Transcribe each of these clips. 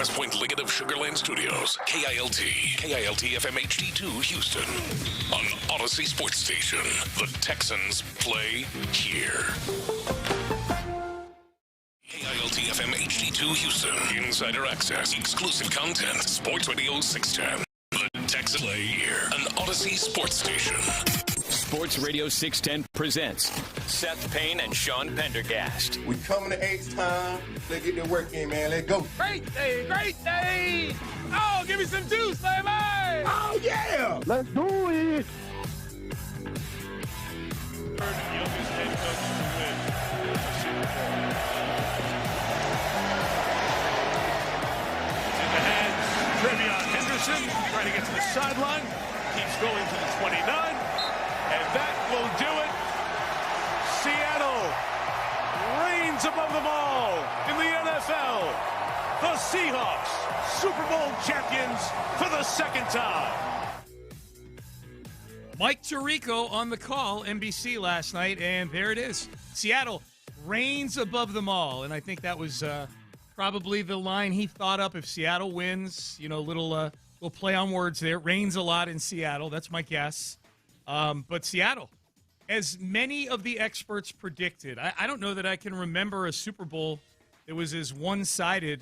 West Point Liggett of Sugarland Studios, KILT FM HD2 Houston. On Odyssey Sports Station, the Texans play here. KILT FM HD2 Houston. Insider access, exclusive content, Sports Radio 610. The Texans play here. An Odyssey Sports Station. Sports Radio 610 presents Seth Payne and Sean Pendergast. We coming to H time. Let's get the work in, man. Let's go. Great day, great day. Oh, give me some juice, baby. Oh, yeah. Let's do it. Youngest head coach to win the Super Bowl. It's in the hands. Trevion Henderson trying to get to the sideline. Keeps going to the 29. And that will do it. Seattle reigns above them all in the NFL. The Seahawks, Super Bowl champions for the second time. Mike Tirico on the call, NBC last night, and there it is. Seattle reigns above them all, and I think that was probably the line he thought up. If Seattle wins, little play on words there. Rains a lot in Seattle. That's my guess. But Seattle, as many of the experts predicted, I don't know that I can remember a Super Bowl that was as one-sided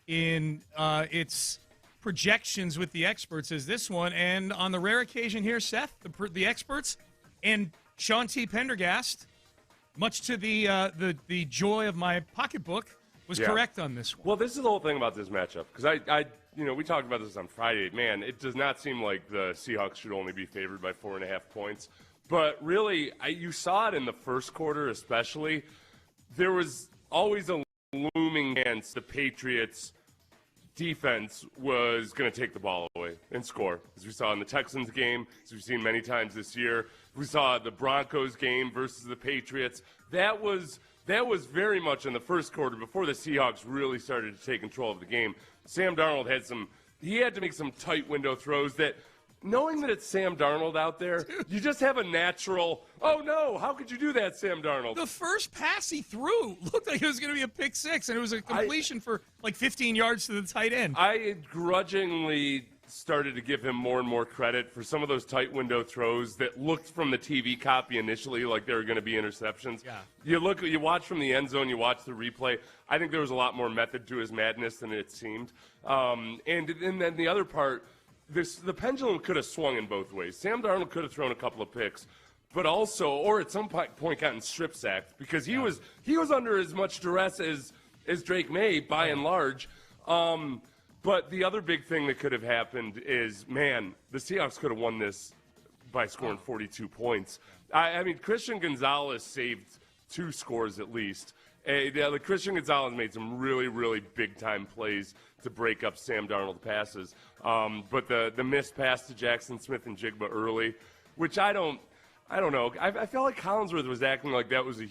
in its projections with the experts as this one. And on the rare occasion here, Seth, the experts and Sean T. Pendergast, much to the joy of my pocketbook, was correct on this one. Well, this is the whole thing about this matchup, because we talked about this on Friday. Man, it does not seem like the Seahawks should only be favored by 4.5 points. But really, you saw it in the first quarter especially. There was always a looming chance the Patriots' defense was going to take the ball away and score, as we saw in the Texans game, as we've seen many times this year. We saw the Broncos game versus the Patriots. That was very much in the first quarter before the Seahawks really started to take control of the game. Sam Darnold had to make some tight window throws that, knowing that it's Sam Darnold out there, you just have a natural, oh no, how could you do that, Sam Darnold? The first pass he threw looked like it was going to be a pick six, and it was a completion for like 15 yards to the tight end. I grudgingly started to give him more and more credit for some of those tight window throws that looked from the TV copy initially like they were going to be interceptions. Yeah. You watch from the end zone, you watch the replay. I think there was a lot more method to his madness than it seemed. And then the other part, the pendulum could have swung in both ways. Sam Darnold could have thrown a couple of picks, but also, or at some point gotten strip sacked, because he was under as much duress as Drake May by and large. But the other big thing that could have happened is, man, the Seahawks could have won this by scoring 42 points. I mean, Christian Gonzalez saved 2 scores at least. Christian Gonzalez made some really, really big-time plays to break up Sam Darnold's passes. But the missed pass to Jackson Smith and Jigba early, which I don't know. I felt like Collinsworth was acting like that was a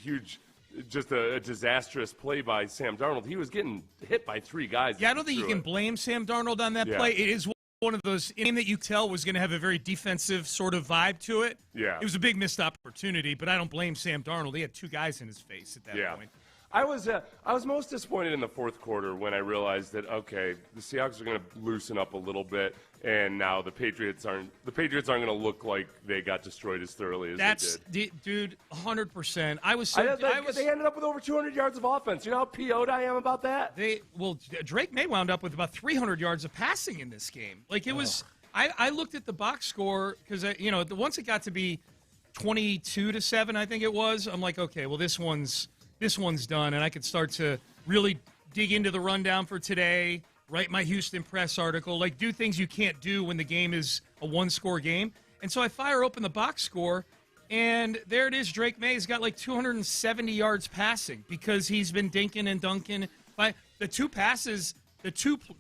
disastrous play by Sam Darnold. He was getting hit by 3 guys. Yeah, I don't think you can blame Sam Darnold on that play. It is one of those game that you tell was going to have a very defensive sort of vibe to it. Yeah. It was a big missed opportunity, but I don't blame Sam Darnold. He had 2 guys in his face at that point. I was most disappointed in the fourth quarter when I realized that, okay, the Seahawks are going to loosen up a little bit, and now the Patriots aren't going to look like they got destroyed as thoroughly as they did. Dude, 100%. They ended up with over 200 yards of offense. You know how PO'd I am about that? Drake May wound up with about 300 yards of passing in this game. Like, it was I looked at the box score because, once it got to be 22-7, I think it was, I'm like, okay, well, this one's done, and I could start to really dig into the rundown for today, write my Houston Press article, like do things you can't do when the game is a 1-score game. And so I fire open the box score, and there it is. Drake May's got like 270 yards passing because he's been dinking and dunking. By the 2 passes,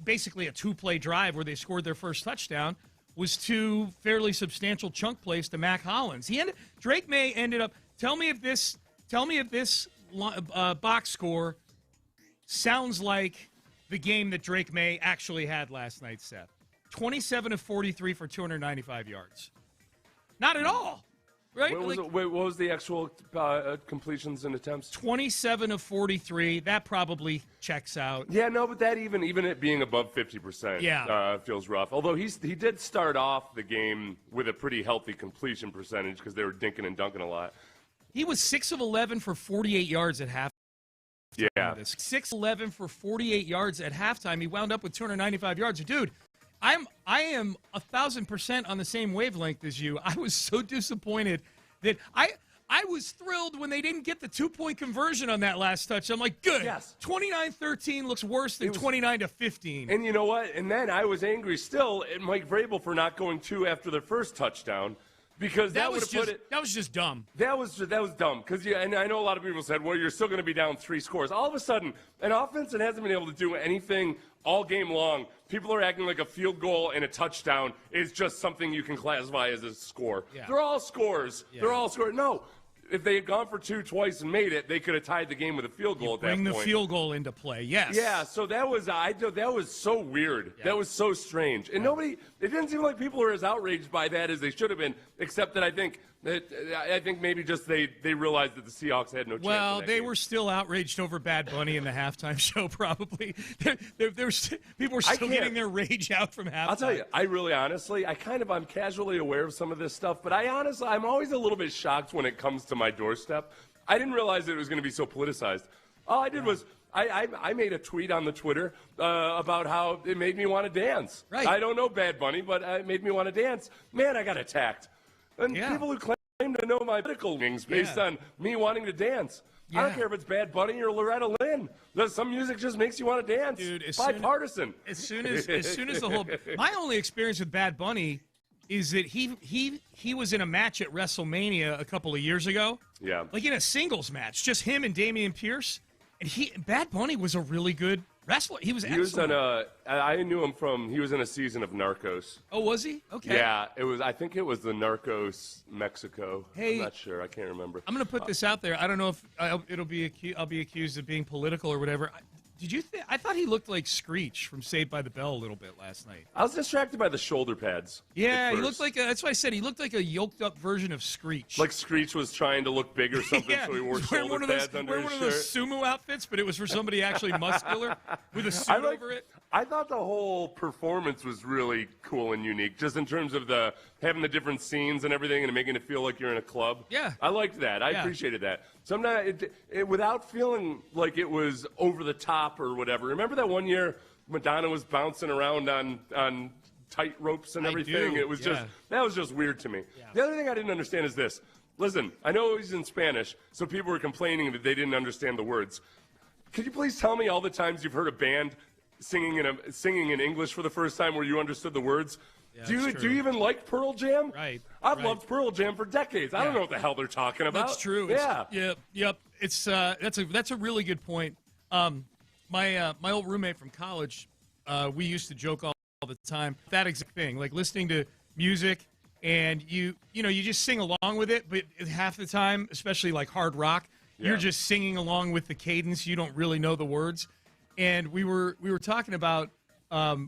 basically a 2-play drive where they scored their first touchdown was 2 fairly substantial chunk plays to Mac Hollins. Drake May ended up. Tell me if this box score sounds like the game that Drake May actually had last night, Seth. 27 of 43 for 295 yards. Not at all. right? What was the actual completions and attempts? 27 of 43. That probably checks out. Yeah, no, but that even it being above 50%, feels rough. Although he did start off the game with a pretty healthy completion percentage because they were dinking and dunking a lot. He was 6 of 11 for 48 yards at halftime. Yeah, 6-11 for 48 yards at halftime. He wound up with 295 yards. Dude, I am 1,000% on the same wavelength as you. I was so disappointed that I was thrilled when they didn't get the 2-point conversion on that last touch. I'm like, good. Yes. 29-13 looks worse than 29-15. And you know what? And then I was angry still at Mike Vrabel for not going 2 after their first touchdown. Because that would have put it. That was just dumb. That was dumb. Because and I know a lot of people said, well, you're still going to be down 3 scores. All of a sudden, an offense that hasn't been able to do anything all game long, people are acting like a field goal and a touchdown is just something you can classify as a score. Yeah. They're all scores. Yeah. They're all scores. No. If they had gone for 2 twice and made it, they could have tied the game with a field goal at that point. Bring the field goal into play, yes. Yeah, so that was so weird. Yeah. That was so strange. And it didn't seem like people were as outraged by that as they should have been, except that I think maybe just they realized that the Seahawks had no chance. Well, they were still outraged over Bad Bunny in the halftime show, probably. People were still getting their rage out from halftime. I'll tell you, I really honestly, I'm casually aware of some of this stuff, but I'm always a little bit shocked when it comes to my doorstep. I didn't realize that it was going to be so politicized. All I did was I made a tweet on the Twitter about how it made me want to dance. Right. I don't know Bad Bunny, but it made me want to dance. Man, I got attacked. And people who claim to know my medical things based on me wanting to dance. I don't care if it's Bad Bunny or Loretta Lynn. Some music just makes you want to dance. Dude, bipartisan. As soon as the whole my only experience with Bad Bunny is that he was in a match at WrestleMania a couple of years ago. Yeah. Like in a singles match, just him and Damian Pierce. And Bad Bunny was a really good wrestler. He was excellent. I knew him he was in a season of Narcos. Oh, was he? Okay. Yeah, I think it was the Narcos Mexico. Hey, I'm not sure. I can't remember. I'm going to put this out there. I don't know if I'll be accused of being political or whatever. I thought he looked like Screech from Saved by the Bell a little bit last night. I was distracted by the shoulder pads. Yeah, he looked like that's why I said he looked like a yoked up version of Screech. Like Screech was trying to look big or something, so he wore shoulder pads under his shirt. One of those sumo outfits, but it was for somebody actually muscular with a suit over it. I thought the whole performance was really cool and unique, just in terms of having the different scenes and everything and making it feel like you're in a club. Yeah. I liked that. I appreciated that. Sometimes, without feeling like it was over the top or whatever. Remember that one year Madonna was bouncing around on tight ropes and everything? It was that was just weird to me. Yeah. The other thing I didn't understand is this. Listen, I know he's in Spanish, so people were complaining that they didn't understand the words. Could you please tell me all the times you've heard a band singing in English for the first time where you understood the words? Yeah, do you even like Pearl Jam? Right. I've loved Pearl Jam for decades. I don't know what the hell they're talking about. That's true. Yeah. Yep. It's that's a really good point. My old roommate from college, we used to joke all the time that exact thing, like listening to music and you just sing along with it, but half the time, especially like hard rock, you're just singing along with the cadence. You don't really know the words. And we were talking about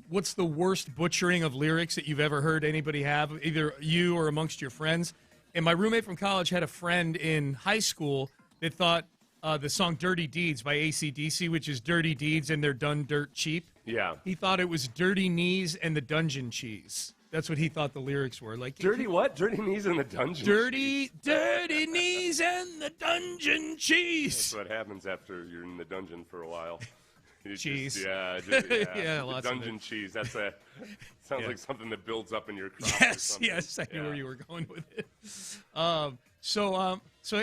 what's the worst butchering of lyrics that you've ever heard anybody have, either you or amongst your friends. And my roommate from college had a friend in high school that thought the song Dirty Deeds by AC/DC, which is Dirty Deeds and they're done dirt cheap. Yeah. He thought it was Dirty Knees and the Dungeon Cheese. That's what he thought the lyrics were. Like Dirty what? Dirty Knees and the Dungeon Cheese. Dirty Knees and the Dungeon Cheese. That's what happens after you're in the dungeon for a while. Cheese. Yeah, lots dungeon of cheese. That's sounds like something that builds up in your crop. Yes, I knew where you were going with it. So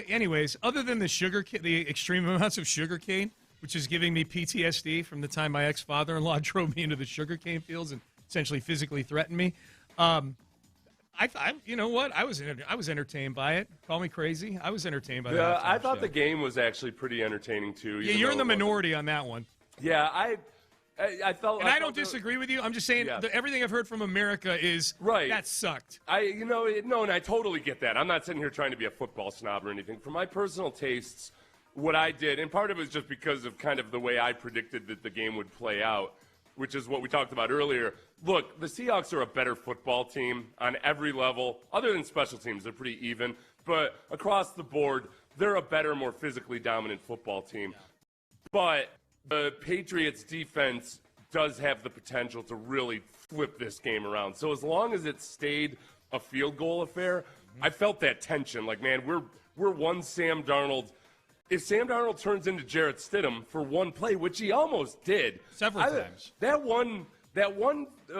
anyways, other than the extreme amounts of sugarcane, which is giving me PTSD from the time my ex-father-in-law drove me into the sugarcane fields and essentially physically threatened me, you know what? I was entertained by it. Call me crazy. I was entertained by that. I thought the game was actually pretty entertaining too. Yeah, you're in the minority on that one. Yeah, I felt. And I don't disagree with you. I'm just saying everything I've heard from America is right. That sucked. And I totally get that. I'm not sitting here trying to be a football snob or anything. For my personal tastes, what I did, and part of it was just because of kind of the way I predicted that the game would play out, which is what we talked about earlier. Look, the Seahawks are a better football team on every level. Other than special teams, they're pretty even. but across the board, they're a better, more physically dominant football team. Yeah. But the Patriots defense does have the potential to really flip this game around. So as long as it stayed a field goal affair, I felt that tension. Like, man, we're one Sam Darnold. If Sam Darnold turns into Jarrett Stidham for one play, which he almost did several times, that one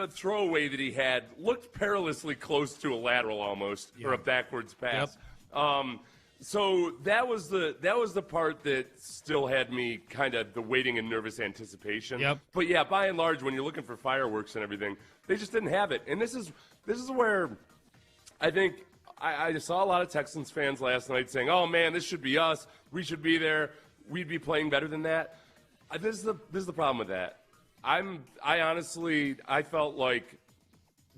throwaway that he had looked perilously close to a lateral almost, or a backwards pass. Yep. So that was the part that still had me kind of the waiting in nervous anticipation. Yep. But yeah, by and large, when you're looking for fireworks and everything, they just didn't have it. And this is where I think I saw a lot of Texans fans last night saying, "Oh man, this should be us. We should be there. We'd be playing better than that." This is the problem with that. I honestly felt like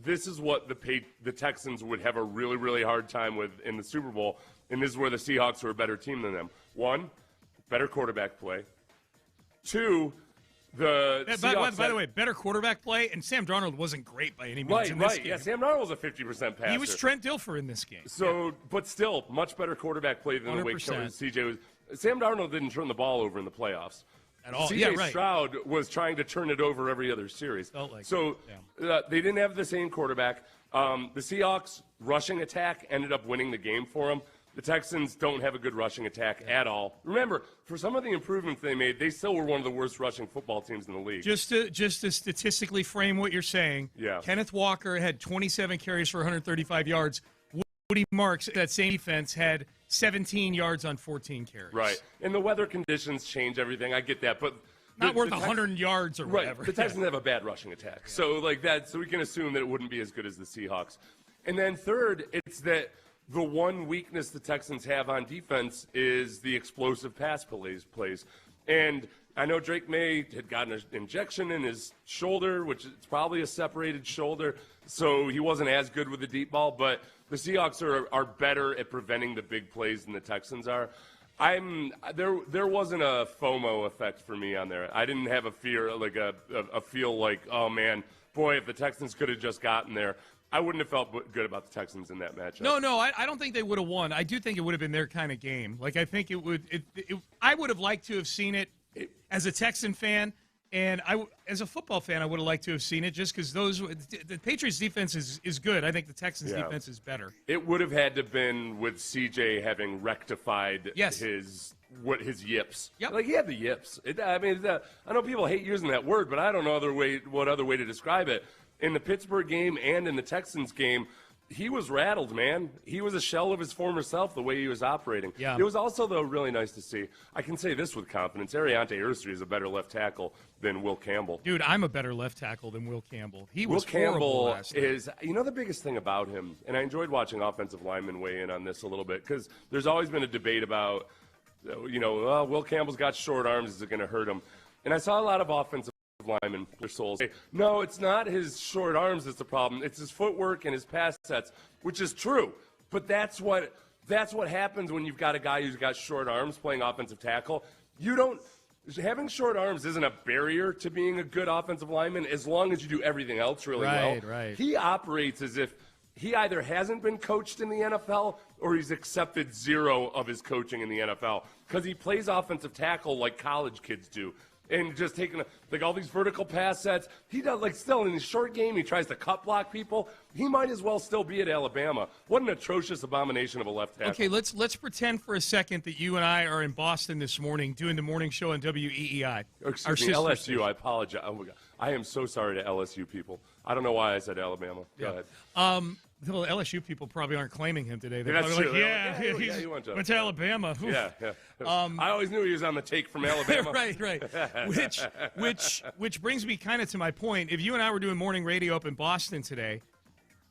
this is what the Texans would have a really, really hard time with in the Super Bowl. And this is where the Seahawks are a better team than them. One, better quarterback play. Two, the Seahawks by the way, better quarterback play, and Sam Darnold wasn't great by any means in this game. Yeah, Sam Darnold was a 50% passer. He was Trent Dilfer in this game. So, but still, much better quarterback play than 100%. The way CJ was. Sam Darnold didn't turn the ball over in the playoffs. At all. CJ Stroud was trying to turn it over every other series. They didn't have the same quarterback. The Seahawks' rushing attack ended up winning the game for them. The Texans don't have a good rushing attack at all. Remember, for some of the improvements they made, they still were one of the worst rushing football teams in the league. Just to statistically frame what you're saying, Kenneth Walker had 27 carries for 135 yards. Woody Marks, that same defense, had 17 yards on 14 carries. Right. And the weather conditions change everything. I get that. But not worth 100 yards or whatever. The Texans have a bad rushing attack. Yeah. So we can assume that it wouldn't be as good as the Seahawks. And then third, it's that the one weakness the Texans have on defense is the explosive pass plays. And I know Drake May had gotten an injection in his shoulder, which is probably a separated shoulder, so he wasn't as good with the deep ball. But the Seahawks are better at preventing the big plays than the Texans are. There wasn't a FOMO effect for me on there. I didn't have a fear, like a feel like, oh man, boy, if the Texans could have just gotten there. I wouldn't have felt good about the Texans in that matchup. No, I don't think they would have won. I do think it would have been their kind of game. Like, I think it would. I would have liked to have seen it as a Texan fan, and as a football fan, I would have liked to have seen it just because the Patriots' defense is good. I think the Texans' defense is better. It would have had to have been with CJ having rectified his yips. Yep. Like, he had the yips. I know people hate using that word, but I don't know what other way to describe it. In the Pittsburgh game and in the Texans game, he was rattled, man. He was a shell of his former self the way he was operating. Yeah. It was also, though, really nice to see. I can say this with confidence. Ariante Ursary is a better left tackle than Will Campbell. Dude, I'm a better left tackle than Will Campbell. Will Campbell is, the biggest thing about him, and I enjoyed watching offensive linemen weigh in on this a little bit, because there's always been a debate about, Will Campbell's got short arms. Is it going to hurt him? And I saw a lot of offensive linemen, their souls. No, it's not his short arms that's the problem. It's his footwork and his pass sets, which is true. But that's what happens when you've got a guy who's got short arms playing offensive tackle. Having short arms isn't a barrier to being a good offensive lineman as long as you do everything else really well. Right. He operates as if he either hasn't been coached in the NFL or he's accepted zero of his coaching in the NFL because he plays offensive tackle like college kids do. And just taking all these vertical pass sets. He does, still in his short game, he tries to cut block people. He might as well still be at Alabama. What an atrocious abomination of a left tackle. Okay, let's pretend for a second that you and I are in Boston this morning doing the morning show on WEEI. Excuse me, LSU, I apologize. Oh my God. I am so sorry to LSU people. I don't know why I said Alabama. Go ahead. The LSU people probably aren't claiming him today. They're that's probably true. He went to Alabama. Oof. Yeah. I always knew he was on the take from Alabama. right. Which brings me kind of to my point. If you and I were doing morning radio up in Boston today,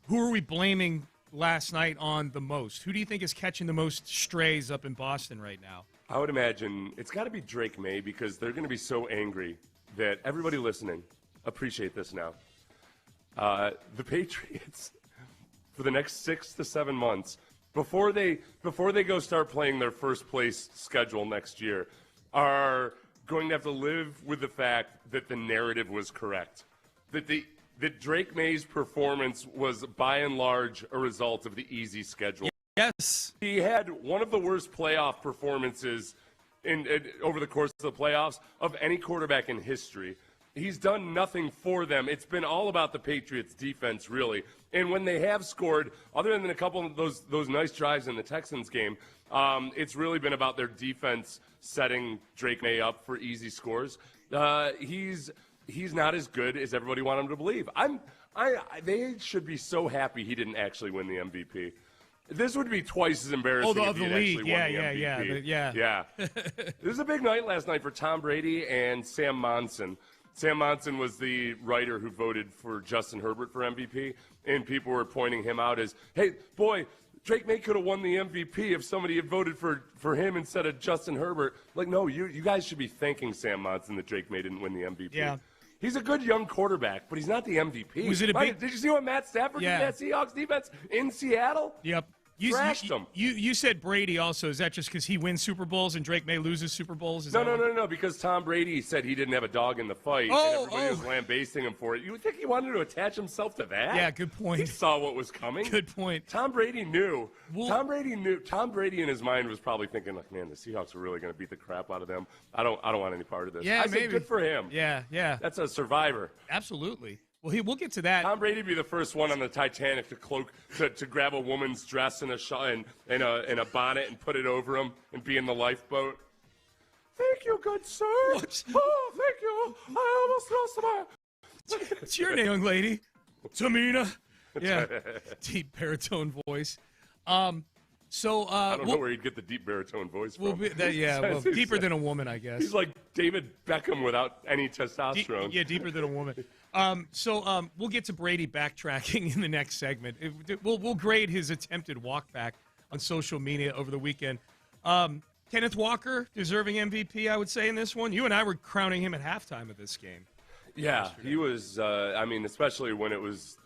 who are we blaming last night on the most? Who do you think is catching the most strays up in Boston right now? I would imagine it's got to be Drake May because they're going to be so angry that everybody listening, appreciate this now. The Patriots, for the next 6 to 7 months, before they go start playing their first place schedule next year, are going to have to live with the fact that the narrative was correct, that Drake May's performance was by and large a result of the easy schedule. Yes. He had one of the worst playoff performances over the course of the playoffs of any quarterback in history. He's done nothing for them. It's been all about the Patriots' defense, really. And when they have scored, other than a couple of those nice drives in the Texans game, it's really been about their defense setting Drake May up for easy scores. He's not as good as everybody wanted him to believe. They should be so happy he didn't actually win the MVP. This would be twice as embarrassing if he had actually won the MVP. Yeah. It was a big night last night for Tom Brady and Sam Monson. Sam Monson was the writer who voted for Justin Herbert for MVP, and people were pointing him out as, hey, boy, Drake May could have won the MVP if somebody had voted for him instead of Justin Herbert. Like, no, you guys should be thanking Sam Monson that Drake May didn't win the MVP. Yeah. He's a good young quarterback, but he's not the MVP. Did you see what Matt Stafford did to that Seahawks defense in Seattle? Yep. Thrashed them. You said Brady also. Is that just because he wins Super Bowls and Drake May loses Super Bowls? No. Because Tom Brady said he didn't have a dog in the fight, and everybody was lambasting him for it. You would think he wanted to attach himself to that? Yeah, good point. He saw what was coming. Good point. Tom Brady knew. Tom Brady in his mind was probably thinking, like, man, the Seahawks are really going to beat the crap out of them. I don't want any part of this. Yeah, maybe. Good for him. Yeah. That's a survivor. Absolutely. Well, we'll get to that. Tom Brady would be the first one on the Titanic to grab a woman's dress and a bonnet and put it over him and be in the lifeboat. Thank you, good sir. What? Oh, thank you. I almost lost my. What's your name, young lady? Tamina. Yeah. Deep baritone voice. I don't know where he'd get the deep baritone voice from. Deeper than a woman, I guess. He's like David Beckham without any testosterone. Deeper than a woman. We'll get to Brady backtracking in the next segment. We'll grade his attempted walk back on social media over the weekend. Kenneth Walker, deserving MVP, I would say, in this one. You and I were crowning him at halftime of this game. Yeah, he was. Especially when it was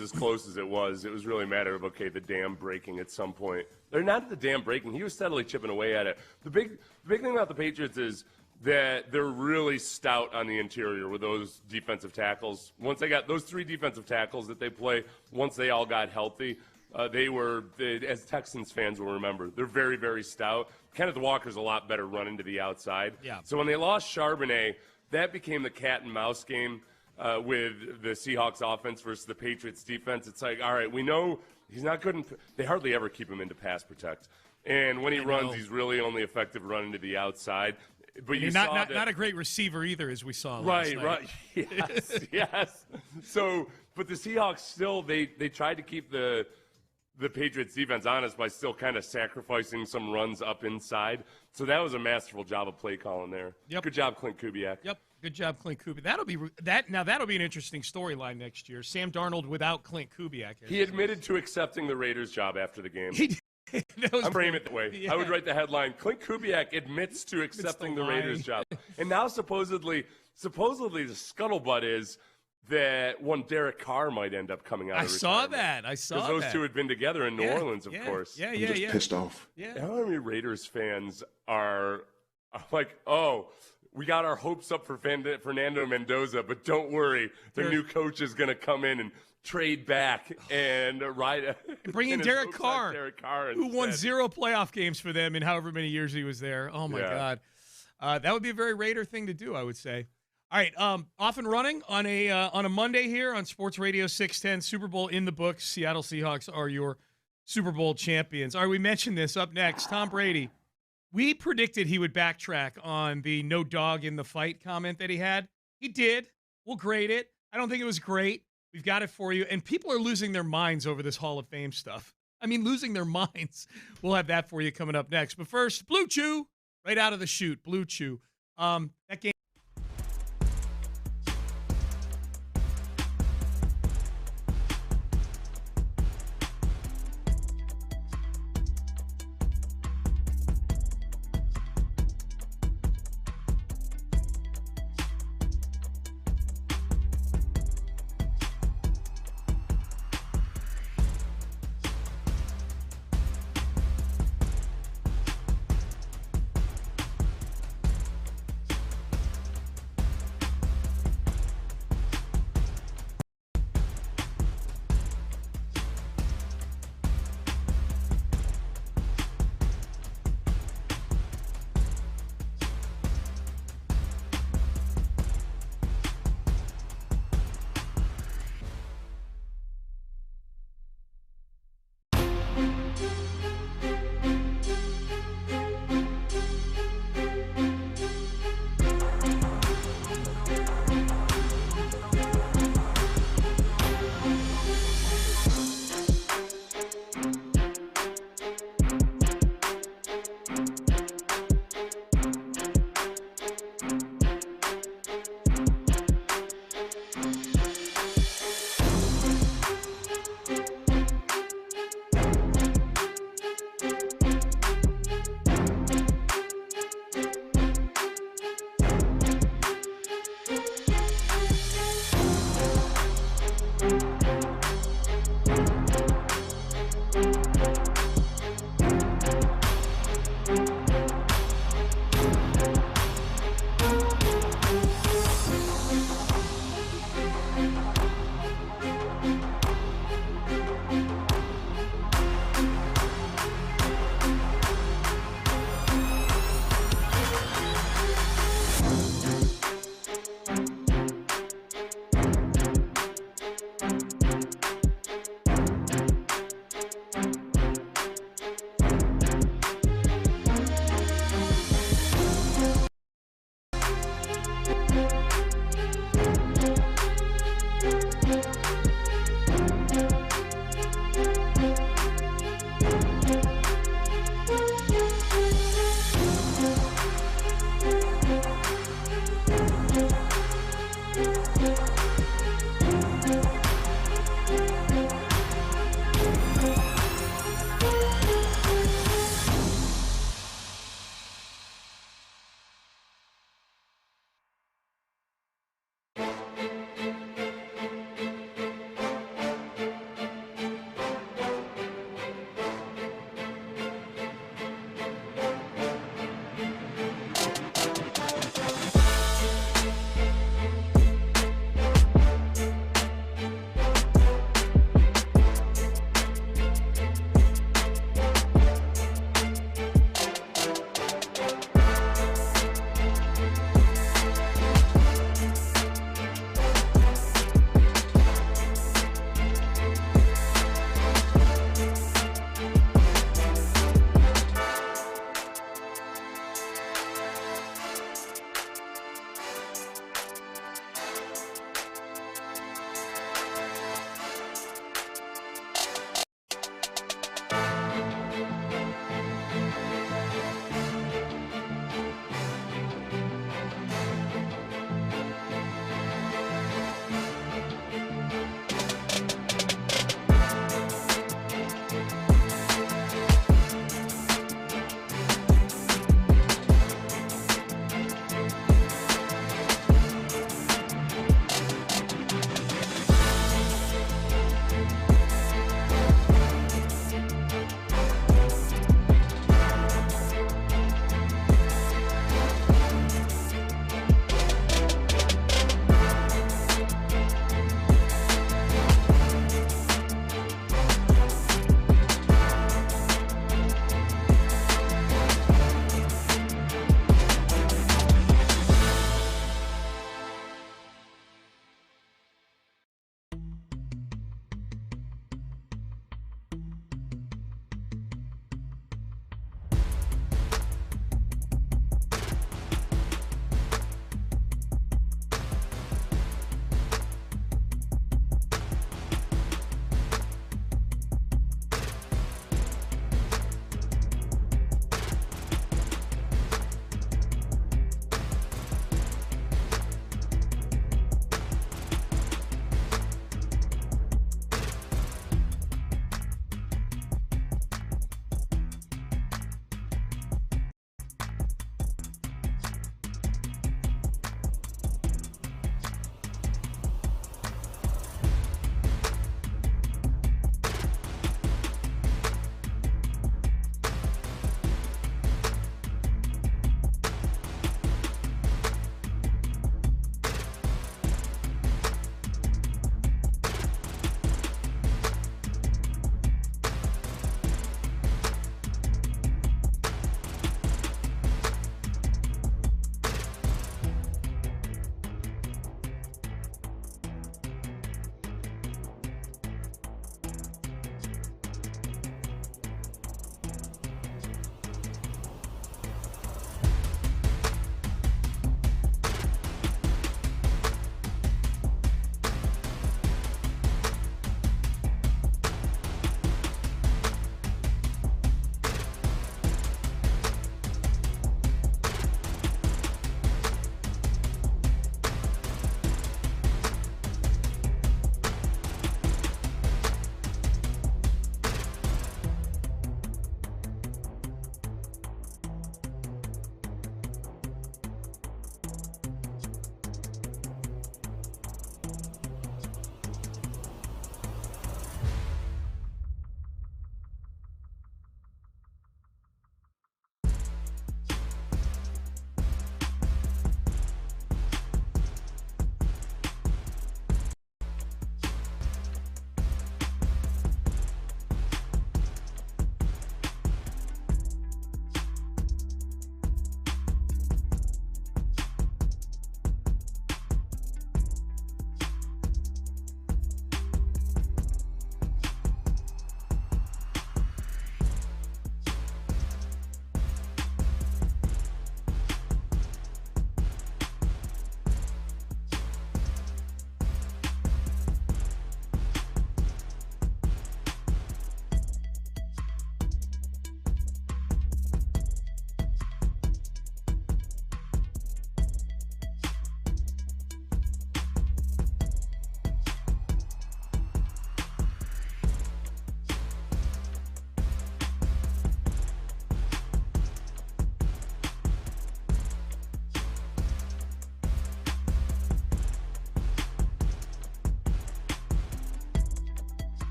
as close as it was really a matter of, okay, the dam breaking at some point. They're not the dam breaking. He was steadily chipping away at it. The big thing about the Patriots is that they're really stout on the interior with those defensive tackles. Once they got those three defensive tackles that they play, once they all got healthy, as Texans fans will remember, they're very, very stout. Kenneth Walker's a lot better running to the outside. Yeah. So when they lost Charbonnet, that became the cat and mouse game with the Seahawks offense versus the Patriots defense. It's like, all right, we know he's not good. They hardly ever keep him into pass protect. And when he runs, he's really only effective running to the outside. But he's not a great receiver either, as we saw last night. Right. Yes. So, but the Seahawks still, they tried to keep the Patriots defense honest by still kind of sacrificing some runs up inside. So that was a masterful job of play calling there. Yep. Good job, Clint Kubiak. Yep. Good job, Clint Kubiak. That'll be an interesting storyline next year. Sam Darnold without Clint Kubiak. He admitted to accepting the Raiders job after the game. I'm framing it that way. Yeah. I would write the headline, Clint Kubiak admits to accepting the Raiders job. And now supposedly the scuttlebutt is that one Derek Carr might end up coming out of retirement. I saw that. Because those two had been together in New Orleans, of course. I'm just pissed off. Yeah. How many Raiders fans are like, oh, we got our hopes up for Fernando Mendoza, but don't worry, the new coach is going to come in and trade back and bring in Derek Carr, who won 0 playoff games for them in however many years he was there. Oh, my God. That would be a very Raider thing to do, I would say. All right, off and running on a Monday here on Sports Radio 610. Super Bowl in the books. Seattle Seahawks are your Super Bowl champions. All right, we mentioned this. Up next, Tom Brady. We predicted he would backtrack on the no dog in the fight comment that he had. He did. We'll grade it. I don't think it was great. We've got it for you. And people are losing their minds over this Hall of Fame stuff. I mean, losing their minds. We'll have that for you coming up next. But first, Blue Chew, right out of the chute. Blue Chew. That game.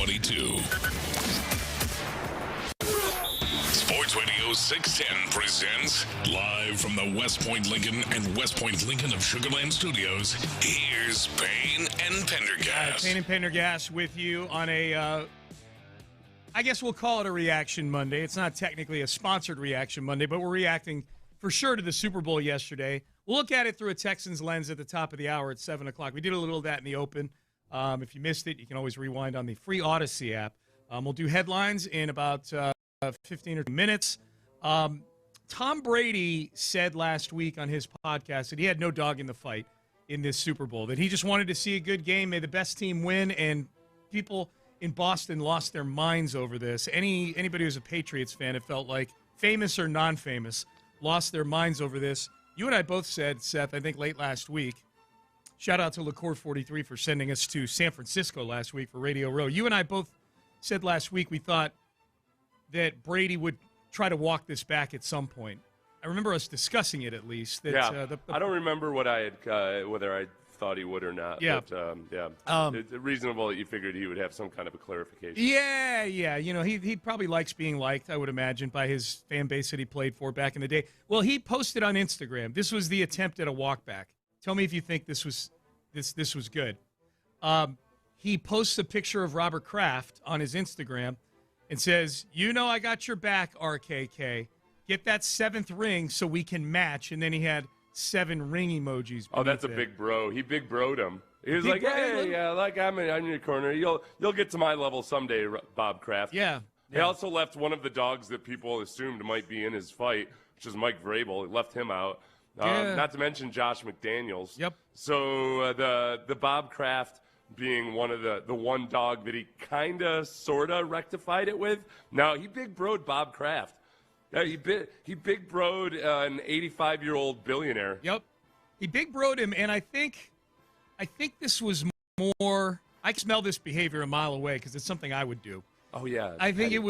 2022. Sports Radio 610 presents live from the West Point Lincoln and West Point Lincoln of Sugarland Studios. Here's Payne and Pendergast. Payne and Pendergast with you on a, I guess we'll call it a Reaction Monday. It's not technically a sponsored Reaction Monday, but we're reacting for sure to the Super Bowl yesterday. We'll look at it through a Texans lens at the top of the hour at 7 o'clock. We did a little of that in the open. If you missed it, you can always rewind on the free Odyssey app. We'll do headlines in about 15 or 20 minutes. Tom Brady said last week on his podcast that he had no dog in the fight in this Super Bowl, that he just wanted to see a good game, may the best team win, and people in Boston lost their minds over this. Anybody who's a Patriots fan, it felt like, famous or non-famous, lost their minds over this. You and I both said, Seth, I think late last week, shout out to LaCour43 for sending us to San Francisco last week for Radio Row. You and I both said last week we thought that Brady would try to walk this back at some point. I remember us discussing it at least. That, I don't remember what I had, whether I thought he would or not. Yeah. But, it's reasonable that you figured he would have some kind of a clarification. Yeah. You know, he probably likes being liked, I would imagine, by his fan base that he played for back in the day. Well, he posted on Instagram. This was the attempt at a walk back. Tell me if you think this was good. He posts a picture of Robert Kraft on his Instagram and says, "You know I got your back, RKK. Get that 7th ring so we can match." And then he had 7 ring emojis. Oh, that's a big bro. He big broed him. He was like, "Hey, yeah, like I'm in your corner. You'll get to my level someday, Bob Kraft." Yeah. He also left one of the dogs that people assumed might be in his fight, which is Mike Vrabel. He left him out. Not to mention Josh McDaniels. Yep. So the Bob Kraft being one of the one dog that he kind of sort of rectified it with. Now he big broed Bob Kraft. He big broed an 85-year-old billionaire. Yep. He big broed him, and I think this was more. I smell this behavior a mile away because it's something I would do. Oh yeah. I think it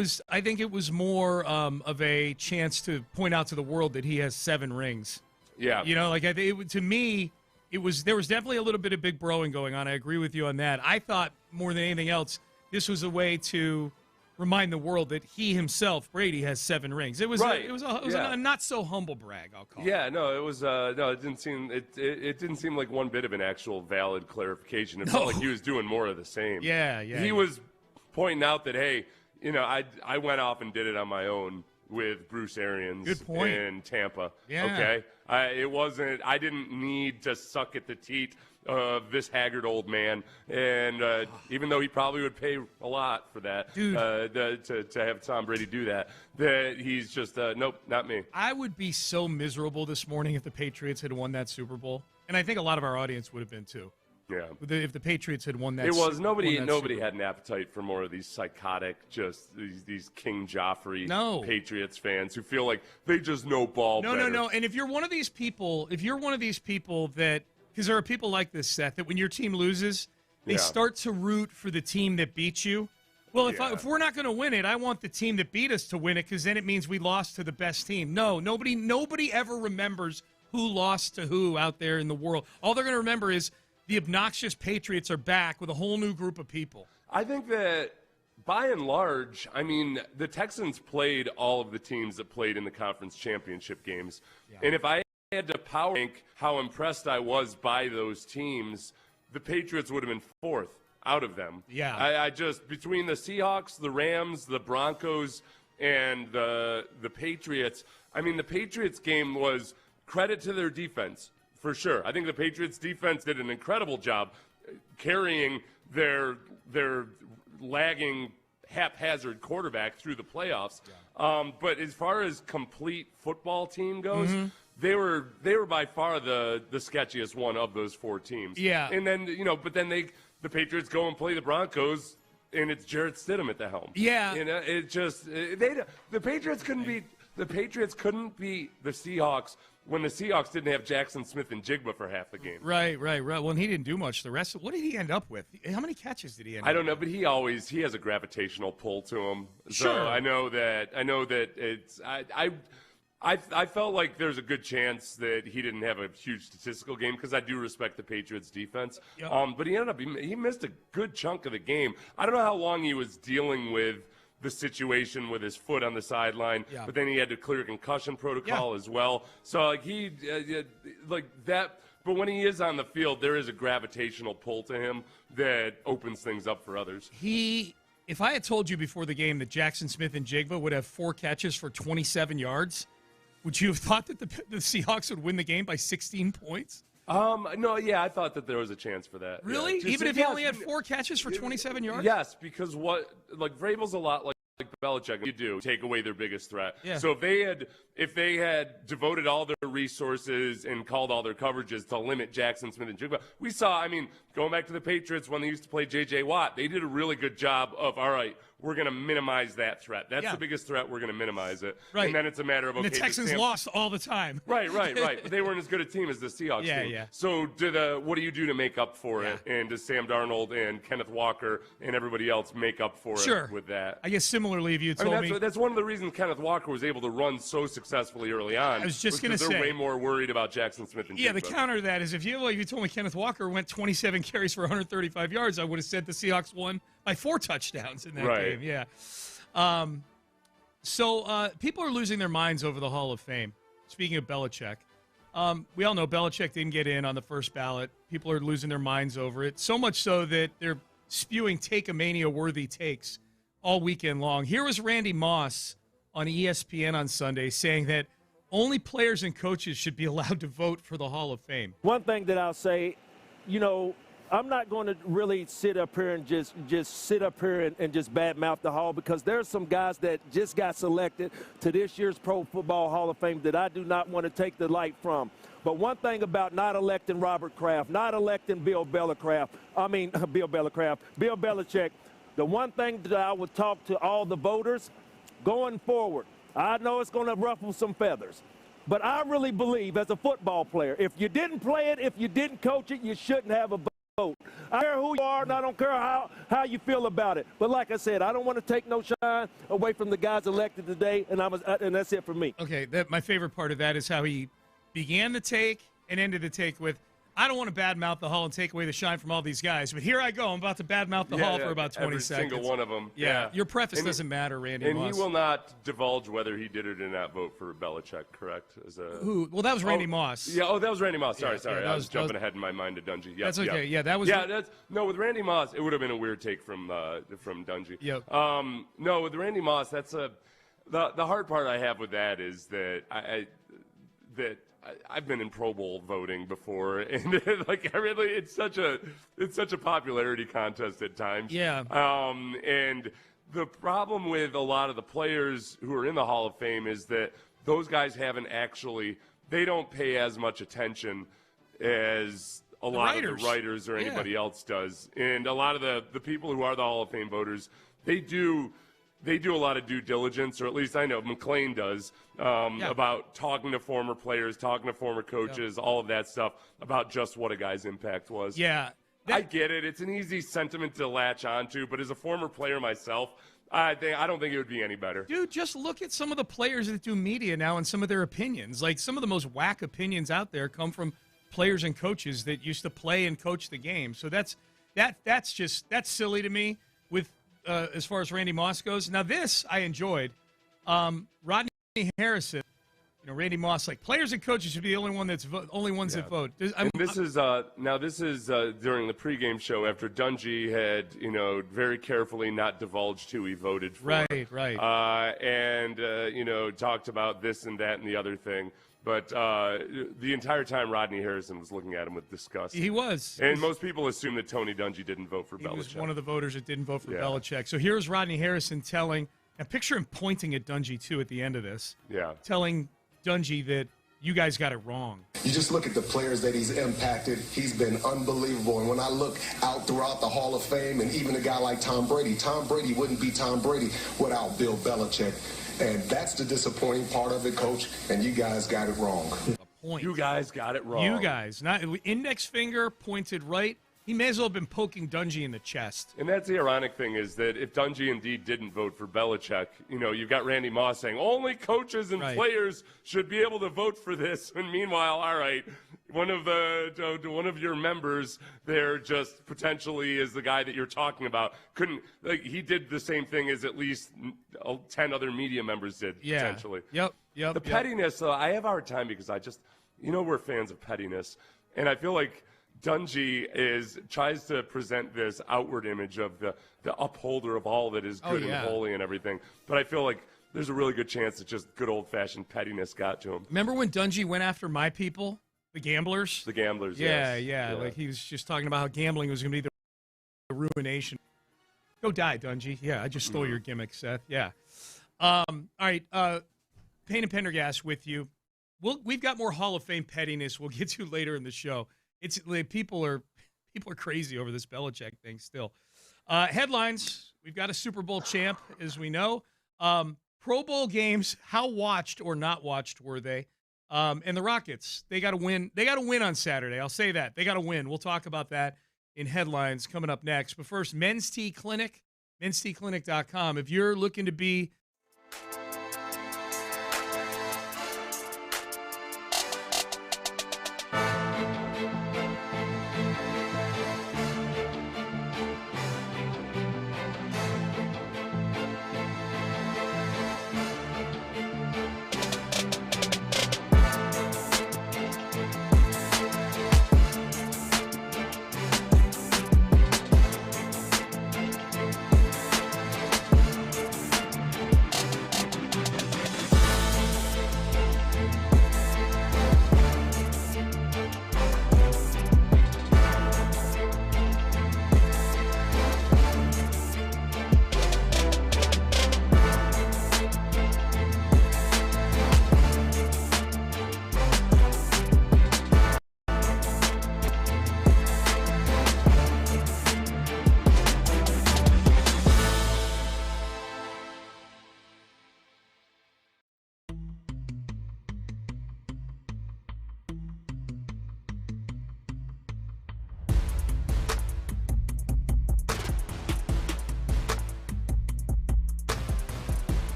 was more of a chance to point out to the world that he has 7 rings. Yeah. You know, like to me, there was definitely a little bit of big broing going on. I agree with you on that. I thought more than anything else, this was a way to remind the world that he himself, Brady, has 7 rings. It was a not so humble brag, I'll call it. Yeah, no, it was no, it didn't seem like one bit of an actual valid clarification. It felt like he was doing more of the same. Yeah. He was pointing out that, hey, you know, I went off and did it on my own with Bruce Arians in Tampa. Yeah. Okay? I didn't need to suck at the teat of this haggard old man. And even though he probably would pay a lot for that, to have Tom Brady do that he's just, nope, not me. I would be so miserable this morning if the Patriots had won that Super Bowl. And I think a lot of our audience would have been too. Yeah. If the Patriots had won that, nobody had an appetite for more of these psychotic, just these King Joffrey Patriots fans who feel like they just know ball better. No. And if you're one of these people, that, because there are people like this, Seth, that when your team loses, they start to root for the team that beat you. Well, if we're not going to win it, I want the team that beat us to win it because then it means we lost to the best team. No, nobody ever remembers who lost to who out there in the world. All they're going to remember is the obnoxious Patriots are back with a whole new group of people. I think that, by and large, I mean, the Texans played all of the teams that played in the conference championship games. Yeah. And if I had to power rank how impressed I was by those teams, the Patriots would have been 4th out of them. Yeah. I just, between the Seahawks, the Rams, the Broncos, and the Patriots, I mean, the Patriots game was credit to their defense. For sure. I think the Patriots defense did an incredible job carrying their lagging, haphazard quarterback through the playoffs. Yeah. But as far as complete football team goes, they were by far the sketchiest one of those 4 teams. Yeah. And then, the Patriots go and play the Broncos, and it's Jarrett Stidham at the helm. Yeah. You know, it just the Patriots couldn't beat the Seahawks when the Seahawks didn't have Jackson Smith and Jigba for half the game. Right. Well, and he didn't do much. The rest, what did he end up with? How many catches did he end up with? I don't know, but he has a gravitational pull to him. Sure. So I know that it's I felt like there's a good chance that he didn't have a huge statistical game because I do respect the Patriots defense. Yep. But he missed a good chunk of the game. I don't know how long he was dealing with the situation with his foot on the sideline, but then he had to clear concussion protocol as well. So like that. But when he is on the field, there is a gravitational pull to him that opens things up for others. If I had told you before the game that Jackson Smith and Jigba would have 4 catches for 27 yards, would you have thought that the Seahawks would win the game by 16 points? No, I thought that there was a chance for that. Really? Yeah. Even if he only had 4 catches for 27 yards? Yes, because Vrabel's a lot like Belichick. You do take away their biggest threat. Yeah. So if they had devoted all their resources and called all their coverages to limit Jackson Smith and Jigba, we saw, going back to the Patriots when they used to play J.J. Watt, they did a really good job of, all right, we're going to minimize that threat. That's the biggest threat. We're going to minimize it. Right. And then it's a matter of, okay, the Texans lost all the time. Right. But they weren't as good a team as the Seahawks team. Yeah. So what do you do to make up for it? And does Sam Darnold and Kenneth Walker and everybody else make up for it with that? I guess similarly, if you told me. That's one of the reasons Kenneth Walker was able to run so successfully early on. I was just going to say. They're way more worried about Jackson Smith and Jigba. Yeah, the counter to that is if you told me Kenneth Walker went 27 carries for 135 yards, I would have said the Seahawks won by 4 touchdowns in that game. Yeah. So people are losing their minds over the Hall of Fame. Speaking of Belichick, we all know Belichick didn't get in on the first ballot. People are losing their minds over it, so much so that they're spewing take-a-mania-worthy takes all weekend long. Here was Randy Moss on ESPN on Sunday saying that only players and coaches should be allowed to vote for the Hall of Fame. One thing that I'll say, I'm not going to really sit up here and just sit up here and just badmouth the Hall, because there's some guys that just got selected to this year's Pro Football Hall of Fame that I do not want to take the light from. But one thing about not electing Robert Kraft, not electing Bill Belichick, the one thing that I would talk to all the voters going forward, I know it's going to ruffle some feathers, but I really believe as a football player, if you didn't play it, if you didn't coach it, you shouldn't have a vote. I don't care who you are, and I don't care how you feel about it. But like I said, I don't want to take no shine away from the guys elected today, and that's it for me. Okay, my favorite part of that is how he began the take and ended the take with, I don't want to badmouth the Hall and take away the shine from all these guys, but here I go. I'm about to badmouth the Hall for about 20 seconds. Every single one of them. Yeah. Your preface doesn't matter, Randy Moss. And he will not divulge whether he did or did not vote for Belichick, correct? Who? Well, that was Randy Moss. Yeah, that was Randy Moss. Sorry. I was jumping ahead in my mind to Dungy. That's okay. Yeah, that was. Yeah, with Randy Moss, it would have been a weird take from Dungy. Yep. No, with Randy Moss, that's the hard part I have with that is that I've been in Pro Bowl voting before, and it's such a popularity contest at times. Yeah. And the problem with a lot of the players who are in the Hall of Fame is that those guys they don't pay as much attention as a lot of the writers or anybody else does. And a lot of the people who are the Hall of Fame voters, they do a lot of due diligence, or at least I know McClain does, about talking to former players, talking to former coaches, all of that stuff, about just what a guy's impact was. Yeah. I get it. It's an easy sentiment to latch onto, but as a former player myself, I don't think it would be any better. Dude, just look at some of the players that do media now and some of their opinions. Like, some of the most whack opinions out there come from players and coaches that used to play and coach the game. So that's silly to me with as far as Randy Moss goes. Now, this I enjoyed. Rodney Harrison, Randy Moss, like, players and coaches should be the only ones that vote. This is during the pregame show after Dungy had, very carefully not divulged who he voted for. Right. And talked about this and that and the other thing. But the entire time, Rodney Harrison was looking at him with disgust. He was. And most people assume that Tony Dungy didn't vote for Belichick. He was one of the voters that didn't vote for Belichick. So here's Rodney Harrison telling, and picture him pointing at Dungy, too, at the end of this. Yeah. Telling Dungy that you guys got it wrong. You just look at the players that he's impacted. He's been unbelievable. And when I look out throughout the Hall of Fame, and even a guy like Tom Brady wouldn't be Tom Brady without Bill Belichick. And that's the disappointing part of it, Coach, and you guys got it wrong. You guys got it wrong. You guys. Not index finger pointed right He may as well have been poking Dungy in the chest. And that's the ironic thing is that if Dungy indeed didn't vote for Belichick, you've got Randy Moss saying only coaches and players should be able to vote for this. And meanwhile, all right, one of your members there just potentially is the guy that you're talking about. He did the same thing as at least 10 other media members did potentially. Yep. The pettiness, though, I have a hard time because we're fans of pettiness, and I feel like Dungy tries to present this outward image of the upholder of all that is good and holy and everything. But I feel like there's a really good chance that just good old-fashioned pettiness got to him. Remember when Dungy went after my people, the gamblers? The gamblers, yes. Yeah. Like he was just talking about how gambling was going to be the ruination. Go die, Dungy. Yeah, I just stole your gimmick, Seth. Yeah. All right, Payne and Pendergast with you. We've got more Hall of Fame pettiness we'll get to later in the show. It's like people are crazy over this Belichick thing still. Headlines: we've got a Super Bowl champ, as we know. Pro Bowl games, how watched or not watched were they? And the Rockets, they got to win. They got to win on Saturday. I'll say that they got to win. We'll talk about that in headlines coming up next. But first, Men's Tea Clinic, mensteaclinic.com. If you're looking to be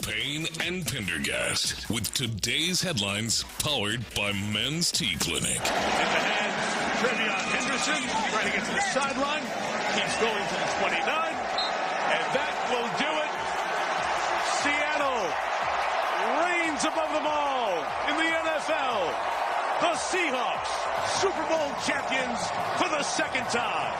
Payne and Pendergast with today's headlines powered by Men's Tea Clinic. In the hands, Bijani Henderson trying to get to the sideline. Keeps going to the 29. And that will do it. Seattle reigns above them all in the NFL. The Seahawks, Super Bowl champions for the second time.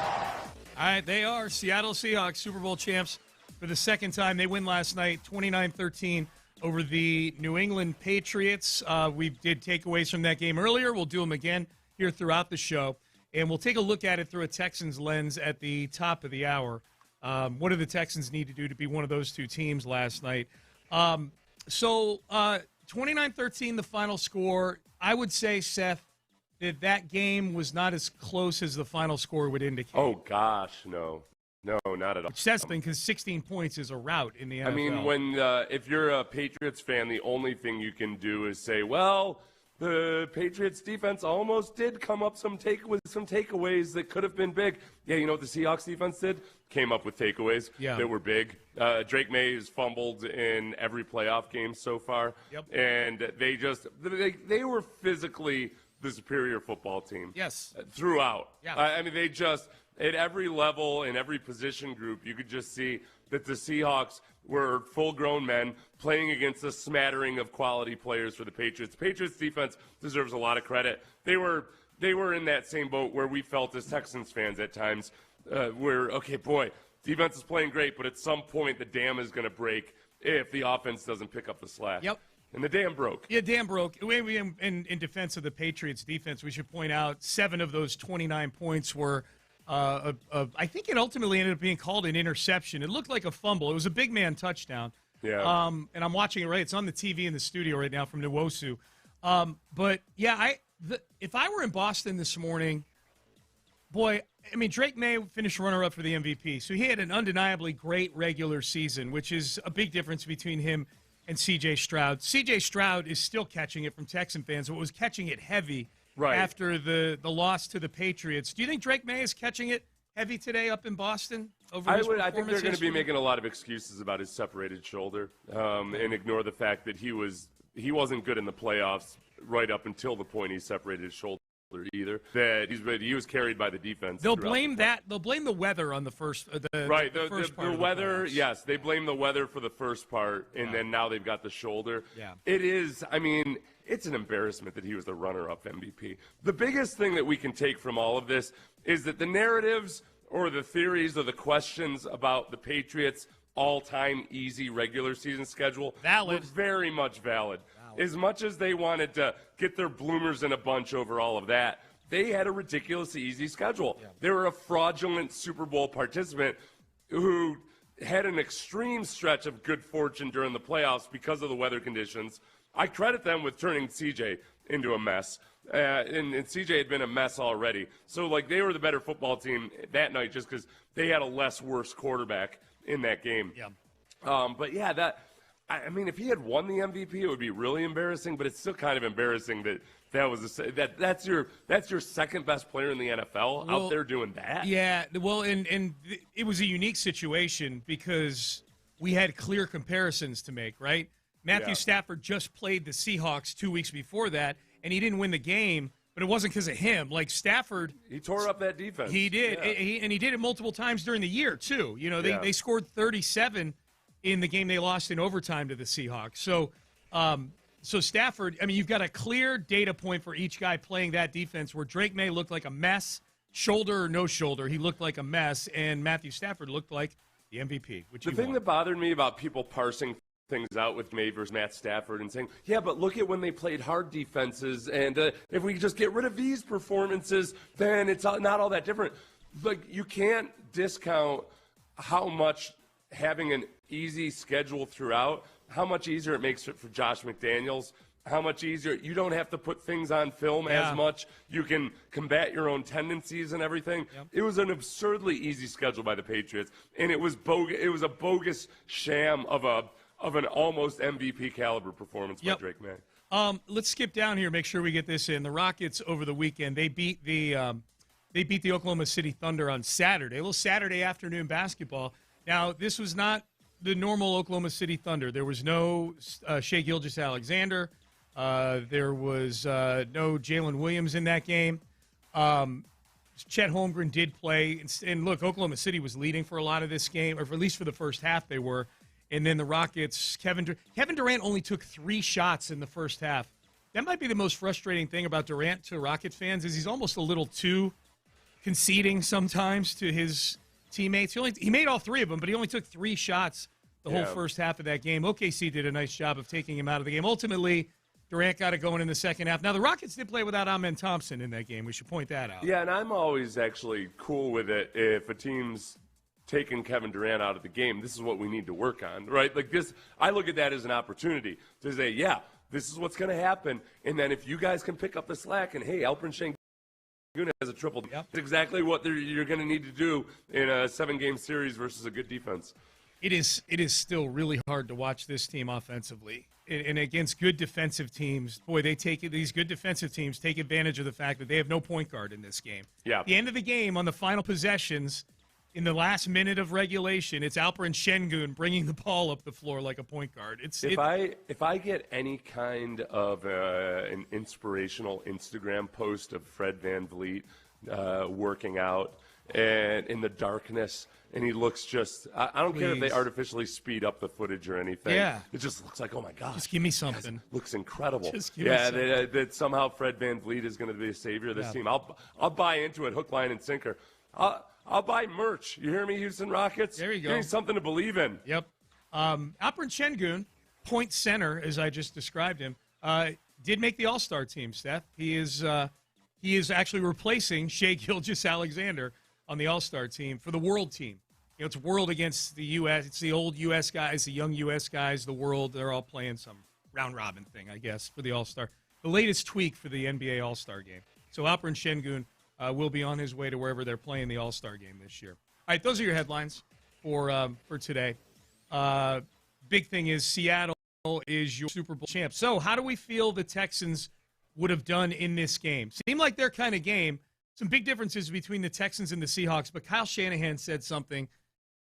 All right, they are Seattle Seahawks, Super Bowl champs for the second time. They win last night, 29-13 over the New England Patriots. We did takeaways from that game earlier. We'll do them again here throughout the show. And we'll take a look at it through a Texans lens at the top of the hour. What do the Texans need to do to be one of those two teams last night? 29-13, the final score. I would say, Seth, that game was not as close as the final score would indicate. Oh, gosh, no. No, not at all. Which says something, because 16 points is a rout in the NFL. I mean, if you're a Patriots fan, the only thing you can do is say, well, the Patriots defense almost did come up with some takeaways that could have been big. Yeah, you know what the Seahawks defense did? Came up with takeaways that were big. Drake May has fumbled in every playoff game so far. Yep. And they were physically the superior football team. Yes. Throughout. Yeah. I mean, they just – at every level, in every position group, you could just see that the Seahawks were full-grown men playing against a smattering of quality players for the Patriots. The Patriots defense deserves a lot of credit. They were in that same boat where we felt as Texans fans at times defense is playing great, but at some point the dam is going to break if the offense doesn't pick up the slack. Yep. And the dam broke. Yeah, dam broke. In defense of the Patriots defense, we should point out 7 of those 29 points were I think it ultimately ended up being called an interception. It looked like a fumble. It was a big man touchdown. Yeah. And I'm watching it right. It's on the TV in the studio right now from Nwosu. But yeah, if I were in Boston this morning, boy, I mean, Drake May finished runner-up for the MVP, so he had an undeniably great regular season, which is a big difference between him and C.J. Stroud. C.J. Stroud is still catching it from Texan fans, but was catching it heavy after the loss to the Patriots. Do you think Drake May is catching it heavy today up in Boston? I think they're going to be making a lot of excuses about his separated shoulder and ignore the fact that he wasn't good in the playoffs right up until the point he separated his shoulder either. That he was carried by the defense. They'll blame They'll blame the weather on the first. The weather. Yes, they blame the weather for the first part, and then now they've got the shoulder. Yeah. It is. I mean, it's an embarrassment that he was the runner-up MVP. The biggest thing that we can take from all of this is that the narratives or the theories or the questions about the Patriots' all-time easy regular season schedule were very much valid. As much as they wanted to get their bloomers in a bunch over all of that, they had a ridiculously easy schedule. Yeah. They were a fraudulent Super Bowl participant who had an extreme stretch of good fortune during the playoffs because of the weather conditions. I credit them with turning CJ into a mess. And CJ had been a mess already. So, like, they were the better football team that night just because they had a less worse quarterback in that game. Yeah. But, yeah, I mean, if he had won the MVP, it would be really embarrassing, but it's still kind of embarrassing that's your second best player in the NFL out there doing that. Yeah, well, and it was a unique situation because we had clear comparisons to make, right? Matthew Stafford just played the Seahawks 2 weeks before that, and he didn't win the game, but it wasn't because of him. Like, Stafford, he tore up that defense. He did, and he did it multiple times during the year too. You know, they scored 37 in the game they lost in overtime to the Seahawks. So Stafford, I mean, you've got a clear data point for each guy playing that defense where Drake May looked like a mess, shoulder or no shoulder, he looked like a mess, and Matthew Stafford looked like the MVP. The thing that bothered me about people parsing things out with May versus Matt Stafford and saying, yeah, but look at when they played hard defenses, and if we just get rid of these performances, then it's not all that different. Like, you can't discount how much having an easy schedule throughout, how much easier it makes it for Josh McDaniels, how much easier. You don't have to put things on film as much. You can combat your own tendencies and everything. Yep. It was an absurdly easy schedule by the Patriots, and it was a bogus sham of an almost MVP caliber performance by Drake May. Let's skip down here, make sure we get this in. The Rockets over the weekend, they beat the Oklahoma City Thunder on Saturday, a little Saturday afternoon basketball. Now, this was not the normal Oklahoma City Thunder. There was no Shai Gilgeous-Alexander. There was no Jalen Williams in that game. Chet Holmgren did play. And look, Oklahoma City was leading for a lot of this game, or at least for the first half they were. And then the Rockets, Kevin Durant only took 3 shots in the first half. That might be the most frustrating thing about Durant to Rocket fans is he's almost a little too conceding sometimes to his teammates. He made all 3 of them, but he only took 3 shots the whole first half of that game. OKC did a nice job of taking him out of the game. Ultimately, Durant got it going in the second half. Now, the Rockets did play without Amen Thompson in that game. We should point that out. Yeah, and I'm always actually cool with it if a team's taking Kevin Durant out of the game. This is what we need to work on, right? Like this, I look at that as an opportunity to say, yeah, this is what's going to happen. And then if you guys can pick up the slack and, hey, Alperen Sengun has a triple. Yep. That's exactly what you're going to need to do in a 7-game series versus a good defense. It is still really hard to watch this team offensively. And against good defensive teams, boy, these good defensive teams take advantage of the fact that they have no point guard in this game. Yeah. At the end of the game, on the final possessions, in the last minute of regulation, it's Alperen Sengun bringing the ball up the floor like a point guard. If I get any kind of an inspirational Instagram post of Fred VanVleet working out and in the darkness, and he looks just – I don't care if they artificially speed up the footage or anything. Yeah. It just looks like, oh, my gosh. Just give me something. Looks incredible. Just give me something. That somehow Fred VanVleet is going to be the savior of this team. I'll buy into it, hook, line, and sinker. I'll buy merch. You hear me, Houston Rockets? There you go. Give me something to believe in. Yep. Alperen Sengun, point center, as I just described him, did make the All-Star team, Steph. He is actually replacing Shai Gilgeous-Alexander on the All-Star team for the World team. You know, it's World against the U.S. It's the old U.S. guys, the young U.S. guys, the World. They're all playing some round-robin thing, I guess, for the All-Star. The latest tweak for the NBA All-Star game. So Alperen Sengun will be on his way to wherever they're playing the All-Star game this year. All right, those are your headlines for today. Big thing is Seattle is your Super Bowl champ. So how do we feel the Texans would have done in this game? Seemed like their kind of game. Some big differences between the Texans and the Seahawks, but Kyle Shanahan said something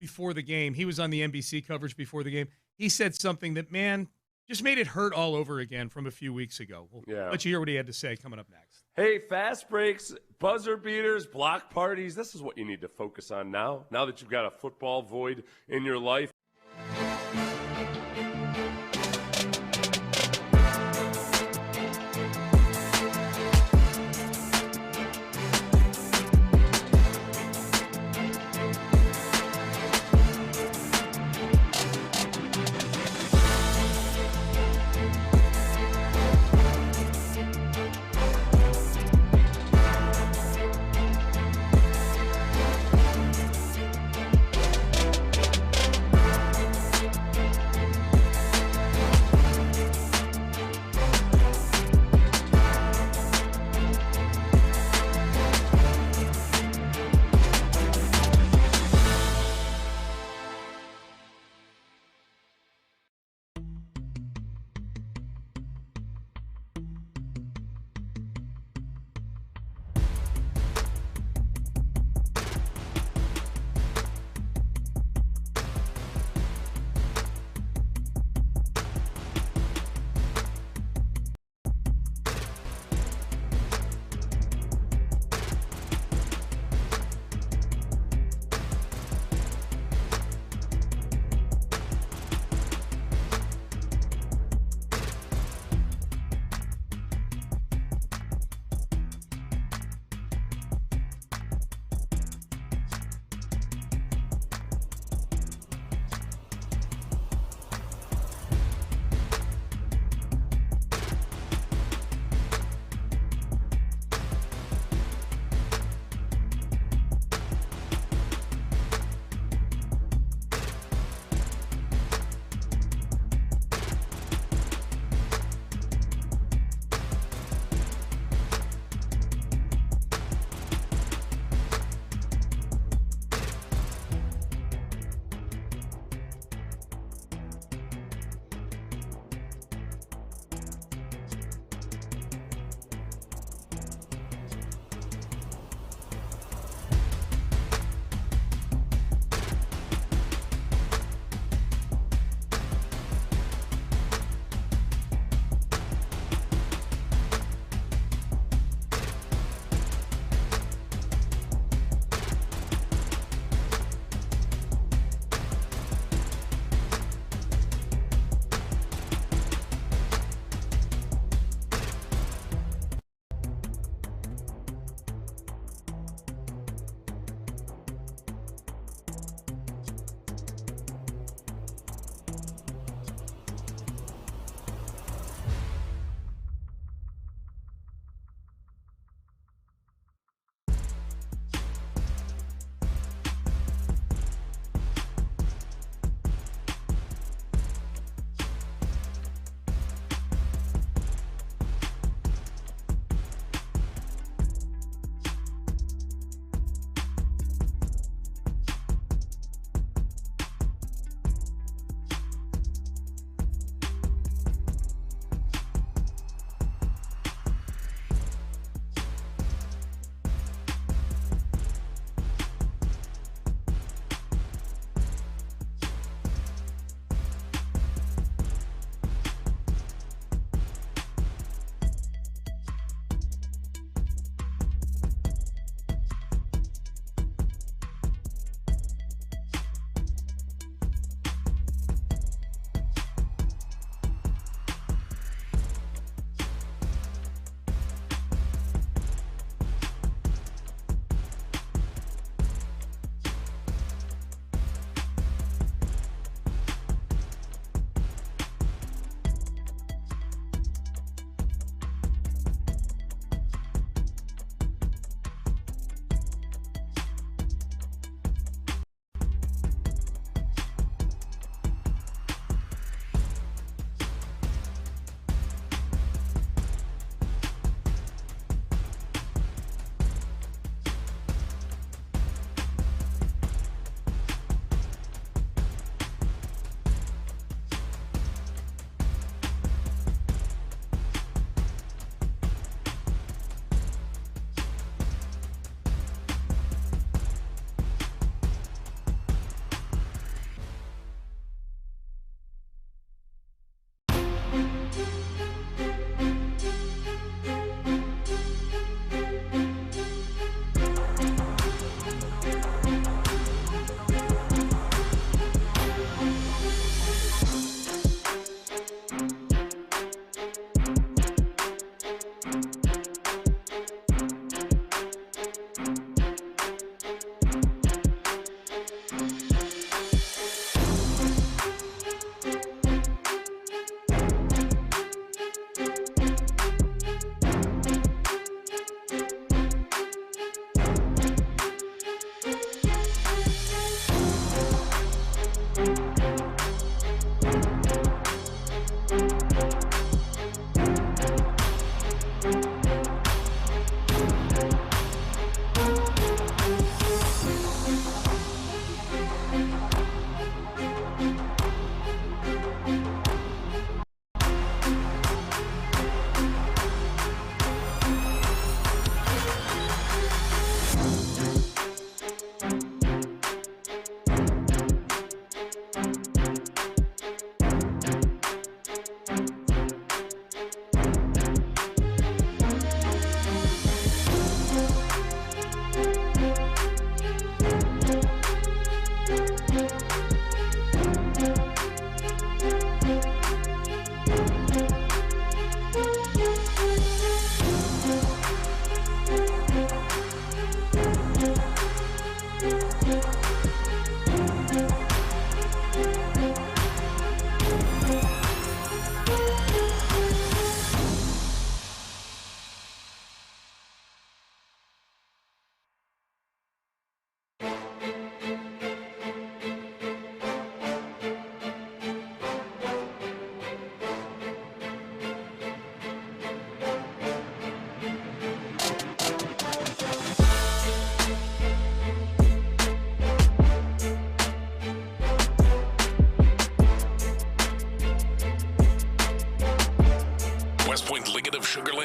before the game. He was on the NBC coverage before the game. He said something that, man, just made it hurt all over again from a few weeks ago. We'll let you hear what he had to say coming up next. Hey, fast breaks, buzzer beaters, block parties. This is what you need to focus on now that you've got a football void in your life.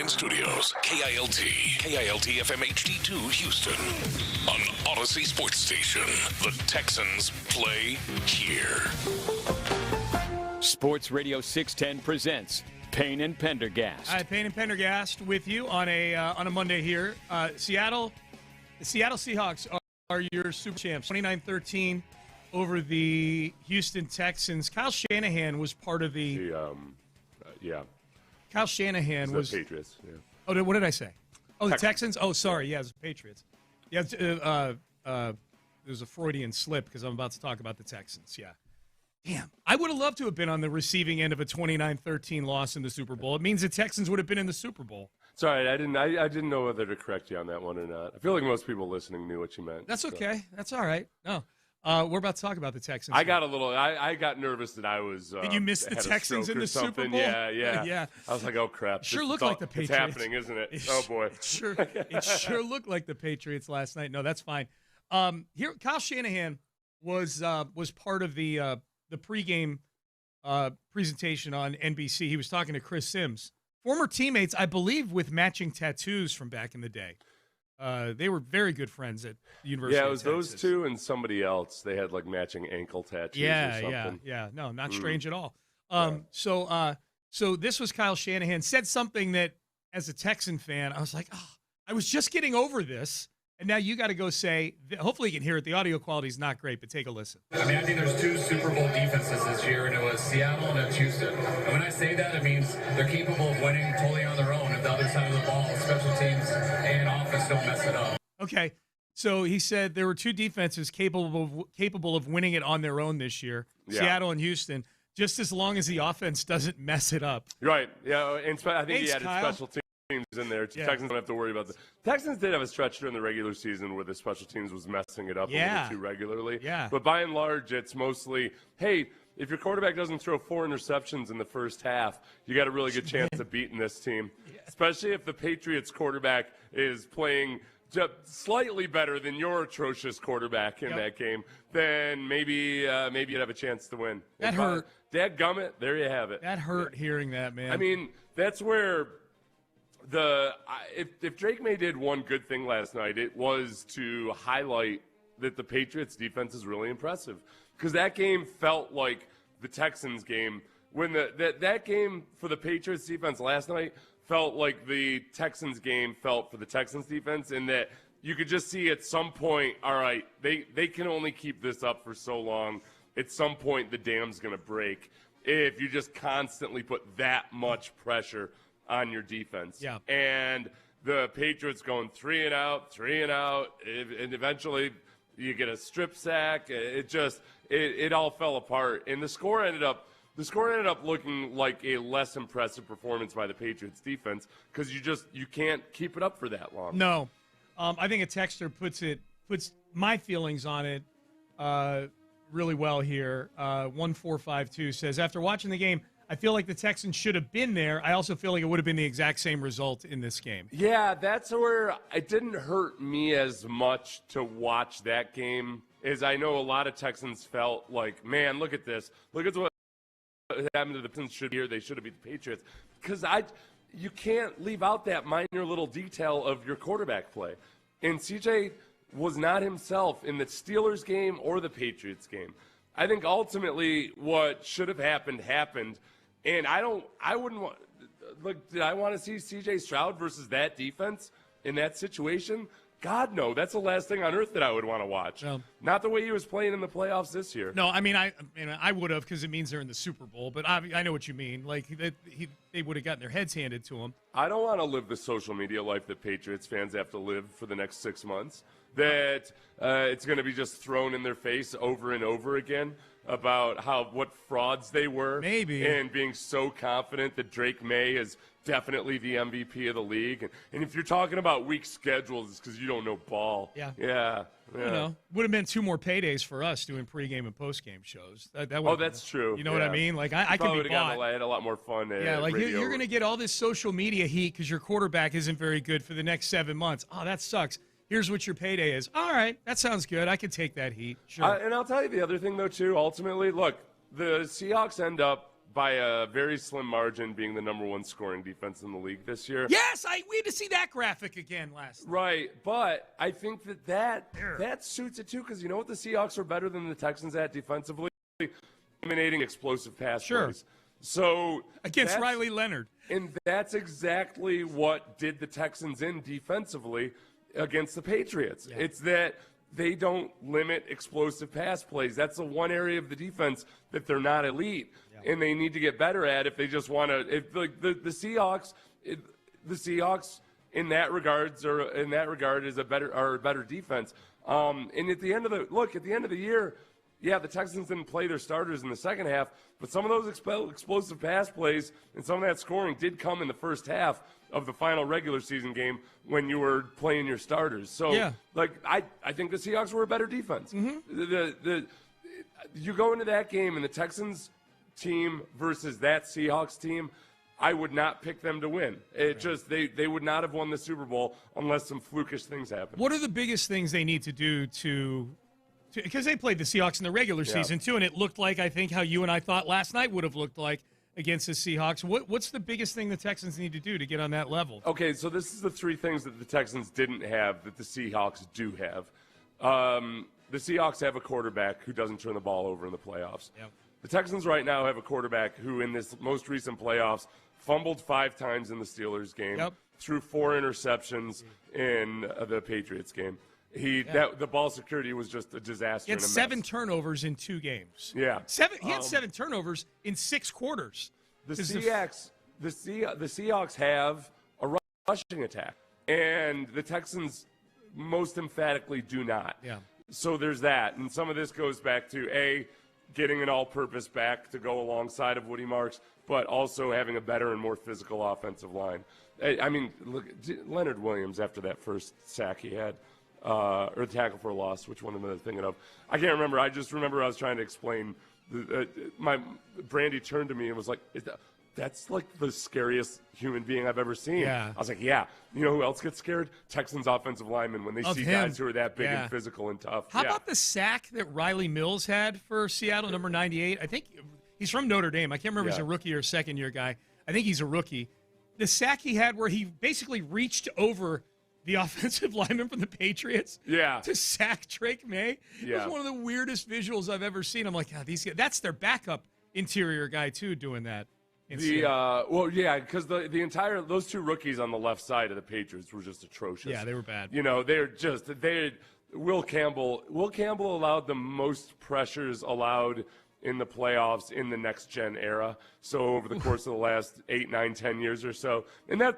Sugarland Studios, KILT FM HD2 Houston. On Odyssey Sports Station, the Texans play here. Sports Radio 610 presents Payne and Pendergast. All right, Payne and Pendergast with you on a Monday here. The Seattle Seahawks are your Super Champs, 29-13 over the Houston Texans. Kyle Shanahan was part of the Kyle Shanahan was the Patriots. Yeah. Oh, what did I say? Oh, the Texans. Oh, sorry. Yeah, it was the Patriots. Yeah, it was a Freudian slip because I'm about to talk about the Texans. Yeah. Damn, I would have loved to have been on the receiving end of a 29-13 loss in the Super Bowl. It means the Texans would have been in the Super Bowl. Sorry, I didn't know whether to correct you on that one or not. I feel like most people listening knew what you meant. That's okay. So. That's all right. No, we're about to talk about the Texans. I got nervous that I was. Did you miss the Texans in the Super Bowl? Yeah. I was like, oh crap! Sure looked like the Patriots. It's happening, isn't it? Oh boy. It sure looked like the Patriots last night. No, that's fine. Here, Kyle Shanahan was part of the pregame presentation on NBC. He was talking to Chris Sims, former teammates, I believe, with matching tattoos from back in the day. They were very good friends at the University of Texas. Yeah, it was those two and somebody else. They had like matching ankle tattoos or something. Yeah. No, not strange at all. So this was Kyle Shanahan, said something that, as a Texan fan, I was like, I was just getting over this. And now you got to go say, hopefully you can hear it. The audio quality is not great, but take a listen. I mean, I think there's two Super Bowl defenses this year, and it was Seattle and it's Houston. And when I say that, it means they're capable of winning totally on their own if the other side of the ball, special teams and offense, don't mess it up. Okay, so he said there were two defenses capable of winning it on their own this year, Seattle and Houston, just as long as the offense doesn't mess it up. Right, yeah, and I think he added special teams in there. Texans don't have to worry about that. Texans did have a stretch during the regular season where the special teams was messing it up a little too regularly. Yeah. But by and large, it's mostly, hey, if your quarterback doesn't throw 4 interceptions in the first half, you got a really good chance of beating this team. Especially if the Patriots quarterback is playing just slightly better than your atrocious quarterback in that game, then maybe you'd have a chance to win. That hurt. Dadgummit, there you have it. That hurt hearing that, man. I mean, that's where if Drake May did one good thing last night, it was to highlight that the Patriots defense is really impressive, because that game felt like the Texans game. When that game for the Patriots defense last night felt like the Texans game felt for the Texans defense, in that you could just see at some point, all right, they can only keep this up for so long. At some point, the dam's going to break if you just constantly put that much pressure on your defense. Yeah. And the Patriots going 3 and out, and eventually you get a strip sack. It all fell apart. And the score ended up looking like a less impressive performance by the Patriots defense, because you can't keep it up for that long. No. I think a texter puts my feelings on it really well here. 1452 says, after watching the game, I feel like the Texans should have been there. I also feel like it would have been the exact same result in this game. Yeah, that's where it didn't hurt me as much to watch that game, as I know a lot of Texans felt like, man, look at this. Look at what happened to the Texans. They should have beat the Patriots. Because you can't leave out that minor little detail of your quarterback play. And CJ was not himself in the Steelers game or the Patriots game. I think ultimately what should have happened. And I wouldn't want, look, did I want to see C.J. Stroud versus that defense in that situation? God, no. That's the last thing on earth that I would want to watch. No. Not the way he was playing in the playoffs this year. No, I mean, I would have, because it means they're in the Super Bowl. But I know what you mean. Like, they would have gotten their heads handed to them. I don't want to live the social media life that Patriots fans have to live for the next 6 months. That it's going to be just thrown in their face over and over again about what frauds they were. Maybe. And being so confident that Drake May is definitely the MVP of the league. And if you're talking about weak schedules, it's because you don't know ball. Yeah. You know, would have been 2 more paydays for us doing pregame and postgame shows. That's true. You know what I mean? Like, I could be bought. I had a lot more fun. You're going to get all this social media heat because your quarterback isn't very good for the next 7 months. Oh, that sucks. Here's what your payday is. All right, that sounds good. I could take that heat. Sure. And I'll tell you the other thing, though, too. Ultimately, look, the Seahawks end up by a very slim margin, being the number 1 scoring defense in the league this year. Yes, we had to see that graphic again last night. Right, but I think that suits it too, because you know what the Seahawks are better than the Texans at defensively? Eliminating explosive pass plays. So against Riley Leonard. And that's exactly what did the Texans in defensively against the Patriots. Yeah. It's that they don't limit explosive pass plays. That's the one area of the defense that they're not elite, and they need to get better at if they just want to. Like the Seahawks, the Seahawks in that regard is a better defense. And at the end of the year, yeah, the Texans didn't play their starters in the second half, but some of those explosive pass plays and some of that scoring did come in the first half of the final regular season game when you were playing your starters. So, I think the Seahawks were a better defense. Mm-hmm. You go into that game and the Texans team versus that Seahawks team, I would not pick them to win. They would not have won the Super Bowl unless some flukish things happened. What are the biggest things they need to do because they played the Seahawks in the regular season too, and it looked like, I think, how you and I thought last night would have looked like against the Seahawks. What's the biggest thing the Texans need to do to get on that level? Okay, so this is the 3 things that the Texans didn't have that the Seahawks do have. The Seahawks have a quarterback who doesn't turn the ball over in the playoffs. Yep. The Texans right now have a quarterback who, in this most recent playoffs, fumbled 5 times in the Steelers game, threw 4 interceptions in the Patriots game. The ball security was just a disaster. He had 7 turnovers in 2 games. Yeah, he had 7 turnovers in 6 quarters. The Seahawks have a rushing attack, and the Texans most emphatically do not. Yeah. So there's that, and some of this goes back to getting an all-purpose back to go alongside of Woody Marks, but also having a better and more physical offensive line. I mean, look, Leonard Williams after that first sack he had. Or tackle for a loss, which one am I thinking of? I can't remember. I just remember I was trying to explain. Brandy turned to me and was like, that's like the scariest human being I've ever seen. Yeah. I was like, yeah. You know who else gets scared? Texans offensive linemen when they see guys who are that big and physical and tough. How about the sack that Riley Mills had for Seattle, number 98? I think he's from Notre Dame. I can't remember if he's a rookie or a second-year guy. I think he's a rookie. The sack he had where he basically reached over the offensive lineman from the Patriots to sack Drake May. It was one of the weirdest visuals I've ever seen. I'm like, God, these guys, that's their backup interior guy, too, doing that. Because those 2 rookies on the left side of the Patriots were just atrocious. Yeah, they were bad. You know, Will Campbell allowed the most pressures allowed in the playoffs in the next-gen era. So over the course of the last 8, 9, 10 years or so. And that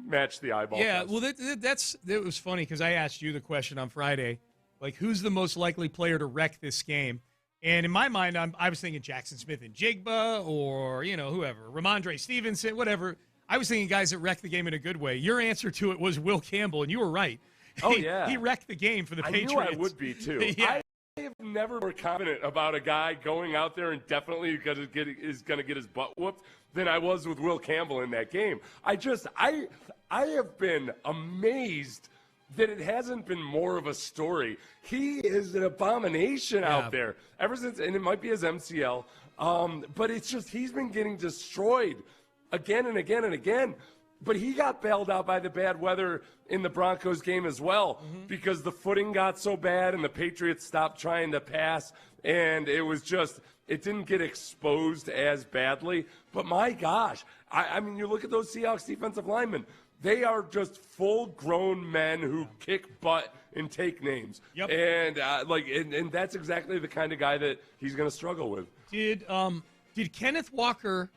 match the eyeball. Yeah, test. well, it was funny because I asked you the question on Friday, like, who's the most likely player to wreck this game? And in my mind, I was thinking Jackson Smith and Jigba or, whoever, Ramondre Stevenson, whatever. I was thinking guys that wrecked the game in a good way. Your answer to it was Will Campbell, and you were right. Oh, yeah. He wrecked the game for the Patriots. I knew I would be, too. Yeah. I have never been confident about a guy going out there and definitely is going to get his butt whooped than I was with Will Campbell in that game. I have been amazed that it hasn't been more of a story. He is an abomination out there ever since, and it might be his MCL, but it's just he's been getting destroyed again and again and again. But he got bailed out by the bad weather in the Broncos game as well because the footing got so bad and the Patriots stopped trying to pass, and it didn't get exposed as badly. But my gosh, I mean, you look at those Seahawks defensive linemen. They are just full-grown men who kick butt and take names. Yep. And and that's exactly the kind of guy that he's going to struggle with. Did Kenneth Walker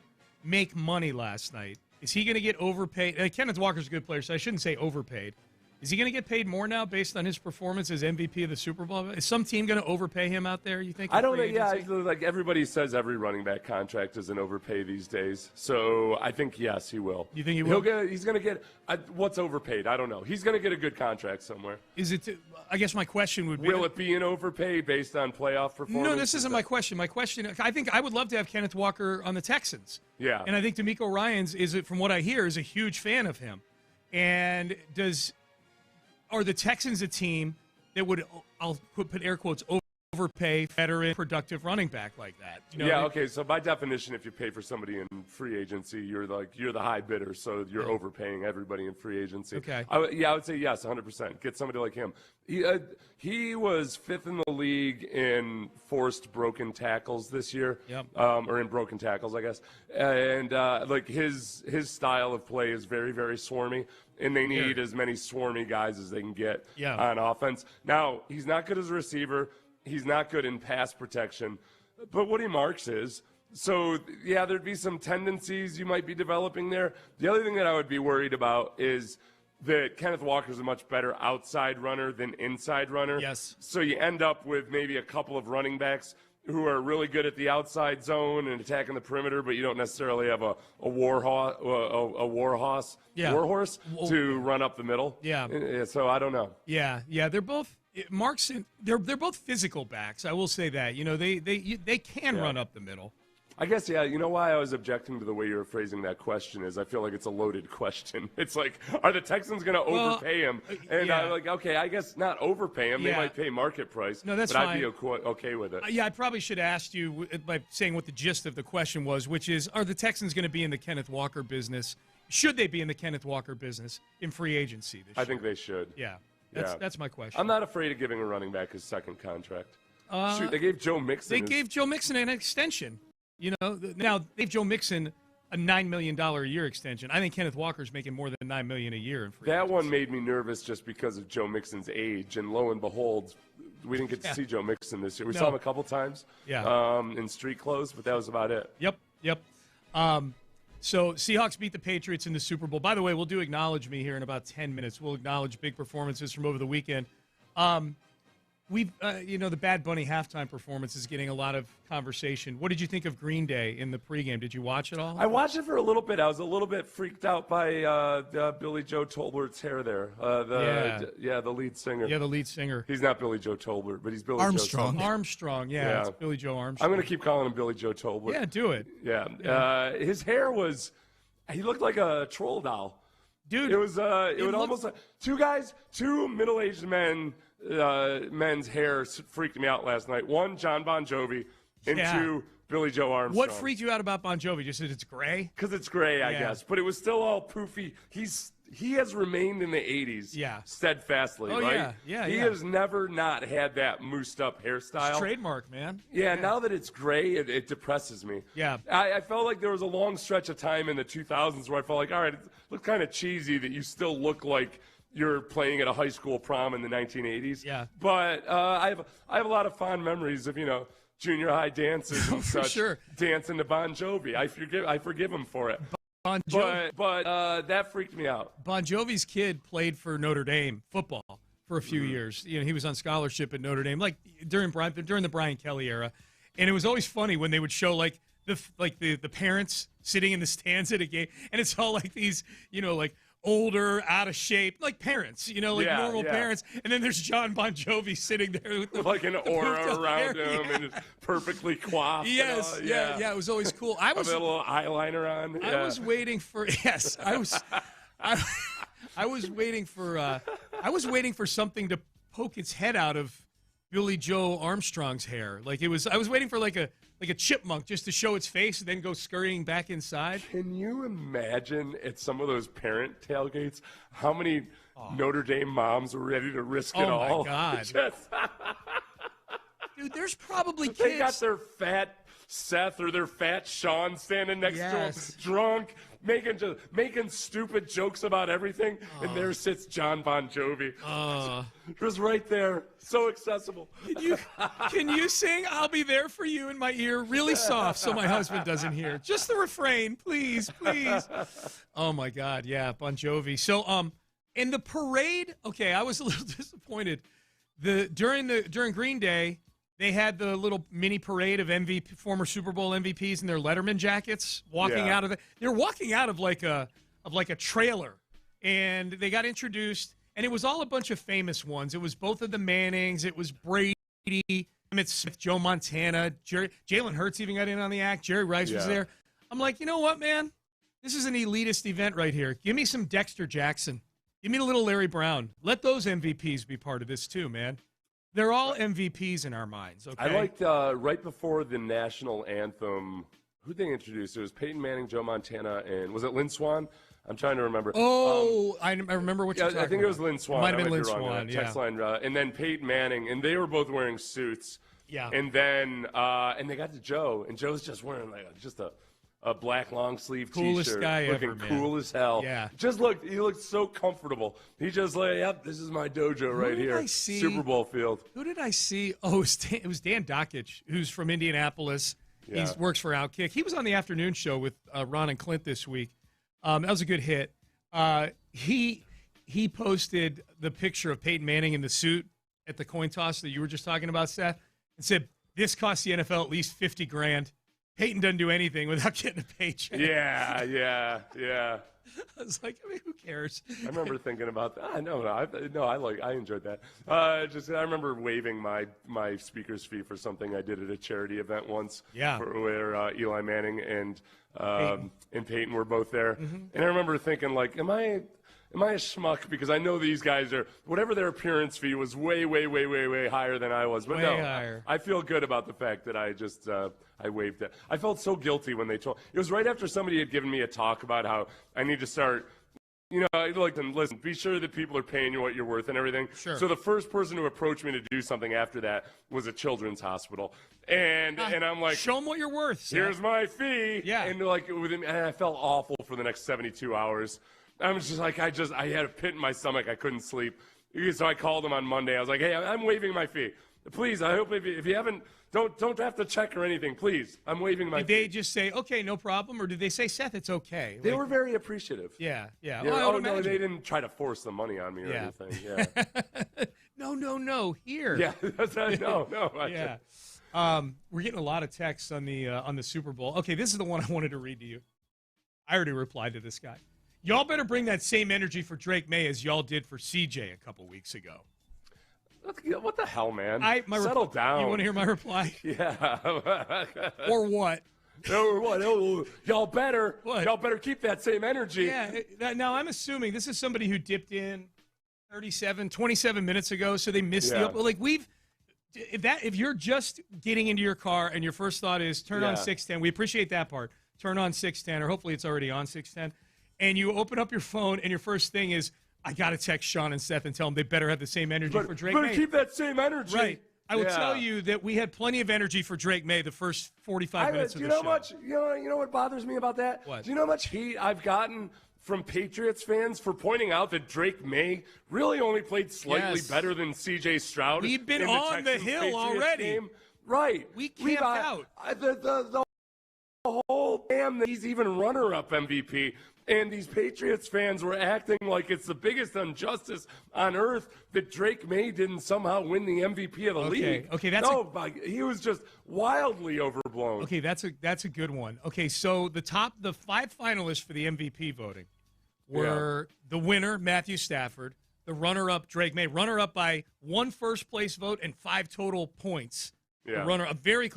make money last night? Is he going to get overpaid? Kenneth Walker's a good player, so I shouldn't say overpaid. Is he going to get paid more now based on his performance as MVP of the Super Bowl? Is some team going to overpay him out there, you think? I don't know. Yeah, like everybody says every running back contract is an overpay these days. So I think, yes, he will. You think he will? He's going to get what's overpaid? I don't know. He's going to get a good contract somewhere. Is it? I guess my question would be, will it be an overpay based on playoff performance? No, this isn't my question. My question, I think I would love to have Kenneth Walker on the Texans. Yeah. And I think DeMeco Ryans, from what I hear, is a huge fan of him. And are the Texans a team that would, I'll put air quotes, overpay veteran productive running back like that. You know, yeah, okay. So by definition, if you pay for somebody in free agency, you're the high bidder, so you're overpaying everybody in free agency. Okay. I would say yes, 100%. Get somebody like him. He was 5th in the league in forced broken tackles this year. Yep. Or in broken tackles, I guess. And like his style of play is very, very swarmy. And they need as many swarmy guys as they can get on offense. Now, he's not good as a receiver. He's not good in pass protection. But Woody Marks is. So, yeah, there'd be some tendencies you might be developing there. The other thing that I would be worried about is that Kenneth Walker's a much better outside runner than inside runner. Yes. So you end up with maybe a couple of running backs who are really good at the outside zone and attacking the perimeter, but you don't necessarily have a warhorse to run up the middle. Yeah. So I don't know. Yeah. They're both Marks. They're both physical backs. I will say that. You know, they can run up the middle. I guess, yeah, you know why I was objecting to the way you were phrasing that question is I feel like it's a loaded question. It's like, are the Texans going to overpay him? And I'm like, okay, I guess not overpay him. They might pay market price. No, that's but fine. I'd be okay with it. Yeah, I probably should have asked you by saying what the gist of the question was, which is, are the Texans going to be in the Kenneth Walker business? Should they be in the Kenneth Walker business in free agency this year? I think they should. Yeah, that's my question. I'm not afraid of giving a running back his second contract. Shoot, they gave Joe Mixon. They gave Joe Mixon an extension. You know, now they gave Joe Mixon a $9 million a year extension. I think Kenneth Walker's making more than $9 million a year in free agency. One made me nervous just because of Joe Mixon's age, and lo and behold, we didn't get to see Joe Mixon this year. We saw him a couple times in street clothes, but that was about it. Yep. So Seahawks beat the Patriots in the Super Bowl. By the way, we'll do Acknowledge Me here in about 10 minutes. We'll acknowledge big performances from over the weekend. We've, the Bad Bunny halftime performance is getting a lot of conversation. What did you think of Green Day in the pregame? Did you watch it all? I watched it for a little bit. I was a little bit freaked out by Billy Joe Tolbert's hair there. The lead singer. Yeah, the lead singer. He's not Billy Joe Tolbert, but he's Billy Armstrong. Joe Armstrong, yeah. It's Billy Joe Armstrong. I'm going to keep calling him Billy Joe Tolbert. Yeah, do it. Yeah. His hair was, he looked like a troll doll. Dude. It was, almost like two middle-aged men's hair freaked me out last night. One, John Bon Jovi, and two, Billy Joe Armstrong. What freaked you out about Bon Jovi? Just that it's gray? Because it's gray, I guess. But it was still all poofy. He has remained in the 80s steadfastly, right? Yeah. He has never not had that moosed-up hairstyle. It's trademark, man. Yeah, now that it's gray, it depresses me. Yeah. I felt like there was a long stretch of time in the 2000s where I felt like, all right, it looked kind of cheesy that you still look like you're playing at a high school prom in the 1980s. Yeah. But I have a lot of fond memories of, junior high dances and such. Sure. Dancing to Bon Jovi. I forgive him for it. Bon Jovi. But that freaked me out. Bon Jovi's kid played for Notre Dame football for a few years. He was on scholarship at Notre Dame, like during the Brian Kelly era, and it was always funny when they would show the parents sitting in the stands at a game, and it's all like these, older, out of shape, like parents, normal parents. And then there's John Bon Jovi sitting there with like an aura around him and perfectly coaffed. Yes, yeah. It was always cool. I was a little eyeliner on. I was waiting for I was waiting for something to poke its head out of Billy Joe Armstrong's hair. I was waiting for like a chipmunk just to show its face and then go scurrying back inside. Can you imagine at some of those parent tailgates how many Notre Dame moms were ready to risk it all? Oh, my God. Dude, there's probably kids. They got their fat Seth or their fat Sean standing next to him, drunk, making stupid jokes about everything, and there sits John Bon Jovi. Just right there, so accessible. Can you sing "I'll Be There for You" in my ear, really soft, so my husband doesn't hear? Just the refrain, please. Oh my God, yeah, Bon Jovi. So, in the parade, okay, I was a little disappointed. During Green Day, they had the little mini parade of former Super Bowl MVPs in their Letterman jackets walking out of it. They're walking out of like a trailer, and they got introduced, and it was all a bunch of famous ones. It was both of the Mannings. It was Brady, Emmett Smith, Joe Montana, Jalen Hurts even got in on the act. Jerry Rice was there. I'm like, you know what, man? This is an elitist event right here. Give me some Dexter Jackson. Give me a little Larry Brown. Let those MVPs be part of this too, man. They're all MVPs in our minds. Okay. I liked right before the national anthem. Who they introduced? It was Peyton Manning, Joe Montana, and was it Lynn Swann? I'm trying to remember. Oh, I remember what you're talking about. I think it was Lynn Swann. Might have been Lynn Swann, yeah. Text line, and then Peyton Manning, and they were both wearing suits. Yeah. And then and they got to Joe, and Joe's just wearing just a black long sleeve Coolest T-shirt, guy looking ever, man. cool as hell. Yeah. He looked so comfortable. He just like, yep, this is my dojo right here. Super Bowl field. Who did I see? Oh, it was Dan Dockich, who's from Indianapolis. Yeah. He works for Outkick. He was on the afternoon show with Ron and Clint this week. That was a good hit. He posted the picture of Peyton Manning in the suit at the coin toss that you were just talking about, Seth, and said, this costs the NFL at least $50,000. Peyton doesn't do anything without getting a paycheck. Yeah. I was like, who cares? I remember thinking about that. I enjoyed that. I remember waiving my speaker's fee for something I did at a charity event once. Yeah. Where Eli Manning and Peyton were both there, Mm-hmm. and I remember thinking, like, am I a schmuck? Because I know these guys are, whatever their appearance fee was way, way, way, way, way higher than I was. But way higher. I feel good about the fact that I just I waived it. I felt so guilty when they told. It was right after somebody had given me a talk about how I need to start. Listen, be sure that people are paying you what you're worth and everything. Sure. So the first person who approached me to do something after that was a children's hospital. And I'm like, show them what you're worth. Seth. Here's my fee. Yeah. And and I felt awful for the next 72 hours. I was just like, I had a pit in my stomach. I couldn't sleep. So I called him on Monday. I was like, hey, I'm waiving my fee. Please, I hope if you haven't, don't have to check or anything. Please, I'm waiving my fee. Did they just say, okay, no problem? Or did they say, Seth, it's okay? They were very appreciative. Yeah. No, they didn't try to force the money on me or anything. Yeah. No, here. Yeah, no. Yeah. We're getting a lot of texts on the Super Bowl. Okay, this is the one I wanted to read to you. I already replied to this guy. Y'all better bring that same energy for Drake May as y'all did for CJ a couple weeks ago. What the hell, man? Settle down. You want to hear my reply? Yeah. Or what? Or what? Oh, y'all better keep that same energy. Yeah. Now, I'm assuming this is somebody who dipped in 27 minutes ago, so they missed the open. Like, if you're just getting into your car and your first thought is turn on 610, we appreciate that part. Turn on 610, or hopefully it's already on 610. And you open up your phone, and your first thing is, I got to text Sean and Seth and tell them they better have the same energy for Drake May. Better keep that same energy. Right. I will tell you that we had plenty of energy for Drake May the first 45 minutes of the show. You know what bothers me about that? What? Do you know how much heat I've gotten from Patriots fans for pointing out that Drake May really only played slightly better than C.J. Stroud? We've been in on the Texans hill Patriots already. Game? Right. We camped out. The whole damn that he's even runner-up MVP. And these Patriots fans were acting like it's the biggest injustice on earth that Drake May didn't somehow win the MVP of the league. Okay, he was just wildly overblown. Okay, that's a good one. Okay, so the 5 finalists for the MVP voting were the winner, Matthew Stafford, the runner-up, Drake May, runner-up by 1 first-place vote and 5 total points. Yeah. The runner,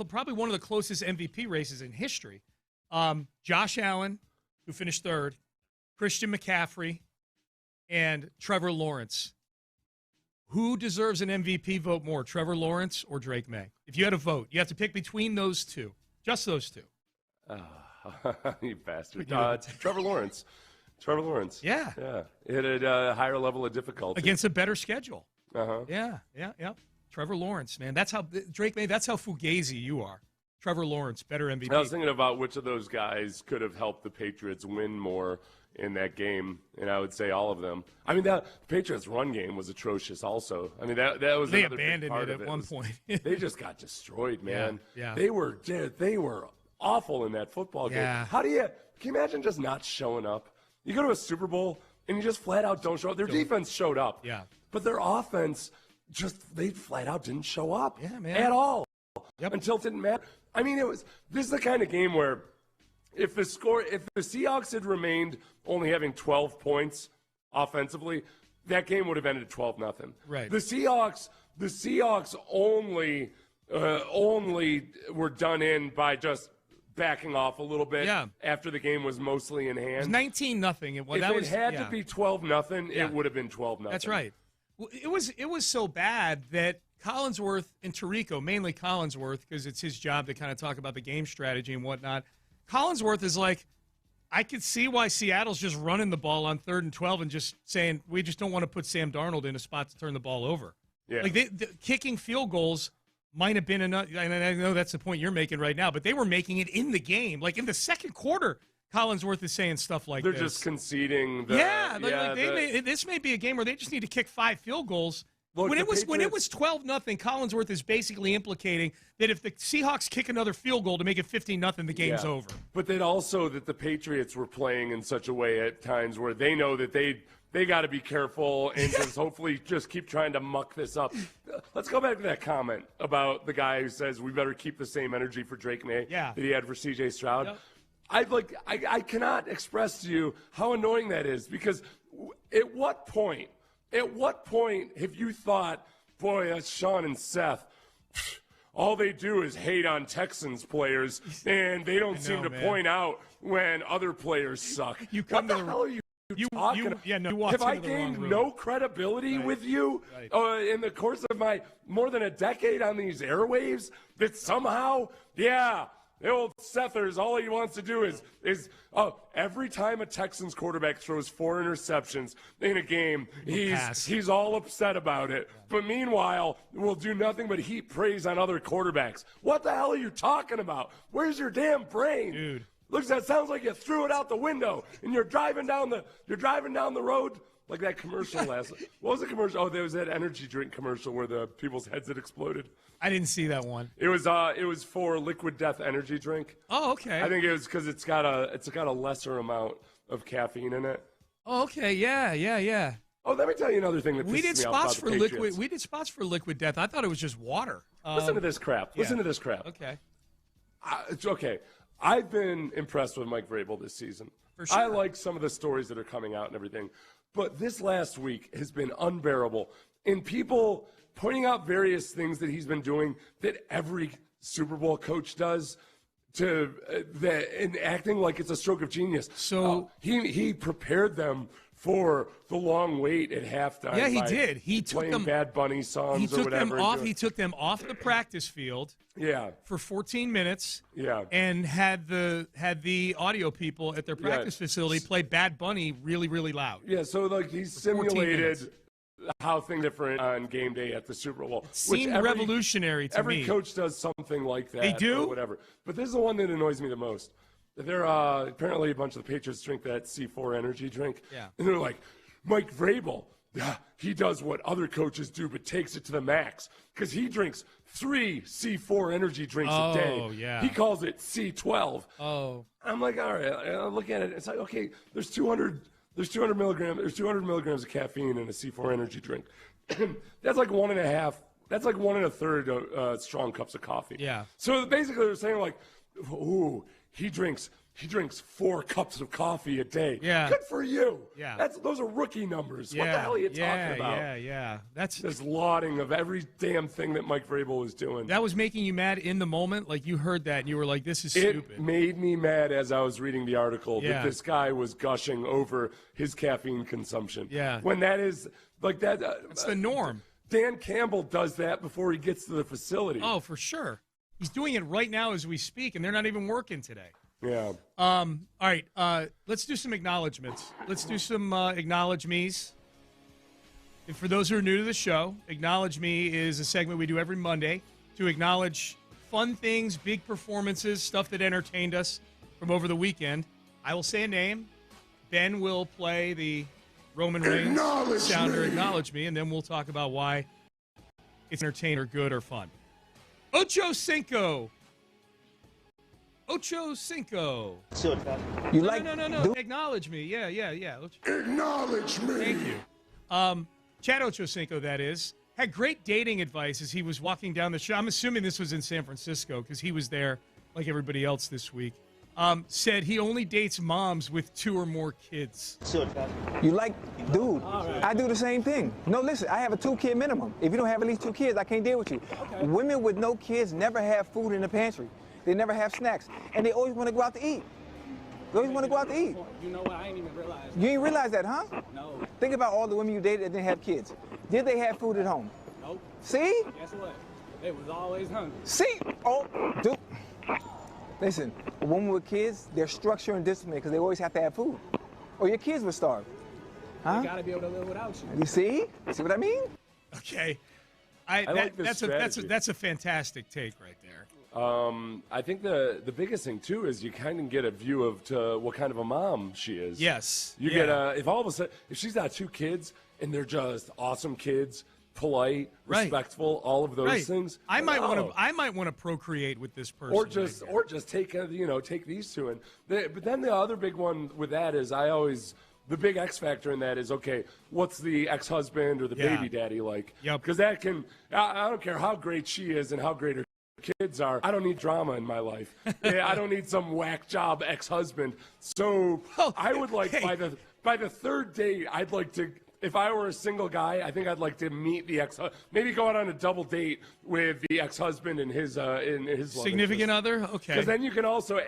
probably one of the closest MVP races in history. Josh Allen, who finished 3rd, Christian McCaffrey, and Trevor Lawrence. Who deserves an MVP vote more, Trevor Lawrence or Drake May? If you had a vote, you have to pick between those two. Just those two. You bastard. Trevor Lawrence. Yeah. Yeah. It had a higher level of difficulty. Against a better schedule. Uh-huh. Yeah. Trevor Lawrence, man. That's how Drake May, that's how fugazi you are. Trevor Lawrence, better MVP. I was thinking about which of those guys could have helped the Patriots win more in that game, and I would say all of them. I mean, the Patriots' run game was atrocious also. I mean, that was they another abandoned big part it of at one point. They just got destroyed, man. Yeah. They were awful in that football game. Yeah. Can you imagine just not showing up? You go to a Super Bowl, and you just flat out don't show up. Their defense showed up. Yeah. But their offense they flat out didn't show up at all. Yep. Until it didn't matter. I mean, this is the kind of game where if the Seahawks had remained only having 12 points offensively, that game would have ended 12-0. Right. The Seahawks only were done in by just backing off a little bit after the game was mostly in hand. It was 19-0. If it had to be 12-0, it would have been 12-0. That's right. Well, it was so bad that Collinsworth and Tirico, mainly Collinsworth, because it's his job to kind of talk about the game strategy and whatnot. Collinsworth is like, I could see why Seattle's just running the ball on 3rd and 12 and just saying, we just don't want to put Sam Darnold in a spot to turn the ball over. Yeah. Like, the kicking field goals might have been enough. And I know that's the point you're making right now, but they were making it in the game. Like, in the second quarter, Collinsworth is saying stuff like They're this. just conceding. This may be a game where they just need to kick 5 field goals. Look, when it was 12-0, Collinsworth is basically implicating that if the Seahawks kick another field goal to make it 15-0, the game's over. But then also that the Patriots were playing in such a way at times where they know that they got to be careful and just hopefully just keep trying to muck this up. Let's go back to that comment about the guy who says we better keep the same energy for Drake May that he had for C.J. Stroud. Yep. I cannot express to you how annoying that is, because at what point have you thought, boy, that's Sean and Seth, all they do is hate on Texans players, and they don't seem to point out when other players suck. You come what the hell are you talking about? Have I gained no credibility with you in the course of my more than a decade on these airwaves that somehow, the old Sethers, all he wants to do is every time a Texans quarterback throws 4 interceptions in a game, he's all upset about it. But meanwhile, we'll do nothing but heap praise on other quarterbacks. What the hell are you talking about? Where's your damn brain? Dude. Looks, that sounds like you threw it out the window and you're driving down the road like that commercial last. What was the commercial? Oh, there was that energy drink commercial where the people's heads had exploded. I didn't see that one. It was for Liquid Death energy drink. Oh, okay. I think it was because it's got a lesser amount of caffeine in it. Oh, okay. Yeah. Oh, let me tell you another thing that we did pisses me off spots about for the liquid. Patriots. We did spots for Liquid Death. I thought it was just water. Listen to this crap. Yeah. Listen to this crap. Okay. It's okay. I've been impressed with Mike Vrabel this season. For sure. I like some of the stories that are coming out and everything. But this last week has been unbearable. And people pointing out various things that he's been doing that every Super Bowl coach does and acting like it's a stroke of genius. So he prepared them for the long wait at halftime. Yeah, he did. He took playing them Bad Bunny songs. He took or whatever them off. He took them off the practice field. Yeah. For 14 minutes. Yeah. And had the audio people at their practice facility play Bad Bunny really, really loud. Yeah. So like he simulated how things different on game day at the Super Bowl. It seemed revolutionary to me. Every coach does something like that. They do? Or whatever. But this is the one that annoys me the most. They're apparently a bunch of the Patriots drink that C4 energy drink. Yeah. And they're like, Mike Vrabel, he does what other coaches do but takes it to the max because he drinks 3 C4 energy drinks a day. Oh, yeah. He calls it C12. Oh. I'm like, all right. I look at it. It's like, okay, there's 200 milligrams of caffeine in a C4 energy drink. That's like 1.5. That's like 1 1/3 strong cups of coffee. Yeah. So basically, they're saying like, ooh, he drinks 4 cups of coffee a day. Yeah. Good for you. Yeah. Those are rookie numbers. Yeah. What the hell are you talking about? Yeah. That's this lauding of every damn thing that Mike Vrabel was doing. That was making you mad in the moment? Like you heard that and you were like, this is stupid. It made me mad as I was reading the article Yeah. that this guy was gushing over his caffeine consumption. Yeah. When that is like that. It's the norm. Dan Campbell does that before he gets to the facility. Oh, for sure. He's doing it right now as we speak, and they're not even working today. Yeah. All right. Let's do some acknowledgments. Let's do some acknowledge me's. And for those who are new to the show, Acknowledge Me is a segment we do every Monday to acknowledge fun things, big performances, stuff that entertained us from over the weekend. I will say a name. Ben will play the Roman Reigns sounder, Acknowledge Me, and then we'll talk about why it's entertaining or good or fun. Ocho Cinco. You like? No. Acknowledge me. Yeah. Acknowledge me. Thank you. Chad Ochocinco, that is, had great dating advice as he was walking down the street. I'm assuming this was in San Francisco because he was there like everybody else this week. Said he only dates moms with 2 or more kids. You like, dude, I do the same thing. No, listen, I have a 2-kid minimum. If you don't have at least 2 kids, I can't deal with you. Okay. Women with no kids never have food in the pantry. They never have snacks. And they always want to go out to eat. They always want to go out to eat. You know what? I ain't even realized. You ain't realize that, huh? No. Think about all the women you dated that didn't have kids. Did they have food at home? Nope. See? Guess what? They was always hungry. See? Oh, dude. Listen, a woman with kids, they're structure and discipline because they always have to have food. Or your kids would starve. Huh? They got to be able to live without you. You see? See what I mean? Okay. That's a fantastic take right there. I think the biggest thing too is you kind of get a view of what kind of a mom she is. Yes. You get if all of a sudden if she's got 2 kids and they're just awesome kids, polite, respectful, all of those things. I might want to procreate with this person. Or just take these 2 in. But then the other big one with that is the big X factor in that is, okay, what's the ex-husband or the baby daddy like? Yep. Because that can, I don't care how great she is and how great her kids are. I don't need drama in my life. I don't need some whack job ex-husband. So I would like by the 3rd date, I'd like to, if I were a single guy, I think I'd like to meet the maybe go out on a double date with the ex-husband and his significant other. Okay. Because then you can also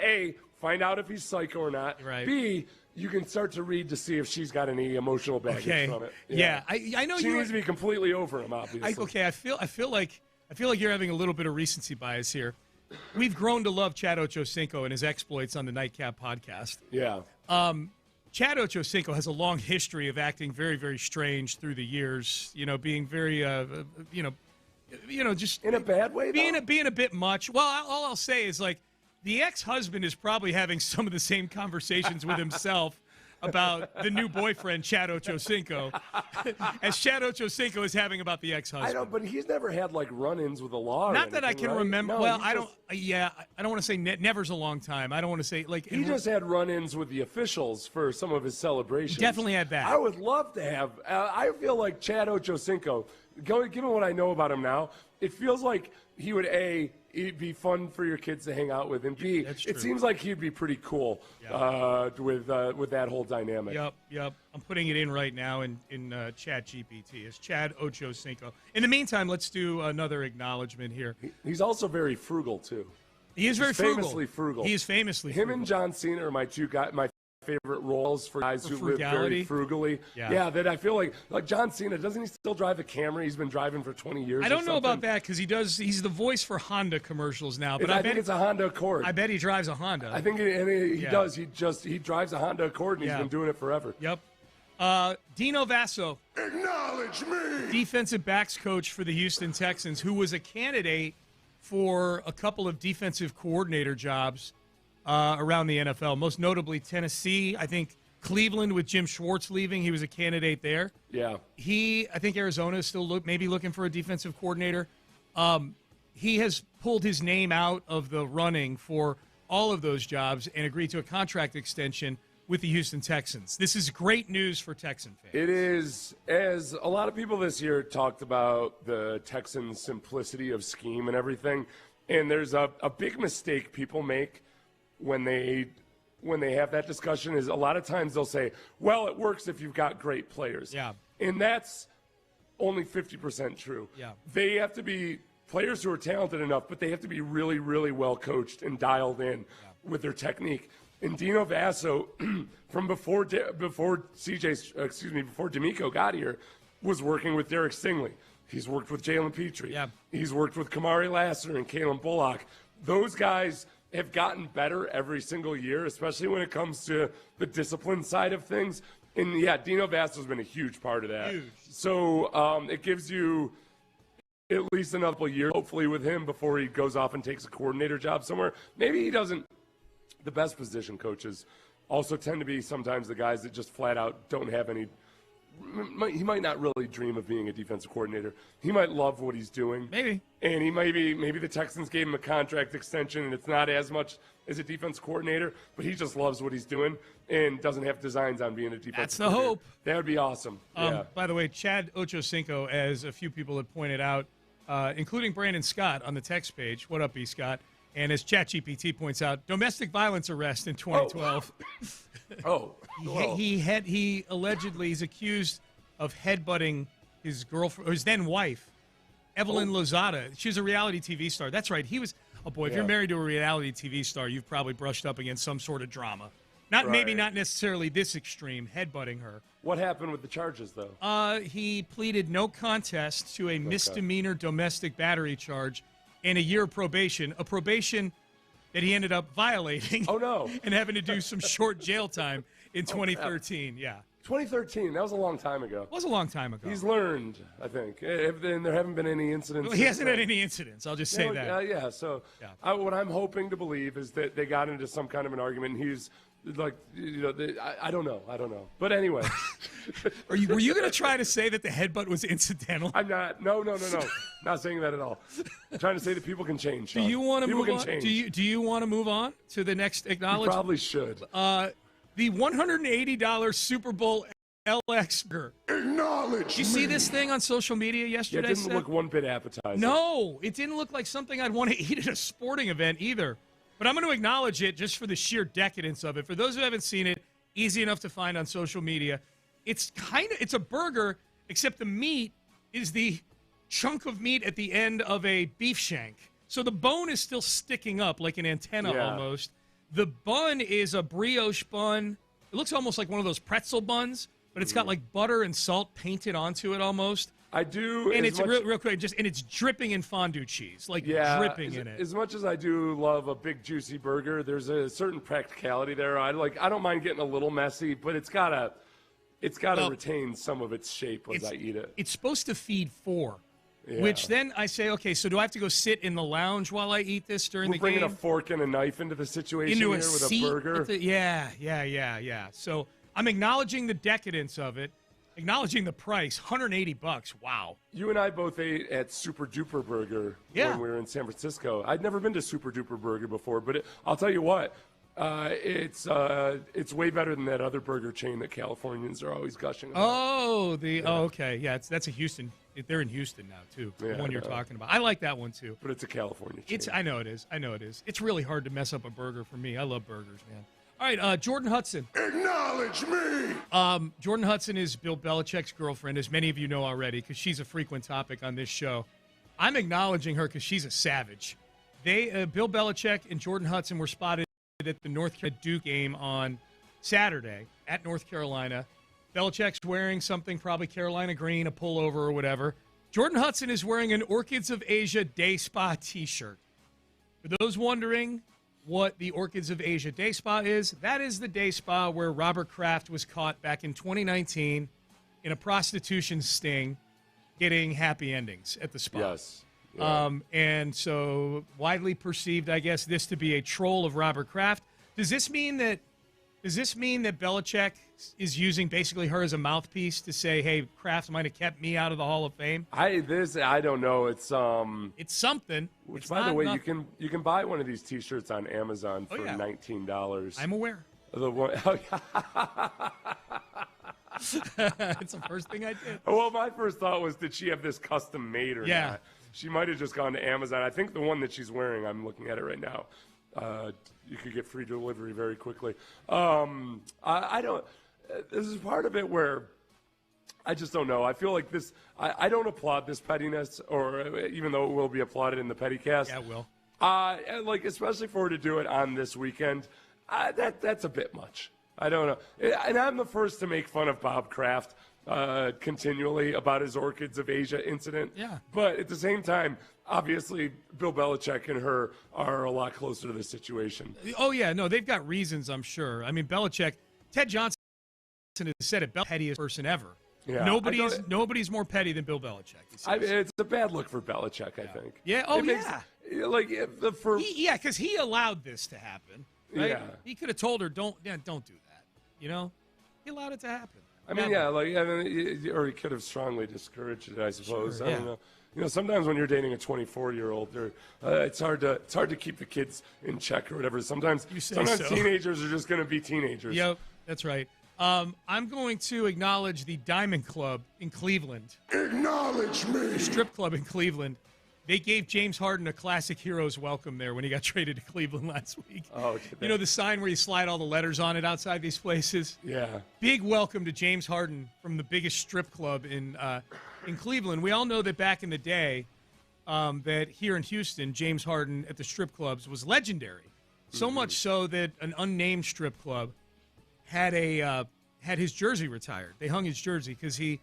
find out if he's psycho or not. Right. B, you can start to read to see if she's got any emotional baggage from it. Yeah, I know she needs to be completely over him, obviously. I feel like you're having a little bit of recency bias here. We've grown to love Chad Ochocinco and his exploits on the Nightcap podcast. Yeah. Chad Ochocinco has a long history of acting very, very strange through the years. You know, being very, just in a bad way. Being a bit much. Well, all I'll say is like. The ex-husband is probably having some of the same conversations with himself about the new boyfriend, Chad Ochocinco, as Chad Ochocinco is having about the ex-husband. I know, but he's never had, like, run-ins with the law. Not that I can remember. No, well, I don't want to say never's a long time. I don't want to say, like. He just had run-ins with the officials for some of his celebrations. Definitely had that. I would love to have. I feel like Chad Ochocinco, given what I know about him now, it feels like he would, it'd be fun for your kids to hang out with, and B, it seems like he'd be pretty cool with that whole dynamic. Yep. I'm putting it in right now in Chat GPT. It's Chad Ochocinco. In the meantime, let's do another acknowledgement here. He's also very frugal too. He is very frugal. Famously frugal. He is famously frugal. Him and John Cena are my favorite roles for guys who live very frugally. Yeah, that I feel like John Cena, doesn't he still drive a Camry? He's been driving for 20 years. I don't know about that because he's the voice for Honda commercials now. But I think it's a Honda Accord. I bet he drives a Honda. I think he does. He drives a Honda Accord and he's been doing it forever. Yep. Dino Vasso. Acknowledge me. Defensive backs coach for the Houston Texans, who was a candidate for a couple of defensive coordinator jobs around the NFL, most notably Tennessee. I think Cleveland with Jim Schwartz leaving, he was a candidate there. Yeah. I think Arizona is still maybe looking for a defensive coordinator. He has pulled his name out of the running for all of those jobs and agreed to a contract extension with the Houston Texans. This is great news for Texan fans. It is, as a lot of people this year talked about the Texans' simplicity of scheme and everything, and there's a big mistake people make when they have that discussion is a lot of times they'll say, well, it works if you've got great players. Yeah. And that's only 50% true. Yeah. They have to be players who are talented enough, but they have to be really, really well coached and dialed in with their technique. And Dino Vasso, from before D'Amico got here, was working with Derek Stingley. He's worked with Jalen Petrie. Yeah. He's worked with Kamari Lassiter and Kalen Bullock. Those guys have gotten better every single year, especially when it comes to the discipline side of things. And, Dino Vasso's been a huge part of that. Huge. So it gives you at least another year, hopefully, with him before he goes off and takes a coordinator job somewhere. Maybe he doesn't. The best position coaches also tend to be sometimes the guys that just flat out don't have any. He might not really dream of being a defensive coordinator. He might love what he's doing. Maybe. And he maybe the Texans gave him a contract extension and it's not as much as a defense coordinator, but he just loves what he's doing and doesn't have designs on being a defensive That's the coordinator. hope. That would be awesome. By the way, Chad Ochocinco, as a few people have pointed out, including Brandon Scott on the text page. What up, B. Scott? And as ChatGPT points out, domestic violence arrest in 2012. He allegedly is accused of headbutting his girlfriend, or his then wife, Evelyn Lozada. She was a reality TV star. That's right. He was. Oh boy, if you're married to a reality TV star, you've probably brushed up against some sort of drama. Maybe not necessarily this extreme, headbutting her. What happened with the charges, though? He pleaded no contest to a misdemeanor domestic battery charge and a year of probation, a probation that he ended up violating. Oh, no. And having to do some short jail time in 2013, yeah. 2013, that was a long time ago. It was a long time ago. He's learned, I think. And there haven't been any incidents. Well, he hasn't had any incidents, I'll just say that. So what I'm hoping to believe is that they got into some kind of an argument, and he's like, I don't know. But anyway. Were you going to try to say that the headbutt was incidental? I'm not. No. Not saying that at all. I'm trying to say that people can change. Sean. Do you want to move on? Change. Do you want to move on to the next acknowledgement? You probably should. The $180 Super Bowl LX burger. Acknowledge. Did you see this thing on social media yesterday? Yeah, it didn't look one bit appetizing. No, it didn't look like something I'd want to eat at a sporting event either. But I'm going to acknowledge it just for the sheer decadence of it. For those who haven't seen it, easy enough to find on social media. It's a burger, except the meat is the chunk of meat at the end of a beef shank. So the bone is still sticking up like an antenna almost. The bun is a brioche bun. It looks almost like one of those pretzel buns, but it's got like butter and salt painted onto it almost. I do. And it's real quick, and it's dripping in fondue cheese, dripping in it. As much as I do love a big juicy burger, there's a certain practicality there. I don't mind getting a little messy, but it's gotta retain some of its shape as I eat it. It's supposed to feed 4. Yeah. Which then I say, okay, so do I have to go sit in the lounge while I eat this during the game? We're bringing a fork and a knife into the situation with a burger. Yeah. So I'm acknowledging the decadence of it, acknowledging the price, $180. Wow. You and I both ate at Super Duper Burger when we were in San Francisco. I'd never been to Super Duper Burger before, but I'll tell you what. It's way better than that other burger chain that Californians are always gushing about. Okay. Yeah, that's a Houston. They're in Houston now, too, the one you're talking about. I like that one, too. But it's a California chain. I know it is. It's really hard to mess up a burger for me. I love burgers, man. All right, Jordan Hudson. Acknowledge me! Jordan Hudson is Bill Belichick's girlfriend, as many of you know already, because she's a frequent topic on this show. I'm acknowledging her because she's a savage. Bill Belichick and Jordan Hudson were spotted at the North Carolina Duke game on Saturday at North Carolina. Belichick's wearing something, probably Carolina green, a pullover or whatever. Jordan Hudson is wearing an Orchids of Asia Day Spa t-shirt. For those wondering what the Orchids of Asia Day Spa is, that is the day spa where Robert Kraft was caught back in 2019 in a prostitution sting getting happy endings at the spa. Yes. Yeah. And so widely perceived, I guess, this to be a troll of Robert Kraft. Does this mean that Belichick is using basically her as a mouthpiece to say, hey, Kraft might have kept me out of the Hall of Fame? I don't know. It's something. Which, by the way, you can buy one of these T-shirts on Amazon for $19. I'm aware. It's the first thing I did. Well, my first thought was, did she have this custom made or not? She might have just gone to Amazon. I think the one that she's wearing, I'm looking at it right now. You could get free delivery very quickly. I don't. This is part of it where I just don't know. I feel like this. I don't applaud this pettiness, or even though it will be applauded in the Pettycast. Yeah, it will. Like especially for her to do it on this weekend, that's a bit much. I don't know. And I'm the first to make fun of Bob Kraft continually about his Orchids of Asia incident. Yeah. But at the same time, obviously, Bill Belichick and her are a lot closer to the situation. Oh, yeah. No, they've got reasons, I'm sure. I mean, Belichick, Ted Johnson has said it, pettiest person ever. Yeah, nobody's more petty than Bill Belichick. It's a bad look for Belichick, I think. Yeah. Oh, yeah. Because he allowed this to happen. Right? Yeah. He could have told her, don't do that. You know? He allowed it to happen. Or he could have strongly discouraged it, I suppose. Sure, I don't know. You know, sometimes when you're dating a 24-year-old, it's hard to keep the kids in check or whatever. Sometimes teenagers are just going to be teenagers. Yep, that's right. I'm going to acknowledge the Diamond Club in Cleveland. Acknowledge me. The strip club in Cleveland. They gave James Harden a classic hero's welcome there when he got traded to Cleveland last week. Oh, you know the sign where you slide all the letters on it outside these places? Yeah. Big welcome to James Harden from the biggest strip club in Cleveland. We all know that back in the day, that here in Houston, James Harden at the strip clubs was legendary. So much so that an unnamed strip club had his jersey retired. They hung his jersey because I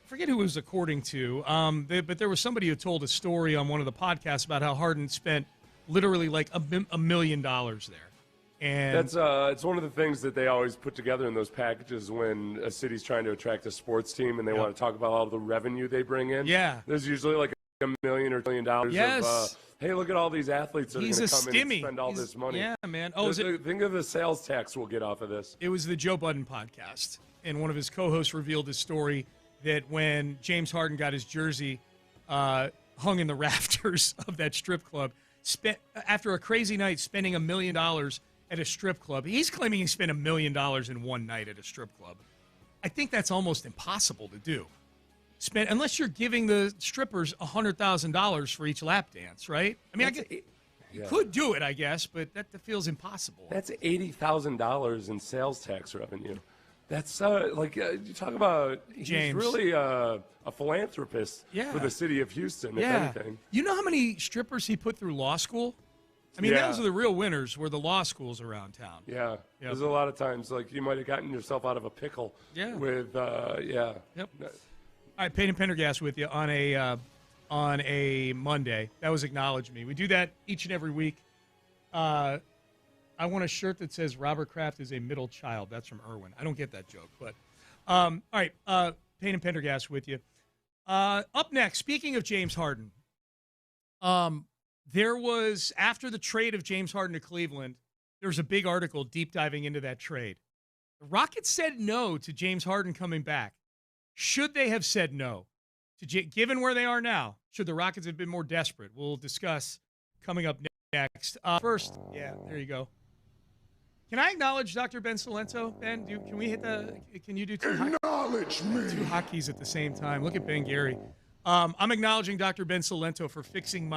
forget who it was according to, but there was somebody who told a story on one of the podcasts about how Harden spent literally like $1 million there. And that's it's one of the things that they always put together in those packages when a city's trying to attract a sports team and they want to talk about all the revenue they bring in. Yeah. There's usually like $1 million or $2 million of, hey, look at all these athletes that are going to come in and spend all this money. Yeah, man. Oh, think of the sales tax we'll get off of this. It was the Joe Budden podcast, and one of his co-hosts revealed his story that when James Harden got his jersey hung in the rafters of that strip club, after a crazy night spending $1 million at a strip club. He's claiming he spent $1 million in one night at a strip club. I think that's almost impossible to do. Unless you're giving the strippers $100,000 for each lap dance, right? I mean, you could do it, I guess, but that feels impossible. That's $80,000 in sales tax revenue. That's you talk about James. He's really a philanthropist for the city of Houston, if anything. You know how many strippers he put through law school? I mean, those are the real winners, were the law schools around town. Yeah. There's a lot of times, like, you might have gotten yourself out of a pickle with, Yep. All right, Payne and Pendergast with you on a Monday. That was Acknowledge Me. We do that each and every week. I want a shirt that says Robert Kraft is a middle child. That's from Irwin. I don't get that joke. But all right, Payne and Pendergast with you. Up next, speaking of James Harden, there was, after the trade of James Harden to Cleveland, there was a big article deep diving into that trade. The Rockets said no to James Harden coming back. Should they have said no? Given where they are now, should the Rockets have been more desperate? We'll discuss coming up next. First, there you go. Can I acknowledge Dr. Ben Salento? Ben, can we hit can you do two hotkeys at the same time? Look at Ben Gary. I'm acknowledging Dr. Ben Salento for fixing.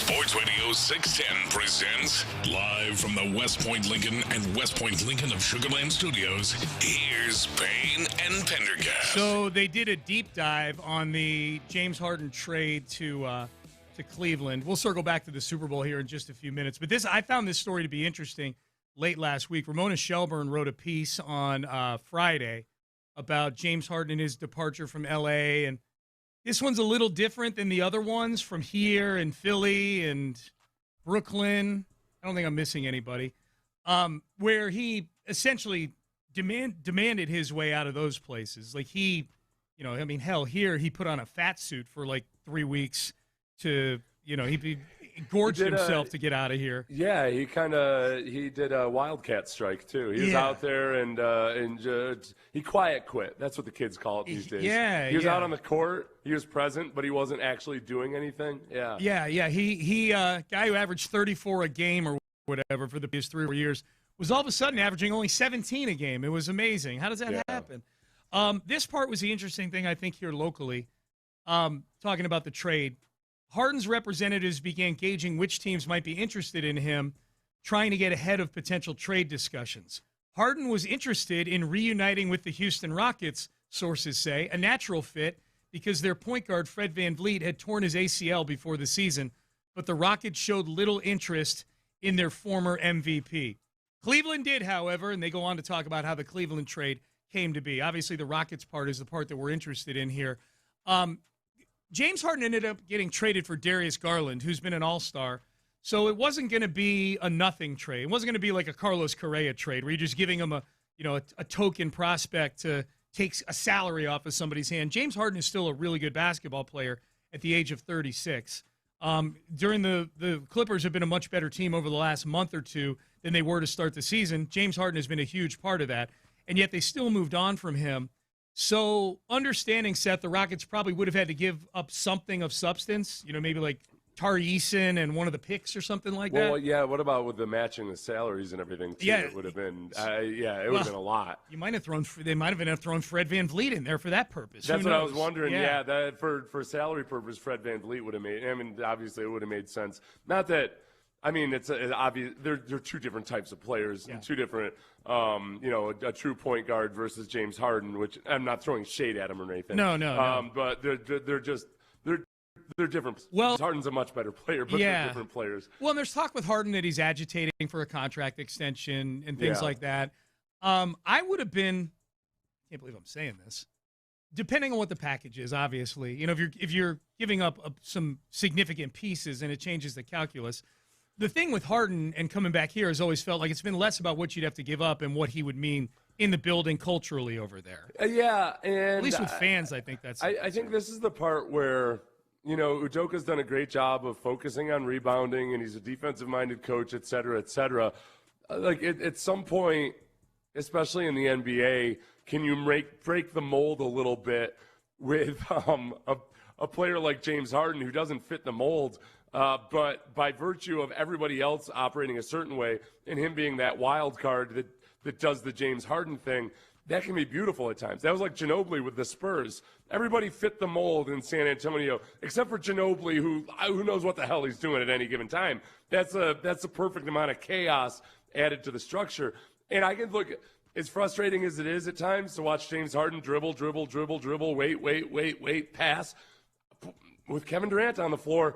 Sports Radio 610 presents live from the West Point Lincoln and West Point Lincoln of Sugar Land Studios. Here's Payne and Pendergast. So they did a deep dive on the James Harden trade to Cleveland. We'll circle back to the Super Bowl here in just a few minutes. But I found this story to be interesting late last week. Ramona Shelburne wrote a piece on Friday about James Harden and his departure from L.A., and this one's a little different than the other ones from here and Philly and Brooklyn. I don't think I'm missing anybody. Where he essentially demanded his way out of those places. Like he, here he put on a fat suit for like 3 weeks to, he gorged himself to get out of here. Yeah, he did a wildcat strike too. He was out there and he quiet quit. That's what the kids call it these days. Yeah, he was out on the court. He was present, but he wasn't actually doing anything. Yeah. Yeah. He guy who averaged 34 a game or whatever for the past 3 or 4 years was all of a sudden averaging only 17 a game. It was amazing. How does that happen? This part was the interesting thing I think here locally. Talking about the trade. Harden's representatives began gauging which teams might be interested in him, trying to get ahead of potential trade discussions. Harden was interested in reuniting with the Houston Rockets, sources say, a natural fit because their point guard, Fred VanVleet, had torn his ACL before the season, but the Rockets showed little interest in their former MVP. Cleveland did, however, and they go on to talk about how the Cleveland trade came to be. Obviously, the Rockets part is the part that we're interested in here. James Harden ended up getting traded for Darius Garland, who's been an all-star. So it wasn't going to be a nothing trade. It wasn't going to be like a Carlos Correa trade where you're just giving him a token prospect to take a salary off of somebody's hand. James Harden is still a really good basketball player at the age of 36. During the Clippers have been a much better team over the last month or two than they were to start the season. James Harden has been a huge part of that, and yet they still moved on from him. So understanding, Seth, the Rockets probably would have had to give up something of substance, maybe like Tari Eason and one of the picks or something like that. Well, yeah, what about with the matching the salaries and everything, too? Yeah. It would have been, it would have been a lot. They might have thrown Fred VanVleet in there for that purpose. That's what I was wondering. Yeah, that for salary purpose, Fred VanVleet would have obviously it would have made sense. Not that, it's obvious. They're two different types of players, and two different, a true point guard versus James Harden, which I'm not throwing shade at him or anything. No. But they're different. Well, Harden's a much better player, but they're different players. Well, and there's talk with Harden that he's agitating for a contract extension and things like that. I would have been, I can't believe I'm saying this, depending on what the package is, obviously. If you're giving up some significant pieces and it changes the calculus. The thing with Harden and coming back here has always felt like it's been less about what you'd have to give up and what he would mean in the building culturally over there. And at least with fans, I think that's. I think this is the part where Udoka's done a great job of focusing on rebounding, and he's a defensive-minded coach, et cetera, et cetera. At some point, especially in the NBA, can you break the mold a little bit with a player like James Harden who doesn't fit the mold? But by virtue of everybody else operating a certain way and him being that wild card that does the James Harden thing, that can be beautiful at times. That was like Ginobili with the Spurs. Everybody fit the mold in San Antonio, except for Ginobili, who knows what the hell he's doing at any given time. That's a perfect amount of chaos added to the structure. And I can look, as frustrating as it is at times to watch James Harden dribble, wait, pass. With Kevin Durant on the floor,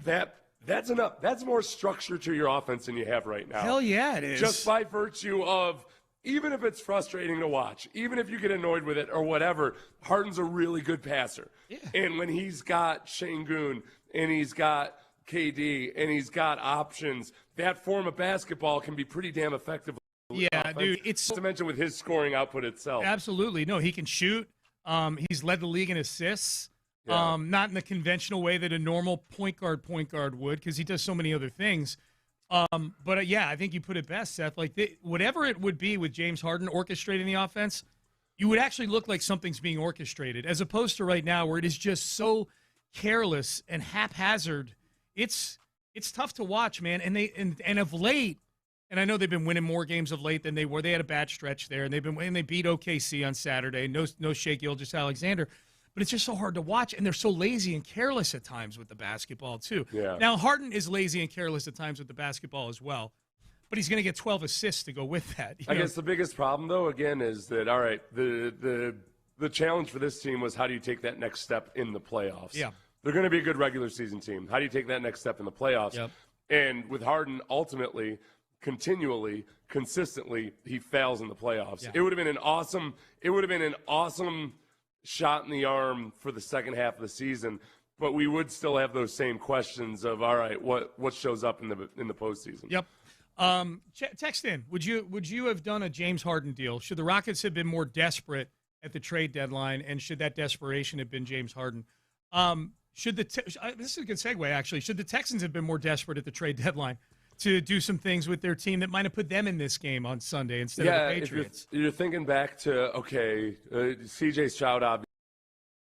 that's enough. That's more structure to your offense than you have right now. Hell yeah, it is. Just by virtue of, even if it's frustrating to watch, even if you get annoyed with it or whatever, Harden's a really good passer. Yeah. And when he's got Şengün and he's got KD and he's got options, that form of basketball can be pretty damn effective. Yeah, dude. It's not to mention with his scoring output itself. Absolutely. No, he can shoot. He's led the league in assists. Yeah. Not in the conventional way that a normal point guard would, because he does so many other things. But I think you put it best, Seth. Whatever it would be with James Harden orchestrating the offense, you would actually look like something's being orchestrated, as opposed to right now where it is just so careless and haphazard. It's tough to watch, man. And of late, and I know they've been winning more games of late than they were. They had a bad stretch there, and they beat OKC on Saturday. No Shea Gilgeous-Alexander. but it's just so hard to watch, and they're so lazy and careless at times with the basketball too. Yeah. Now, Harden is lazy and careless at times with the basketball as well, but he's going to get 12 assists to go with that. I guess the biggest problem, though, again, is that, all right, the challenge for this team was how do you take that next step in the playoffs? Yeah. They're going to be a good regular season team. How do you take that next step in the playoffs? Yep. And with Harden, ultimately, continually, consistently, he fails in the playoffs. Yeah. It would have been an awesome shot in the arm for the second half of the season, but we would still have those same questions of, all right, what shows up in the postseason? Yep. Text in. Would you have done a James Harden deal? Should the Rockets have been more desperate at the trade deadline, and should that desperation have been James Harden? This is a good segue, actually. Should the Texans have been more desperate at the trade deadline to do some things with their team that might have put them in this game on Sunday instead of the Patriots? You're thinking back to, C.J. Stroud,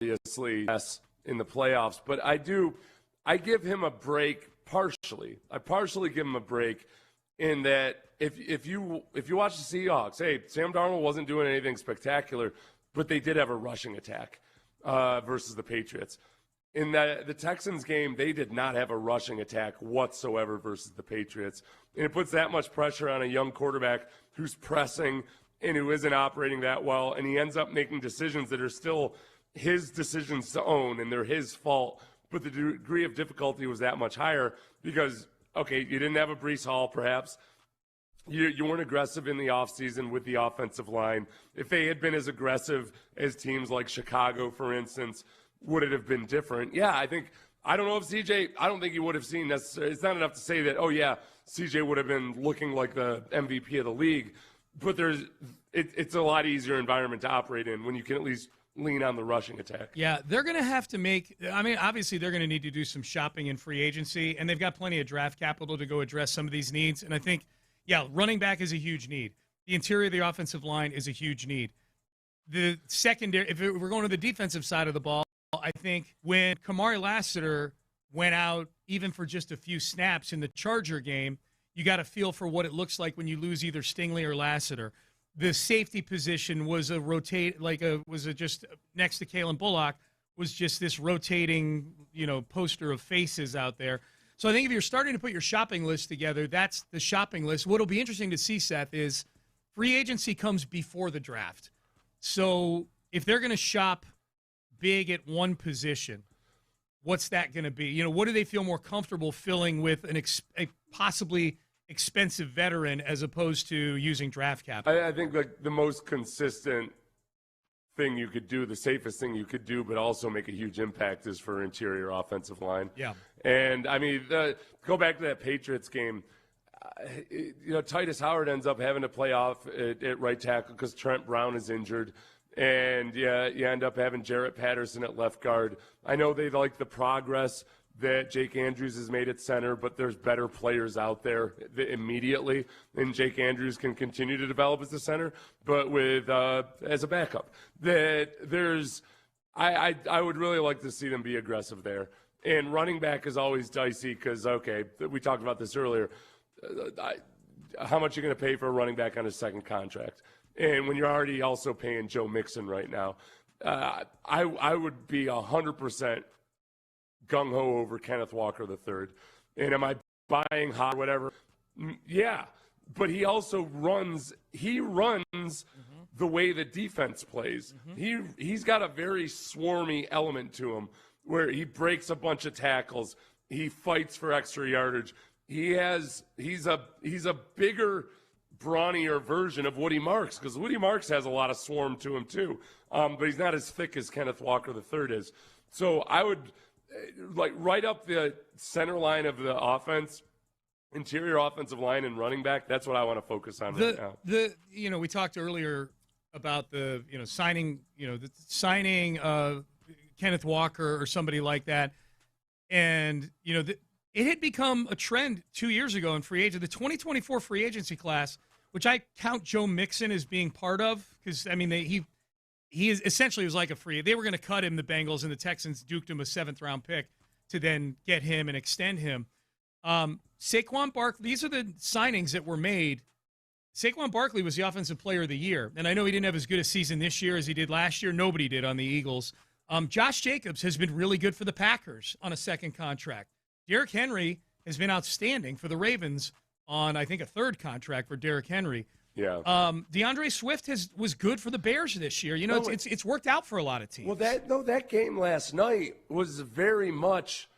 obviously, yes, in the playoffs. But I give him a break partially. I partially give him a break in that if you watch the Seahawks, hey, Sam Darnold wasn't doing anything spectacular, but they did have a rushing attack versus the Patriots. In the Texans game, they did not have a rushing attack whatsoever versus the Patriots. And it puts that much pressure on a young quarterback who's pressing and who isn't operating that well, and he ends up making decisions that are still his decisions to own, and they're his fault. But the degree of difficulty was that much higher because, you didn't have a Breece Hall, perhaps. You weren't aggressive in the offseason with the offensive line. If they had been as aggressive as teams like Chicago, for instance, would it have been different? Yeah, I don't know if CJ, I don't think you would have seen necessarily. It's not enough to say that, CJ would have been looking like the MVP of the league. But it's a lot easier environment to operate in when you can at least lean on the rushing attack. Yeah, they're going to have to obviously they're going to need to do some shopping in free agency, and they've got plenty of draft capital to go address some of these needs. And I think, running back is a huge need. The interior of the offensive line is a huge need. The secondary, if we're going to the defensive side of the ball, I think when Kamari Lassiter went out, even for just a few snaps in the Charger game, you got a feel for what it looks like when you lose either Stingley or Lassiter. The safety position was just next to Kalen Bullock, was just this rotating, poster of faces out there. So I think if you're starting to put your shopping list together, that's the shopping list. What'll be interesting to see, Seth, is free agency comes before the draft. So if they're going to shop big at one position, what's that going to be? What do they feel more comfortable filling with a possibly expensive veteran as opposed to using draft capital? I think the most consistent thing you could do, the safest thing you could do, but also make a huge impact is for interior offensive line. Yeah. And, go back to that Patriots game. Titus Howard ends up having to play off at right tackle because Trent Brown is injured. And, you end up having Jarrett Patterson at left guard. I know they like the progress that Jake Andrews has made at center, but there's better players out there immediately, and Jake Andrews can continue to develop as a center, but with as a backup. I would really like to see them be aggressive there. And running back is always dicey because, we talked about this earlier. How much are you going to pay for a running back on his second contract? And when you're already also paying Joe Mixon right now, I would be 100% gung-ho over Kenneth Walker III. And am I buying hot or whatever? Yeah. But he also runs the way the defense plays. He's got a very swarmy element to him where he breaks a bunch of tackles. He fights for extra yardage. He's a bigger, brawnier version of Woody Marks, because Woody Marks has a lot of swarm to him too, but he's not as thick as Kenneth Walker III is. So I would right up the center line of the offense, interior offensive line and running back. That's what I want to focus on right now. We talked earlier about the signing Kenneth Walker or somebody like that, and it had become a trend 2 years ago in free agent, the 2024 free agency class, which I count Joe Mixon as being part of, because he is essentially was like a free. They were going to cut him, the Bengals, and the Texans duked him a 7th-round pick to then get him and extend him. Saquon Barkley, these are the signings that were made. Saquon Barkley was the Offensive Player of the Year, and I know he didn't have as good a season this year as he did last year. Nobody did on the Eagles. Josh Jacobs has been really good for the Packers on a second contract. Derrick Henry has been outstanding for the Ravens on, I think, a third contract for Derrick Henry. Yeah. DeAndre Swift was good for the Bears this year. You know, it's worked out for a lot of teams. Well, that game last night was very much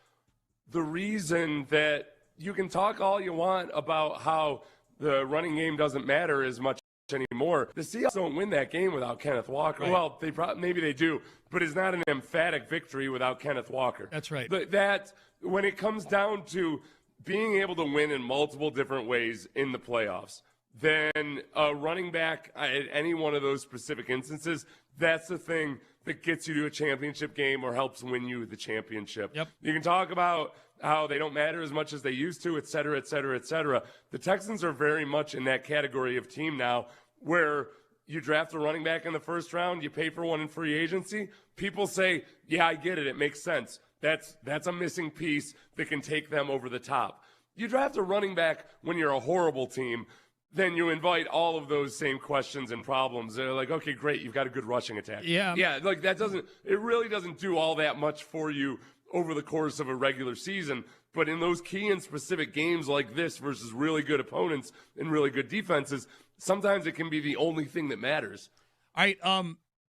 the reason that you can talk all you want about how the running game doesn't matter as much anymore. The Seahawks don't win that game without Kenneth Walker. Right. Well, maybe they do, but it's not an emphatic victory without Kenneth Walker. That's right. That when it comes down to being able to win in multiple different ways in the playoffs, then a running back at any one of those specific instances, that's the thing that gets you to a championship game or helps win you the championship. Yep. You can talk about how they don't matter as much as they used to, et cetera, et cetera, et cetera. The Texans are very much in that category of team now where you draft a running back in the first round, you pay for one in free agency. People say, yeah, I get it. It makes sense. That's a missing piece that can take them over the top. You draft a running back when you're a horrible team, then you invite all of those same questions and problems. They're like, okay, great, you've got a good rushing attack. Yeah. Yeah, like it really doesn't do all that much for you over the course of a regular season. But in those key and specific games like this versus really good opponents and really good defenses, sometimes it can be the only thing that matters. All right,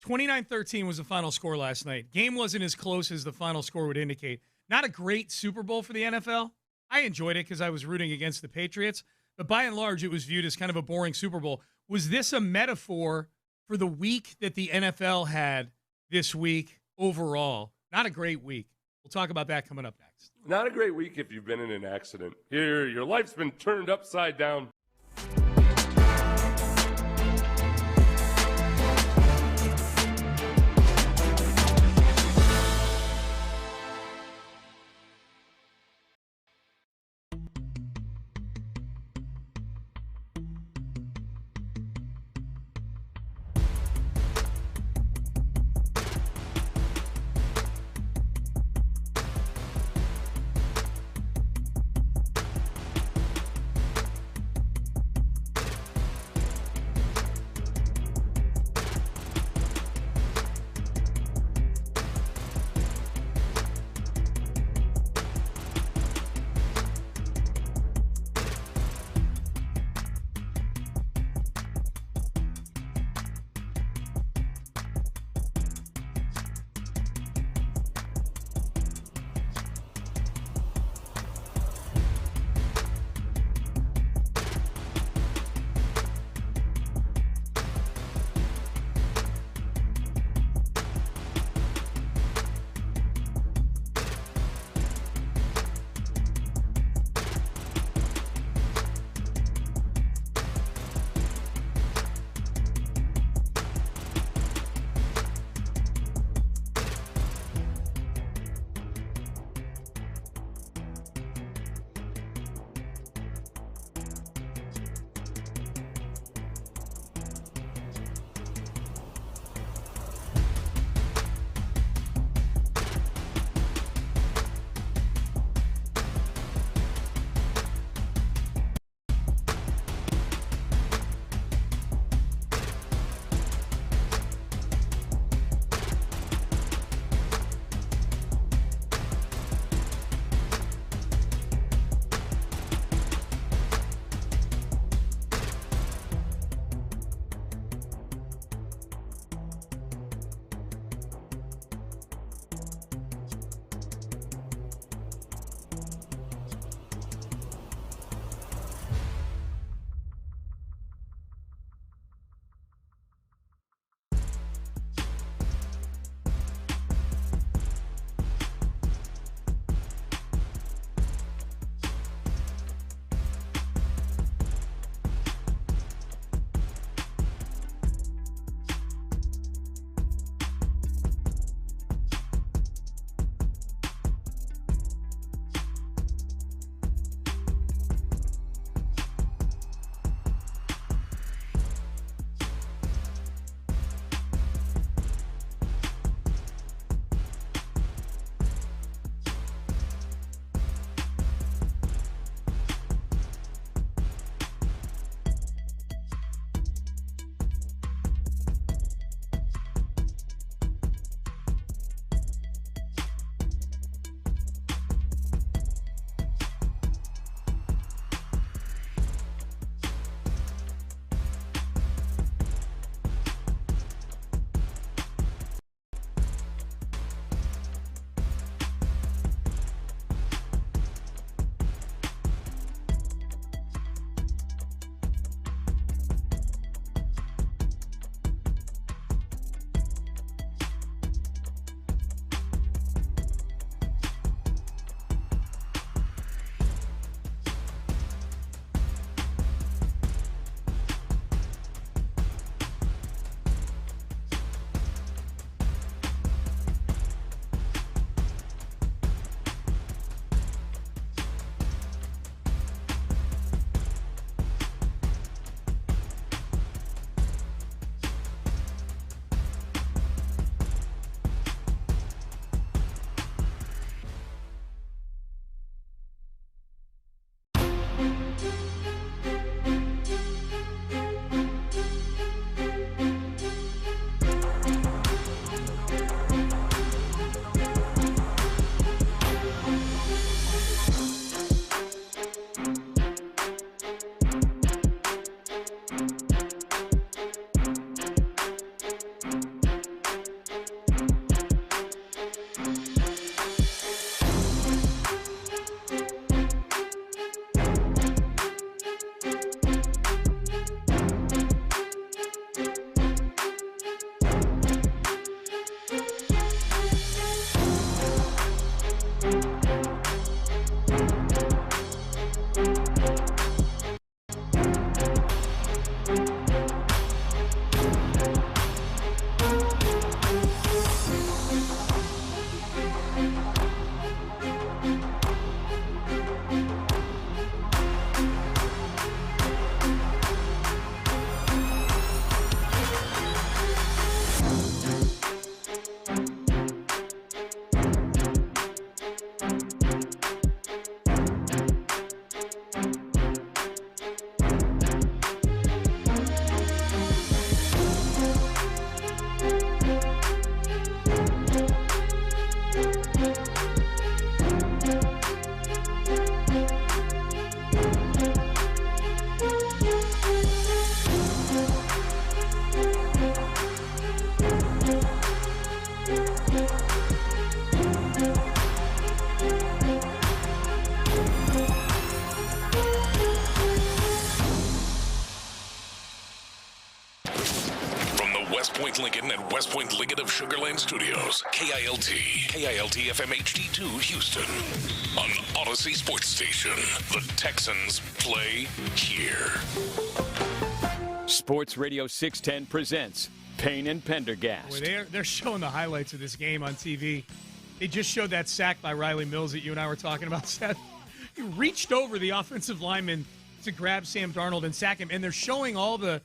29-13 was the final score last night. Game wasn't as close as the final score would indicate. Not a great Super Bowl for the NFL. I enjoyed it because I was rooting against the Patriots. But by and large, it was viewed as kind of a boring Super Bowl. Was this a metaphor for the week that the NFL had this week overall? Not a great week. We'll talk about that coming up next. Not a great week if you've been in an accident. Your life's been turned upside down. West Point Lincoln of Sugar Land Studios, KILT FM HD2 Houston. On Odyssey Sports Station, the Texans play here. Sports Radio 610 presents Payne and Pendergast. Boy, they're showing the highlights of this game on TV. They just showed that sack by Riley Mills that you and I were talking about, Seth. He reached over the offensive lineman to grab Sam Darnold and sack him, and they're showing all the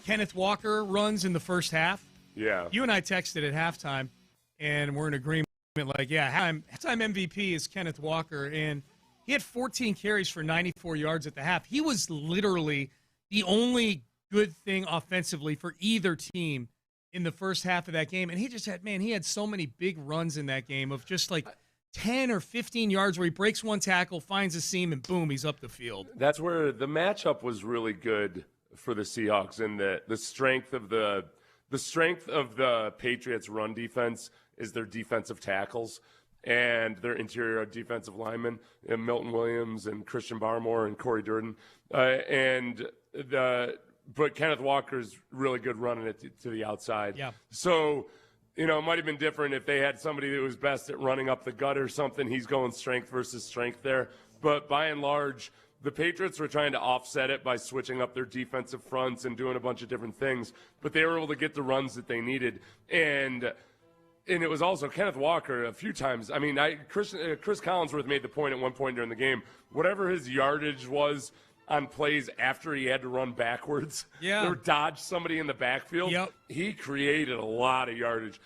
Kenneth Walker runs in the first half. Yeah. You and I texted at halftime, and we're in agreement, like, yeah, halftime MVP is Kenneth Walker, and he had 14 carries for 94 yards at the half. He was literally the only good thing offensively for either team in the first half of that game. And he had so many big runs in that game of just like 10 or 15 yards where he breaks one tackle, finds a seam, and boom, he's up the field. That's where the matchup was really good for the Seahawks, and the strength of the Patriots' run defense is their defensive tackles and their interior defensive linemen, and Milton Williams and Christian Barmore and Corey Durden, but Kenneth Walker's really good running it to the outside. Yeah. So, it might have been different if they had somebody that was best at running up the gut or something. He's going strength versus strength there. But by and large, the Patriots were trying to offset it by switching up their defensive fronts and doing a bunch of different things. But they were able to get the runs that they needed. And it was also Kenneth Walker a few times. I mean, Chris Collinsworth made the point at one point during the game, whatever his yardage was on plays after he had to run backwards or dodge somebody in the backfield, he created a lot of yardage.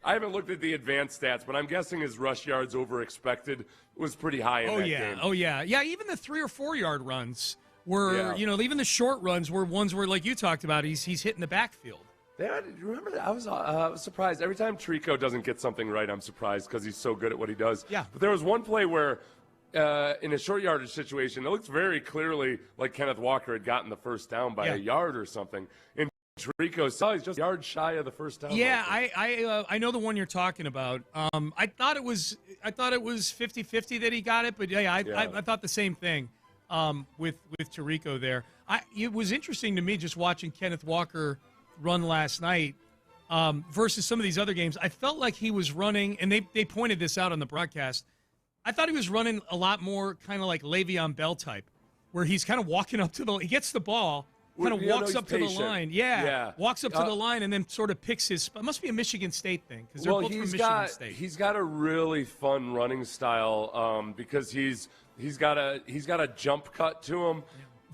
I haven't looked at the advanced stats, but I'm guessing his rush yards over expected was pretty high in that game. Oh, yeah. Yeah, even the 3 or 4 yard runs were, even the short runs were ones where, like you talked about, he's hitting the backfield. Remember that? I was surprised. Every time Trico doesn't get something right, I'm surprised because he's so good at what he does. Yeah. But there was one play where in a short yardage situation, it looks very clearly like Kenneth Walker had gotten the first down by a yard or something. And Trico saw he's just a yard shy of the first down. Yeah, I know the one you're talking about. I thought it was 50-50 that he got it, but I thought the same thing with Trico there. It was interesting to me just watching Kenneth Walker run last night versus some of these other games. I felt like he was running, and they pointed this out on the broadcast. I thought he was running a lot more kind of like Le'Veon Bell type, where he's kind of walking up he gets the ball, kind of walks up to the line. Yeah, walks up to the line and then sort of picks his spot. It must be a Michigan State thing because they're both from Michigan State. He's got a really fun running style because he's got a jump cut to him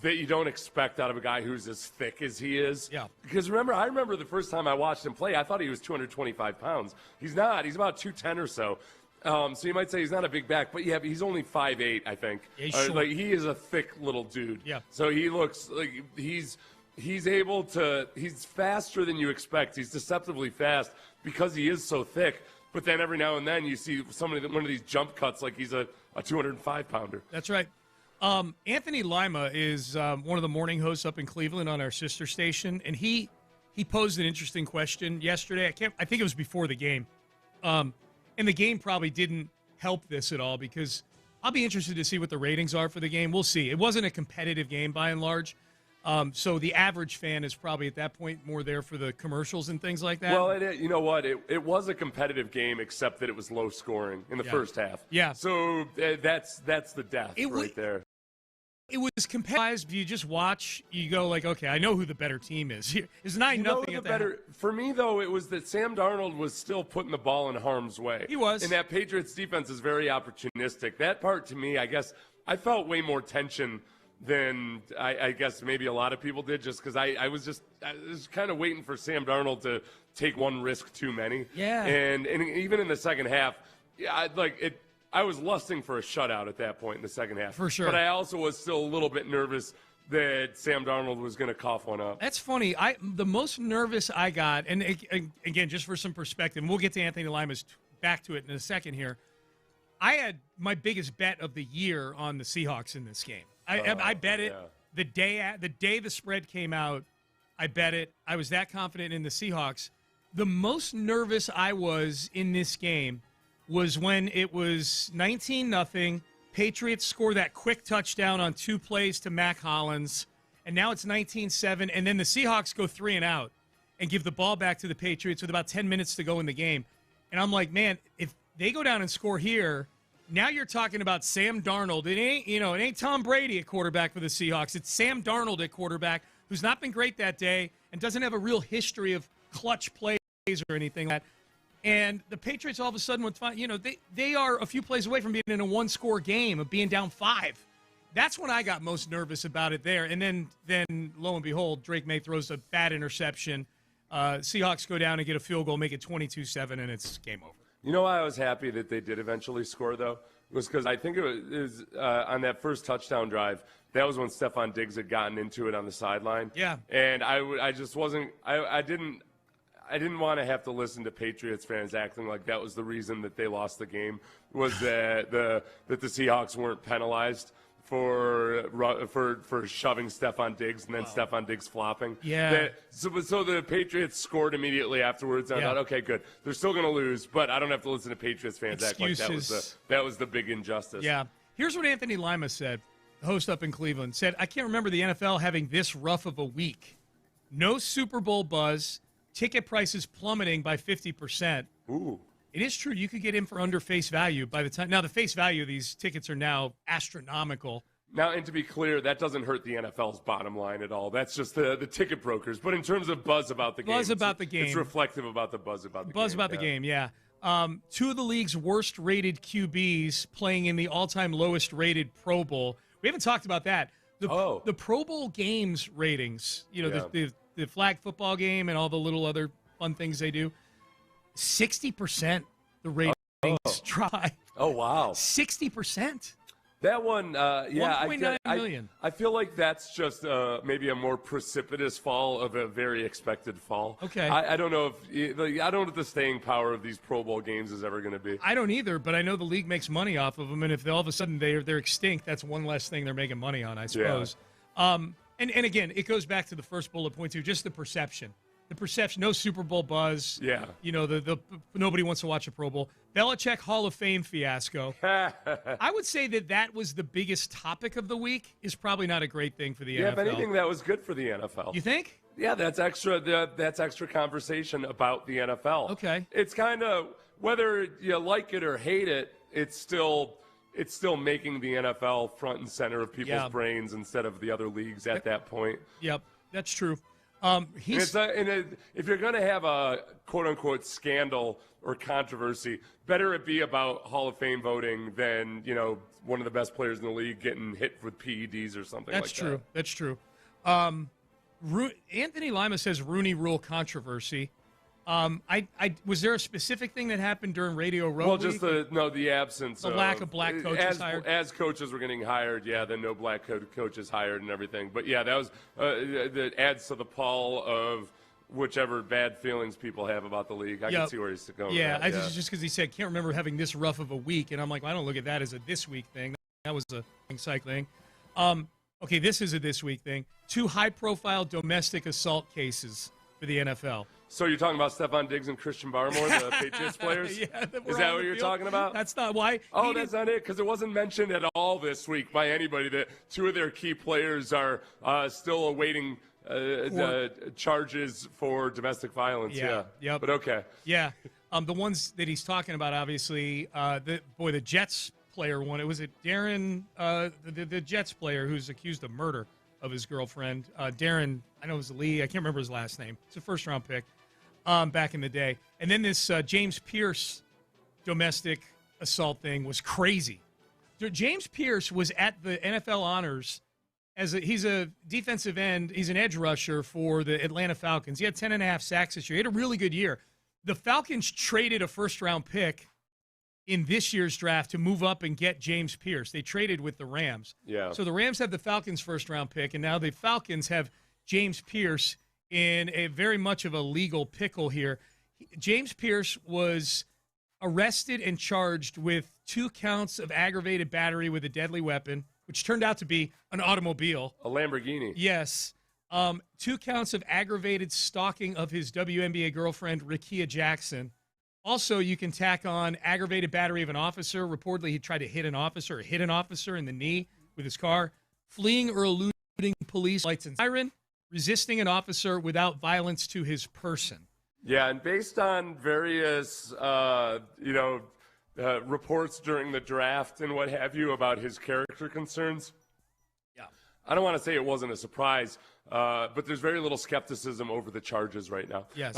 that you don't expect out of a guy who's as thick as he is. Yeah. Because I remember the first time I watched him play, I thought he was 225 pounds. He's not. He's about 210 or so. So you might say he's not a big back, but he's only 5'8", I think. Yeah, like he is a thick little dude. Yeah. So he looks like he's faster than you expect. He's deceptively fast because he is so thick. But then every now and then you see one of these jump cuts like he's a 205-pounder. That's right. Anthony Lima is one of the morning hosts up in Cleveland on our sister station, and he posed an interesting question yesterday. I think it was before the game. And the game probably didn't help this at all because I'll be interested to see what the ratings are for the game. We'll see. It wasn't a competitive game by and large. So the average fan is probably at that point more there for the commercials and things like that. Well, you know what? It was a competitive game except that it was low scoring in the first half. Yeah. So that's the death there. It was competitive. If you just watch, you go like, okay, I know who the better team is. It's 9-0 at the For me, though, it was that Sam Darnold was still putting the ball in harm's way. He was. And that Patriots defense is very opportunistic. That part, to me, I guess, I felt way more tension than I guess maybe a lot of people did just because I was kind of waiting for Sam Darnold to take one risk too many. Yeah. And even in the second half, I was lusting for a shutout at that point in the second half. For sure. But I also was still a little bit nervous that Sam Darnold was going to cough one up. That's funny. The most nervous I got, and again, just for some perspective, and we'll get to Anthony Lima's back to it in a second here. I had my biggest bet of the year on the Seahawks in this game. I bet it the day the spread came out. I bet it. I was that confident in the Seahawks. The most nervous I was in this game was when it was 19-0. Patriots score that quick touchdown on 2 plays to Mac Hollins, and now it's 19-7, and then the Seahawks go 3 and out. and give the ball back to the Patriots with about 10 minutes to go in the game. And I'm like, man, if they go down and score here, now you're talking about Sam Darnold. It ain't Tom Brady at quarterback for the Seahawks. It's Sam Darnold at quarterback, who's not been great that day and doesn't have a real history of clutch plays or anything like that. And the Patriots all of a sudden would find, they are a few plays away from being in a one-score game, of being down 5. That's when I got most nervous about it there. And then lo and behold, Drake May throws a bad interception. Seahawks go down and get a field goal, make it 22-7, and it's game over. You know why I was happy that they did eventually score, though? Was because I think it was on that first touchdown drive, that was when Stephon Diggs had gotten into it on the sideline. Yeah. And I just wasn't – I didn't want to have to listen to Patriots fans acting like that was the reason that they lost the game, was that the Seahawks weren't penalized for shoving Stephon Diggs and then Stephon Diggs flopping. Yeah. So the Patriots scored immediately afterwards, and I thought, okay, good. They're still going to lose, but I don't have to listen to Patriots fans act like that was the big injustice. Yeah. Here's what Anthony Lima said, the host up in Cleveland, said, I can't remember the NFL having this rough of a week. No Super Bowl buzz, ticket prices plummeting by 50%. Ooh. It is true. You could get in for under face value by the time. Now, the face value of these tickets are now astronomical. Now, and to be clear, that doesn't hurt the NFL's bottom line at all. That's just the ticket brokers. But in terms of buzz about the game, it's reflective about the buzz about the game. Buzz about the game, yeah. 2 of the league's worst-rated QBs playing in the all-time lowest-rated Pro Bowl. We haven't talked about that. The Pro Bowl games ratings, the flag football game and all the little other fun things they do, 60% the ratings try. Oh, wow. 60%. That one, yeah. 1.9 million. I feel like that's just maybe a more precipitous fall of a very expected fall. Okay. I don't know if the staying power of these Pro Bowl games is ever going to be. I don't either, but I know the league makes money off of them, and if all of a sudden they're extinct, that's one less thing they're making money on, I suppose. Yeah. And again, it goes back to the first bullet point too, just the perception. The perception, no Super Bowl buzz. Yeah. The nobody wants to watch a Pro Bowl. Belichick Hall of Fame fiasco. I would say that was the biggest topic of the week. Is probably not a great thing for the NFL. Yeah, if anything, that was good for the NFL. You think? Yeah, that's extra. That's extra conversation about the NFL. Okay. It's kind of whether you like it or hate it. It's still making the NFL front and center of people's brains instead of the other leagues at that point. Yep, that's true. If you're going to have a quote-unquote scandal or controversy, better it be about Hall of Fame voting than, one of the best players in the league getting hit with PEDs or something like that. That's true. Anthony Lima says Rooney Rule controversy. Was there a specific thing that happened during Radio Row? Well, just the absence, the lack of black coaches hired. As coaches were getting hired, then no black coaches hired and everything. But that was that adds to the pall of whichever bad feelings people have about the league. I can see where he's going. Yeah, just because he said can't remember having this rough of a week, and I'm like, well, I don't look at that as a this week thing. That was a cycling. Okay, this is a this week thing. 2 high-profile domestic assault cases for the NFL. So you're talking about Stephon Diggs and Christian Barmore, the Patriots players? Yeah, is that what you're talking about? That's not why. Oh, that's not it, because it wasn't mentioned at all this week by anybody that 2 of their key players are still awaiting charges for domestic violence. Yeah. Yep. But okay. Yeah. The ones that he's talking about, obviously, the Jets player one. It was Darren, the Jets player who's accused of murder of his girlfriend. Darren, I know it was Lee. I can't remember his last name. It's a first-round pick back in the day. And then this James Pierce domestic assault thing was crazy. James Pierce was at the NFL honors he's a defensive end. He's an edge rusher for the Atlanta Falcons. He had 10.5 sacks this year. He had a really good year. The Falcons traded a first-round pick in this year's draft to move up and get James Pierce. They traded with the Rams. Yeah. So the Rams have the Falcons' first-round pick, and now the Falcons have James Pierce in a very much of a legal pickle here. James Pierce was arrested and charged with 2 counts of aggravated battery with a deadly weapon, which turned out to be an automobile. A Lamborghini. Yes. 2 counts of aggravated stalking of his WNBA girlfriend, Rickea Jackson. Also, you can tack on aggravated battery of an officer. Reportedly, he tried to hit an officer in the knee with his car. Fleeing or eluding police lights and siren. resisting an officer without violence to his person. Yeah, and based on various, reports during the draft and what have you about his character concerns, I don't want to say it wasn't a surprise, but there's very little skepticism over the charges right now. Yes.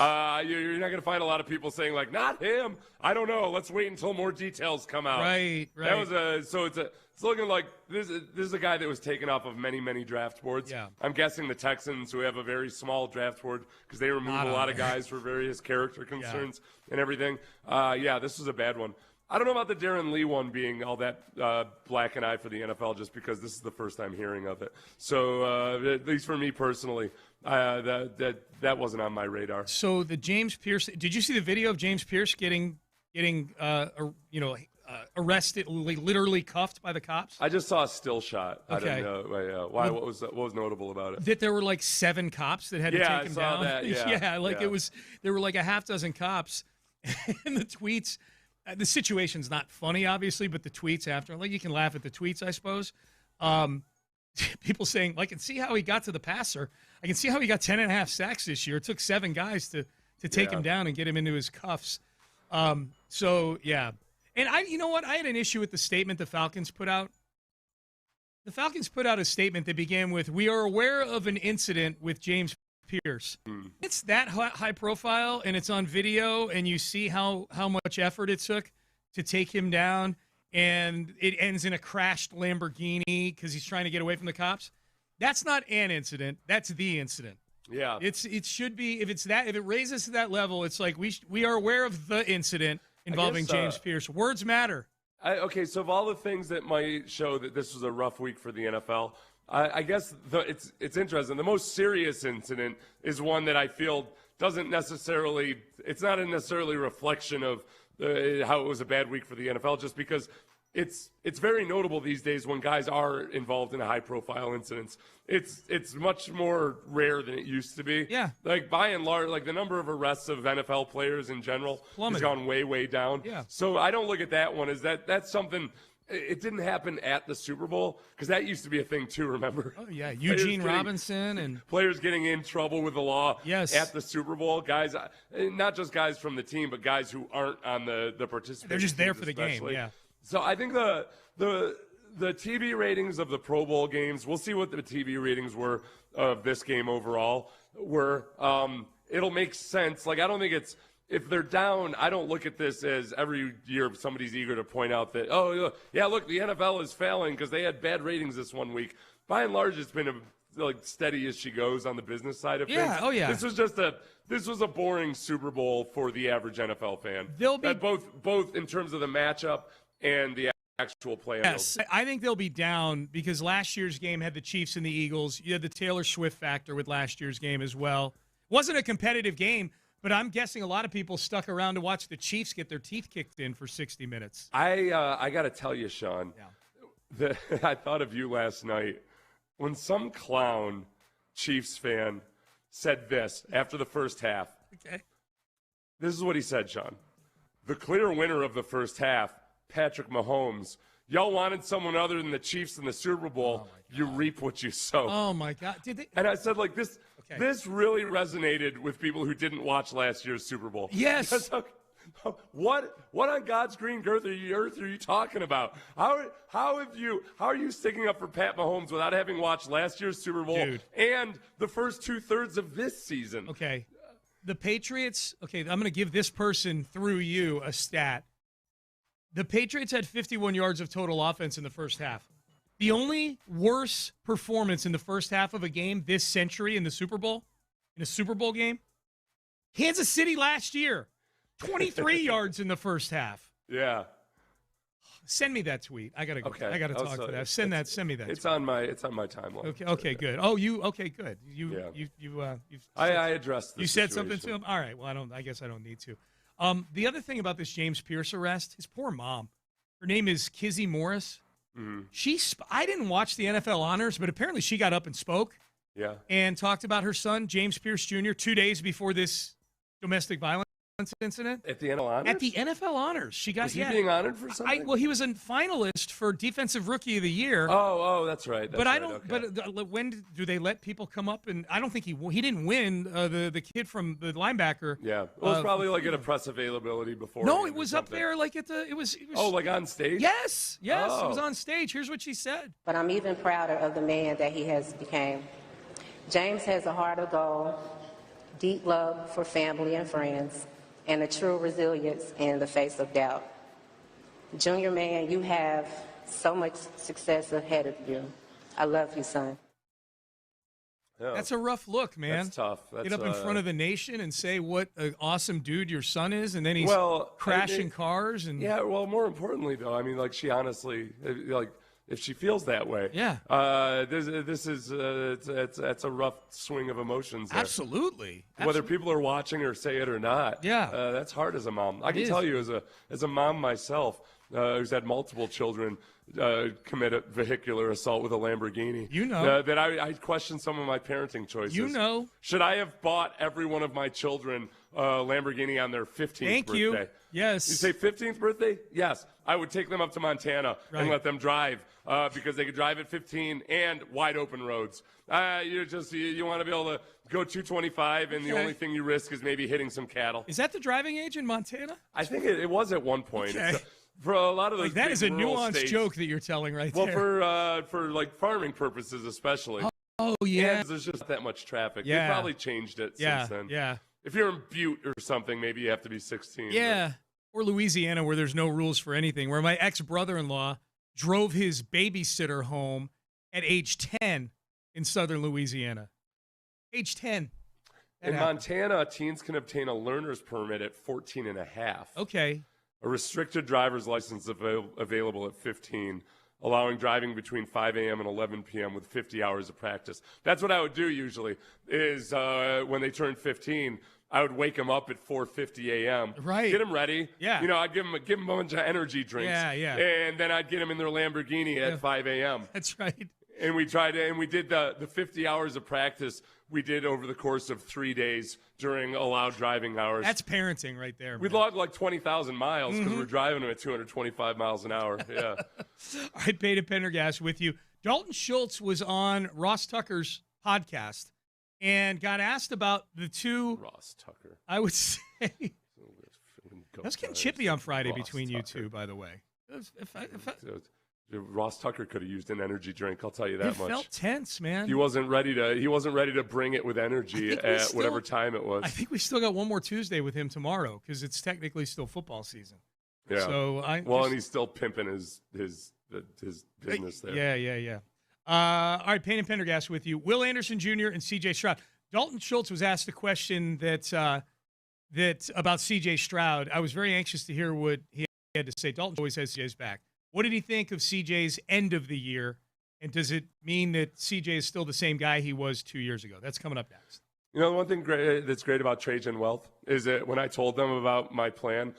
You're not going to find a lot of people saying, like, not him. I don't know. Let's wait until more details come out. Right. It's looking like this is a guy that was taken off of many, many draft boards. Yeah. I'm guessing the Texans, who have a very small draft board because they remove a lot of guys for various character concerns and everything. This was a bad one. I don't know about the Darren Lee one being all that black and eye for the NFL, just because this is the first time hearing of it. So at least for me personally, that wasn't on my radar. So the James Pierce, did you see the video of James Pierce getting arrested, literally cuffed by the cops? I just saw a still shot. Okay. I don't know why. What was notable about it? That there were like 7 cops that had to take him down. That, there were like a half dozen cops, and the tweets. The situation's not funny, obviously, but the tweets after, like, you can laugh at the tweets, I suppose. People saying, I can see how he got to the passer. I can see how he got 10.5 sacks this year. It took 7 guys to take him down and get him into his cuffs. And you know what? I had an issue with the statement the Falcons put out. The Falcons put out a statement that began with, "We are aware of an incident with James Pierce." It's that high profile, and it's on video, and you see how much effort it took to take him down, and it ends in a crashed Lamborghini because he's trying to get away from the cops. That's not an incident. That's the incident. Yeah. It should be, if it raises to that level, it's like we are aware of the incident involving James Pierce. Words matter. So of all the things that might show that this was a rough week for the NFL, I guess it's interesting. The most serious incident is one that I feel doesn't necessarily – it's not necessarily a reflection of how it was a bad week for the NFL, just because it's very notable these days when guys are involved in a high-profile incidents. It's much more rare than it used to be. Yeah. Like, by and large, like, the number of arrests of NFL players in general has gone way, way down. Yeah. So I don't look at that one as that's something – it didn't happen at the Super Bowl, because that used to be a thing too, remember? Oh, yeah. Eugene Robinson and players getting in trouble with the law at the Super Bowl. Guys, not just guys from the team, but guys who aren't on the participants. They're just there for the game, yeah. So I think the TV ratings of the Pro Bowl games, we'll see what the TV ratings were of this game overall were. It'll make sense. Like, I don't think it's – if they're down, I don't look at this as every year somebody's eager to point out that, look, the NFL is failing because they had bad ratings this one week. By and large, it's been steady as she goes on the business side of things. Oh, yeah. This was a boring Super Bowl for the average NFL fan. They'll be both in terms of the matchup and the actual play. Yes, I think they'll be down because last year's game had the Chiefs and the Eagles. You had the Taylor Swift factor with last year's game as well. It wasn't a competitive game. But I'm guessing a lot of people stuck around to watch the Chiefs get their teeth kicked in for 60 minutes. I got to tell you, Sean, that I thought of you last night when some clown Chiefs fan said this after the first half. Okay. This is what he said, Sean. The clear winner of the first half, Patrick Mahomes. Y'all wanted someone other than the Chiefs in the Super Bowl. You reap what you sow. Oh, my God. And I said, like, this – okay. This really resonated with people who didn't watch last year's Super Bowl. Yes. What on God's green earth are you talking about? How are you sticking up for Pat Mahomes without having watched last year's Super Bowl and the first 2/3 of this season? Okay. The Patriots, I'm going to give this person through you a stat. The Patriots had 51 yards of total offense in the first half. The only worse performance in the first half of a game this century in a Super Bowl game, Kansas City last year, 23 yards in the first half. Yeah. Send me that tweet. I gotta talk to that. Send me that. It's on my timeline. Okay, good. Oh, good. I addressed this. You said something to him? All right. Well, I guess I don't need to. The other thing about this James Pierce arrest, his poor mom. Her name is Kizzy Morris. Mm-hmm. I didn't watch the NFL honors, but apparently she got up and spoke. Yeah. And talked about her son, James Pierce Jr., 2 days before this domestic violence. incident? At the NFL Honors? At the NFL Honors. She got, Was he being honored for something? Well, he was a finalist for Defensive Rookie of the Year. Oh, that's right. But I don't. Okay. But when do they let people come up? And I don't think he didn't win. The kid from the linebacker. Yeah, it was probably like at a press availability before. No, it was up there, like at the. It was. Oh, like on stage. Yes, it was on stage. Here's what she said. But I'm even prouder of the man that he has become. James has a heart of gold, deep love for family and friends, and a true resilience in the face of doubt. Junior man, you have so much success ahead of you. I love you, son. Yeah. That's a rough look, man. That's tough. Get up in front of the nation and say what an awesome dude your son is, and then he's crashing cars. And yeah, well, more importantly, though, I mean, like, she honestly, like, if she feels that way, this is it's a rough swing of emotions there. Absolutely. Whether people are watching or say it or not, that's hard as a mom. I can tell you as a mom myself, who's had multiple children commit a vehicular assault with a Lamborghini. You know that I question some of my parenting choices. You know, should I have bought every one of my children a Lamborghini on their 15th birthday? You. Yes. You say 15th birthday? Yes. I would take them up to Montana and let them drive because they could drive at 15 and wide open roads. You want to be able to go 225, and the only thing you risk is maybe hitting some cattle. Is that the driving age in Montana? I think it was at one point. Okay. For a lot of those, that is a nuanced states, joke that you're telling right there. Well, for like farming purposes, especially. Oh yeah. And there's just that much traffic. Yeah. They probably changed it since then. Yeah. If you're in Butte or something, maybe you have to be 16. Yeah. Or Louisiana, where there's no rules for anything. Where my ex-brother-in-law drove his babysitter home at age 10 in southern Louisiana. Age 10. In Montana, teens can obtain a learner's permit at 14 and a half. Okay. A restricted driver's license available at 15, allowing driving between 5 a.m. and 11 p.m. with 50 hours of practice. That's what I would do usually, is when they turn 15, I would wake them up at 4:50 a.m. Right. Get them ready. Yeah. You know, I'd give them a bunch of energy drinks. Yeah. And then I'd get them in their Lamborghini at 5 a.m. That's right. And we did the 50 hours of practice we did over the course of 3 days during allowed driving hours. That's parenting right there. We logged like 20,000 miles because we're driving them at 225 miles an hour. Yeah. All right, Payne and Pendergast with you. Dalton Schultz was on Ross Tucker's podcast and got asked about the two. Ross Tucker. I would say. I was getting chippy on Friday between you two, by the way. Ross Tucker could have used an energy drink. I'll tell you that much. It felt tense, man. He wasn't ready to bring it with energy at whatever time it was. I think we still got one more Tuesday with him tomorrow because it's technically still football season. Yeah. So and he's still pimping his business there. Yeah. All right, Payne and Pendergast with you. Will Anderson Jr. and C.J. Stroud. Dalton Schultz was asked a question that about C.J. Stroud. I was very anxious to hear what he had to say. Dalton always has C.J.'s back. What did he think of CJ's end of the year, and does it mean that CJ is still the same guy he was 2 years ago? That's coming up next. You know, the one thing that's great about Trajan Wealth is that when I told them about my plan,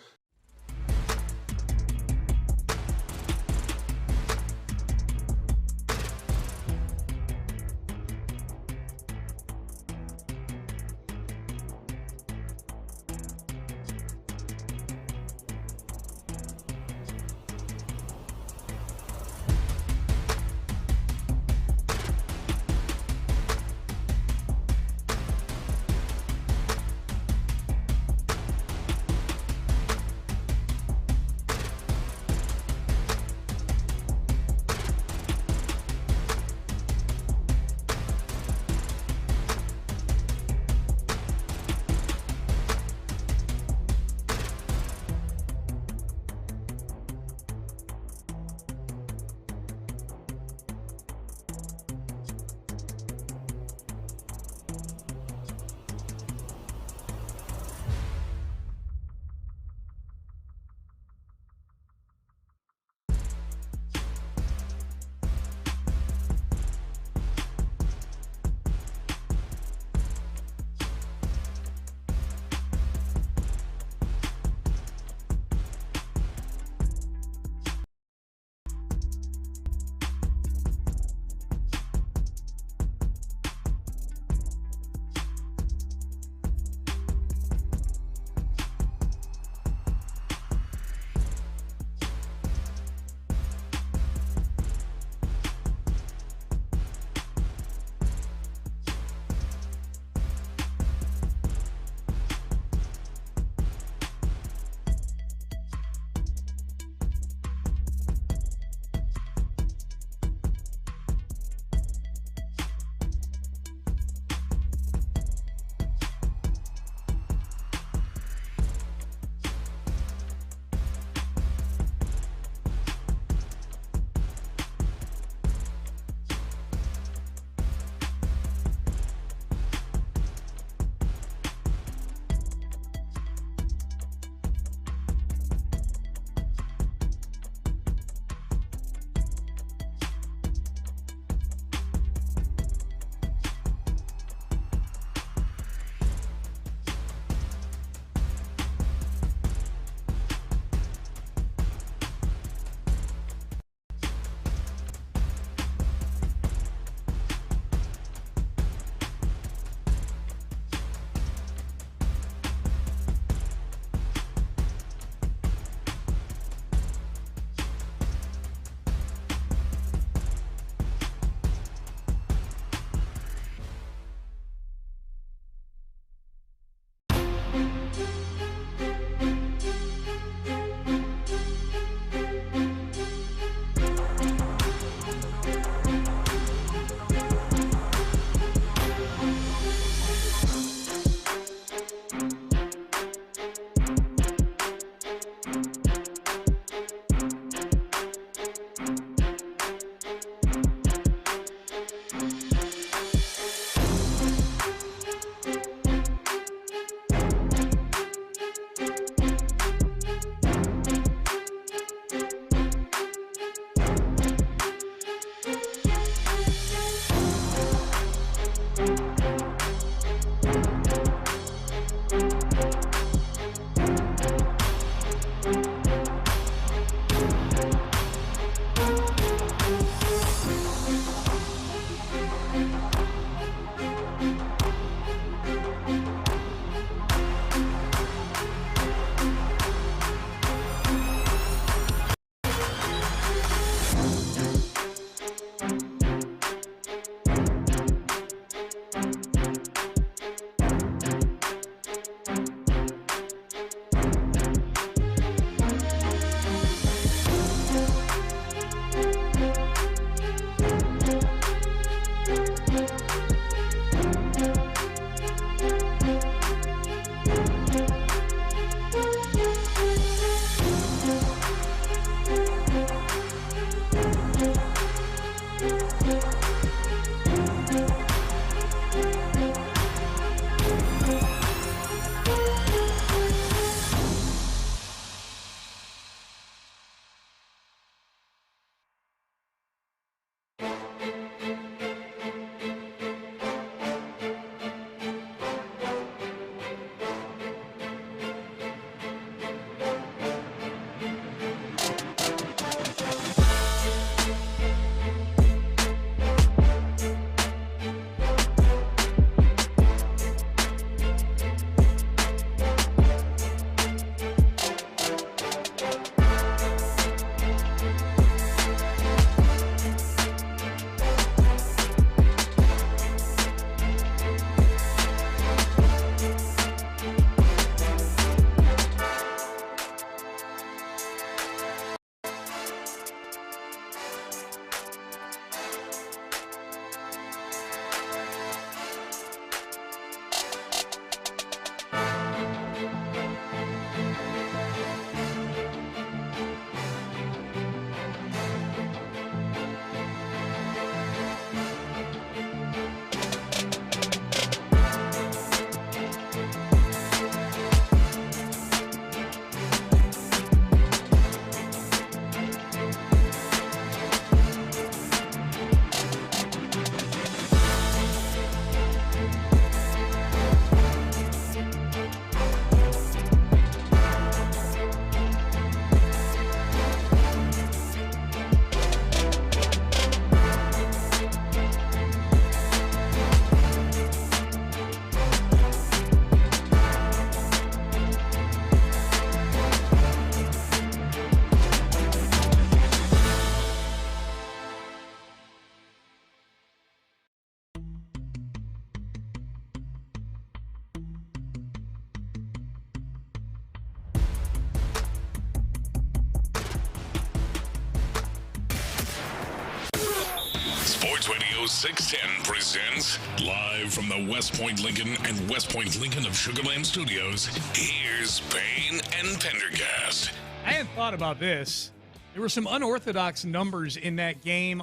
Sports Radio 610 presents, live from the West Point Lincoln and West Point Lincoln of Sugar Land Studios, here's Payne and Pendergast. I hadn't thought about this. There were some unorthodox numbers in that game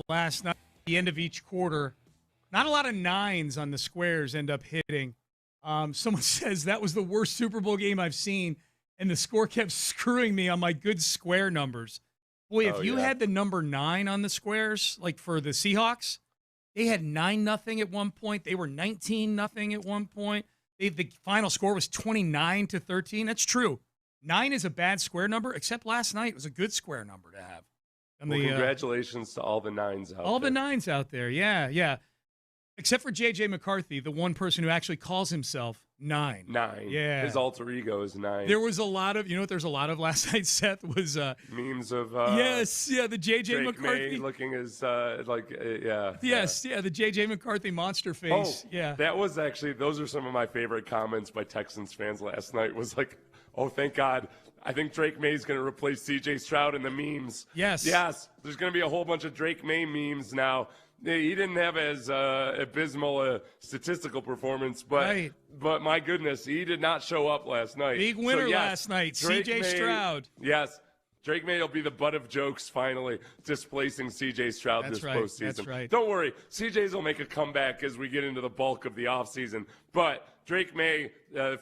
last night at the end of each quarter. Not a lot of nines on the squares end up hitting. Someone says that was the worst Super Bowl game I've seen, and the score kept screwing me on my good square numbers. Boy, if you had the number 9 on the squares, like for the Seahawks, they had 9-0 at one point. They were 19-0 at one point. The final score was 29-13. That's true. 9 is a bad square number, except last night it was a good square number to have. Well, congratulations to all the 9s out there. All the 9s out there, yeah. Except for J.J. McCarthy, the one person who actually calls himself 9. 9. Yeah. His alter ego is 9. There was a lot of, what there's a lot of last night, Seth, was... memes of... the J.J. Drake McCarthy. May looking as, Yes, the J.J. McCarthy monster face. That was actually, those are some of my favorite comments by Texans fans last night, was like, oh, thank God. I think Drake May's going to replace C.J. Stroud in the memes. Yes. There's going to be a whole bunch of Drake May memes now. He didn't have as abysmal a statistical performance, but my goodness, he did not show up last night. Big winner last night, C.J. Stroud. Yes. Drake May will be the butt of jokes finally, displacing C.J. Stroud this postseason. That's right. Don't worry. C.J.'s will make a comeback as we get into the bulk of the offseason. But Drake May,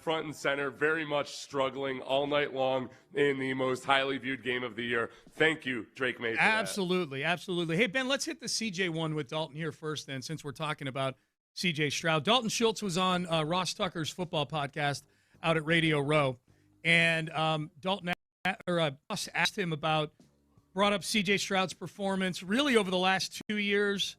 front and center, very much struggling all night long in the most highly viewed game of the year. Thank you, Drake May, for Absolutely. Hey, Ben, let's hit the C.J. one with Dalton here first then, since we're talking about C.J. Stroud. Dalton Schultz was on Ross Tucker's football podcast out at Radio Row, and Ross asked him brought up C.J. Stroud's performance really over the last 2 years,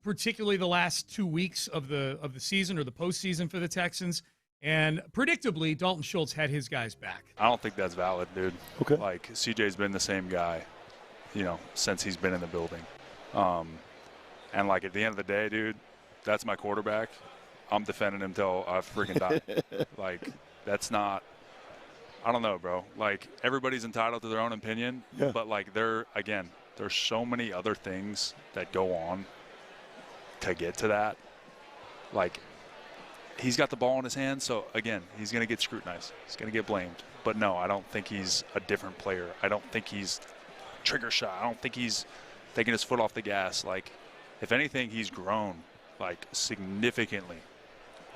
particularly the last 2 weeks of the season or the postseason for the Texans. And predictably, Dalton Schultz had his guys back. I don't think that's valid, dude. Okay. Like, CJ's been the same guy, since he's been in the building. And, like, at the end of the day, dude, that's my quarterback. I'm defending him till I freaking die. Like, that's not – I don't know, bro. Like, everybody's entitled to their own opinion. Yeah. But, like, there's so many other things that go on to get to that. Like, he's got the ball in his hands, so, again, he's going to get scrutinized. He's going to get blamed. But, no, I don't think he's a different player. I don't think he's trigger shot. I don't think he's taking his foot off the gas. Like, if anything, he's grown, like, significantly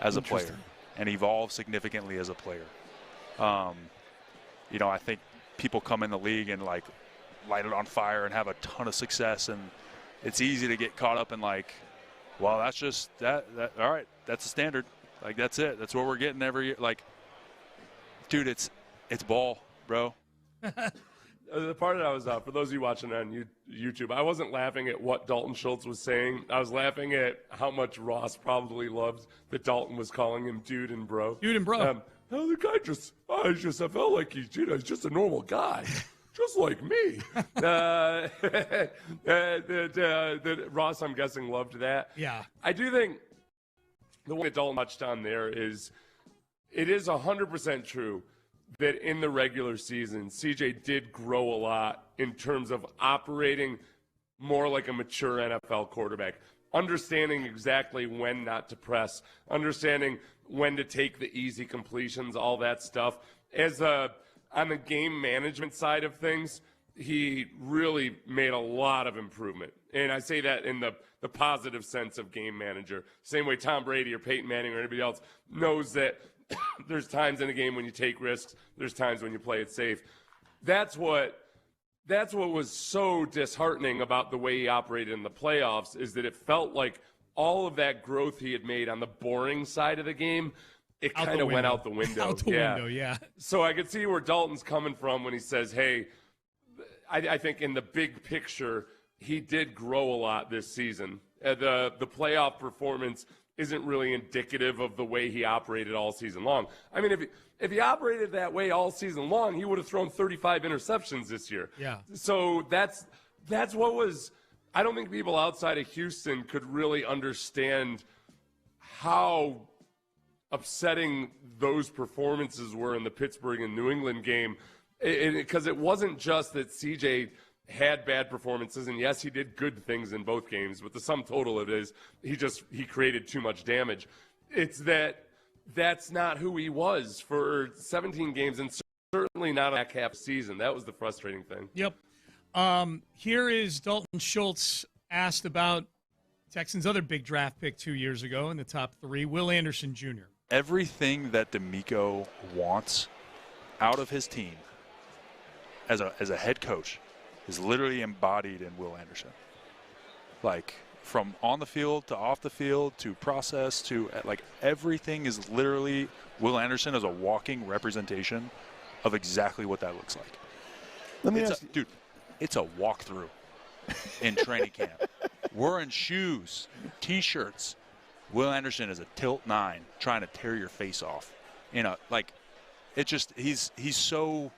as a player and evolved significantly as a player. I think people come in the league and, like, light it on fire and have a ton of success, and it's easy to get caught up in, like, well, that's just that all right, that's the standard. Like, that's it. That's what we're getting every year. Like, dude, it's ball, bro. The part that I was for those of you watching on YouTube, I wasn't laughing at what Dalton Schultz was saying. I was laughing at how much Ross probably loved that Dalton was calling him dude and bro. Dude and bro. The guy I felt like he's just a normal guy. Just like me. Ross, I'm guessing, loved that. Yeah. I do think the one that Dalton touched on there is it is 100% true that in the regular season, CJ did grow a lot in terms of operating more like a mature NFL quarterback, understanding exactly when not to press, understanding when to take the easy completions, all that stuff. On the game management side of things, he really made a lot of improvement. And I say that in the positive sense of game manager. Same way Tom Brady or Peyton Manning or anybody else knows that there's times in a game when you take risks. There's times when you play it safe. That's what was so disheartening about the way he operated in the playoffs, is that it felt like all of that growth he had made on the boring side of the game, it kind of went out the window. Out the window, yeah. So I could see where Dalton's coming from when he says, hey, I think in the big picture, he did grow a lot this season. The playoff performance isn't really indicative of the way he operated all season long. I mean, if he operated that way all season long, he would have thrown 35 interceptions this year. Yeah. So that's what was – I don't think people outside of Houston could really understand how upsetting those performances were in the Pittsburgh and New England game, because it wasn't just that CJ had bad performances, and yes, he did good things in both games, but the sum total of it is he created too much damage. It's that's not who he was for 17 games, and certainly not a back half season. That was the frustrating thing. Yep. Here is Dalton Schultz asked about Texans' other big draft pick 2 years ago in the top 3, Will Anderson Jr. Everything that DeMeco wants out of his team as a head coach is literally embodied in Will Anderson. Like, from on the field to off the field to process to, like, everything is literally Will Anderson as a walking representation of exactly what that looks like. Let me ask you. Dude, it's a walkthrough in training camp. Wearing shoes, T-shirts. Will Anderson is a tilt 9 trying to tear your face off. He's so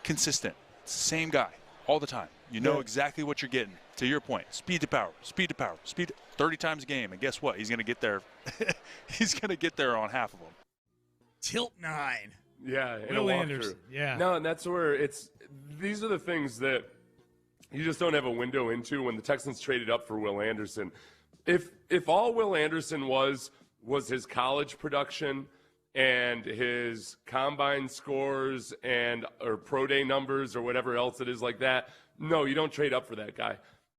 consistent. Same guy all the time. You know exactly what you're getting. To your point, speed to power, 30 times a game, and guess what? He's going to get there. He's going to get there on half of them. Tilt 9. Yeah, Will Anderson. Yeah. No, and that's where these are the things that you just don't have a window into when the Texans traded up for Will Anderson. If all Will Anderson was his college production and his combine scores or pro day numbers or whatever else it is like that, no, you don't trade up for that guy.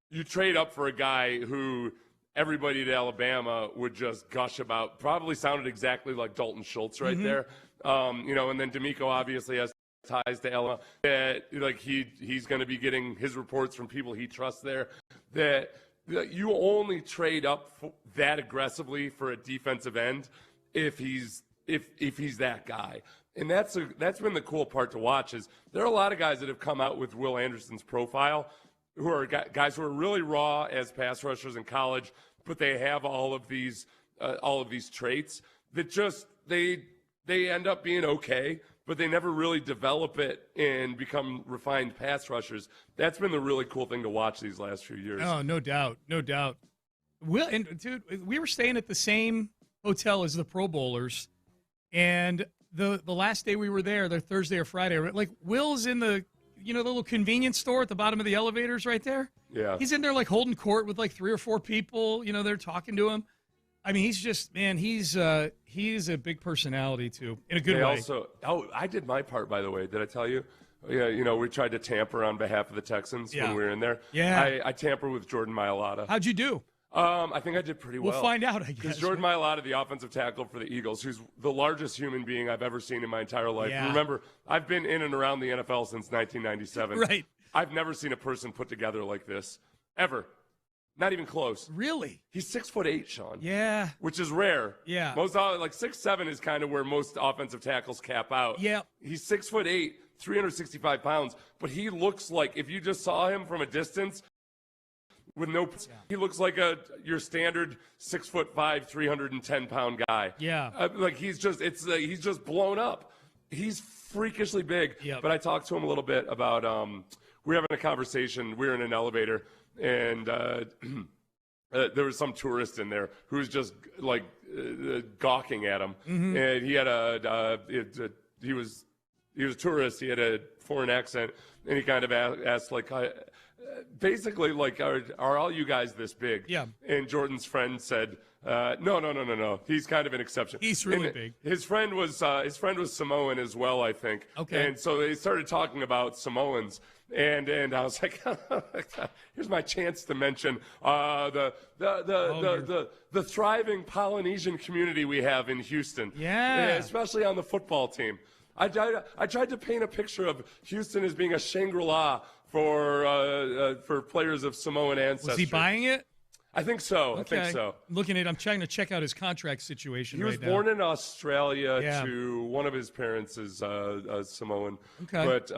You trade up for a guy who everybody at Alabama would just gush about. Probably sounded exactly like Dalton Schultz right there. And then DeMeco obviously has ties to Alabama. That he's going to be getting his reports from people he trusts there. That you only trade up that aggressively for a defensive end if he's that guy. And that's been the cool part to watch. Is there are a lot of guys that have come out with Will Anderson's profile who are guys who are really raw as pass rushers in college, but they have all of these traits that just they end up being okay, but they never really develop it and become refined pass rushers. That's been the really cool thing to watch these last few years. Oh, no doubt. Will, and dude, we were staying at the same hotel as the Pro Bowlers, and the last day we were there, the Thursday or Friday, like Will's in the the little convenience store at the bottom of the elevators right there. Yeah. He's in there like holding court with like 3 or 4 people, they're talking to him. I mean, he's just, man, he's a big personality too, in a good way. I did my part, by the way. Did I tell you? Yeah, we tried to tamper on behalf of the Texans when we were in there. Yeah. I tampered with Jordan Mailata. How'd you do? I think I did pretty well. We'll find out, I guess. Because Jordan Mailata, the offensive tackle for the Eagles, who's the largest human being I've ever seen in my entire life. Yeah. Remember, I've been in and around the NFL since 1997. Right. I've never seen a person put together like this, ever. Not even close. Really? He's 6'8", Sean. Yeah. Which is rare. Yeah. Most 6'7" is kind of where most offensive tackles cap out. Yeah. He's 6'8", 365 pounds, but he looks like, if you just saw him from a distance, he looks like your standard 6'5", 310-pound guy. Yeah. He's just blown up. He's freakishly big. Yep. But I talked to him a little bit about we were having a conversation. We were in an elevator, and there was some tourist in there who was just gawking at him. Mm-hmm. And he had he was a tourist. He had a foreign accent, and he kind of asked basically, are all you guys this big? Yeah. And Jordan's friend said, no. He's kind of an exception. He's really big. His friend was Samoan as well, I think. Okay. And so they started talking about Samoans, and I was like, here's my chance to mention the thriving Polynesian community we have in Houston. Yeah. Especially on the football team. I tried to paint a picture of Houston as being a Shangri-La for players of Samoan ancestry. Was he buying it? I think so. Okay. I think so. I'm trying to check out his contract situation. He was born in Australia to one of his parents is Samoan. Okay. But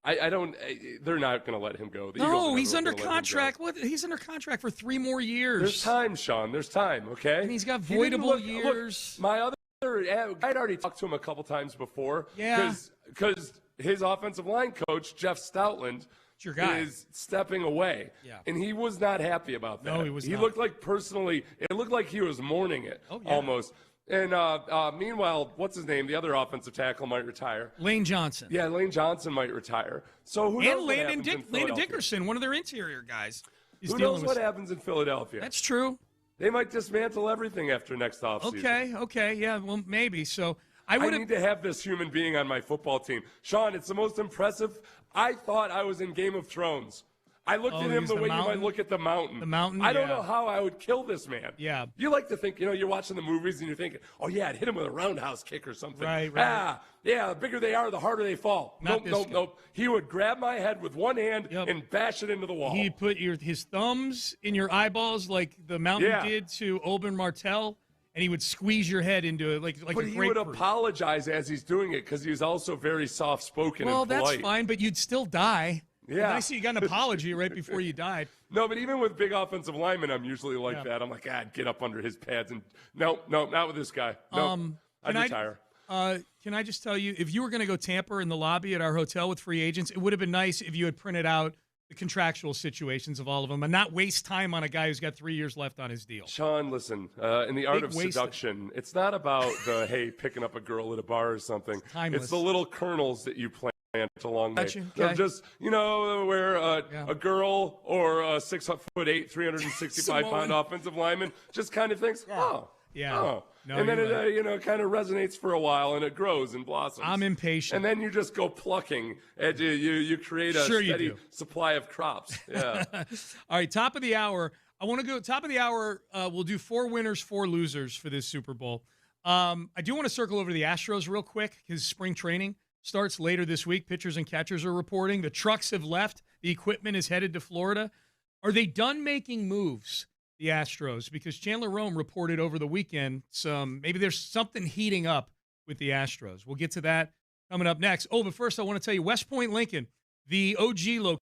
I don't. They're not going to let him go. No, he's under contract. He's under contract for 3 more years. There's time, Sean. There's time. Okay. And he's got voidable years. My other. I'd already talked to him a couple times before. Yeah. Because his offensive line coach, Jeff Stoutland, your guy. is stepping away. Yeah. And he was not happy about that. No, he was not. He looked like it looked like he was mourning it almost. And meanwhile, what's his name? The other offensive tackle might retire. Lane Johnson. Yeah, Lane Johnson might retire. So who knows what happens in Philadelphia? Landon Dickerson, one of their interior guys. Who knows what happens in Philadelphia? That's true. They might dismantle everything after next offseason. Okay, yeah, well, maybe. So I need to have this human being on my football team. Sean, it's the most impressive. I thought I was in Game of Thrones. I looked at him the way you might look at the mountain. The mountain, I don't know how I would kill this man. Yeah. You like to think, you're watching the movies and you're thinking, oh, yeah, I'd hit him with a roundhouse kick or something. Right. Yeah, the bigger they are, the harder they fall. Nope. He would grab my head with one hand and bash it into the wall. He'd put his thumbs in your eyeballs like the mountain did to Oberyn Martell, and he would squeeze your head into it like a grapefruit. But he would apologize as he's doing it because he was also very soft-spoken and polite. Well, that's fine, but you'd still die. Yeah. I see you got an apology right before you died. No, but even with big offensive linemen, I'm usually like that. I'm like, I'd get up under his pads and no, not with this guy. No, I'd retire. Can I just tell you, if you were going to go tamper in the lobby at our hotel with free agents, it would have been nice if you had printed out the contractual situations of all of them and not waste time on a guy who's got 3 years left on his deal. Sean, listen, in the art of seduction, it's not about picking up a girl at a bar or something. It's the little kernels that you plant along there. Okay. Just, where a girl or a 6'8", 365-pound offensive lineman just kind of thinks, No, and then it kind of resonates for a while and it grows and blossoms. I'm impatient. And then you just go plucking and you create a steady supply of crops. Yeah. All right, top of the hour. I want to go top of the hour. We'll do 4 winners, 4 losers for this Super Bowl. I do want to circle over to the Astros real quick because spring training starts later this week. Pitchers and catchers are reporting. The trucks have left. The equipment is headed to Florida. Are they done making moves, the Astros? Because Chandler Rome reported over the weekend maybe there's something heating up with the Astros. We'll get to that coming up next. Oh, but first I want to tell you, West Point Lincoln, the OG location.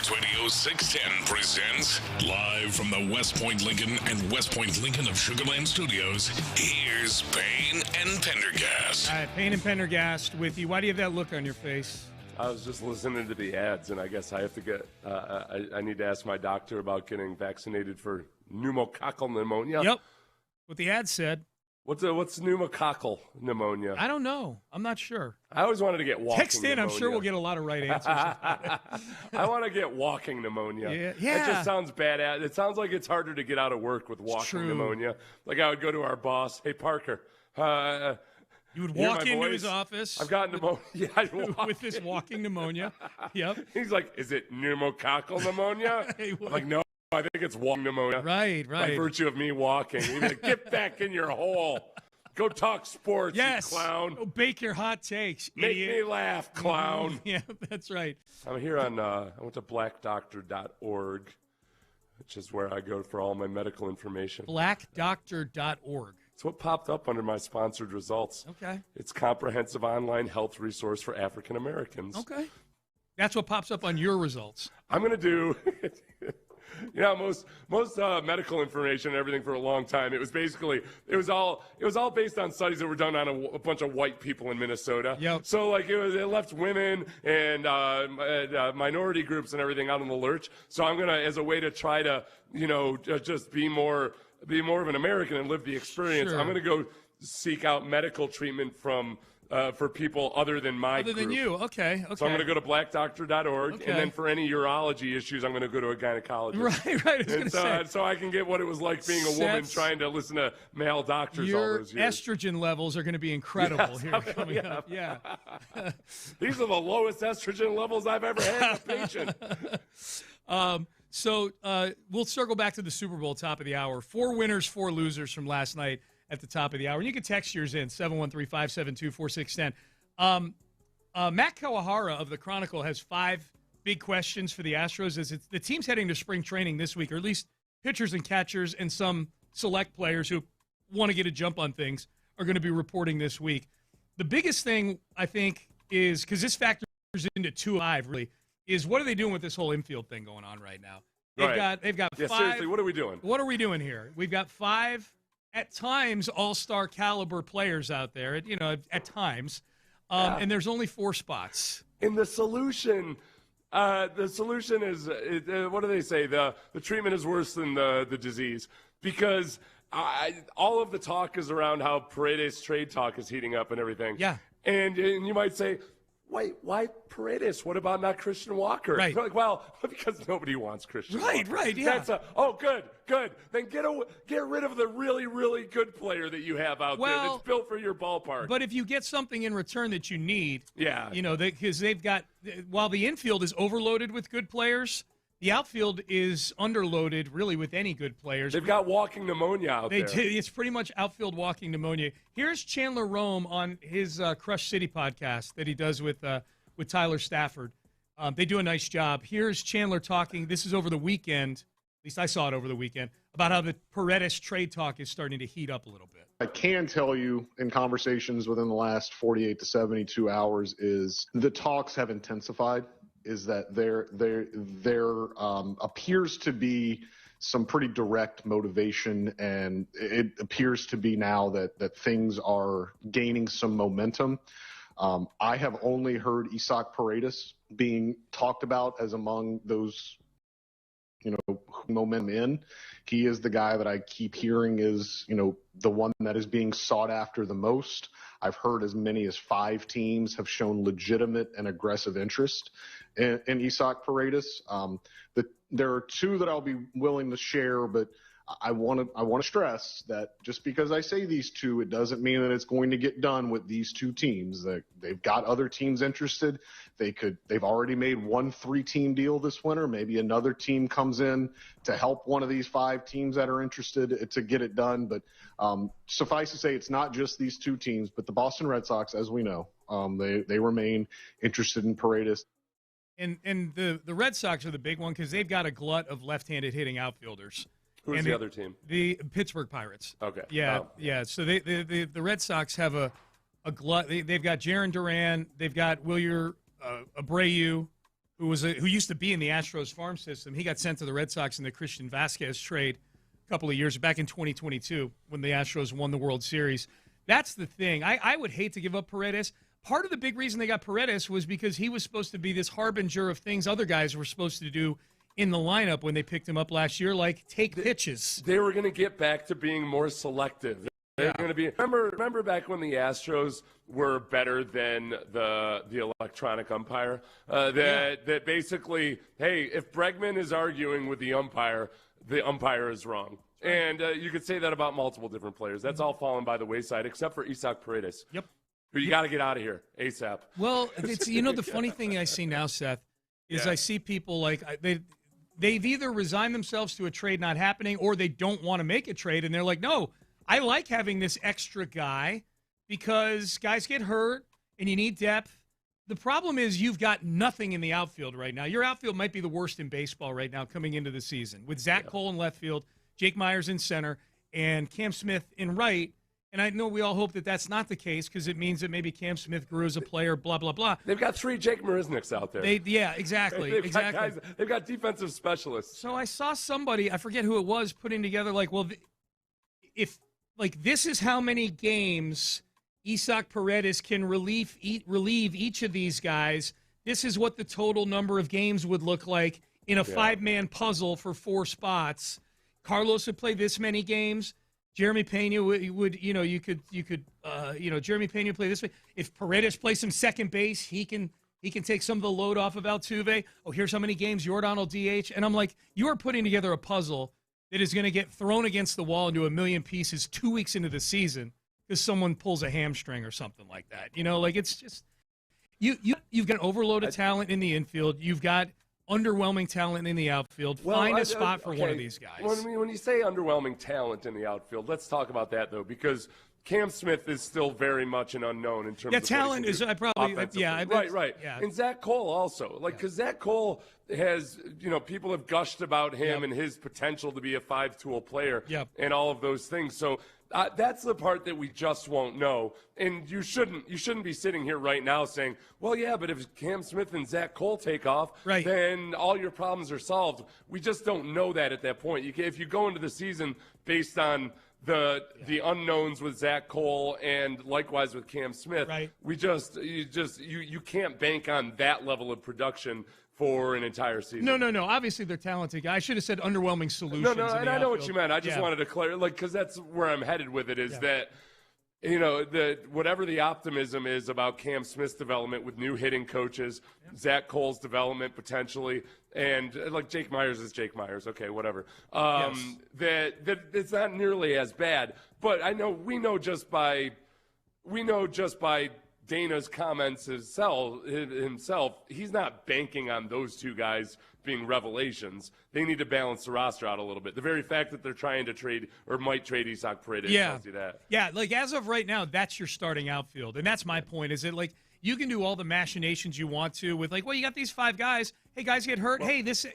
Sports Radio 610 presents live from the West Point Lincoln and West Point Lincoln of Sugarland Studios. Here's Payne and Pendergast. All right, Payne and Pendergast with you. Why do you have that look on your face? I was just listening to the ads, and I guess I have to get. I need to ask my doctor about getting vaccinated for pneumococcal pneumonia. Yep. What the ad said. What's pneumococcal pneumonia? I don't know. I'm not sure. I always wanted to get walking Text in. pneumonia. I'm sure we'll get a lot of right answers. I want to get walking pneumonia. Yeah. It just sounds bad. It sounds like it's harder to get out of work with walking pneumonia. Like I would go to our boss, hey, Parker. You would walk into his office. I've got pneumonia. Yeah, I'd walk with this walking pneumonia. Yep. He's like, is it pneumococcal pneummonia? I'm like, no. I think it's walking pneumonia. Right. By virtue of me walking. He's like, get back in your hole. Go talk sports, you clown. Go bake your hot takes, Make idiot. me laugh, clown. Yeah, that's right. I'm here on, I went to blackdoctor.org, which is where I go for all my medical information. Blackdoctor.org. It's what popped up under my sponsored results. Okay. It's comprehensive online health resource for African Americans. Okay. That's what pops up on your results. I'm going to do... most medical information and everything for a long time. It was all based on studies that were done on a bunch of white people in Minnesota. Yep. So it left women and minority groups and everything out in the lurch. So I'm gonna, as a way to try to just be more of an American and live the experience. Sure. I'm gonna go seek out medical treatment from. For people other than my group. Other than you, okay. So I'm going to go to blackdoctor.org, Okay. and then for any urology issues, I'm going to go to a gynecologist. Right. I was going to say. So I can get what it was like being a woman trying to listen to male doctors all those years. Your estrogen levels are going to be incredible here coming up. Yeah. These are the lowest estrogen levels I've ever had in a patient. So we'll circle back to the Super Bowl top of the hour. 4 winners, 4 losers from last night at the top of the hour. And you can text yours in, 713-572-4610. Matt Kawahara of the Chronicle has 5 big questions for the Astros as the team's heading to spring training this week, or at least pitchers and catchers and some select players who want to get a jump on things are going to be reporting this week. The biggest thing, I think, is, because this factors into 2-5, really, is what are they doing with this whole infield thing going on right now? They've got 5. Seriously, what are we doing? What are we doing here? We've got 5, at times, all-star caliber players out there, at times, and there's only 4 spots. And the solution is, what do they say? The treatment is worse than the disease, because all of the talk is around how Paredes trade talk is heating up and everything. Yeah. And you might say, wait, why Paredes? What about not Christian Walker? Right. Like, well, because nobody wants Christian Walker. Right, yeah. Good. Then get rid of the really, really good player that you have out there that's built for your ballpark. But if you get something in return that you need, yeah, because they've got, while the infield is overloaded with good players, the outfield is underloaded, really, with any good players. They've got walking pneumonia out there. It's pretty much outfield walking pneumonia. Here's Chandler Rome on his Crush City podcast that he does with Tyler Stafford. They do a nice job. Here's Chandler talking. This is over the weekend. At least I saw it over the weekend, about how the Paredes trade talk is starting to heat up a little bit. I can tell you in conversations within the last 48 to 72 hours is the talks have intensified. Is that there appears to be some pretty direct motivation, and it appears to be now that things are gaining some momentum. I have only heard Isaac Paredes being talked about as among those, momentum in. He is the guy that I keep hearing is, the one that is being sought after the most. I've heard as many as 5 teams have shown legitimate and aggressive interest in Isaac Paredes. There are 2 that I'll be willing to share, but I want to stress that just because I say these 2, it doesn't mean that it's going to get done with these 2 teams. They've got other teams interested. They've already made 1 3-team deal this winter. Maybe another team comes in to help one of these 5 teams that are interested to get it done. But suffice to say, it's not just these 2 teams, but the Boston Red Sox, as we know, they remain interested in Paredes. And the Red Sox are the big one because they've got a glut of left-handed hitting outfielders. Who's the other team? The Pittsburgh Pirates. Okay. Yeah, yeah. So the Red Sox have a glut. They've got Jarren Duran. They've got Wilyer Abreu, who used to be in the Astros farm system. He got sent to the Red Sox in the Christian Vasquez trade a couple of years back in 2022 when the Astros won the World Series. That's the thing. I would hate to give up Paredes. Part of the big reason they got Paredes was because he was supposed to be this harbinger of things other guys were supposed to do in the lineup when they picked him up last year, like take pitches. They were going to get back to being more selective. They're going to be. Remember back when the Astros were better than the electronic umpire. That basically, hey, if Bregman is arguing with the umpire is wrong. And you could say that about multiple different players. That's all fallen by the wayside, except for Isaac Paredes. Yep. Who you got to get out of here ASAP. Well, it's the funny thing I see now, Seth, is I see people like they've either resigned themselves to a trade not happening or they don't want to make a trade, and they're like, no, I like having this extra guy because guys get hurt and you need depth. The problem is you've got nothing in the outfield right now. Your outfield might be the worst in baseball right now coming into the season with Zach Cole in left field, Jake Myers in center, and Cam Smith in right. And I know we all hope that that's not the case because it means that maybe Cam Smith grew as a player, blah, blah, blah. They've got 3 Jake Marisniks out there. Exactly. They've got defensive specialists. So I saw somebody, I forget who it was, putting together like, well, if like this is how many games Isaac Paredes can relieve each of these guys, this is what the total number of games would look like in a 5-man puzzle for 4 spots. Carlos would play this many games. Jeremy Pena would Jeremy Pena play this way. If Paredes plays some second base, he can take some of the load off of Altuve. Oh, here's how many games Yordan will DH. And I'm like, you are putting together a puzzle that is going to get thrown against the wall into a million pieces 2 weeks into the season because someone pulls a hamstring or something like that. It's just you've got an overload of talent in the infield. You've got underwhelming talent in the outfield. Find a spot for one of these guys. When you say underwhelming talent in the outfield, let's talk about that, though, because Cam Smith is still very much an unknown in terms of talent is right. Yeah. And Zach Cole also, because Zach Cole has, people have gushed about him and his potential to be a 5-tool player and all of those things. So that's the part that we just won't know. And you shouldn't be sitting here right now saying, well, yeah, but if Cam Smith and Zach Cole take off, then all your problems are solved. We just don't know that at that point. If you go into the season based on the unknowns with Zach Cole and likewise with Cam Smith, you can't bank on that level of production for an entire season. No. Obviously, they're talented guys. I should have said underwhelming solutions. No, and I know what you meant. I just wanted to clarify, because that's where I'm headed with it, is that, whatever the optimism is about Cam Smith's development with new hitting coaches, Zach Cole's development potentially, and Jake Myers is Jake Myers. Okay, whatever. That it's not nearly as bad. But we know just by Dana's comments himself, he's not banking on those 2 guys being revelations. They need to balance the roster out a little bit. The very fact that they're trying to trade or might trade Isaac Paredes tells you that. Yeah, as of right now, that's your starting outfield. And that's my point, is that, you can do all the machinations you want to with, you got these 5 guys. Hey, guys get hurt. Hey, this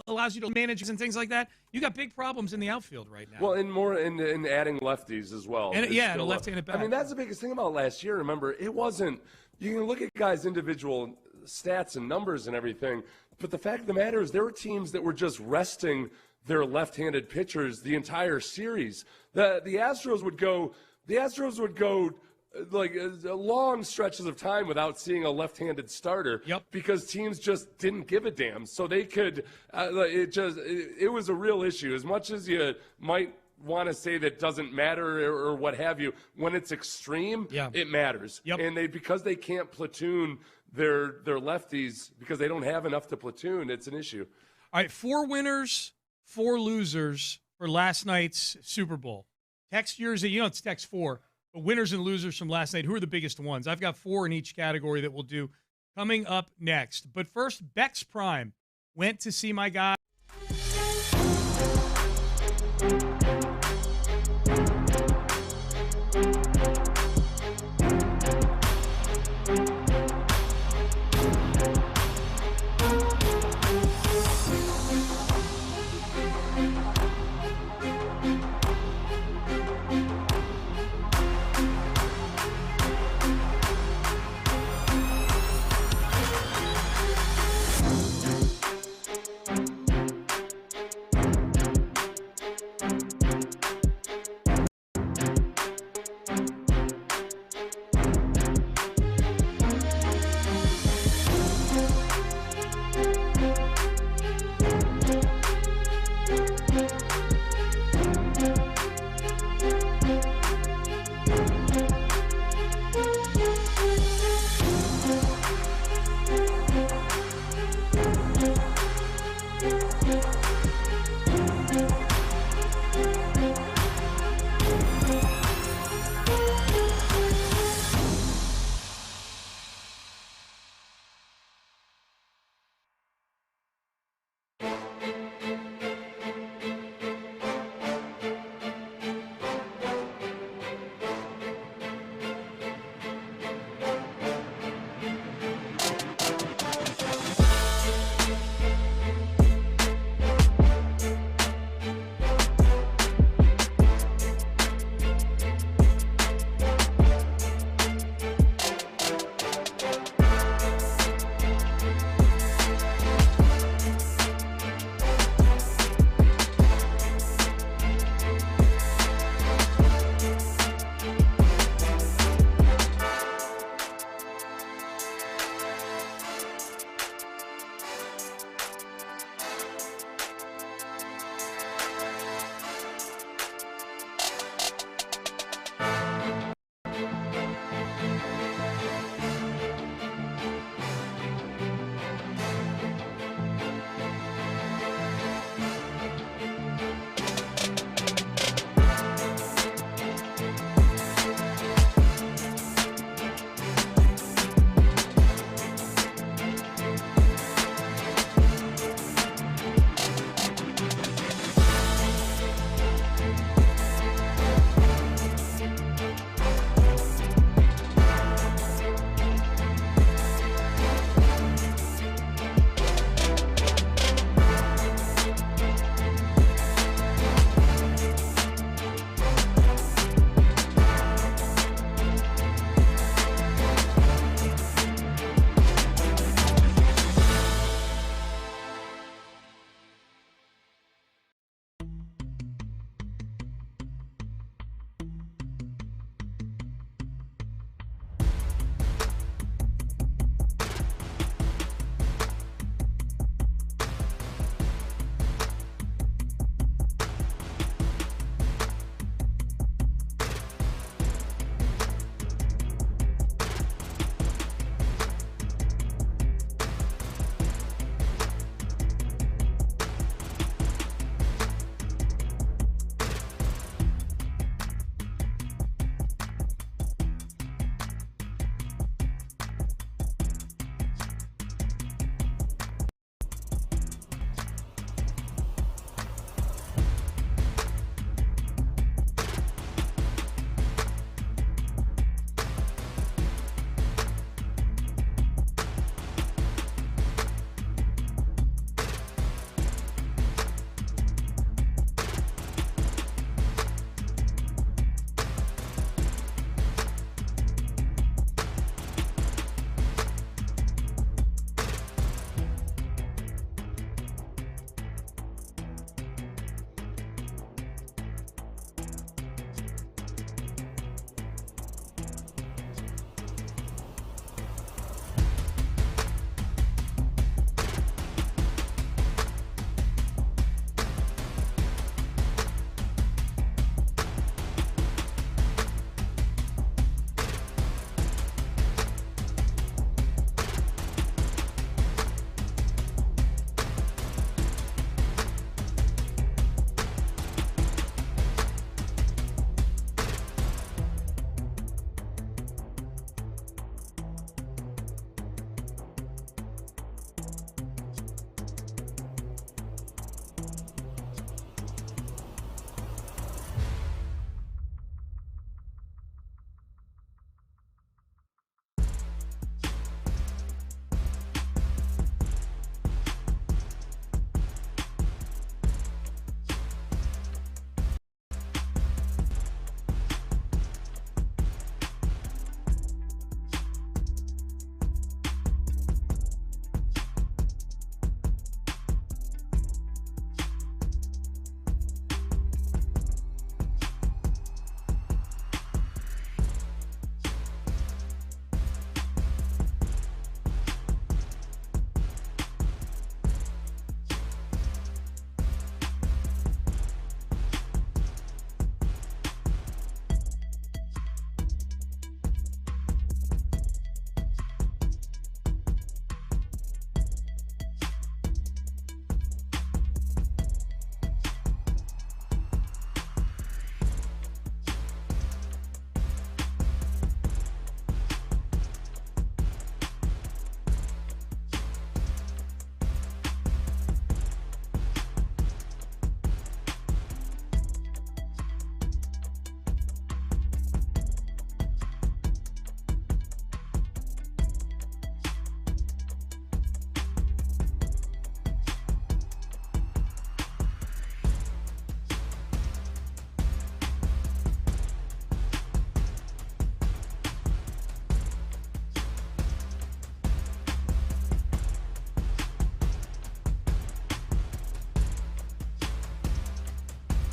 allows you to manage and things like that. You got big problems in the outfield right now. Well, and more in adding lefties as well. And a left-handed bat. That's the biggest thing about last year. Remember, it wasn't – you can look at guys' individual stats and numbers and everything, but the fact of the matter is there were teams that were just resting their left-handed pitchers the entire series. The Astros would go long stretches of time without seeing a left-handed starter because teams just didn't give a damn. So they could it was a real issue. As much as you might want to say that doesn't matter or what have you, when it's extreme, it matters. And because they can't platoon their lefties because they don't have enough to platoon, it's an issue. All right, 4 winners, 4 losers for last night's Super Bowl. Text yours, it's text 4. But winners and losers from last night, who are the biggest ones? I've got 4 in each category that we'll do coming up next. But first, Beck's Prime went to see my guy.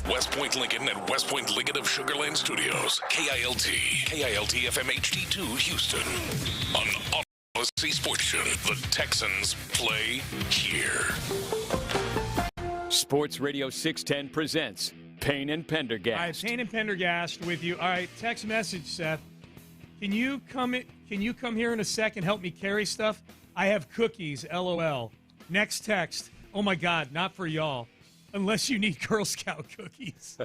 West Point Lincoln and West Point Lincoln of Sugar Land Studios. KILT FM HD2 Houston. On Odyssey Sports Show. The Texans play here. Sports Radio 610 presents Payne and Pendergast. All right, Payne and Pendergast with you. All right, text message, Seth. Can you come here in a second, help me carry stuff? I have cookies, LOL. Next text. Oh, my God, not for y'all. Unless you need Girl Scout cookies.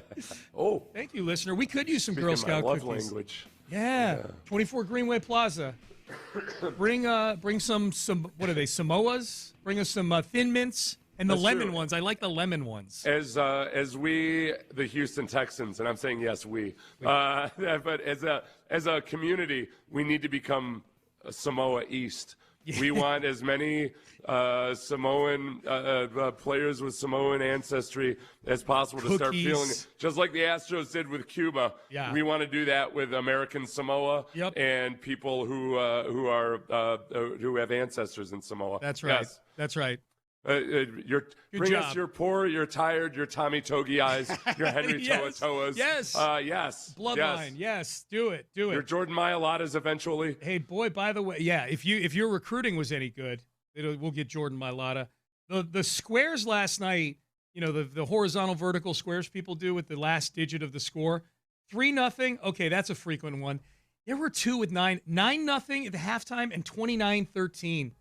Oh. Thank you, listener. We could use some Speaking Girl Scout my love cookies. Language. Yeah. 24 Greenway Plaza. Bring some what are they, Samoas? Bring us some Thin Mints. And the lemon ones. I like the lemon ones. As we, the Houston Texans, and I'm saying yes, we, but as a community, we need to become Samoa East. Yeah. We want as many Samoan players with Samoan ancestry as possible to start feeling it. Just like the Astros did with Cuba. Yeah. We want to do that with American Samoa and people who have ancestors in Samoa. That's right. Yes. That's right. Bring us your poor, your tired, your Tommy Togi eyes, your Henry yes. Toas. Yes. Yes. Bloodline. Yes. Do it. Your Jordan Mailatas eventually. Hey, boy, by the way, yeah, if your recruiting was any good, we'll get Jordan Mailata. The squares last night, the horizontal vertical squares people do with the last digit of the score, 3-0. Okay, that's a frequent one. There were two with 9-0 at the halftime and 29-13.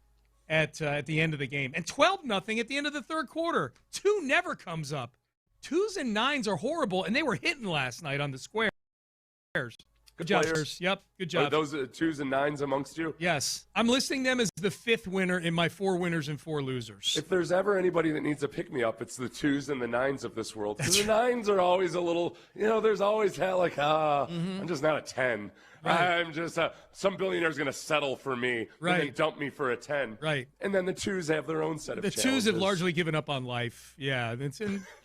At the end of the game. And 12-0 at the end of the third quarter. 2 never comes up. 2s and 9s are horrible, and they were hitting last night on the squares. Good job, Spurs. Yep, good job. Are those 2s and 9s amongst you? Yes. I'm listing them as the 5th winner in my 4 winners and 4 losers. If there's ever anybody that needs a pick-me-up, it's the 2s and the 9s of this world. Because the 9s are always a little, there's always that I'm just not a 10. Right. I'm just some billionaire's going to settle for me and then dump me for a 10. Right. And then the 2s have their own set of challenges. The 2s have largely given up on life. Yeah. The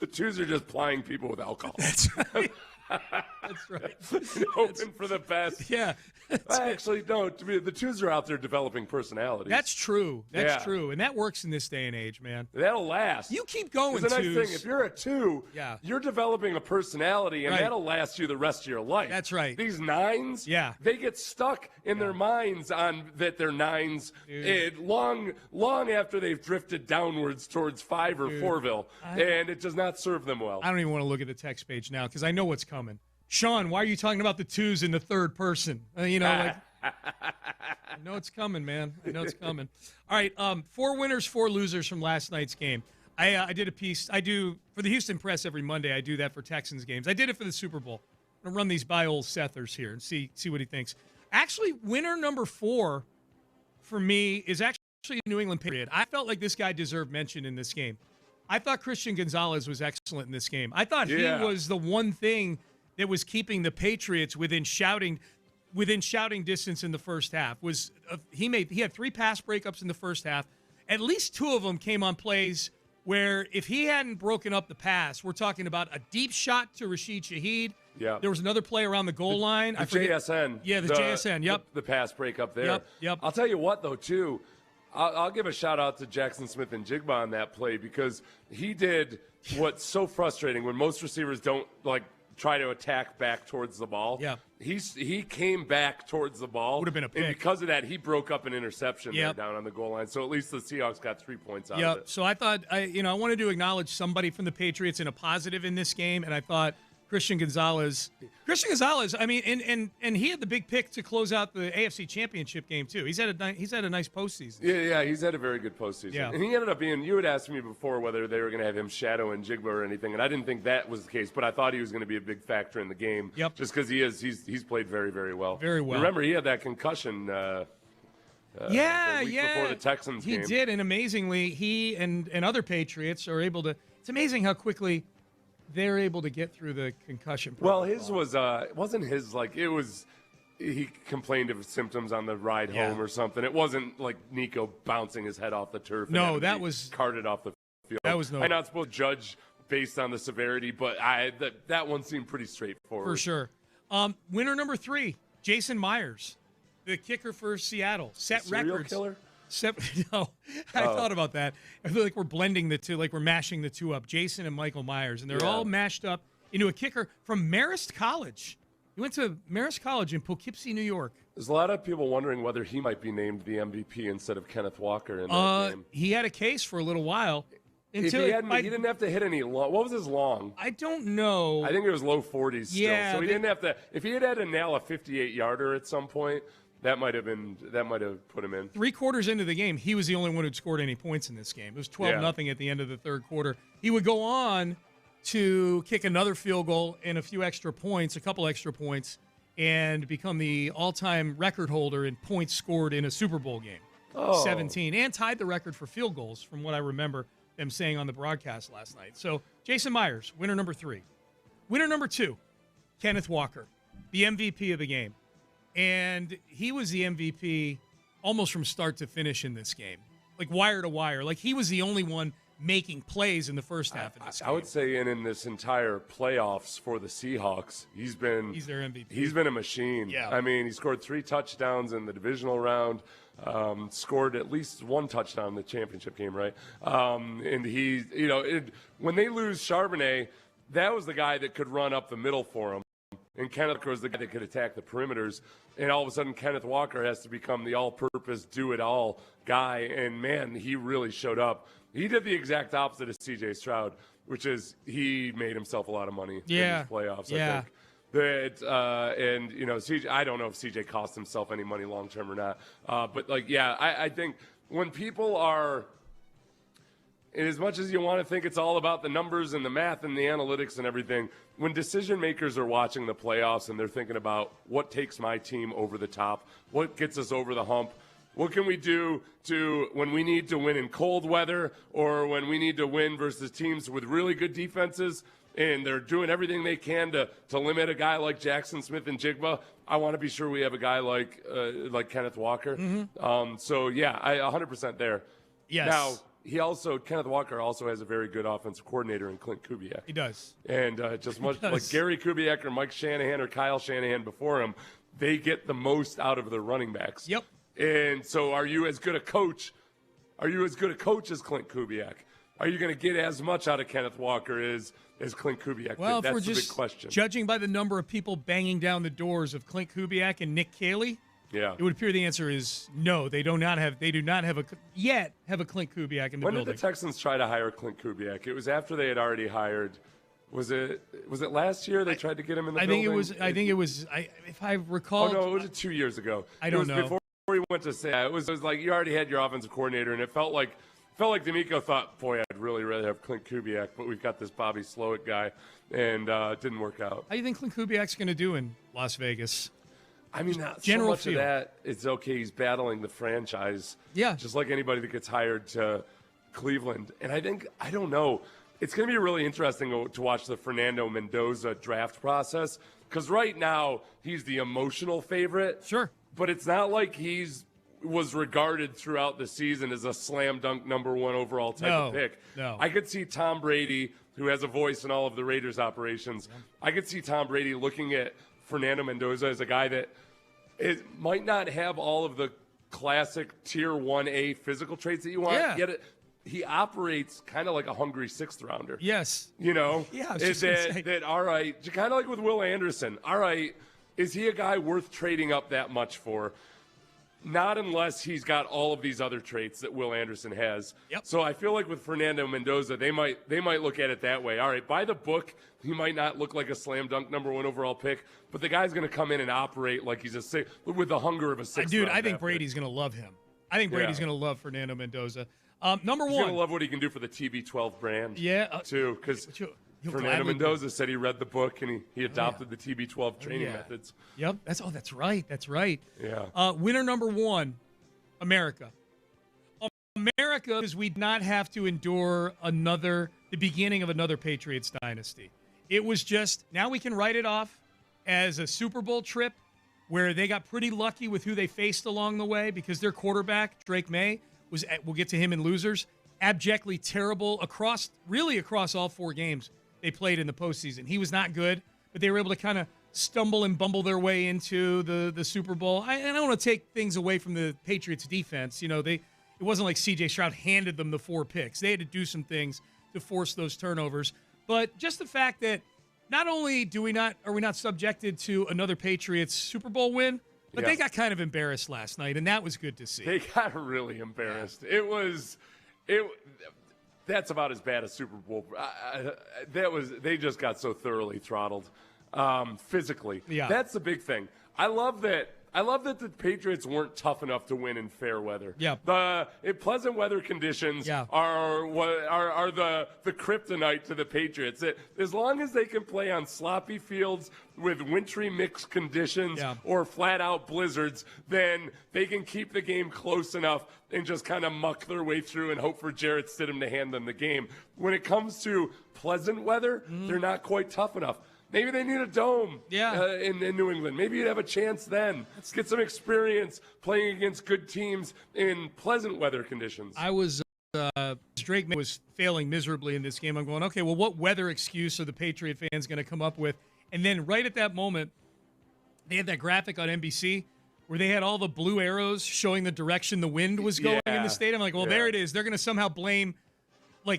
2s are just plying people with alcohol. That's right. That's right. Hoping for the best. Yeah. Actually, no. The 2s are out there developing personalities. That's true. That's true. And that works in this day and age, man. That'll last. You keep going, 2s. It's a nice thing. If you're a 2, you're developing a personality, and that'll last you the rest of your life. That's right. These 9s, they get stuck in their minds on that they're 9s long after they've drifted downwards towards 5 or 4ville, and it does not serve them well. I don't even want to look at the text page now because I know what's coming. Sean, why are you talking about the 2s in the third person? I know it's coming, man. I know it's coming. All right, 4 winners, 4 losers from last night's game. I did a piece. I do for the Houston Press every Monday. I do that for Texans games. I did it for the Super Bowl. I'm going to run these by old Sethers here and see what he thinks. Actually, winner number 4 for me is actually a New England Patriot. I felt like this guy deserved mention in this game. I thought Christian Gonzalez was excellent in this game. I thought he was the one thing that was keeping the Patriots within shouting distance in the first half. He had 3 pass breakups in the first half. At least 2 of them came on plays where if he hadn't broken up the pass, we're talking about a deep shot to Rashid Shaheed. Yeah. There was another play around the goal line. The JSN. Yeah, the JSN. Yep. The pass breakup there. Yep. I'll tell you what, though, too. I'll give a shout-out to Jackson Smith and Jigba on that play because he did what's so frustrating when most receivers don't, try to attack back towards the ball. Yeah. He came back towards the ball. Would have been a pick. And because of that, he broke up an interception there down on the goal line. So at least the Seahawks got 3 points out of it. So I thought, I wanted to acknowledge somebody from the Patriots in a positive in this game, and I thought Christian Gonzalez, I mean, and he had the big pick to close out the AFC Championship game too. He's had a nice postseason. Yeah, he's had a very good postseason. Yeah. And he ended up being. You had asked me before whether they were going to have him shadow and Jigba or anything, and I didn't think that was the case. But I thought he was going to be a big factor in the game. Yep. Just because he's played very, very well. Very well. Remember, he had that concussion. The week before the Texans game. He did, and amazingly, he and other Patriots are able to. It's amazing how quickly they're able to get through the concussion protocol. Well, his was wasn't his it was. He complained of symptoms on the ride home or something. It wasn't like Nico bouncing his head off the turf. No, that was carted off the field. That was no. I'm not supposed to judge based on the severity, but that one seemed pretty straightforward for sure. Winner number 3, Jason Myers, the kicker for Seattle, set records. Killer? No, I thought about that. I feel like we're blending the two, like we're mashing the two up, Jason and Michael Myers, and they're all mashed up into a kicker from Marist College. He went to Marist College in Poughkeepsie, New York. There's a lot of people wondering whether he might be named the MVP instead of Kenneth Walker in that game. He had a case for a little while. Until he didn't have to hit any long. What was his long? I don't know. I think it was low 40s still. Yeah, So he didn't have to. If he had to nail a 58-yarder at some point, that might have put him in. 3 quarters into the game, he was the only one who'd scored any points in this game. It was 12-0 at the end of the third quarter. He would go on to kick another field goal and a couple extra points, and become the all-time record holder in points scored in a Super Bowl game. 17, and tied the record for field goals from what I remember them saying on the broadcast last night. So Jason Myers, winner number 3. Winner number 2, Kenneth Walker, the MVP of the game. And he was the MVP almost from start to finish in this game, like wire to wire. Like he was the only one making plays in the first half of this game. I would say in this entire playoffs for the Seahawks, he's their MVP. He's been a machine. Yeah. I mean, he scored 3 touchdowns in the divisional round, scored at least 1 touchdown in the championship game, right? And he, when they lose Charbonnet, that was the guy that could run up the middle for him. And Kenneth was the guy that could attack the perimeters. And all of a sudden, Kenneth Walker has to become the all-purpose, do-it-all guy. And, man, he really showed up. He did the exact opposite of C.J. Stroud, which is he made himself a lot of money in these playoffs, I think. CJ, I don't know if CJ cost himself any money long term or not. I think when people are, and as much as you want to think it's all about the numbers and the math and the analytics and everything, when decision makers are watching the playoffs and they're thinking about what takes my team over the top, what gets us over the hump, what can we do to when we need to win in cold weather or when we need to win versus teams with really good defenses, and they're doing everything they can to limit a guy like Jackson Smith and Jigba, I want to be sure we have a guy like Kenneth Walker. Mm-hmm. I 100% there. Yes. Now, Kenneth Walker also has a very good offensive coordinator in Clint Kubiak. He does. And like Gary Kubiak or Mike Shanahan or Kyle Shanahan before him, they get the most out of their running backs. Yep. And so are you as good a coach? Are you as good a coach as Clint Kubiak? Are you going to get as much out of Kenneth Walker as Clint Kubiak? Well, that's if we're the just big question. Judging by the number of people banging down the doors of Clint Kubiak and Nick Caley, it would appear the answer is no. They do not have a Clint Kubiak in the building. When did the Texans try to hire Clint Kubiak? It was after they had already hired. Was it last year they tried to get him in the building? I think it was. If I recall. Oh no, it was 2 years ago. I don't know. Before he went to say it was like you already had your offensive coordinator, and it felt like D'Amico thought, boy, I'd really rather have Clint Kubiak, but we've got this Bobby Slowick guy, and it didn't work out. How do you think Clint Kubiak's going to do in Las Vegas? I mean, so much of that, it's okay. He's battling the franchise. Yeah. Just like anybody that gets hired to Cleveland. And I don't know. It's going to be really interesting to watch the Fernando Mendoza draft process because right now he's the emotional favorite. Sure. But it's not like was regarded throughout the season as a slam dunk number 1 overall type of pick. No. I could see Tom Brady, who has a voice in all of the Raiders operations, I could see Tom Brady looking at Fernando Mendoza as a guy that might not have all of the classic tier 1A physical traits that you want. Yeah. Yet he operates kind of like a hungry 6th rounder. Yes. Yeah, I was just gonna say. All right, kind of like with Will Anderson. All right, is he a guy worth trading up that much for? Not unless he's got all of these other traits that Will Anderson has. Yep. So I feel like with Fernando Mendoza, they might look at it that way. All right, by the book, he might not look like a slam dunk number 1 overall pick, but the guy's going to come in and operate like he's with the hunger of a 6th Dude, round I think after. Brady's going to love him. I think Brady's going to love Fernando Mendoza. Number 1. He's going to love what he can do for the TB12 brand. Yeah. Too, because Fernando Mendoza said he read the book and he adopted the TB12 training methods. Yep. That's right. That's right. Yeah. Winner number 1, America. America, because we'd not have to endure the beginning of another Patriots dynasty. It was just, now we can write it off as a Super Bowl trip where they got pretty lucky with who they faced along the way because their quarterback, Drake May, we'll get to him in losers, abjectly terrible across all 4 games they played in the postseason. He was not good, but they were able to kind of stumble and bumble their way into the Super Bowl. I don't want to take things away from the Patriots defense. It wasn't like C.J. Stroud handed them the 4 picks. They had to do some things to force those turnovers. But just the fact that not only are we not subjected to another Patriots Super Bowl win, but they got kind of embarrassed last night, and that was good to see. They got really embarrassed. That's about as bad as Super Bowl. They just got so thoroughly throttled physically. Yeah. That's the big thing. I love that the Patriots weren't tough enough to win in fair weather. Yeah. Pleasant weather conditions are the kryptonite to the Patriots. As long as they can play on sloppy fields with wintry mixed conditions or flat out blizzards, then they can keep the game close enough and just kind of muck their way through and hope for Jarrett Stidham to hand them the game. When it comes to pleasant weather, they're not quite tough enough. Maybe they need a dome in New England. Maybe you'd have a chance then. Let's get some experience playing against good teams in pleasant weather conditions. Drake was failing miserably in this game. I'm going, okay, well, what weather excuse are the Patriot fans going to come up with? And then right at that moment, they had that graphic on NBC where they had all the blue arrows showing the direction the wind was going in the stadium. I'm like, well, there it is. They're going to somehow blame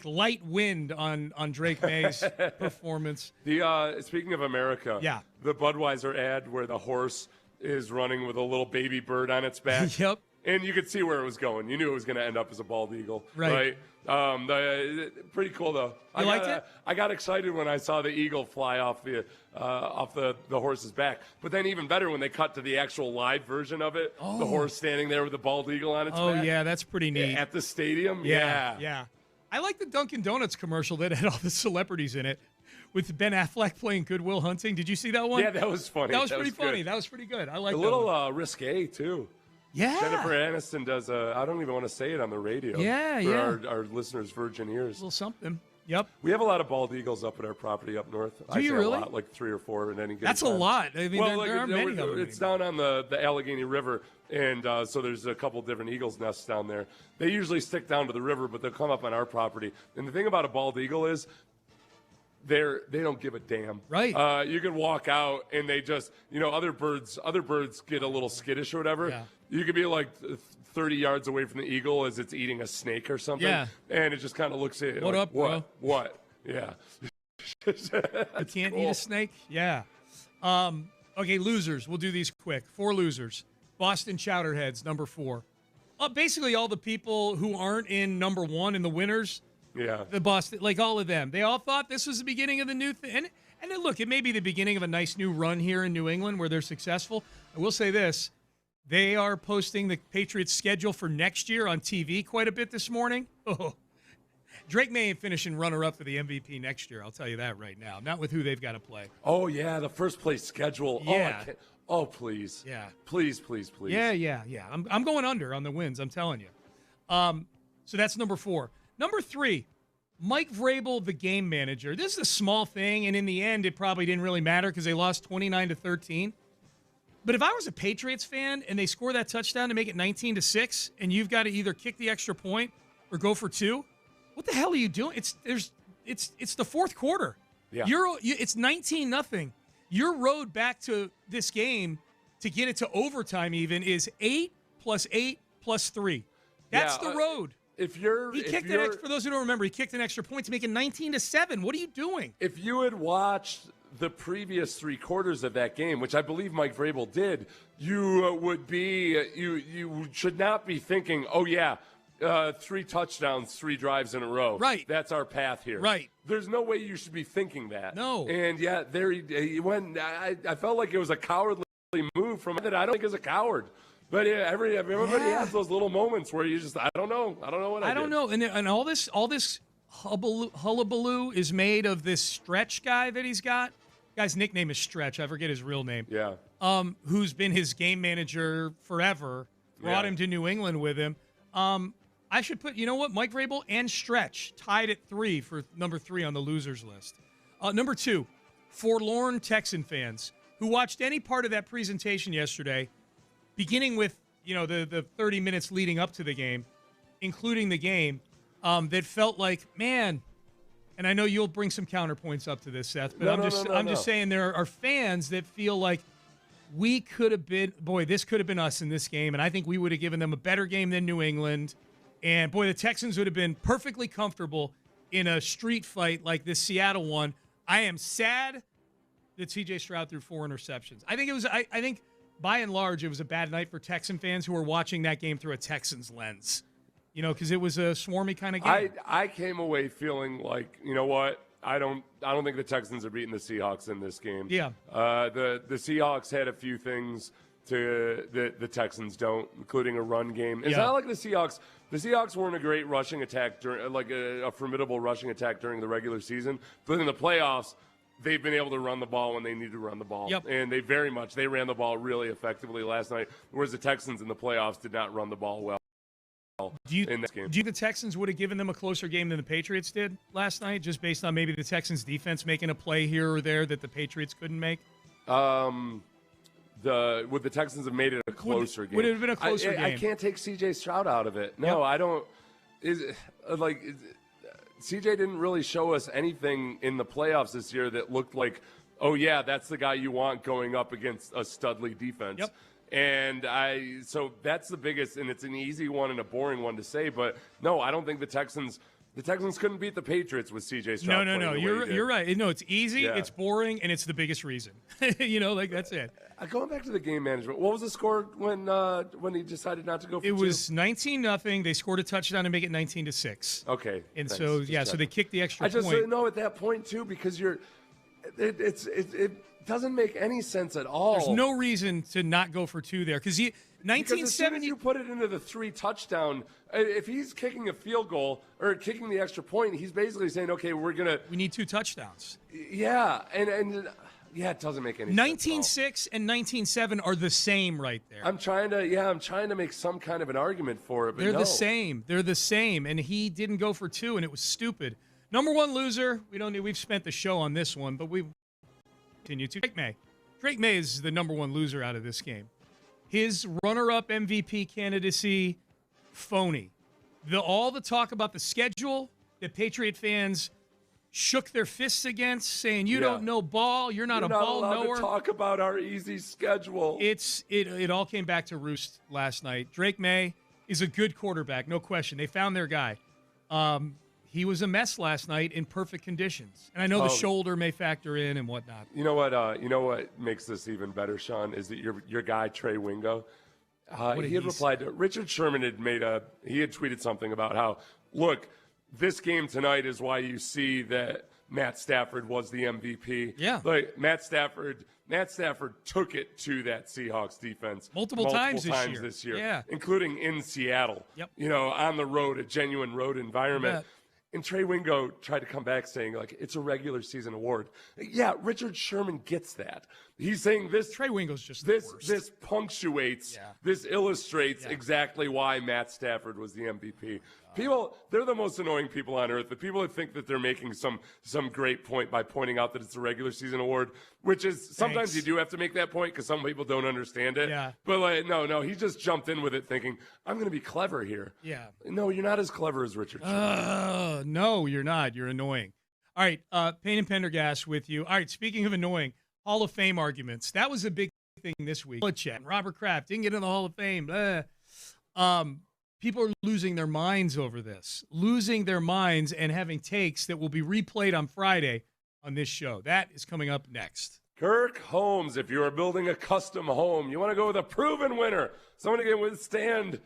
light wind on Drake May's performance. Speaking of America, the Budweiser ad where the horse is running with a little baby bird on its back. Yep. And you could see where it was going. You knew it was going to end up as a bald eagle. Right. Pretty cool, though. You liked it? I got excited when I saw the eagle fly off the horse's back. But then even better when they cut to the actual live version of it, the horse standing there with the bald eagle on its back. Oh, yeah, that's pretty neat. At the stadium? Yeah. I like the Dunkin' Donuts commercial that had all the celebrities in it with Ben Affleck playing Good Will Hunting. Did you see that one? Yeah, that was funny. That was pretty funny. That was pretty good. I like that. A little risque, too. Yeah. Jennifer Aniston does I don't even want to say it on the radio. Yeah, for our listeners' virgin ears. A little something. Yep. We have a lot of bald eagles up at our property up north. Do you really? A lot, like 3 or 4 at any given That's time. a lot. I mean, there aren't many of them. It's down on the Allegheny River, and so there's a couple different eagles' nests down there. They usually stick down to the river, but they'll come up on our property. And the thing about a bald eagle is they don't give a damn. Right. You can walk out, and they just, other birds get a little skittish or whatever. Yeah. You could be like 30 yards away from the eagle as it's eating a snake or something. Yeah. And it just kind of looks at it. What like, up, bro? What? Yeah. You can't eat a snake? Yeah. Okay, losers. We'll do these quick. 4 losers. Boston Chowderheads, number 4. Basically all the people who aren't in number 1 in the winners. Yeah. The Boston, all of them. They all thought this was the beginning of the new thing. And then, look, it may be the beginning of a nice new run here in New England where they're successful. I will say this. They are posting the Patriots' schedule for next year on TV quite a bit this morning. Oh, Drake May ain't finishing runner-up for the MVP next year. I'll tell you that right now. Not with who they've got to play. Oh, yeah, the first-place schedule. Yeah. Oh, please. Yeah. Please. Yeah. I'm going under on the wins, I'm telling you. So that's number 4. Number 3, Mike Vrabel, the game manager. This is a small thing, and in the end, it probably didn't really matter because they lost 29-13. But if I was a Patriots fan and they score that touchdown to make it 19-6, and you've got to either kick the extra point or go for 2, what the hell are you doing? It's the fourth quarter. Yeah. It's 19-0. Your road back to this game to get it to overtime even is 8 + 8 + 3. That's the road. For those who don't remember, he kicked an extra point to make it 19-7. What are you doing? If you had watched the previous 3 quarters of that game, which I believe Mike Vrabel did, you should not be thinking, 3 touchdowns, 3 drives in a row. Right. That's our path here. Right. There's no way you should be thinking that. No. And there he went. I felt like it was a cowardly move from that. I don't think it's a coward. But everybody has those little moments where you just, I don't know what I don't know. And all this hullabaloo is made of this Stretch guy that he's got. Guy's nickname is Stretch. I forget his real name. Yeah. Who's been his game manager forever. Brought him to New England with him. I should put, Mike Vrabel and Stretch tied at 3 for number 3 on the losers list. Number 2, forlorn Texan fans who watched any part of that presentation yesterday, beginning with, the 30 minutes leading up to the game, including the game, that felt like, man, and I know you'll bring some counterpoints up to this, Seth, but I'm just saying there are fans that feel like we could have been, this could have been us in this game, and I think we would have given them a better game than New England. And, the Texans would have been perfectly comfortable in a street fight like this Seattle one. I am sad that C.J. Stroud threw 4 interceptions. I think it was. I think by and large it was a bad night for Texan fans who were watching that game through a Texans lens. Because it was a swarmy kind of game. I came away feeling like, you know what? I don't think the Texans are beating the Seahawks in this game. Yeah. The Seahawks had a few things the Texans don't, including a run game. It's not like the Seahawks. The Seahawks weren't a great rushing attack during, like a formidable rushing attack during the regular season, but in the playoffs, they've been able to run the ball when they need to run the ball. Yep. And they ran the ball really effectively last night, whereas the Texans in the playoffs did not run the ball well. Do you think the Texans would have given them a closer game than the Patriots did last night, just based on maybe the Texans' defense making a play here or there that the Patriots couldn't make? Would the Texans have made it a closer game? Would it have been a closer game? I can't take C.J. Stroud out of it. No, I don't. C.J. didn't really show us anything in the playoffs this year that looked like, oh, yeah, that's the guy you want going up against a studly defense. Yep. And so that's the biggest, and it's an easy one and a boring one to say, but no, I don't think the Texans couldn't beat the Patriots with C.J. Stroud. No. You're right. No, it's easy, it's boring, and it's the biggest reason. That's it. Going back to the game management, what was the score when he decided not to go for it? It two? was 19-0. They scored a touchdown to make it 19-6. Okay. And thanks. so they kicked the extra point. I just know at that point too, because it doesn't make any sense at all. There's no reason to not go for 2 there because 1970. You put it into the 3 touchdown. If he's kicking a field goal or kicking the extra point, he's basically saying, "Okay, we need 2 touchdowns." Yeah, and it doesn't make any sense. 19-6 and 19-7 are the same right there. I'm trying to make some kind of an argument for it, but they're the same. They're the same, and he didn't go for 2, and it was stupid. Number 1 loser. We've spent the show on this one, but we continue to Drake May. Drake May is the number 1 loser out of this game. His runner-up MVP candidacy, phony. All the talk about the schedule that Patriot fans shook their fists against, saying you don't know ball, you're not a ball knower. To talk about our easy schedule. It all came back to roost last night. Drake May is a good quarterback, no question. They found their guy. He was a mess last night in perfect conditions. And I know the shoulder may factor in and whatnot. You know what makes this even better, Sean, is that your guy, Trey Wingo, he had replied to Richard Sherman had tweeted something about how, look, this game tonight is why you see that Matt Stafford was the MVP. Yeah. Like Matt Stafford took it to that Seahawks defense multiple times this year. Yeah. Including in Seattle. Yep. On the road, a genuine road environment. And Trey Wingo tried to come back saying, it's a regular season award. Yeah, Richard Sherman gets that. He's saying this. Trey Wingo's just this punctuates, this illustrates exactly why Matt Stafford was the MVP. People, they're the most annoying people on earth. The people that think that they're making some great point by pointing out that it's a regular season award, which is sometimes you do have to make that point because some people don't understand it. Yeah. But no, he just jumped in with it thinking, I'm going to be clever here. Yeah. No, you're not as clever as Richard Sherman. No, you're not. You're annoying. All right, Payne and Pendergast with you. All right, speaking of annoying, Hall of Fame arguments. That was a big thing this week. Robert Kraft didn't get in the Hall of Fame. People are losing their minds over this, and having takes that will be replayed on Friday on this show. That is coming up next. Kirk Holmes, if you are building a custom home, you want to go with a proven winner, someone who can withstand.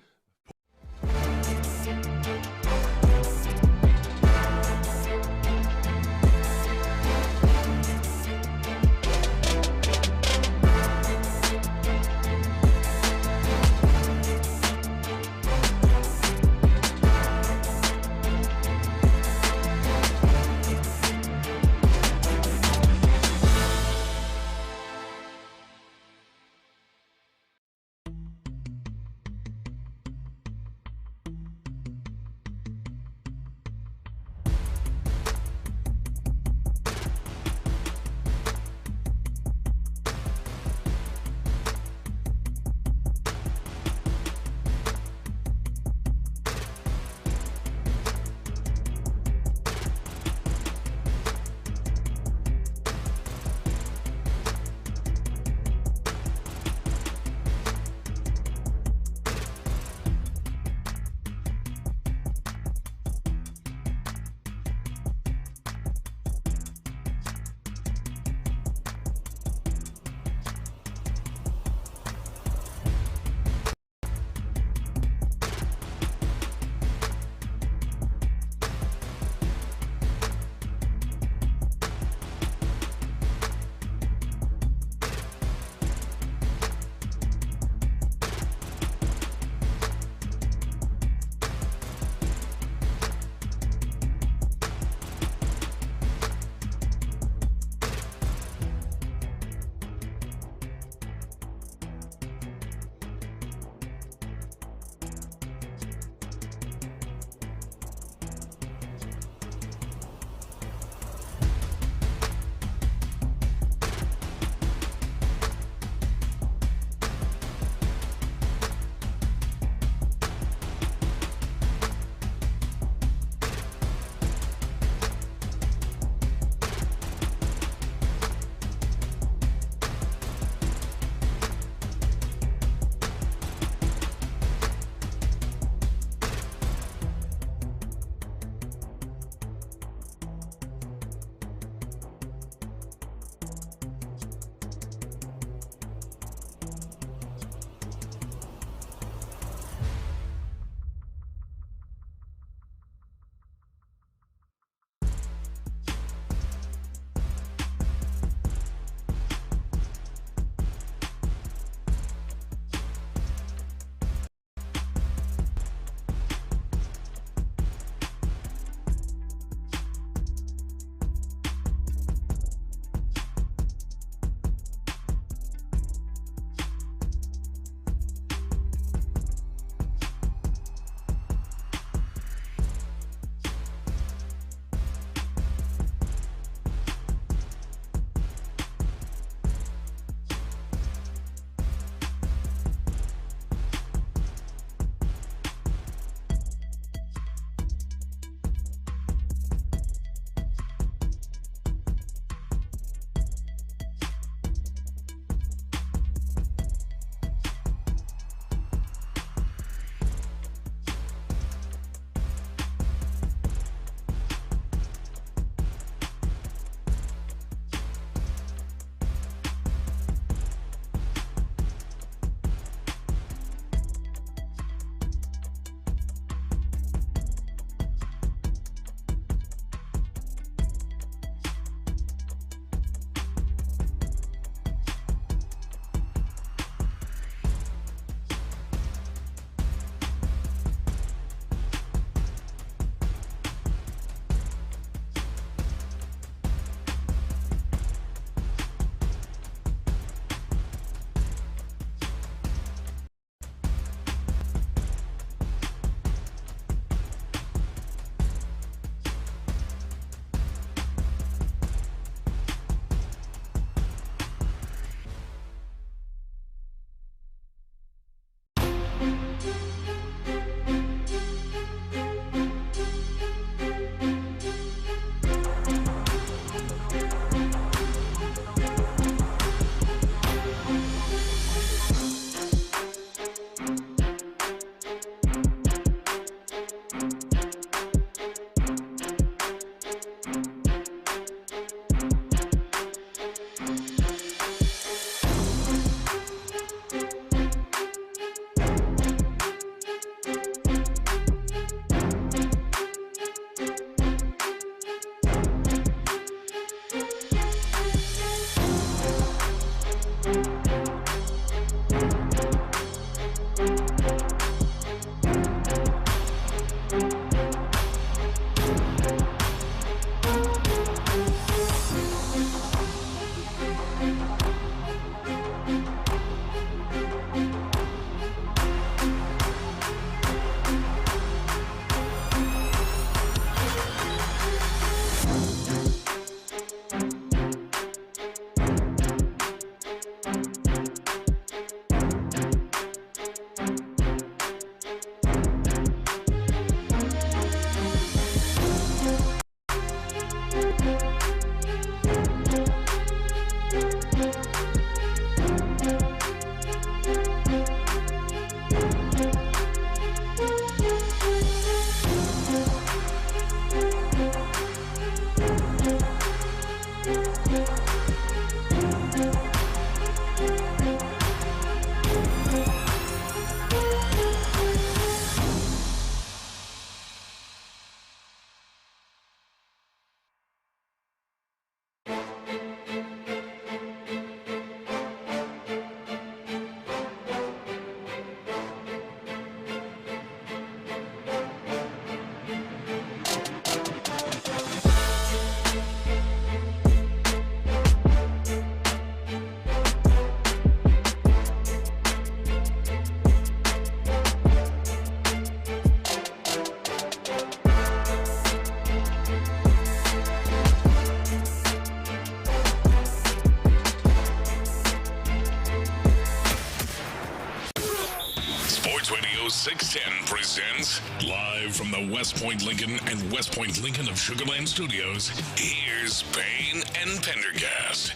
Sports Radio 610 presents live from the West Point Lincoln and West Point Lincoln of Sugarland Studios. Here's Payne and Pendergast.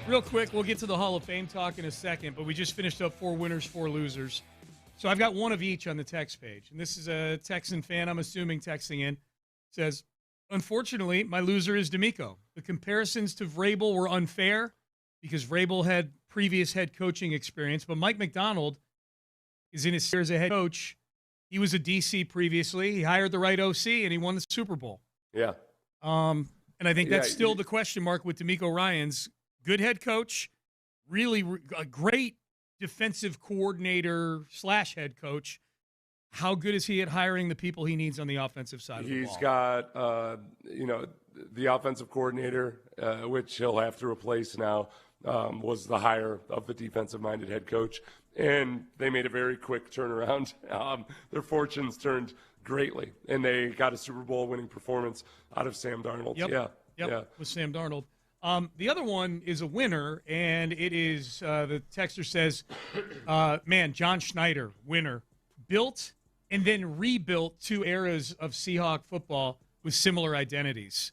Real quick, we'll get to the Hall of Fame talk in a second, but we just finished up 4 winners, 4 losers. So I've got one of each on the text page. And this is a Texan fan, I'm assuming, texting in. It says, unfortunately, my loser is D'Amico. The comparisons to Vrabel were unfair because Vrabel had previous head coaching experience, but Mike McDonald is in his year as a head coach. He was a DC previously. He hired the right OC, and he won the Super Bowl. Yeah. And I think that's still the question mark with D'Amico Ryans. Good head coach, really a great defensive coordinator / head coach. How good is he at hiring the people he needs on the offensive side of the ball? He's got, the offensive coordinator, which he'll have to replace now, was the hire of the defensive-minded head coach. And they made a very quick turnaround. Their fortunes turned greatly, and they got a Super Bowl winning performance out of Sam Darnold. Yep, with Sam Darnold. The other one is a winner, and it is, the texter says, John Schneider, winner. Built and then rebuilt 2 eras of Seahawk football with similar identities.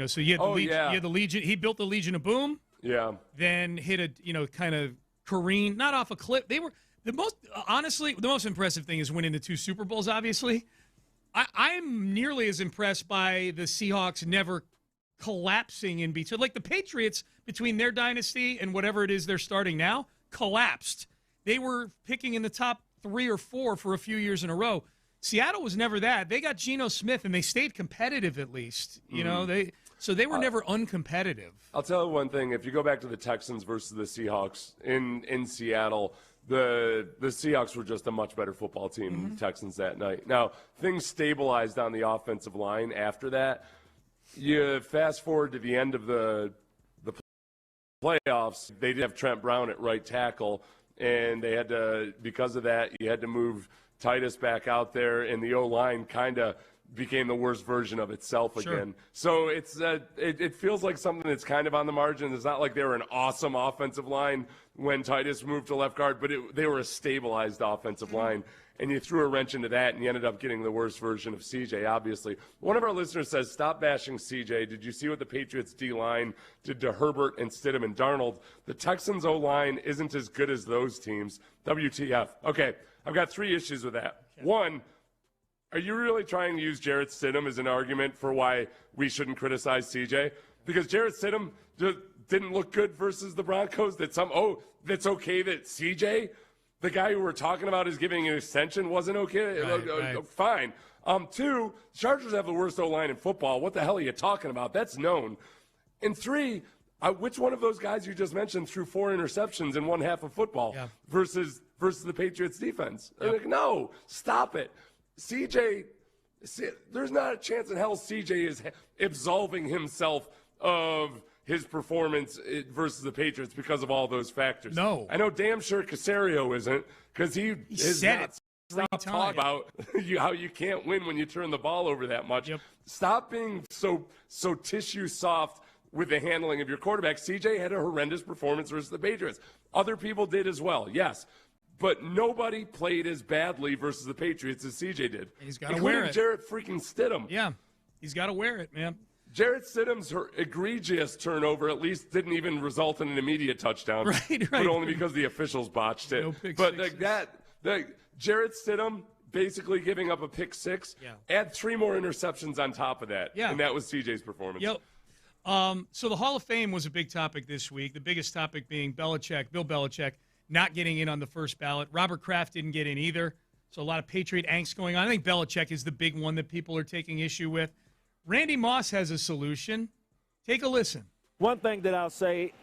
So you had the Legion. He built the Legion of Boom. Yeah. Then hit a, kind of careen, not off a cliff. They were the most impressive thing is winning the 2 Super Bowls, obviously. I'm nearly as impressed by the Seahawks never collapsing in between. Like the Patriots, between their dynasty and whatever it is they're starting now, collapsed. They were picking in the top 3 or 4 for a few years in a row. Seattle was never that. They got Geno Smith, and they stayed competitive at least. They were never uncompetitive. I'll tell you one thing. If you go back to the Texans versus the Seahawks in Seattle, the Seahawks were just a much better football team than the Texans that night. Now, things stabilized on the offensive line after that. You fast forward to the end of the playoffs, they did have Trent Brown at right tackle, and they had to, because of that, you had to move Titus back out there, and the O-line kind of became the worst version of itself again. So it's it feels like something that's kind of on the margin. It's not like they were an awesome offensive line when Titus moved to left guard, but they were a stabilized offensive line. And you threw a wrench into that, and you ended up getting the worst version of CJ, obviously. One of our listeners says, stop bashing CJ. Did you see what the Patriots D-line did to Herbert and Stidham and Darnold? The Texans O-line isn't as good as those teams. WTF. Okay, I've got 3 issues with that. Okay. One, Are you really trying to use Jarrett Stidham as an argument for why we shouldn't criticize CJ? Because Jarrett Stidham just didn't look good versus the Broncos. That's okay that CJ, the guy who we're talking about is giving an extension, wasn't okay? Right. Fine. 2, Chargers have the worst O-line in football. What the hell are you talking about? That's known. And 3, which one of those guys you just mentioned threw 4 interceptions in one half of football versus the Patriots defense? Yep. Like, no, stop it. CJ, there's not a chance in hell CJ is absolving himself of his performance versus the Patriots because of all those factors. No. I know damn sure Caserio isn't, because he said it 3 times. Talk about how you can't win when you turn the ball over that much. Yep. Stop being so tissue soft with the handling of your quarterback. CJ had a horrendous performance versus the Patriots. Other people did as well, yes. But nobody played as badly versus the Patriots as CJ did. He's got to wear it. Jarrett freaking Stidham. Yeah, he's got to wear it, man. Jarrett Stidham's egregious turnover at least didn't even result in an immediate touchdown. Right. But only because the officials botched it. No pick but sixes. Jarrett Stidham basically giving up a pick 6, add 3 more interceptions on top of that. Yeah. And that was CJ's performance. Yep. So the Hall of Fame was a big topic this week, the biggest topic being Bill Belichick, not getting in on the first ballot. Robert Kraft didn't get in either, so a lot of Patriot angst going on. I think Belichick is the big one that people are taking issue with. Randy Moss has a solution. Take a listen. One thing that I'll say,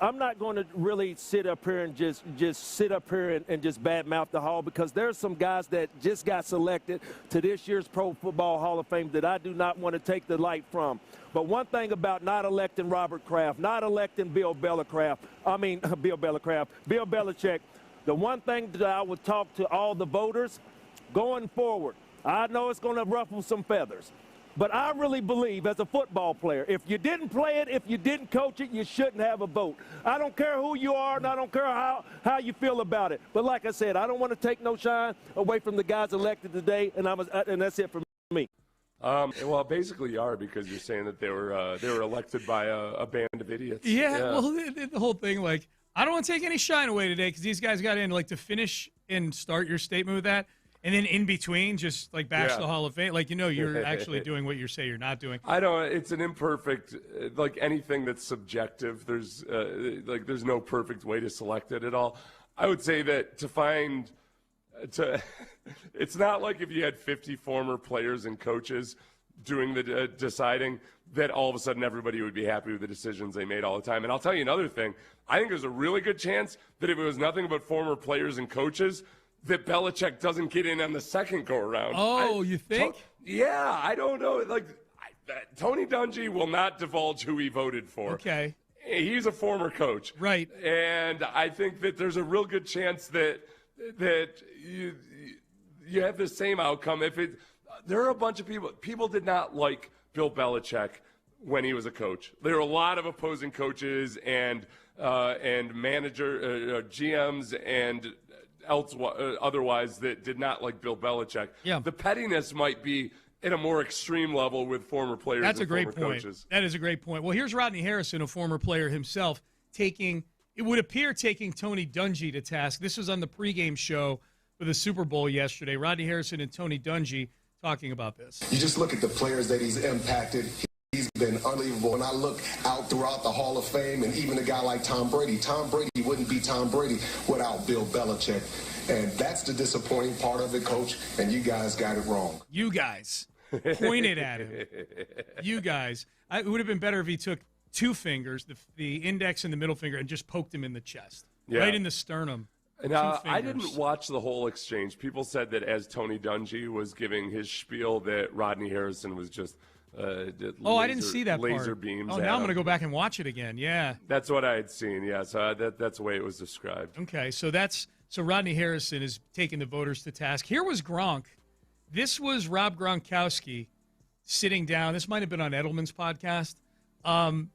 I'm not going to really sit up here and just sit up here and just badmouth the Hall, because there's some guys that just got selected to this year's Pro Football Hall of Fame that I do not want to take the light from. But one thing about not electing Robert Kraft, not electing Bill Belichick, the one thing that I would talk to all the voters going forward, I know it's going to ruffle some feathers, but I really believe as a football player, if you didn't play it, if you didn't coach it, you shouldn't have a vote. I don't care who you are, and I don't care how you feel about it. But like I said, I don't want to take no shine away from the guys elected today, and that's it for me. Well, basically you are, because you're saying that they were elected by a band of idiots. Yeah. Well, the whole thing, I don't want to take any shine away today, because these guys got in, to finish and start your statement with that. And then in between, just bash the Hall of Fame. You're actually doing what you say you're not doing. I know it's an imperfect, anything that's subjective. There's no perfect way to select it at all. I would say that it's not like if you had 50 former players and coaches doing the deciding, that all of a sudden everybody would be happy with the decisions they made all the time. And I'll tell you another thing. I think there's a really good chance that if it was nothing but former players and coaches, that Belichick doesn't get in on the second go-around. Oh, you think? Yeah, I don't know. Tony Dungy will not divulge who he voted for. Okay. He's a former coach. Right. And I think that there's a real good chance that you have the same outcome. There are a bunch of people did not like Bill Belichick when he was a coach. There were a lot of opposing coaches and manager GMs and otherwise that did not like Bill Belichick. Yeah. The pettiness might be at a more extreme level with former players. That's and a great former point. Coaches. That is a great point. Well, here's Rodney Harrison, a former player himself, taking Tony Dungy to task. This was on the pregame show for the Super Bowl yesterday. Rodney Harrison and Tony Dungy talking about this. You just look at the players that he's impacted. He's been unbelievable. When I look out throughout the Hall of Fame, and even a guy like Tom Brady wouldn't be Tom Brady without Bill Belichick. And that's the disappointing part of it, Coach, and you guys got it wrong. You guys pointed at him. You guys. It would have been better if he took 2 fingers, the index and the middle finger, and just poked him in the chest, right in the sternum. And I didn't watch the whole exchange. People said that as Tony Dungy was giving his spiel that Rodney Harrison was just I didn't see that laser part. beams. Oh, now I'm going to go back and watch it again. Yeah. That's what I had seen, yeah. So that's the way it was described. Okay, so Rodney Harrison is taking the voters to task. Here was Gronk. This was Rob Gronkowski sitting down. This might have been on Edelman's podcast,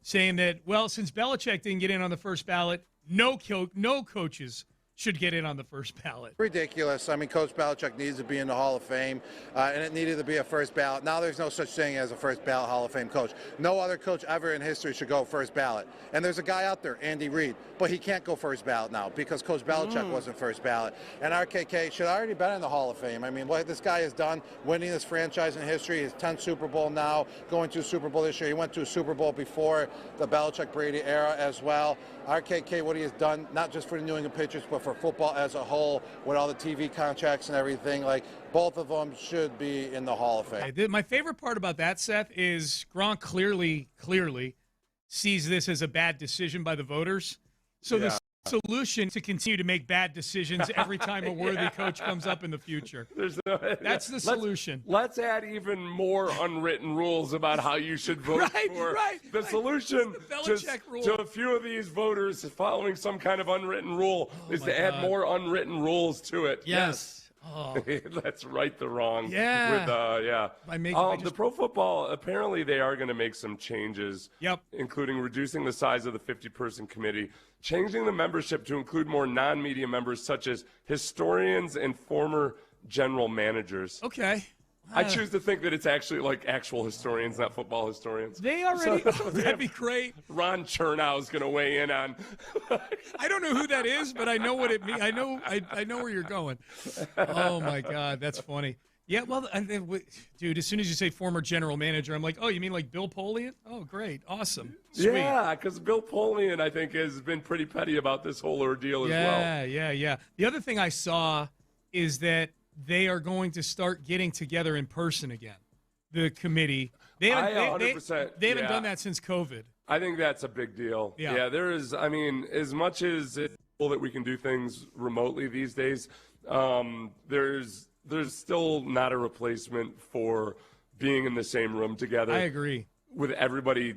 saying that, since Belichick didn't get in on the first ballot, no coaches should get in on the first ballot. Ridiculous. I mean, Coach Belichick needs to be in the Hall of Fame, and it needed to be a first ballot. Now there's no such thing as a first ballot Hall of Fame coach. No other coach ever in history should go first ballot. And there's a guy out there, Andy Reid, but he can't go first ballot now because Coach Belichick wasn't first ballot. And RKK should already been in the Hall of Fame. I mean, what this guy has done, winning this franchise in history, his 10th Super Bowl now, going to a Super Bowl this year. He went to a Super Bowl before the Belichick-Brady era as well. RKK, what he has done, not just for the New England Patriots, but for football as a whole, with all the TV contracts and everything, like both of them should be in the Hall of Fame. My favorite part about that, Seth, is Gronk clearly sees this as a bad decision by the voters. So the solution to continue to make bad decisions every time a worthy coach comes up in the future. That's the solution. Let's add even more unwritten rules about how you should vote for. The solution to a few of these voters following some kind of unwritten rule is to add more unwritten rules to it. Yes. Oh. Let's right the wrong. Yeah. The pro football, apparently they are going to make some changes. Yep. Including reducing the size of the 50-person committee, changing the membership to include more non-media members such as historians and former general managers. Okay. I choose to think that it's actually like actual historians, not football historians. They already. That'd be great. Ron Chernow is going to weigh in on. I don't know who that is, but I know what it means. I know where you're going. Oh my God, that's funny. Yeah, well, dude, as soon as you say former general manager, I'm like, oh, you mean like Bill Polian? Oh, great, awesome, sweet. Yeah, because Bill Polian, I think, has been pretty petty about this whole ordeal as well. Yeah. The other thing I saw is that they are going to start getting together in person again. The committee. They haven't done that since COVID. I think that's a big deal. Yeah, there is. I mean, as much as it's cool that we can do things remotely these days, there's still not a replacement for being in the same room together. I agree. With everybody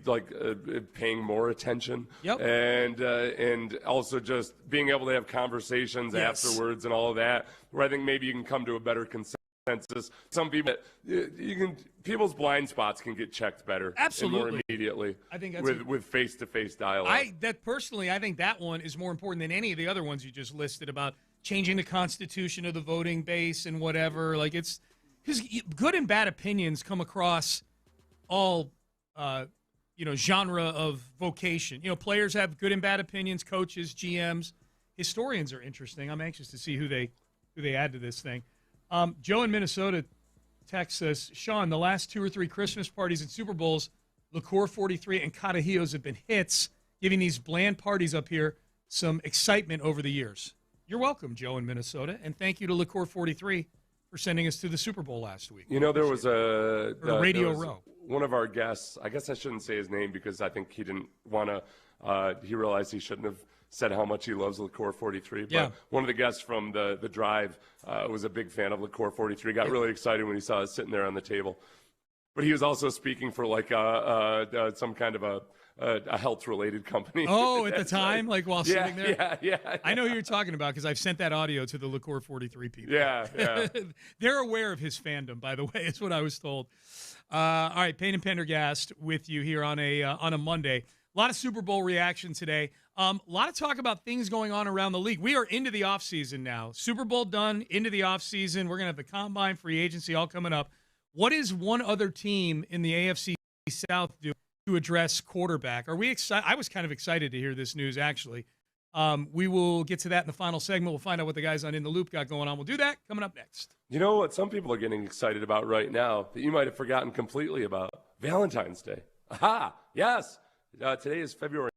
paying more attention, and also just being able to have conversations afterwards and all of that, where I think maybe you can come to a better consensus. Some people, people's blind spots can get checked better, absolutely, and more immediately. I think that's with face-to-face dialogue. I think that one is more important than any of the other ones you just listed about changing the constitution of the voting base and whatever. Like it's because good and bad opinions come across all. Genre of vocation. Players have good and bad opinions, coaches, GMs. Historians are interesting. I'm anxious to see who they add to this thing. Joe in Minnesota texts us, Sean, the last 2 or 3 Christmas parties and Super Bowls, Liqueur 43 and Catajillos have been hits, giving these bland parties up here some excitement over the years. You're welcome, Joe in Minnesota, and thank you to Liqueur 43 for sending us to the Super Bowl last week. There was a Radio Row. One of our guests, I guess I shouldn't say his name because I think he didn't want to, he realized he shouldn't have said how much he loves Liqueur 43. But one of the guests from the drive was a big fan of Liqueur 43, got really excited when he saw us sitting there on the table. But he was also speaking for some kind of a health-related company. Oh, at the time, while sitting there? Yeah. I know who you're talking about because I've sent that audio to the Liqueur 43 people. Yeah. They're aware of his fandom, by the way, is what I was told. All right, Payne and Pendergast with you here on a Monday. A lot of Super Bowl reaction today. A lot of talk about things going on around the league. We are into the offseason now. Super Bowl done, into the offseason. We're going to have the Combine, free agency all coming up. What is one other team in the AFC South doing to address quarterback? Are we excited? I was kind of excited to hear this news, actually. We will get to that in the final segment. We'll find out what the guys on In the Loop got going on. We'll do that coming up next. You know what some people are getting excited about right now that you might have forgotten completely about? Valentine's Day. Aha! Yes! Today is February.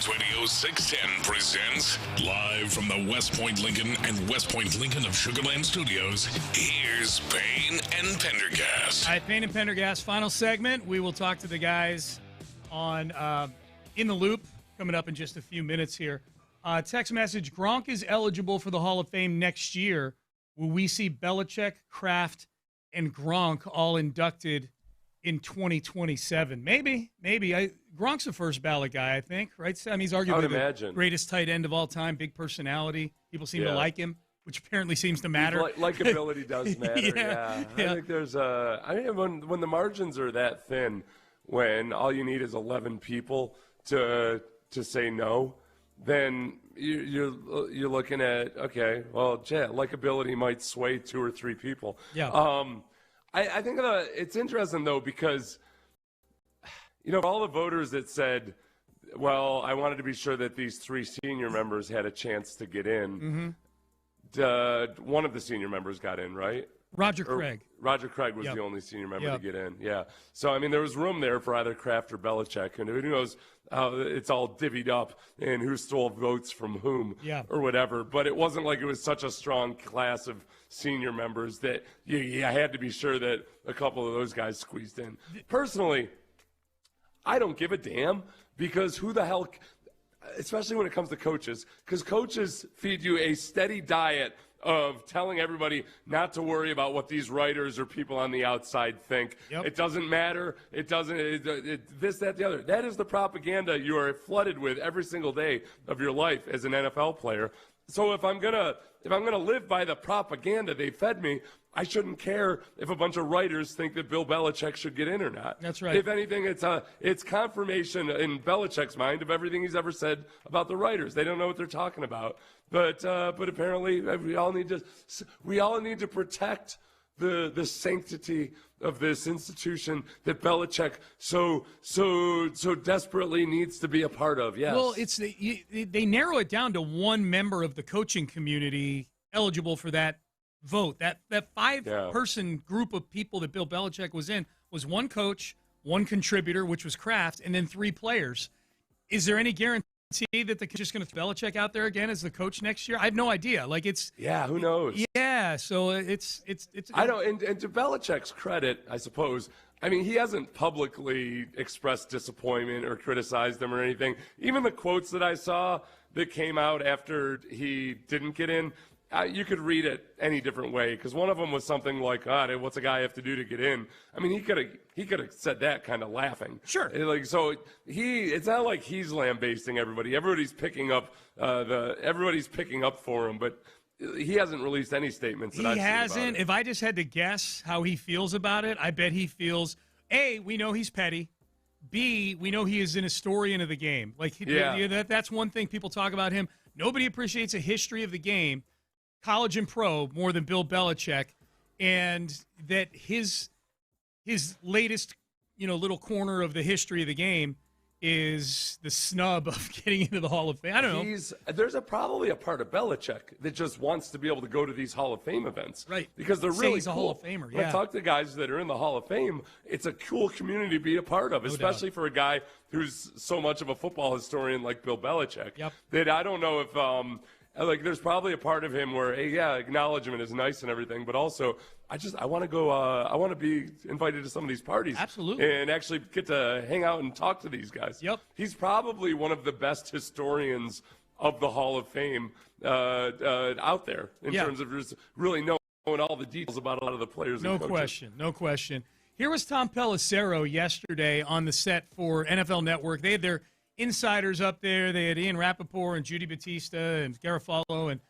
Sports Radio 610 presents live from the West Point Lincoln and West Point Lincoln of Sugar Land Studios. Here's Payne and Pendergast. All right, Payne and Pendergast, final segment. We will talk to the guys on In the Loop coming up in just a few minutes here. Text message, Gronk is eligible for the Hall of Fame next year. Will we see Belichick, Kraft, and Gronk all inducted in 2027? Maybe. Gronk's a first ballot guy, I think, right, Sam? He's arguably the greatest tight end of all time, big personality. People seem to like him, which apparently seems to matter. Likability does matter, yeah. I think there's when the margins are that thin, when all you need is 11 people to say no, then you're looking at, okay, well, likability might sway 2 or 3 people. Yeah. I think it's interesting, though, because, all the voters that said, well, I wanted to be sure that these 3 senior members had a chance to get in. Mm-hmm. One of the senior members got in, right? Roger Craig. Roger Craig was the only senior member to get in, yeah. So, there was room there for either Kraft or Belichick, and who knows how it's all divvied up and who stole votes from whom or whatever. But it wasn't like it was such a strong class of senior members that you had to be sure that a couple of those guys squeezed in. Personally, I don't give a damn, because who the hell, especially when it comes to coaches, because coaches feed you a steady diet of telling everybody not to worry about what these writers or people on the outside think. Yep. It doesn't matter. It doesn't, this, that, the other. That is the propaganda you are flooded with every single day of your life as an NFL player. So if I'm gonna live by the propaganda they fed me, I shouldn't care if a bunch of writers think that Bill Belichick should get in or not. That's right. If anything, it's confirmation in Belichick's mind of everything he's ever said about the writers. They don't know what they're talking about. But apparently we all need to protect the sanctity of this institution that Belichick so desperately needs to be a part of. Yes. Well, they narrow it down to one member of the coaching community eligible for that vote. That 5-person group of people that Bill Belichick was in was one coach, one contributor, which was Kraft, and then 3 players. Is there any guarantee that they're just going to throw Belichick out there again as the coach next year? I have no idea. Who knows? Yeah, so it's. I don't. And to Belichick's credit, I suppose, he hasn't publicly expressed disappointment or criticized them or anything. Even the quotes that I saw that came out after he didn't get in, you could read it any different way, because one of them was something like, what's a guy have to do to get in? He could have said that kind of laughing. Sure. It's not like he's lambasting everybody. Everybody's picking up for him, but he hasn't released any statements that I've seen about it. If I just had to guess how he feels about it, I bet he feels, A, we know he's petty. B, we know he is an historian of the game. That's one thing people talk about him. Nobody appreciates a history of the game, college and pro, more than Bill Belichick, and that his latest, little corner of the history of the game is the snub of getting into the Hall of Fame. I don't know. There's probably a part of Belichick that just wants to be able to go to these Hall of Fame events. Right. Because they're really he's cool. a Hall of Famer, When I talk to guys that are in the Hall of Fame, it's a cool community to be a part of, especially for a guy who's so much of a football historian like Bill Belichick. Yep. That I don't know if there's probably a part of him where, acknowledgement is nice and everything, but also I want to go. I want to be invited to some of these parties, absolutely, and actually get to hang out and talk to these guys. Yep, he's probably one of the best historians of the Hall of Fame out there in terms of just really knowing all the details about a lot of the players. No question. Here was Tom Pelissero yesterday on the set for NFL Network. They had their insiders up there. They had Ian Rappaport and Judy Batista and Garofalo and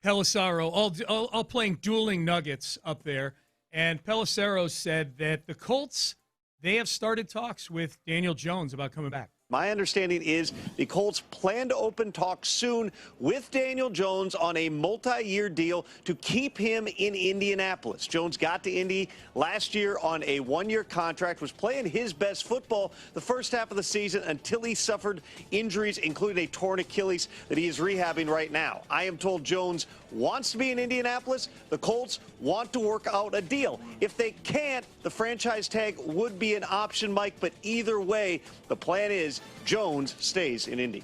Pelissero all playing dueling nuggets up there. And Pelissero said that the Colts, they have started talks with Daniel Jones about coming back. My understanding is the Colts plan to open talks soon with Daniel Jones on a multi-year deal to keep him in Indianapolis. Jones got to Indy last year on a one-year contract, was playing his best football the first half of the season until he suffered injuries, including a torn Achilles that he is rehabbing right now. I am told Jones wants to be in Indianapolis. The Colts want to work out a deal. If they can't, the franchise tag would be an option, Mike, but either way, the plan is Jones stays in Indy.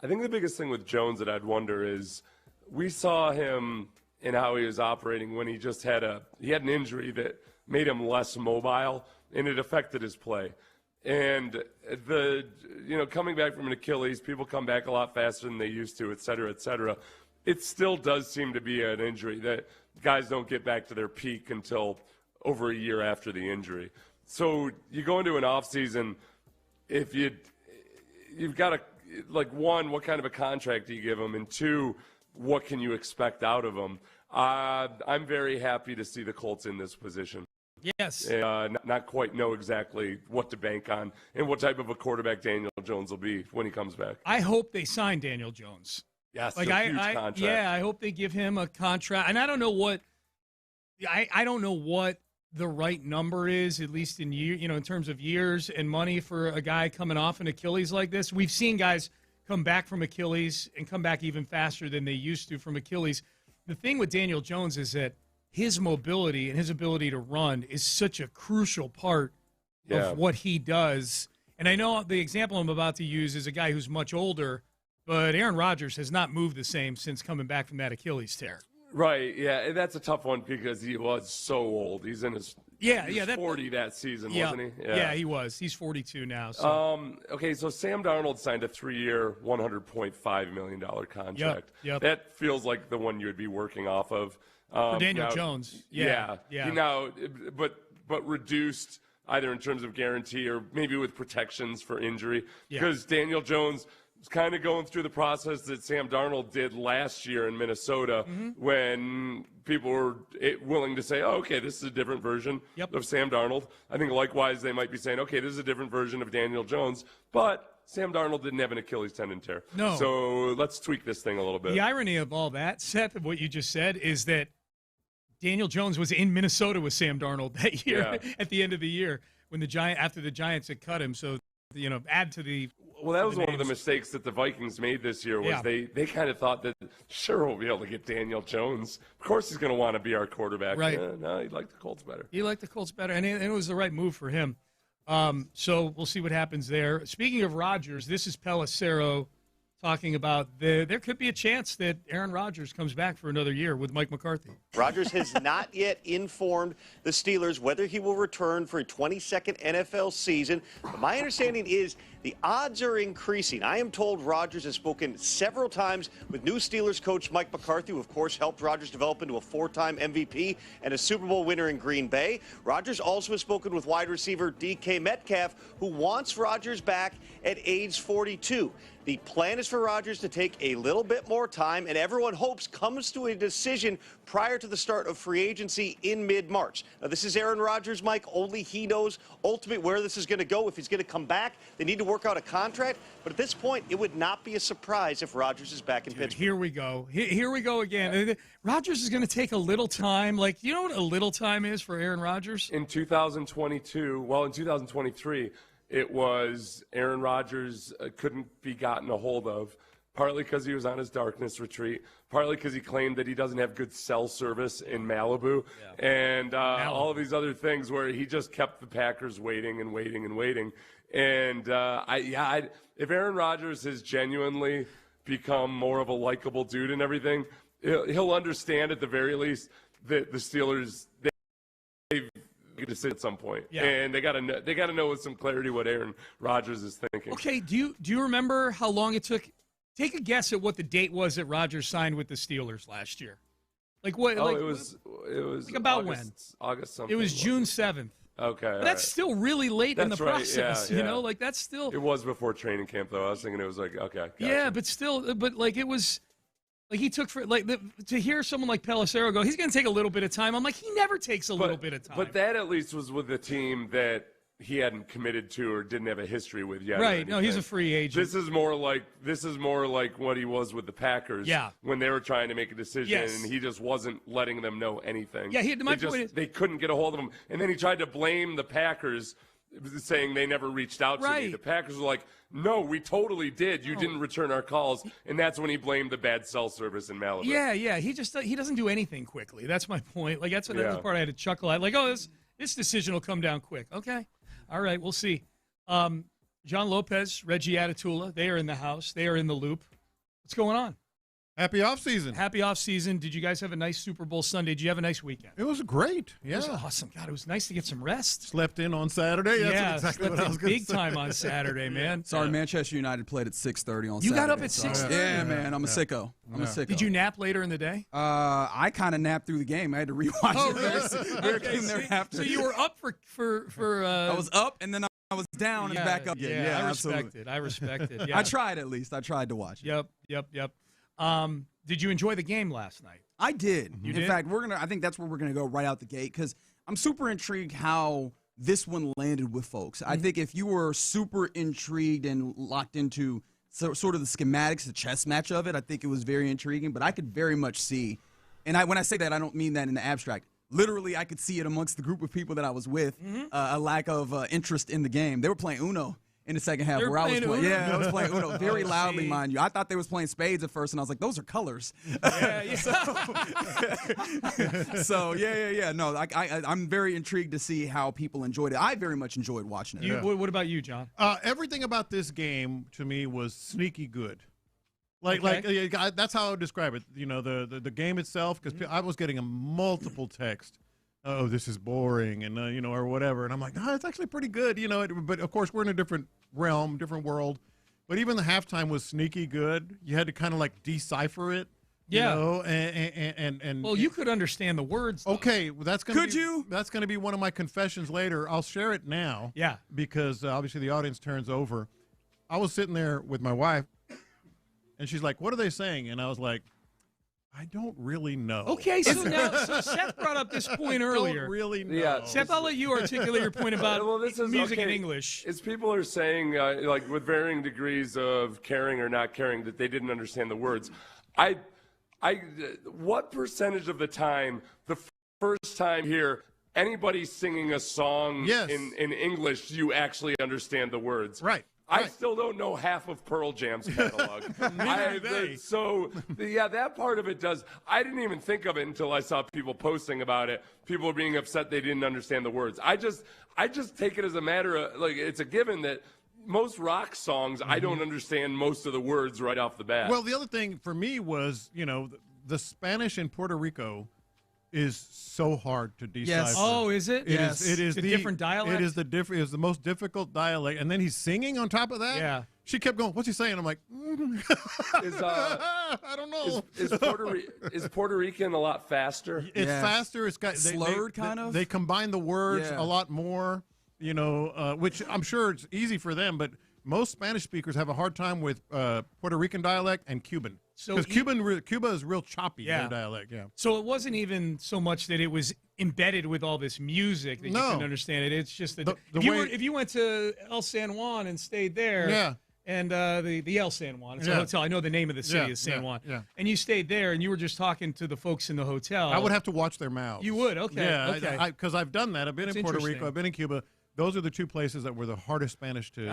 I think the biggest thing with Jones that I'd wonder is we saw him in how he was operating when he just had an injury that made him less mobile, and it affected his play. And coming back from an Achilles, people come back a lot faster than they used to, et cetera, et cetera. It still does seem to be an injury that guys don't get back to their peak until over a year after the injury. So you go into an offseason, if you've got to, one, what kind of a contract do you give him? And two, what can you expect out of him? I'm very happy to see the Colts in this position. Yes. Not quite know exactly what to bank on and what type of a quarterback Daniel Jones will be when he comes back. I hope they sign Daniel Jones. Yes, huge contract. Yeah, I hope they give him a contract. And I don't know what the right number is, at least in in terms of years and money for a guy coming off an Achilles like this. We've seen guys come back from Achilles and come back even faster than they used to from Achilles. The thing with Daniel Jones is that his mobility and his ability to run is such a crucial part of what he does. And I know the example I'm about to use is a guy who's much older, but Aaron Rodgers has not moved the same since coming back from that Achilles tear. Right, yeah, and that's a tough one because he was so old. He's in his 40 that season, wasn't he? Yeah, he was. He's 42 now. So. Okay, so Sam Darnold signed a 3-year, $100.5 million contract. Yep. That feels like the one you would be working off of. For Daniel Jones. Yeah. But reduced either in terms of guarantee or maybe with protections for injury. Because Daniel Jones was kind of going through the process that Sam Darnold did last year in Minnesota when people were willing to say, oh, okay, this is a different version of Sam Darnold. I think likewise they might be saying, okay, this is a different version of Daniel Jones. But Sam Darnold didn't have an Achilles tendon tear. No. So let's tweak this thing a little bit. The irony of all that, Seth, of what you just said, is that Daniel Jones was in Minnesota with Sam Darnold that year at the end of the year when after the Giants had cut him. So, add to the Well, that was one of the mistakes that the Vikings made this year was they kind of thought that, sure, we'll be able to get Daniel Jones. Of course he's going to want to be our quarterback. Right. No, he liked the Colts better. He liked the Colts better, and it was the right move for him. So we'll see what happens there. Speaking of Rodgers, this is Pelissero talking about there could be a chance that Aaron Rodgers comes back for another year with Mike McCarthy. Rodgers has not yet informed the Steelers whether he will return for a 22nd NFL season. But my understanding is the odds are increasing. I am told Rodgers has spoken several times with new Steelers coach Mike McCarthy, who, of course, helped Rodgers develop into a 4-time MVP and a Super Bowl winner in Green Bay. Rodgers also has spoken with wide receiver DK Metcalf, who wants Rodgers back at age 42. The plan is for Rodgers to take a little bit more time, and everyone hopes comes to a decision prior to the start of free agency in mid-March. Now, this is Aaron Rodgers, Mike. Only he knows ultimately where this is going to go. If he's going to come back, they need to work out a contract. But at this point, it would not be a surprise if Rodgers is back in Pittsburgh. Here we go. Here we go again. Rodgers is going to take a little time. Like, you know what a little time is for Aaron Rodgers? In 2023, it was Aaron Rodgers couldn't be gotten a hold of, partly because he was on his darkness retreat, partly because he claimed that he doesn't have good cell service in Malibu, and all of these other things where he just kept the Packers waiting and waiting and waiting. And if Aaron Rodgers has genuinely become more of a likable dude and everything, he'll understand at the very least that the Steelers they've to sit at some point, and they got to know with some clarity what Aaron Rodgers is thinking. Okay, do you remember how long it took? Take a guess at what the date was that Rodgers signed with the Steelers last year. Like what? Oh, it was like about August, when? August something. It was June 7th. Okay, that's still really late in the process. Yeah. You know, like that's still. It was before training camp, though. I was thinking it was like okay. Gotcha. Yeah, but still, like it was. Like he took to hear someone like Pelissero go, he's going to take a little bit of time. I'm like, he never takes a little bit of time. But that at least was with a team that he hadn't committed to or didn't have a history with yet. Right. No, he's a free agent. This is more like what he was with the Packers. Yeah. When they were trying to make a decision and he just wasn't letting them know anything. Yeah. They couldn't get a hold of him, and then he tried to blame the Packers, saying they never reached out to me. The Packers were like, no, we totally did. You didn't return our calls. And that's when he blamed the bad cell service in Malibu. Yeah. He doesn't do anything quickly. That's my point. Like, that's the part I had to chuckle at. Like, oh, this decision will come down quick. Okay. All right, we'll see. John Lopez, Reggie Atatula, they are in the house. They are in the loop. What's going on? Happy offseason. Happy offseason. Did you guys have a nice Super Bowl Sunday? Did you have a nice weekend? It was great. Yeah. It was awesome. God, it was nice to get some rest. Slept in on Saturday. That's exactly slept what I was in going to big say. time on Saturday, man. Sorry, Manchester United played at 6:30 on Saturday. You got up at 6:30? Yeah, man. I'm a sicko. I'm a sicko. Did you nap later in the day? I kind of napped through the game. I had to rewatch it. Really? So you were up for I was up, and then I was down and back up again. Yeah, I absolutely. respect it. I respect it. Yeah. I tried at least. I tried to watch it. Yep. Did you enjoy the game last night? I did. You In did? fact, I think that's where we're gonna go right out the gate because I'm super intrigued how this one landed with folks. I think if you were super intrigued and locked into sort of the schematics, the chess match of it, I think it was very intriguing. But I could very much see, and when I say that, I don't mean that in the abstract. Literally, I could see it amongst the group of people that I was with, a lack of interest in the game. They were playing Uno in the second half where I was playing. Yeah, I was playing Uno very loudly, mind you. I thought they was playing spades at first, and I was like, those are colors. So, yeah. No, I'm very intrigued to see how people enjoyed it. I very much enjoyed watching it. What about you, John? Everything about this game, to me, was sneaky good. That's how I would describe it. You know, the game itself, because I was getting a multiple text. Oh, this is boring, and or whatever. And I'm like, no, it's actually pretty good, But of course, we're in a different realm, different world. But even the halftime was sneaky good. You had to kind of like decipher it. Yeah. And well, you could understand the words. Though. Okay, well, that's going to That's going to be one of my confessions later. I'll share it now. Yeah. Because obviously the audience turns over. I was sitting there with my wife, and she's like, "What are they saying?" And I was like, I don't really know. Okay, so Seth brought up this point earlier. I don't really know. Yeah. Seth, I'll let you articulate your point about music in English. It's people are saying, like with varying degrees of caring or not caring, that they didn't understand the words. What percentage of the time, the first time here, anybody singing a song in English, you actually understand the words? Right. I still don't know half of Pearl Jam's catalog. That part of it does. I didn't even think of it until I saw people posting about it. People were being upset they didn't understand the words. I just take it as a matter of, like, it's a given that most rock songs, I don't understand most of the words right off the bat. Well, the other thing for me was, the Spanish in Puerto Rico is so hard to decipher. Yes. Oh, is it? It is the different dialect. It is the most difficult dialect, and then he's singing on top of that. Yeah. She kept going, "What's he saying?" I'm like, I don't know. Is Puerto Rican a lot faster? It's faster. It's got slurred kind of. They combine the words a lot more. Which I'm sure it's easy for them, but most Spanish speakers have a hard time with Puerto Rican dialect and Cuban. Because Cuba is real choppy, their dialect, So it wasn't even so much that it was embedded with all this music that you couldn't understand it. It's just that if you went to El San Juan and stayed there, and the El San Juan, it's a hotel. I know the name of the city is San Juan. Yeah. And you stayed there, and you were just talking to the folks in the hotel. I would have to understand their mouths. You would, okay. Yeah, because I've done that. I've been in Puerto Rico. I've been in Cuba. Those are the two places that were the hardest Spanish to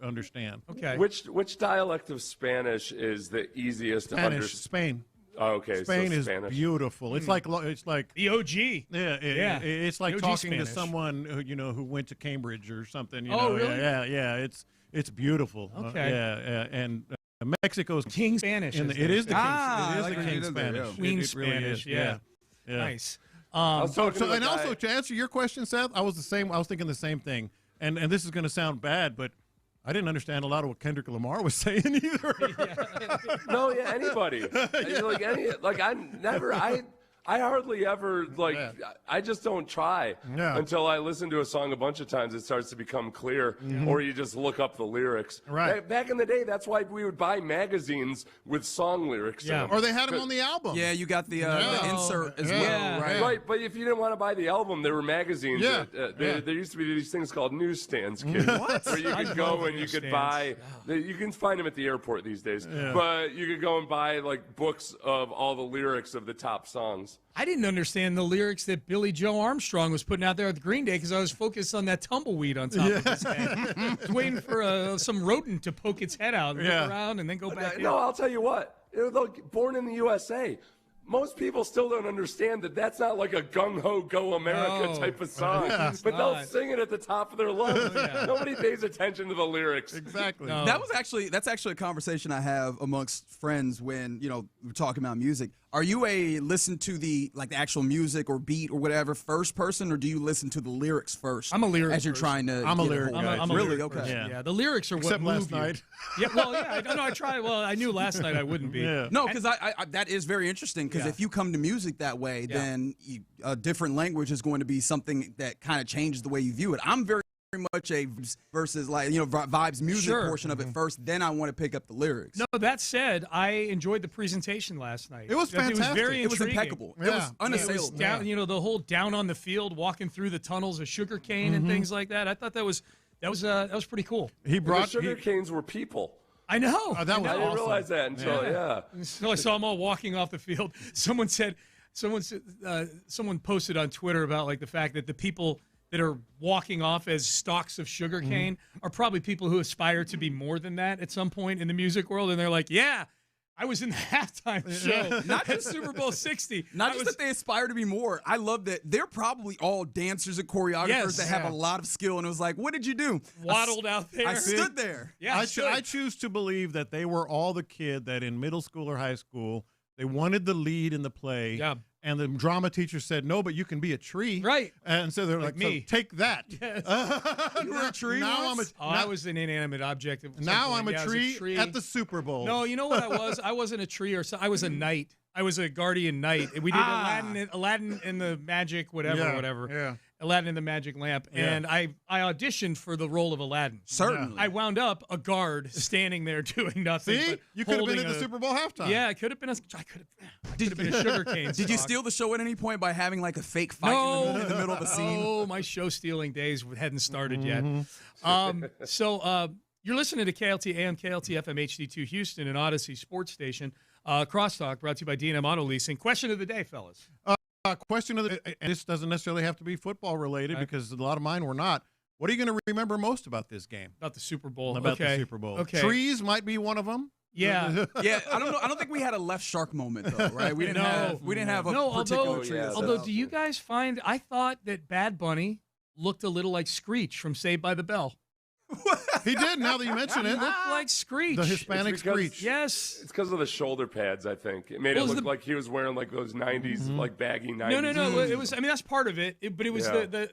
understand. Okay. Which dialect of Spanish is the easiest to understand? Spain. Oh, okay. Spain so is Spanish. beautiful. It's like the OG. Yeah. It's like talking Spanish. to someone who went to Cambridge or something. Really? Yeah. It's beautiful. Okay. And Mexico's King Spanish. It is the King Spanish. Queen it really Spanish. is. Yeah. Nice. Also to answer your question, Seth, I was thinking the same thing, and this is going to sound bad, but I didn't understand a lot of what Kendrick Lamar was saying either. Anybody. I hardly ever, I just don't try until I listen to a song a bunch of times. It starts to become clear, or you just look up the lyrics. Right. Back in the day, that's why we would buy magazines with song lyrics. Yeah. Or they had them on the album. Yeah, you got the insert as well, right? Right, but if you didn't want to buy the album, there were magazines. Yeah. There used to be these things called newsstands, kids. Where you could go and you could buy, you can find them at the airport these days, but you could go and buy, books of all the lyrics of the top songs. I didn't understand the lyrics that Billy Joe Armstrong was putting out there at the Green Day because I was focused on that tumbleweed on top of his head. I was waiting for some rodent to poke its head out and look around and then go back in. No, I'll tell you what. Born in the USA. most people still don't understand that that's not like a gung-ho go America type of song. But they'll sing it at the top of their lungs. Nobody pays attention to the lyrics. Exactly. No. That's actually a conversation I have amongst friends when, we're talking about music. Are you a listen to the actual music or beat or whatever first person, or do you listen to the lyrics first? I'm a lyric as you're person. trying to. I'm a lyric guy. I'm a really lyric okay. person. Yeah, the lyrics are Except what last move night. You. I tried. Well, I knew last night I wouldn't be. Yeah. No, because I that is very interesting. Because if you come to music that way, then a different language is going to be something that kind of changes the way you view it. I'm very much a versus vibes music portion of it first, then I want to pick up the lyrics. No, that said, I enjoyed the presentation last night. It was fantastic. It was very It was intriguing. impeccable. It was unassailable. Down, the whole down on the field, walking through the tunnels of sugarcane and things like that. I thought that was pretty cool. The sugar canes were people. I know. I didn't realize that until So I saw them all walking off the field. Someone posted on Twitter about the fact that the people that are walking off as stalks of sugarcane are probably people who aspire to be more than that at some point in the music world, and they're like, "Yeah, I was in the halftime show, not just Super Bowl 60." Not just that they aspire to be more. I love that they're probably all dancers and choreographers that have a lot of skill. And it was like, what did you do? Waddled out there. I stood there. Yeah, I choose to believe that they were all the kid that in middle school or high school, they wanted the lead in the play. Yeah. And the drama teacher said, no, but you can be a tree. Right. And so they're like me. So take that. Yes. You were a tree once? I was an inanimate object. Now I'm a tree at the Super Bowl. No, you know what I was? I wasn't a tree I was a knight. I was a guardian knight. We did Aladdin and the magic whatever. Yeah. Aladdin and the Magic Lamp, and I auditioned for the role of Aladdin. Certainly. I wound up a guard standing there doing nothing. See? But You could have been at the Super Bowl halftime. Yeah, I could have been a sugarcane Did you stalk. steal the show at any point by having a fake fight in the middle of a scene? Oh, my show stealing days hadn't started yet. So you're listening to KLT AM, KLT FM HD2 Houston, and Odyssey Sports Station. Crosstalk brought to you by D&M Auto Leasing. Question of the day, fellas. Question of the and this doesn't necessarily have to be football related because a lot of mine were not. What are you going to remember most about this game? About the Super Bowl. About the Super Bowl. Okay. Trees might be one of them. Yeah. Yeah, I don't know. I don't think we had a left shark moment though, right? We didn't have a particular tree. Although, do you guys find I thought that Bad Bunny looked a little like Screech from Saved by the Bell. He did, now that you mention it. He looked like Screech. The Hispanic Screech. Yes. It's because of the shoulder pads, I think. It made it look like he was wearing those 90s, baggy 90s. No. It was. I mean, that's part of it. But it was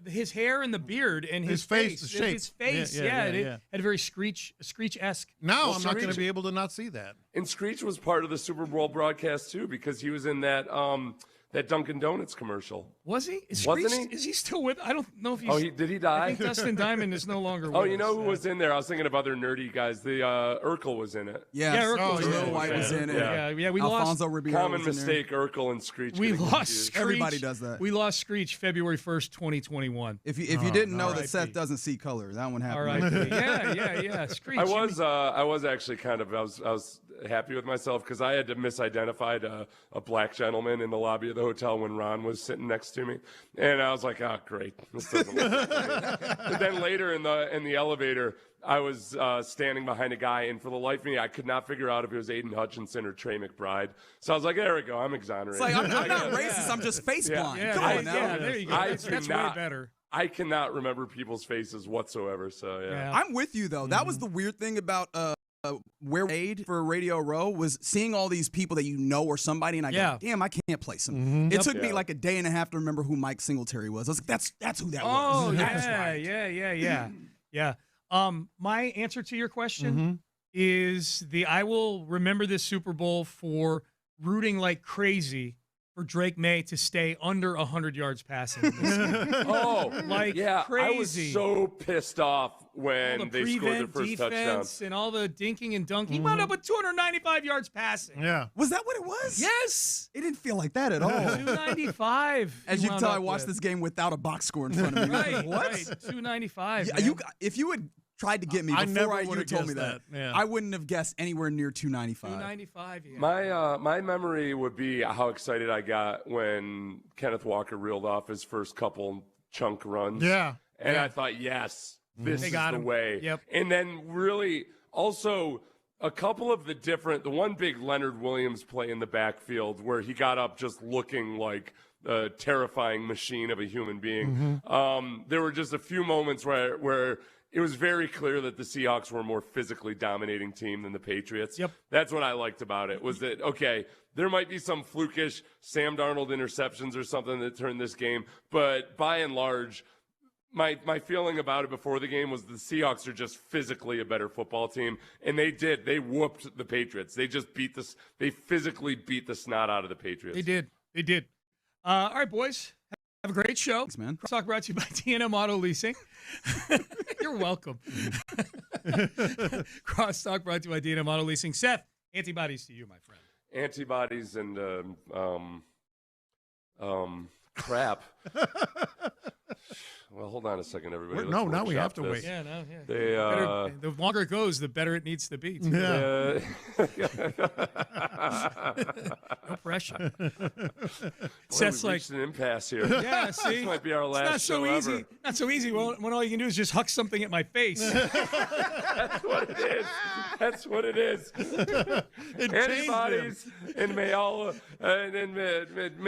his hair and the beard and his face. The shape. His face. It had a very Screech-esque. Now I'm not going to be able to not see that. And Screech was part of the Super Bowl broadcast too, because he was in that Dunkin' Donuts commercial. Was he? Wasn't he? Is he still with? I don't know if he's. Oh, did he die? I think Dustin Diamond is no longer with Oh, you know us. who was in there? I was thinking of other nerdy guys. The Urkel was in it. Yeah, Urkel White was in it. Yeah, we Alfonso lost. Ribeiro Common was in mistake, Urkel and Screech. We getting lost confused. Screech. Everybody does that. We lost Screech February 1st, 2021. If you didn't know that Seth doesn't see color, that one happened. All right. Yeah. Screech. I was actually kind of I was happy with myself because I had to misidentified a black gentleman in the lobby of the hotel when Ron was sitting next to me, and I was like, "Oh, great, this doesn't look good." But then later in the elevator, I was standing behind a guy, and for the life of me, I could not figure out if it was Aiden Hutchinson or Trey McBride. So I was like, "There we go, I'm exonerated." It's like I'm not racist. I'm just face blind. Come on now. Yeah, there you go. That's way better. I cannot remember people's faces whatsoever. So yeah. I'm with you though. That was the weird thing about where we made for Radio Row was seeing all these people that you know or somebody, and I go, damn, I can't place them. It took me like a day and a half to remember who Mike Singletary was. I was like, that's who that was. Oh, That's right. Yeah. My answer to your question is I will remember this Super Bowl for rooting like crazy for Drake May to stay under 100 yards passing. Crazy. I was so pissed off when they scored their first touchdown. And all the dinking and dunking. He wound up with 295 yards passing. Yeah. Was that what it was? Yes. It didn't feel like that at all. 295. As you can tell, I watched this game without a box score in front of me. Right. What? 295. Yeah, if you had tried to get me before you told me that, yeah. I wouldn't have guessed anywhere near 295. 295, yeah. My memory would be how excited I got when Kenneth Walker reeled off his first couple chunk runs. Yeah. And I thought, yes, this is the way. Yep. And then really also a couple of the one big Leonard Williams play in the backfield where he got up just looking like a terrifying machine of a human being. There were just a few moments where it was very clear that the Seahawks were a more physically dominating team than the Patriots. Yep. That's what I liked about it, was that, okay, there might be some flukish Sam Darnold interceptions or something that turned this game, but by and large, my feeling about it before the game was the Seahawks are just physically a better football team, and they did. They whooped the Patriots. They just they physically beat the snot out of the Patriots. They did. All right, boys. Have a great show. Thanks, man. Talk brought to you by TNM Auto Leasing. You're welcome. Crosstalk brought to you by TNM Auto Leasing. Seth, antibodies to you, my friend. Antibodies and crap. Well, hold on a second, everybody. No, now we have to wait. Yeah, no, yeah. The longer it goes, the better it needs to be. Too. Yeah. No pressure. Seth's like an impasse here. Yeah, see, this might be our last it's not so show easy. ever. Not so easy. Well, when all you can do is just huck something at my face. That's what it is. That's what it is. Antibodies, and may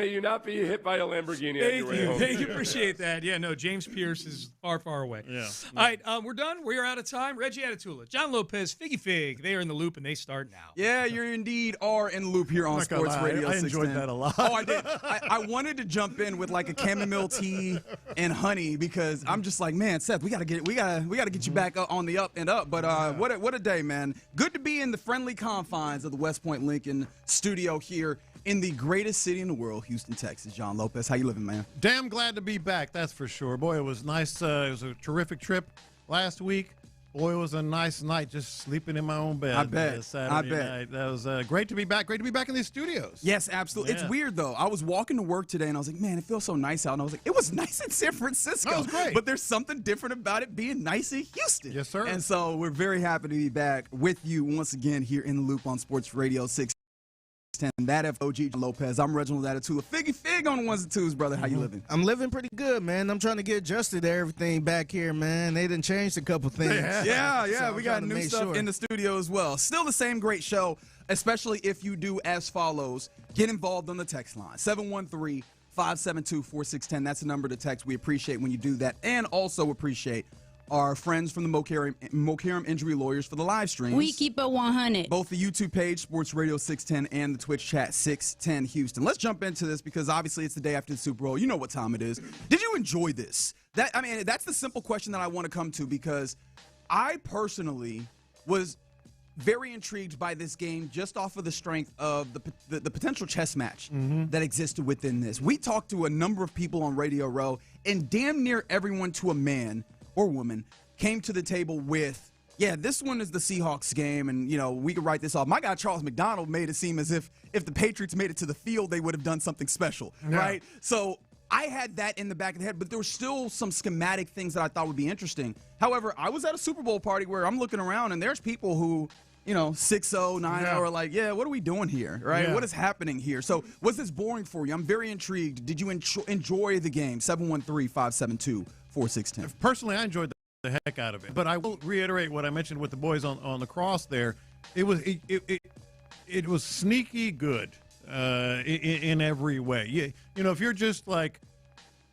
you not be hit by a Lamborghini on your way home. Thank you. Appreciate that. Yeah, no, James Pierce is far, far away. Yeah. All right, we're done. We are out of time. Reggie Atatula, John Lopez, Figgy Fig. They are in the loop, and they start now. Yeah, you indeed are in the loop here on Sports Radio. I enjoyed that a lot. Oh, I did. I wanted to jump in with like a chamomile tea and honey because I'm just like, man, Seth, we gotta get you back on the up and up. But what a day, man. Good to be in the friendly confines of the West Point Lincoln studio here in the greatest city in the world, Houston, Texas. John Lopez, how you living, man? Damn glad to be back, that's for sure. Boy, it was nice. It was a terrific trip last week. Boy, it was a nice night just sleeping in my own bed. I bet. Saturday night. That was great to be back. Great to be back in these studios. Yes, absolutely. Yeah. It's weird, though. I was walking to work today, and I was like, man, it feels so nice out. And I was like, it was nice in San Francisco. That was great. But there's something different about it being nice in Houston. Yes, sir. And so we're very happy to be back with you once again here in the loop on Sports Radio 610. That FOG Lopez. I'm Reginald Atatula. Figgy Fig on the ones and twos, brother. How you living? I'm living pretty good, man. I'm trying to get adjusted to everything back here, man. They done changed a couple things. Yeah. So we got new stuff in the studio as well. Still the same great show, especially if you do as follows. Get involved on the text line. 713-572-4610. That's the number to text. We appreciate when you do that, and also appreciate our friends from the Mokaram Injury Lawyers for the live streams. We keep it 100. Both the YouTube page, Sports Radio 610, and the Twitch chat, 610 Houston. Let's jump into this because obviously it's the day after the Super Bowl. You know what time it is. Did you enjoy this? That's the simple question that I want to come to because I personally was very intrigued by this game just off of the strength of the potential chess match that existed within this. We talked to a number of people on Radio Row, and damn near everyone to a man or woman came to the table with, yeah, this one is the Seahawks game, and, you know, we could write this off. My guy Charles McDonald made it seem as if the Patriots made it to the field, they would have done something special, right? So I had that in the back of the head, but there were still some schematic things that I thought would be interesting. However, I was at a Super Bowl party where I'm looking around, and there's people who, 6-0, 9-0 are like, yeah, what are we doing here, right? Yeah. What is happening here? So was this boring for you? I'm very intrigued. Did you enjoy the game? 713-572-4610. Personally, I enjoyed the heck out of it. But I will reiterate what I mentioned with the boys on the cross there. It was sneaky good in every way. If you're just like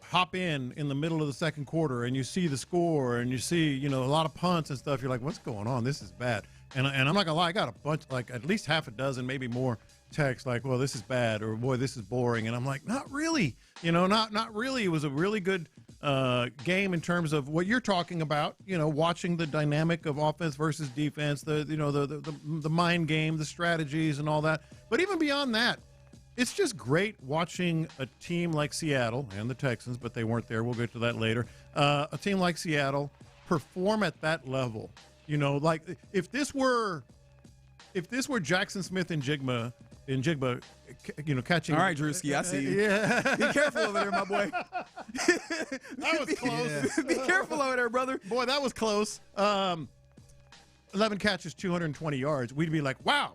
hop in the middle of the second quarter and you see the score and you see, a lot of punts and stuff, you're like, what's going on? This is bad. And I'm not gonna lie, I got a bunch, like at least half a dozen, maybe more texts like, well, this is bad, or boy, this is boring. And I'm like, not really, not really. It was a really good game in terms of what you're talking about, watching the dynamic of offense versus defense, the mind game, the strategies and all that. But even beyond that, it's just great watching a team like Seattle and the Texans, but they weren't there. We'll get to that later. A team like Seattle perform at that level. Like if this were Jackson Smith and Jigba, catching. All right, Drewski, I see you. Yeah. Be careful over there, my boy. That was close. Be careful over there, brother. Boy, that was close. 11 catches, 220 yards. We'd be like, wow.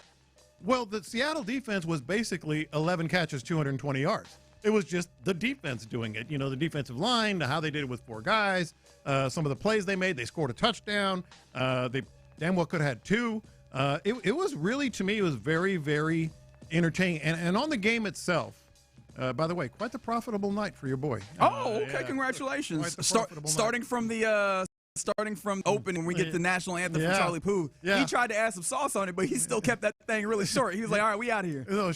Well, the Seattle defense was basically 11 catches, 220 yards. It was just the defense doing it. The defensive line, how they did it with four guys, some of the plays they made. They scored a touchdown. They damn well could have had two. It was really, to me, it was very, very entertaining. And on the game itself, by the way, quite the profitable night for your boy. Congratulations. Starting from open when we get the national anthem from Charlie Puth. Yeah. He tried to add some sauce on it, but he still kept that thing really short. He was like, all right, we out of here.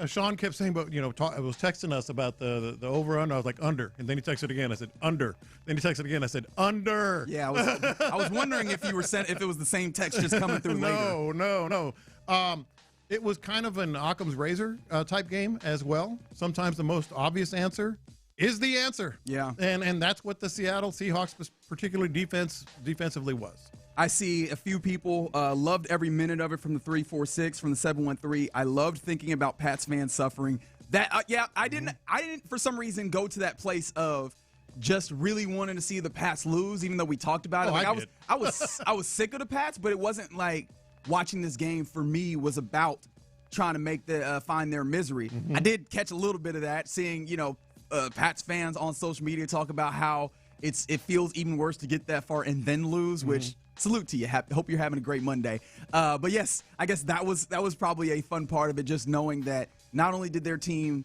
Sean kept saying, but it was texting us about the over-under. I was like, under. And then he texted again. I said, under. Then he texted again. I said, under. Yeah, I was wondering if you were if it was the same text just coming through later. No. It was kind of an Occam's razor type game as well. Sometimes the most obvious answer is the answer. Yeah. And that's what the Seattle Seahawks, particularly defensively, was. I see a few people loved every minute of it, from the 346, from the 713. I loved thinking about Pats fans suffering. That I didn't for some reason go to that place of just really wanting to see the Pats lose, even though we talked about it. I was sick of the Pats, but it wasn't like watching this game for me was about trying to make find their misery. I did catch a little bit of that, seeing Pats fans on social media talk about how it feels even worse to get that far and then lose, which salute to you. Hope you're having a great Monday. But yes, I guess that was probably a fun part of it, just knowing that not only did their team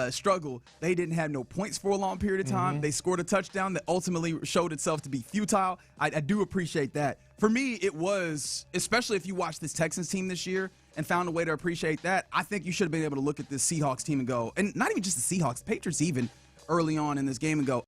struggle, they didn't have no points for a long period of time. They scored a touchdown that ultimately showed itself to be futile. I do appreciate that. For me, it was, especially if you watch this Texans team this year and found a way to appreciate that, I think you should have been able to look at this Seahawks team and go, and not even just the Seahawks, Patriots even early on in this game, and go,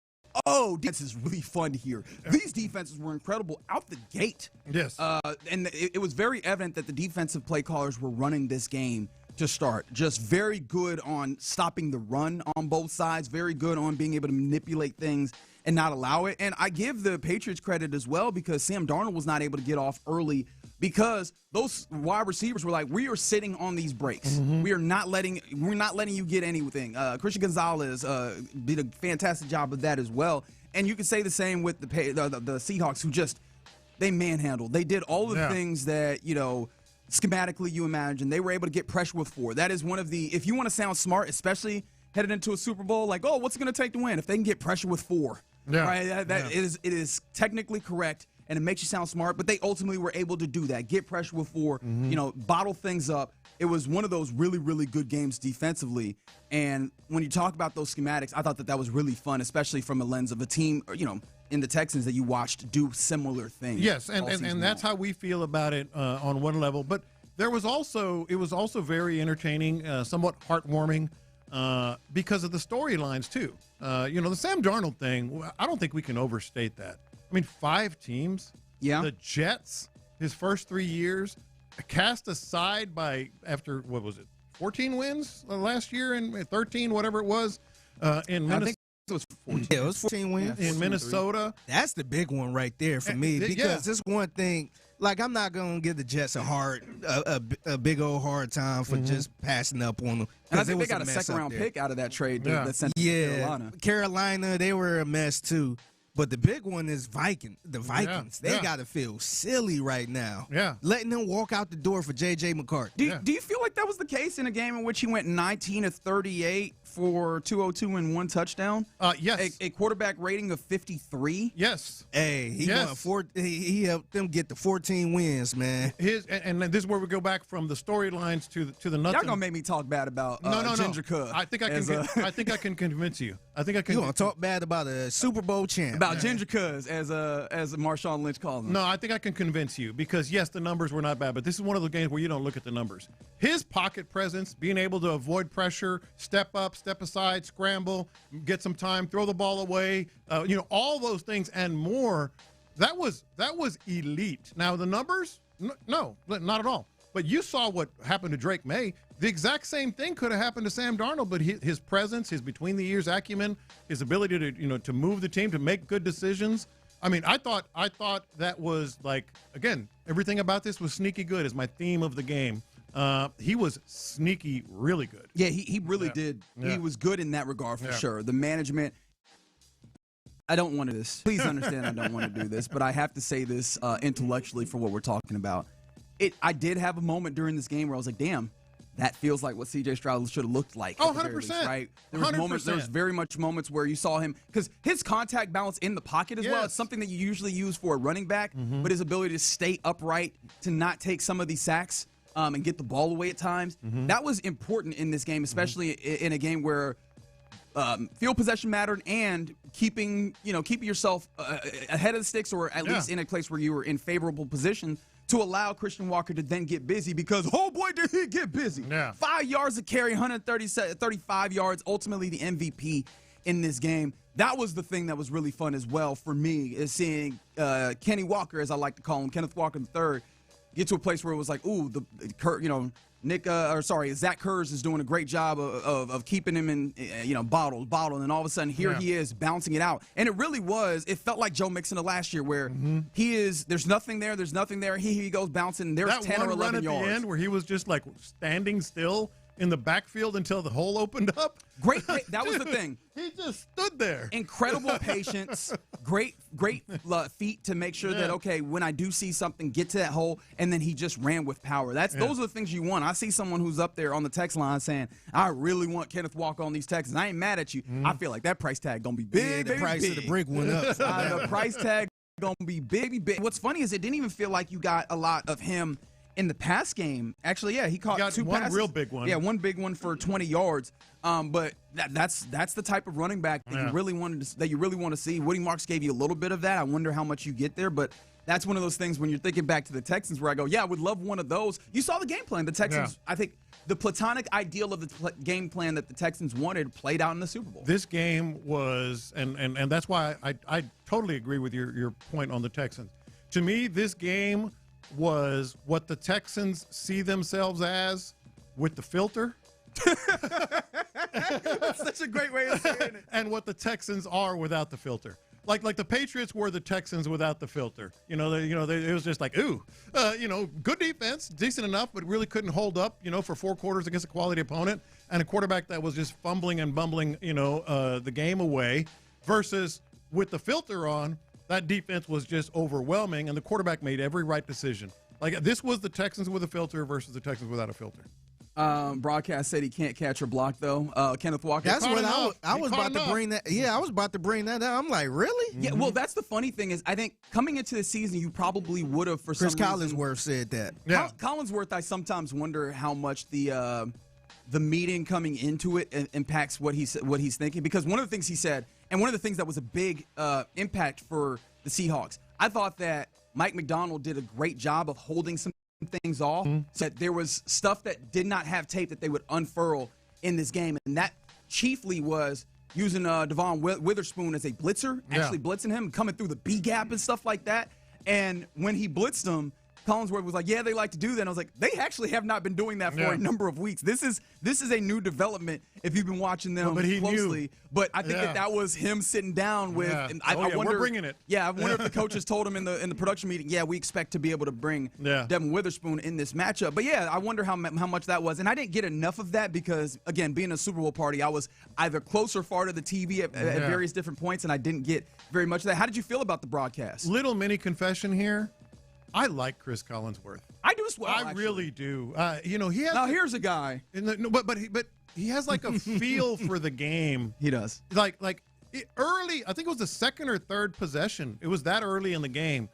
oh, this is really fun to hear. These defenses were incredible out the gate. Yes. And it was very evident that the defensive play callers were running this game to start. Just very good on stopping the run on both sides, very good on being able to manipulate things and not allow it. And I give the Patriots credit as well, because Sam Darnold was not able to get off early because those wide receivers were like, we are sitting on these breaks. We're not letting you get anything. Christian Gonzalez did a fantastic job of that as well. And you can say the same with the Seahawks, who they manhandled. They did all the things that, schematically you imagine. They were able to get pressure with 4. That is one of the, if you want to sound smart, especially headed into a Super Bowl, like, oh, what's it going to take to win? If they can get pressure with 4, right? It is technically correct, and it makes you sound smart, but they ultimately were able to do that. Get pressure with 4, bottle things up. It was one of those really, really good games defensively. And when you talk about those schematics, I thought that was really fun, especially from a lens of a team, in the Texans that you watched do similar things. Yes, and that's how we feel about it on one level. But it was also very entertaining, somewhat heartwarming, because of the storylines too. The Sam Darnold thing, I don't think we can overstate that. I mean, 5 teams. Yeah. The Jets, his first 3 years, cast aside after, 14 wins last year and 13, whatever it was, in Minnesota. I think it was 14. Yeah, it was 14 wins. In Minnesota. That's the big one right there for me, because this one thing, like, I'm not going to give the Jets a big old hard time for just passing up on them. And I think they got a second-round pick out of that trade that sent to Carolina. Carolina, they were a mess too. But the big one is the Vikings. They got to feel silly right now. Yeah. Letting them walk out the door for J.J. McCarthy. Do you feel like that was the case in a game in which he went 19 of 38 for 202 and 1 touchdown? Yes. A quarterback rating of 53? Yes. Hey, he helped them get the 14 wins, man. And this is where we go back from the storylines to the nothing. Y'all gonna make me talk bad about Ginger Cub. I think I can convince you. I think I can. You gonna talk bad about a Super Bowl champ? About Ginger Cuz, as Marshawn Lynch calls him. No, I think I can convince you, because yes, the numbers were not bad, but this is one of the games where you don't look at the numbers. His pocket presence, being able to avoid pressure, step up, step aside, scramble, get some time, throw the ball away, all those things and more. That was elite. Now the numbers, no, not at all. But you saw what happened to Drake May. The exact same thing could have happened to Sam Darnold, but his presence, his between the ears acumen, his ability to move the team, to make good decisions. I mean, I thought that was, like, again, everything about this was sneaky good, is my theme of the game. He was sneaky really good. Yeah, he really did. Yeah. He was good in that regard for sure. The management. I don't want to do this. Please understand I don't want to do this, but I have to say this intellectually for what we're talking about. I did have a moment during this game where I was like, damn, that feels like what C.J. Stroud should have looked like. Oh, at the very 100%. least, right? There was 100%. there was very much moments where you saw him, because his contact balance in the pocket as well, it's something that you usually use for a running back, but his ability to stay upright, to not take some of these sacks and get the ball away at times, that was important in this game, especially in a game where field possession mattered, and keeping yourself ahead of the sticks, or at least in a place where you were in favorable position to allow Christian Walker to then get busy, because, oh boy, did he get busy. 5 yards of carry, 135 yards, ultimately the MVP in this game. That was the thing that was really fun as well for me, is seeing Kenny Walker, as I like to call him, Kenneth Walker III, get to a place where it was like, ooh, Zach Kurz is doing a great job of keeping him in, bottled, and all of a sudden here he is bouncing it out. And it felt like Joe Mixon of last year, where there's nothing there, here he goes bouncing, there's that 10 or 11 run at yards. the end where he was just like standing still in the backfield until the hole opened up. Great, that was the thing. He just stood there. Incredible patience, great feet to make sure that, okay, when I do see something, get to that hole, and then he just ran with power. Those are the things you want. I see someone who's up there on the text line saying, I really want Kenneth Walker on these Texans. I ain't mad at you. I feel like that price tag gonna be big. The price of the brick went up. The price tag gonna be big. What's funny is it didn't even feel like you got a lot of him in the pass game. Actually, he caught two one passes. real big one. Yeah, one big one for 20 yards. But that's the type of running back that you really want to see. Woody Marks gave you a little bit of that. I wonder how much you get there, but that's one of those things when you're thinking back to the Texans where I go, I would love one of those. You saw the game plan. The Texans, I think the platonic ideal of the game plan that the Texans wanted played out in the Super Bowl. This game was, and that's why I totally agree with your point on the Texans. To me, this game was what the Texans see themselves as with the filter. That's such a great way of saying it. And what the Texans are without the filter. Like the Patriots were the Texans without the filter. It was just like, good defense, decent enough, but really couldn't hold up, for 4 quarters against a quality opponent, and a quarterback that was just fumbling and bumbling, the game away. Versus with the filter on, that defense was just overwhelming, and the quarterback made every right decision. Like, this was the Texans with a filter versus the Texans without a filter. Broadcast said he can't catch or block, though. Kenneth Walker. That's what I was about to bring that. Yeah, I was about to bring that down. I'm like, really? Yeah, well, that's the funny thing is I think coming into the season, you probably would have for Chris some reason. Collinsworth said that. Yeah. Collinsworth, I sometimes wonder how much the meeting coming into it impacts what he's thinking, because one of the things he said, and one of the things that was a big impact for the Seahawks, I thought that Mike McDonald did a great job of holding some things off, so that there was stuff that did not have tape that they would unfurl in this game, and that chiefly was using Devon Witherspoon as a blitzer, actually blitzing him, coming through the B gap and stuff like that. And when he blitzed him, Collinsworth was like, they like to do that. And I was like, they actually have not been doing that for a number of weeks. This is a new development if you've been watching them closely. But I think that was him sitting down with. And I wonder, we're bringing it. Yeah, I wonder if the coaches told him in the production meeting, we expect to be able to bring Devon Witherspoon in this matchup. But I wonder how much that was. And I didn't get enough of that because, again, being a Super Bowl party, I was either close or far to the TV at various different points, and I didn't get very much of that. How did you feel about the broadcast? Little mini confession here. I like Chris Collinsworth. I do as well. I really do. He has. Now here's a guy. But he has like a feel for the game. He does. Early, I think it was the second or third possession. It was that early in the game.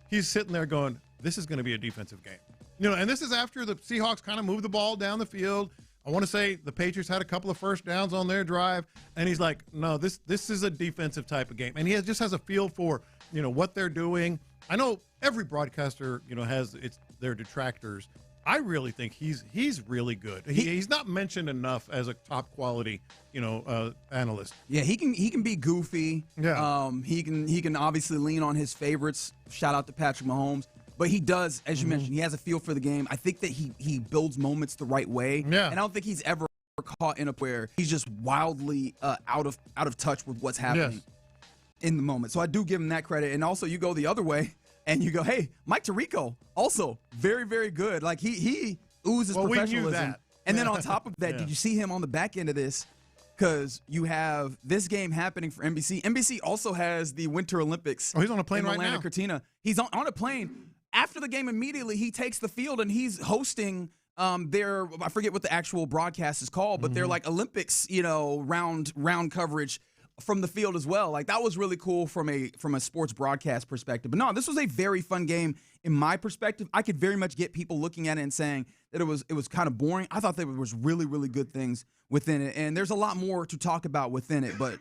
He's sitting there going, "This is going to be a defensive game." And this is after the Seahawks kind of moved the ball down the field. I want to say the Patriots had a couple of first downs on their drive, and he's like, "No, this is a defensive type of game," and he just has a feel for what they're doing. I know every broadcaster has their detractors. I really think he's really good. He's not mentioned enough as a top quality analyst. Yeah, he can be goofy. Yeah, he can obviously lean on his favorites. Shout out to Patrick Mahomes. But he does, as you mentioned, he has a feel for the game. I think that he builds moments the right way. Yeah. And I don't think he's ever caught in a where he's just wildly out of touch with what's happening in the moment. So I do give him that credit. And also you go the other way and you go, hey, Mike Tirico, also very, very good. Like he oozes professionalism. We knew that. And then on top of that, did you see him on the back end of this? Because you have this game happening for NBC. NBC also has the Winter Olympics. Oh, he's on a plane right now. Cortina. He's on a plane. After the game, immediately he takes the field and he's hosting I forget what the actual broadcast is called, but they're like Olympics, round coverage from the field as well. Like that was really cool from a sports broadcast perspective. But no, this was a very fun game in my perspective. I could very much get people looking at it and saying that it was kind of boring. I thought there was really, really good things within it, and there's a lot more to talk about within it. But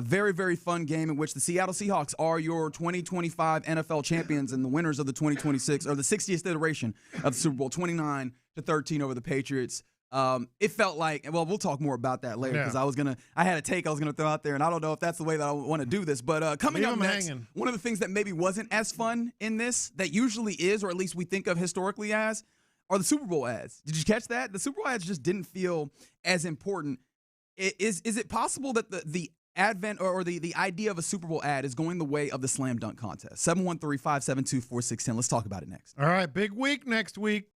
very, very fun game in which the Seattle Seahawks are your 2025 NFL champions and the winners of the 2026 or the 60th iteration of the Super Bowl, 29-13 over the Patriots. It felt like, well, we'll talk more about that later because I had a take I was gonna throw out there, and I don't know if that's the way that I want to do this. But coming up next, one of the things that maybe wasn't as fun in this that usually is, or at least we think of historically as, are the Super Bowl ads. Did you catch that? The Super Bowl ads just didn't feel as important. Is it possible that the advent or the idea of a Super Bowl ad is going the way of the slam dunk contest? 713-572-4610. Let's talk about it next. All right, big week next week.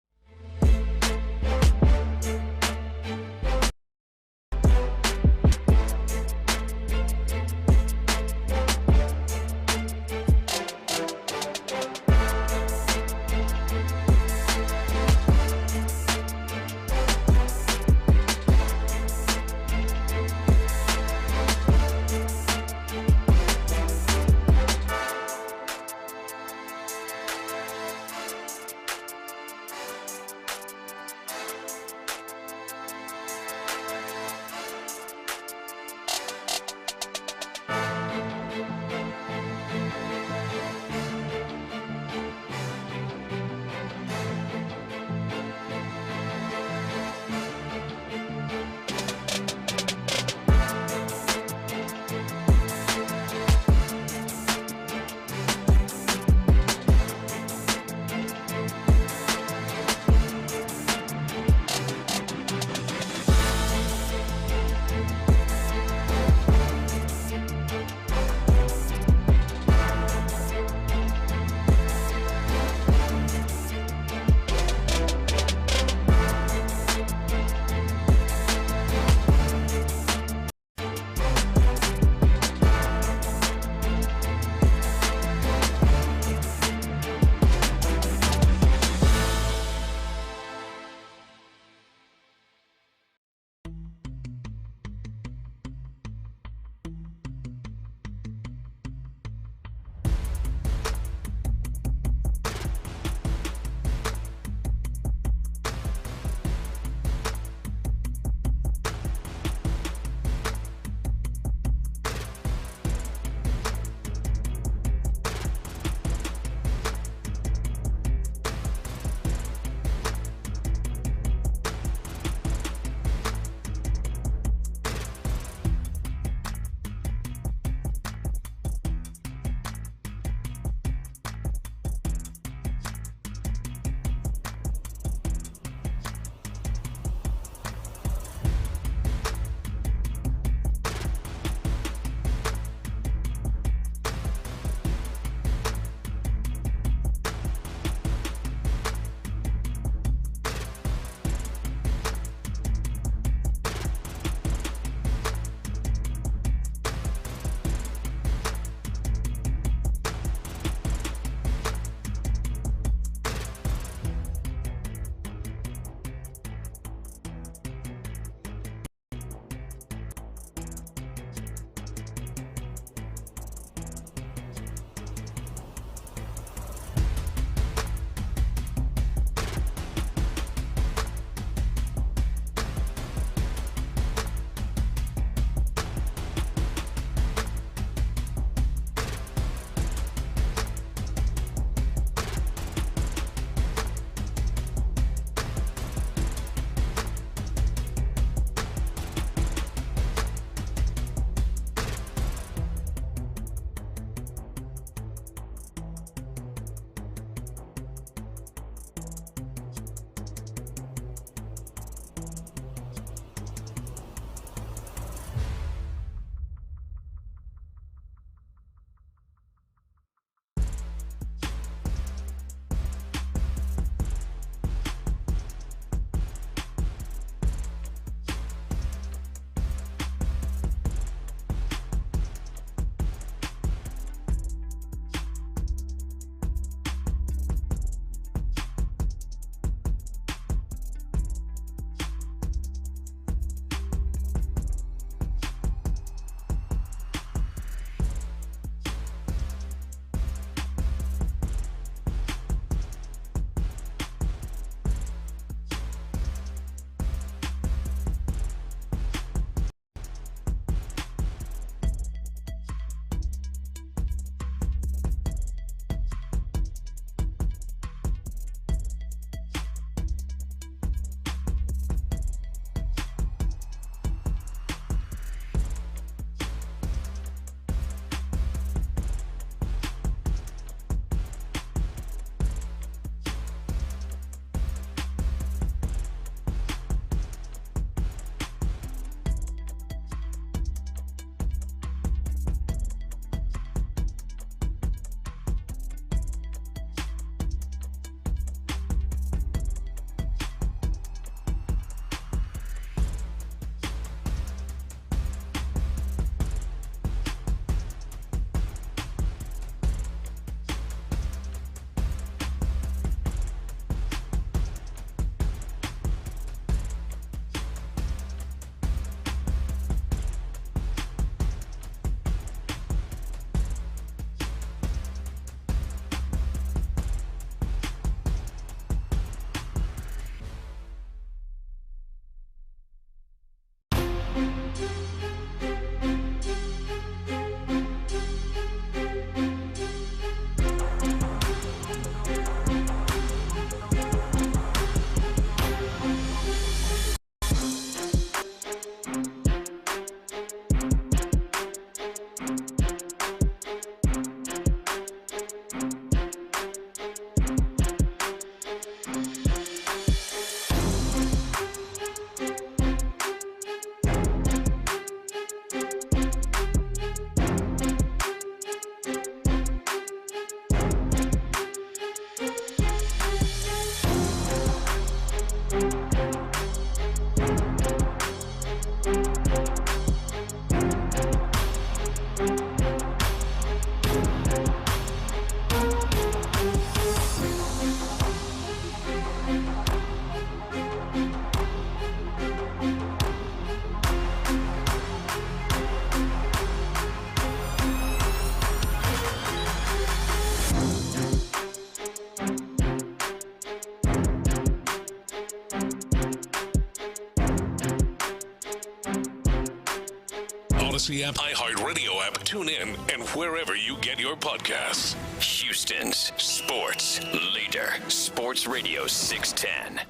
Odyssey app, iHeartRadio app, tune in, and wherever you get your podcasts. Houston's sports leader, Sports Radio 610.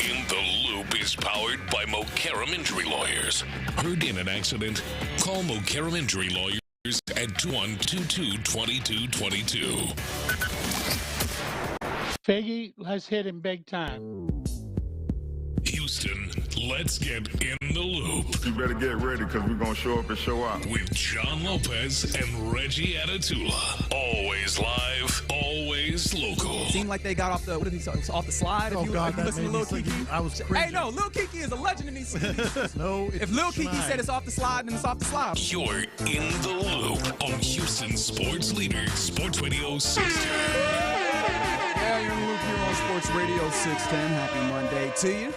In the Loop is powered by Mokaram Injury Lawyers. Heard in an accident? Call Mokaram Injury Lawyers at 212-2222. Figgy, let's hit him big time. Houston, let's get in the loop. You better get ready because we're going to show up and show out. With John Lopez and Reggie Atatula. Always live, always local. Seemed like they got off the off the slide. Oh, if you, God, if you listen to Lil Kiki. I was cringing. Hey, no, Lil Kiki is a legend in these cities. No, if Lil Kiki said it's off the slide, then it's off the slide. You're in the loop on Houston Sports Leader, Sports Radio 610. Yeah, you're in the loop here on Sports Radio 610. Happy Monday to you.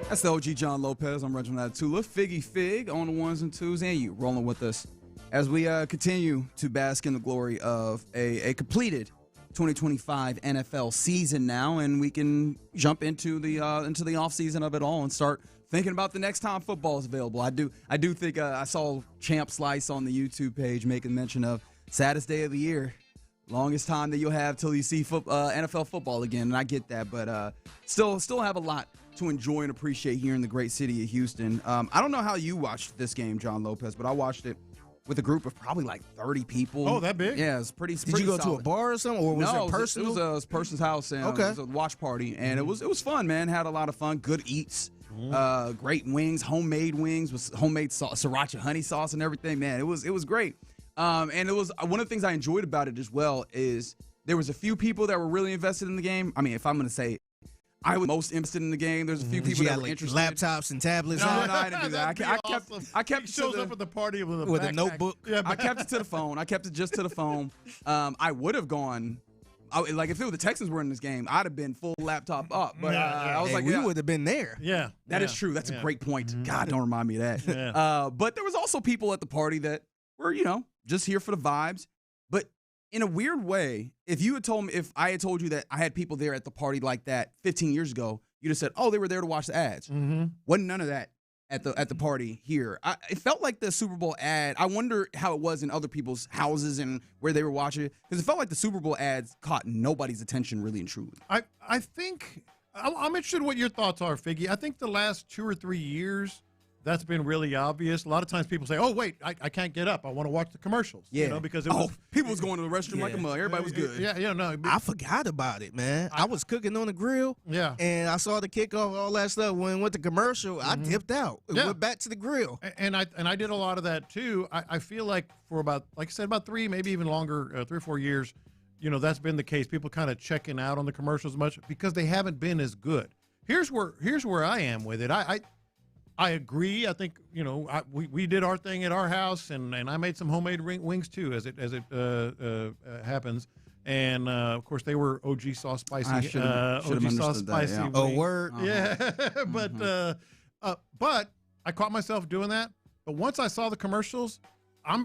That's the OG John Lopez. I'm Reginald Atatula. Figgy Fig on the ones and twos, and you rolling with us as we continue to bask in the glory of a completed 2025 NFL season now, and we can jump into the offseason of it all and start thinking about the next time football is available. I do think I saw Champ Slice on the YouTube page making mention of saddest day of the year. Longest time that you'll have till you see NFL football again, and I get that, but still have a lot to enjoy and appreciate here in the great city of Houston. I don't know how you watched this game, John Lopez, but I watched it with a group of probably like 30 people. Oh, that big? Yeah, it's pretty. Did you go to a bar or something, or was it personal? It was a person's house, and it was a watch party, and it was fun, man. Had a lot of fun. Good eats. Great wings, homemade wings with homemade sriracha honey sauce and everything. Man, it was great. And it was one of the things I enjoyed about it as well is there was a few people that were really invested in the game. I mean, if I'm going to say I was most interested in the game, there's a few people that were interested. Laptops and tablets. No, I didn't do that. I kept. He shows up at the party with a notebook. Yeah, I kept it to the phone. I kept it just to the phone. I would have gone. Like if the Texans were in this game, I'd have been full laptop up. But I was like, we would have been there. Yeah, that is true. That's a great point. God, don't remind me of that. Yeah. But there was also people at the party that were, just here for the vibes. But in a weird way, if I had told you that I had people there at the party like that 15 years ago, you'd have said, "Oh, they were there to watch the ads." Mm-hmm. Wasn't none of that at the party here. It felt like the Super Bowl ad. I wonder how it was in other people's houses and where they were watching it, because it felt like the Super Bowl ads caught nobody's attention really and truly. I think I'm interested in what your thoughts are, Figgy. I think the last 2 or 3 years, that's been really obvious. A lot of times people say, "Oh, wait, I can't get up. I want to watch the commercials." Yeah, because it was, people was going to the restroom like a mug. Everybody was good. No. I forgot about it, man. I was cooking on the grill. Yeah, and I saw the kickoff, all that stuff. When went to commercial, I dipped out. Went back to the grill. And I did a lot of that too. I feel like for about, like I said, about 3, maybe even longer, 3 or 4 years, that's been the case. People kind of checking out on the commercials much because they haven't been as good. Here's where I am with it. I agree. I think we did our thing at our house, and I made some homemade wings too, as it happens. And of course, they were OG sauce spicy. OG sauce spicy. Yeah. Oh, word. Yeah, but I caught myself doing that. But once I saw the commercials, I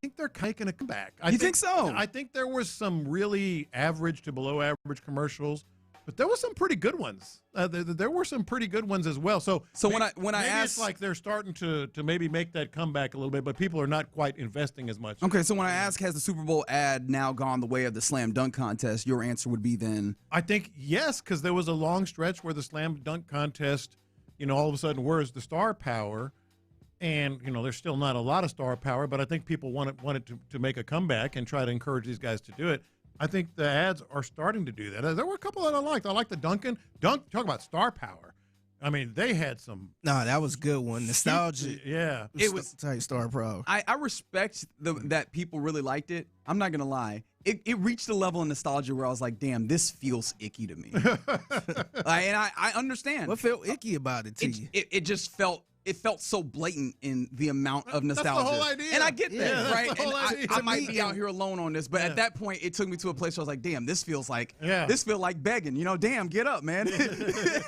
think they're making a comeback. You think so? I think there was some really average to below average commercials. But there were some pretty good ones. There were some pretty good ones as well. So when I ask, it's like they're starting to maybe make that comeback a little bit, but people are not quite investing as much. Okay, so when I ask, has the Super Bowl ad now gone the way of the slam dunk contest? Your answer would be then? I think yes, because there was a long stretch where the slam dunk contest, all of a sudden, where's the star power? And there's still not a lot of star power, but I think people wanted to make a comeback and try to encourage these guys to do it. I think the ads are starting to do that. There were a couple that I liked. I liked the Dunk. Talk about star power. I mean, they had some. No, that was a good one. Nostalgia. Yeah. It was tight star power. I respect that people really liked it. I'm not going to lie. It reached a level of nostalgia where I was like, damn, this feels icky to me. And I understand. What felt icky about it to you? It just felt. It felt so blatant in the amount of nostalgia. That's the whole idea. And I get that, right? And I might be me, out here alone on this, but at that point, it took me to a place where I was like, damn, this feels like begging. Damn, get up, man.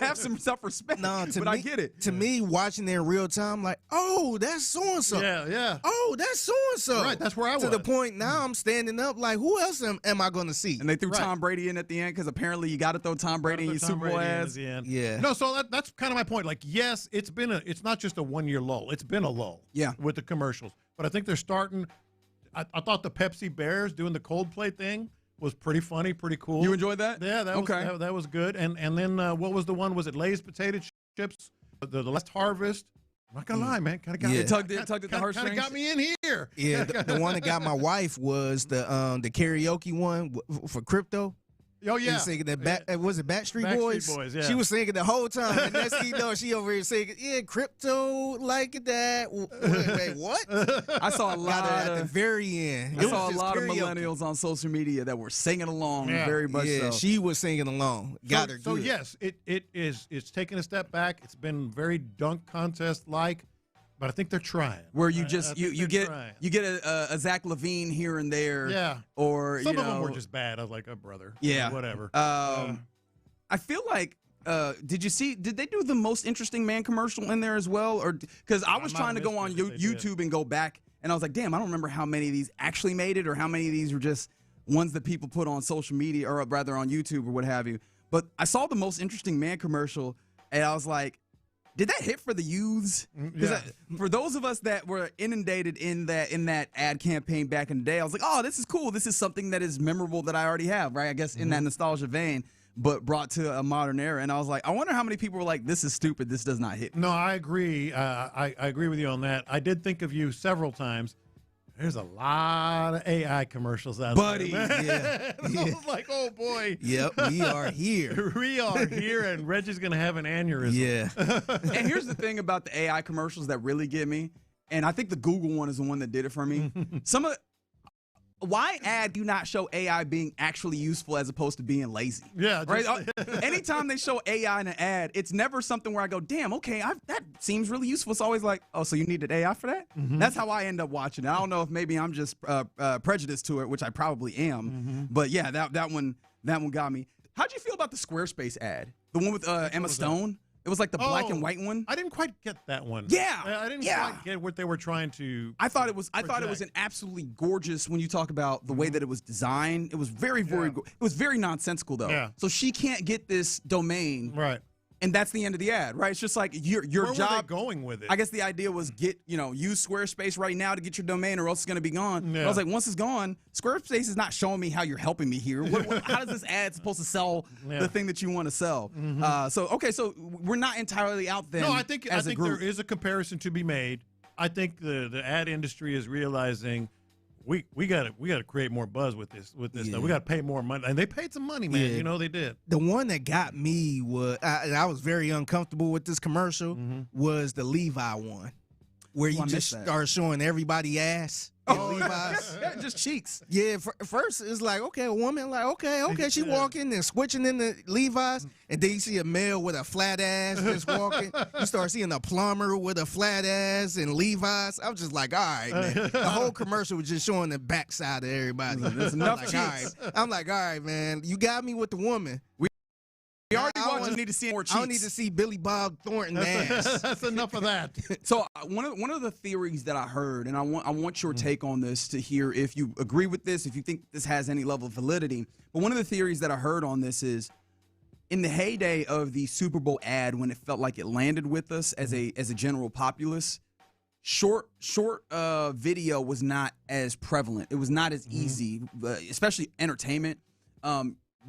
Have some self-respect. No, I get it. To me, watching it in real time, like, oh, that's so-and-so. Yeah. Oh, that's so-and-so. Right, that's where I was. To the point now I'm standing up like, who else am I going to see? And they threw Tom Brady in at the end because apparently you got to throw Tom Brady in your Super Bowl ads. Yeah. No, so that's kind of my point. Like, yes, it's not just a 1 year lull. It's been a lull. Yeah. With the commercials, but I think they're starting. I thought the Pepsi Bears doing the Coldplay thing was pretty funny, pretty cool. You enjoyed that? Yeah, that was good. And then what was the one? Was it Lay's potato chips? The last harvest. I'm not gonna lie, man. Kind of got me. Tugged at the heartstrings. Kind of got me in here. Yeah, the one that got my wife was the karaoke one for crypto. Oh yeah, singing that. Was it Backstreet Boys? Yeah. She was singing the whole time. And next thing you know, she over here singing, "Yeah, crypto like that." Wait, what? I saw a lot at the very end. I saw a lot of millennials on social media that were singing along. Very much so. She was singing along. Got her good. So yes, it's taken a step back. It's been very dunk contest like. But I think they're trying. Where you just you get a Zach LaVine here and there. Yeah. Or some of them were just bad. I was like, oh brother. Yeah. Whatever. I feel like did they do the most interesting man commercial in there as well? Or because I was trying to go on YouTube and go back, and I was like, damn, I don't remember how many of these actually made it, or how many of these were just ones that people put on social media, or rather on YouTube or what have you. But I saw the most interesting man commercial, and I was like, did that hit for the youths? Yeah. For those of us that were inundated in that ad campaign back in the day, I was like, oh, this is cool. This is something that is memorable that I already have, right? I guess in that nostalgia vein, but brought to a modern era. And I was like, I wonder how many people were like, this is stupid. This does not hit me. No, I agree. I agree with you on that. I did think of you several times. There's a lot of AI commercials out there. Yeah. I was like, oh, boy. Yep, we are here. We are here, and Reggie's going to have an aneurysm. Yeah. And here's the thing about the AI commercials that really get me, and I think the Google one is the one that did it for me. Why do you not show AI being actually useful as opposed to being lazy? Yeah. Right? Anytime they show AI in an ad, it's never something where I go, damn, okay, that seems really useful. It's always like, oh, so you needed AI for that? Mm-hmm. That's how I end up watching it. I don't know if maybe I'm just prejudiced to it, which I probably am. Mm-hmm. But yeah, that one got me. How'd you feel about the Squarespace ad? The one with Emma Stone? It was like the black and white one. I didn't quite get that one. Yeah, I didn't quite get what they were trying to. I thought it was an absolutely gorgeous. When you talk about the way that it was designed, it was very it was very nonsensical though. Yeah. So she can't get this domain. Right. And that's the end of the ad, right? It's just like your Where job. Were they going with it? I guess the idea was use Squarespace right now to get your domain, or else it's going to be gone. Yeah. I was like, once it's gone, Squarespace is not showing me how you're helping me here. How does this ad supposed to sell the thing that you want to sell? Mm-hmm. So we're not entirely out there. No, I think there is a comparison to be made. I think the ad industry is realizing we got to create more buzz with this stuff. We got to pay more money, and they paid some money, man. Yeah. You know they did. The one that got me was I was very uncomfortable with this commercial was the Levi one, where you just start showing everybody ass. Levi's. Just cheeks. Yeah, first it's like, okay, a woman, like, okay, she walking and switching in the Levi's, and then you see a male with a flat ass just walking. You start seeing a plumber with a flat ass and Levi's. I was just like, all right, man. The whole commercial was just showing the backside of everybody. There's enough cheeks. I'm like, all right, man, you got me with the woman. We already just need to see more cheeks. I don't need to see Billy Bob Thornton ass. That's enough of that. So one of the theories that I heard, and I want your take on this to hear if you agree with this, if you think this has any level of validity. But one of the theories that I heard on this is, in the heyday of the Super Bowl ad, when it felt like it landed with us as a general populace, short video was not as prevalent. It was not as easy, especially entertainment.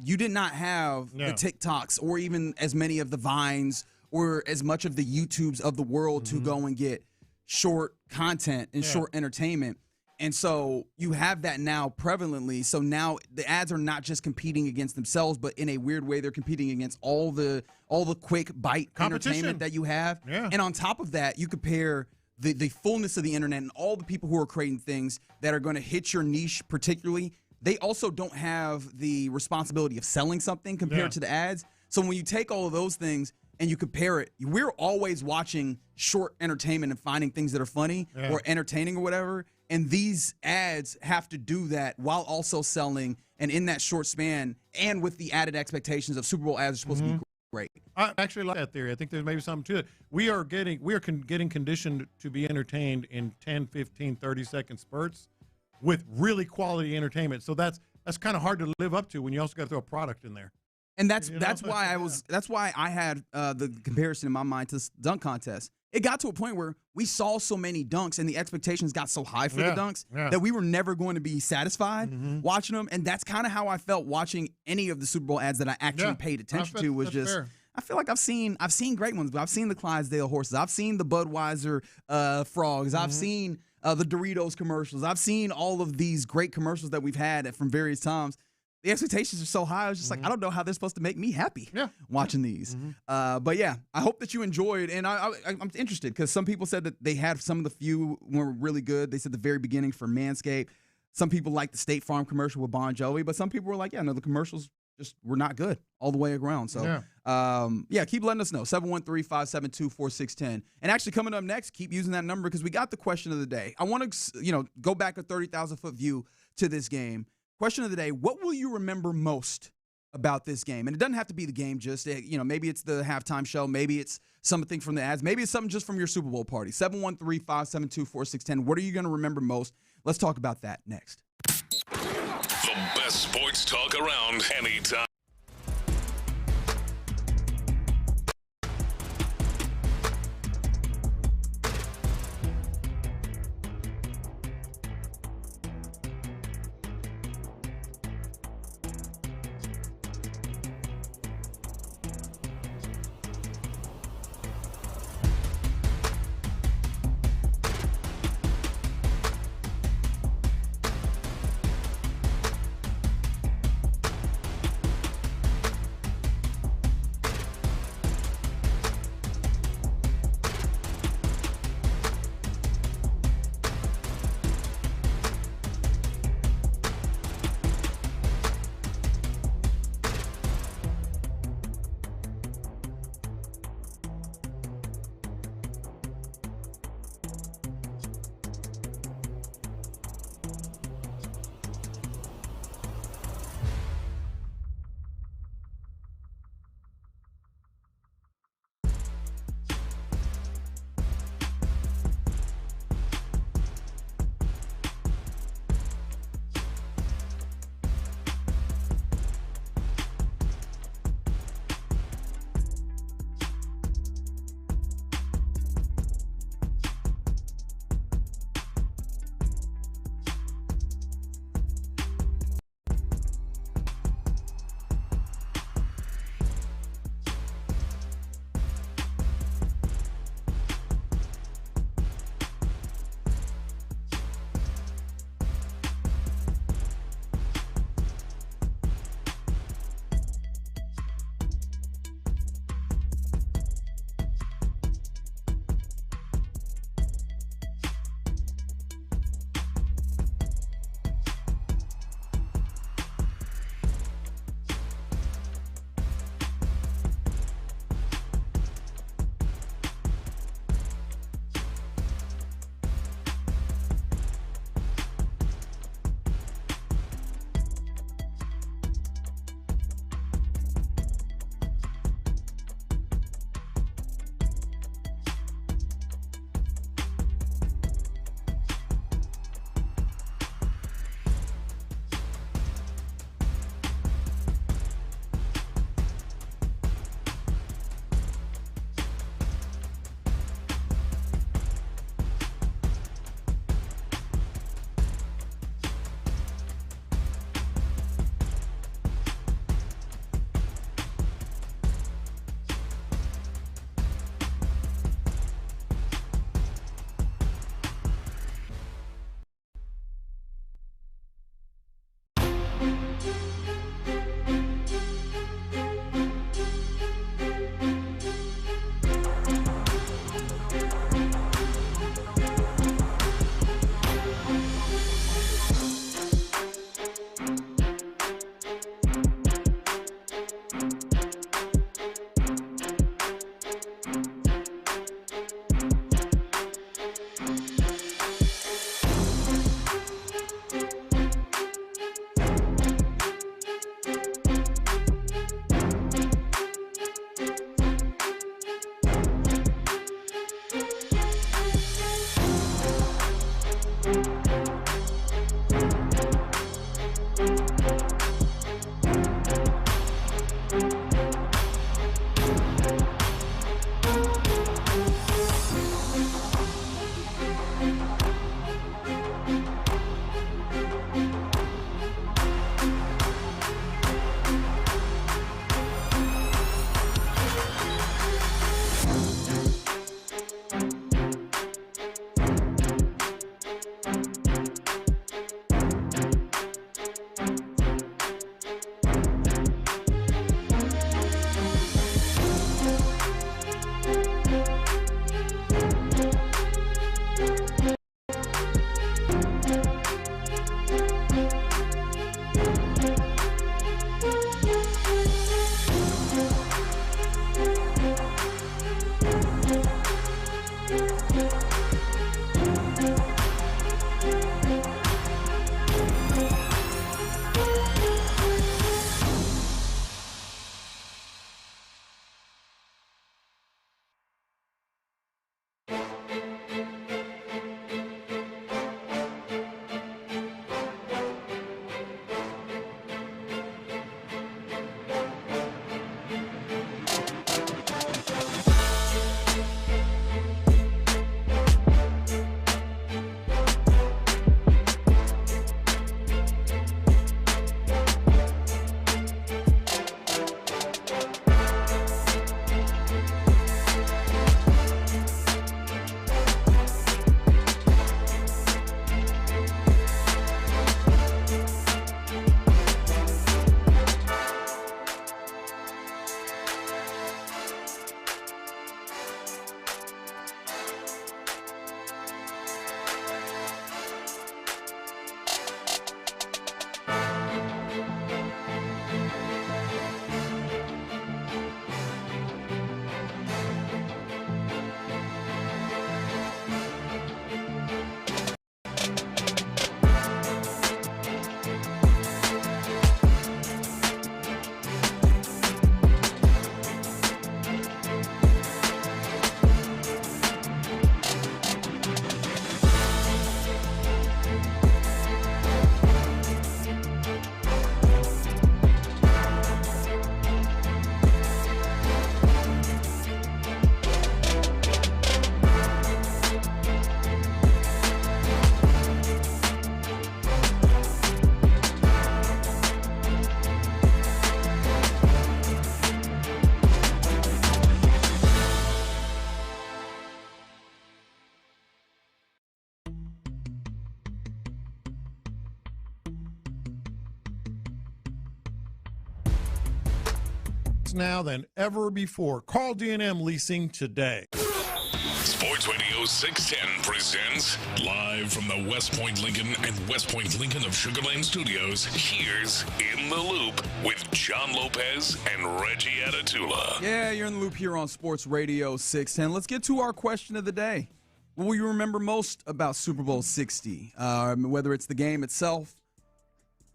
You did not have the TikToks or even as many of the Vines or as much of the YouTubes of the world to go and get short content and short entertainment. And so you have that now prevalently. So now the ads are not just competing against themselves, but in a weird way, they're competing against all the quick bite entertainment that you have. Yeah. And on top of that, you compare the fullness of the internet and all the people who are creating things that are going to hit your niche particularly. They also don't have the responsibility of selling something compared to the ads. So when you take all of those things and you compare it, we're always watching short entertainment and finding things that are funny or entertaining or whatever. And these ads have to do that while also selling, and in that short span and with the added expectations of Super Bowl ads are supposed to be great. I actually like that theory. I think there's maybe something to it. We are getting conditioned to be entertained in 10, 15, 30-second spurts with really quality entertainment. So that's kind of hard to live up to when you also got to throw a product in there. And that's why I had the comparison in my mind to this dunk contest. it got to a point where we saw so many dunks and the expectations got so high for the dunks that we were never going to be satisfied watching them. And that's kind of how I felt watching any of the Super Bowl ads that I actually paid attention to. Was just fair. I feel like I've seen great ones, but I've seen the Clydesdale horses, I've seen the Budweiser frogs, I've seen the Doritos commercials, I've seen all of these great commercials that we've had from various times. The expectations are so high. I was just like, I don't know how they're supposed to make me happy watching these. But yeah, I hope that you enjoyed. And I'm interested because some people said that they had some of the few were really good. They said the very beginning for Manscaped. Some people liked the State Farm commercial with Bon Jovi, but some people were like, yeah, no, the commercials just were not good all the way around. So, keep letting us know. 713-572-4610. And actually coming up next, keep using that number because we got the question of the day. I want to, go back a 30,000-foot view to this game. Question of the day, what will you remember most about this game? And it doesn't have to be the game, just, maybe it's the halftime show. Maybe it's something from the ads. Maybe it's something just from your Super Bowl party. 713-572-4610. What are you going to remember most? Let's talk about that next. The best sports talk around anytime. Now than ever before. Call D&M Leasing today. Sports Radio 610 presents live from the West Point Lincoln and West Point Lincoln of Sugar Land Studios. Here's In the Loop with John Lopez and Reggie Atatula. Yeah, you're in the loop here on Sports Radio 610. Let's get to our question of the day. What will you remember most about Super Bowl 60? Whether it's the game itself,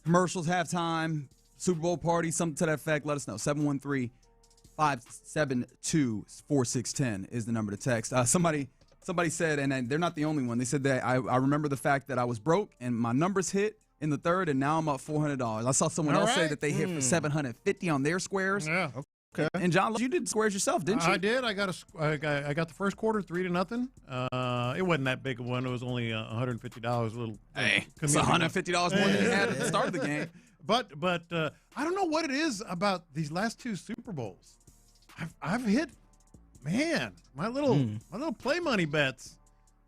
commercials, halftime, Super Bowl party, something to that effect, let us know. 713-572-4610 is the number to text. Somebody said, and they're not the only one, they said that I remember the fact that I was broke and my numbers hit in the third and now I'm up $400. I saw someone else say that they hit for $750 on their squares. Yeah, okay. And John, you did squares yourself, didn't you? I did. I got the first quarter 3-0. It wasn't that big of one. It was only $150. A little. Hey, it's $150 more than you had at the start of the game. But I don't know what it is about these last two Super Bowls. I've hit, man, my little play money bets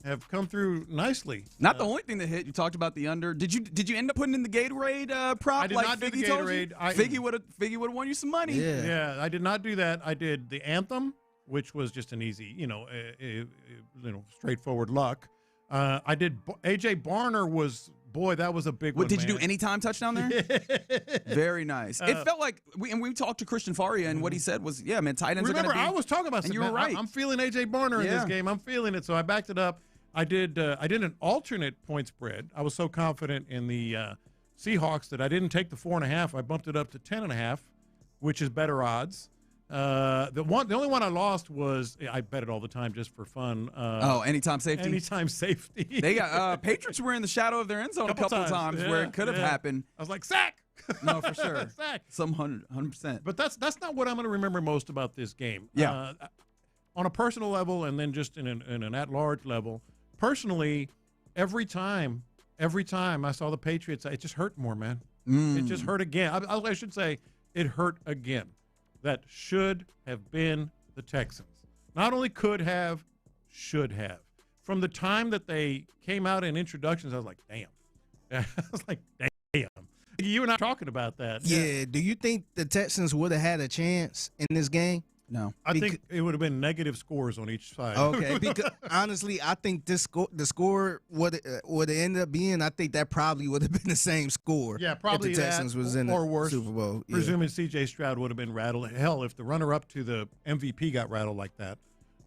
have come through nicely. Not the only thing that hit. You talked about the under. Did you end up putting in the Gatorade prop? I did like not do the Figgy told you? Gatorade. Figgy would have won you some money. Yeah, I did not do that. I did the Anthem, which was just an easy, straightforward luck. I did AJ Barner was. Boy, that was a big one. Did you do anytime touchdown there? Very nice. It felt like we talked to Christian Faria, and what he said was, yeah, man, tight ends are going to be. Remember, I was talking about and something. you were right. I'm feeling AJ Barner in this game. I'm feeling it, so I backed it up. I did an alternate point spread. I was so confident in the Seahawks that I didn't take the 4.5. I bumped it up to 10.5, which is better odds. The only one I lost was I bet it all the time just for fun. Anytime safety. Anytime safety. They got Patriots were in the shadow of their end zone a couple times where it could have happened. I was like, sack. No, for sure. Sack. Some 100%. But that's not what I'm going to remember most about this game. Yeah. On a personal level, and then just in an at-large level. Personally, every time I saw the Patriots, it just hurt more, man. It just hurt again. I should say it hurt again. That should have been the Texans. Not only could have, should have. From the time that they came out in introductions, I was like, damn. I was like, damn. You and I talking about that. Yeah. Do you think the Texans would have had a chance in this game? No. I think it would have been negative scores on each side. Okay, because honestly, I think the score would have ended up being, I think that probably would have been the same score. Yeah, probably if the Texans was in or the worse, Super Bowl. Presuming C.J. Stroud would have been rattled. Hell, if the runner-up to the MVP got rattled like that,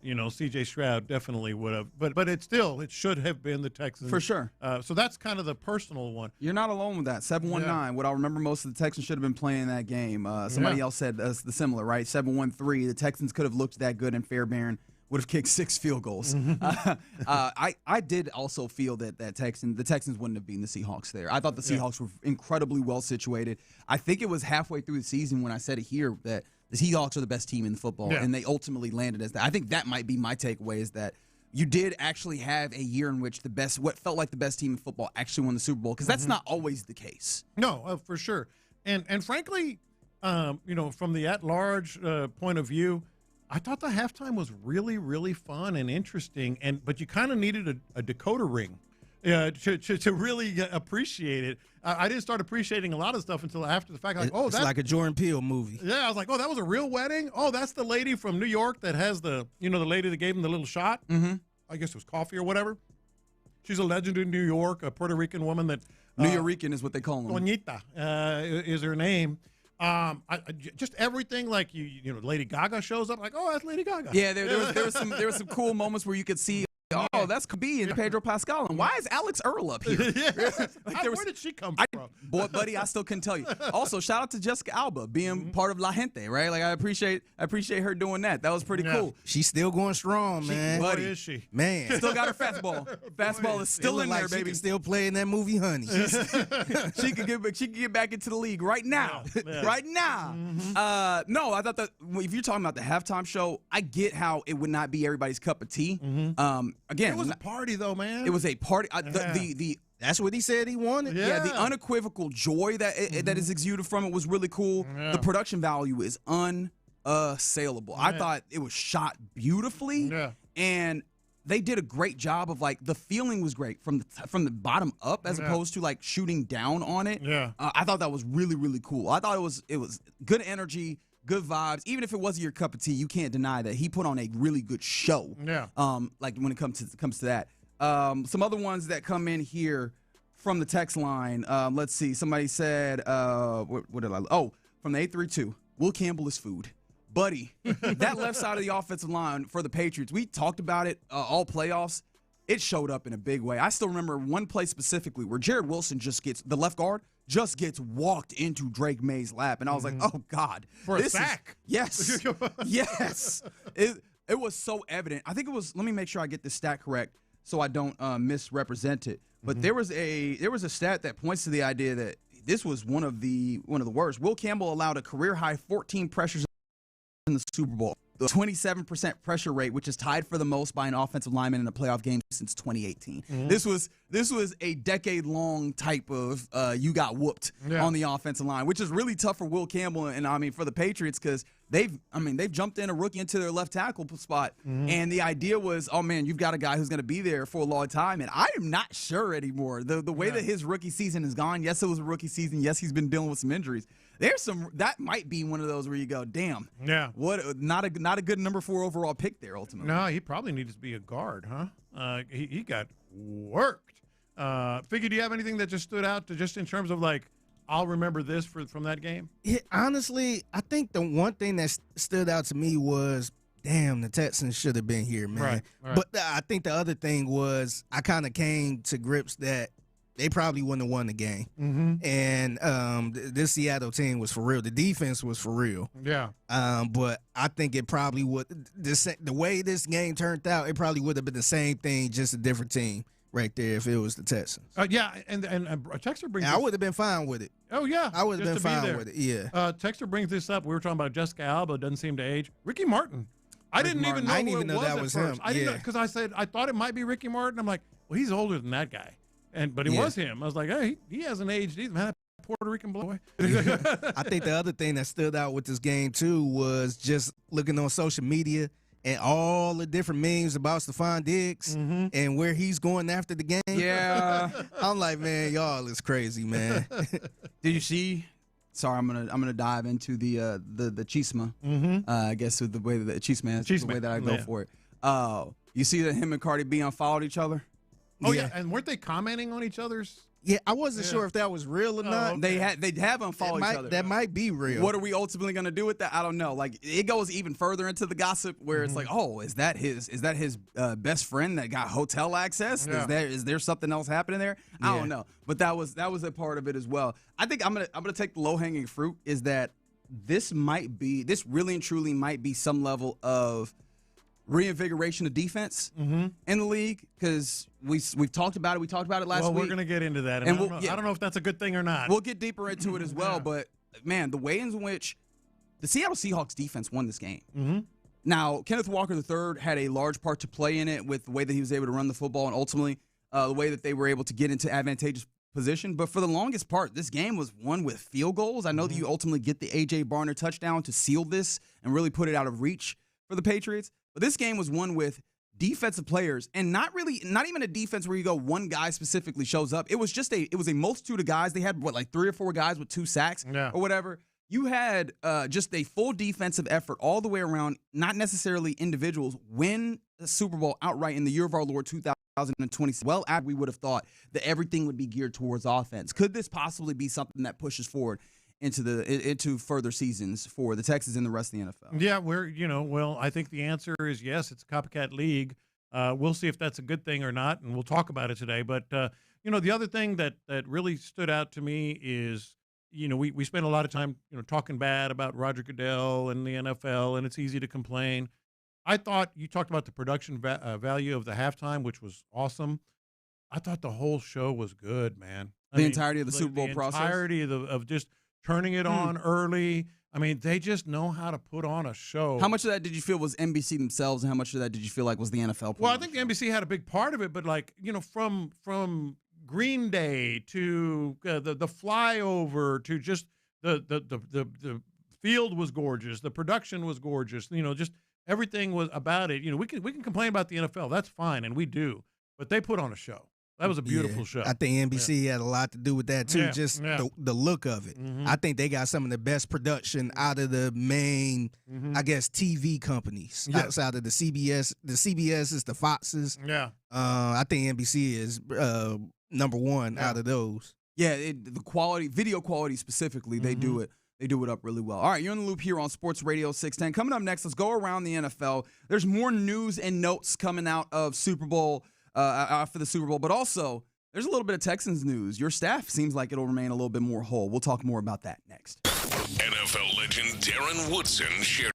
C.J. Stroud definitely would have. But it should have been the Texans. For sure. So that's kind of the personal one. You're not alone with that. 7-1-9. Yeah. What I remember most of the Texans should have been playing that game. Somebody else said the similar, right? 7-1-3. The Texans could have looked that good, and Fairbairn would have kicked 6 field goals. I did also feel that the Texans wouldn't have beaten the Seahawks there. I thought the Seahawks were incredibly well situated. I think it was halfway through the season when I said it here that the Seahawks are the best team in football, and they ultimately landed as that. I think that might be my takeaway, is that you did actually have a year in which what felt like the best team in football actually won the Super Bowl, because that's not always the case. No, for sure. And frankly, from the at-large point of view, I thought the halftime was really, really fun and interesting, but you kind of needed a decoder ring to really appreciate it. I didn't start appreciating a lot of stuff until after the fact. It's like a Jordan Peele movie. Yeah, I was like, that was a real wedding? Oh, that's the lady from New York that has the lady that gave him the little shot? Mm-hmm. I guess it was coffee or whatever. She's a legend in New York, a Puerto Rican woman that... New Yorican is what they call them. Juanita is her name. Just everything, like Lady Gaga shows up, like, that's Lady Gaga. Yeah, there was some cool moments where you could see, that's Khabib and Pedro Pascal, and why is Alex Earl up here? Where did she come from? Boy, buddy, I still couldn't tell you. Also, shout out to Jessica Alba being part of La Gente, right? Like, I appreciate her doing that. That was pretty cool. She's still going strong, man. Buddy, is she? Man, still got her fastball. Fastball is still in there, baby. She can still play in that movie, Honey. She can get back into the league right now. Yeah. Right now. Mm-hmm. No, I thought that if you're talking about the halftime show, I get how it would not be everybody's cup of tea. Mm-hmm. Again, it was a party though, man. It was a party. That's what he said he wanted. Yeah, the unequivocal joy that is exuded from it was really cool. Yeah. The production value is unassailable. I thought it was shot beautifully, and they did a great job of, like, the feeling was great from the bottom up as opposed to, like, shooting down on it. Yeah, I thought that was really, really cool. I thought it was good energy, good vibes. Even if it wasn't your cup of tea, you can't deny that he put on a really good show. Yeah. Like when it comes to that. Some other ones that come in here from the text line. Let's see. Somebody said, what did I? Oh, from the 832. Will Campbell is food. Buddy, that left side of the offensive line for the Patriots, we talked about it all playoffs. It showed up in a big way. I still remember one play specifically where Jared Wilson the left guard, just gets walked into Drake May's lap. And I was like, oh, God. For a sack. Yes. Yes. It was so evident. I think it was, let me make sure I get this stat correct so I don't misrepresent it. But there was a stat that points to the idea that this was one of the worst. Will Campbell allowed a career-high 14 pressures in the Super Bowl. The 27% pressure rate, which is tied for the most by an offensive lineman in a playoff game since 2018. This was a decade-long type of you got whooped on the offensive line, which is really tough for Will Campbell and I mean for the Patriots because they've jumped in a rookie into their left tackle spot, and the idea was, oh man, you've got a guy who's going to be there for a long time, and I am not sure anymore. The way that his rookie season is gone. Yes, it was a rookie season. Yes, he's been dealing with some injuries. That might be one of those where you go, damn. Yeah. What not a good number 4 overall pick there ultimately. No, he probably needs to be a guard, huh? He got worked. Figgy, do you have anything that just stood out just in terms of like, I'll remember this from that game? Yeah, honestly, I think the one thing that stood out to me was, damn, the Texans should have been here, man. Right. But I think the other thing was I kind of came to grips that they probably wouldn't have won the game. And this Seattle team was for real. The defense was for real. Yeah. But I think it probably would – the way this game turned out, it probably would have been the same thing, just a different team right there if it was the Texans. Yeah, and Texter brings I would have been fine with it. Oh, yeah. I would have been fine with it, yeah. Texter brings this up. We were talking about Jessica Alba. Doesn't seem to age. Ricky Martin. I didn't even know that was him. I didn't know because I said I thought it might be Ricky Martin. I'm like, well, he's older than that guy. But it was him. I was like, hey, he hasn't aged either, man. Puerto Rican boy. I think the other thing that stood out with this game, too, was just looking on social media and all the different memes about Stephon Diggs and where he's going after the game. Yeah. I'm like, man, y'all is crazy, man. Did you see? Sorry, I'm gonna dive into the Chisma. I guess with the way that Chisma is the way that I go for it. You see that him and Cardi B unfollowed each other? Oh, yeah. And weren't they commenting on each other's? Yeah, I wasn't sure if that was real or not. They have unfollowed each other. That might be real. What are we ultimately going to do with that? I don't know. Like, it goes even further into the gossip where it's like, oh, is that his best friend that got hotel access? Yeah. Is there something else happening there? I don't know. But that was a part of it as well. I think I'm gonna take the low hanging fruit is that this really and truly might be some level of reinvigoration of defense in the league because we've talked about it. We talked about it last week. Well, we're going to get into that. And I don't know if that's a good thing or not. We'll get deeper into it as well. But, man, the way in which the Seattle Seahawks defense won this game. Now, Kenneth Walker III had a large part to play in it with the way that he was able to run the football and ultimately the way that they were able to get into advantageous position. But for the longest part, this game was won with field goals. I know that you ultimately get the A.J. Barner touchdown to seal this and really put it out of reach for the Patriots. But this game was won with defensive players and not even a defense where you go one guy specifically shows up. It was a multitude of guys. They had 3 or 4 guys with 2 sacks or whatever. You had just a full defensive effort all the way around, not necessarily individuals, win the Super Bowl outright in the year of our Lord 2020. Well, after we would have thought that everything would be geared towards offense. Could this possibly be something that pushes forward into further seasons for the Texans and the rest of the NFL? Yeah, I think the answer is yes. It's a copycat league. We'll see if that's a good thing or not, and we'll talk about it today. But, the other thing that really stood out to me is, we spent a lot of time, talking bad about Roger Goodell and the NFL, and it's easy to complain. I thought you talked about the production value of the halftime, which was awesome. I thought the whole show was good, man. The entirety of the Super Bowl process? The entirety of just turning it on early. I mean, they just know how to put on a show. How much of that did you feel was NBC themselves, and how much of that did you feel like was the NFL? Well, I think NBC had a big part of it, but from Green Day to the flyover to just the field was gorgeous, the production was gorgeous. Just everything was about it. We can complain about the NFL, that's fine, and we do, but they put on a show. That was a beautiful show. I think NBC had a lot to do with that, too, the look of it. I think they got some of the best production out of the main, I guess, TV companies outside of the CBS. The CBS is the Foxes. Yeah. I think NBC is number one out of those. Yeah, the quality, video quality specifically, they do it. They do it up really well. All right, you're in the loop here on Sports Radio 610. Coming up next, let's go around the NFL. There's more news and notes coming out of Super Bowl for the Super Bowl, but also there's a little bit of Texans news. Your staff seems like it'll remain a little bit more whole. We'll talk more about that next. NFL legend Darren Woodson shared.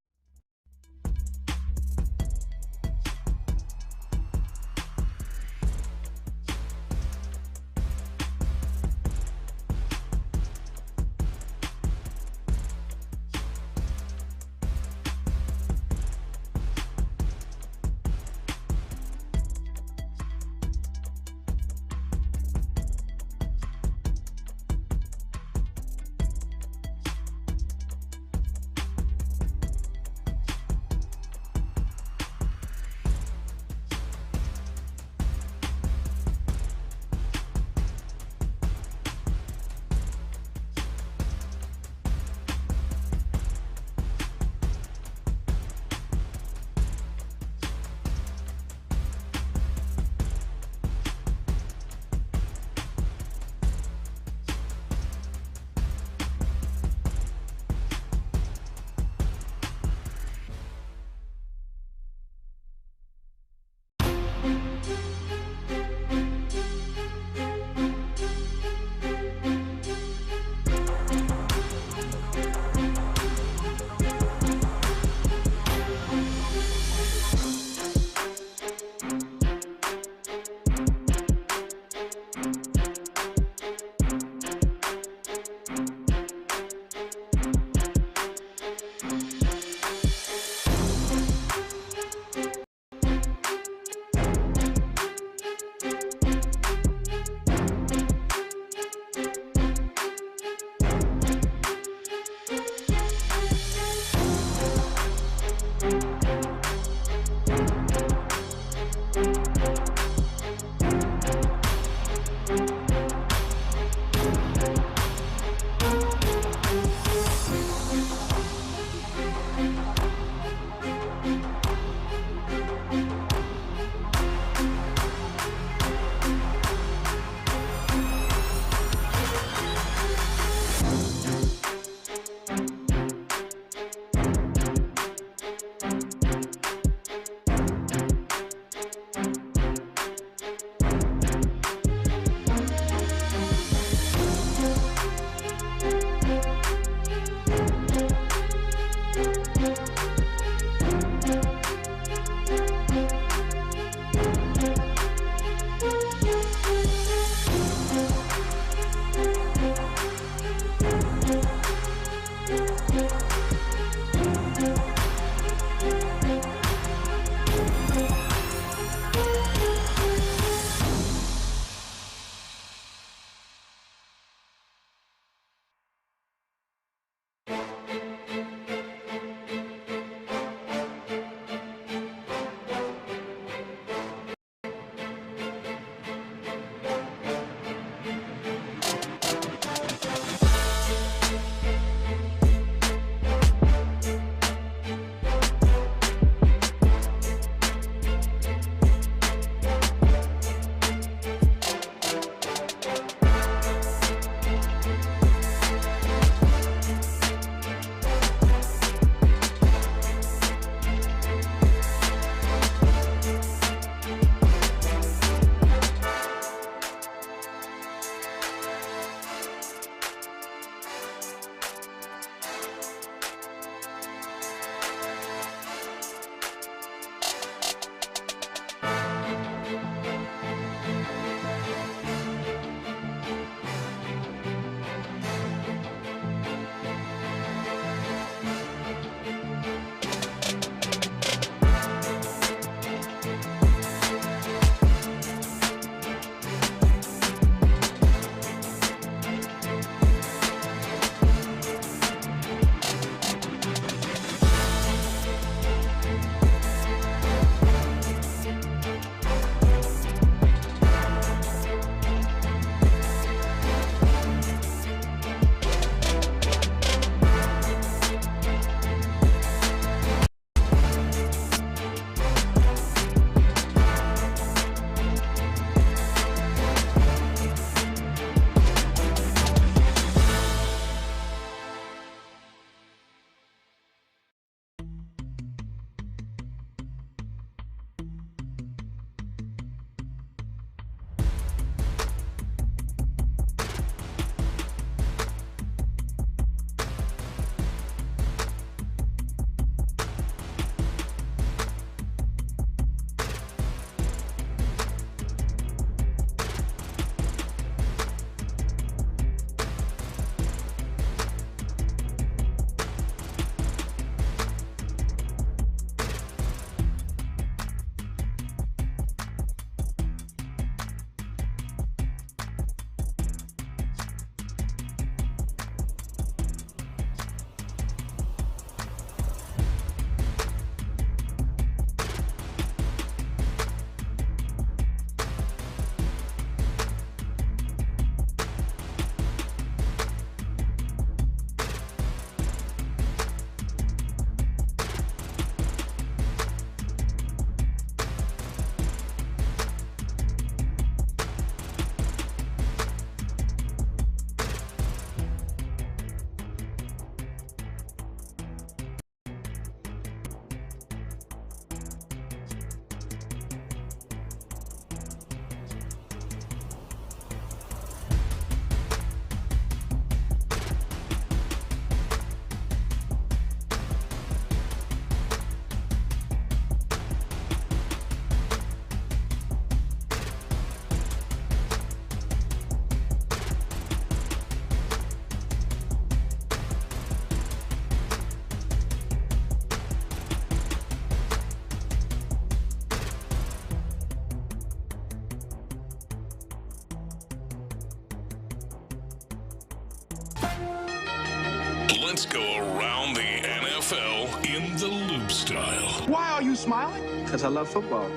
Let's go around the NFL in the loop style. Why are you smiling? Because I love football.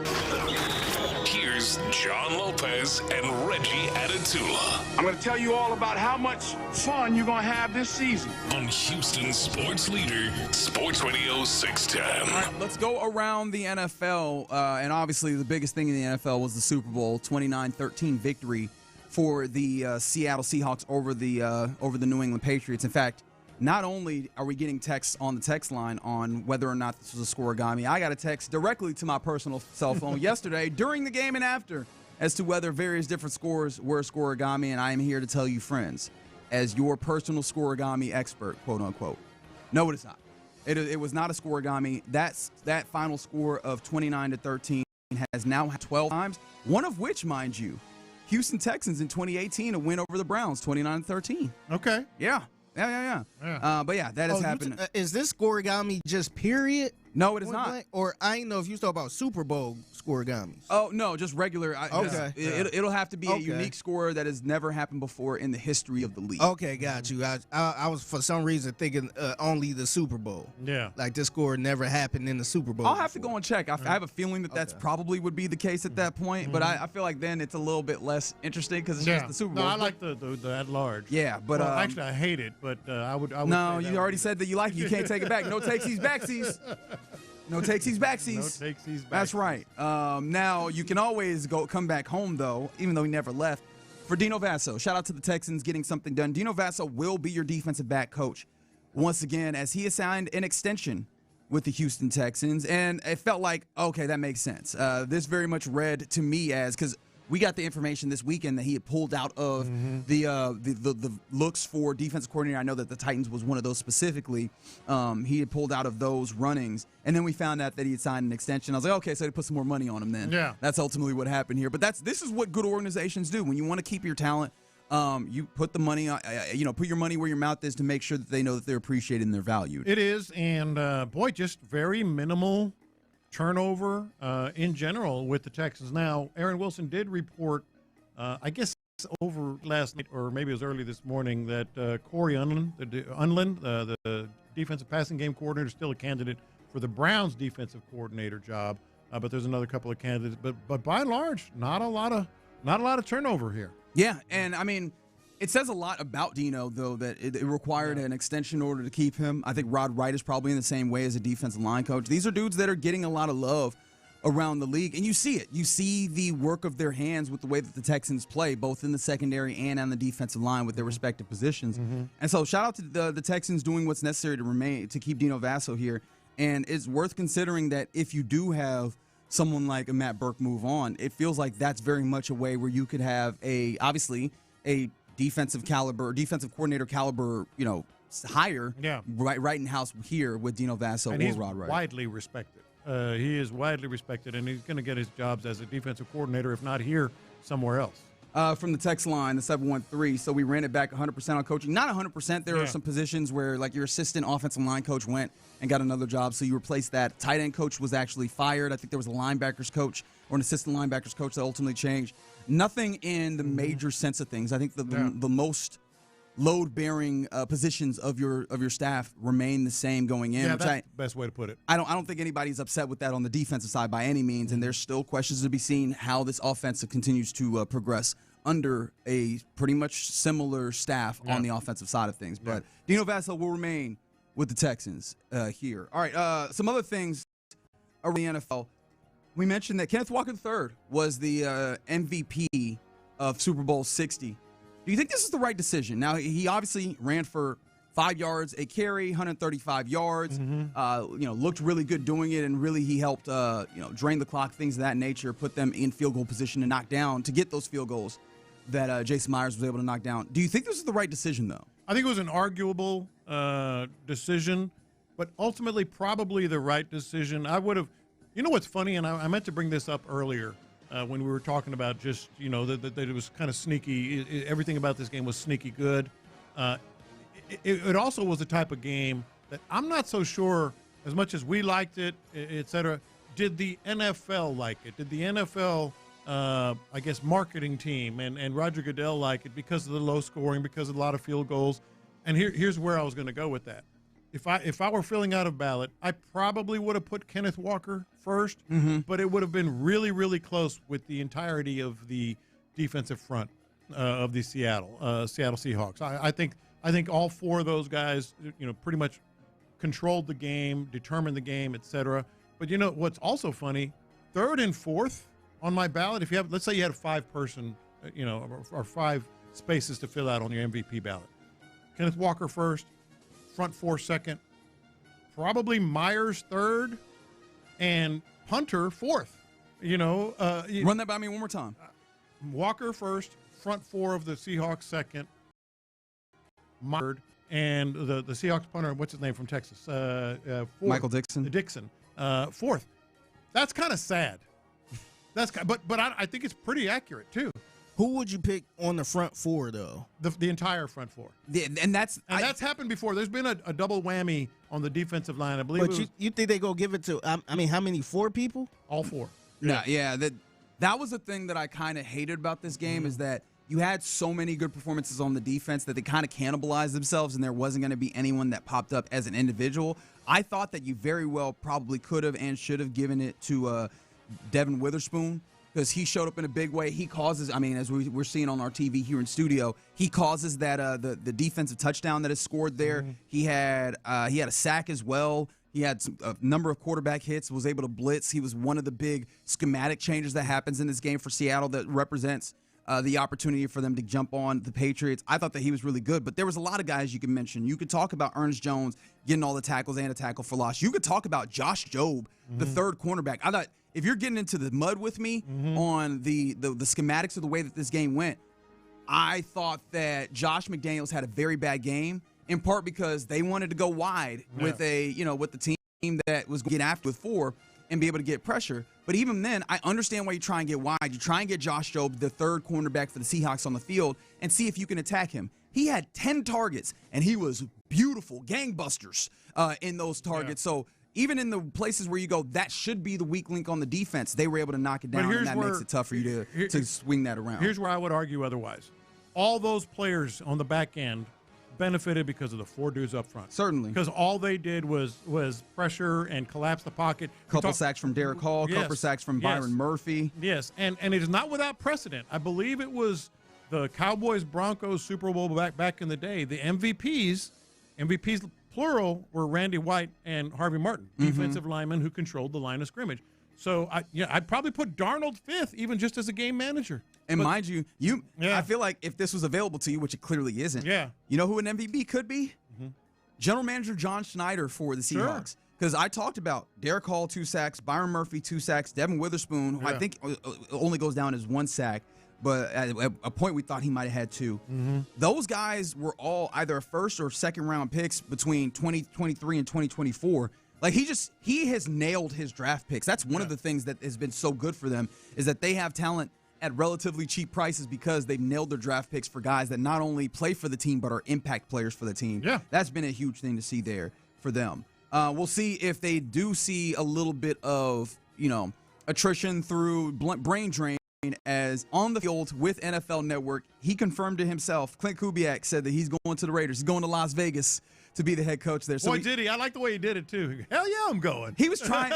Here's John Lopez and Reggie Adetula. I'm going to tell you all about how much fun you're going to have this season. On Houston sports leader, Sports Radio 610. All right, let's go around the NFL. And obviously the biggest thing in the NFL was the Super Bowl 29-13 victory for the Seattle Seahawks over the New England Patriots. In fact, not only are we getting texts on the text line on whether or not this was a scoregami, I got a text directly to my personal cell phone yesterday during the game and after as to whether various different scores were a scoregami, and I am here to tell you, friends, as your personal scoregami expert, quote unquote. No, it is not. It was not a scoregami. That final score of 29-13 has now had 12 times, one of which, mind you, Houston Texans in 2018, a win over the Browns, 29-13. Okay. Yeah. But yeah, that has happened. Is this scoregami just period? No, it is not. Or I didn't know if you talk about Super Bowl scoregamis. Oh, no, just regular. Okay. It'll have to be a unique score that has never happened before in the history of the league. Okay, got you. I was, for some reason, thinking only the Super Bowl. Yeah. Like this score never happened in the Super Bowl. I'll have to go and check. I have a feeling that's probably would be the case at that point, but I feel like then it's a little bit less interesting because it's just the Super Bowl. No, I like the at large. Yeah, but actually, I hate it, but I would. No, you already said that you like it. You can't take it back. No takesies, backsies. No takesies, backsies. No takesies, backsies. That's right. Now, you can always come back home, though, even though he never left, for Dino Vasso. Shout out to the Texans getting something done. Dino Vasso will be your defensive back coach once again as he assigned an extension with the Houston Texans, and it felt like, okay, that makes sense. This very much read to me as, because we got the information this weekend that he had pulled out of the looks for defensive coordinator. I know that the Titans was one of those specifically. He had pulled out of those runnings, and then we found out that he had signed an extension. I was like, okay, so they put some more money on him then. Yeah. That's ultimately what happened here. But this is what good organizations do. When you want to keep your talent, you put the money, put your money where your mouth is to make sure that they know that they're appreciated and they're valued. It is, and boy, just very minimal turnover in general with the Texans. Now, Aaron Wilson did report, I guess over last night or maybe it was early this morning, that Corey Unlin, the defensive passing game coordinator, is still a candidate for the Browns defensive coordinator job. But there's another couple of candidates. But by and large, not a lot of turnover here. Yeah, and I mean, it says a lot about Dino, though, that it required an extension in order to keep him. I think Rod Wright is probably in the same way as a defensive line coach. These are dudes that are getting a lot of love around the league, and you see it. You see the work of their hands with the way that the Texans play, both in the secondary and on the defensive line with their respective positions. And so shout out to the Texans doing what's necessary to keep Dino Vasso here. And it's worth considering that if you do have someone like a Matt Burke move on, it feels like that's very much a way where you could have obviously a defensive coordinator caliber, hire right in house here with Dino Vasso and or he's Rod Wright. Widely respected. He is widely respected, and he's going to get his jobs as a defensive coordinator, if not here, somewhere else. From the text line, the 713, so we ran it back 100% on coaching. Not 100%. There are some positions where, like, your assistant offensive line coach went and got another job, so you replaced that. Tight end coach was actually fired. I think there was a linebackers coach or an assistant linebackers coach that ultimately changed. Nothing in the major sense of things. I think the most load-bearing positions of your staff remain the same going in. Yeah, that's the best way to put it. I don't think anybody's upset with that on the defensive side by any means, and there's still questions to be seen how this offense continues to progress under a pretty much similar staff on the offensive side of things. But Dino Vasso will remain with the Texans here. All right, some other things around the NFL. We mentioned that Kenneth Walker III was the MVP of Super Bowl 60. Do you think this is the right decision? Now, he obviously ran for 5 yards a carry, 135 yards, looked really good doing it, and really he helped, drain the clock, things of that nature, put them in field goal position to get those field goals that Jason Myers was able to knock down. Do you think this is the right decision, though? I think it was an arguable decision, but ultimately probably the right decision. I would have, what's funny, and I meant to bring this up earlier, when we were talking about just, that it was kind of sneaky. Everything about this game was sneaky good. It also was the type of game that I'm not so sure, as much as we liked it, et cetera, did the NFL like it? Did the NFL, marketing team and Roger Goodell like it because of the low scoring, because of a lot of field goals? And here's where I was going to go with that. If I were filling out a ballot, I probably would have put Kenneth Walker first, but it would have been really, really close with the entirety of the defensive front of the Seattle Seahawks. I think all four of those guys, pretty much controlled the game, determined the game, etc. But what's also funny, third and fourth on my ballot, if you have, let's say you had a 5-person, or 5 spaces to fill out on your MVP ballot. Kenneth Walker first, front 4 second, probably Myers third, and Punter fourth. Run that by me one more time. Walker first, front 4 of the Seahawks second, Myers third, and the Seahawks punter, what's his name from Texas? Fourth. Michael Dixon. Dixon, fourth. That's kind of sad. But I think it's pretty accurate too. Who would you pick on the front 4 though? The entire front 4. Yeah, and that's happened before. There's been a double whammy on the defensive line. I believe. But you think they go give it to? I mean, how many? 4 people? All 4. Yeah. That was the thing that I kind of hated about this game is that you had so many good performances on the defense that they kind of cannibalized themselves, and there wasn't going to be anyone that popped up as an individual. I thought that you very well probably could have and should have given it to Devin Witherspoon, because he showed up in a big way. He causes, as we're seeing on our TV here in studio, he causes that the defensive touchdown that is scored there. He had a sack as well. He had a number of quarterback hits, was able to blitz. He was one of the big schematic changes that happens in this game for Seattle that represents the opportunity for them to jump on the Patriots. I thought that he was really good, but there was a lot of guys you could mention. You could talk about Ernest Jones getting all the tackles and a tackle for loss. You could talk about Josh Jobe, the third cornerback. I thought, if you're getting into the mud with me on the schematics of the way that this game went, I thought that Josh McDaniels had a very bad game, in part because they wanted to go wide with with the team that was going to get after with 4 and be able to get pressure. But even then, I understand why you try and get wide. You try and get Josh Jobe, the third cornerback for the Seahawks, on the field and see if you can attack him. He had 10 targets, and he was beautiful, gangbusters in those targets. So even in the places where you go, that should be the weak link on the defense, they were able to knock it down, and that makes it tough for you to swing that around. Here's where I would argue otherwise. All those players on the back end benefited because of the 4 dudes up front. Certainly. Because all they did was pressure and collapse the pocket. Couple sacks from Derek Hall, couple sacks from Byron Murphy. Yes, and it is not without precedent. I believe it was the Cowboys-Broncos Super Bowl back in the day. The MVPs plural were Randy White and Harvey Martin, defensive linemen who controlled the line of scrimmage. So I'd probably put Darnold 5th, even just as a game manager. And mind you, I feel like if this was available to you, which it clearly isn't, you know who an MVP could be? General Manager John Schneider for the Seahawks. Because I talked about Derek Hall, 2 sacks, Byron Murphy, 2 sacks, Devin Witherspoon, who I think only goes down as 1 sack. But at a point, we thought he might have had 2. Those guys were all either first or second round picks between 2023 and 2024. Like, he has nailed his draft picks. That's one of the things that has been so good for them, is that they have talent at relatively cheap prices because they've nailed their draft picks for guys that not only play for the team but are impact players for the team. That's been a huge thing to see there for them. We'll see if they do see a little bit of, attrition through brain drain. As on the field with NFL Network, he confirmed to himself, Clint Kubiak said that he's going to the Raiders. He's going to Las Vegas to be the head coach there. So did he? I like the way he did it, too. Hell yeah, I'm going. He was trying.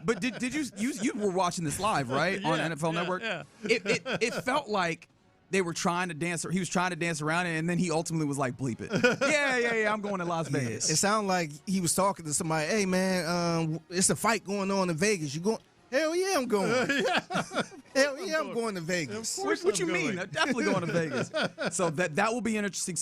But did you were watching this live, right, on NFL Network? Yeah. It felt like they were trying to dance. He was trying to dance around it, and then he ultimately was like, bleep it. Yeah, I'm going to Las Vegas. It sounded like he was talking to somebody. Hey, man, it's a fight going on in Vegas. You going? Hell yeah, I'm going. Hell yeah, I'm going to Vegas. What you mean? I'm definitely going to Vegas. So that will be an interesting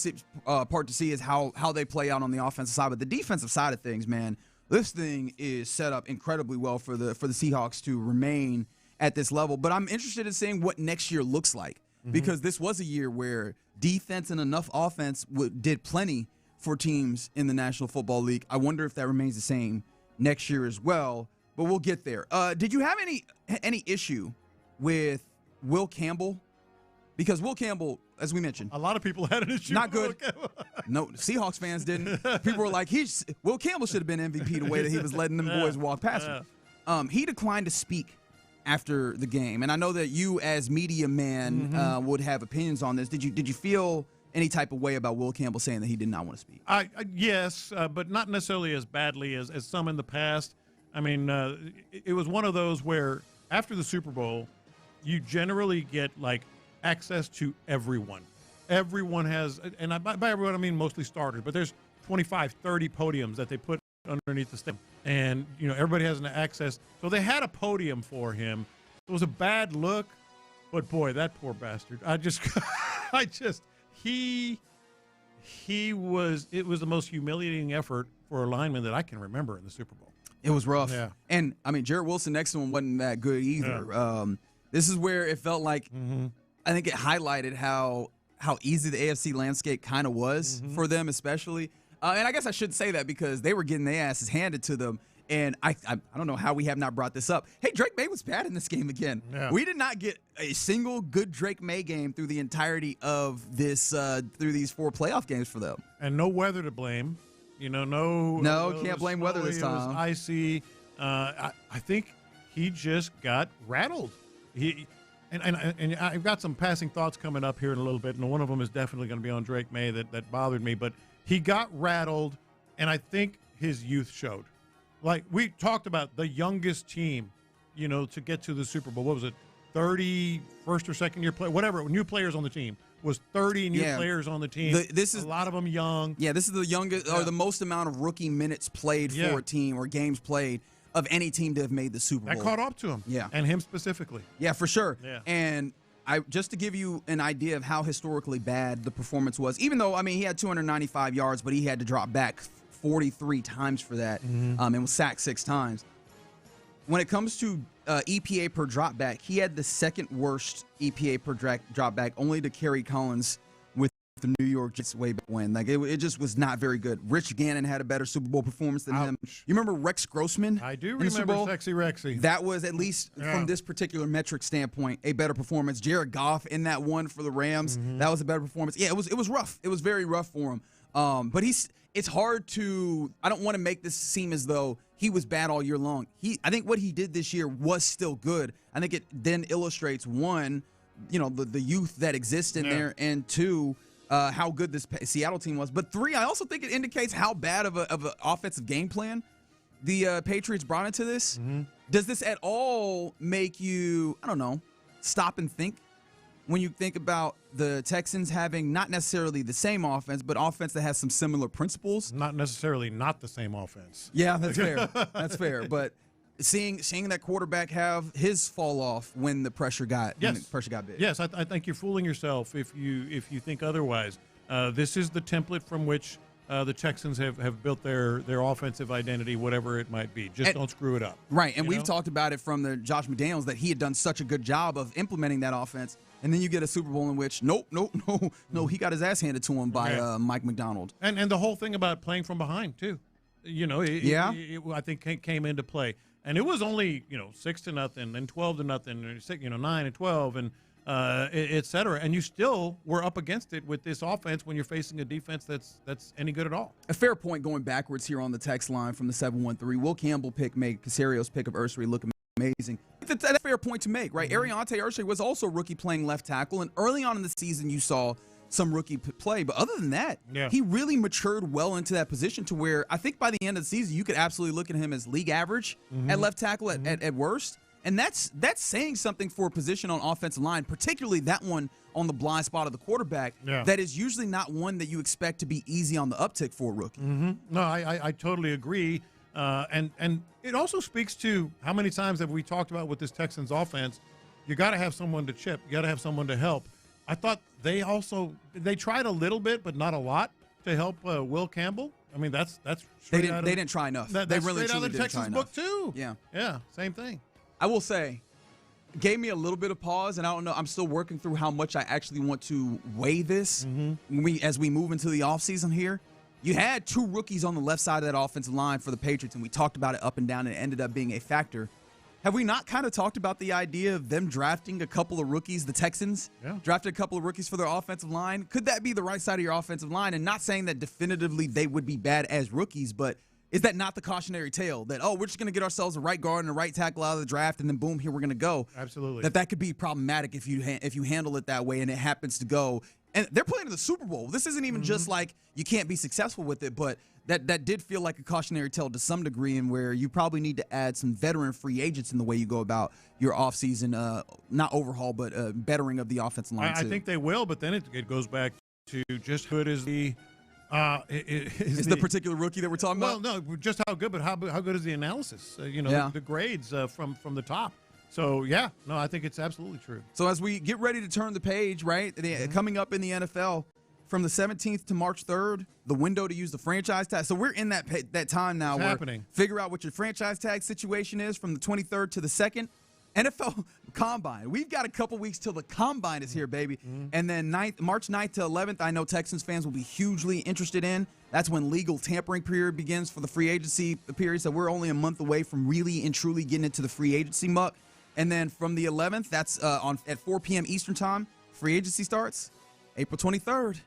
part to see, is how they play out on the offensive side. But the defensive side of things, man, this thing is set up incredibly well for the Seahawks to remain at this level. But I'm interested in seeing what next year looks like, because this was a year where defense and enough offense did plenty for teams in the National Football League. I wonder if that remains the same next year as well. But we'll get there. Did you have any issue with Will Campbell? Because Will Campbell, as we mentioned, a lot of people had an issue. Not good. No, Seahawks fans didn't. People were like, Will Campbell should have been MVP the way that he was letting them boys walk past him. He declined to speak after the game, and I know that you, as media man, would have opinions on this. Did you feel any type of way about Will Campbell saying that he did not want to speak. Yes, but not necessarily as badly as some in the past. I mean, it was one of those where after the Super Bowl, you generally get like access to everyone. Everyone has, and by everyone I mean mostly starters, but there's 25, 30 podiums that they put underneath the stem, and everybody has an access. So they had a podium for him. It was a bad look, but boy, that poor bastard. It was the most humiliating effort for a lineman that I can remember in the Super Bowl. It was rough. Yeah. And I mean, Jarrett Wilson next to him wasn't that good either. Yeah. This is where it felt like, I think it highlighted how easy the AFC landscape kind of was for them, especially. And I guess I shouldn't say that because they were getting their asses handed to them. And I don't know how we have not brought this up. Hey, Drake May was bad in this game again. Yeah. We did not get a single good Drake May game through the entirety of this through these 4 playoff games for them. And no weather to blame. No, can't blame weather this time. It was icy. I think he just got rattled. And I've got some passing thoughts coming up here in a little bit, and one of them is definitely going to be on Drake May that bothered me. But he got rattled, and I think his youth showed. Like we talked about, the youngest team, to get to the Super Bowl. What was it? 30 first or second year whatever, new players on the team. Was 30 new players on the team. This is a lot of them young. Yeah, this is the youngest or the most amount of rookie minutes played for a team or games played of any team to have made the Super Bowl. That caught up to him. Yeah. And him specifically. Yeah, for sure. Yeah. And just to give you an idea of how historically bad the performance was, even though, I mean, he had 295 yards, but he had to drop back 43 times for that and was sacked 6 times. When it comes to EPA per dropback, he had the second worst EPA per dropback, only to Kerry Collins with the New York Jets way back when. Like it just was not very good. Rich Gannon had a better Super Bowl performance than him. You remember Rex Grossman? I do in the Super remember Bowl? Sexy Rexy. That was, at least from this particular metric standpoint, a better performance. Jared Goff in that one for the Rams, that was a better performance. Yeah, it was rough. It was very rough for him. But it's hard to, I don't want to make this seem as though he was bad all year long. I think what he did this year was still good. I think it then illustrates, one, the youth that exists in there, and two, how good this Seattle team was. But three, I also think it indicates how bad of an offensive game plan the Patriots brought into this. Does this at all make you, I don't know, stop and think? When you think about the Texans having not necessarily the same offense, but offense that has some similar principles. Not necessarily not the same offense. Yeah, that's fair. That's fair. But seeing that quarterback have his fall off when the pressure got big. Yes, I think you're fooling yourself if you think otherwise. This is the template from which the Texans have built their offensive identity, whatever it might be. Just don't screw it up. Right, and we've talked about it from the Josh McDaniels that he had done such a good job of implementing that offense. And then you get a Super Bowl in which, no, he got his ass handed to him by Mike McDonald. And the whole thing about playing from behind, too. It, I think came into play. And it was only, 6-0, then 12-0, 9-12, and et cetera. And you still were up against it with this offense when you're facing a defense that's any good at all. A fair point going backwards here on the text line from the 713. Will Campbell pick made Casario's pick of Ursary look amazing. That's a fair point to make, right? Ariante Ursary was also a rookie playing left tackle, and early on in the season you saw some rookie play. But other than that, he really matured well into that position to where I think by the end of the season you could absolutely look at him as league average at left tackle at worst. And that's saying something for a position on offensive line, particularly that one on the blind spot of the quarterback. That is usually not one that you expect to be easy on the uptick for a rookie. No, I totally agree. And it also speaks to how many times have we talked about with this Texans offense, you got to have someone to chip. You got to have someone to help. I thought they tried a little bit, but not a lot to help Will Campbell. I mean, that's they didn't try enough. They really straight out of the Texans book too. Yeah, same thing. I will say, gave me a little bit of pause, and I don't know. I'm still working through how much I actually want to weigh this as we move into the offseason here. You had 2 rookies on the left side of that offensive line for the Patriots, and we talked about it up and down, and it ended up being a factor. Have we not kind of talked about the idea of them drafting a couple of rookies, the Texans drafted a couple of rookies for their offensive line? Could that be the right side of your offensive line? And not saying that definitively they would be bad as rookies, but is that not the cautionary tale that, we're just going to get ourselves a right guard and a right tackle out of the draft, and then boom, here we're going to go? Absolutely. That could be problematic if you handle it that way, and it happens to go And they're playing in the Super Bowl. This isn't even just like you can't be successful with it, but that did feel like a cautionary tale to some degree, in where you probably need to add some veteran free agents in the way you go about your offseason, not overhaul, but bettering of the offensive line, I think they will, but then it goes back to just how good is the is the particular rookie that we're talking about? Well, no, just how good, but how good is the analysis? The grades from the top. So, yeah, no, I think it's absolutely true. So as we get ready to turn the page, right, coming up in the NFL from the 17th to March 3rd, the window to use the franchise tag. So we're in that time now where figure out what your franchise tag situation is from the 23rd to the 2nd. NFL Combine. We've got a couple weeks till the Combine is here, baby. And then March 9th to 11th, I know Texans fans will be hugely interested in. That's when legal tampering period begins for the free agency period. So we're only a month away from really and truly getting into the free agency muck. And then from the 11th, that's at 4 p.m. Eastern time, free agency starts April 23rd.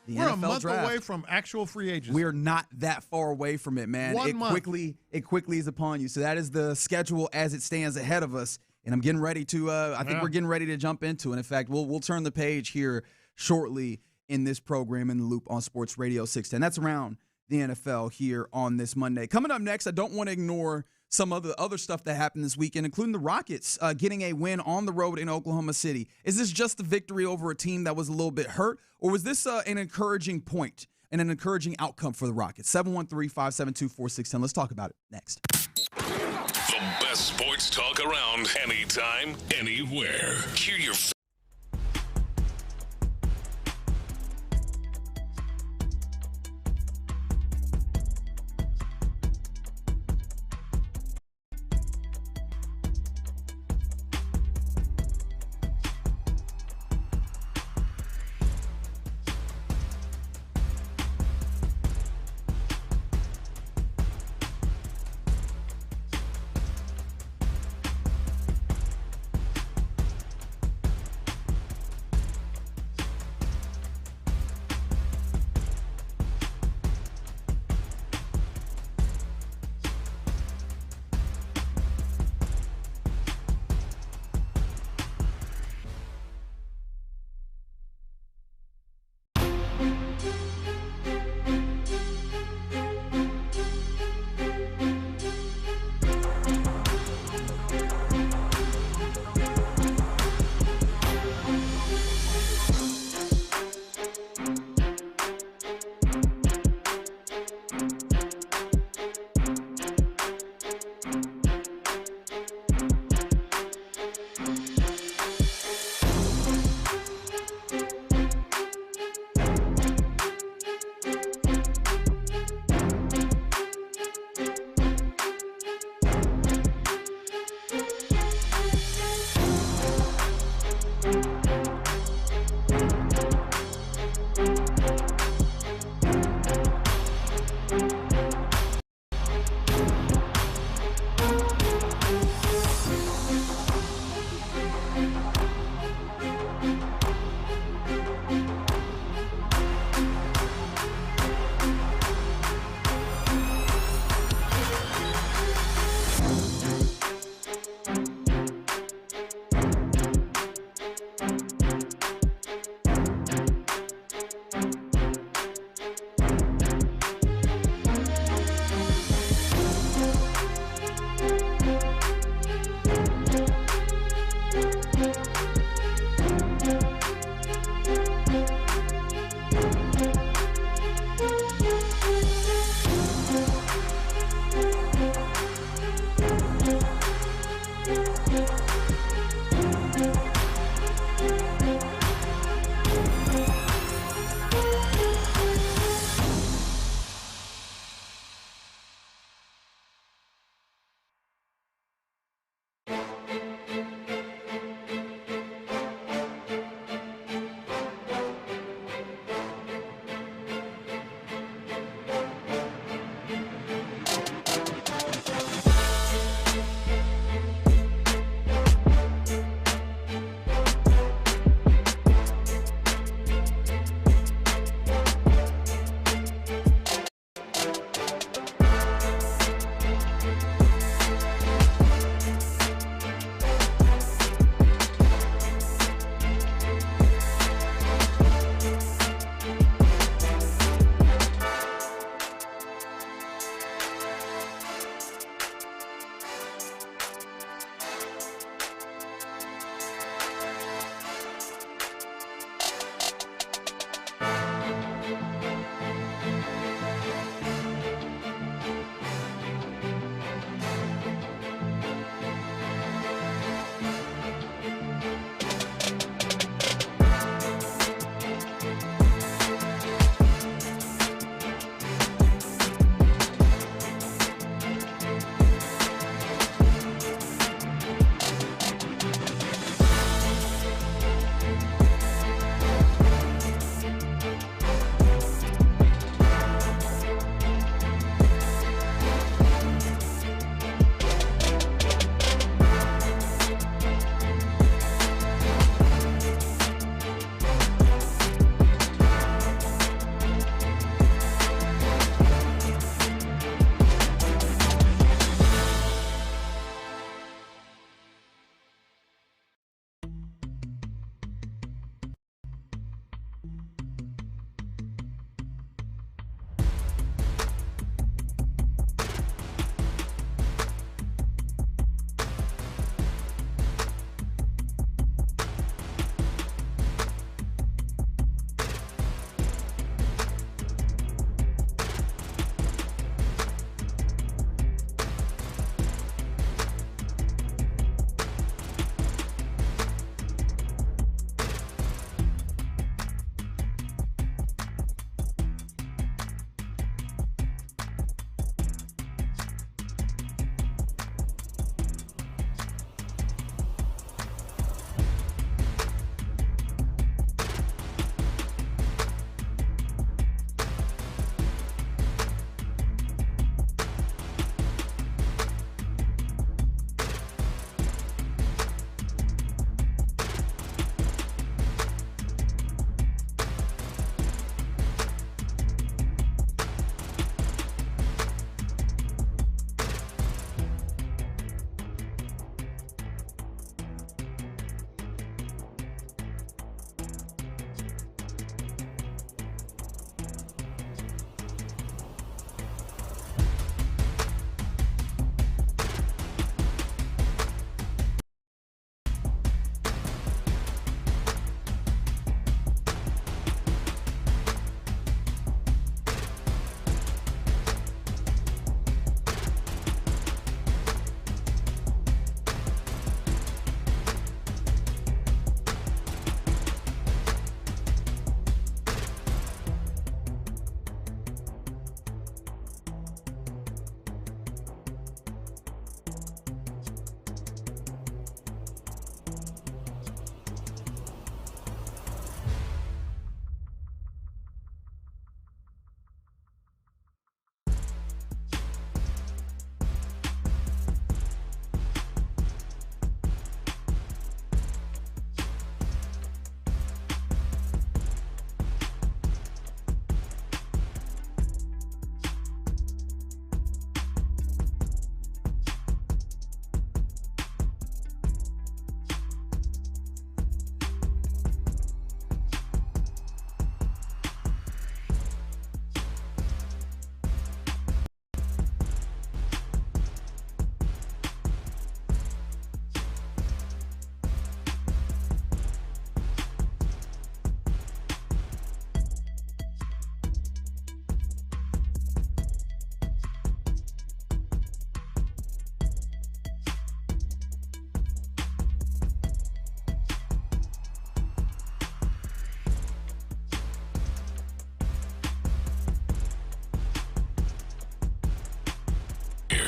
We're a month away from actual free agency. We are not that far away from it, man. It quickly is upon you. So that is the schedule as it stands ahead of us. And I'm getting ready to I think we're getting ready to jump into it. In fact, we'll turn the page here shortly in this program, In the Loop on Sports Radio 610. That's around the NFL here on this Monday. Coming up next, I don't want to ignore some of the other stuff that happened this weekend, including the Rockets getting a win on the road in Oklahoma City. Is this just a victory over a team that was a little bit hurt, or was this an encouraging point and an encouraging outcome for the Rockets? 713-572-4610. Let's talk about it next. The best sports talk around, anytime, anywhere. Hear your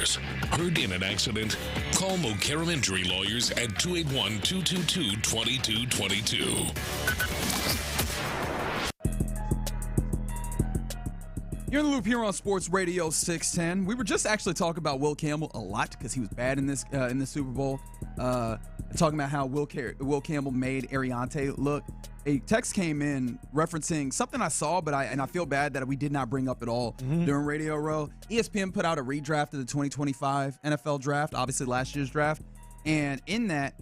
Lawyers. Heard in an accident? Call Mokaram Injury Lawyers at 281-222-2222. You're in the loop here on Sports Radio 610. We were just actually talking about Will Campbell a lot because he was bad in this Super Bowl. Talking about how Will Campbell made Ariante look. A text came in referencing something I saw, but I feel bad that we did not bring up at all during Radio Row. ESPN put out a redraft of the 2025 NFL draft, obviously last year's draft, and in that,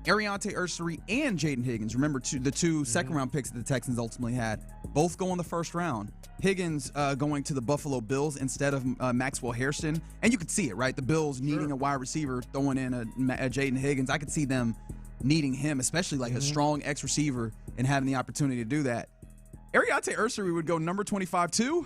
Ariante Ursery and Jaden Higgins, remember the two second-round picks that the Texans ultimately had, both go in the first round. Higgins going to the Buffalo Bills instead of Maxwell Hairston. And you could see it, right? The Bills needing a wide receiver, throwing in a Jaden Higgins. I could see them needing him, especially like a strong ex-receiver, and having the opportunity to do that. Ariante Ursery would go number 25 to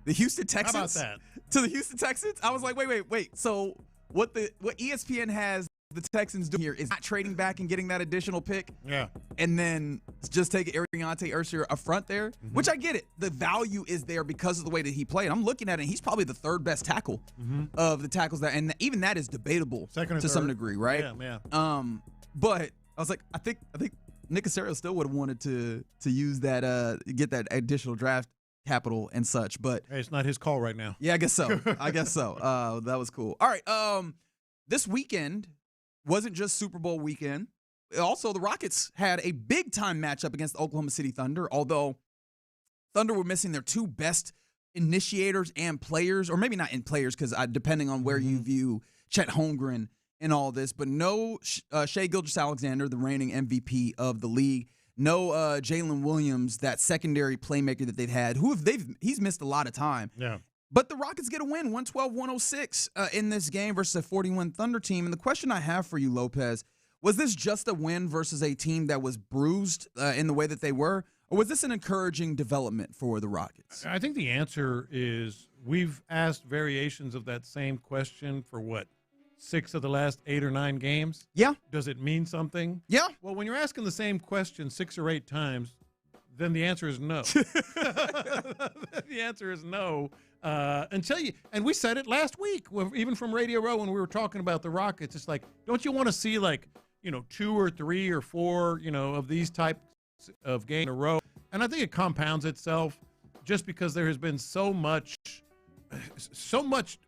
the Houston Texans. How about that? To the Houston Texans? I was like, wait. So what ESPN has the Texans do here is not trading back and getting that additional pick. Yeah. And then just take Ariante Ursery up front there, which I get it. The value is there because of the way that he played. I'm looking at it, and he's probably the third best tackle of the tackles that, and even that is debatable to some degree, right? Yeah. But I was like, I think Nick Caserio still would have wanted to use that, get that additional draft capital and such. But hey, it's not his call right now. Yeah, I guess so. That was cool. All right. This weekend wasn't just Super Bowl weekend. Also, the Rockets had a big-time matchup against the Oklahoma City Thunder, although Thunder were missing their two best initiators and players, or maybe not in players because depending on where you view Chet Holmgren in all this, but no Shai Gilgeous-Alexander, the reigning MVP of the league, no Jalen Williams, that secondary playmaker that they've had, he's missed a lot of time. Yeah. But the Rockets get a win, 112-106 in this game versus a 41 Thunder team. And the question I have for you, Lopez, was this just a win versus a team that was bruised in the way that they were? Or was this an encouraging development for the Rockets? I think the answer is we've asked variations of that same question for 6 of the last 8 or 9 games? Yeah. Does it mean something? Yeah. Well, when you're asking the same question 6 or 8 times, then the answer is no. The answer is no. Until you, and we said it last week, even from Radio Row when we were talking about the Rockets. It's like, don't you want to see 2 or 3 or 4, of these types of games in a row? And I think it compounds itself just because there has been so much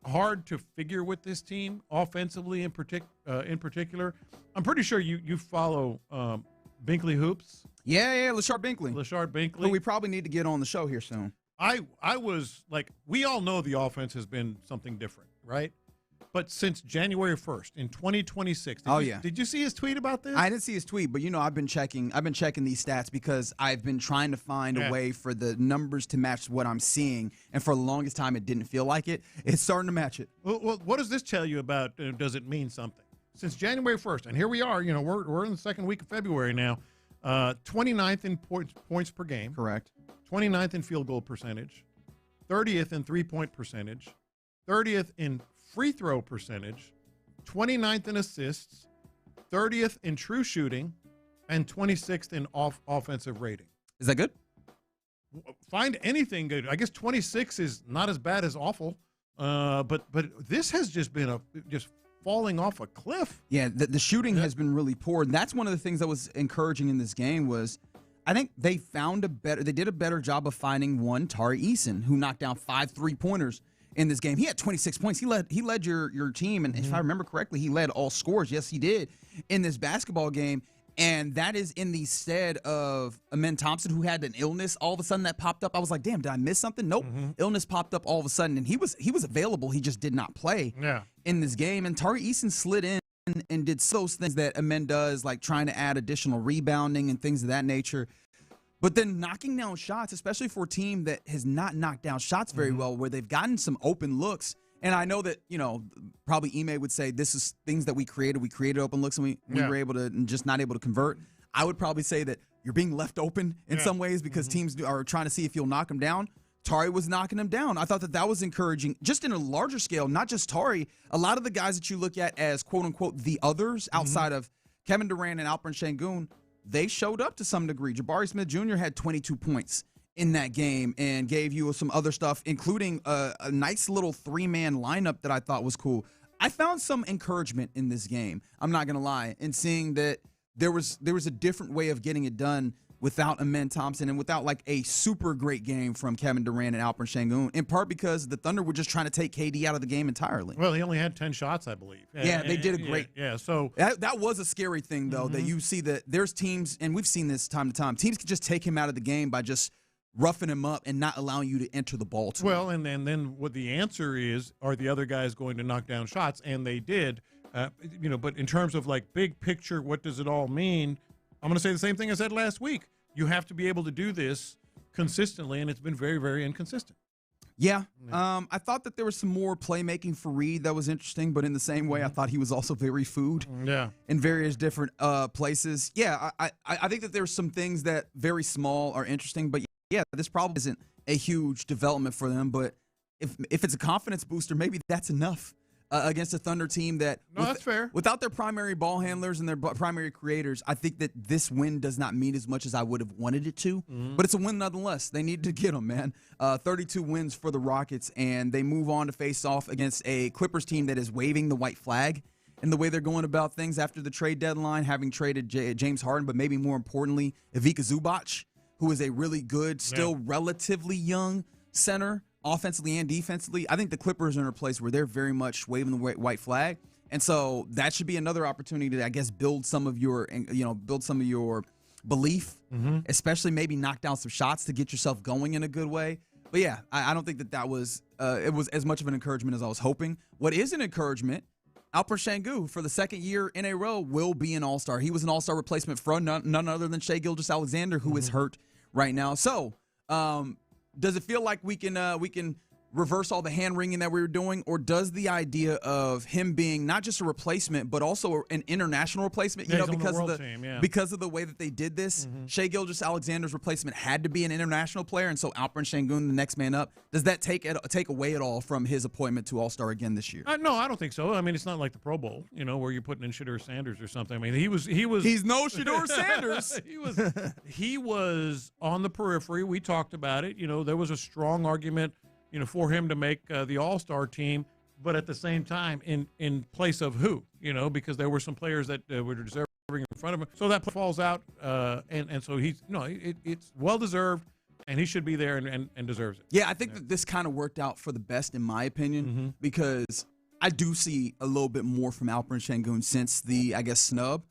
hard to figure with this team offensively in particular. I'm pretty sure you follow Binkley Hoops. Yeah, Lashard Binkley. Who we probably need to get on the show here soon. I was like, we all know the offense has been something different, right? But since January 1st in 2026, did you see his tweet about this? I didn't see his tweet, but I've been checking these stats because I've been trying to find a way for the numbers to match what I'm seeing, and for the longest time it didn't feel like it. It's starting to match it. Well, what does this tell you about? Does it mean something? Since January 1st, and here we are. We're in the second week of February now. 29th in points per game. Correct. 29th in field goal percentage, 30th in three-point percentage, 30th in free throw percentage, 29th in assists, 30th in true shooting, and 26th in offensive rating. Is that good? Find anything good. I guess 26 is not as bad as awful, but this has just been just falling off a cliff. Yeah, the shooting has been really poor. And that's one of the things that was encouraging in this game was I think they did a better job of finding one, Tari Eason, who knocked down 5 3-pointers in this game. He had 26 points. He led your team, and if I remember correctly, he led all scores. Yes, he did in this basketball game. And that is in the stead of Amen Thompson, who had an illness all of a sudden that popped up. I was like, damn, did I miss something? Nope. Illness popped up all of a sudden, and he was available. He just did not play in this game. And Tari Eason slid in and did those things that Amen does, like trying to add additional rebounding and things of that nature. But then knocking down shots, especially for a team that has not knocked down shots very well, where they've gotten some open looks. And I know that, probably Ime would say this is things that we created. We created open looks and we were able to just not able to convert. I would probably say that you're being left open in some ways because teams are trying to see if you'll knock them down. Tari was knocking them down. I thought that was encouraging just in a larger scale, not just Tari. A lot of the guys that you look at as quote unquote the others outside of Kevin Durant and Alperen Sengun, they showed up to some degree. Jabari Smith Jr. had 22 points in that game and gave you some other stuff, including a nice little 3-man lineup that I thought was cool. I found some encouragement in this game, I'm not going to lie, in seeing that there was a different way of getting it done without Amen Thompson and without like a super great game from Kevin Durant and Alperen Sengun, in part because the Thunder were just trying to take KD out of the game entirely. Well, he only had 10 shots, I believe. Yeah, they did a great. Yeah, so that was a scary thing though, that you see that there's teams, and we've seen this time to time, teams can just take him out of the game by just roughing him up and not allowing you to enter the ball to well, him. and then what the answer is, are the other guys going to knock down shots? And they did. But in terms of like big picture, what does it all mean? I'm going to say the same thing I said last week. You have to be able to do this consistently, and it's been very, very inconsistent. Yeah. I thought that there was some more playmaking for Reed that was interesting, but in the same way, I thought he was also very food in various different places. Yeah, I think that there's some things that very small are interesting, but yeah, this probably isn't a huge development for them, but if it's a confidence booster, maybe that's enough. Against a Thunder team that, that's fair. Without their primary ball handlers and their primary creators, I think that this win does not mean as much as I would have wanted it to. But it's a win nonetheless. They need to get them, man. 32 wins for the Rockets, and they move on to face off against a Clippers team that is waving the white flag in the way they're going about things after the trade deadline, having traded James Harden, but maybe more importantly, Ivica Zubac, who is a really good, still relatively young center, offensively and defensively. I think the Clippers are in a place where they're very much waving the white flag, and so that should be another opportunity to, I guess, build some of your belief, especially maybe knock down some shots to get yourself going in a good way. But yeah, I don't think that was it was as much of an encouragement as I was hoping. What is an encouragement? Alperen Sengun, for the second year in a row, will be an All-Star. He was an All-Star replacement for none other than Shai Gilgeous-Alexander, who is hurt right now. So, does it feel like we can reverse all the hand-wringing that we were doing, or does the idea of him being not just a replacement but also an international replacement, because of the way that they did this, Shai Gilgeous-Alexander's replacement had to be an international player, and so Alperen Sengun, the next man up, does that take away at all from his appointment to All-Star again this year? No, I don't think so. I mean, it's not like the Pro Bowl, where you're putting in Shedeur Sanders or something. I mean, he was. He's no Shedeur Sanders. He was on the periphery. We talked about it. There was a strong argument, for him to make the All-Star team, but at the same time, in place of who? Because there were some players that were deserving in front of him. So that falls out, and so he's it's well deserved, and he should be there and deserves it. Yeah, I think that this kind of worked out for the best in my opinion, because I do see a little bit more from Alperen Sengun since the, I guess, snub,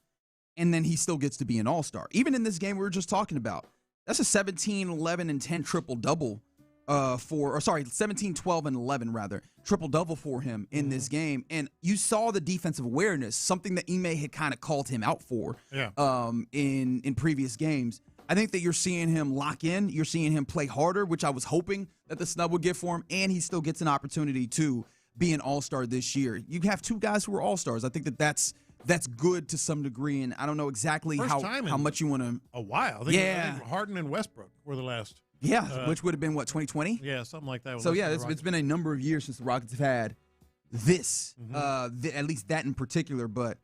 and then he still gets to be an All-Star. Even in this game we were just talking about, that's a 17, 11, and 10 triple-double. 17, 12, and 11, rather. Triple-double for him in this game. And you saw the defensive awareness, something that Ime had kind of called him out for in previous games. I think that you're seeing him lock in. You're seeing him play harder, which I was hoping that the snub would get for him, and he still gets an opportunity to be an All-Star this year. You have two guys who are All-Stars. I think that that's good to some degree, and I don't know exactly how much you want to. A while. I think Harden and Westbrook were the last. Yeah, which would have been, 2020? Yeah, something like that. So, yeah, it's been a number of years since the Rockets have had this, at least that in particular. But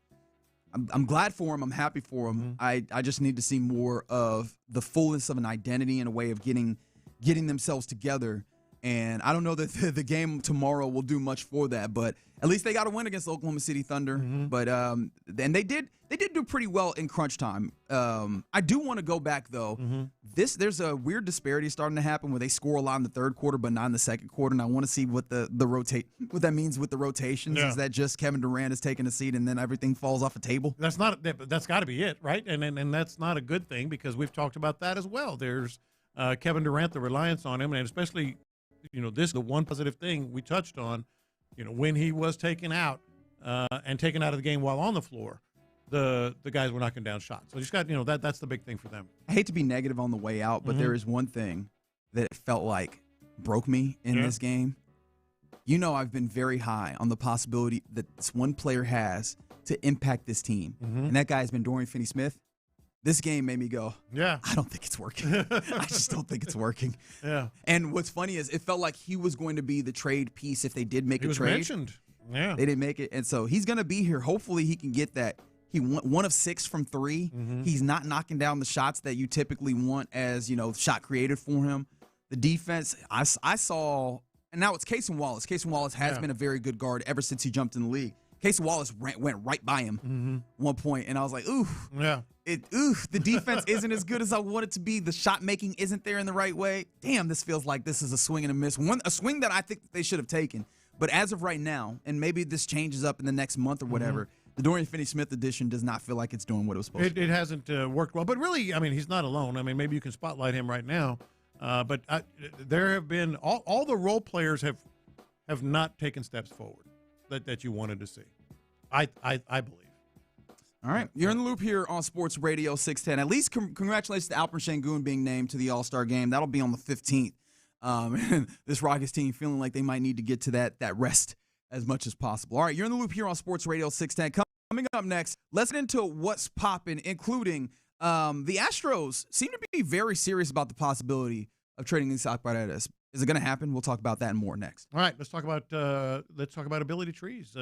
I'm glad for him. I'm happy for him. I just need to see more of the fullness of an identity and a way of getting themselves together. And I don't know that the game tomorrow will do much for that, but at least they got a win against the Oklahoma City Thunder. But and they did do pretty well in crunch time. I do want to go back though. There's a weird disparity starting to happen where they score a lot in the third quarter, but not in the second quarter. And I want to see what what that means with the rotations. Yeah. Is that just Kevin Durant is taking a seat and then everything falls off a table? That's got to be it, right? And that's not a good thing because we've talked about that as well. There's Kevin Durant, the reliance on him, and especially. This the one positive thing we touched on, when he was taken out and taken out of the game while on the floor, the guys were knocking down shots. So you just got, that's the big thing for them. I hate to be negative on the way out, but there is one thing that it felt like broke me in this game. I've been very high on the possibility that this one player has to impact this team, and that guy has been Dorian Finney-Smith. This game made me go, I don't think it's working. I just don't think it's working. Yeah. And what's funny is it felt like he was going to be the trade piece if they did make a trade. He was mentioned. Yeah. They didn't make it. And so he's going to be here. Hopefully he can get that He went 1 of 6 from 3. He's not knocking down the shots that you typically want as, shot created for him. The defense, I saw, and now it's Casey Wallace. Casey Wallace has been a very good guard ever since he jumped in the league. Casey Wallace went right by him one point, and I was like, ooh. Yeah. The defense isn't as good as I want it to be. The shot making isn't there in the right way. Damn, this feels like this is a swing and a miss. A swing that I think they should have taken. But as of right now, and maybe this changes up in the next month or whatever, the Dorian Finney-Smith edition does not feel like it's doing what it was supposed to. It hasn't worked well. But really, he's not alone. Maybe you can spotlight him right now. But there have been all the role players have not taken steps forward that you wanted to see. I believe. All right. You're in the loop here on Sports Radio 610. At least congratulations to Alper Sengun being named to the All-Star game. That'll be on the 15th. And this Rockets team feeling like they might need to get to that rest as much as possible. All right. You're in the loop here on Sports Radio 610. Coming up next, let's get into what's popping, including the Astros seem to be very serious about the possibility of trading Isaac Paredes. Is it going to happen? We'll talk about that and more next. All right. Let's talk about ability trees.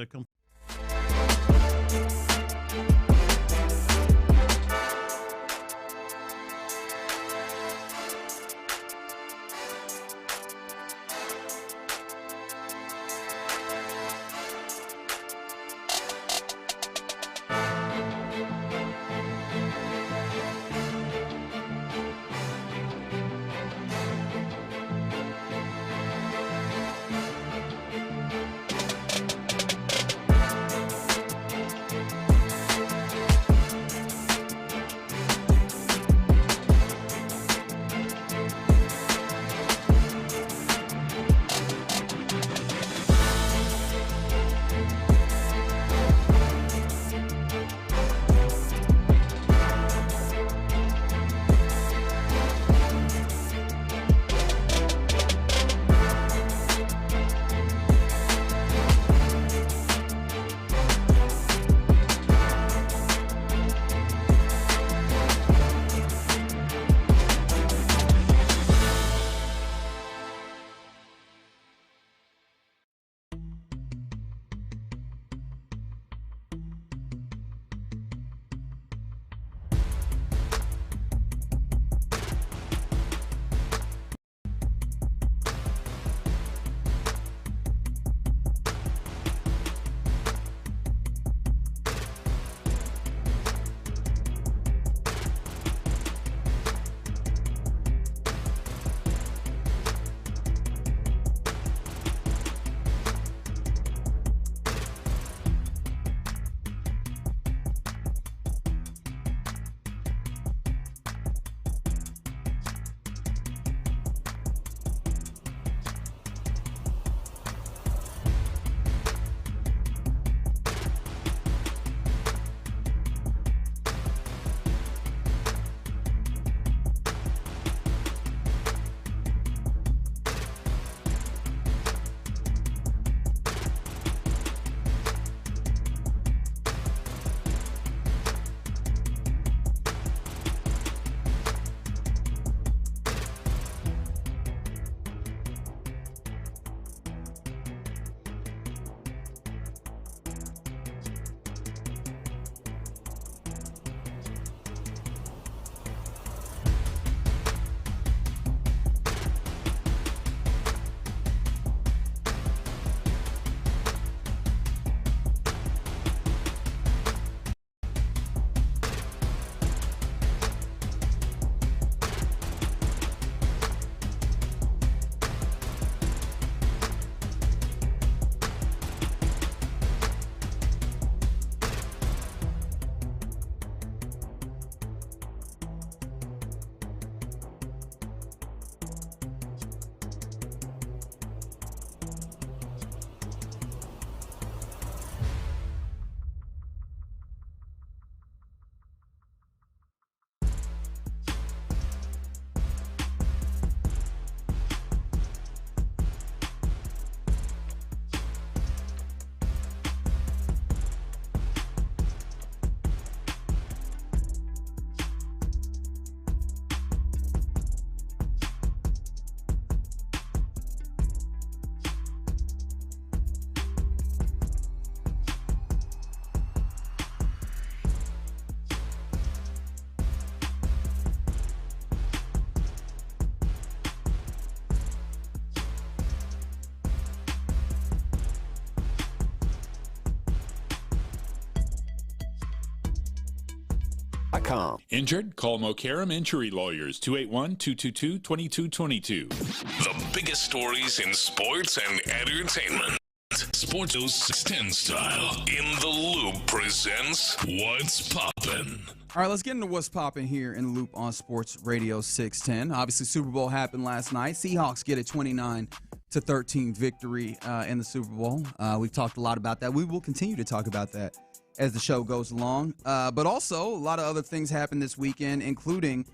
SportsRadio.com. Injured? Call Mokaram Injury Lawyers, 281-222-2222. The biggest stories in sports and entertainment. Sports 610 style. In the Loop presents What's Poppin'. All right, let's get into what's popping here in the Loop on Sports Radio 610. Obviously, Super Bowl happened last night. Seahawks get a 29-13 victory in the Super Bowl. We've talked a lot about that. We will continue to talk about that as the show goes along. But also, a lot of other things happened this weekend, including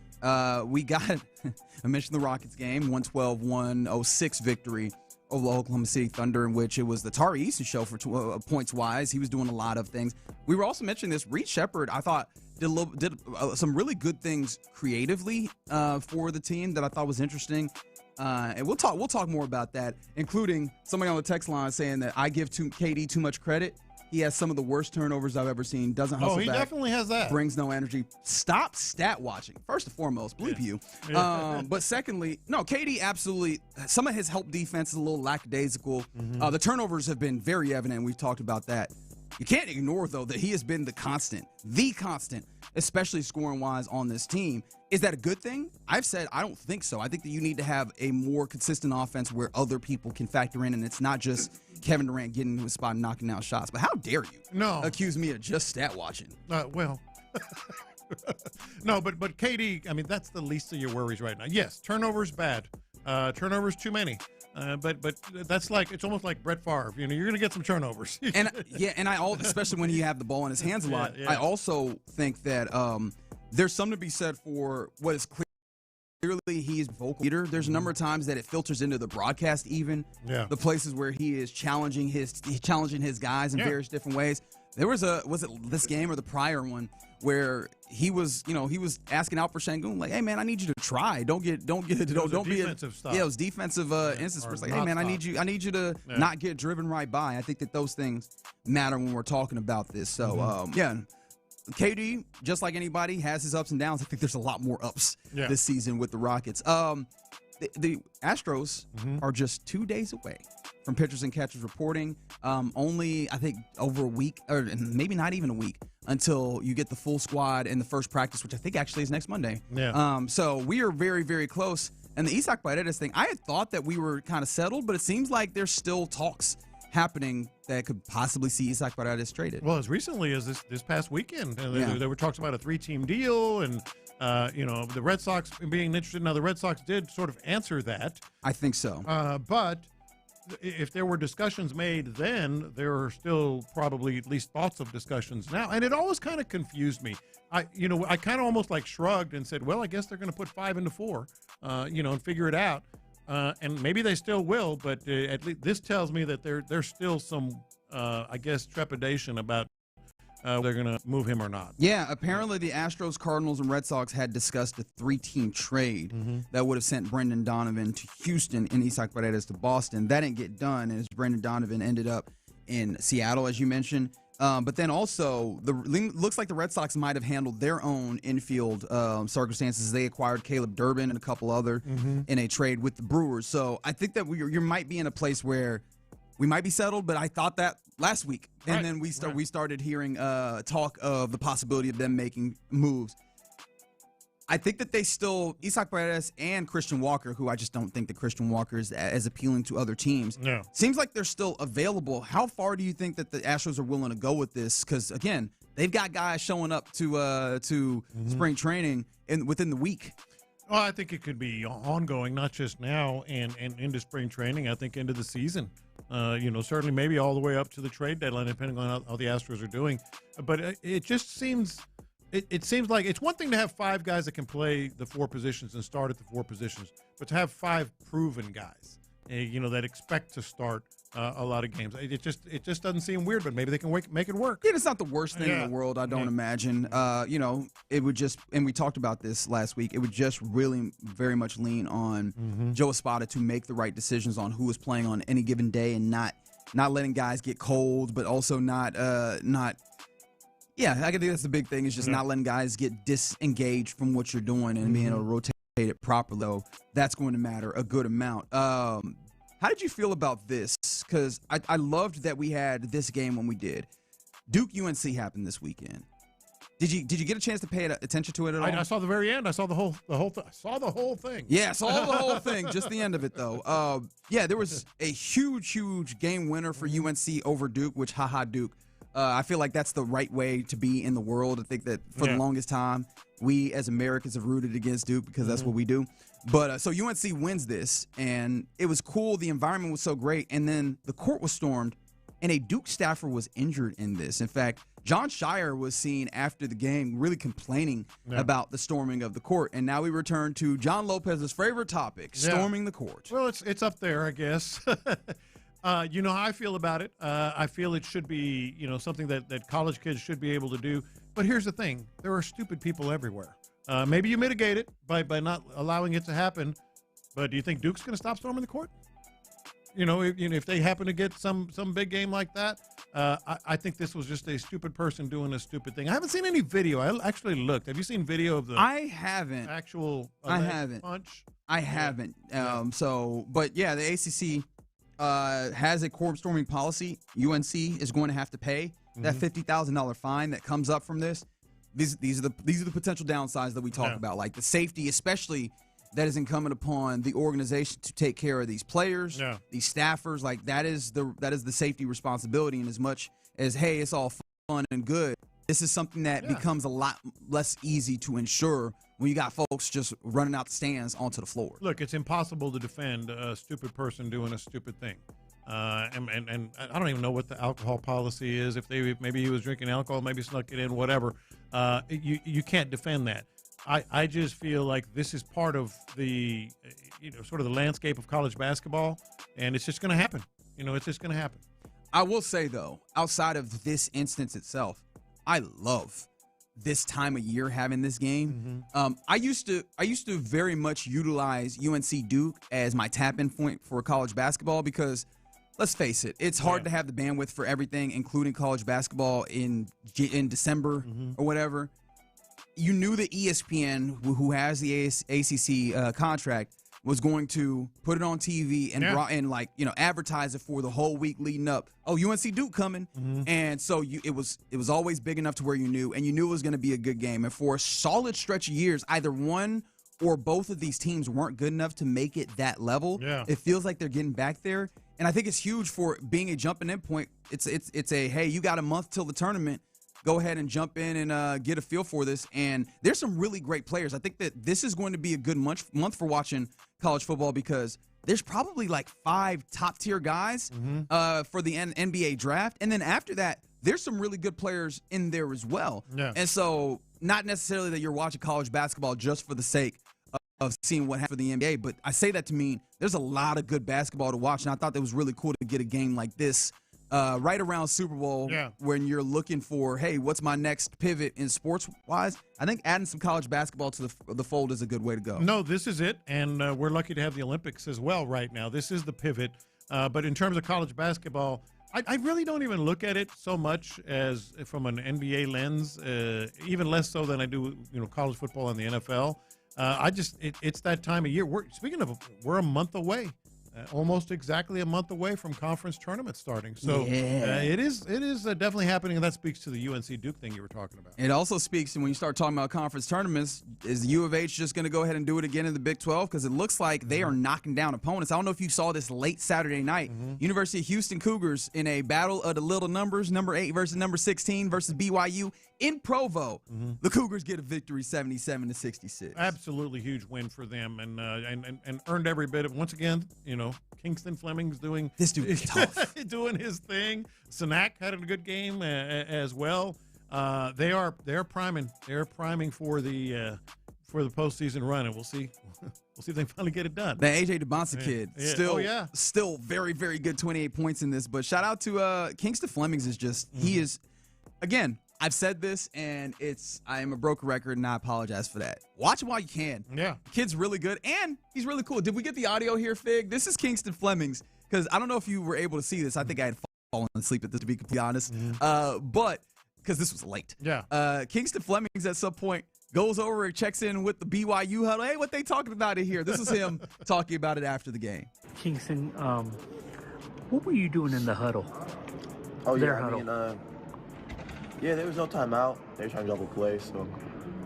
we got, I mentioned the Rockets game, 112-106 victory over the Oklahoma City Thunder, in which it was the Tari Eason show for points-wise. He was doing a lot of things. We were also mentioning this. Reed Shepherd, I thought, did some really good things creatively for the team that I thought was interesting. And we'll talk more about that, including somebody on the text line saying that I give KD too much credit. He has some of the worst turnovers I've ever seen. Doesn't hustle back. Oh, he definitely has that. Brings no energy. Stop stat watching. First and foremost, bleep you. But secondly, no, KD absolutely. Some of his help defense is a little lackadaisical. The turnovers have been very evident. We've talked about that. You can't ignore, though, that he has been the constant, especially scoring-wise on this team. Is that a good thing? I've said I don't think so. I think that you need to have a more consistent offense where other people can factor in, and it's not just Kevin Durant getting into his spot and knocking out shots. But how dare you accuse me of just stat watching? Well, no, but KD, I mean, that's the least of your worries right now. Yes, turnovers bad. Turnovers too many. But that's like, it's almost like Brett Favre. You know, you're going to get some turnovers. and especially when you have the ball in his hands a lot. I also think that there's something to be said for what is clearly he's vocal leader. There's a number of times that it filters into the broadcast, even the places where he is challenging his guys in various different ways. There was it this game or the prior one where he was asking out for Şengün, like, hey man, I need you to try. Don't be defensive stuff. Yeah, it was defensive instance where it's like, hey man, I need you to not get driven right by. I think that those things matter when we're talking about this. So KD, just like anybody, has his ups and downs. I think there's a lot more ups this season with the Rockets. The Astros are just 2 days away from pitchers and catchers reporting. Only, I think, over a week, or maybe not even a week, until you get the full squad in the first practice, which I think actually is next Monday. So we are very, very close. And the Isaac Paredes thing, I had thought that we were kind of settled, but it seems like there's still talks happening that could possibly see Isaac Paredes traded. Well, as recently as this past weekend, there were talks about a 3-team deal, and the Red Sox being interested. Now, the Red Sox did sort of answer that. I think so. But if there were discussions made then, there are still probably at least thoughts of discussions now. And it always kind of confused me. I kind of almost like shrugged and said, well, I guess they're going to put 5 into 4, and figure it out. And maybe they still will, but at least this tells me that there's still some, trepidation about they're going to move him or not. Yeah, apparently the Astros, Cardinals, and Red Sox had discussed a 3-team trade that would have sent Brendan Donovan to Houston and Isaac Paredes to Boston. That didn't get done, as Brendan Donovan ended up in Seattle, as you mentioned. But then also, looks like the Red Sox might have handled their own infield circumstances. They acquired Caleb Durbin and a couple other in a trade with the Brewers. So I think that you might be in a place where we might be settled, but I thought that last week. And then we started hearing talk of the possibility of them making moves. I think that they still, Isaac Paredes and Christian Walker, who I just don't think that Christian Walker is as appealing to other teams. No. Seems like they're still available. How far do you think that the Astros are willing to go with this? Because, again, they've got guys showing up to spring training within the week. Well, I think it could be ongoing, not just now and into spring training. I think into the season. Certainly maybe all the way up to the trade deadline, depending on how the Astros are doing. But it just seems... It seems like it's one thing to have 5 guys that can play the 4 positions and start at the 4 positions, but to have 5 proven guys, that expect to start a lot of games. It just doesn't seem weird, but maybe they can make it work. Yeah, it's not the worst thing in the world, I don't imagine. It would just, and we talked about this last week, it would just really very much lean on Joe Espada to make the right decisions on who is playing on any given day and not letting guys get cold, but also not. Yeah, I think that's the big thing is just not letting guys get disengaged from what you're doing and being able to rotate it properly. Though that's going to matter a good amount. How did you feel about this? Because I loved that we had this game when we did. Duke UNC happened this weekend. Did you get a chance to pay attention to it at all? I saw the very end. I saw the whole thing. Yeah, saw the whole thing. Just the end of it, though. Yeah, there was a huge game winner for UNC over Duke, which haha Duke. I feel like that's the right way to be in the world. I think that for the longest time, we as Americans have rooted against Duke because that's what we do. But so UNC wins this, and it was cool. The environment was so great, and then the court was stormed, and a Duke staffer was injured in this. In fact, John Shire was seen after the game really complaining about the storming of the court. And now we return to John Lopez's favorite topic, storming the court. Well, it's up there, I guess. You know how I feel about it. I feel it should be, something that college kids should be able to do. But here's the thing. There are stupid people everywhere. Maybe you mitigate it by not allowing it to happen. But do you think Duke's going to stop storming the court? If they happen to get some big game like that, I think this was just a stupid person doing a stupid thing. I haven't seen any video. I actually looked. Have you seen video of the? I haven't. Actual. I haven't. Punch. I haven't. But yeah, the ACC has a court storming policy. UNC is going to have to pay that $50,000 fine that comes up from this. These are the potential downsides that we talk about, like the safety, especially. That is incumbent upon the organization to take care of these players, these staffers. Like that is the safety responsibility. And as much as, hey, it's all fun and good, this is something that becomes a lot less easy to ensure when you got folks just running out the stands onto the floor. Look, it's impossible to defend a stupid person doing a stupid thing. And I don't even know what the alcohol policy is. Maybe he was drinking alcohol, maybe snuck it in, whatever. You can't defend that. I just feel like this is part of the, sort of the landscape of college basketball, and it's just going to happen. It's just going to happen. I will say, though, outside of this instance itself, I love this time of year having this game. I used to very much utilize UNC Duke as my tap-in point for college basketball because, let's face it, it's hard to have the bandwidth for everything, including college basketball in December or whatever. You knew that ESPN, who has the ACC contract, was going to put it on TV and advertise it for the whole week leading up. Oh, UNC Duke coming, and so it was always big enough to where you knew it was going to be a good game. And for a solid stretch of years, either one or both of these teams weren't good enough to make it that level. It feels like they're getting back there, and I think it's huge for being a jumping in point. It's a hey, you got a month till the tournament. Go ahead and jump in and get a feel for this. And there's some really great players. I think that this is going to be a good month for watching college football because there's probably like 5 top-tier guys for the NBA draft. And then after that, there's some really good players in there as well. And so not necessarily that you're watching college basketball just for the sake of seeing what happened for the NBA, but I say that to mean there's a lot of good basketball to watch. And I thought that was really cool to get a game like this right around Super Bowl when you're looking for, hey, what's my next pivot in sports-wise? I think adding some college basketball to the fold is a good way to go. No, this is it, and we're lucky to have the Olympics as well right now. This is the pivot. But in terms of college basketball, I really don't even look at it so much as from an NBA lens, even less so than I do college football and the NFL. It's that time of year. We're a month away. Almost exactly a month away from conference tournament starting. So it is definitely happening, and that speaks to the UNC Duke thing you were talking about. It also speaks to when you start talking about conference tournaments, is U of H just going to go ahead and do it again in the Big 12? Because it looks like they are knocking down opponents. I don't know if you saw this late Saturday night. University of Houston Cougars in a battle of the little numbers, number 8 versus number 16 versus BYU in Provo. The Cougars get a victory 77-66. Absolutely huge win for them, and earned every bit of, once again, Kingston Fleming's doing this dude is tough. doing his thing. Sanak had a good game as well. They are priming. They're priming for the postseason run, and we'll see. We'll see if they finally get it done. The AJ DeBonsa kid, still very, very good, 28 points in this. But shout out to Kingston Flemings is just he is, again, I've said this, and I am a broken record, and I apologize for that. Watch him while you can. Yeah. Kid's really good, and he's really cool. Did we get the audio here, Fig? This is Kingston Flemings, because I don't know if you were able to see this. I think I had fallen asleep at this, to be completely honest. But because this was late. Yeah. Kingston Flemings at some point goes over and checks in with the BYU huddle. Hey, what they talking about in here? This is him talking about it after the game. Kingston, what were you doing in the huddle? Oh, Their yeah, huddle. Yeah, there was no timeout. They were trying to drop a play, so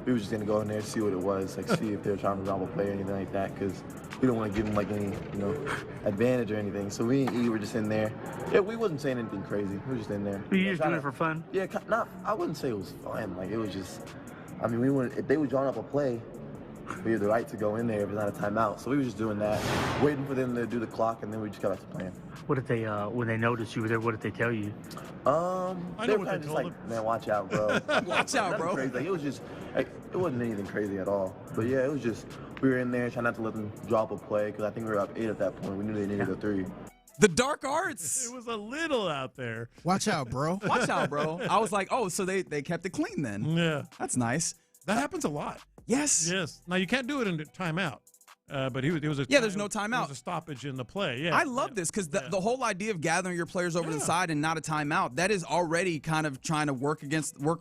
we were just going to go in there, see what it was, like see if they were trying to drop a play or anything like that, because we don't want to give them like any, advantage or anything. So we and E were just in there. Yeah, we wasn't saying anything crazy. We were just in there. Were you just doing it for fun? Yeah, I wouldn't say it was fun. Like, it was just, we wanted, if they were drawing up a play, we had the right to go in there if it's not a timeout. So we were just doing that, waiting for them to do the clock, and then we just got back to playing. What did they, when they noticed you were there, what did they tell you? They were kind of just like, man, watch out, bro. Watch out, bro. Crazy. Like, it was just, it wasn't anything crazy at all. But yeah, it was just, we were in there trying not to let them drop a play, because I think we were up 8 at that point. We knew they needed a 3. The dark arts. It was a little out there. Watch out, bro. Watch out, bro. I was like, oh, so they kept it clean then. Yeah. That's nice. That happens a lot. Yes. Yes. Now, you can't do it in timeout. But it was a there's no timeout. There was a stoppage in the play. Yeah, I love this because the whole idea of gathering your players over the side and not a timeout, that is already kind of trying to work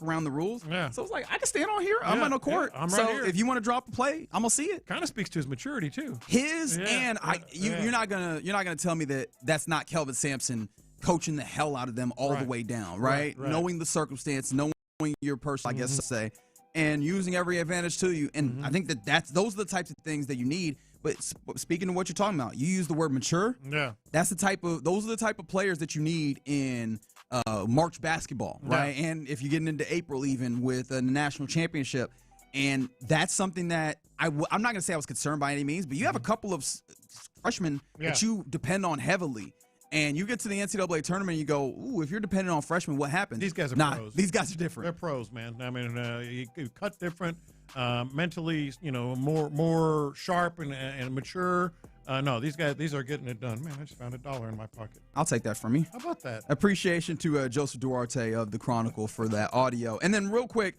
around the rules. Yeah. So it's like, I can stand on here. I'm on the court. I'm right so here. if you want to drop a play, I'm gonna see it. Kind of speaks to his maturity too. You're not gonna tell me that that's not Kelvin Sampson coaching the hell out of them all the way down, right? Knowing the circumstance, knowing your person, I guess to say, and using every advantage to you. And I think those are the types of things that you need. But speaking of what you're talking about, you use the word mature. Yeah. Those are the type of players that you need in March basketball, right? Yeah. And if you're getting into April even with a national championship. And that's something that I'm not going to say I was concerned by any means, but you have a couple of freshmen that you depend on heavily. And you get to the NCAA tournament and you go, ooh, if you're dependent on freshmen, what happens? These guys are pros. These guys are different. They're pros, man. You cut different, mentally, more sharp and mature. No, these are getting it done. Man, I just found $1 in my pocket. I'll take that from you. How about that? Appreciation to Joseph Duarte of the Chronicle for that audio. And then real quick,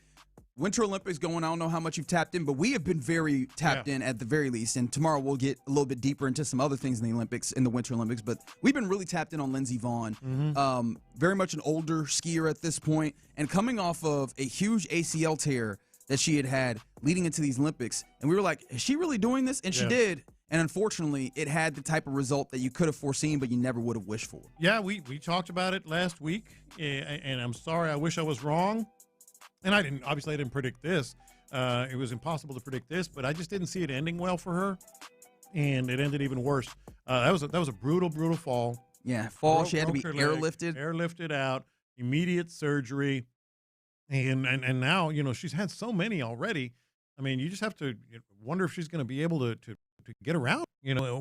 Winter Olympics going. I don't know how much you've tapped in, but we have been very tapped in at the very least. And tomorrow we'll get a little bit deeper into some other things in the Olympics, in the Winter Olympics. But we've been really tapped in on Lindsey Vonn. Very much an older skier at this point, and coming off of a huge ACL tear that she had leading into these Olympics. And we were like, is she really doing this? And she did. And unfortunately, it had the type of result that you could have foreseen, but you never would have wished for. Yeah, we talked about it last week, and I'm sorry. I wish I was wrong. And I didn't predict this. It was impossible to predict this, but I just didn't see it ending well for her, and it ended even worse. That was a brutal fall. Yeah, she had to be airlifted out, immediate surgery, and now she's had so many already. I mean, you just have to wonder if she's going to be able to get around,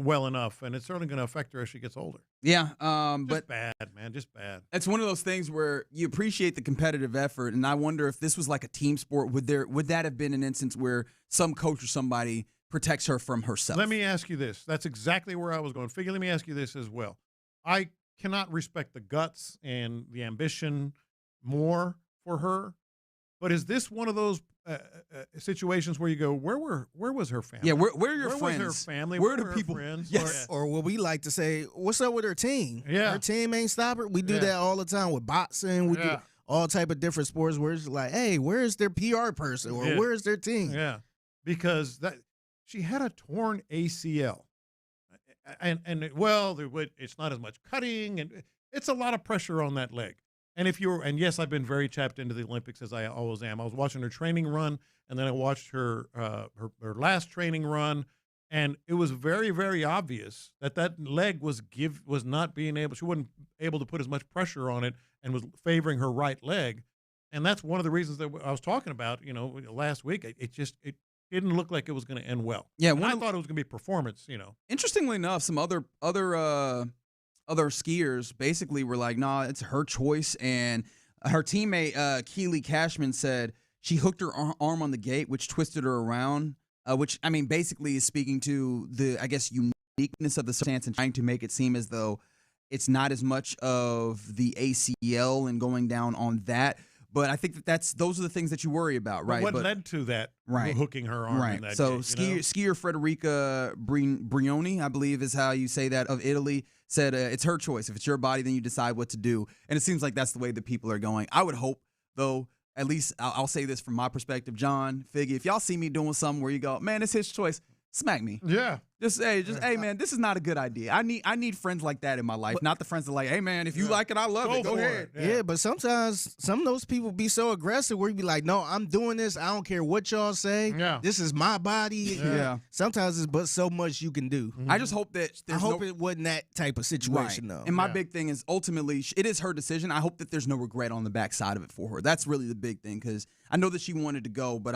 well enough, and it's certainly going to affect her as she gets older. Yeah, but bad, man, just bad. It's one of those things where you appreciate the competitive effort, and I wonder if this was like a team sport, would that have been an instance where some coach or somebody protects her from herself? Let me ask you this. That's exactly where I was going. Figure, let me ask you this as well. I cannot respect the guts and the ambition more for her, but is this one of those situations where you go, where was her family? Yeah, where are your friends? Where was her family? Where are the were her people? Friends? Yes. Or what we like to say, what's up with her team? Yeah. Her team ain't stop her. We do that all the time with boxing. We do all type of different sports where it's like, hey, where's their PR person? Or where's their team? Yeah, because she had a torn ACL. And it's not as much cutting, and it's a lot of pressure on that leg. And yes, I've been very tapped into the Olympics, as I always am. I was watching her training run, and then I watched her last training run, and it was very, very obvious that leg was not being able. She wasn't able to put as much pressure on it, and was favoring her right leg, and that's one of the reasons that I was talking about. Last week, it didn't look like it was going to end well. Yeah, I thought it was going to be performance. Interestingly enough, some other skiers basically were like, nah, it's her choice. And her teammate, Keely Cashman, said she hooked her arm on the gate, which twisted her around, which, I mean, basically is speaking to the, I guess, uniqueness of the circumstance and trying to make it seem as though it's not as much of the ACL and going down on that. But I think those are the things that you worry about, right? What led to that hooking her arm in that so gate, skier Frederica Brioni, I believe is how you say that, of Italy, said it's her choice. If it's your body, then you decide what to do. And it seems like that's the way that people are going. I would hope, though, at least I'll say this from my perspective, John, Figgy, if y'all see me doing something where you go, man, it's his choice, smack me. Yeah. Just hey man, this is not a good idea. I need friends like that in my life, not the friends that are like, hey man, if you like it, I love it. Go ahead. Yeah, but sometimes some of those people be so aggressive where you be like, no, I'm doing this. I don't care what y'all say. Yeah. This is my body. Yeah. Sometimes it's but so much you can do. I just hope that I hope it wasn't that type of situation though. And my big thing is ultimately it is her decision. I hope that there's no regret on the backside of it for her. That's really the big thing because I know that she wanted to go, but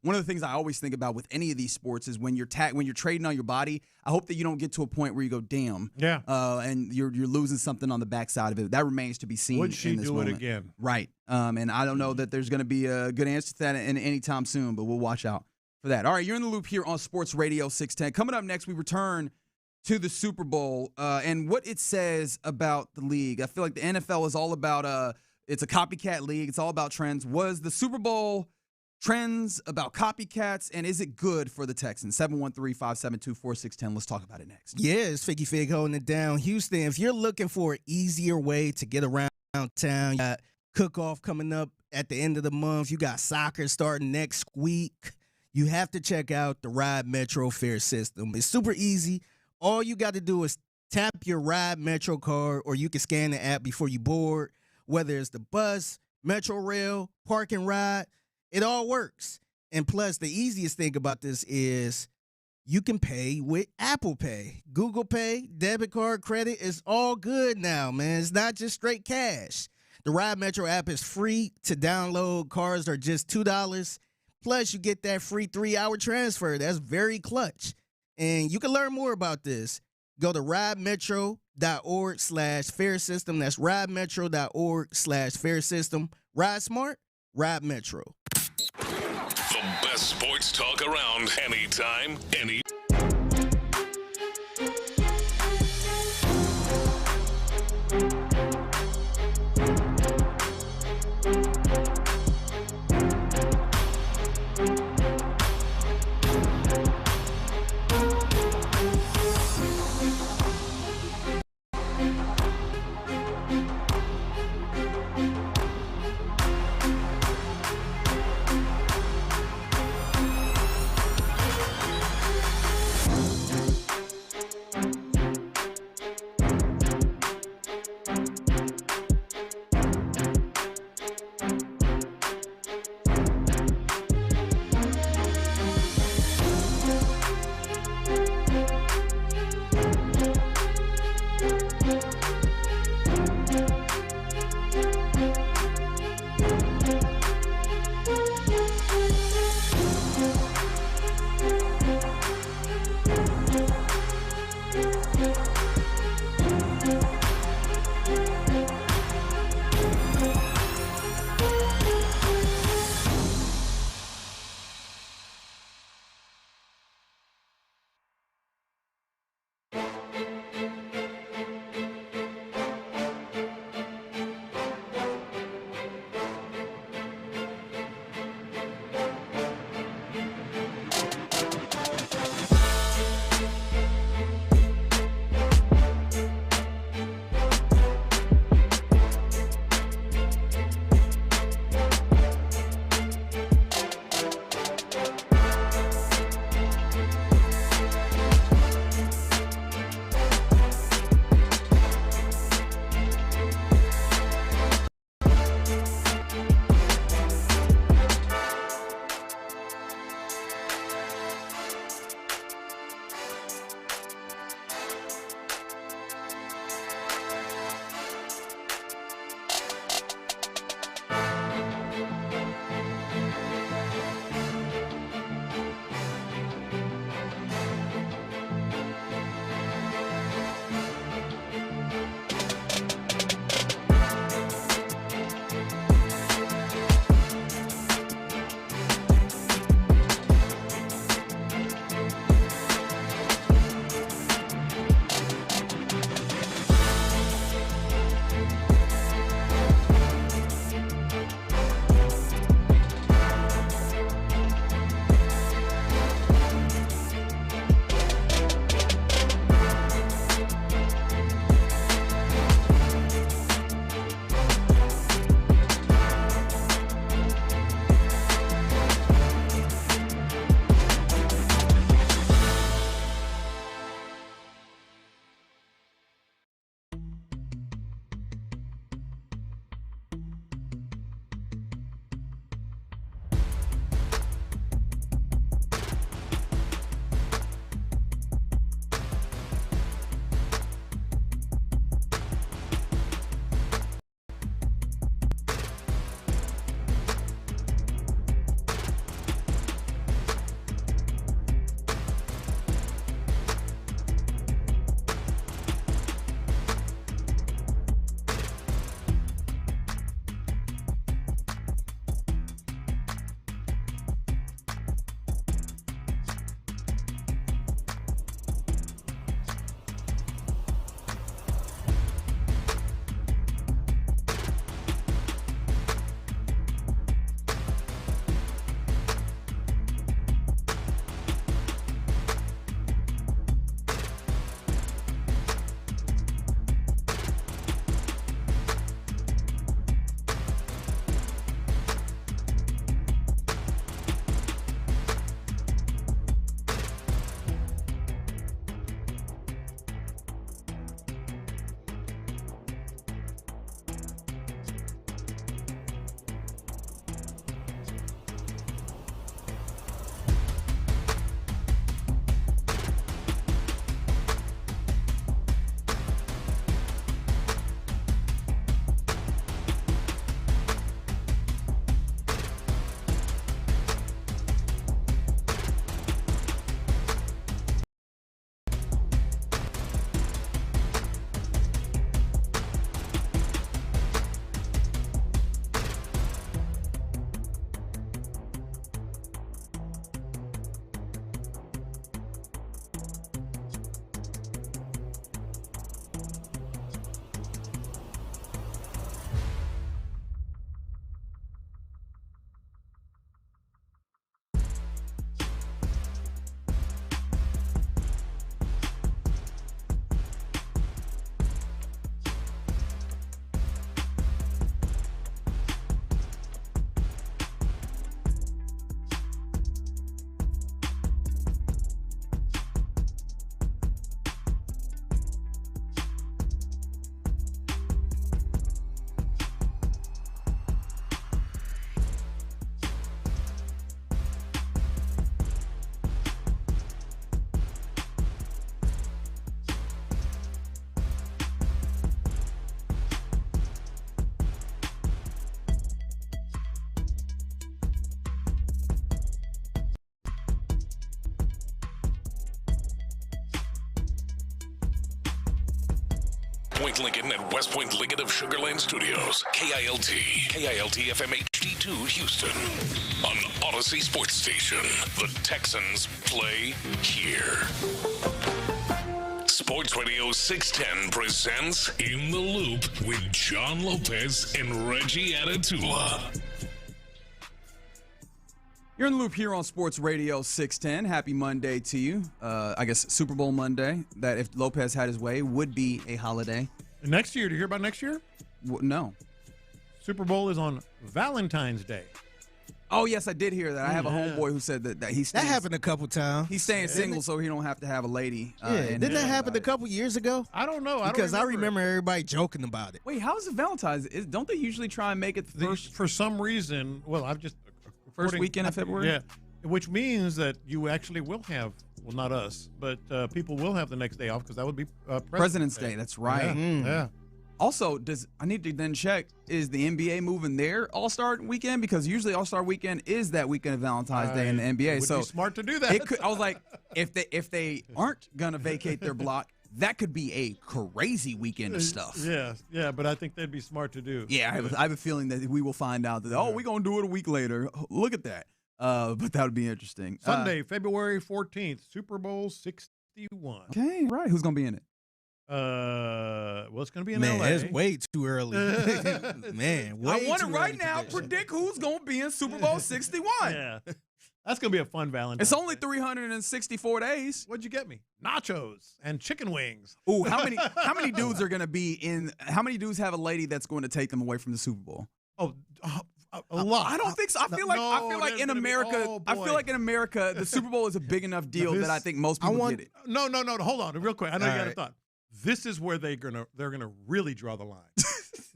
one of the things I always think about with any of these sports is when you're trading on your body, I hope that you don't get to a point where you go, damn, and you're losing something on the backside of it. That remains to be seen. Would she do it again? Right. And I don't know that there's going to be a good answer to that anytime soon, but we'll watch out for that. All right, you're in the loop here on Sports Radio 610. Coming up next, we return to the Super Bowl and what it says about the league. I feel like the NFL is all about it's a copycat league. It's all about trends. Was the Super Bowl trends about copycats, and is it good for the Texans? 713-572-4610. Let's talk about it next. Yeah, it's Figgy Fig holding it down. Houston, if you're looking for an easier way to get around town, you got cook-off coming up at the end of the month. You got soccer starting next week. You have to check out the Ride Metro fare system. It's super easy. All you got to do is tap your Ride Metro card, or you can scan the app before you board. Whether it's the bus, Metro Rail, Park and Ride, it all works. And plus, the easiest thing about this is you can pay with Apple Pay, Google Pay, debit card, credit. It's all good now, man. It's not just straight cash. The Ride Metro app is free to download. Cards are just $2. Plus, you get that free 3-hour transfer. That's very clutch. And you can learn more about this. Go to ridemetro.org/fare system. That's ridemetro.org/fare system. Ride smart, Ride Metro. The best sports talk around anytime, any. Point Lincoln at West Point Lincoln of Sugar Land Studios. KILT FM HD2 Houston. On Odyssey Sports Station. The Texans play here. Sports Radio 610 presents In the Loop with John Lopez and Reggie Atatula. You're in the loop here on Sports Radio 610. Happy Monday to you. I guess Super Bowl Monday, that if Lopez had his way, would be a holiday. Next year, do you hear about next year? No. Super Bowl is on Valentine's Day. Oh, yes, I did hear that. I have a homeboy who said that he's staying, That happened a couple times. He's staying single so he don't have to have a lady. Didn't that happen a couple years ago? I don't know. Because I remember everybody joking about it. Wait, how is it Valentine's? Don't they usually try and make it first? For some reason, well, I've just... First weekend of February? Yeah, which means that you actually will have, well, not us, but people will have the next day off because that would be President's Day. That's right. Yeah. Also, I need to then check, is the NBA moving their All-Star weekend? Because usually All-Star weekend is that weekend of Valentine's Day in the NBA. It would so be smart to do that. I was like, if they aren't going to vacate their block, that could be a crazy weekend of stuff. Yeah, but I think that'd be smart to do. Yeah, I have a feeling that we will find out that, we're going to do it a week later. Look at that. But that would be interesting. Sunday, February 14th, Super Bowl 61. Okay, right. Who's going to be in it? Well, it's going to be in LA. LA. It's way too early. Man, way I want too to right early now predict who's going to be in Super Bowl 61. Yeah. That's going to be a fun Valentine's. It's only 364 days. What'd you get me? Nachos and chicken wings. Ooh, how many dudes are going to be in? How many dudes have a lady that's going to take them away from the Super Bowl? Oh, a lot. I don't think so. I feel like in America, the Super Bowl is a big enough deal that I think most people get it. No. Hold on, real quick. I know you got a thought. This is where they're gonna really draw the line.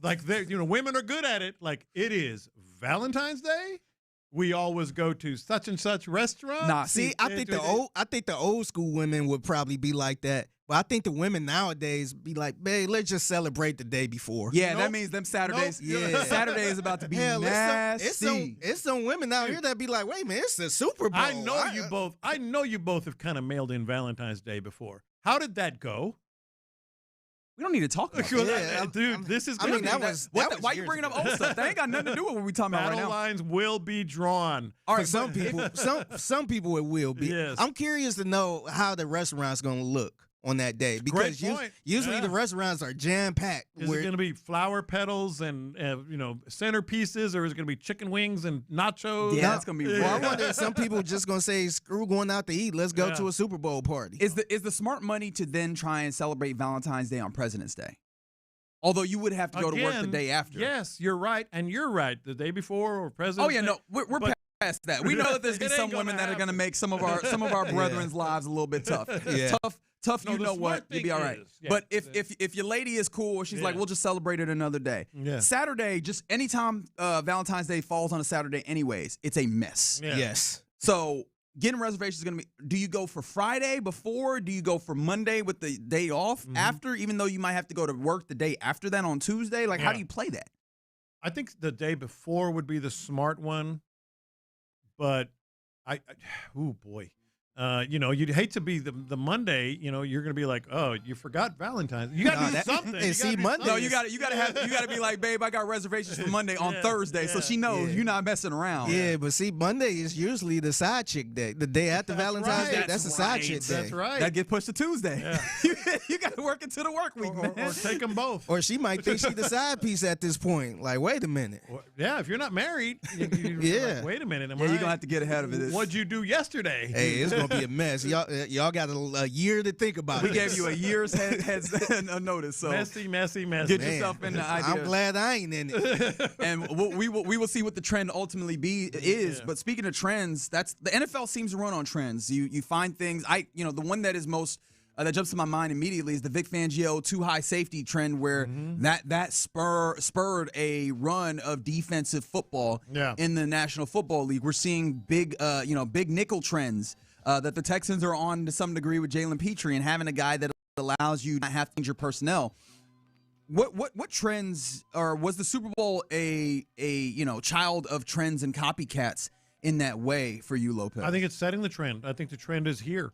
Like women are good at it. Like it is Valentine's Day. We always go to such and such restaurant. Nah, I think the old school women would probably be like that. But I think the women nowadays be like, babe, let's just celebrate the day before. Yeah, that means them Saturdays. Saturday is about to be nasty. It's some women out here that be like, wait, man, it's the Super Bowl. I know you both have kind of mailed in Valentine's Day before. How did that go? We don't need to talk about that. Dude, this is. Why are you bringing up old stuff? That ain't got nothing to do with what we talking about right now. Battle lines will be drawn. All right, some people it will be. Yes. I'm curious to know how the restaurant's going to look on that day because usually the restaurants are jam packed. Is it going to be flower petals and centerpieces, or is it going to be chicken wings and nachos? Yeah, that's going to be. Well, I wonder if some people just going to say, "Screw going out to eat. Let's go to a Super Bowl party." Is the smart money to then try and celebrate Valentine's Day on President's Day? Although you would have to go to work the day after. Yes, you're right, and you're right. The day before or President's Day. No, we're past that. We know that there's going to be some women that are going to make some of our brethren's lives a little bit tough. Yeah. Tough, you know what? You'll be all right. But if your lady is cool, she's like, we'll just celebrate it another day. Yeah. Saturday, just anytime Valentine's Day falls on a Saturday anyways, it's a mess. Yeah. Yes. So getting reservations is going to be, do you go for Friday before? Do you go for Monday with the day off after, even though you might have to go to work the day after that on Tuesday? Like, how do you play that? I think the day before would be the smart one. But oh boy. You'd hate to be the Monday. You're going to be like, oh, you forgot Valentine's. You got to do something. And see, Monday. No, you got to be like, babe, I got reservations for Monday on Thursday, so she knows you're not messing around. Yeah, but see, Monday is usually the side chick day. The day after Valentine's Day, that's the side chick day. That's right. That get pushed to Tuesday. Yeah. you got to work into the work week, man. Or take them both. Or she might think she's the side piece at this point. Like, wait a minute. Yeah, if you're not married, like, wait a minute. You're going to have to get ahead of it. What'd you do yesterday? Hey, it's going to be a mess. Y'all got a year to think about it. We gave you a year's head notice. So messy. Get yourself in the idea. I'm glad I ain't in it. And we will see what the trend ultimately is. But speaking of trends, the NFL seems to run on trends. You find things. The one that is most that jumps to my mind immediately is the Vic Fangio too high safety trend, where that spurred a run of defensive football in the National Football League. We're seeing big nickel trends. That the Texans are on to some degree with Jalen Petrie and having a guy that allows you to have to change your personnel. What trends, or was the Super Bowl a child of trends and copycats in that way for you, Lopez? I think it's setting the trend. I think the trend is here.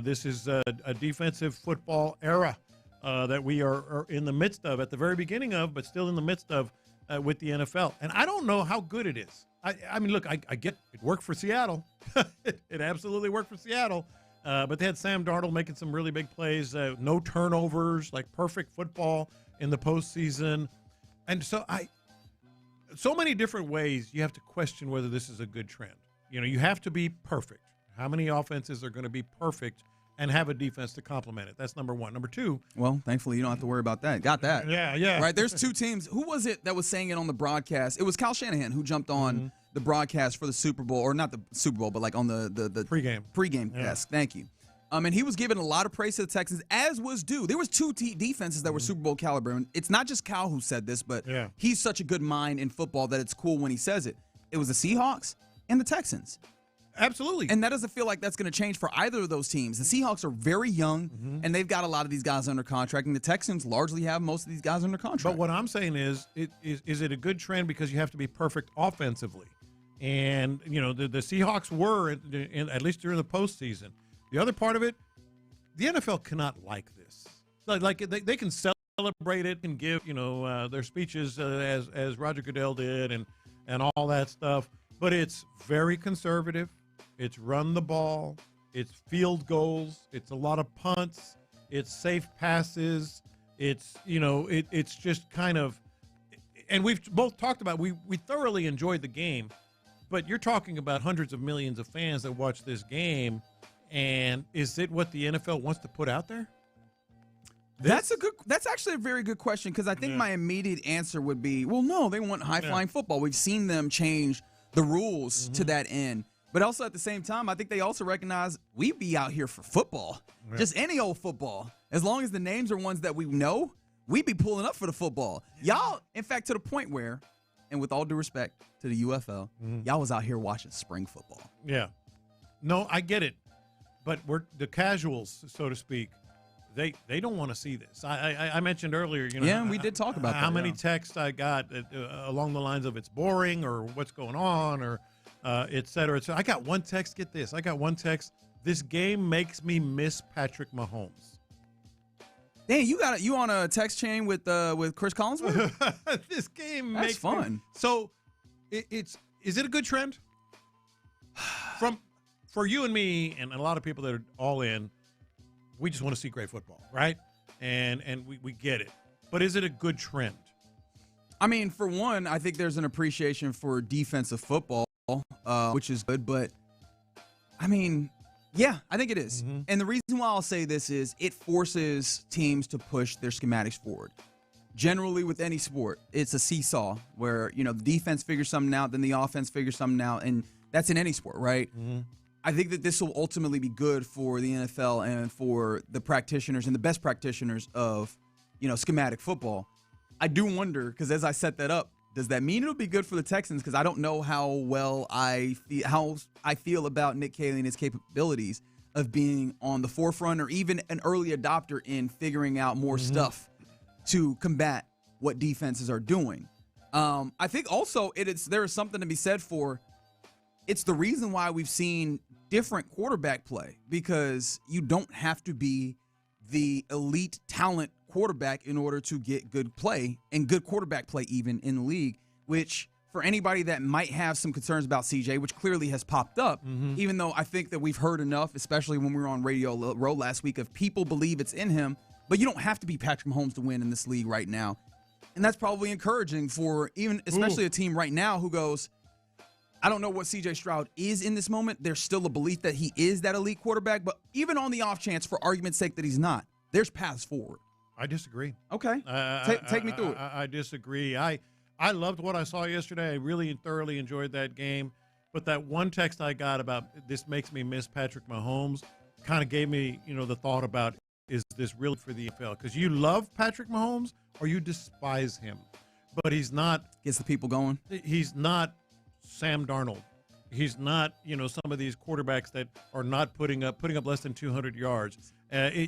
This is a defensive football era. that we are in the midst of, at the very beginning of, but still in the midst of with the NFL. And I don't know how good it is. I mean, look, I get it worked for Seattle. It absolutely worked for Seattle. But they had Sam Darnold making some really big plays, no turnovers, like perfect football in the postseason. And so many different ways you have to question whether this is a good trend. You know, you have to be perfect. How many offenses are going to be perfect and have a defense to complement it? That's number one. Number two. Well, thankfully, you don't have to worry about that. Got that. Yeah. Right, there's two teams. Who was it that was saying it on the broadcast? It was Kyle Shanahan who jumped on the broadcast for the Super Bowl, or not the Super Bowl, but like on the pregame desk. Thank you. And he was giving a lot of praise to the Texans, as was due. There was two defenses that were Super Bowl caliber. And it's not just Kyle who said this, but he's such a good mind in football that it's cool when he says it. It was the Seahawks and the Texans. Absolutely. And that doesn't feel like that's going to change for either of those teams. The Seahawks are very young, and they've got a lot of these guys under contract, and the Texans largely have most of these guys under contract. But what I'm saying is it a good trend because you have to be perfect offensively? And, you know, the Seahawks were, at least during the postseason. The other part of it, the NFL cannot like this. Like they can celebrate it and give, their speeches as Roger Goodell did and all that stuff. But it's very conservative. It's run the ball. It's field goals. It's a lot of punts. It's safe passes. It's, it's just kind of, and we've both talked about, we thoroughly enjoyed the game, but you're talking about hundreds of millions of fans that watch this game. And is it what the NFL wants to put out there? That's actually a very good question, because I think my immediate answer would be, well, no, they want high-flying football. We've seen them change the rules to that end. But also at the same time, I think they also recognize we be out here for football, just any old football. As long as the names are ones that we know, we be pulling up for the football. Y'all, in fact, to the point where, and with all due respect to the UFL, y'all was out here watching spring football. Yeah. No, I get it. But we're the casuals, so to speak. They don't want to see this. I mentioned earlier, we did talk about how many texts I got along the lines of it's boring or what's going on or et cetera. So I got one text. Get this. I got one text. This game makes me miss Patrick Mahomes. Dang, you on a text chain with Chris Collinsworth? This game That's makes fun. So is it a good trend? For you and me and a lot of people that are all in, we just want to see great football, right? And we get it. But is it a good trend? I mean, for one, I think there's an appreciation for defensive football, which is good. But, I mean, yeah, I think it is. And the reason why I'll say this is it forces teams to push their schematics forward. Generally, with any sport, it's a seesaw where, the defense figures something out, then the offense figures something out, and that's in any sport, right? I think that this will ultimately be good for the NFL and for the practitioners and the best practitioners of, schematic football. I do wonder, because as I set that up, does that mean it'll be good for the Texans? Because I don't know how I feel about Nick Caley and his capabilities of being on the forefront or even an early adopter in figuring out more stuff to combat what defenses are doing. I think also there is something to be said for. It's the reason why we've seen different quarterback play, because you don't have to be the elite talent quarterback in order to get good play and good quarterback play even in the league, which for anybody that might have some concerns about CJ, which clearly has popped up, even though I think that we've heard enough, especially when we were on Radio Row last week, of people believe it's in him, but you don't have to be Patrick Mahomes to win in this league right now. And that's probably encouraging for especially a team right now who goes, I don't know what C.J. Stroud is in this moment. There's still a belief that he is that elite quarterback, but even on the off chance, for argument's sake, that he's not, there's paths forward. I disagree. Okay. Take me through it. I disagree. I loved what I saw yesterday. I really thoroughly enjoyed that game. But that one text I got about this makes me miss Patrick Mahomes kind of gave me, the thought about, is this really for the NFL? Because you love Patrick Mahomes or you despise him. But he's not. Gets the people going. He's not Sam Darnold. He's not, some of these quarterbacks that are not putting up less than 200 yards.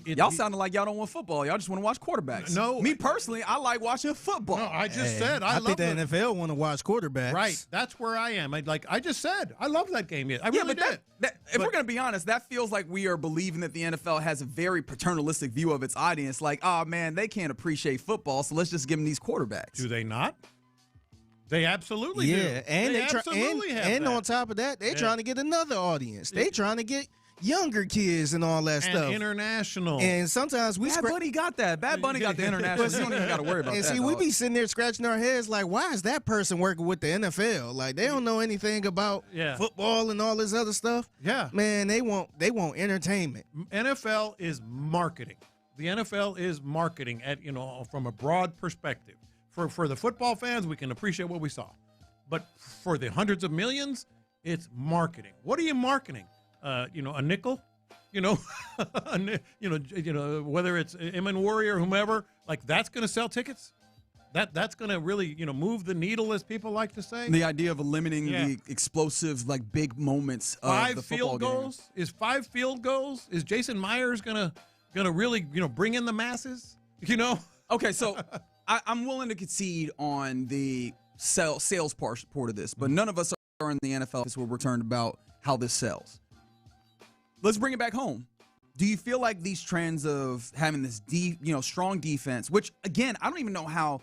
Y'all sounding like y'all don't want football. Y'all just want to watch quarterbacks. No. Me personally, I like watching football. No, I just said I think the NFL want to watch quarterbacks. Right. That's where I am. I just said I love that game. I really did. If we're going to be honest, that feels like we are believing that the NFL has a very paternalistic view of its audience. Like, oh, man, they can't appreciate football, so let's just give them these quarterbacks. Do they not? They absolutely do. Yeah, and they absolutely have and that. on top of that, they're trying to get another audience. They trying to get younger kids and all that stuff. International. And sometimes Bad Bunny got that. Bad Bunny got the international. You don't even got to worry about that. And see, we be sitting there scratching our heads like, why is that person working with the NFL? Like, they don't know anything about football and all this other stuff. Yeah. Man, they want entertainment. NFL is marketing. The NFL is marketing at, from a broad perspective. For the football fans, we can appreciate what we saw. But for the hundreds of millions, it's marketing. What are you marketing? A nickel? Whether it's Emin Worry or whomever, like that's going to sell tickets? That's going to really, move the needle, as people like to say? The idea of eliminating the explosive, like, big moments of the football game. Is 5 field goals? Is Jason Myers going to really, bring in the masses? Okay, so I'm willing to concede on the sales part of this, but none of us are in the NFL where we're concerned about how this sells. Let's bring it back home. Do you feel like these trends of having this strong defense, which again, I don't even know how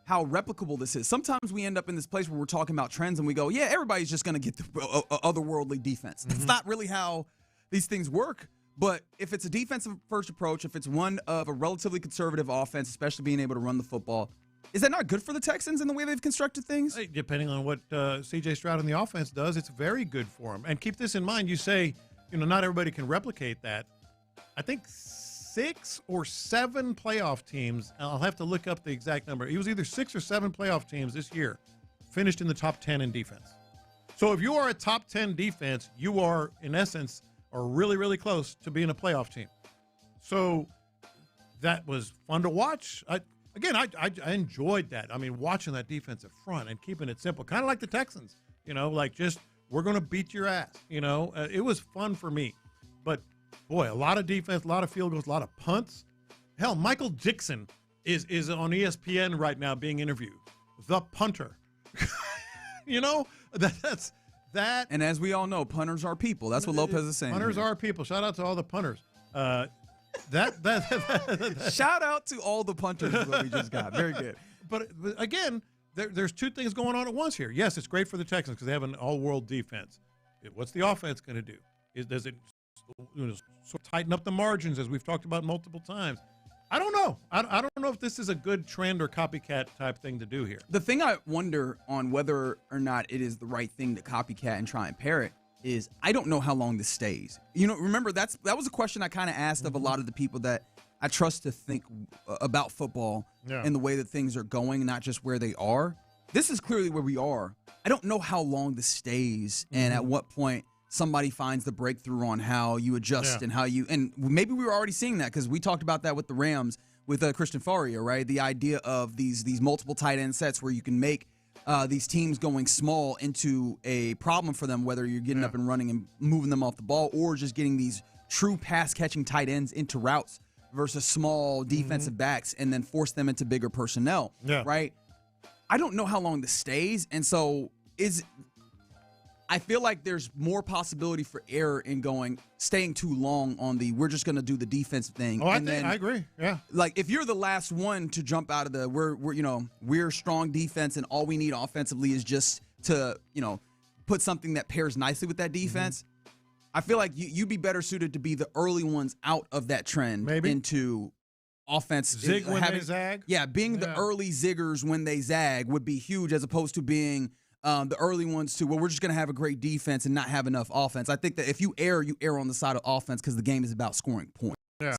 replicable this is. Sometimes we end up in this place where we're talking about trends and we go, yeah, everybody's just going to get the otherworldly defense. That's not really how these things work. But if it's a defensive first approach, if it's one of a relatively conservative offense, especially being able to run the football, is that not good for the Texans in the way they've constructed things? Depending on what C.J. Stroud and the offense does, it's very good for them. And keep this in mind. You say, not everybody can replicate that. I think 6 or 7 playoff teams, and I'll have to look up the exact number. It was either 6 or 7 playoff teams this year finished in the top 10 in defense. So if you are a top 10 defense, you are, in essence, are really, really close to being a playoff team. So that was fun to watch. I enjoyed that. I mean, watching that defensive front and keeping it simple, kind of like the Texans, we're going to beat your ass. It was fun for me. But, boy, a lot of defense, a lot of field goals, a lot of punts. Hell, Michael Dixon is on ESPN right now being interviewed. The punter. That's that. And as we all know, punters are people. That's what Lopez is saying. Punters are people. Shout out to all the punters. Shout out to all the punters is what we just got. Very good. But again, there's 2 things going on at once here. Yes, it's great for the Texans because they have an all-world defense. What's the offense going to do? Does it sort of tighten up the margins, as we've talked about multiple times? I don't know. I don't know if this is a good trend or copycat type thing to do here. The thing I wonder on whether or not it is the right thing to copycat and try and parrot is I don't know how long this stays. Remember, that was a question I kind of asked of a lot of the people that I trust to think about football and the way that things are going, not just where they are. This is clearly where we are. I don't know how long this stays and at what point somebody finds the breakthrough on how you adjust and how you – and maybe we were already seeing that because we talked about that with the Rams with Christian Faria, right? The idea of these multiple tight end sets where you can make these teams going small into a problem for them, whether you're getting up and running and moving them off the ball or just getting these true pass-catching tight ends into routes versus small defensive backs and then force them into bigger personnel, right? I don't know how long this stays, and so I feel like there's more possibility for error in staying too long on we're just going to do the defensive thing. Oh, I agree. Yeah. Like if you're the last one to jump out of we're strong defense and all we need offensively is just to, put something that pairs nicely with that defense. I feel like you'd be better suited to be the early ones out of that trend into offense. Zig when they zag? Yeah, being the early ziggers when they zag would be huge as opposed to being the early ones to, we're just going to have a great defense and not have enough offense. I think that if you err on the side of offense because the game is about scoring points. Yeah.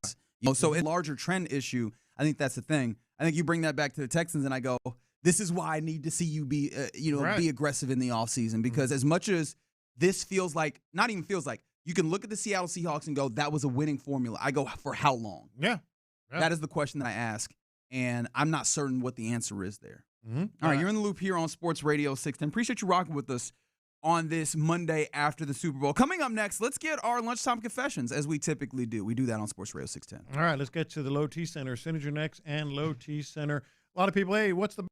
So in a larger trend issue, I think that's the thing. I think you bring that back to the Texans and I go, this is why I need to see you be, be aggressive in the offseason because as much as this feels like, not even feels like, you can look at the Seattle Seahawks and go, that was a winning formula. I go, for how long? Yeah. That is the question that I ask, and I'm not certain what the answer is there. Mm-hmm. All right, you're in the loop here on Sports Radio 610. Appreciate you rocking with us on this Monday after the Super Bowl. Coming up next, let's get our lunchtime confessions, as we typically do. We do that on Sports Radio 610. All right, let's get to the Low T Center. Senator next and Low T Center. A lot of people, hey, what's the...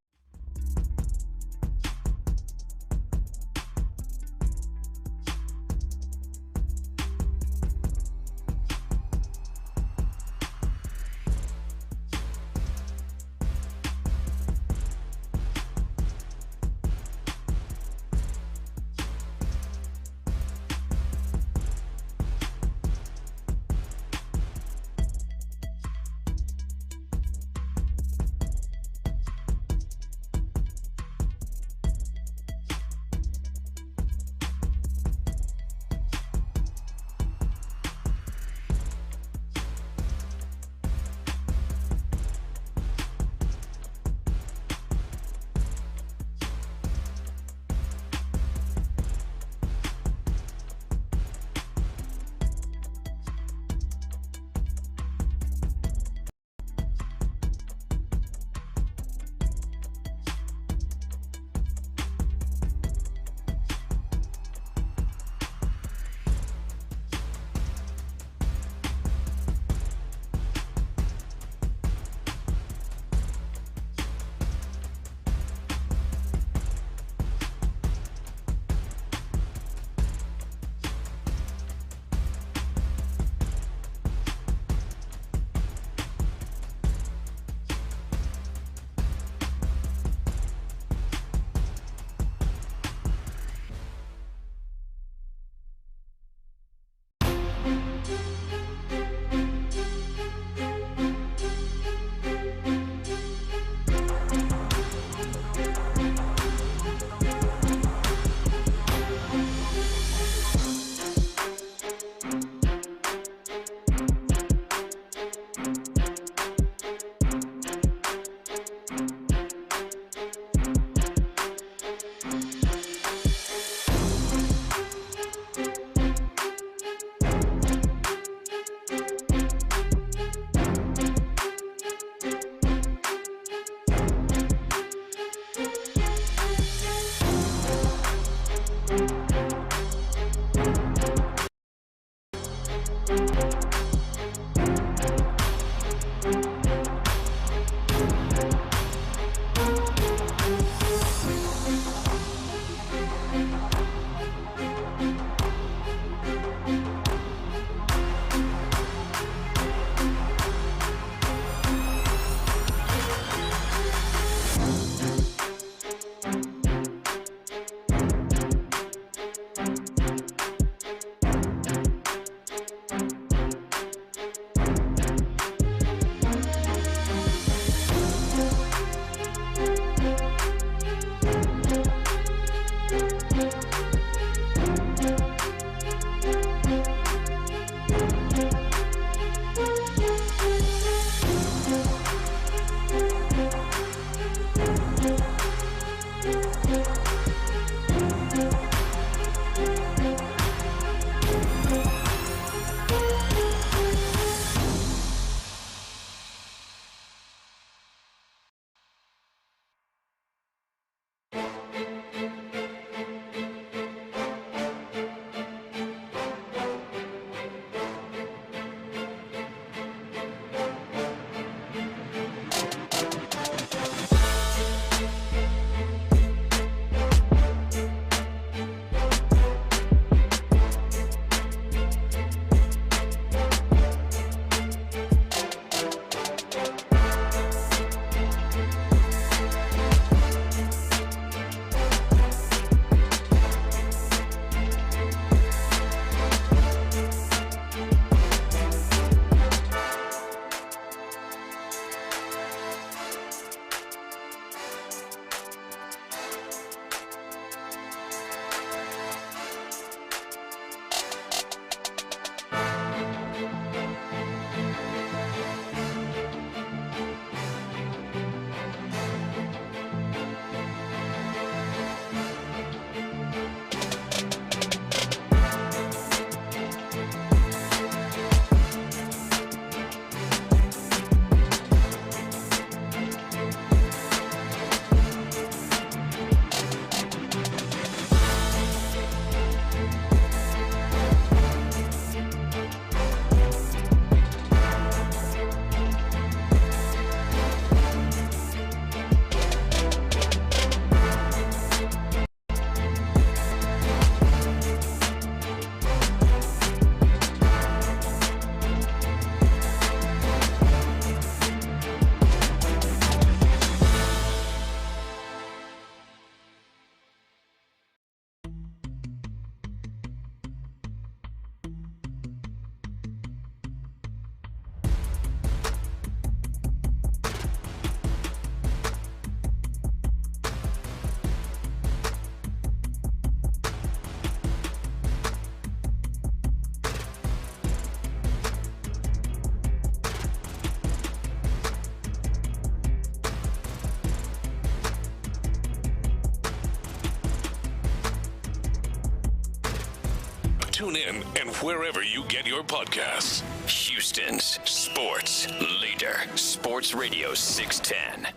Tune in and wherever you get your podcasts. Houston's sports leader, Sports Radio 610.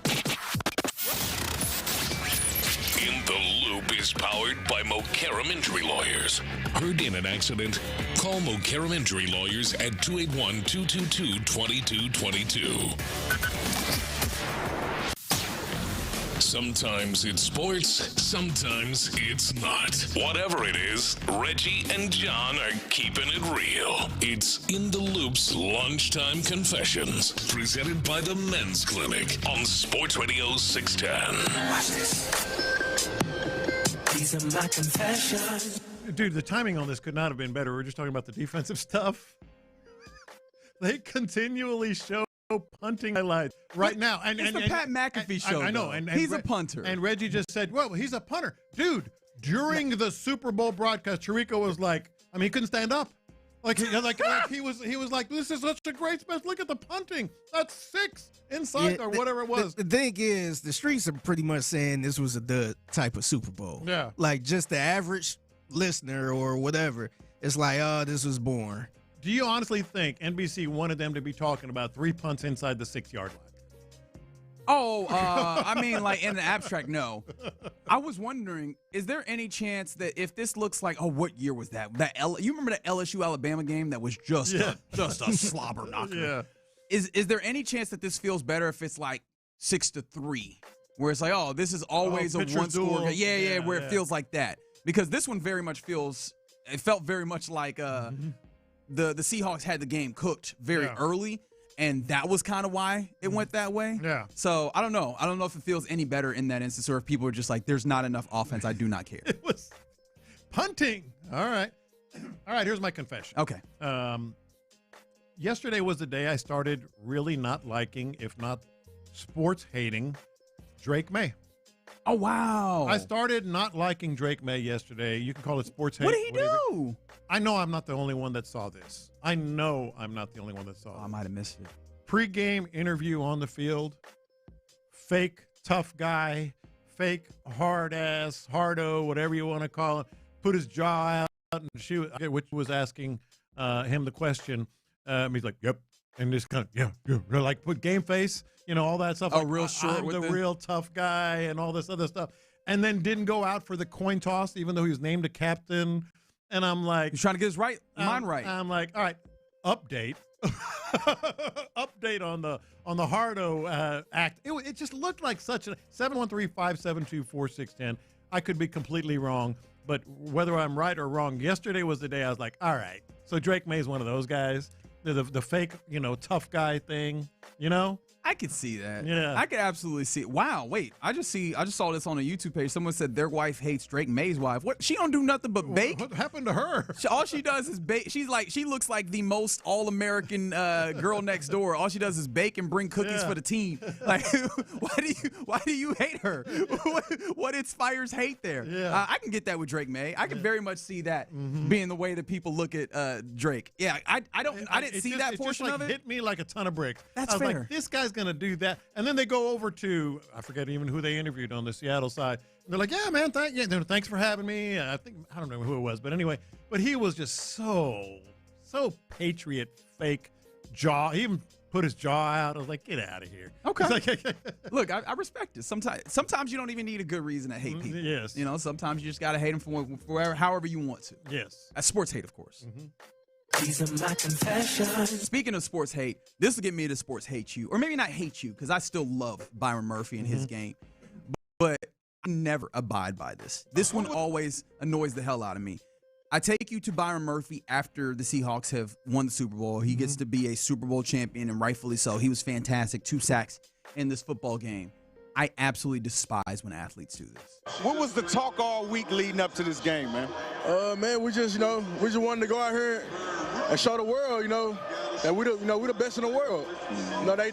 In the Loop is powered by McClain Injury Lawyers. Heard in an accident? Call McClain Injury Lawyers at 281-222-2222. Sometimes it's sports, sometimes it's not. Whatever it is, Reggie and John are keeping it real. It's In the Loop's Lunchtime Confessions, presented by the Men's Clinic on Sports Radio 610. Watch this. These are my confessions. Dude, the timing on this could not have been better. We were just talking about the defensive stuff. They continually show punting highlights right now. It's the Pat McAfee show. I know. And he's a punter. And Reggie just said, well, he's a punter. Dude, during the Super Bowl broadcast, Tirico was like, I mean, he couldn't stand up. He was like, this is such a great special. Look at the punting. That's 6 inside or whatever it was. The thing is, the streets are pretty much saying this was a dud type of Super Bowl. Yeah. Like, just the average listener or whatever, it's like, oh, this was boring. Do you honestly think NBC wanted them to be talking about 3 punts inside the 6-yard line? Oh, I mean, like in the abstract, no. I was wondering, is there any chance that if this looks like, what year was that? You remember the LSU Alabama game that was just a slobber knocker? Yeah. Is there any chance that this feels better if it's like 6-3, where it's like, this is always a one-score? Yeah, where it feels like that. Because this one very much felt very much like the Seahawks had the game cooked very early. And that was kind of why it went that way. Yeah. So I don't know. I don't know if it feels any better in that instance, or if people are just like, there's not enough offense. I do not care. It was punting. All right. Here's my confession. Okay. Yesterday was the day I started really not liking, if not sports hating, Drake May. Oh, wow. I started not liking Drake May yesterday. You can call it sports hate. What did he do? I know I'm not the only one that saw this. I know I'm not the only one that saw it. I might have missed it. Pre-game interview on the field. Fake tough guy. Fake hard-ass, hardo, whatever you want to call it. Put his jaw out and shoot, which was asking him the question. He's like, yep. And just kind of, yeah. Like put game face, all that stuff. Real short I'm with the real tough guy and all this other stuff. And then didn't go out for the coin toss, even though he was named a captain. And I'm like, he's trying to get his mind right. I'm like, all right, update. Update on the Hardo act. It just looked like such a 713-572-4610. I could be completely wrong, but whether I'm right or wrong, yesterday was the day I was like, all right. So Drake May's one of those guys. The fake, tough guy thing, I could see that. Yeah. I could absolutely see it. Wow, wait. I just saw this on a YouTube page. Someone said their wife hates Drake May's wife. What? She don't do nothing but bake. What happened to her? All she does is bake. She looks like the most all-American girl next door. All she does is bake and bring cookies for the team. Like, why do you hate her? What inspires hate there? Yeah. I can get that with Drake May. I can very much see that being the way that people look at Drake. Yeah, I didn't see that portion of it. It hit me like a ton of bricks. That's I was fair. like, this guy's going to do that. And then they go over to, I forget even who they interviewed on the Seattle side. And they're like, yeah, man, thanks for having me. I don't know who it was, but anyway, but he was just so Patriot fake jaw. He even put his jaw out. I was like, get out of here. Okay. Look, I respect it. Sometimes you don't even need a good reason to hate people. Yes. Sometimes you just got to hate them for however you want to. Yes. That's sports hate, of course. These are my confessions. Speaking of sports hate, this will get me to sports hate you. Or maybe not hate you, because I still love Byron Murphy and his game. But I never abide by this. This one always annoys the hell out of me. I take you to Byron Murphy after the Seahawks have won the Super Bowl. He gets to be a Super Bowl champion, and rightfully so. He was fantastic. 2 sacks in this football game. I absolutely despise when athletes do this. What was the talk all week leading up to this game, man? Man, we just wanted to go out here and show the world, that we're the best in the world. They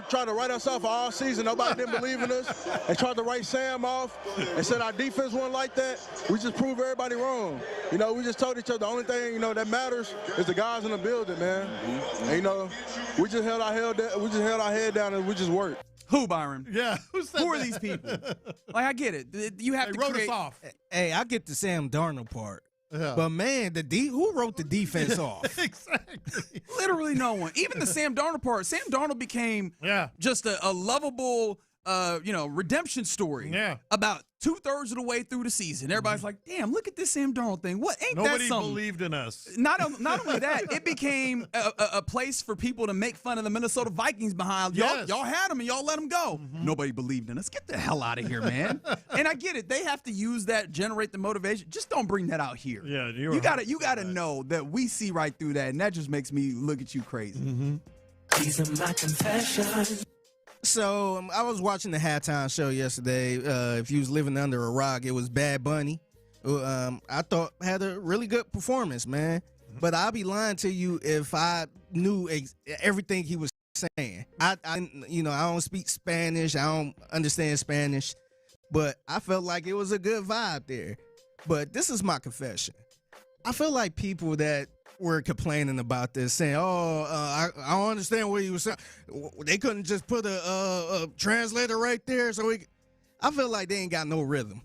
tried to write us off all season. Nobody didn't believe in us. They tried to write Sam off and said our defense wasn't like that. We just proved everybody wrong. We just told each other the only thing that matters is the guys in the building, man. And, we just held our head down and we just worked. Who, Byron? Yeah. Who are these people? Like, I get it. You have to wrote create. us off. Hey, I get the Sam Darnold part. Yeah. But, man, who wrote the defense off? Exactly. Literally no one. Even the Sam Darnold part. Sam Darnold became just a lovable redemption story about 2/3 of the way through the season. Everybody's like, damn, look at this Sam Darnold thing. What ain't Nobody that something? believed in us. Not only that, it became a place for people to make fun of the Minnesota Vikings behind. Y'all had them and y'all let them go. Nobody believed in us. Get the hell out of here, man. And I get it. They have to use that, generate the motivation. Just don't bring that out here. Yeah, you gotta know that we see right through that, and that just makes me look at you crazy. These are my confessions. So I was watching the halftime show yesterday. If you was living under a rock, it was Bad Bunny. I thought had a really good performance, man. But I'll be lying to you if I knew everything he was saying. I don't speak Spanish. I don't understand Spanish. But I felt like it was a good vibe there. But this is my confession. I feel like people that were complaining about this, saying, I don't understand what he was saying. They couldn't just put a translator right there. I feel like they ain't got no rhythm.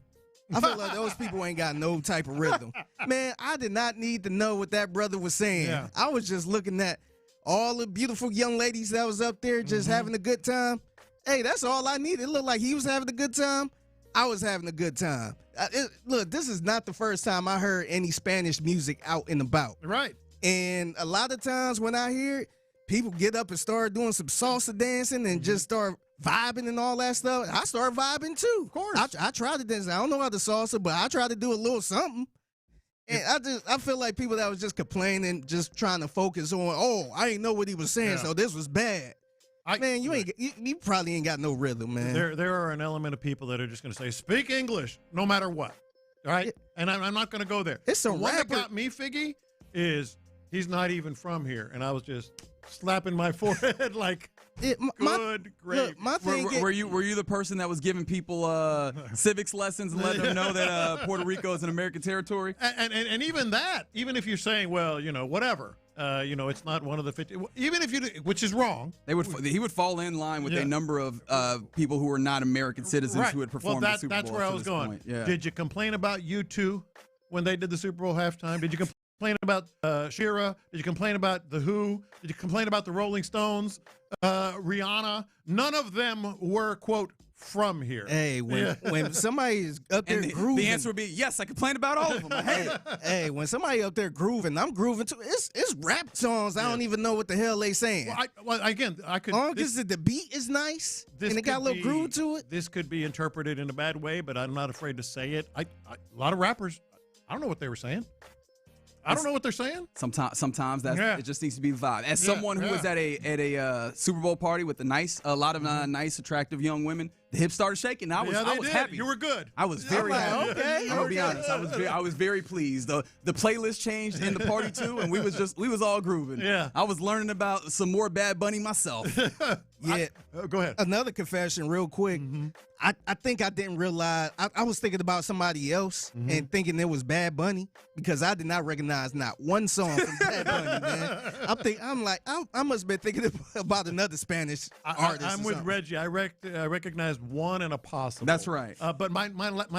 I feel like those people ain't got no type of rhythm. Man, I did not need to know what that brother was saying. Yeah. I was just looking at all the beautiful young ladies that was up there just having a good time. Hey, that's all I needed. It looked like he was having a good time. I was having a good time. Look, this is not the first time I heard any Spanish music out and about. Right. And a lot of times when I hear it, people get up and start doing some salsa dancing and just start vibing and all that stuff. I start vibing too. Of course. I try to dance. I don't know how to salsa, but I try to do a little something. And I feel like people that was just complaining, just trying to focus on, I didn't know what he was saying, so this was bad. Man, you probably ain't got no rhythm, man. There are an element of people that are just going to say, speak English, no matter what. All right? And I'm not going to go there. It's the one that got me, Figgy, is he's not even from here. And I was just slapping my forehead like, great. Look, my thing were you the person that was giving people civics lessons and letting them know that Puerto Rico is an American territory? And even that, even if you're saying, well, whatever. It's not one of the 50. Even if you, which is wrong, he would fall in line with a number of people who are not American citizens who had performed the Super Bowl. That's where I was going. Yeah. Did you complain about U2 when they did the Super Bowl halftime? Did you complain about Shira? Did you complain about The Who? Did you complain about the Rolling Stones? Rihanna? None of them were, quote, from here. Hey, when somebody's up there grooving. The answer would be, yes, I complain about all of them. Hey, when somebody up there grooving, I'm grooving too. It's rap songs. I don't even know what the hell they saying. I could. Because the beat is nice and it got a little groove to it. This could be interpreted in a bad way, but I'm not afraid to say it. A lot of rappers, I don't know what they were saying. I don't know what they're saying. Sometimes it just needs to be the vibe. As someone who was at a Super Bowl party with a lot of nice, attractive young women, the hips started shaking. I was happy. You were good. I was very happy. Okay, I'm gonna be honest. I was very pleased. The playlist changed in the party too, and we was all grooving. Yeah. I was learning about some more Bad Bunny myself. Yeah. Go ahead. Another confession, real quick. I think I didn't realize. I was thinking about somebody else and thinking it was Bad Bunny because I did not recognize not one song from Bad Bunny, man. I must have been thinking about another Spanish artist. I'm with Reggie. I recognize one and a possible. That's right. But my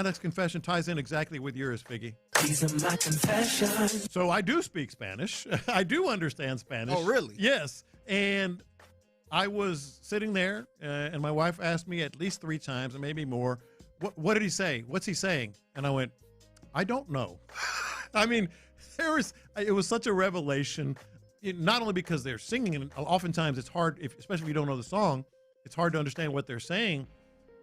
next confession ties in exactly with yours, Figgy. These are my confessions. So I do speak Spanish. I do understand Spanish. Oh, really? Yes. And I was sitting there, and my wife asked me at least 3 times, and maybe more, what did he say? What's he saying? And I went, I don't know. I mean, it was such a revelation, not only because they're singing, and oftentimes it's hard, especially if you don't know the song, it's hard to understand what they're saying.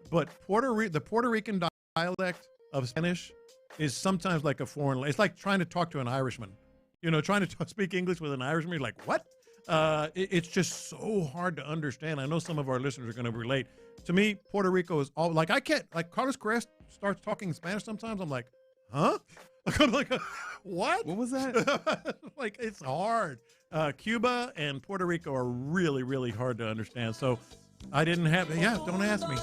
But the Puerto Rican dialect of Spanish is sometimes like a foreign. It's like trying to talk to an Irishman. Trying to speak English with an Irishman. You're like, what? It's just so hard to understand. I know some of our listeners are going to relate. To me, Puerto Rico is all like I can't. Like Carlos Carrera starts talking Spanish sometimes. I'm like, huh? I'm like, what? What was that? Like it's hard. Cuba and Puerto Rico are really, really hard to understand. So I didn't have. Yeah, don't ask me.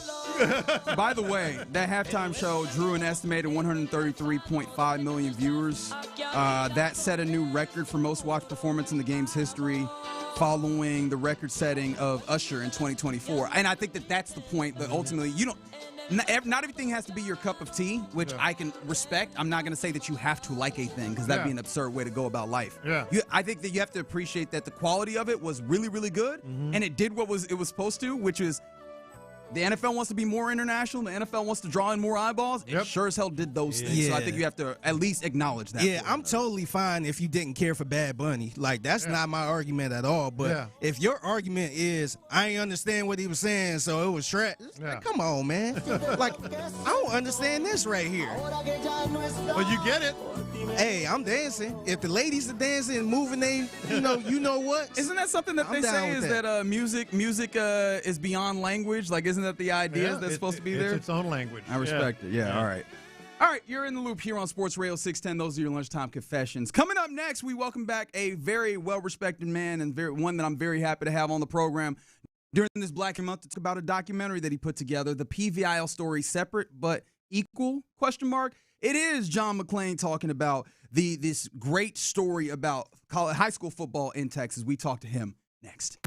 By the way, that halftime show drew an estimated 133.5 million viewers. That set a new record for most watched performance in the game's history. following the record setting of Usher in 2024. And I think that that's the point that ultimately not everything has to be your cup of tea, which I can respect. I'm not going to say that you have to like a thing because that'd be an absurd way to go about life. Yeah. I think that you have to appreciate that the quality of it was really, really good, and it did what it was supposed to, which is the NFL wants to be more international. The NFL wants to draw in more eyeballs. It sure as hell did those things. So I think you have to at least acknowledge that. Yeah, I'm totally fine if you didn't care for Bad Bunny. Like, that's not my argument at all. But if your argument is, I ain't understand what he was saying, so it was trash. Like, come on, man. Like, I don't understand this right here. Well, you get it. Hey, I'm dancing. If the ladies are dancing and moving, you know what? Isn't that something that they say is that music is beyond language? Like, isn't that the idea that's supposed to be there? It's its own language. I respect it. Yeah, all right. All right, you're in the loop here on Sports Radio 610. Those are your lunchtime confessions. Coming up next, we welcome back a very well-respected man and one that I'm very happy to have on the program. During this Black Month, it's about a documentary that he put together, the PVIL Story, separate but equal, ? It is John McClain talking about this great story about high school football in Texas. We talk to him next.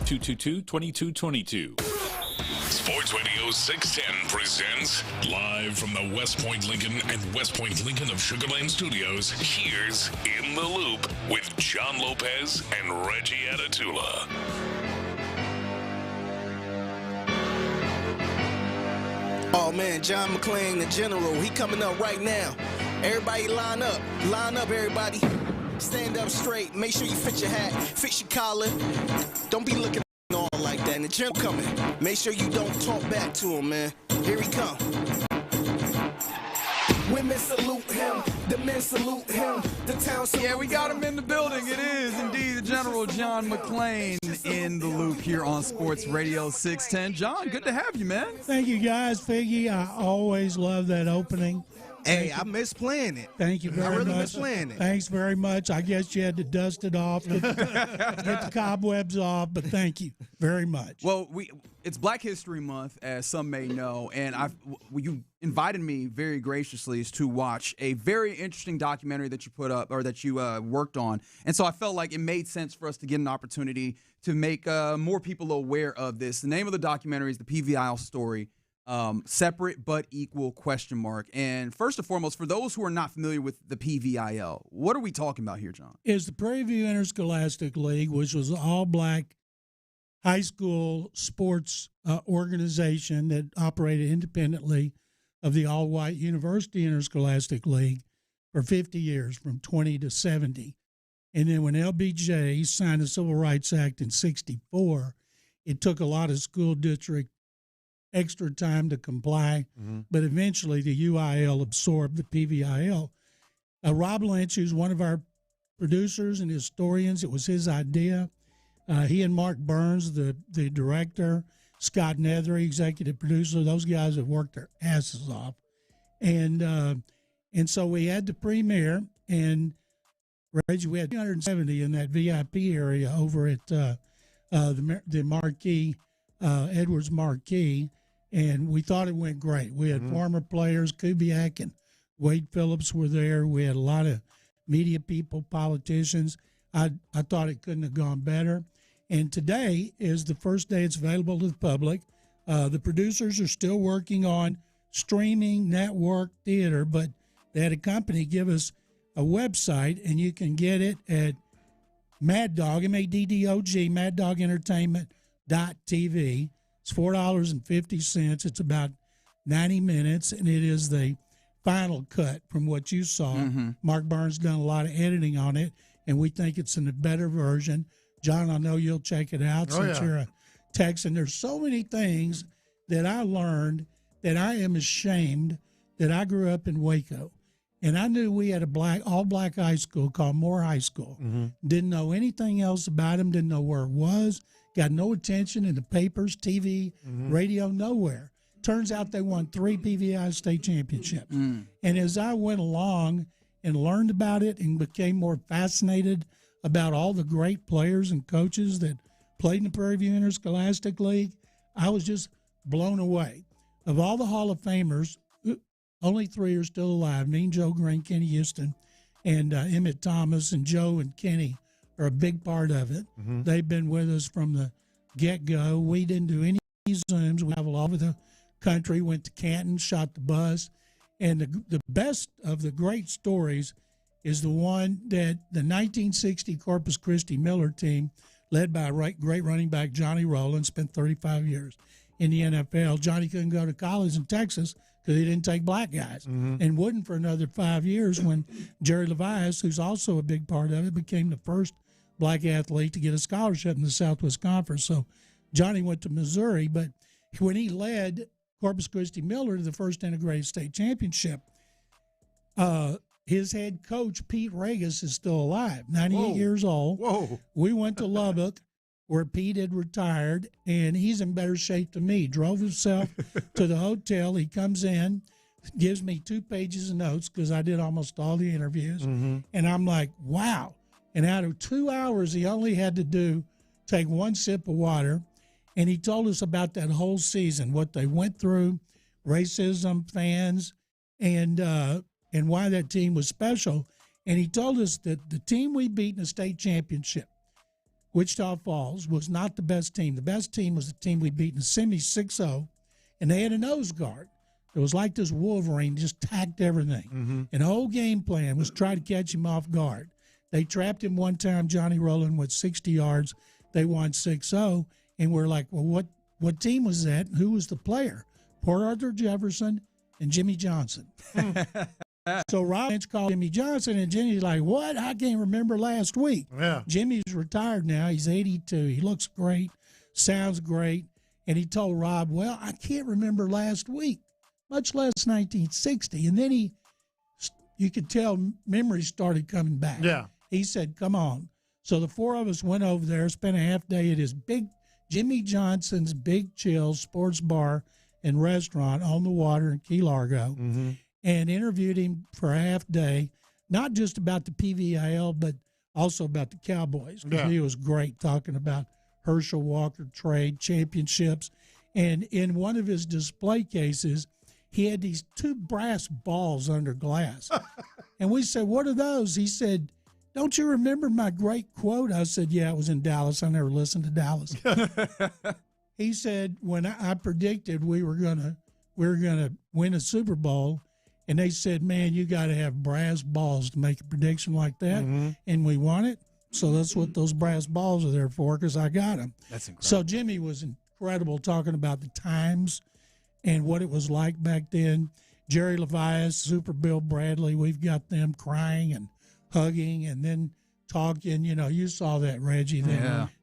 222-2222. Sports Radio 610 presents live from the West Point Lincoln and West Point Lincoln of Sugar Land Studios. Here's In the Loop with John Lopez and Reggie Atatula. Oh man, John McClain, the general, he coming up right now. Everybody line up, everybody. Stand up straight, make sure you fit your hat, fix your collar. Don't be looking all like that. And the general coming, make sure you don't talk back to him, man. Here he come. Women salute him, the men salute him, the town salute him. Yeah, we got him in the building. It is indeed the General John McClain in the loop here on Sports Radio 610. John, good to have you, man. Thank you, guys. Figgy, I always love that opening. Hey, I miss playing it. Thank you very much. I really miss playing it. Thanks very much. I guess you had to dust it off, get the cobwebs off, but thank you very much. Well, it's Black History Month, as some may know, and you invited me very graciously to watch a very interesting documentary that you put up, or that you worked on, and so I felt like it made sense for us to get an opportunity to make more people aware of this. The name of the documentary is the PVIL Story. Separate but equal ? And first and foremost, for those who are not familiar with the PVIL, what are we talking about here, John? Is the Prairie View Interscholastic League, which was an all-black high school sports organization that operated independently of the all-white University Interscholastic League for 50 years, from 20 to 70. And then when LBJ signed the Civil Rights Act in 64, it took a lot of school district extra time to comply, but eventually the UIL absorbed the PVIL. Rob Lynch, who's one of our producers and historians, it was his idea. He and Mark Burns, the director, Scott Nethery, executive producer, those guys have worked their asses off. And so we had the premiere, and Reggie, we had 370 in that VIP area over at the Marquee, Edwards Marquee, and we thought it went great. We had former players, Kubiak and Wade Phillips were there. We had a lot of media people, politicians. I thought it couldn't have gone better. And today is the first day it's available to the public. The producers are still working on streaming network theater, but they had a company give us a website, and you can get it at Mad Dog, MADDOG, MaddogEntertainment.tv. It's $4.50. It's about 90 minutes, and it is the final cut from what you saw. Mark Burns done a lot of editing on it, and we think it's in a better version. John, I know you'll check it out since you're a Texan. There's so many things that I learned that I am ashamed that I grew up in Waco. And I knew we had a all-black high school called Moore High School. Didn't know anything else about them, didn't know where it was, got no attention in the papers, TV, radio, nowhere. Turns out they won 3 PVI state championships. And as I went along and learned about it and became more fascinated about all the great players and coaches that played in the Prairie View Interscholastic League, I was just blown away. Of all the Hall of Famers, only 3 are still alive. Me and Joe Green, Kenny Houston, and Emmett Thomas, and Joe and Kenny are a big part of it. They've been with us from the get-go. We didn't do any Zooms. We traveled all over the country, went to Canton, shot the bus. And the best of the great stories is the one that the 1960 Corpus Christi Miller team, led by a great running back Johnny Rowland, spent 35 years in the NFL. Johnny couldn't go to college in Texas because he didn't take black guys, and wouldn't for another 5 years when Jerry Levias, who's also a big part of it, became the first black athlete to get a scholarship in the Southwest Conference. So Johnny went to Missouri, but when he led Corpus Christi Miller to the first integrated state championship, his head coach, Pete Regas, is still alive, 98 years old. We went to Lubbock, where Pete had retired, and he's in better shape than me. Drove himself to the hotel. He comes in, gives me 2 pages of notes because I did almost all the interviews. And I'm like, wow. And out of 2 hours, he only had to take 1 sip of water. And he told us about that whole season, what they went through, racism, fans, and why that team was special. And he told us that the team we beat in the state championship Wichita Falls was not the best team. The best team was the team we'd beat in the semis 6-0, and they had a nose guard. It was like this Wolverine, just tacked everything. And the whole game plan was try to catch him off guard. They trapped him one time. Johnny Rowland with 60 yards. They won 6-0, and we're like, well, what team was that? And who was the player? Port Arthur Jefferson and Jimmy Johnson. So Rob Lynch called Jimmy Johnson, and Jimmy's like, what? I can't remember last week. Yeah. Jimmy's retired now. He's 82. He looks great, sounds great. And he told Rob, well, I can't remember last week, much less 1960. And then you could tell memories started coming back. Yeah. He said, come on. So the four of us went over there, spent a half day at his Jimmy Johnson's Big Chill Sports Bar and Restaurant on the water in Key Largo. And interviewed him for a half day, not just about the PVIL, but also about the Cowboys. Because he was great talking about Herschel Walker trade, championships. And in one of his display cases, he had these two brass balls under glass. And we said, what are those? He said, don't you remember my great quote? I said, yeah, it was in Dallas. I never listened to Dallas. He said, when I predicted we were gonna win a Super Bowl, and they said, man, you got to have brass balls to make a prediction like that. And we won it. So that's what those brass balls are there for, because I got them. That's incredible. So Jimmy was incredible talking about the times and what it was like back then. Jerry Levias, Super Bill Bradley, we've got them crying and hugging and then talking. You know, you saw that, Reggie.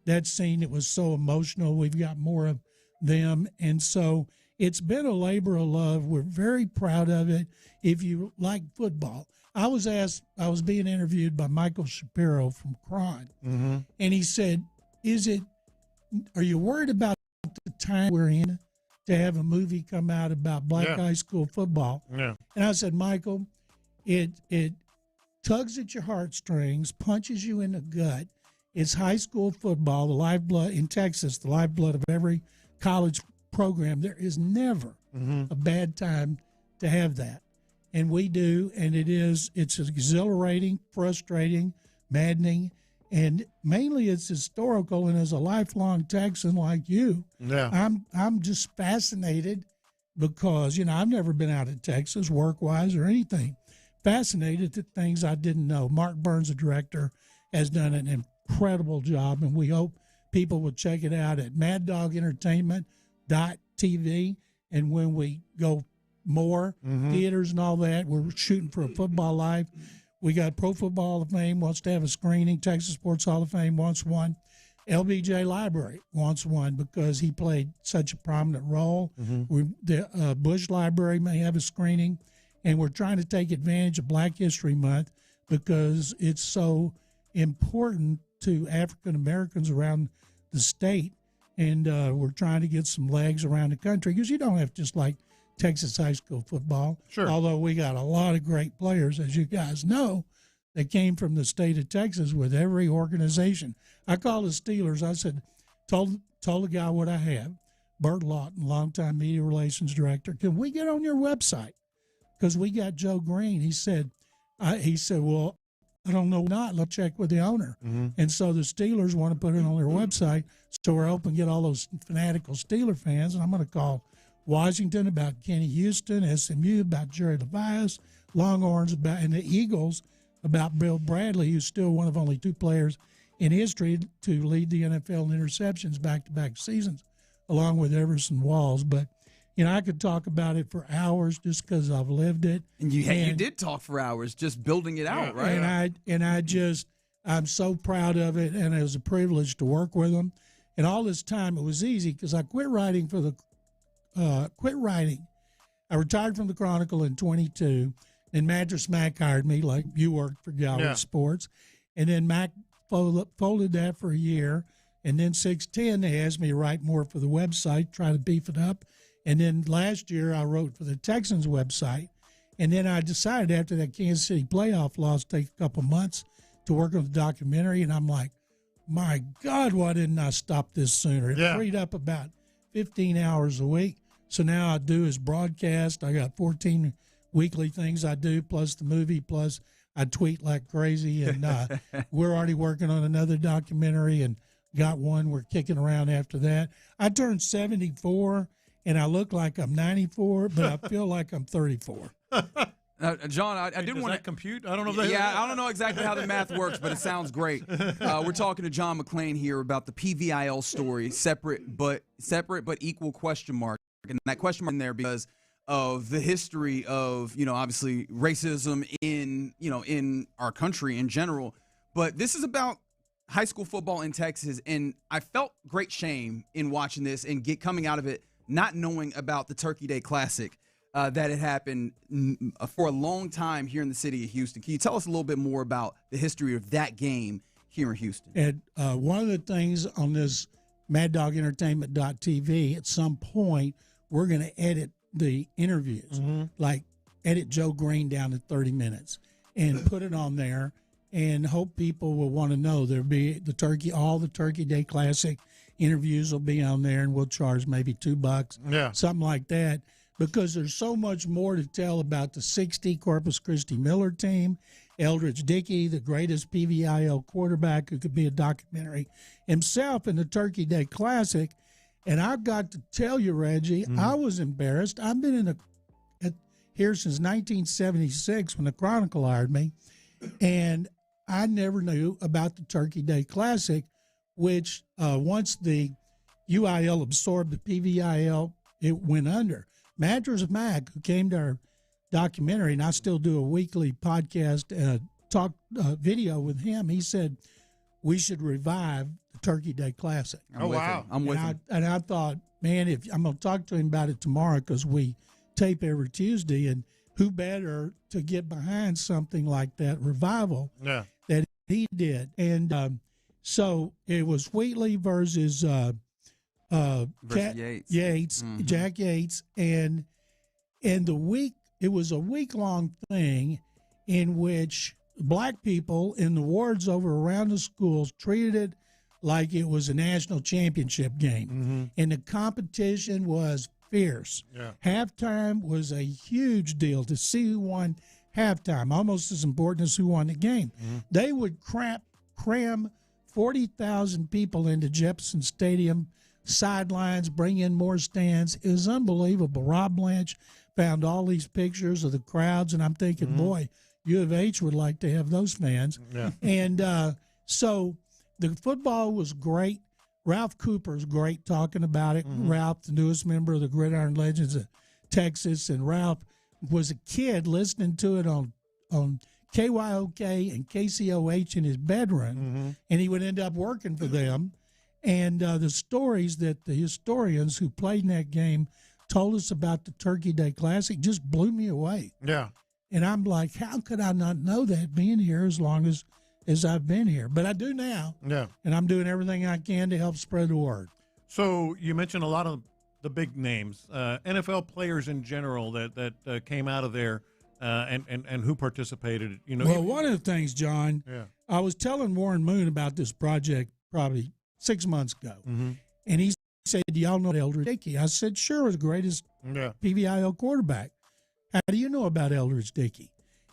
That scene, it was so emotional. We've got more of them. And so it's been a labor of love. We're very proud of it. If you like football, I was being interviewed by Michael Shapiro from Cron, and he said, are you worried about the time we're in to have a movie come out about black high school football? And I said, Michael, it tugs at your heartstrings, punches you in the gut. It's high school football, the lifeblood in Texas, the lifeblood of every college program. There is never a bad time to have that. And we do, and it's exhilarating, frustrating, maddening, and mainly it's historical. And as a lifelong Texan like you, I'm just fascinated because, I've never been out of Texas work-wise or anything. Fascinated at things I didn't know. Mark Burns, the director, has done an incredible job, and we hope people will check it out at maddogentertainment.tv. And when we go more theaters and all that, we're shooting for a Football Life. We got Pro Football Hall of Fame wants to have a screening. Texas Sports Hall of Fame wants one. LBJ Library wants one because he played such a prominent role. The Bush Library may have a screening, and we're trying to take advantage of Black History Month because it's so important to African Americans around the state, and we're trying to get some legs around the country because you don't have just like Texas high school football. Although we got a lot of great players, as you guys know, that came from the state of Texas with every organization. I called the Steelers. I said, told the guy what I have, Bert Lawton, longtime media relations director, can we get on your website? Because we got Joe Green. He said, well, I don't know not. Let's check with the owner. And so the Steelers want to put it on their website. So we're hoping to get all those fanatical Steeler fans. And I'm going to call Washington about Kenny Houston, SMU about Jerry Levias, Longhorns and the Eagles about Bill Bradley, who's still one of only two players in history to lead the NFL in interceptions back-to-back seasons, along with Everson Walls. But, I could talk about it for hours just because I've lived it. And you did talk for hours just building it out, right? I'm so proud of it, and it was a privilege to work with them. And all this time, it was easy because I quit writing I retired from the Chronicle in 22, and Mattress Mac hired me, like you worked for Gallery Sports. And then Mac folded that for a year. And then 610, they asked me to write more for the website, try to beef it up. And then last year, I wrote for the Texans website. And then I decided after that Kansas City playoff loss to take a couple months to work on the documentary. And I'm like, my God, why didn't I stop this sooner? It freed up about 15 hours a week. So now I do is broadcast. I got 14 weekly things I do, plus the movie, plus I tweet like crazy. And we're already working on another documentary and got one. We're kicking around after that. I turned 74, and I look like I'm 94, but I feel like I'm 34. John, I didn't want to compute. I don't know. If I don't know exactly how the math works, but it sounds great. We're talking to John McClain here about the PVIL story, separate but equal question mark, and that question mark in there because of the history of obviously racism in our country in general. But this is about high school football in Texas, and I felt great shame in watching this and coming out of it not knowing about the Turkey Day Classic. That had happened for a long time here in the city of Houston. Can you tell us a little bit more about the history of that game here in Houston? And one of the things on this MadDogEntertainment.tv, at some point, we're going to edit the interviews, like edit Joe Green down to 30 minutes and put it on there and hope people will want to know. There'll be all the Turkey Day Classic interviews will be on there, and we'll charge maybe $2, something like that. Because there's so much more to tell about the 60 Corpus Christi Miller team, Eldridge Dickey, the greatest PVIL quarterback who could be a documentary himself, in the Turkey Day Classic. And I've got to tell you, Reggie, I was embarrassed. I've been here since 1976 when the Chronicle hired me, and I never knew about the Turkey Day Classic, which once the UIL absorbed the PVIL, it went under. Mattress Mac, who came to our documentary, and I still do a weekly podcast talk video with him, he said we should revive the Turkey Day Classic. I'm with him. And I thought, man, if I'm going to talk to him about it tomorrow because we tape every Tuesday, and who better to get behind something like that revival that he did. And so it was Wheatley versus Yates, Jack Yates, and it was a week-long thing in which black people in the wards over around the schools treated it like it was a national championship game, and the competition was fierce. Halftime was a huge deal to see who won halftime, almost as important as who won the game. They would cram 40,000 people into Jefferson Stadium sidelines, bring in more stands. It was unbelievable. Rob Blanche found all these pictures of the crowds, and I'm thinking, boy, U of H would like to have those fans. And so the football was great. Ralph Cooper's great talking about it. Ralph, the newest member of the Gridiron Legends of Texas, and Ralph was a kid listening to it on KYOK and KCOH in his bedroom, and he would end up working for them. And the stories that the historians who played in that game told us about the Turkey Day Classic just blew me away. And I'm like, how could I not know that being here as long as I've been here? But I do now. And I'm doing everything I can to help spread the word. So you mentioned a lot of the big names, NFL players in general that came out of there and who participated. Well, one of the things, John, I was telling Warren Moon about this project probably 6 months ago, and he said, "Do y'all know Eldridge Dickey?" I said, "Sure, the greatest PVIL quarterback." "How do you know about Eldridge Dickey?"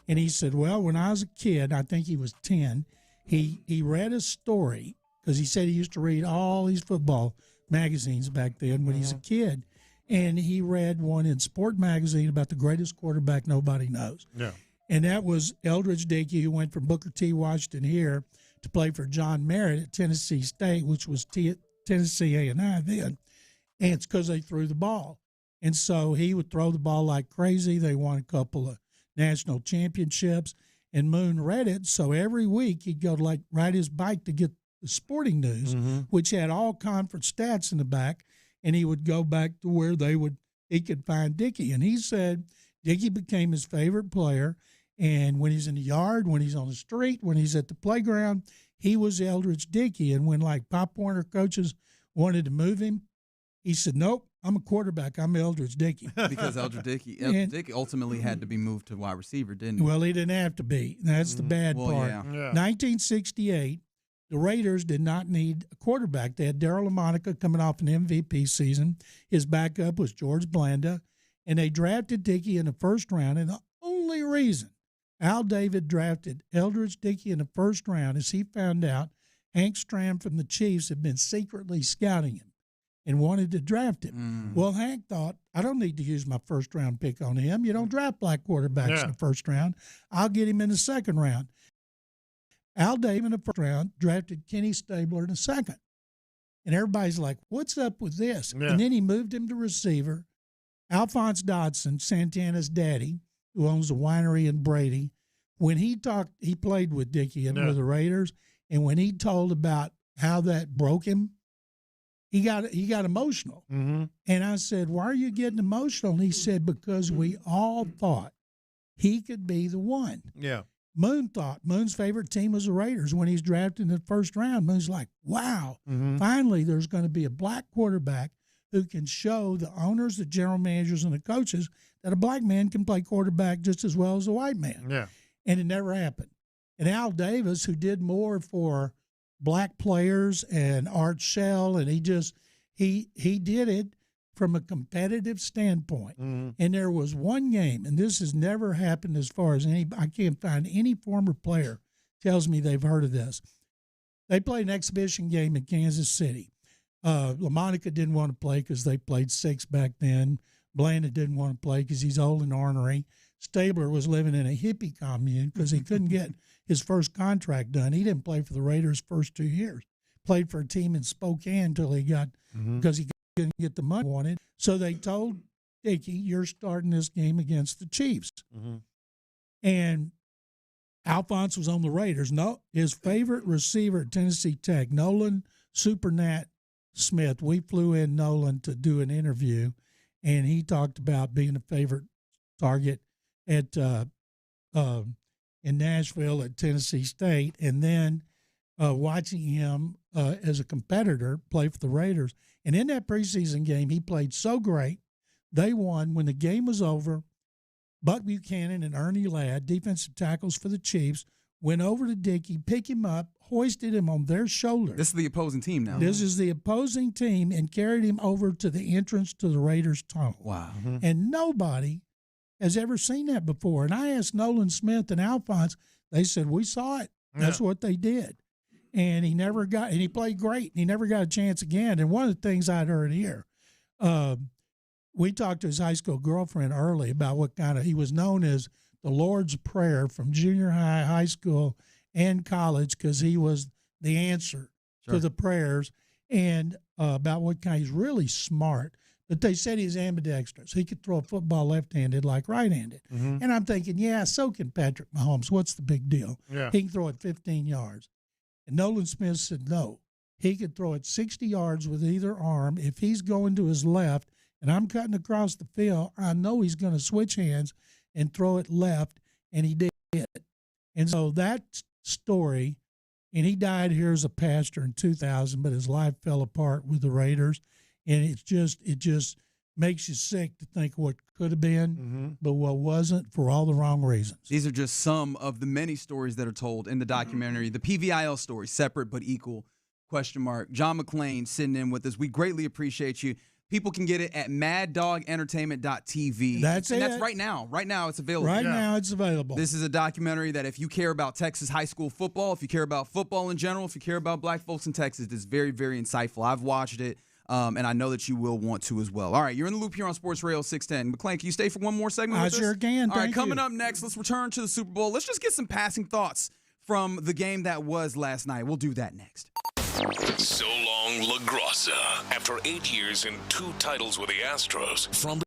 And he said, "Well, when I was a kid, I think he was 10, he read a story, because he said he used to read all these football magazines back then when he's a kid, and he read one in Sport Magazine about the greatest quarterback nobody knows. And that was Eldridge Dickey, who went from Booker T. Washington here to play for John Merritt at Tennessee State, which was Tennessee A&I then, and it's because they threw the ball. And so he would throw the ball like crazy. They won a couple of national championships, and Moon read it. So every week he'd go to ride his bike to get the Sporting News, which had all conference stats in the back, and he would go back to where he could find Dickey. And he said Dickey became his favorite player. And when he's in the yard, when he's on the street, when he's at the playground, he was Eldridge Dickey. And when Pop Warner coaches wanted to move him, he said, "Nope, I'm a quarterback. I'm Eldridge Dickey." Because Eldridge Dickey ultimately had to be moved to wide receiver, didn't he? Well, he didn't have to be. That's the bad part. 1968, the Raiders did not need a quarterback. They had Darryl LaMonica coming off an MVP season. His backup was George Blanda, and they drafted Dickey in the first round. And the only reason Al David drafted Eldridge Dickey in the first round is he found out Hank Stram from the Chiefs had been secretly scouting him and wanted to draft him. Well, Hank thought, I don't need to use my first-round pick on him. You don't draft black quarterbacks in the first round. I'll get him in the second round. Al Davis in the first round drafted Kenny Stabler in the second. And everybody's like, what's up with this? And then he moved him to receiver. Alphonse Dodson, Santana's daddy, who owns a winery in Brady, when he played with Dickie and with the Raiders, and when he told about how that broke him, he got emotional. And I said, why are you getting emotional? And he said, because we all thought he could be the one. Yeah. Moon's favorite team was the Raiders. When he's drafted in the first round, Moon's like, wow, finally there's going to be a black quarterback who can show the owners, the general managers, and the coaches that a black man can play quarterback just as well as a white man. Yeah. And it never happened. And Al Davis, who did more for black players and Art Shell, and he did it from a competitive standpoint. And there was one game, and this has never happened as far as I can't find any former player tells me they've heard of this. They played an exhibition game in Kansas City. LaMonica didn't want to play because they played 6 back then. Blanda didn't want to play because he's old and ornery. Stabler was living in a hippie commune because he couldn't get his first contract done. He didn't play for the Raiders first 2 years. Played for a team in Spokane until he got because he couldn't get the money he wanted. So they told Dickie, you're starting this game against the Chiefs. And Alphonse was on the Raiders. No, his favorite receiver at Tennessee Tech, Nolan Supernat Smith. We flew in Nolan to do an interview, and he talked about being a favorite target at in Nashville at Tennessee State, and then watching him as a competitor play for the Raiders. And in that preseason game, he played so great. They won. When the game was over, Buck Buchanan and Ernie Ladd, defensive tackles for the Chiefs, went over to Dickie, picked him up, hoisted him on their shoulder. This is the opposing team now. This is the opposing team, and carried him over to the entrance to the Raiders' tunnel. Wow. And nobody has ever seen that before. And I asked Nolan Smith and Alphonse, they said, we saw it. That's what they did. And he never got, and he played great, and he never got a chance again. And one of the things I'd heard here, we talked to his high school girlfriend early about what kind of, he was known as the Lord's Prayer from junior high, high school, and college, because he was the answer to the prayers, and about what kind, he's really smart. But they said he's ambidextrous. He could throw a football left-handed like right-handed. And I'm thinking, yeah, so can Patrick Mahomes. What's the big deal? Yeah. He can throw it 15 yards. And Nolan Smith said no. He could throw it 60 yards with either arm. If he's going to his left and I'm cutting across the field, I know he's going to switch hands and throw it left, and he did. And so that story, and he died here as a pastor in 2000, but his life fell apart with the Raiders. And it just makes you sick to think what could have been, but what wasn't, for all the wrong reasons. These are just some of the many stories that are told in the documentary, the PVIL Story, Separate but Equal, ? John McClain sitting in with us. We greatly appreciate you. People can get it at maddogentertainment.tv. That's it. And that's right now. Right now it's available. Right now it's available. This is a documentary that if you care about Texas high school football, if you care about football in general, if you care about black folks in Texas, it's very, very insightful. I've watched it. And I know that you will want to as well. All right, you're in the loop here on Sports Radio 610. McClain, can you stay for one more segment with us? I sure can. All right, Thank coming you. up next, let's return to the Super Bowl. Let's just get some passing thoughts from the game that was last night. We'll do that next. So long, La Grassa. After 8 years and 2 titles with the Astros, from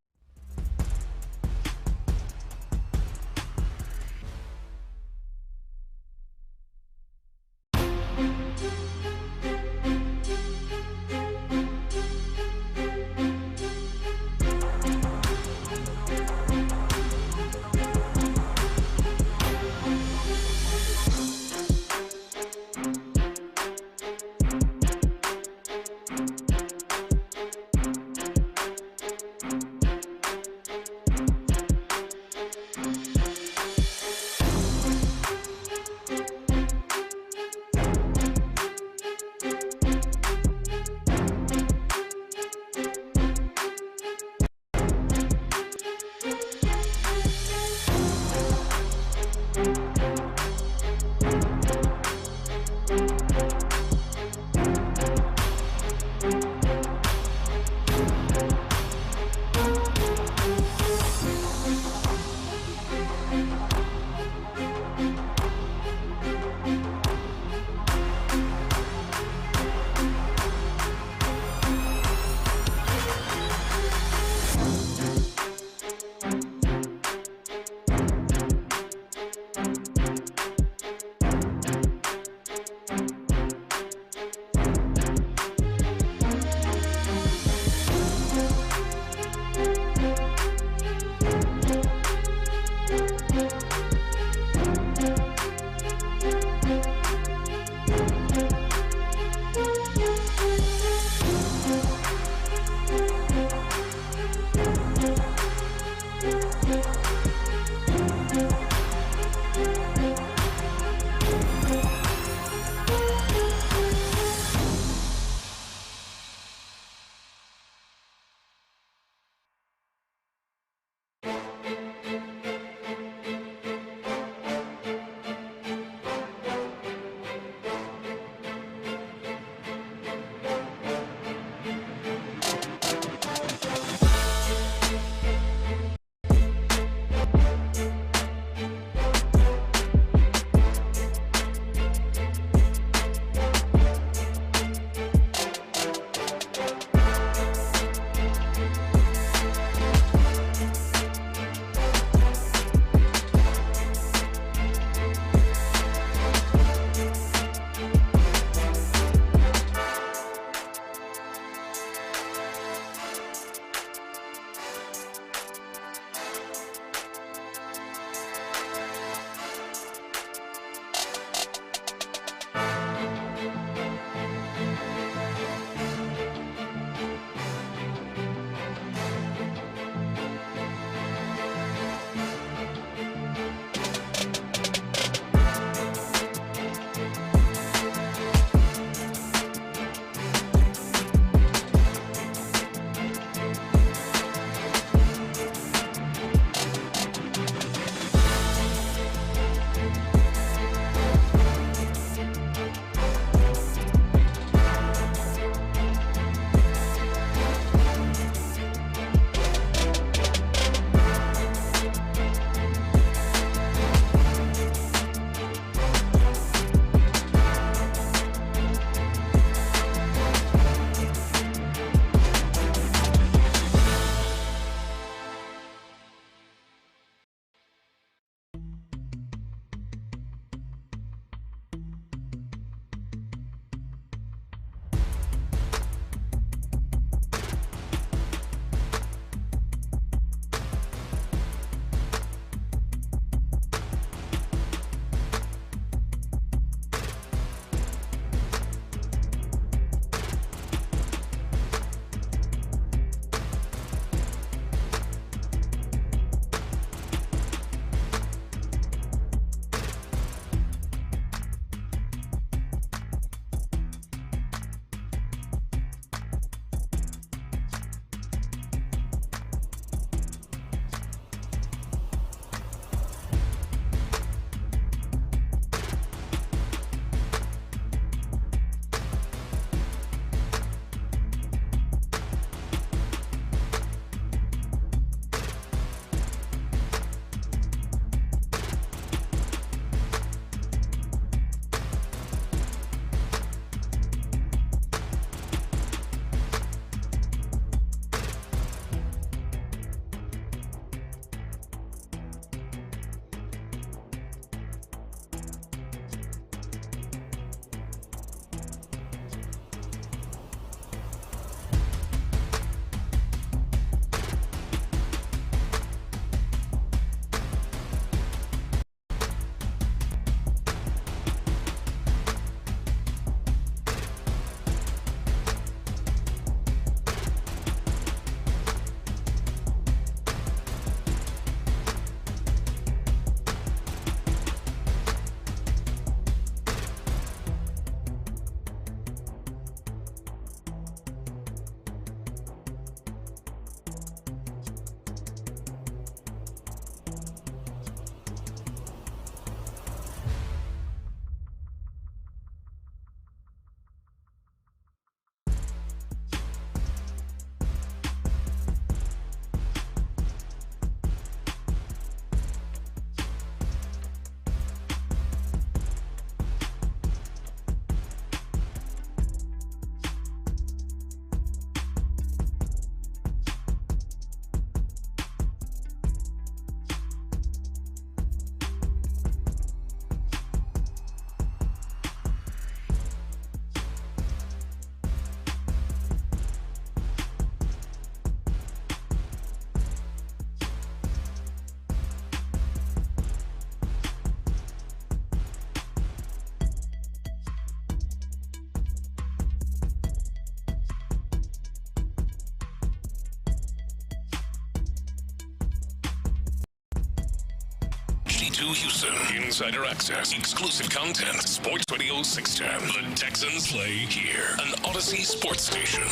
HD2 Houston. Insider access, exclusive content. Sports Radio 610. The Texans play here. An Odyssey sports station.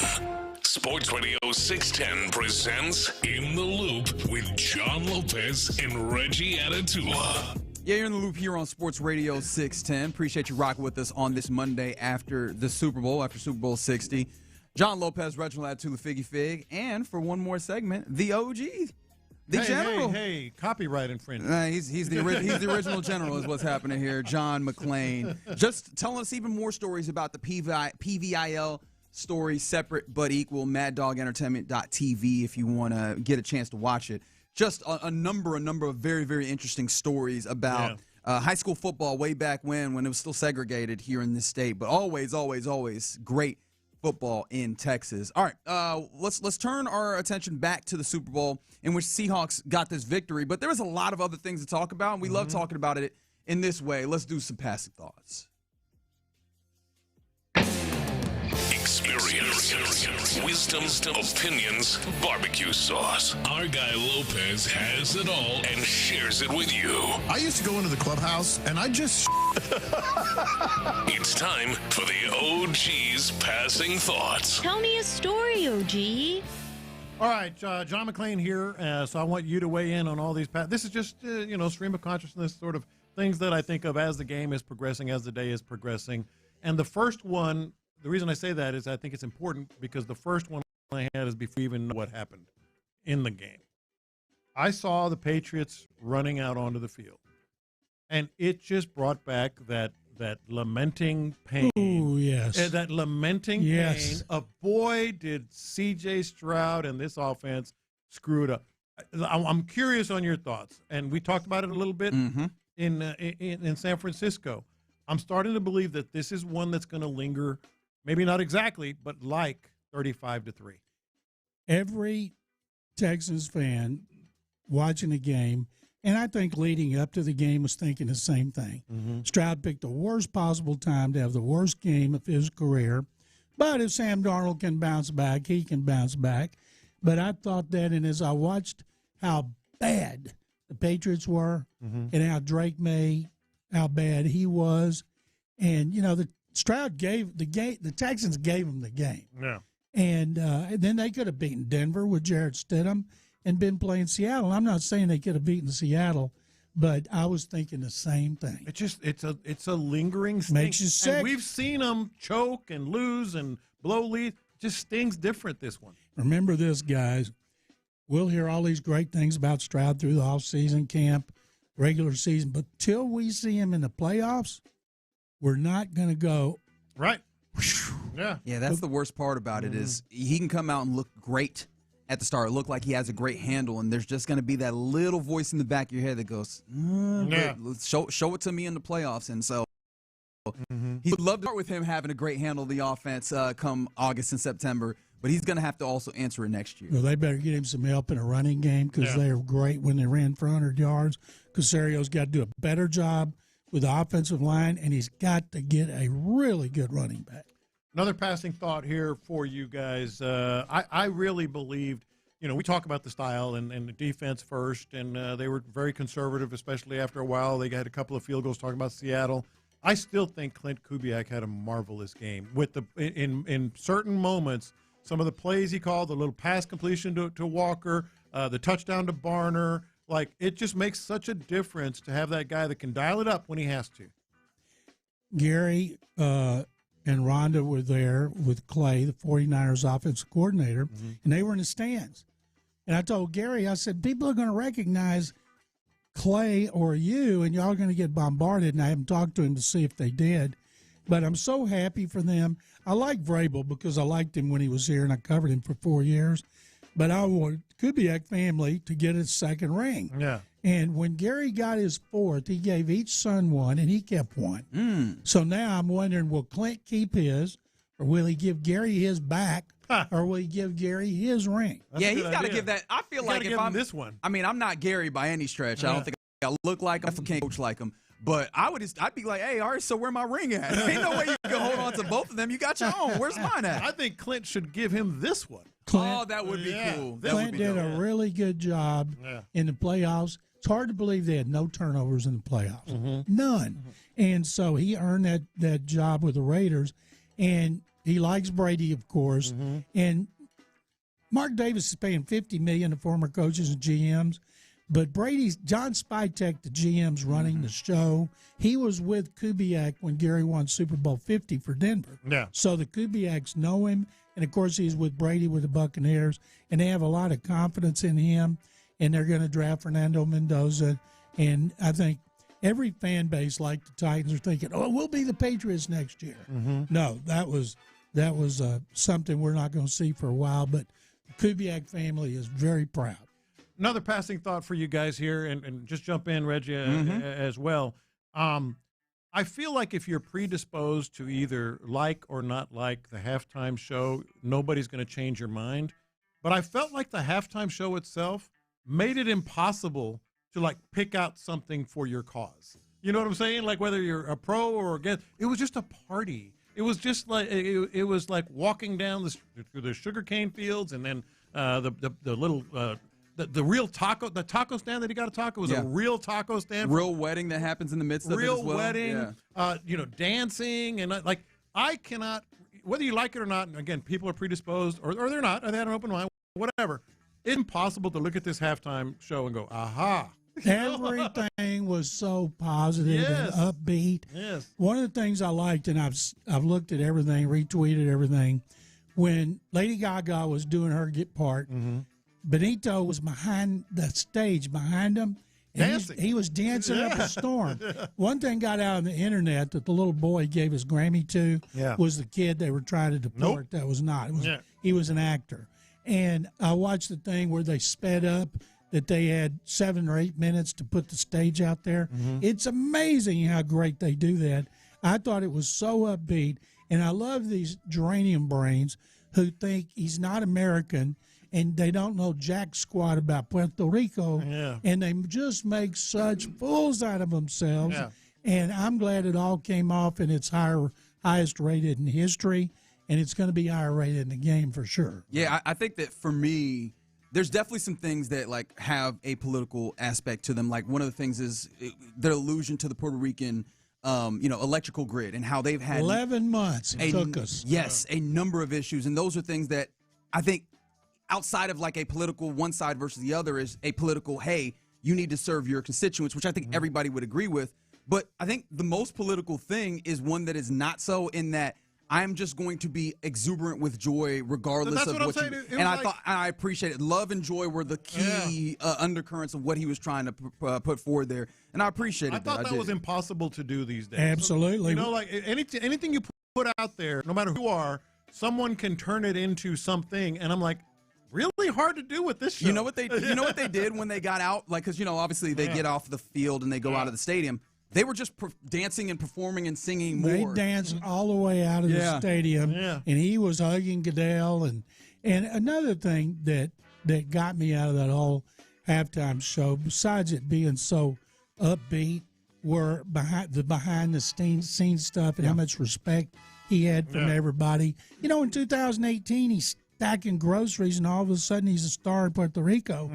Sports Radio 610 presents In the Loop with John Lopez and Reggie Atatula. Yeah, you're in the loop here on Sports Radio 610. Appreciate you rocking with us on this Monday after the Super Bowl, after Super Bowl 60. John Lopez, Reginald Atatula, Figgy Fig, and for one more segment, the OG, the General. Hey, copyright infringement. He's the original General is what's happening here, John McClain. Just telling us even more stories about the PVIL Story, separate but equal, MadDogEntertainment.tv if you want to get a chance to watch it. Just a number of very, very interesting stories about high school football way back when it was still segregated here in this state, but always great football in Texas. All right, let's turn our attention back to the Super Bowl in which Seahawks got this victory, but there was a lot of other things to talk about, and we love talking about it in this way. Let's do some passing thoughts. Experience, wisdom, opinions, barbecue sauce. Our guy Lopez has it all and shares it with you. I used to go into the clubhouse and I just It's time for the OG's passing thoughts. Tell me a story, OG. All right, John McClain here. So I want you to weigh in on all these. This is just stream of consciousness sort of things that I think of as the game is progressing, as the day is progressing. And the first one, the reason I say that is I think it's important because the first one I had is before we even know what happened in the game. I saw the Patriots running out onto the field, and it just brought back that lamenting pain. Oh, yes. That lamenting pain of, boy, did C.J. Stroud and this offense screw it up. I'm curious on your thoughts, and we talked about it a little bit in San Francisco. I'm starting to believe that this is one that's going to linger. Maybe not exactly, but like 35-3. Every Texans fan watching the game, and I think leading up to the game, was thinking the same thing. Stroud picked the worst possible time to have the worst game of his career. But if Sam Darnold can bounce back, he can bounce back. But I thought that, and as I watched how bad the Patriots were and how Drake May, how bad he was, and, the Stroud gave the Texans gave him the game. Yeah. And then they could have beaten Denver with Jarrett Stidham and been playing Seattle. I'm not saying they could have beaten Seattle, but I was thinking the same thing. It's a lingering sting. Makes you sick. And we've seen them choke and lose and blow leads. Just stings different, this one. Remember this, guys. We'll hear all these great things about Stroud through the offseason camp, regular season, but till we see him in the playoffs, we're not going to go. Right. Yeah, that's the worst part about it is he can come out and look great at the start, look like he has a great handle, and there's just going to be that little voice in the back of your head that goes, show it to me in the playoffs. And so he would love to start with him having a great handle of the offense come August and September, but he's going to have to also answer it next year. Well, they better get him some help in a running game because they were great when they ran for 100 yards. Casario's got to do a better job with the offensive line, and he's got to get a really good running back. Another passing thought here for you guys. I really believed, we talk about the style and the defense first, and they were very conservative, especially after a while. They had a couple of field goals talking about Seattle. I still think Clint Kubiak had a marvelous game. With in certain moments, some of the plays he called, the little pass completion to Walker, the touchdown to Barner, it just makes such a difference to have that guy that can dial it up when he has to. Gary and Rhonda were there with Clay, the 49ers offensive coordinator, and they were in the stands. And I told Gary, I said, people are going to recognize Clay or you, and y'all are going to get bombarded. And I haven't talked to him to see if they did. But I'm so happy for them. I like Vrabel because I liked him when he was here, and I covered him for 4 years. But I want Kubiak family to get his second ring. Yeah. And when Gary got his fourth, he gave each son one, and he kept one. So now I'm wondering, will Clint keep his, or will he give Gary his back, or will he give Gary his ring? He's got to give that. I feel like if I'm this one. I mean, I'm not Gary by any stretch. I don't think I look like him. I can't coach like him. But I'd be like, hey, all right, so where my ring at? Ain't no way you can hold on to both of them. You got your own. Where's mine at? I think Clint should give him this one. Clint, that would be cool. Clint did a really good job in the playoffs. It's hard to believe they had no turnovers in the playoffs. Mm-hmm. None. And so he earned that job with the Raiders. And he likes Brady, of course. And Mark Davis is paying $50 million to former coaches and GMs. But John Spytek, the GM's running the show. He was with Kubiak when Gary won Super Bowl 50 for Denver. Yeah. So the Kubiaks know him. And, of course, he's with Brady with the Buccaneers. And they have a lot of confidence in him. And they're going to draft Fernando Mendoza. And I think every fan base, like the Titans, are thinking, "Oh, we'll be the Patriots next year." No, that was something we're not going to see for a while. But the Kubiak family is very proud. Another passing thought for you guys here, and just jump in, Reggie, as well. I feel like if you're predisposed to either like or not like the halftime show, nobody's going to change your mind. But I felt like the halftime show itself made it impossible to, like, pick out something for your cause. You know what I'm saying? Like, whether you're a pro or against, it was just a party. It was just like it was like walking down the sugarcane fields, and then the little the real taco stand that he got a taco was a real taco stand. Real wedding that happens in the midst of it as well. Real wedding, dancing, and I cannot, whether you like it or not. And again, people are predisposed or they're not, or they had an open mind, whatever. It's impossible to look at this halftime show and go, aha. Everything was so positive and upbeat. Yes. One of the things I liked, and I've looked at everything, retweeted everything, when Lady Gaga was doing her part, Benito was behind the stage behind him. And he was dancing up a storm. One thing got out on the internet that the little boy gave his Grammy to was the kid they were trying to deport. That was not. He was an actor. And I watched the thing where they sped up, that they had 7 or 8 minutes to put the stage out there. It's amazing how great they do that. I thought it was so upbeat. And I love these geranium brains who think he's not American and they don't know jack squat about Puerto Rico. And they just make such fools out of themselves. And I'm glad it all came off and it's highest rated in history. And it's going to be higher rated in the game for sure. Yeah, I think that for me, there's definitely some things that like have a political aspect to them. Like one of the things is their allusion to the Puerto Rican, electrical grid and how they've had 11 months it took us. Yes, a number of issues, and those are things that I think outside of like a political one side versus the other is a political. Hey, you need to serve your constituents, which I think everybody would agree with. But I think the most political thing is one that is not so in that. I'm just going to be exuberant with joy regardless of what you... And I appreciate it. Love and joy were the key undercurrents of what he was trying to put forward there. And I appreciate it. I thought that was impossible to do these days. Absolutely. Like anything you put out there, no matter who you are, someone can turn it into something. And I'm like, really hard to do with this show. You know what they did when they got out? Like, because, obviously they get off the field and they go out of the stadium. They were just dancing and performing and singing more. They danced all the way out of the stadium, and he was hugging Goodell. And another thing that got me out of that whole halftime show, besides it being so upbeat, were behind the scenes stuff and how much respect he had from everybody. In 2018, he's stacking groceries, and all of a sudden he's a star in Puerto Rico.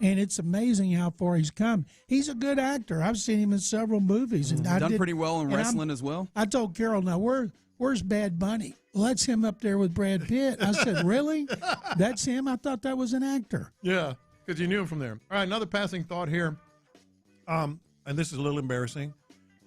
And it's amazing how far he's come. He's a good actor. I've seen him in several movies. And done pretty well in wrestling as well. I told Carol, now where's Bad Bunny? Well, that's him up there with Brad Pitt. I said, really? That's him? I thought that was an actor. Yeah, because you knew him from there. All right, another passing thought here, and this is a little embarrassing.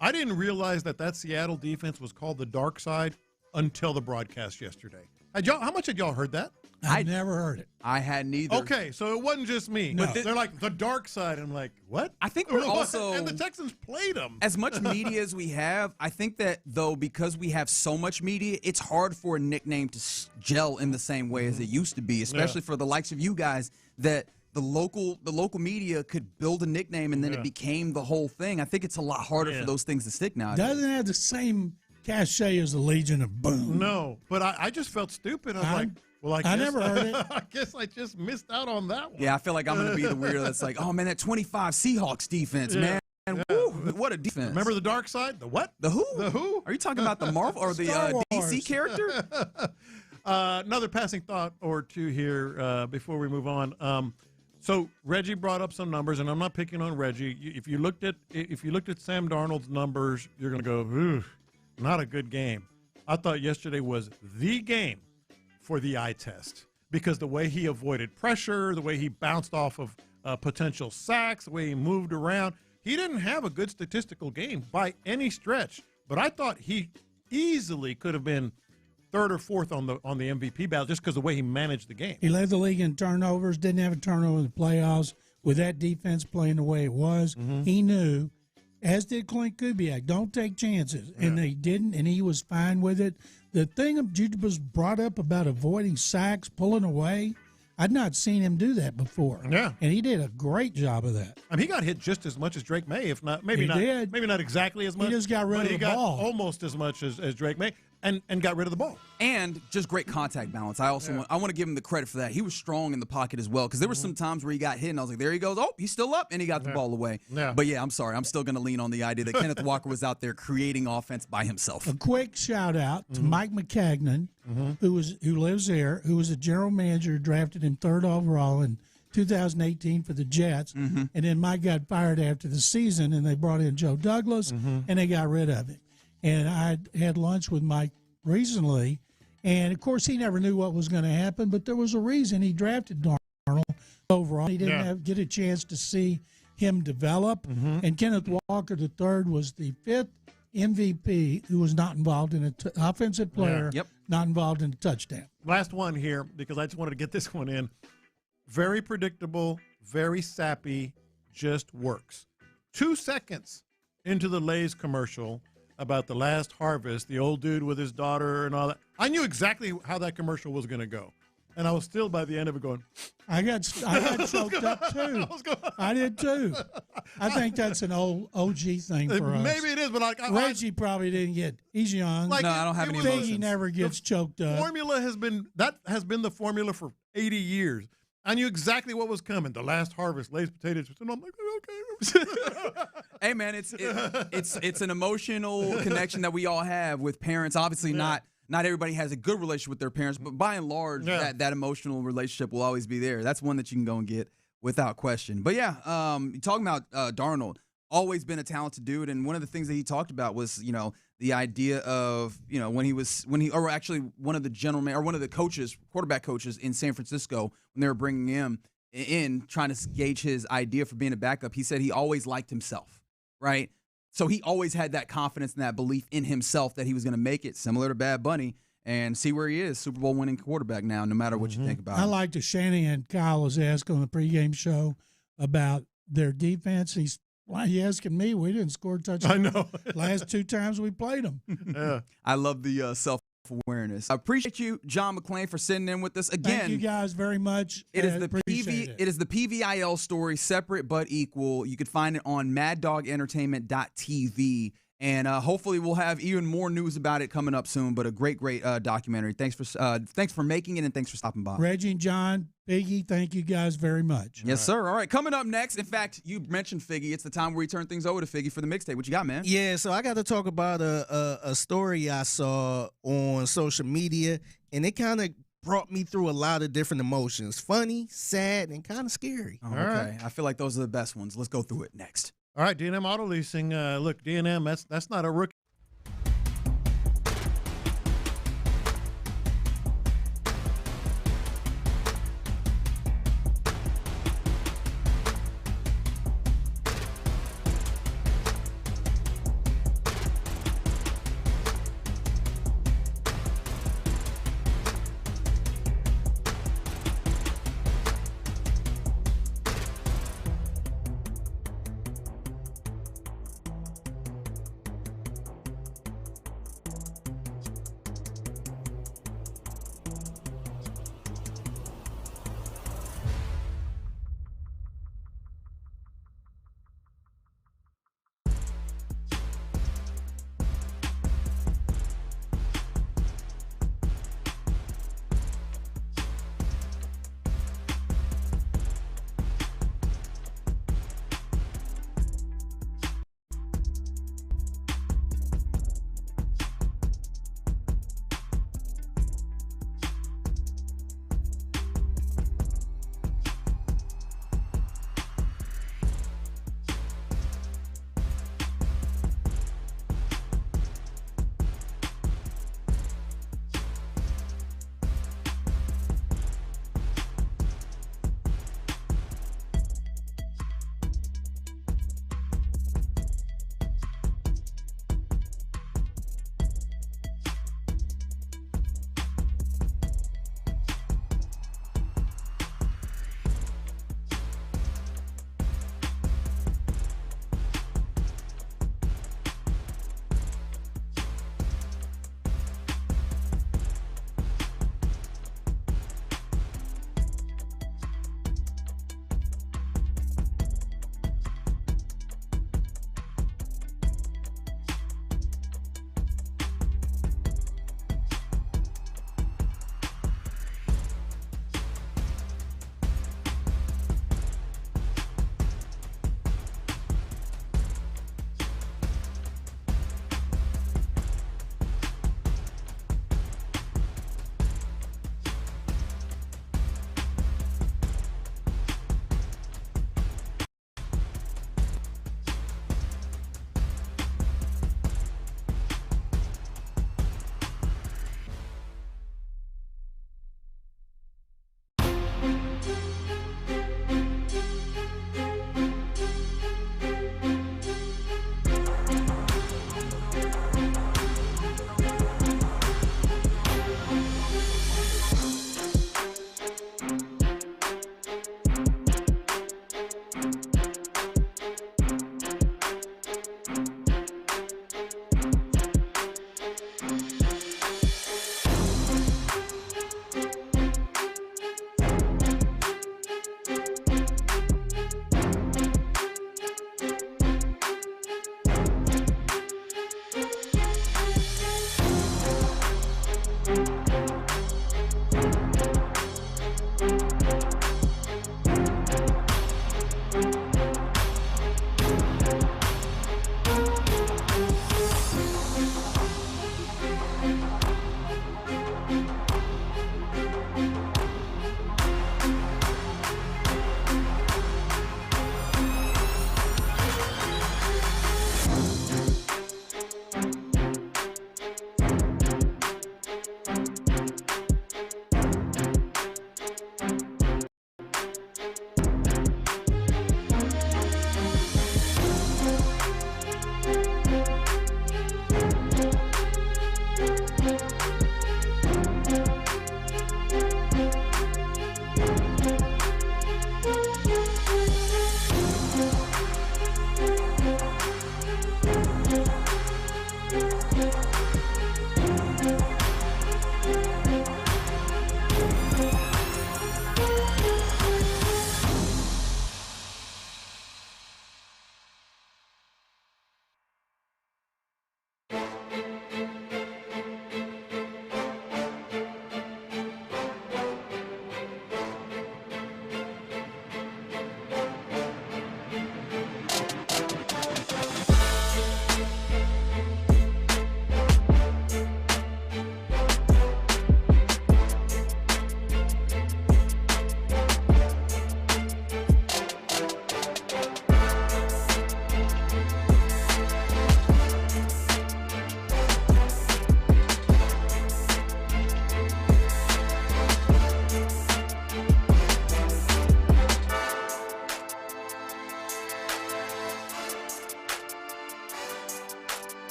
I didn't realize that Seattle defense was called the dark side until the broadcast yesterday. How much had y'all heard that? I've never heard it. I hadn't either. Okay, so it wasn't just me. No. But they're like, the dark side. I'm like, what? I think we're also... And the Texans played them. As much media as we have, I think that, though, because we have so much media, it's hard for a nickname to gel in the same way as it used to be, especially for the likes of you guys, that the local media could build a nickname and then it became the whole thing. I think it's a lot harder for those things to stick now. Doesn't have the same cachet as the Legion of Boom. No, but I just felt stupid. I was like, well, I never heard it. I guess I just missed out on that one. Yeah, I feel like I'm going to be the weirdo that's like, oh, man, that 25 Seahawks defense, man. Woo, what a defense. Remember the dark side? The what? The who? The who? Are you talking about the Marvel or the DC character? Another passing thought or two here before we move on. So Reggie brought up some numbers, and I'm not picking on Reggie. If you looked at Sam Darnold's numbers, you're going to go, ooh, not a good game. I thought yesterday was the game for the eye test because the way he avoided pressure, the way he bounced off of potential sacks, the way he moved around, he didn't have a good statistical game by any stretch. But I thought he easily could have been third or fourth on the MVP battle just because of the way he managed the game. He led the league in turnovers, didn't have a turnover in the playoffs. With that defense playing the way it was, he knew, as did Clint Kubiak, don't take chances. And they didn't, and he was fine with it. The thing Jude was brought up about avoiding sacks, pulling away, I'd not seen him do that before. Yeah. And he did a great job of that. I mean, he got hit just as much as Drake May, if not, maybe not exactly as much. He just got rid of the ball. Almost as much as Drake May. And got rid of the ball. And just great contact balance. I want to give him the credit for that. He was strong in the pocket as well because there were some times where he got hit and I was like, there he goes. Oh, he's still up, and he got the ball away. Yeah. But, I'm sorry. I'm still going to lean on the idea that Kenneth Walker was out there creating offense by himself. A quick shout-out to Mike McCagnon, who lives there, who was a general manager, drafted him third overall in 2018 for the Jets. And then Mike got fired after the season, and they brought in Joe Douglas, and they got rid of him. And I had lunch with Mike recently, and, of course, he never knew what was going to happen, but there was a reason he drafted Darnold overall. He didn't get a chance to see him develop, and Kenneth Walker III was the fifth MVP who was not involved in an offensive player, not involved in a touchdown. Last one here, because I just wanted to get this one in. Very predictable, very sappy, just works. 2 seconds into the Lay's commercial about the last harvest, the old dude with his daughter and all that. I knew exactly how that commercial was going to go. And I was still by the end of it going, I got choked up too. I did too. I think that's an old OG thing for us. Maybe it is, but Reggie probably didn't get. He's young. No, I don't have any emotions. He never gets choked up. Formula has been the formula for 80 years. I knew exactly what was coming. The last harvest, Lay's potato chips, and I'm like, okay. Hey man, it's an emotional connection that we all have with parents. Obviously, not everybody has a good relationship with their parents, but by and large, that emotional relationship will always be there. That's one that you can go and get without question. But talking about Darnold, always been a talented dude, and one of the things that he talked about was the idea of one of the quarterback coaches in San Francisco when they were bringing him in trying to gauge his idea for being a backup. He said he always liked himself, right? So he always had that confidence and that belief in himself that he was going to make it, similar to Bad Bunny, and see where he is, Super Bowl winning quarterback now, no matter what you think about I him. liked Shanahan. Kyle was asked on the pregame show about their defense. Why are you asking me? We didn't score a touchdown. I know. Last 2 times we played them. Yeah. I love the self-awareness. I appreciate you, John McClain, for sitting in with us again. Thank you guys very much. It is the PVIL story, separate but equal. You can find it on maddogentertainment.tv. And hopefully we'll have even more news about it coming up soon. But a great documentary. Thanks for making it, and thanks for stopping by. Reggie and John, Figgy, thank you guys very much. Yes, sir. All right, coming up next. In fact, you mentioned Figgy. It's the time where we turn things over to Figgy for the mixtape. What you got, man? Yeah, so I got to talk about a story I saw on social media, and it kind of brought me through a lot of different emotions. Funny, sad, and kind of scary. Oh, okay. I feel like those are the best ones. Let's go through it next. All right, D&M Auto Leasing. Look, D&M, that's not a rookie.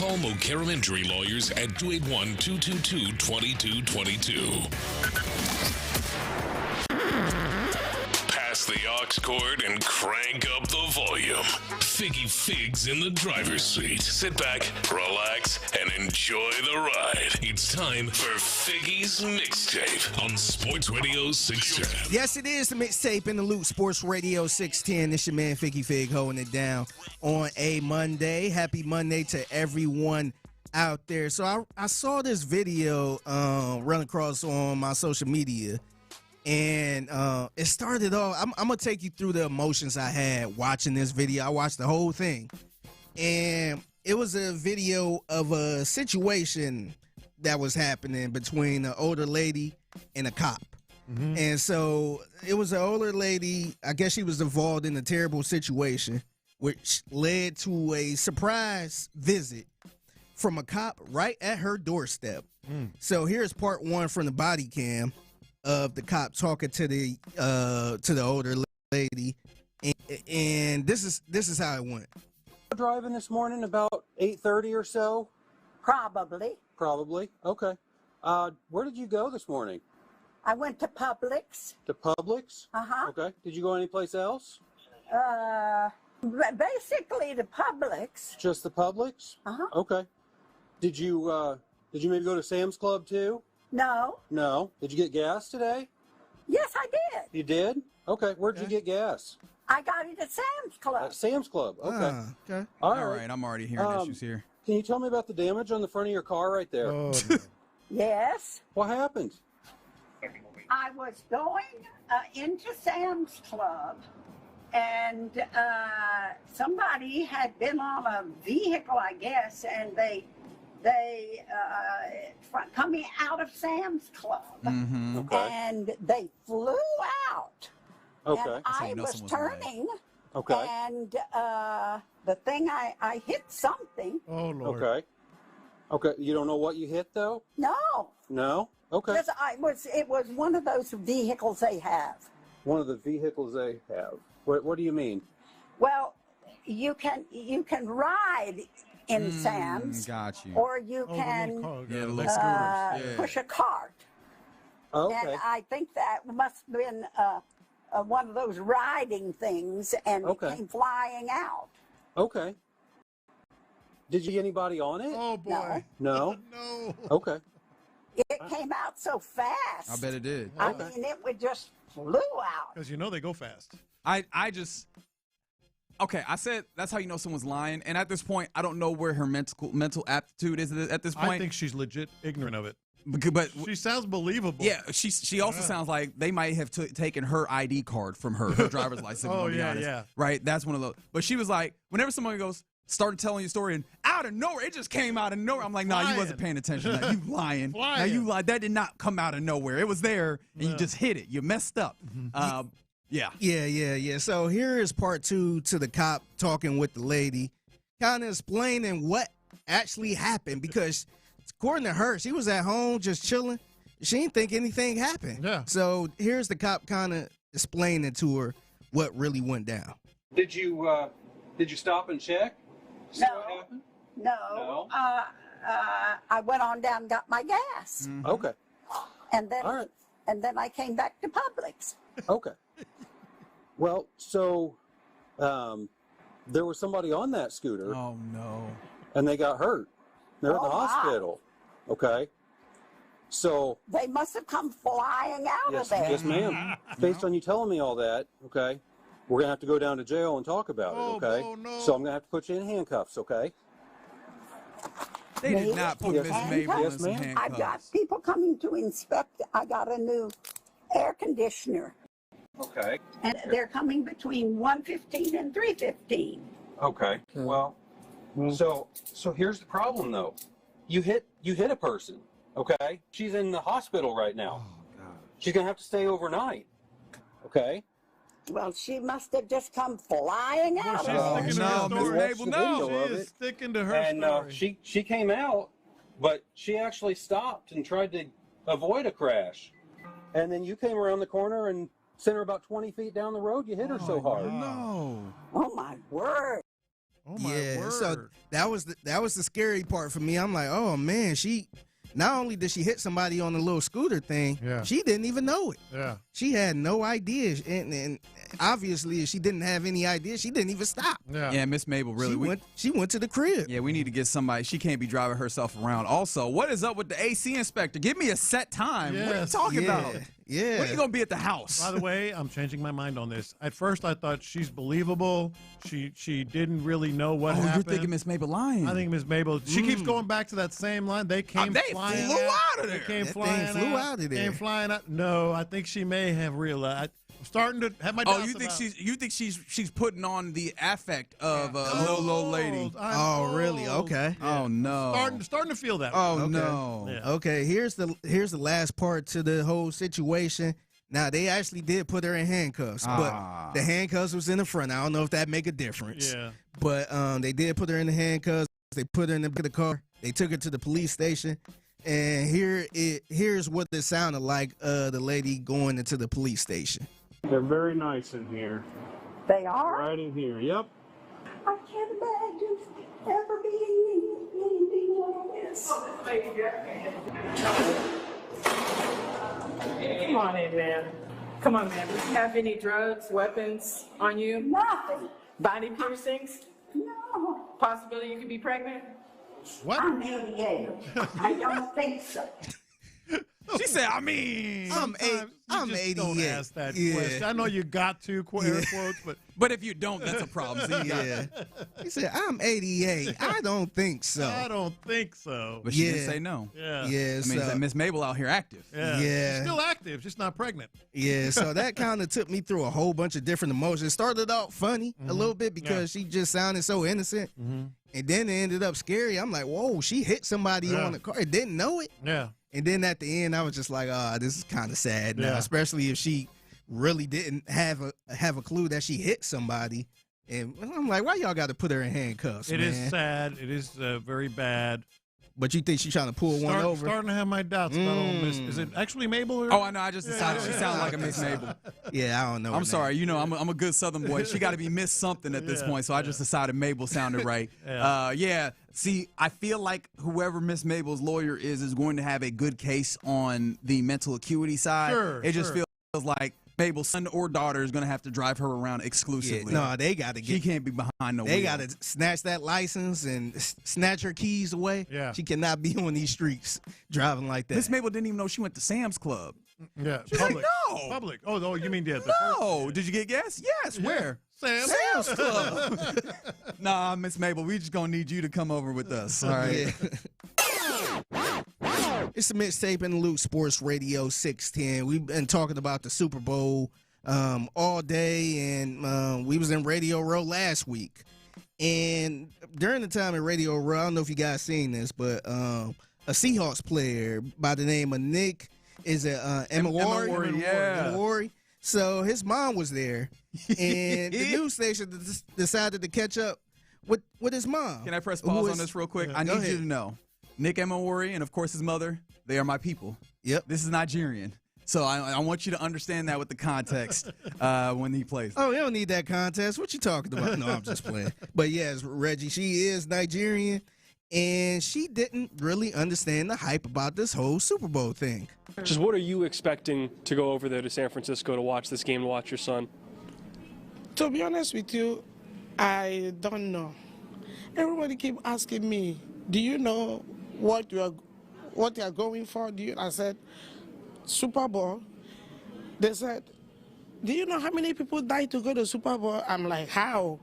Call Mokaram Injury Lawyers at 281-222-2222. Pass the aux cord and crank up the volume. Figgy Fig's in the driver's seat. Sit back, relax, and enjoy the ride. It's time for Figgy's Mixtape on Sports Radio 610. Yes, it is the Mixtape in the Loop, Sports Radio 610. It's your man Figgy Fig holding it down on a Monday. Happy Monday to everyone out there. So I saw this video run across on my social media, and it started off, I'm going to take you through the emotions I had watching this video. I watched the whole thing, and it was a video of a situation that was happening between an older lady and a cop. Mm-hmm. And so it was an older lady, I guess she was involved in a terrible situation, which led to a surprise visit from a cop right at her doorstep. So here's part one from the body cam of the cop talking to the older lady, and this is how it went. Driving this morning about 8:30 or so. Probably. Okay. Where did you go this morning? I went to Publix. To Publix? Uh-huh. Okay. Did you go anyplace else? Basically to Publix. Just the Publix? Uh-huh. Okay. Did you maybe go to Sam's Club too? No. No. Did you get gas today? Yes, I did. You did? Okay. Where'd you get gas? I got it at Sam's Club. At Sam's Club. Okay. Okay. All right. I'm already hearing issues here. Can you tell me about the damage on the front of your car right there? Oh. Yes. What happened? I was going into Sam's Club, and somebody had been on a vehicle, I guess, and they coming out of Sam's Club, and they flew out. Okay. And I was turning. Okay. And the thing, I hit something. Oh, Lord. Okay. Okay. You don't know what you hit, though? No. No? Okay. Because it was one of those vehicles they have. One of the vehicles they have. What do you mean? Well, you can ride in Sam's. Got you. Or you can push a cart. Okay. And I think that must have been one of those riding things, and it came flying out. Okay. Did you get anybody on it? Oh, boy. No? No. Okay. It came out so fast. I bet it did. I mean, it would just flew out. Because they go fast. I said that's how you know someone's lying. And at this point, I don't know where her mental aptitude is at this point. I think she's legit ignorant of it. But she sounds believable. Yeah, she also sounds like they might have taken her ID card from her driver's license. Oh, to be honest. yeah. Right, that's one of those. But she was like, whenever somebody started telling you a story, and out of nowhere, it just came out of nowhere. I'm like, nah, you wasn't paying attention. Now you lying. Now you lied. That did not come out of nowhere. It was there, and you just hit it. You messed up. Yeah. So here is part two to the cop talking with the lady, kind of explaining what actually happened, because according to her, she was at home just chilling. She didn't think anything happened. Yeah. So here's the cop kind of explaining to her what really went down. Did you stop and check? See what happened? No. I went on down and got my gas. Okay. And then I came back to Publix. Okay. Well, so there was somebody on that scooter. Oh, no. And they got hurt. They're at the hospital. Okay. So They must have come flying out yes, of there. yes, ma'am. Based on you telling me all that, okay, we're gonna have to go down to jail and talk about it, okay? So I'm gonna have to put you in handcuffs, okay? They did not put Yes, Miss ma'am. Mabel in Yes, some ma'am. handcuffs. I've got people coming to inspect. I got a new air conditioner, Okay. and they're coming between 1:15 and 3:15. Okay. Well, so here's the problem though. You hit a person, okay? She's in the hospital right now. Oh God. She's gonna have to stay overnight. Okay. Well, she must have just come flying out She's of there. sticking to her story. Mabel, no. She is sticking to her And story. she came out, but she actually stopped and tried to avoid a crash. And then you came around the corner and sent her about 20 feet down the road. You hit her so hard. No. Oh my word! Oh my word. So that was the scary part for me. I'm like, oh man, she not only did she hit somebody on the little scooter thing, she didn't even know it. Yeah. She had no idea, and obviously, if she didn't have any idea, she didn't even stop. Yeah, Miss Mabel, really. She went to the crib. Yeah, we need to get somebody. She can't be driving herself around. Also, what is up with the AC inspector? Give me a set time. What are you Yes. talking about? Yeah. When are you going to be at the house? By the way, I'm changing my mind on this. At first, I thought she's believable. She didn't really know what happened. You're thinking Miss Mabel lying. I think Miss Mabel. She keeps going back to that same line. They came flying flew out of there. They came That flying thing flew out of there. Came flying out. No, I think she may have realized. I'm starting to have my doubts you think she's putting on the affect of a little old lady? Oh, really? Okay. Oh no. Starting to feel that. Oh Okay. no. Yeah. Okay, here's the last part to the whole situation. Now they actually did put her in handcuffs, but the handcuffs was in the front. I don't know if that make a difference. Yeah. But they did put her in the handcuffs. They put her in the car. They took her to the police station, and here's what it sounded like. The lady going into the police station. They're very nice in here. They are? Right in here, yep. I can't imagine ever being anything like this. Come on in, man. Come on, man. Do you have any drugs, weapons on you? Nothing. Body piercings? No. Possibility you could be pregnant? What? I'm 88. I don't think so. She said, I mean, I'm 88. Don't ask that Yeah. question. I know you got to air quotes, but if you don't, that's a problem. So you got Yeah. He said, I'm 88. I don't think so. I don't think so. But she didn't say no. Yeah. Yeah. I mean, so- Miss Mabel out here active. Yeah. Yeah. She's still active, just not pregnant. Yeah, so that kind of took me through a whole bunch of different emotions. It started out funny a little bit because she just sounded so innocent. And then it ended up scary. I'm like, whoa, she hit somebody on the car and didn't know it. Yeah. And then at the end, I was just like, this is kind of sad now, Yeah. especially if she really didn't have a clue that she hit somebody. And I'm like, why y'all got to put her in handcuffs, It man? is sad. It is very bad. But you think she's trying to pull one over? Starting to have my doubts about old Miss. Is it actually Mabel? Or? Oh, I know. I just decided she sounded like a Miss Mabel. Yeah, I don't know. I'm sorry. You know, I'm a good Southern boy. She got to be Miss something at this point. So I just decided Mabel sounded right. Yeah. See, I feel like whoever Miss Mabel's lawyer is going to have a good case on the mental acuity side. Sure, it just feels like Mabel's son or daughter is going to have to drive her around exclusively. No, they got to get. She can't be behind no They wheel. got to snatch that license and snatch her keys away. Yeah. She cannot be on these streets driving like that. Miss Mabel didn't even know she went to Sam's Club. Yeah. She's Public. like, no. Public. Oh, you mean the No. Did you get gas? Yes. Yeah. Where? Sam's Club. Nah, Miss Mabel, we just going to need you to come over with us. All right. It's the Mixtape and the Loop Sports Radio 610. We've been talking about the Super Bowl all day, and we was in Radio Row last week. And during the time in Radio Row, I don't know if you guys seen this, but a Seahawks player by the name of Nick is Emawari. So his mom was there, and the news station decided to catch up with his mom. Can I press pause on this real quick? I need you to know, Nick Emawari and, of course, his mother, they are my people. Yep. This is Nigerian. So I want you to understand that with the context when he plays. Oh, we don't need that contest. What you talking about? No, I'm just playing. But yes, Reggie, she is Nigerian, and she didn't really understand the hype about this whole Super Bowl thing. Just what are you expecting to go over there to San Francisco to watch this game, to watch your son? To be honest with you, I don't know. Everybody keep asking me, do you know what what they are going for? I said, Super Bowl. They said, do you know how many people died to go to Super Bowl? I'm like, how?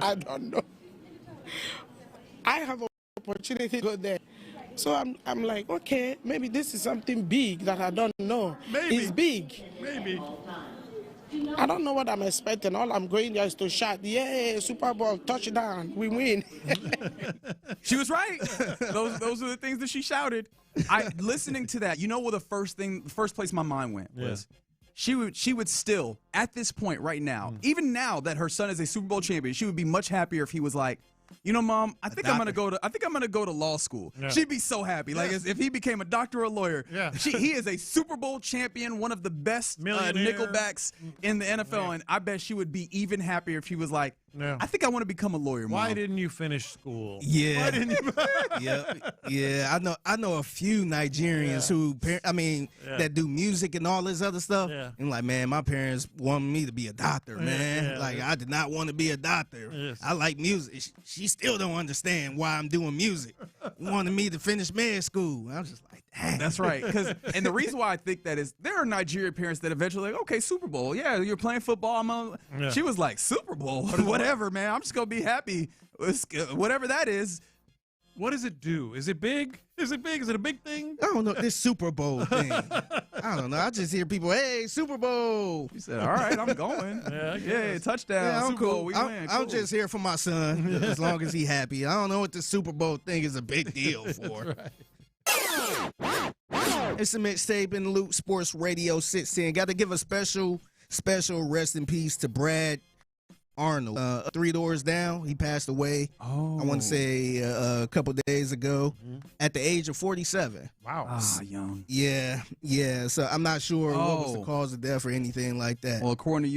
I don't know. I have an opportunity to go there. So I'm like, okay, maybe this is something big that I don't know. Maybe. It's big. Maybe. I don't know what I'm expecting. All I'm going there is to shout, yay, Super Bowl, touchdown, we win. She was right. Those are the things that she shouted. Listening to that, you know what the first place my mind went was she would still, at this point right now, even now that her son is a Super Bowl champion, she would be much happier if he was like, you know, Mom, I think I'm gonna go to law school. Yeah. She'd be so happy. Like if he became a doctor or a lawyer. Yeah. He is a Super Bowl champion, one of the best nickelbacks in the NFL, and I bet she would be even happier if he was like, I think I want to become a lawyer, Mom. Why didn't you finish school? Yeah. Why didn't you? Yeah. I know a few Nigerians who, that do music and all this other stuff. Yeah. And like, man, my parents wanted me to be a doctor, man. I did not want to be a doctor. Yes. I like music. She still don't understand why I'm doing music. Wanted me to finish med school. I was just like, dang. That's right. And the reason why I think that is there are Nigerian parents that eventually like, okay, Super Bowl. Yeah, you're playing football. She was like, Super Bowl? Whatever, man. I'm just going to be happy. Whatever that is. What does it do? Is it big? Is it big? Is it a big thing? I don't know. This Super Bowl thing. I don't know. I just hear people, hey, Super Bowl. He said, all right, I'm going. Yeah, touchdown. Yeah, I'm Super cool. Bowl, we win. I'm just here for my son as long as he's happy. I don't know what the Super Bowl thing is a big deal for. It's a mixtape in the loop. Sports Radio 610. Got to give a special rest in peace to Brad Arnold. 3 Doors Down. He passed away. I want to say a couple days ago at the age of 47. Wow. Young. Yeah. So I'm not sure what was the cause of death or anything like that. Well, according to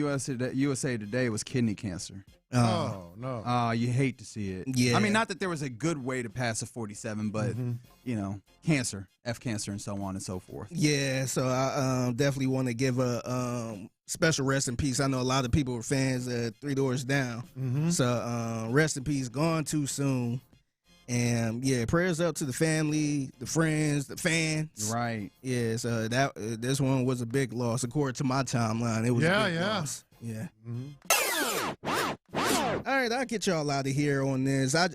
USA Today, it was kidney cancer. Oh, no. You hate to see it. Yeah. I mean, not that there was a good way to pass a 47, but, cancer, F cancer, and so on and so forth. Yeah, so I definitely want to give a special rest in peace. I know a lot of people were fans of 3 Doors Down. So rest in peace, gone too soon. And, prayers up to the family, the friends, the fans. Right. Yeah, so this one was a big loss. According to my timeline, it was a big loss. Yeah. All right, I'll get y'all out of here on this. I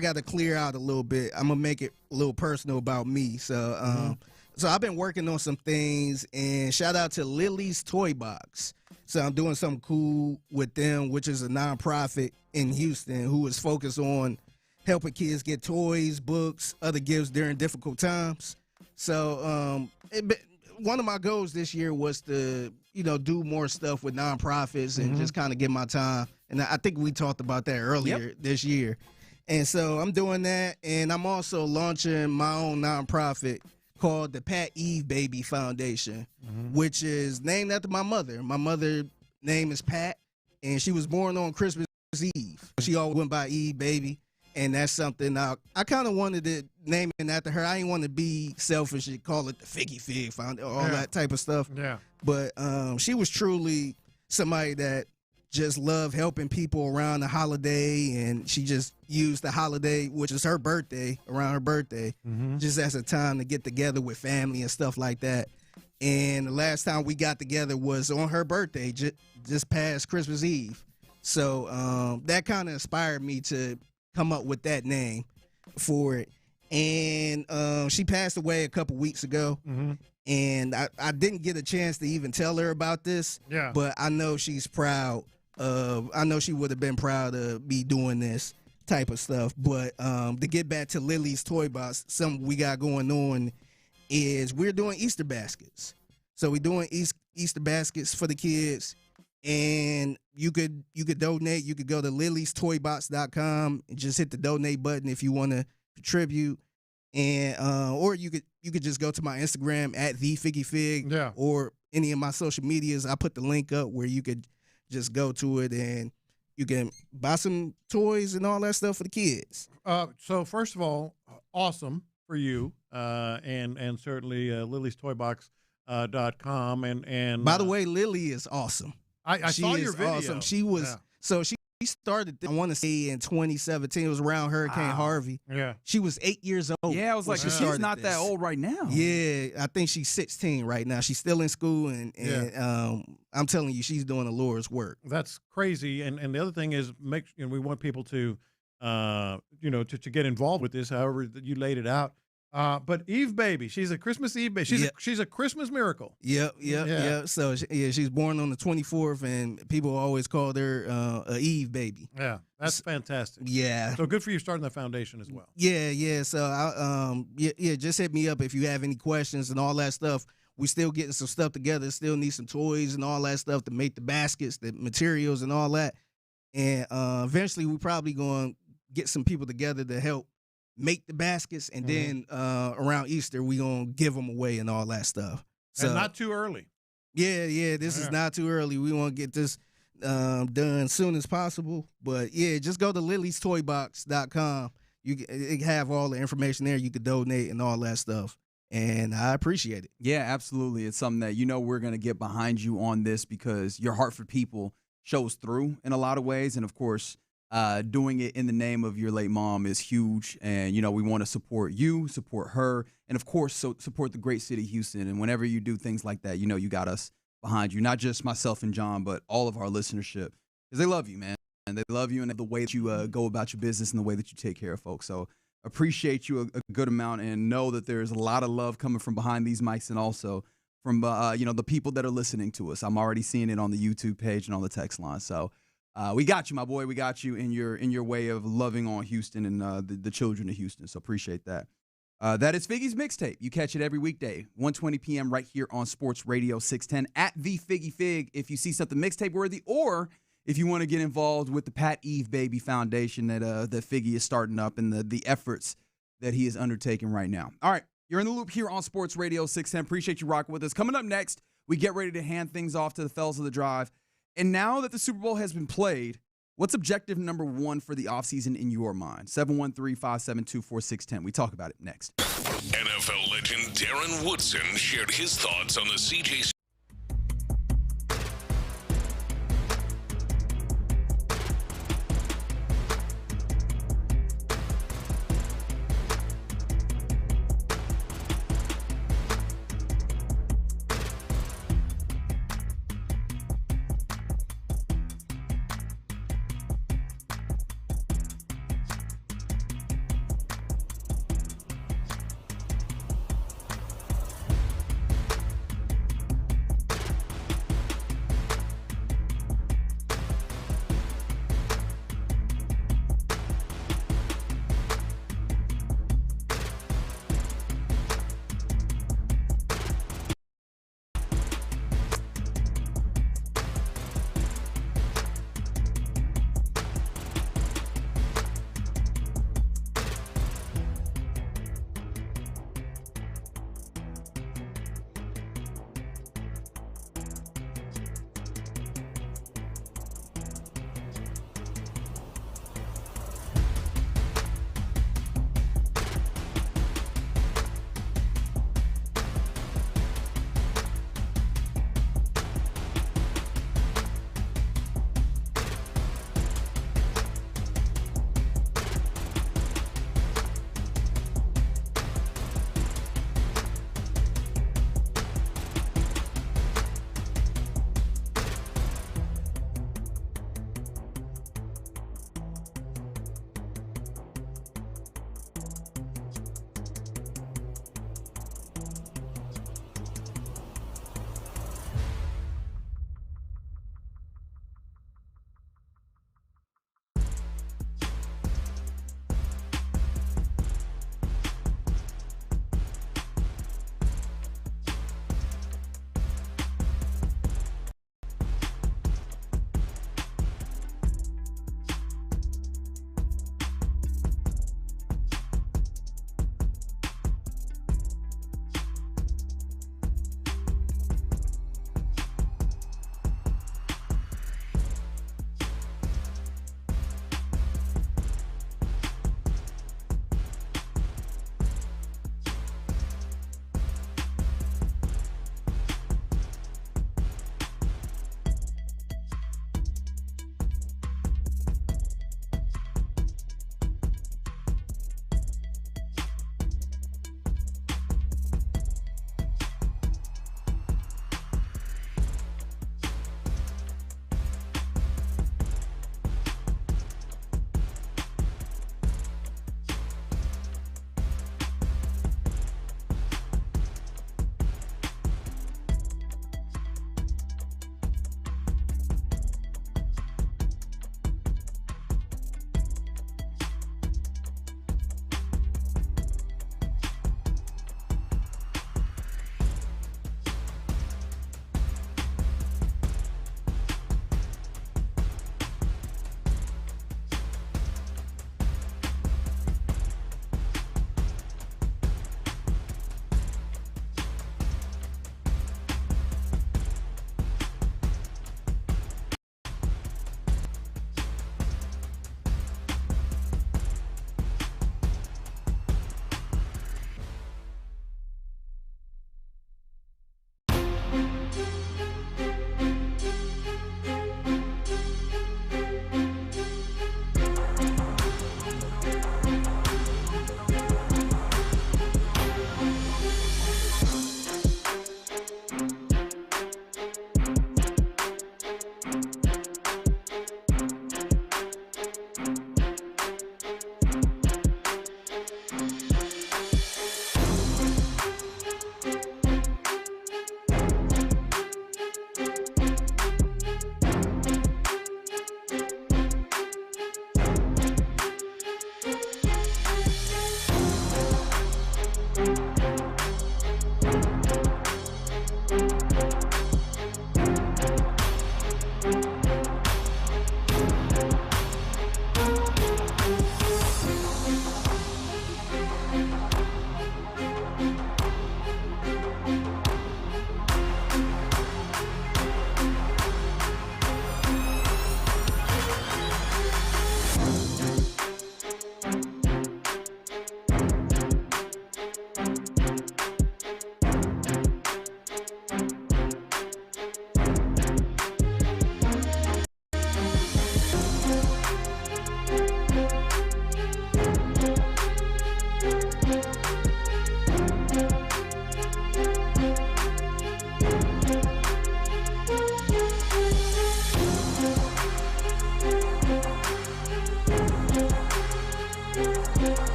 got to clear out a little bit. I'm going to make it a little personal about me. So so I've been working on some things, and shout out to Lily's Toy Box. So I'm doing something cool with them, which is a nonprofit in Houston who is focused on helping kids get toys, books, other gifts during difficult times. So one of my goals this year was to, do more stuff with nonprofits and just kind of get my time. And I think we talked about that earlier this year. And so I'm doing that. And I'm also launching my own nonprofit called the Pat Eve Baby Foundation, which is named after my mother. My mother's name is Pat, and she was born on Christmas Eve. She always went by Eve Baby. And that's something I kind of wanted to name it after her. I didn't want to be selfish and call it the Figgy Fig Foundation, all that type of stuff. Yeah. But she was truly somebody that just loved helping people around the holiday, and she just used the holiday, which is her birthday, around her birthday, just as a time to get together with family and stuff like that. And the last time we got together was on her birthday, just past Christmas Eve. So that kind of inspired me to come up with that name for it. And she passed away a couple weeks ago. And I didn't get a chance to even tell her about this. Yeah. But I know she's proud of, I know she would have been proud to be doing this type of stuff. But to get back to Lily's Toy Box, something we got going on is we're doing Easter baskets. So we're doing Easter baskets for the kids. And you could donate. You could go to liliestoybox.com and just hit the donate button if you want to contribute. And or you could just go to my Instagram at @thefiggyfig, or any of my social medias. I put the link up where you could just go to it and you can buy some toys and all that stuff for the kids. So first of all, awesome for you, and certainly liliestoybox.com. And by the way, Lily is awesome. I saw your video. Awesome. She was so she started, I want to say in 2017, it was around Hurricane Harvey. Yeah. She was 8 years old. Yeah, I was like, when she she's started not this. that old right now. Yeah, I think she's 16 right now. She's still in school, and I'm telling you, she's doing the Lord's work. That's crazy. And the other thing is, we want people to, to get involved with this. However you laid it out. But Eve baby, she's a Christmas Eve baby. She's a Christmas miracle. Yep. So she's born on the 24th, and people always called her a Eve baby. Yeah, that's fantastic. Yeah. So good for you starting that foundation as well. Yeah. So just hit me up if you have any questions and all that stuff. We still getting some stuff together. Still need some toys and all that stuff to make the baskets, the materials, and all that. And eventually, we probably going to get some people together to help make the baskets, and then around Easter we gonna give them away and all that stuff. So and not too early. Yeah. This is not too early. We want to get this done as soon as possible. But yeah, just go to Lily'sToyBox.com. It have all the information there. You could donate and all that stuff. And I appreciate it. Yeah, absolutely. It's something that we're gonna get behind you on this because your heart for people shows through in a lot of ways, and of course. Doing it in the name of your late mom is huge, and we want to support you, support her, and of course support the great city of Houston. And whenever you do things like that, you got us behind you, not just myself and John, but all of our listenership, because they love you, man, and they love you and the way that you go about your business and the way that you take care of folks. So appreciate you a good amount, and know that there's a lot of love coming from behind these mics, and also from the people that are listening to us. I'm already seeing it on the YouTube page and on the text line. So. We got you, my boy. We got you in your way of loving on Houston and the children of Houston. So appreciate that. That is Figgy's Mixtape. You catch it every weekday, 1:20 p.m. right here on Sports Radio 610 at the Figgy Fig. If you see something mixtape worthy, or if you want to get involved with the Pat Eve Baby Foundation that Figgy is starting up, and the efforts that he is undertaking right now. All right, you're in the loop here on Sports Radio 610. Appreciate you rocking with us. Coming up next, we get ready to hand things off to the fellas of the drive. And now that the Super Bowl has been played, what's objective number one for the offseason in your mind? 713-572-4610. We talk about it next. NFL legend Darren Woodson shared his thoughts on the CJ.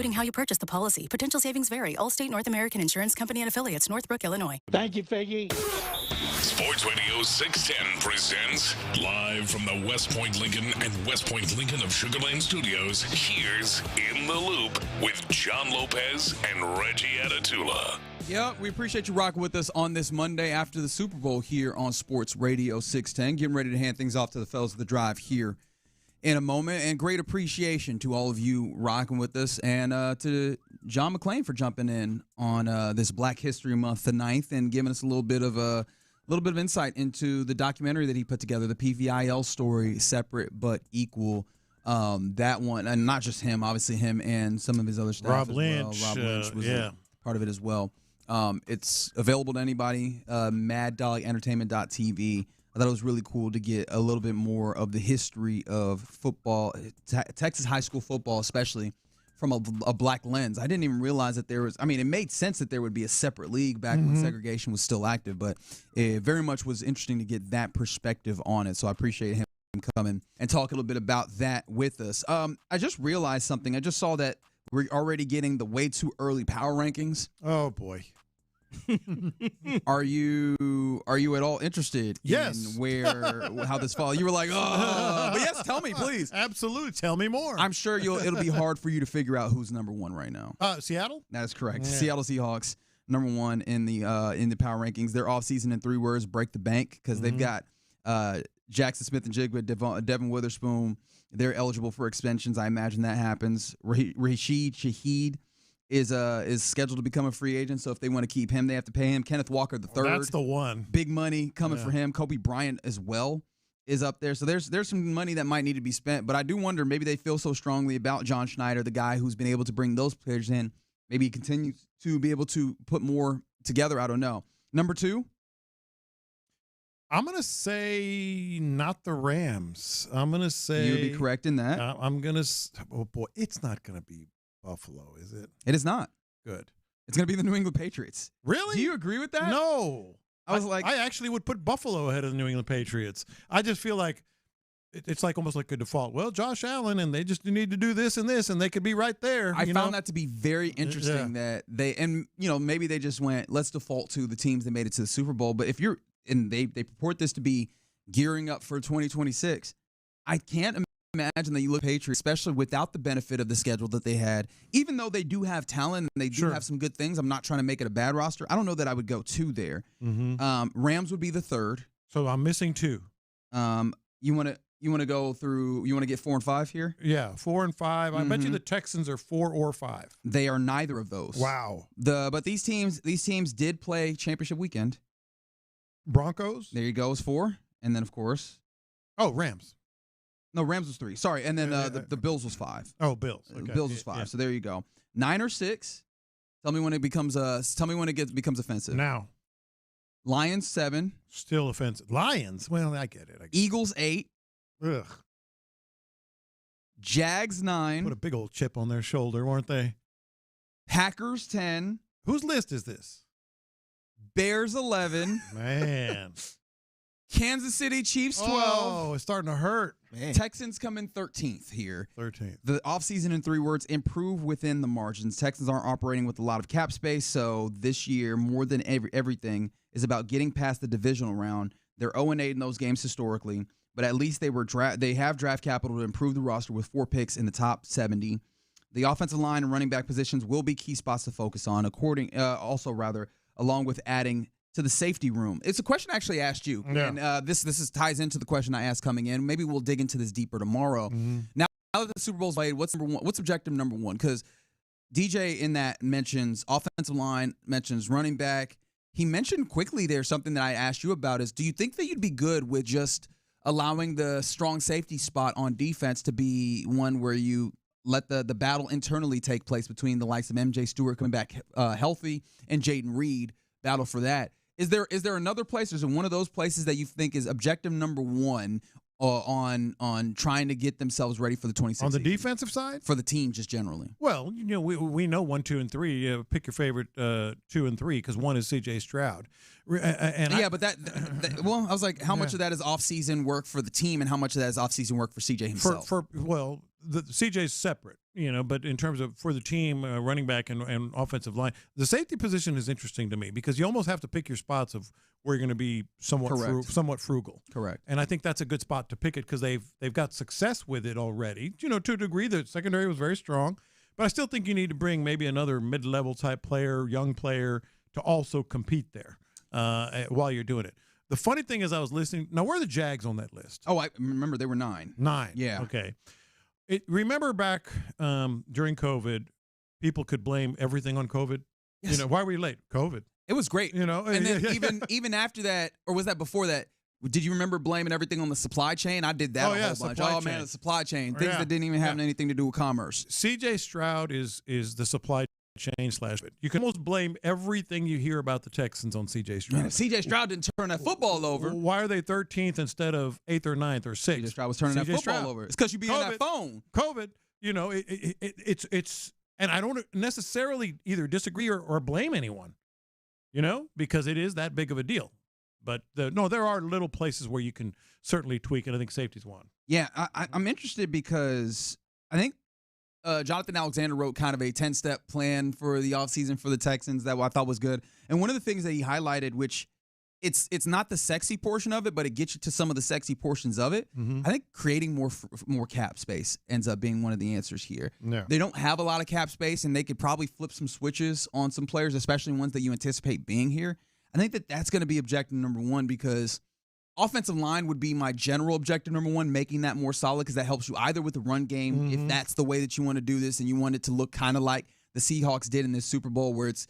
including how you purchase the policy. Potential savings vary. Allstate North American Insurance Company and Affiliates, Northbrook, Illinois. Thank you, Figgy. Sports Radio 610 presents live from the West Point Lincoln and West Point Lincoln of Sugar Land Studios. Here's In the Loop with John Lopez and Reggie Atatula. Yeah, we appreciate you rocking with us on this Monday after the Super Bowl here on Sports Radio 610. Getting ready to hand things off to the fellas of the drive here in a moment. And great appreciation to all of you rocking with us, and to John McClain for jumping in on this Black History Month, the 9th, and giving us a little bit of insight into the documentary that he put together, the PVIL Story, Separate But Equal. That one, and not just him, obviously him and some of his other staff Rob as Lynch, well. Rob Lynch was yeah. part of it as well. It's available to anybody, maddogentertainment.tv. I thought it was really cool to get a little bit more of the history of football, Texas high school football, especially from a black lens. I didn't even realize that there was, it made sense that there would be a separate league back when segregation was still active, but it very much was interesting to get that perspective on it. So I appreciate him coming and talk a little bit about that with us. I just realized something. I just saw that we're already getting the way too early power rankings. Oh, boy. Are you at all interested yes. in how this falls? You were like, oh, but yes, tell me, please. Absolutely, tell me more. I'm sure it'll be hard for you to figure out who's number one right now. Seattle? That is correct. Yeah. Seattle Seahawks, number one in the power rankings. Their offseason in 3 words: break the bank, because they've got Jackson Smith and Jigba, Devin Witherspoon. They're eligible for extensions. I imagine that happens. Rashid Shaheed is scheduled to become a free agent, so if they want to keep him, they have to pay him. Kenneth Walker III. That's the one. Big money coming for him. Kobe Bryant as well is up there. So there's some money that might need to be spent, but I do wonder, maybe they feel so strongly about John Schneider, the guy who's been able to bring those players in. Maybe he continues to be able to put more together. I don't know. Number 2? I'm going to say not the Rams. I'm going to say... You'd be correct in that. I'm going to... Oh, boy. It's not going to be Buffalo, is it? It is not. Good. It's going to be the New England Patriots. Really? Do you agree with that? No. I was like... I actually would put Buffalo ahead of the New England Patriots. I just feel like it's like almost like a default. Well, Josh Allen, and they just need to do this, and they could be right there. I found that to be very interesting that maybe they just went, let's default to the teams that made it to the Super Bowl. But if you're, and they purport this to be gearing up for 2026, I can't imagine that you look at Patriots, especially without the benefit of the schedule that they had, even though they do have talent and they do have some good things. I'm not trying to make it a bad roster. I don't know that I would go 2 there. Rams would be the 3rd. So I'm missing 2. You want to go through? You want to get 4 and 5 here? Yeah, 4 and 5. I bet you the Texans are 4 or 5. They are neither of those. Wow. But these teams did play championship weekend. Broncos. There you go, is 4, and then of course, Rams. No, Rams was 3. Sorry, and then the Bills was 5. Oh, Bills. Okay. Bills was 5. Yeah. So there you go. 9 or 6. Tell me when it becomes becomes offensive. Now. Lions 7. Still offensive. Lions. Well, I get it. Eagles 8. Ugh. Jags 9. Put a big old chip on their shoulder, weren't they? Packers 10. Whose list is this? Bears 11. Man. Kansas City Chiefs 12. Oh, it's starting to hurt. Man. Texans come in 13th here. 13th. The offseason, in 3 words, improve within the margins. Texans aren't operating with a lot of cap space, so this year, more than everything, is about getting past the divisional round. They're 0-8 in those games historically, but at least they have draft capital to improve the roster with 4 picks in the top 70. The offensive line and running back positions will be key spots to focus on, along with adding to the safety room. It's a question I actually asked you, and this ties into the question I asked coming in. Maybe we'll dig into this deeper tomorrow. Now that the Super Bowl's played, what's number 1? What's objective number 1? Because DJ in that mentions offensive line, mentions running back. He mentioned quickly there something that I asked you about is, do you think that you'd be good with just allowing the strong safety spot on defense to be one where you let the battle internally take place between the likes of MJ Stewart coming back healthy and Jayden Reed, battle for that? Is there another place? Is it one of those places that you think is objective number 1 on trying to get themselves ready for the 2016 on the defensive side for the team just generally? Well, we know 1, 2, and 3. Pick your favorite 2 and 3 because 1 is C.J. Stroud. But I was like, how much of that is off-season work for the team, and how much of that is off-season work for C.J. himself? The C.J.'s separate, but in terms of for the team, running back and offensive line, the safety position is interesting to me because you almost have to pick your spots of where you're going to be somewhat frugal. Correct. And I think that's a good spot to pick it because they've got success with it already. To a degree, the secondary was very strong, but I still think you need to bring maybe another mid-level type player, young player, to also compete there while you're doing it. The funny thing is, I was listening. Now, where are the Jags on that list? Oh, I remember they were 9. 9. Yeah. Okay. Remember back during COVID, people could blame everything on COVID. Yes. Why were you late? COVID. It was great. And then even after that, or was that before that? Did you remember blaming everything on the supply chain? I did that a whole bunch. Man, the supply chain. Things that didn't even have anything to do with commerce. C.J. Stroud is the supply chain / You can almost blame everything you hear about the Texans on C.J. Stroud. Man, if C.J. Stroud didn't turn that football over. Why are they 13th instead of 8th or 9th or 6th? C.J. Stroud was turning that football over. It's because you be on that phone. COVID. It's and I don't necessarily either disagree or blame anyone, because it is that big of a deal. But there are little places where you can certainly tweak, and I think safety's one. Yeah, I'm interested because I think Jonathan Alexander wrote kind of a 10-step plan for the offseason for the Texans that I thought was good. And one of the things that he highlighted, which it's not the sexy portion of it, but it gets you to some of the sexy portions of it. I think creating more cap space ends up being one of the answers here. Yeah. They don't have a lot of cap space, and they could probably flip some switches on some players, especially ones that you anticipate being here. I think that's going to be objective number 1 because offensive line would be my general objective number 1, making that more solid because that helps you either with the run game, if that's the way that you want to do this and you want it to look kind of like the Seahawks did in this Super Bowl where it's,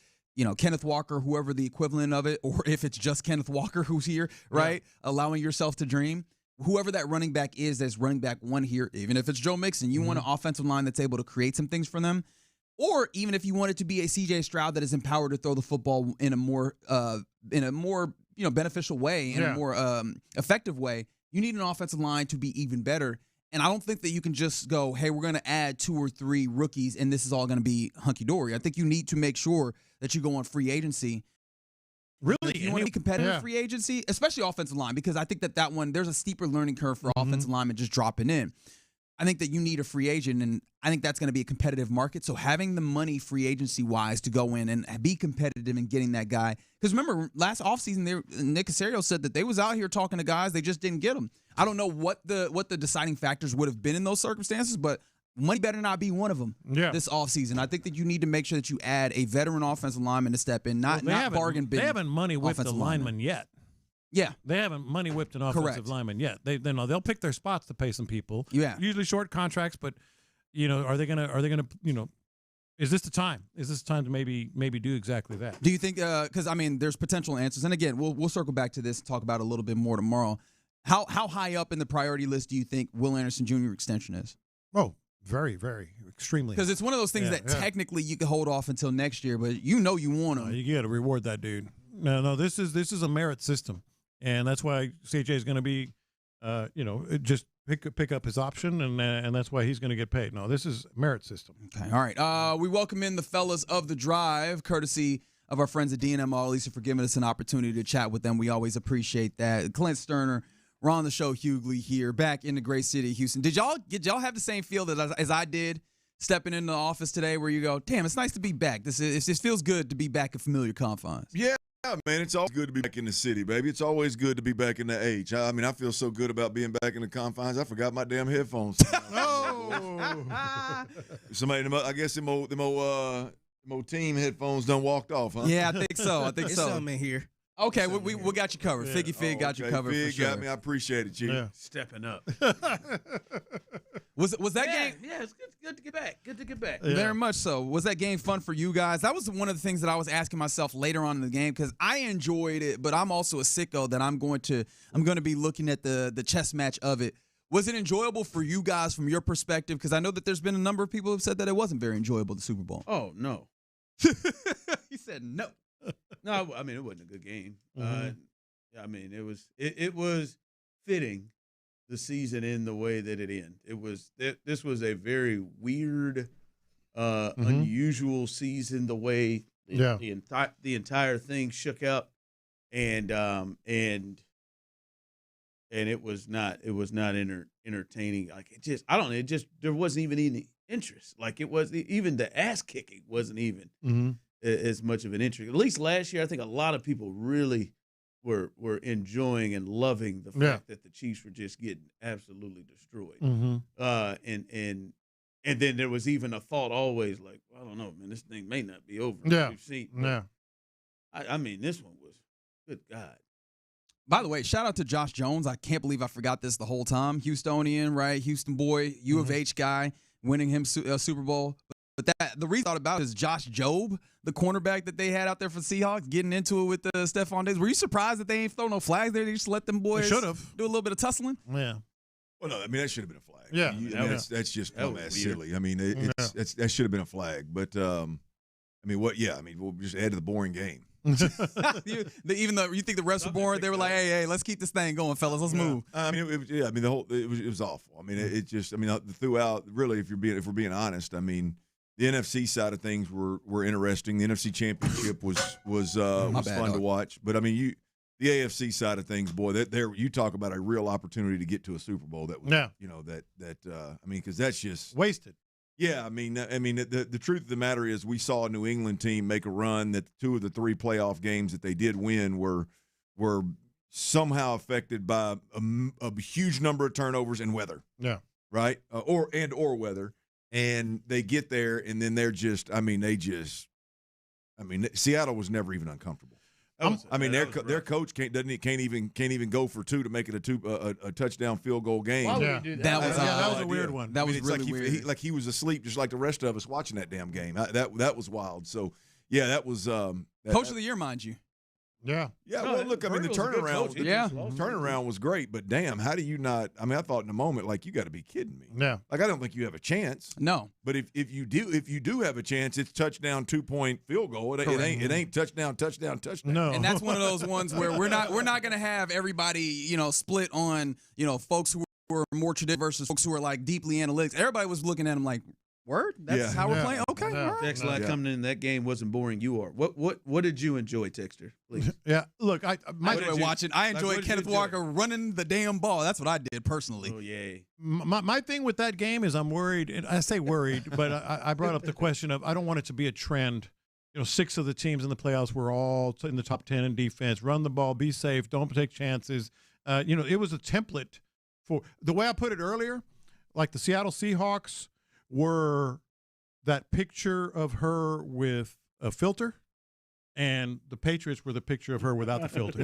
Kenneth Walker, whoever the equivalent of it, or if it's just Kenneth Walker who's here, right? Yeah. Allowing yourself to dream. Whoever that running back is that's running back 1 here, even if it's Joe Mixon, you want an offensive line that's able to create some things for them. Or even if you want it to be a C.J. Stroud that is empowered to throw the football in a more beneficial way, in a more effective way, you need an offensive line to be even better. And I don't think that you can just go, hey, we're going to add 2 or 3 rookies and this is all going to be hunky-dory. I think you need to make sure that you go on free agency. Really, if you want to be competitive free agency, especially offensive line, because I think that one there's a steeper learning curve for offensive linemen just dropping in. I think that you need a free agent, and I think that's going to be a competitive market. So having the money free agency-wise to go in and be competitive in getting that guy. Because remember, last offseason, Nick Caserio said that they was out here talking to guys. They just didn't get them. I don't know what the deciding factors would have been in those circumstances, but money better not be one of them this offseason. I think that you need to make sure that you add a veteran offensive lineman to step in, not bargain bin. They haven't money whipped the lineman yet. Yeah, they haven't money whipped an offensive lineman yet. They'll pick their spots to pay some people. Yeah, usually short contracts, but are they gonna is this the time? Is this time to maybe do exactly that? Do you think? Because I mean, there's potential answers, and again, we'll circle back to this and talk about it a little bit more tomorrow. How high up in the priority list do you think Will Anderson Jr. extension is? Oh, very, very, extremely. Because it's one of those things that technically you can hold off until next year, but you want him. You got to reward that dude. No, this is a merit system. And that's why CJ is going to be, just pick up his option, and that's why he's going to get paid. No, this is merit system. Okay, all right. We welcome in the fellas of The Drive, courtesy of our friends at D&M All-Lisa for giving us an opportunity to chat with them. We always appreciate that. Clint Stoerner, we're on the show, Hughley here, back in the great city of Houston. Did y'all have the same feel that as I did stepping into the office today, where you go, damn, it's nice to be back. It just feels good to be back in familiar confines. Yeah. Yeah, man, it's always good to be back in the city, baby. It's always good to be back in the H. I mean, I feel so good about being back in the confines. I forgot my damn headphones. Somebody, I guess them old team headphones done walked off, huh? Yeah, I think so. There's something in here. Okay, we got you covered. Yeah. Figgy got you covered. Fig for sure. got me. I appreciate it, Chief. Yeah. Stepping up. Was that game? Yeah, it's good to get back. Good to get back. Yeah. Very much so. Was that game fun for you guys? That was one of the things that I was asking myself later on in the game, because I enjoyed it, but I'm also a sicko that I'm going to be looking at the chess match of it. Was it enjoyable for you guys from your perspective? Because I know that there's been a number of people who have said that it wasn't very enjoyable, the Super Bowl. Oh, no. He said no. No, I mean, it wasn't a good game. I mean, it was fitting the season in the way that it ended. This was a very weird, unusual season. The way the entire thing shook out, and it was not entertaining. Like there wasn't even any interest. Like it was even the ass kicking wasn't even as much of an interest. At least last year, I think a lot of people really were enjoying and loving the fact that the Chiefs were just getting absolutely destroyed. And then there was even a thought always like, well, I don't know, man, this thing may not be over. Yeah. We've seen, yeah. I mean, this one was, good God. By the way, shout out to Josh Jones. I can't believe I forgot this the whole time. Houstonian, right? Houston boy, U of H guy, winning him Super Bowl. But the reason I thought about it is Josh Jobe, the cornerback that they had out there for Seahawks, getting into it with Stephon Diggs. Were you surprised that they ain't throw no flags there? They just let them boys do a little bit of tussling? Yeah. Well, no, I mean, that should have been a flag. Yeah. That's just dumbass silly. I mean, that should have been a flag. But, I mean, we'll just add to the boring game. Even though you think the refs were boring, they were like, hey, let's keep this thing going, fellas. Let's move. I mean, it was awful. I mean, throughout, really, if we're being honest, I mean, the NFC side of things were interesting. The NFC Championship was fun to watch. But I mean, the AFC side of things, boy, you talk about a real opportunity to get to a Super Bowl. That was, I mean, because that's just wasted. Yeah, I mean, the truth of the matter is, we saw a New England team make a run that 2 of the 3 playoff games that they did win were somehow affected by a huge number of turnovers and weather. Yeah. Right. Or weather. And they get there, and then Seattle was never even uncomfortable. Their coach can't even go for 2 to make it a touchdown field goal game. Why would he do that? That was a weird one. That was really weird. He was asleep, just like the rest of us watching that damn game. That was wild. So yeah, that was coach of the year, mind you. Yeah. Yeah. Well, look, I mean, the turnaround was great, but damn, how do you not? I mean, I thought in a moment, like, you got to be kidding me. Yeah. Like, I don't think you have a chance. No. But if you do have a chance, it's touchdown 2-point field goal. It ain't touchdown. No. And that's one of those ones where we're not going to have everybody, split on, folks who were more traditional versus folks who are like deeply analytics. Everybody was looking at them like, Word? That's how we're playing? Okay, all right. Texter coming in, that game wasn't boring. You are. What did you enjoy, Texter? Please. Yeah, look, I enjoyed Kenneth Walker running the damn ball. That's what I did personally. Oh, yay. My thing with that game is I'm worried, and I say worried, but I brought up the question of I don't want it to be a trend. 6 of the teams in the playoffs were all in the top 10 in defense. Run the ball, be safe, don't take chances. It was a template for the way I put it earlier, like the Seattle Seahawks were that picture of her with a filter, and the Patriots were the picture of her without the filter.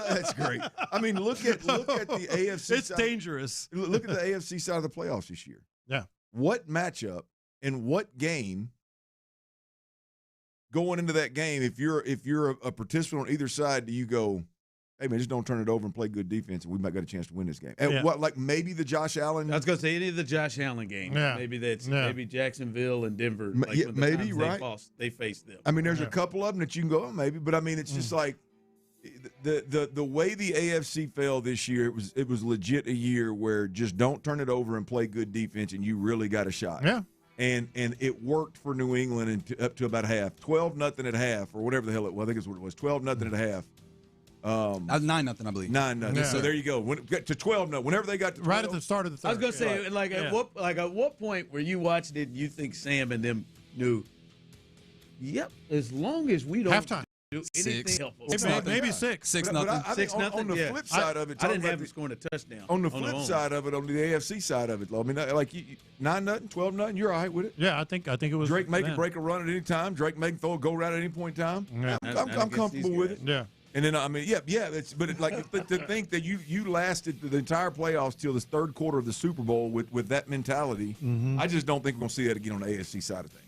That's great. I mean, look at the AFC. It's dangerous. Look at the AFC side of the playoffs this year. Yeah. What matchup and what game going into that game? If you're a participant on either side, do you go, hey, man, just don't turn it over and play good defense, and we might get a chance to win this game? And what, maybe the Josh Allen? I was going to say any of the Josh Allen games. Yeah. Maybe Jacksonville and Denver. Maybe, right? They faced them. I mean, there's a couple of them that you can go, oh, maybe, but I mean, it's just like the way the AFC fell this year. It was legit a year where just don't turn it over and play good defense, and you really got a shot. Yeah. And it worked for New England up to about half, 12-0 at half, or whatever the hell it was. I think it's what it was, 12-0 at half. That was 9-0, I believe. 9-0. Yeah. So there you go. To 12-0. Whenever they got to 12, right at the start of the third. I was going to say, at what point were you watching it and you think Sam and them knew, yep, as long as we don't halftime. Do anything helpful. Maybe 6. 6-0. On the flip side of it, I didn't have him scoring a touchdown. On the flip side of it, on the AFC side of it, I mean, like 9-0, 12-0, you're all right with it. Yeah, I think it was. Drake make break a run at any time. Drake make throw a go route at any point in time. Yeah. I'm comfortable with it. Yeah. And then I mean, to think that you lasted the entire playoffs till the third quarter of the Super Bowl with that mentality, I just don't think we're going to see that again on the AFC side of things.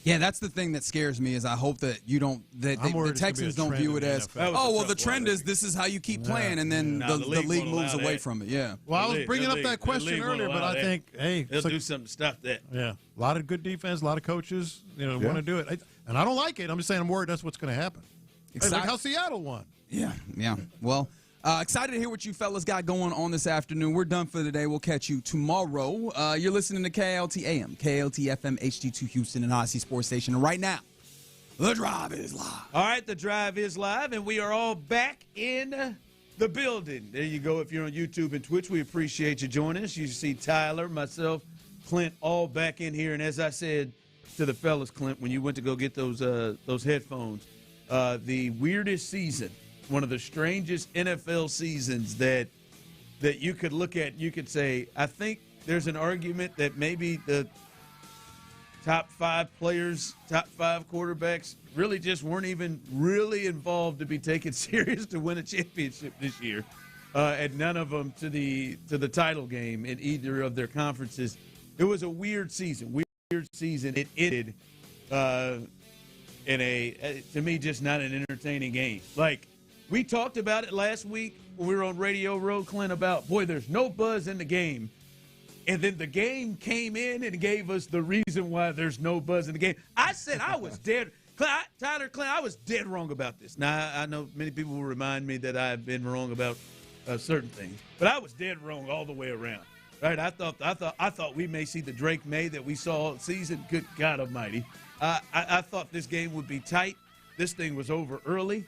Yeah, that's the thing that scares me is I hope that you don't the Texans don't view it as the trend is this is how you keep playing, and then the league moves away from it. Yeah. Well, I was bringing up that question earlier, but I think they'll do something to stop that. Yeah, a lot of good defense, a lot of coaches, want to do it, and I don't like it. I'm just saying I'm worried that's what's going to happen. Hey, look how Seattle won. Yeah. Well, excited to hear what you fellas got going on this afternoon. We're done for today. We'll catch you tomorrow. You're listening to KLT AM, KLT FM, HD2 Houston, and Odyssey Sports Station. And right now, The Drive is live. All right, The Drive is live, and we are all back in the building. There you go. If you're on YouTube and Twitch, we appreciate you joining us. You see Tyler, myself, Clint, all back in here. And as I said to the fellas, Clint, when you went to go get those headphones, the weirdest season, one of the strangest NFL seasons that you could look at, you could say, I think there's an argument that maybe the top 5 players, top 5 quarterbacks really just weren't even really involved to be taken serious to win a championship this year, and none of them to the title game in either of their conferences. It was a weird season. It ended in to me, just not an entertaining game. Like, we talked about it last week when we were on Radio Row, Clint, about, boy, there's no buzz in the game. And then the game came in and gave us the reason why there's no buzz in the game. I said I was dead. Clint, I was dead wrong about this. Now, I know many people will remind me that I've been wrong about certain things, but I was dead wrong all the way around. Right? I thought we may see the Drake May that we saw all season. Good God Almighty! I thought this game would be tight. This thing was over early.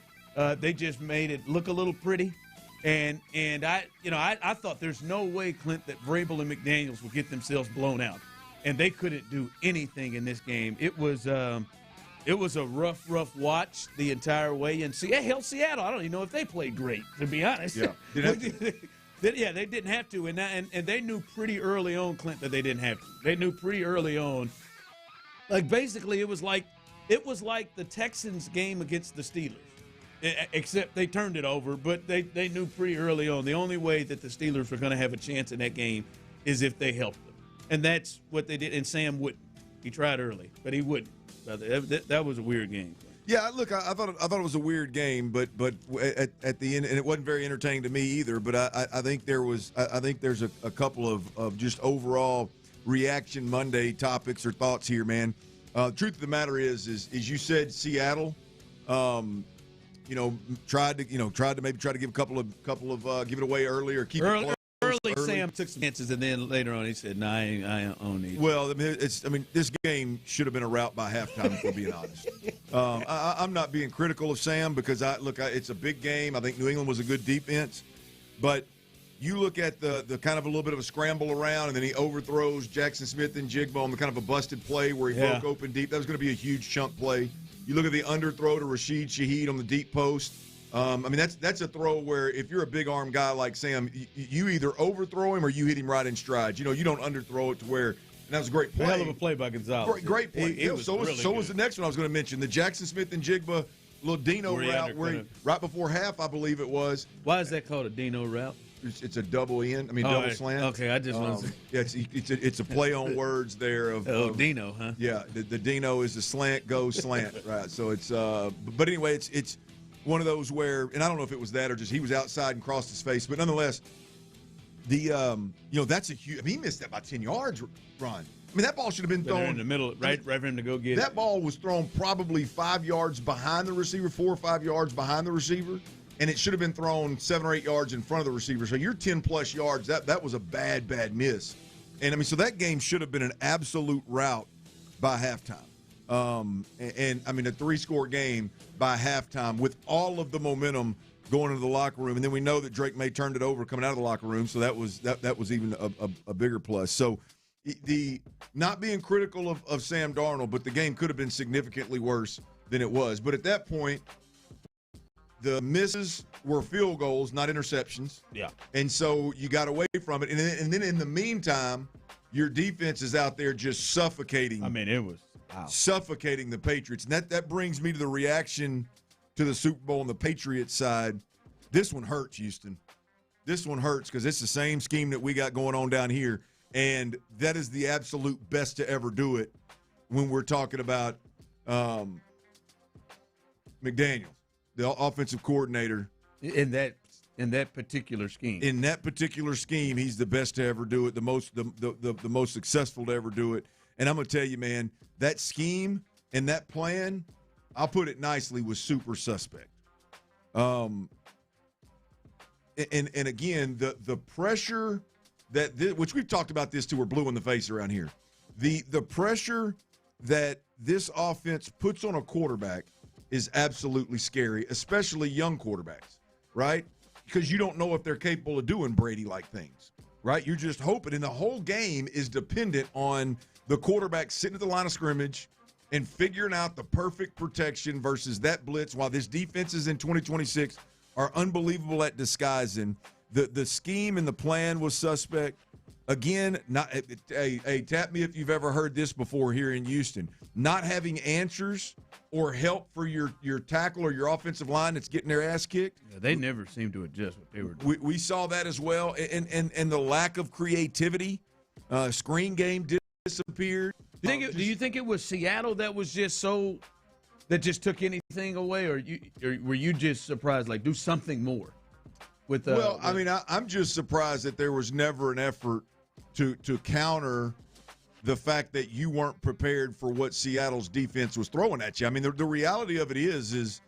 They just made it look a little pretty, and I thought there's no way, Clint, that Vrabel and McDaniels would get themselves blown out, and they couldn't do anything in this game. It was a rough watch the entire way. And Seattle, I don't even know if they played great, to be honest. Yeah, they didn't have to, and they knew pretty early on, Clint, that they didn't have to. They knew pretty early on. Like, basically, it was like the Texans game against the Steelers, except they turned it over. But they knew pretty early on the only way that the Steelers were going to have a chance in that game is if they helped them, and that's what they did. And Sam wouldn't. He tried early, but he wouldn't. That was a weird game. Yeah, look, I thought it was a weird game, but at the end, and it wasn't very entertaining to me either. But I think there's a couple of just overall Reaction Monday topics or thoughts here, man. Truth of the matter is you said Seattle, tried to maybe give a couple of give it away early or keep it close. Sam took some chances, and then later on he said, "No, I don't own these." Well, this game should have been a rout by halftime, if we're being honest. I'm not being critical of Sam because it's a big game. I think New England was a good defense, but you look at the kind of a little bit of a scramble around, and then he overthrows Jackson Smith and Jigba on the kind of a busted play where he broke open deep. That was going to be a huge chunk play. You look at the underthrow to Rashid Shaheed on the deep post. That's a throw where if you're a big arm guy like Sam, you either overthrow him or you hit him right in stride. You don't underthrow it to where. And that was a great play. Hell of a play by Gonzalez. Great play. So was the next one I was going to mention. The Jackson Smith and Jigba little Dino route right before half, I believe it was. Why is that called a Dino route? It's a double end. Double slant. Okay, I just wanted to. It's a play on words there of Dino, huh? Yeah, the Dino is the slant go slant, right? So it's but anyway, it's one of those where, and I don't know if it was that or just he was outside and crossed his face, but nonetheless, that's a huge. He missed that by 10 yards, Ron. That ball should have been thrown in the middle, right for him to go get it. That ball was thrown probably 5 yards behind the receiver, 4 or 5 yards behind the receiver, and it should have been thrown 7 or 8 yards in front of the receiver. So you're 10-plus yards. That was a bad miss. And, so that game should have been an absolute rout by halftime. A 3-score game by halftime with all of the momentum going into the locker room. And then we know that Drake May turned it over coming out of the locker room, so that was even a bigger plus. So the not being critical of Sam Darnold, but the game could have been significantly worse than it was. But at that point, the misses were field goals, not interceptions. Yeah. And so you got away from it. And then in the meantime, your defense is out there just suffocating. It was suffocating the Patriots. And that brings me to the reaction to the Super Bowl on the Patriots side. This one hurts, Houston. This one hurts because it's the same scheme that we got going on down here. And that is the absolute best to ever do it when we're talking about McDaniels, the offensive coordinator. In that particular scheme. In that particular scheme, he's the best to ever do it, the most successful to ever do it. And I'm going to tell you, man, that scheme and that plan, I'll put it nicely, was super suspect. And again, the pressure which we've talked about this till we're blue in the face around here. The pressure that this offense puts on a quarterback is absolutely scary, especially young quarterbacks, right? Because you don't know if they're capable of doing Brady-like things, right? You're just hoping, and the whole game is dependent on the quarterback sitting at the line of scrimmage and figuring out the perfect protection versus that blitz, while this defenses in 2026 are unbelievable at disguising. The scheme and the plan was suspect. Again, tap me if you've ever heard this before here in Houston. Not having answers or help for your tackle or your offensive line that's getting their ass kicked. Yeah, they never seemed to adjust what they were doing. We saw that as well. And the lack of creativity. Screen game disappeared. Do you think it was Seattle that was that just took anything away, or were you just surprised, like, do something more? I'm just surprised that there was never an effort to counter the fact that you weren't prepared for what Seattle's defense was throwing at you. The reality of it is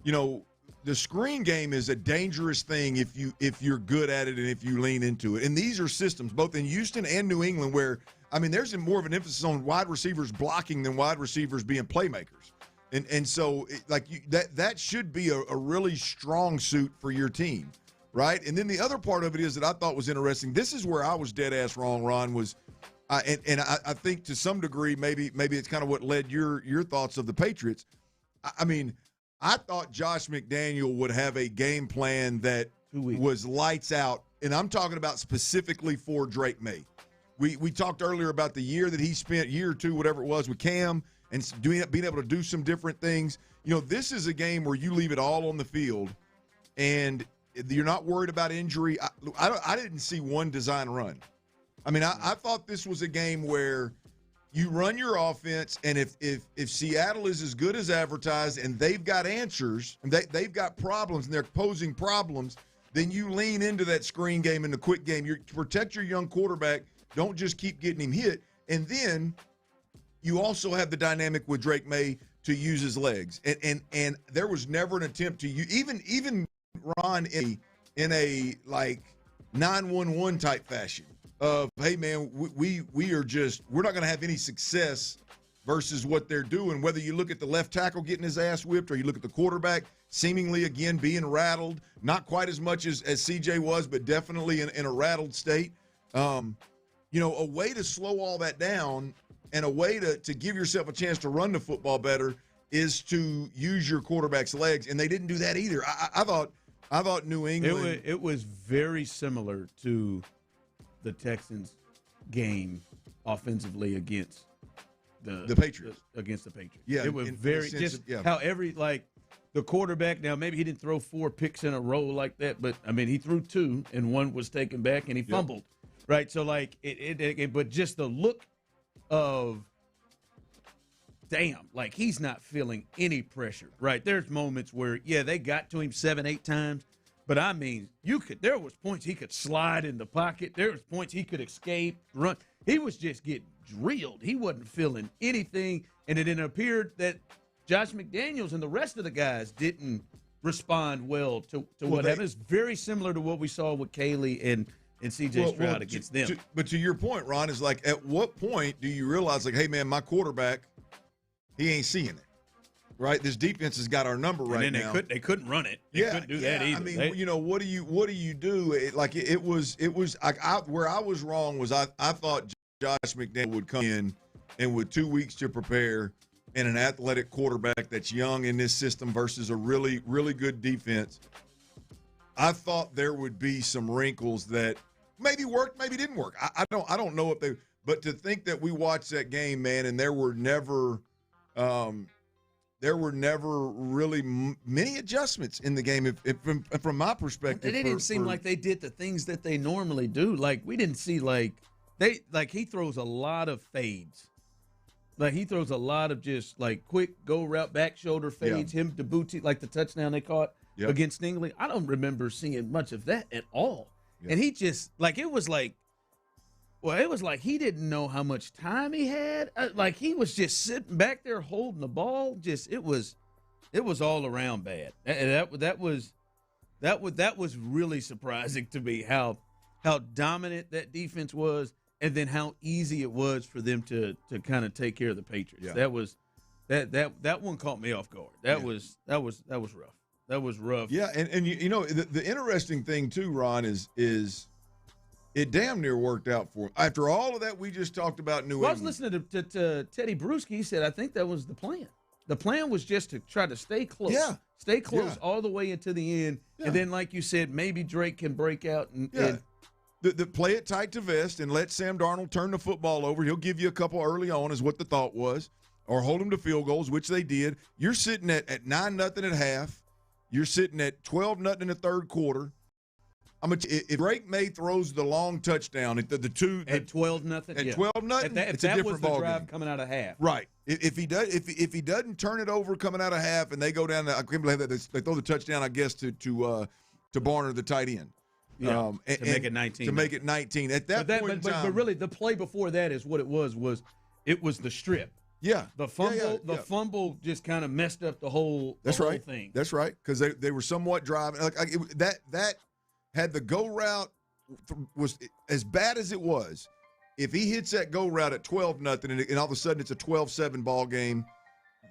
the screen game is a dangerous thing if you're good at it and if you lean into it. And these are systems, both in Houston and New England, where there's more of an emphasis on wide receivers blocking than wide receivers being playmakers. And so that should be a really strong suit for your team. Right? And then the other part of it is that I thought was interesting. This is where I was dead ass wrong, Ron, was I think to some degree maybe it's kind of what led your thoughts of the Patriots. I thought Josh McDaniel would have a game plan that was lights out, and I'm talking about specifically for Drake May. We talked earlier about the year that he spent, year or two, whatever it was, with Cam, and being able to do some different things. This is a game where you leave it all on the field, and you're not worried about injury. I didn't see one design run. I thought this was a game where you run your offense, and if Seattle is as good as advertised and they've got answers and they've got problems and they're posing problems, then you lean into that screen game and the quick game. You protect your young quarterback. Don't just keep getting him hit. And then you also have the dynamic with Drake May to use his legs. And there was never an attempt to use even Ron in a like 911 type fashion of, hey, man, we're not going to have any success versus what they're doing. Whether you look at the left tackle getting his ass whipped or you look at the quarterback seemingly, again, being rattled, not quite as much as CJ was, but definitely in a rattled state. A way to slow all that down and a way to give yourself a chance to run the football better is to use your quarterback's legs, and they didn't do that either. I thought New England. It was very similar to the Texans game offensively against the Patriots. Against the Patriots. Yeah, it was very just how the quarterback. Now maybe he didn't throw 4 picks in a row like that, but I mean he threw 2 and 1 was taken back and he fumbled. Right, so like but just the look of. Damn, like he's not feeling any pressure, right? There's moments where, they got to him 7-8 times, but I mean, there was points he could slide in the pocket. There was points he could escape, run. He was just getting drilled. He wasn't feeling anything, and it appeared that Josh McDaniels and the rest of the guys didn't respond well to what happened. It's very similar to what we saw with Caley and C.J. Stroud against them. But to your point, Ron, is like, at what point do you realize, like, hey, man, my quarterback, he ain't seeing it, right? This defense has got our number right now. And they couldn't run it. They couldn't do that either. I mean, what do you do? It was like where I was wrong was I thought Josh McDaniels would come in and with 2 weeks to prepare and an athletic quarterback that's young in this system versus a really, really good defense. I thought there would be some wrinkles that maybe worked, maybe didn't work. I don't know if they. But to think that we watched that game, man, and there were never really many adjustments in the game. If from my perspective, it didn't seem like they did the things that they normally do. Like we didn't see he throws a lot of fades. Like he throws a lot of just like quick go route back shoulder fades. Him to booty like the touchdown they caught against Stingley. I don't remember seeing much of that at all. And he just it was like he didn't know how much time he had. Like he was just sitting back there holding the ball. Just it was all around bad. And that was really surprising to me how dominant that defense was, and then how easy it was for them to kind of take care of the Patriots. That was that one caught me off guard. That was rough. That was rough. Yeah, and the interesting thing too, Ron, is it damn near worked out for him. After all of that we just talked about New England. I was listening to Teddy Bruschi. He said, I think that was the plan. The plan was just to try to stay close. Yeah. Stay close all the way into the end. Yeah. And then, like you said, maybe Drake can break out. And play it tight to vest and let Sam Darnold turn the football over. He'll give you a couple early on is what the thought was. Or hold him to field goals, which they did. You're sitting at 9-0 at half. You're sitting at 12-0 in the third quarter. If Drake May throws the long touchdown at the 12-0, at 12-0, it's a different ball drive game. Coming out of half, right? If he doesn't turn it over coming out of half, and they go down, I can't believe that they throw the touchdown, I guess to Barner, the tight end, to make it 19. To make it 19 at that point in time. But really, the play before that is what it was the strip. Yeah, the fumble, fumble just kind of messed up the whole. That's whole right. thing. That's right, because they were somewhat driving that. Had the go route was as bad as it was, if he hits that go route at 12-0 and all of a sudden it's a 12-7 ball game,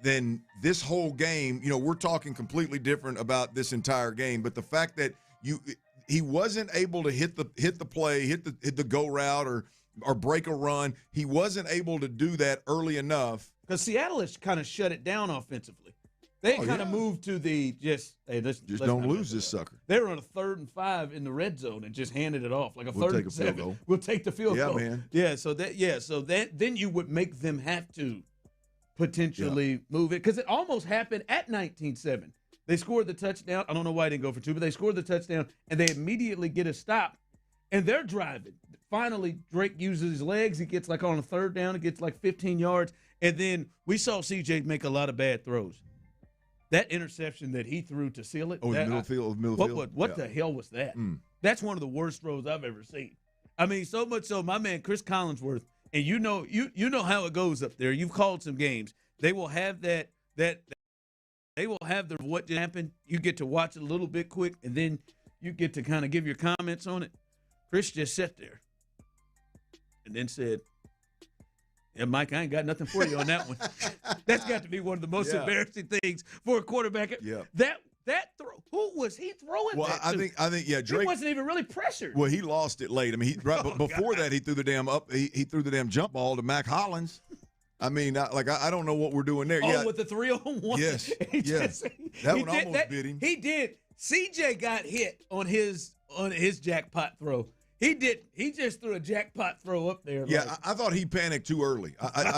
then this whole game, we're talking completely different about this entire game. But the fact that he wasn't able to hit the play, hit the go route or break a run, he wasn't able to do that early enough. Because Seattle has kind of shut it down offensively. They kind of moved to the let's don't lose this sucker. They were on a 3rd and 5 in the red zone and just handed it off like a 3rd and 7. We'll take the field goal. Yeah, man. Yeah, so then you would make them have to potentially move it, because it almost happened at 19-7. They scored the touchdown. I don't know why they didn't go for 2, but they scored the touchdown and they immediately get a stop, and they're driving. Finally, Drake uses his legs. He gets on a 3rd down. It gets 15 yards, and then we saw CJ make a lot of bad throws. That interception that he threw to seal it. Middle field. What the hell was that? That's one of the worst throws I've ever seen. I mean, so much so, my man Chris Collinsworth, and you know how it goes up there. You've called some games. They will have that they will have the what just happened. You get to watch it a little bit quick, and then you get to kind of give your comments on it. Chris just sat there and then said, "Yeah, Mike, I ain't got nothing for you on that one." That's got to be one of the most embarrassing things for a quarterback. Yeah. That throw, who was he throwing Well, that I to? think Drake He wasn't even really pressured. Well, he lost it late. I mean, but before that, he threw the damn he threw the damn jump ball to Mac Hollins. I mean, I don't know what we're doing there. Oh, with the 3-on-1. Yes. That one almost bit him. He did. CJ got hit on his jackpot throw. He did. He just threw a jackpot throw up there. Yeah, I thought he panicked too early. I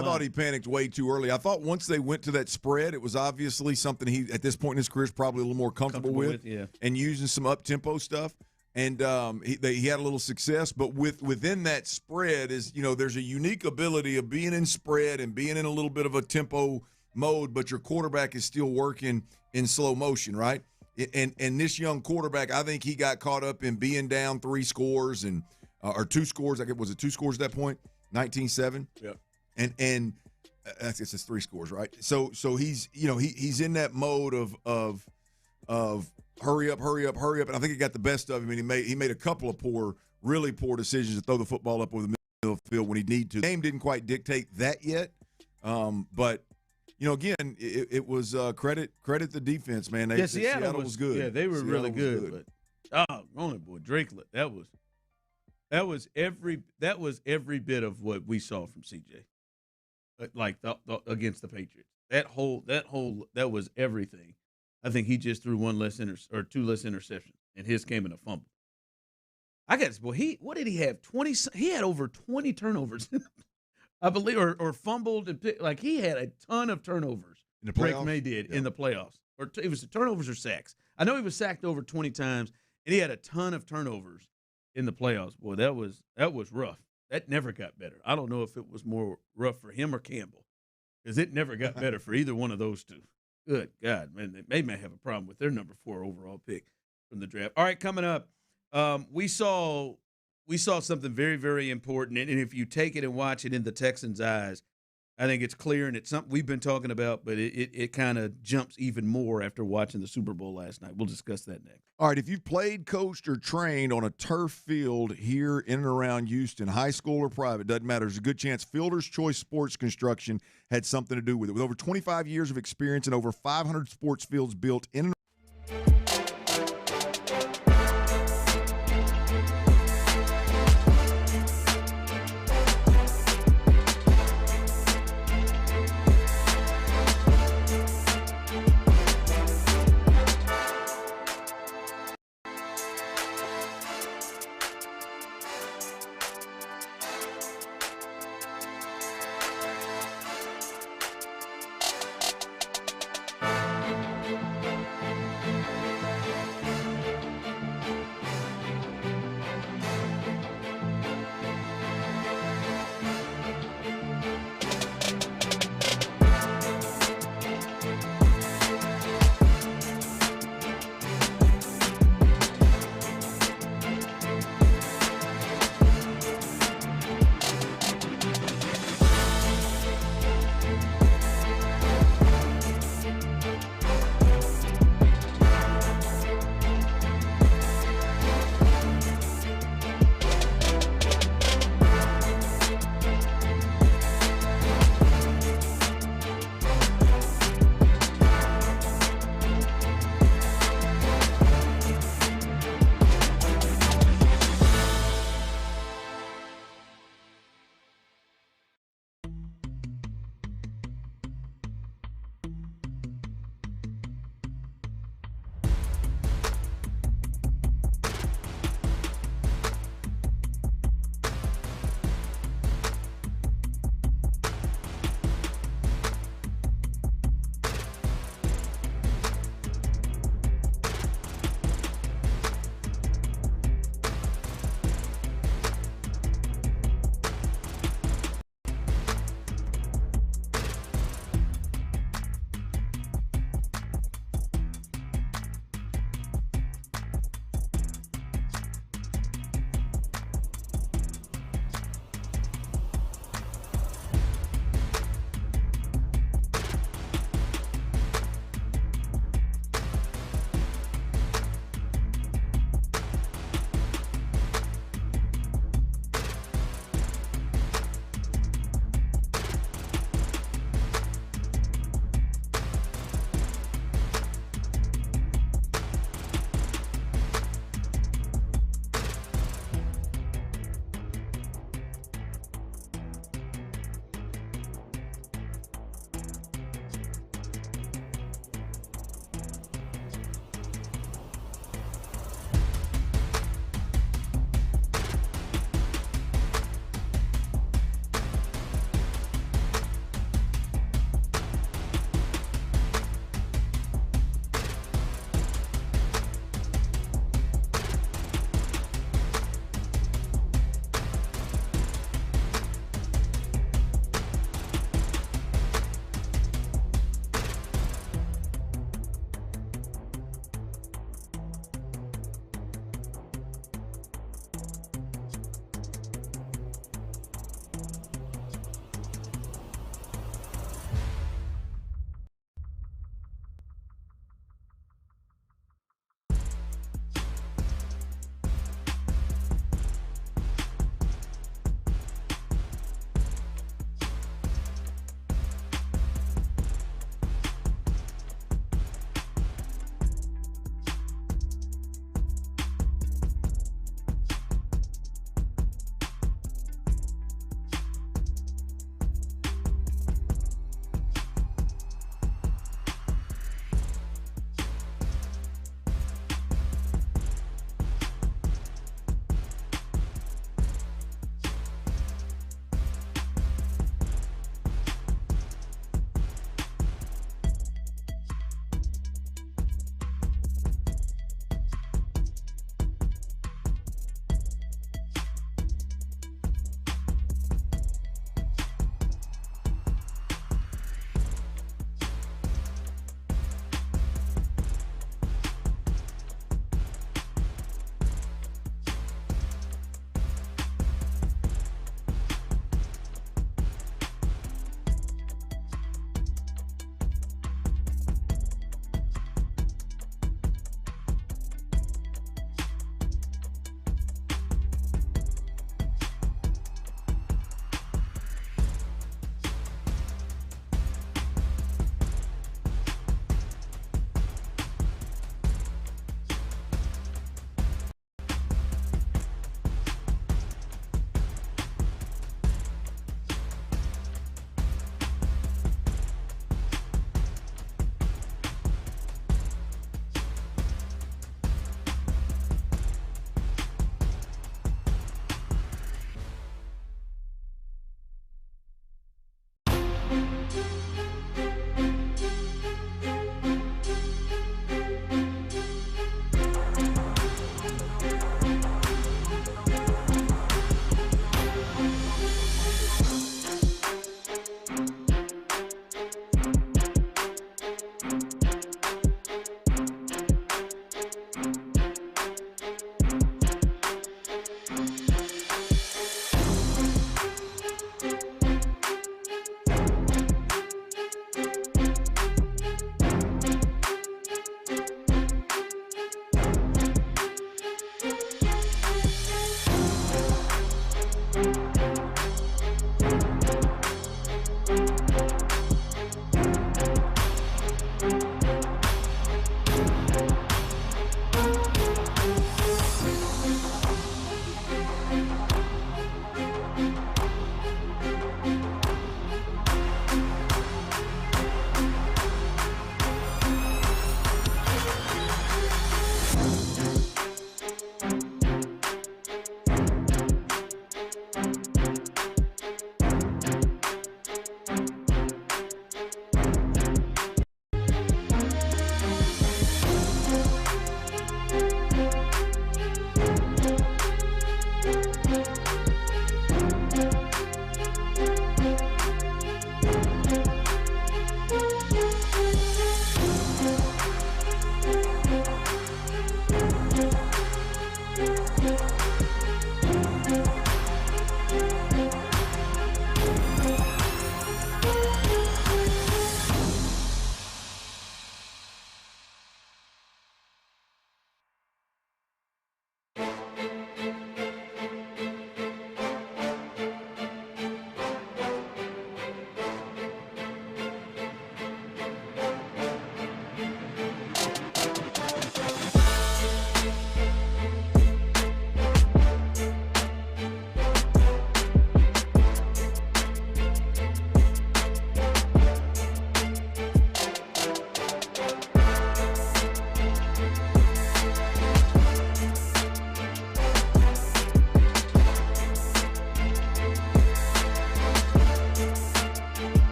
thought he panicked way too early. I thought once they went to that spread, it was obviously something he, at this point in his career, is probably a little more comfortable with and using some up-tempo stuff. And he had a little success. But within that spread is, there's a unique ability of being in spread and being in a little bit of a tempo mode, but your quarterback is still working in slow motion, right? And this young quarterback, I think he got caught up in being down 3 scores and or 2 scores. Was it 2 scores at that point? 19-7. Yeah. And I guess it's 3 scores, right? So he's he's in that mode of hurry up, and I think he got the best of him. And he made a couple of really poor decisions to throw the football up over the middle of the field when he needed to. The game didn't quite dictate that yet, but. Again, it was credit the defense, man. Seattle was good. Yeah, they were really good. But boy, Drakelet, that was every bit of what we saw from CJ, like against the Patriots. That was everything. I think he just threw 2 less interceptions, and his came in a fumble. I got this boy. What did he have? 20. He had over 20 turnovers. I believe, or fumbled, and he had a ton of turnovers. In the playoffs? Drake May did in the playoffs. Or it was turnovers or sacks. I know he was sacked over 20 times, and he had a ton of turnovers in the playoffs. Boy, that was rough. That never got better. I don't know if it was more rough for him or Campbell, because it never got better for either one of those two. Good God, man, they may have a problem with their number 4 overall pick from the draft. All right, coming up, we saw something very, very important, and if you take it and watch it in the Texans' eyes, I think it's clear, and it's something we've been talking about, but it kind of jumps even more after watching the Super Bowl last night. We'll discuss that next. All right, if you've played, coached, or trained on a turf field here in and around Houston, high school or private, doesn't matter. There's a good chance Fielder's Choice Sports Construction had something to do with it. With over 25 years of experience and over 500 sports fields built in and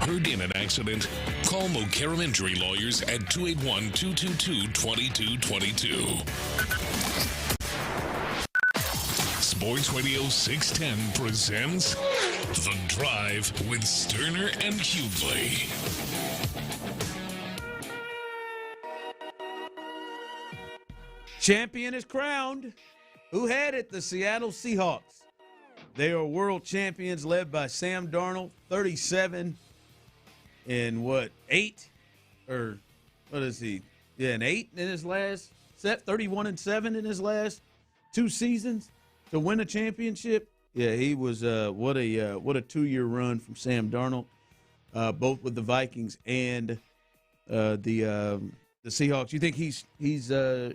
Heard in an accident? Call McClain Injury Lawyers at 281-222-2222. Sports Radio 610 presents The Drive with Stoerner and Hughley. Champion is crowned. Who had it? The Seattle Seahawks. They are world champions led by Sam Darnold, 37 and 8? Or what is he? Yeah, an 8 in his last set, 31-7 in his last 2 seasons to win a championship. Yeah, he was what a 2-year run from Sam Darnold, both with the Vikings and the Seahawks. You think he's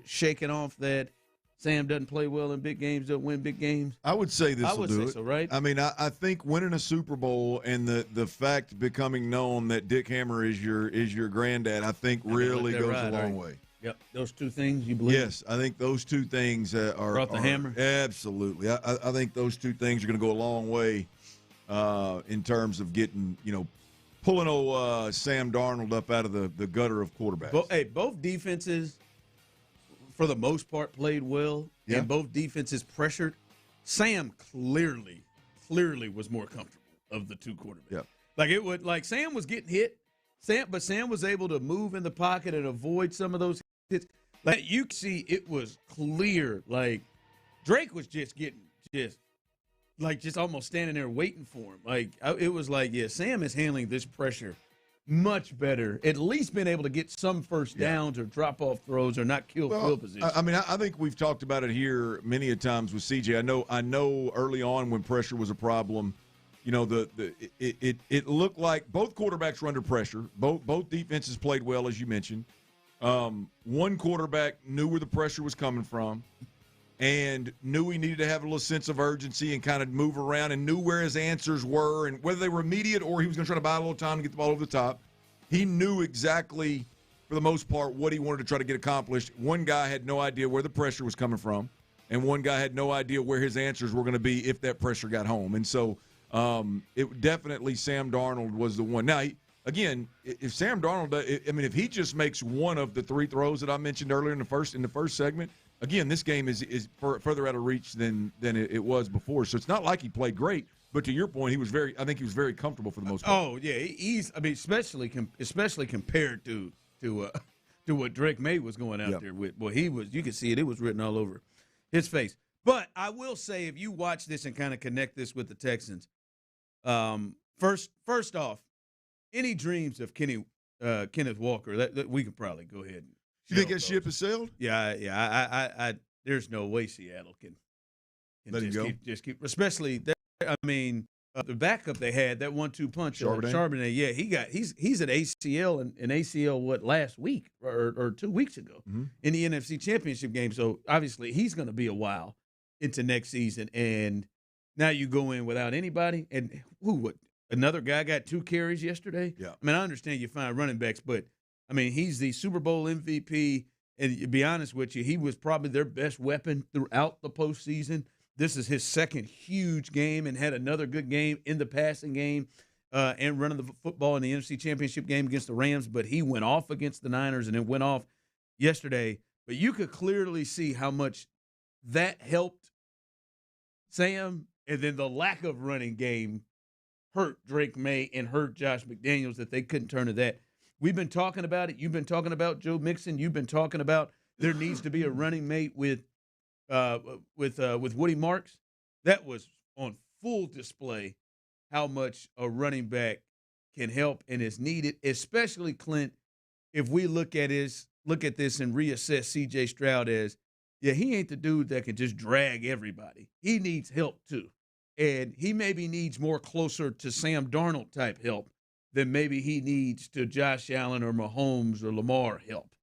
shaking off that Sam doesn't play well in big games, doesn't win big games? I would say this will do it. So, right? I mean, I think winning a Super Bowl and the fact becoming known that Dick Hammer is your granddad, I think really goes a long way. Yep, those 2 things you believe? Yes, I think those 2 things are brought the hammer. Absolutely, I think those 2 things are going to go a long way in terms of getting pulling old Sam Darnold up out of the gutter of quarterbacks. Both defenses, for the most part, played well, and both defenses pressured. Sam clearly was more comfortable of the 2 quarterbacks. Yeah, Sam was getting hit, but Sam was able to move in the pocket and avoid some of those hits. Like you see, it was clear. Like Drake was just almost standing there waiting for him. It was like, yeah, Sam is handling this pressure much better. At least been able to get some first downs or drop off throws or not kill field position. I mean, I think we've talked about it here many a times with CJ. I know early on when pressure was a problem, it looked like both quarterbacks were under pressure. Both defenses played well, as you mentioned. One quarterback knew where the pressure was coming from and knew he needed to have a little sense of urgency and kind of move around and knew where his answers were and whether they were immediate or he was going to try to buy a little time to get the ball over the top. He knew exactly, for the most part, what he wanted to try to get accomplished. One guy had no idea where the pressure was coming from, and one guy had no idea where his answers were going to be if that pressure got home. And so it definitely Sam Darnold was the one. Now, again, if Sam Darnold, if he just makes one of the 3 throws that I mentioned earlier in the first segment, again, this game is further out of reach than it was before. So it's not like he played great, but to your point, I think he was very comfortable for the most part. Oh yeah, especially compared to what Drake May was going out there with. Well, you could see it; it was written all over his face. But I will say, if you watch this and kind of connect this with the Texans, first off, any dreams of Kenneth Walker that we could probably go ahead and. You think that ship has sailed? Yeah. I there's no way Seattle can let him go. Keep, especially that. The backup they had, that 1-2 punch, Charbonnet. Yeah, he's at ACL and ACL last week or 2 weeks ago in the NFC Championship game. So obviously he's going to be a while into next season. And now you go in without anybody. And another guy got 2 carries yesterday. Yeah, I understand you find running backs, but he's the Super Bowl MVP, and to be honest with you, he was probably their best weapon throughout the postseason. This is his second huge game and had another good game in the passing game and running the football in the NFC Championship game against the Rams, but he went off against the Niners and then went off yesterday. But you could clearly see how much that helped Sam, and then the lack of running game hurt Drake May and hurt Josh McDaniels that they couldn't turn to that. We've been talking about it. You've been talking about Joe Mixon. You've been talking about there needs to be a running mate with Woody Marks. That was on full display how much a running back can help and is needed, especially Clint. If we look at this and reassess C.J. Stroud as, he ain't the dude that can just drag everybody. He needs help too, and he maybe needs more closer to Sam Darnold type help than maybe he needs to Josh Allen or Mahomes or Lamar help.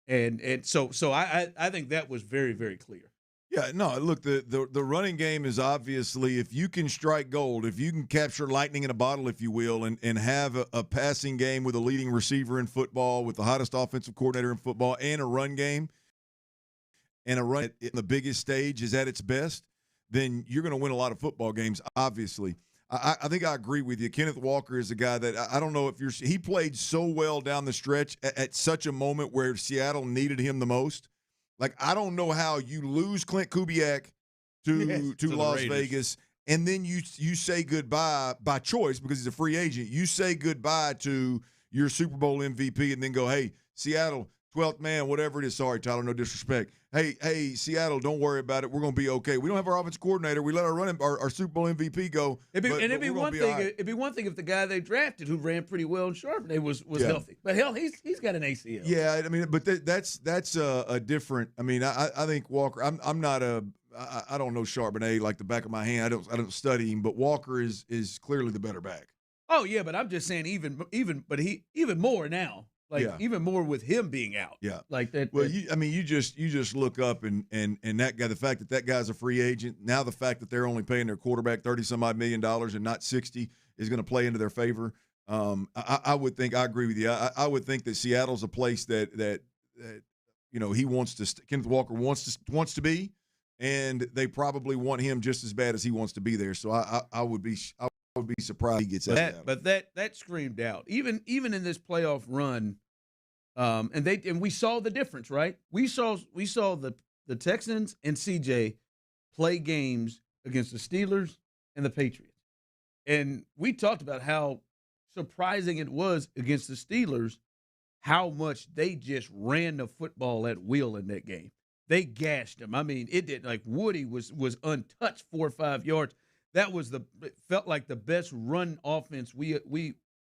And so I think that was very, very clear. Yeah, no, look, the running game is obviously, if you can strike gold, if you can capture lightning in a bottle, if you will, and have a passing game with a leading receiver in football, with the hottest offensive coordinator in football, and a run game, and a run in the biggest stage is at its best, then you're going to win a lot of football games, obviously. I think I agree with you. Kenneth Walker is a guy that I don't know if he played so well down the stretch at such a moment where Seattle needed him the most. Like, I don't know how you lose Clint Kubiak to Las Vegas, and then you say goodbye by choice because he's a free agent. You say goodbye to your Super Bowl MVP and then go, hey, Seattle, 12th man, whatever it is. Sorry, Tyler, no disrespect. Hey, Seattle, don't worry about it. We're going to be okay. We don't have our offensive coordinator. We let our Super Bowl MVP go. It'd be one thing. It'd be one thing if the guy they drafted, who ran pretty well in Charbonnet, was healthy. But hell, he's got an ACL. Yeah, I mean, but that's a different. I mean, I think Walker. I'm not a. I don't know Charbonnet like the back of my hand. I don't study him, but Walker is clearly the better back. Oh yeah, but I'm just saying even more now. Even more with him being out. Yeah. Like that. Well, you just look up and that guy, the fact that guy's a free agent, now the fact that they're only paying their quarterback $30-some-odd million and not 60 is going to play into their favor. I would think, I agree with you. I would think that Seattle's a place that he wants to, Kenneth Walker wants to be, and they probably want him just as bad as he wants to be there. So I would be surprised he gets out. But that screamed out. Even in this playoff run, and we saw the difference, right? We saw the Texans and CJ play games against the Steelers and the Patriots. And we talked about how surprising it was against the Steelers how much they just ran the football at will in that game. They gashed them. I mean, it did, like Woody was untouched 4 or 5 yards. That was it felt like the best run offense we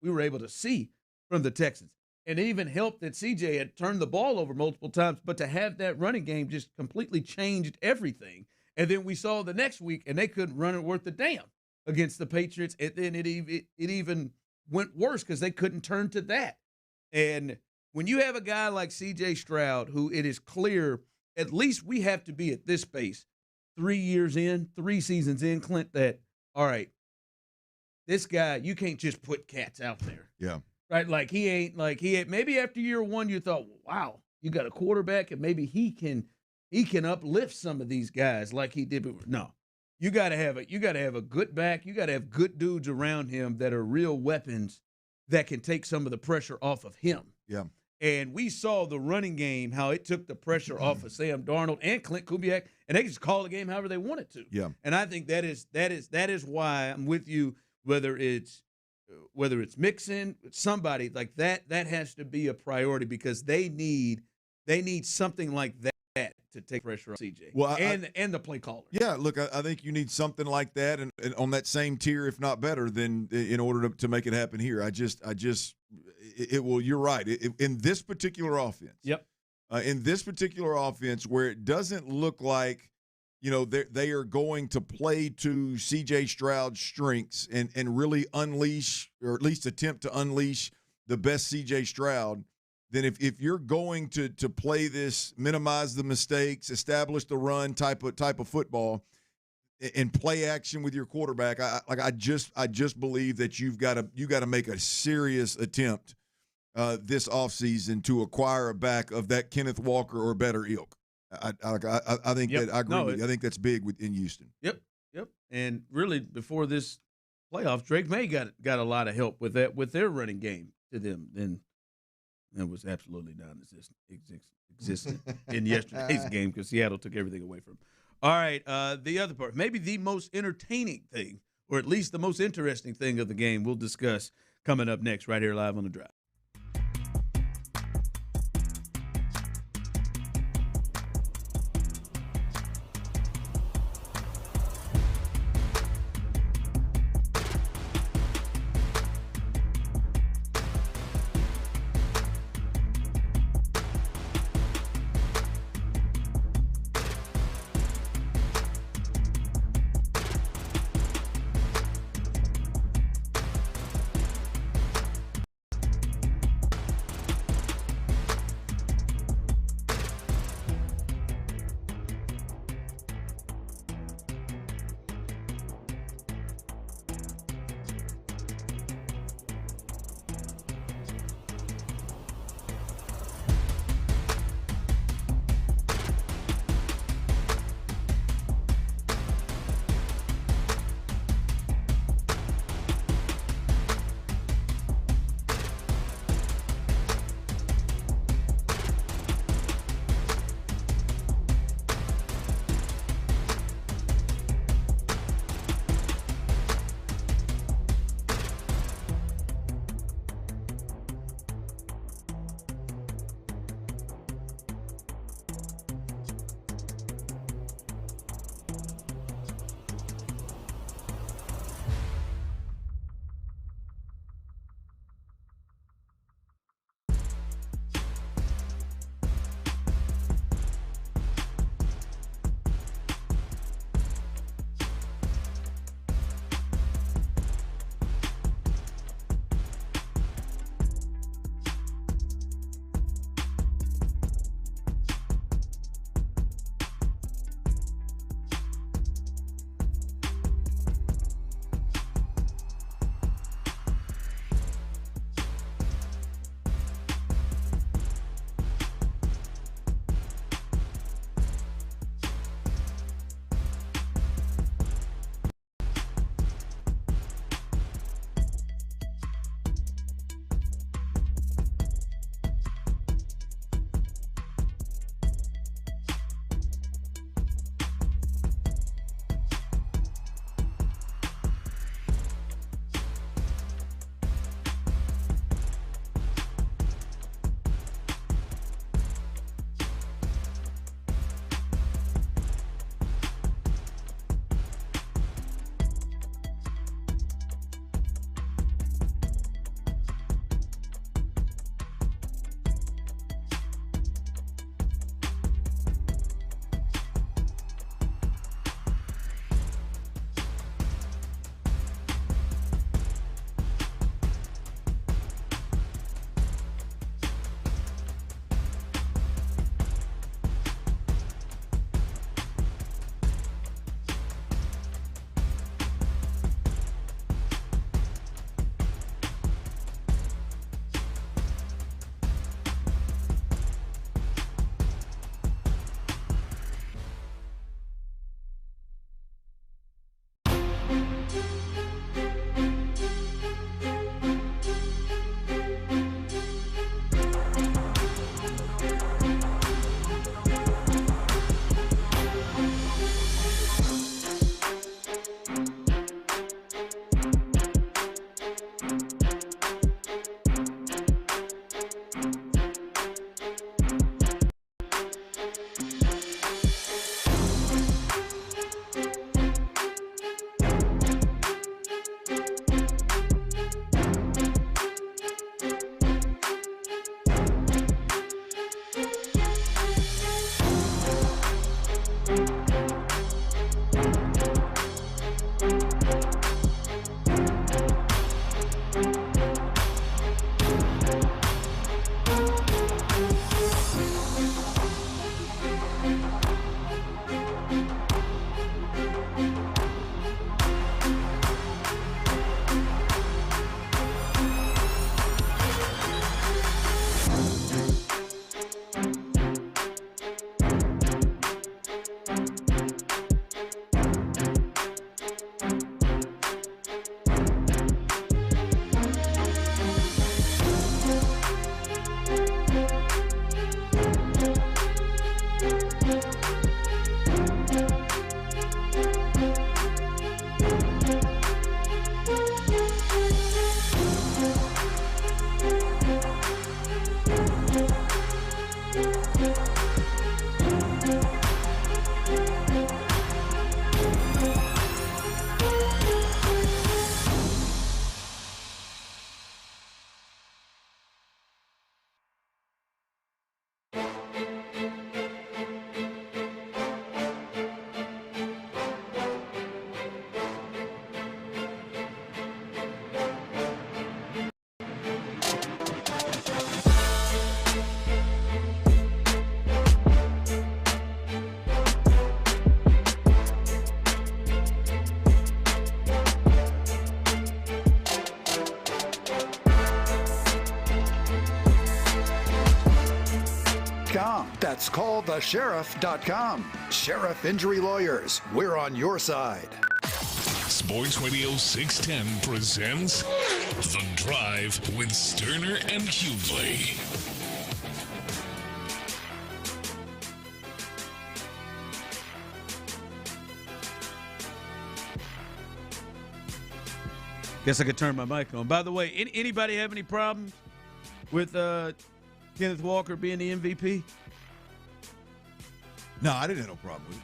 were able to see from the Texans. And it even helped that CJ had turned the ball over multiple times, but to have that running game just completely changed everything. And then we saw the next week, and they couldn't run it worth a damn against the Patriots. And then it even went worse because they couldn't turn to that. And when you have a guy like C.J. Stroud, who it is clear, at least we have to be at this pace, 3 years in, 3 seasons in, Clint, that, all right, this guy, you can't just put cats out there. Yeah. Right? Like he ain't, maybe after year one you thought, wow, you got a quarterback and maybe he can uplift some of these guys like he did before. No. You gotta have a good back, you gotta have good dudes around him that are real weapons that can take some of the pressure off of him. Yeah. And we saw the running game, how it took the pressure off of Sam Darnold and Clint Kubiak, and they just call the game however they wanted to. Yeah. And I think that is why I'm with you. Whether it's Mixon, somebody like that has to be a priority because they need something like that to take pressure off CJ. Well, and the play caller. Yeah, look, I think you need something like that, and on that same tier, if not better, than in order to make it happen here. You're right. In this particular offense. Yep. In this particular offense, where it doesn't look like, they are going to play to C.J. Stroud's strengths and really unleash, or at least attempt to unleash the best C.J. Stroud, then if you're going to play this, minimize the mistakes, establish the run type of football, and play action with your quarterback, I just believe that you got to make a serious attempt this offseason to acquire a back of that Kenneth Walker or better ilk. I think that I agree with you. I think that's big in Houston. Yep. And really, before this playoff, Drake May got a lot of help with their running game to them. And it was absolutely non-existent in yesterday's game because Seattle took everything away from them. All right, the other part, maybe the most entertaining thing, or at least the most interesting thing of the game, we'll discuss coming up next right here live on The Drive. That's callthesheriff.com. Sheriff Injury Lawyers. We're on your side. Sports Radio 610 presents The Drive with Stoerner and Hughley. Guess I could turn my mic on. By the way, anybody have any problems with Kenneth Walker being the MVP? No, I didn't have no problem with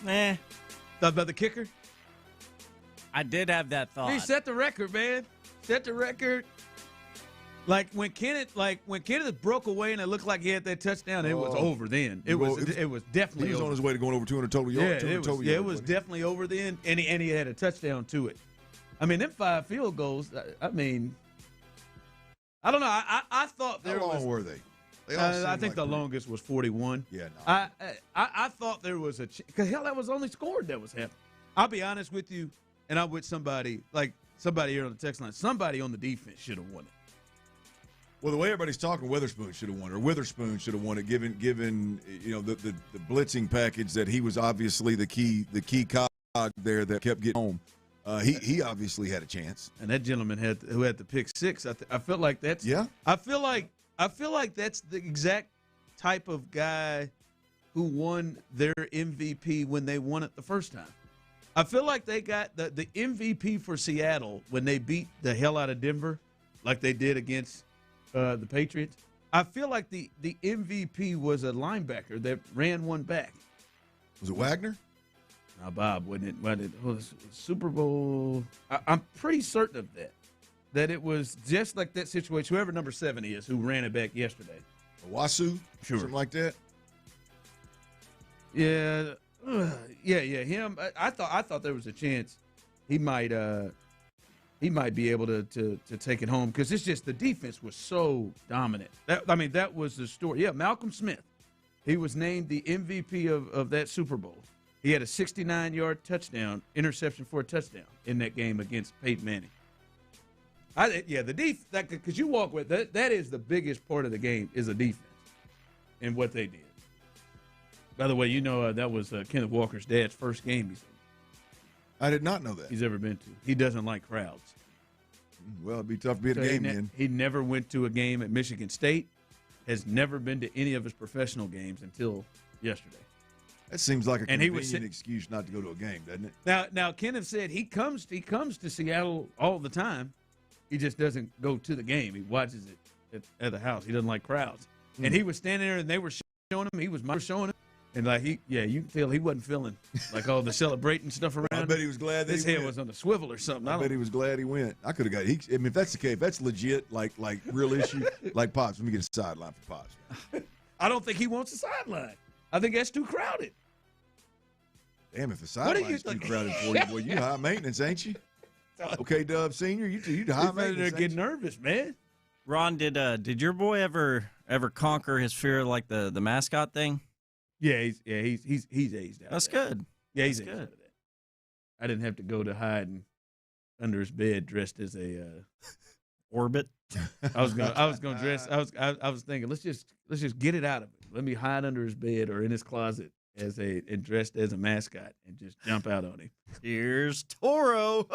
it. Thought about the kicker? I did have that thought. He set the record, man. Set the record. Like when Kenneth broke away and it looked like he had that touchdown, it was over then. It was definitely he was over. on his way to going over 200 total yards. Yeah, it was definitely over then, and he had a touchdown to it. I mean, them 5 field goals, I mean, I don't know. I thought there was. How long were they? I think the longest was 41. Yeah, no. I thought there was because hell, that was only scored that was happening. I'll be honest with you, and I'm with somebody here on the text line. Somebody on the defense should have won it. Well, the way everybody's talking, Witherspoon should have won it, or Witherspoon should have won it, given the blitzing package that he was obviously the key cog there that kept getting home. He obviously had a chance, and that gentleman who had the pick six. I feel like that's I feel like that's the exact type of guy who won their MVP when they won it the first time. I feel like they got the MVP for Seattle when they beat the hell out of Denver, like they did against the Patriots. I feel like the MVP was a linebacker that ran one back. Was it Wagner? No, Bob, wasn't it? Super Bowl. I'm pretty certain of that. That it was just like that situation. Whoever number 7 is, who ran it back yesterday. Wasu? Sure. Something like that? Yeah. Him. I thought there was a chance he might be able to take it home because it's just the defense was so dominant. That was the story. Yeah, Malcolm Smith. He was named the MVP of that Super Bowl. He had a 69-yard interception for a touchdown in that game against Peyton Manning. The defense, because you walk with that is the biggest part of the game is a defense and what they did. By the way, that was Kenneth Walker's dad's first game I did not know that. He's ever been to. He doesn't like crowds. Well, it'd be tough to be at a game then. He never went to a game at Michigan State, has never been to any of his professional games until yesterday. That seems like a convenient excuse not to go to a game, doesn't it? Now Kenneth said he comes to Seattle all the time. He just doesn't go to the game. He watches it at the house. He doesn't like crowds. And he was standing there, and they were showing him. He was showing him. And you can tell he wasn't feeling like all the celebrating stuff around. I bet he was glad that his head was on the swivel or something. I bet he was glad he went. I could have got. If that's the case, if that's legit, like real issue, like Pops. Let me get a sideline for Pops. I don't think he wants a sideline. I think that's too crowded. Damn, if the sideline's too crowded for you, boy, you high maintenance, ain't you? Okay, Dub Senior, you high maintenance. Get nervous, man. Ron, did your boy ever conquer his fear of like the mascot thing? Yeah, he's aged out. That's good. Yeah, he's That's aged good. out of that. I didn't have to go to hiding under his bed dressed as a orbit. I was gonna dress. I was thinking, let's just get it out of it. Let me hide under his bed or in his closet and dressed as a mascot and just jump out on him. Here's Toro.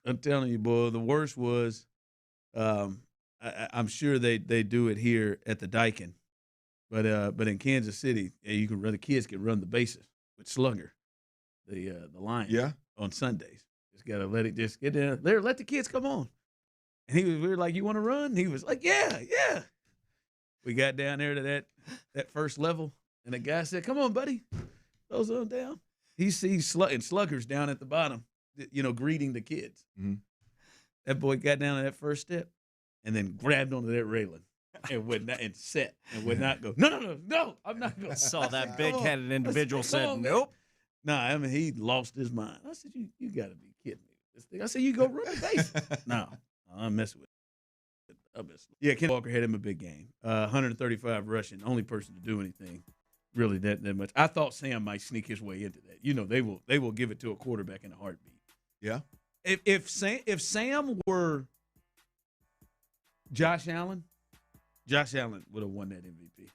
I'm telling you, boy, the worst was, I'm sure they do it here at the Daikin, but in Kansas City, the kids can run the bases with Slugger, the Lion, on Sundays. Just gotta let it just get down there. Let the kids come on. And we were like, "You want to run?" And he was like, "Yeah." We got down there to that first level, and the guy said, "Come on, buddy, those on down." He sees Sluggers down at the bottom, greeting the kids. Mm-hmm. That boy got down to that first step, and then grabbed onto that railing and would not go. No, I'm not going. Saw that big-headed individual said, "Nope." Nah, I mean he lost his mind. I said, "You got to be kidding me with this thing." I said, "You go run the base." No, I'm messing with it. Yeah, Ken Walker had him a big game. 135 rushing, only person to do anything really that much. I thought Sam might sneak his way into that. They will give it to a quarterback in a heartbeat. Yeah. If Sam were Josh Allen would have won that MVP.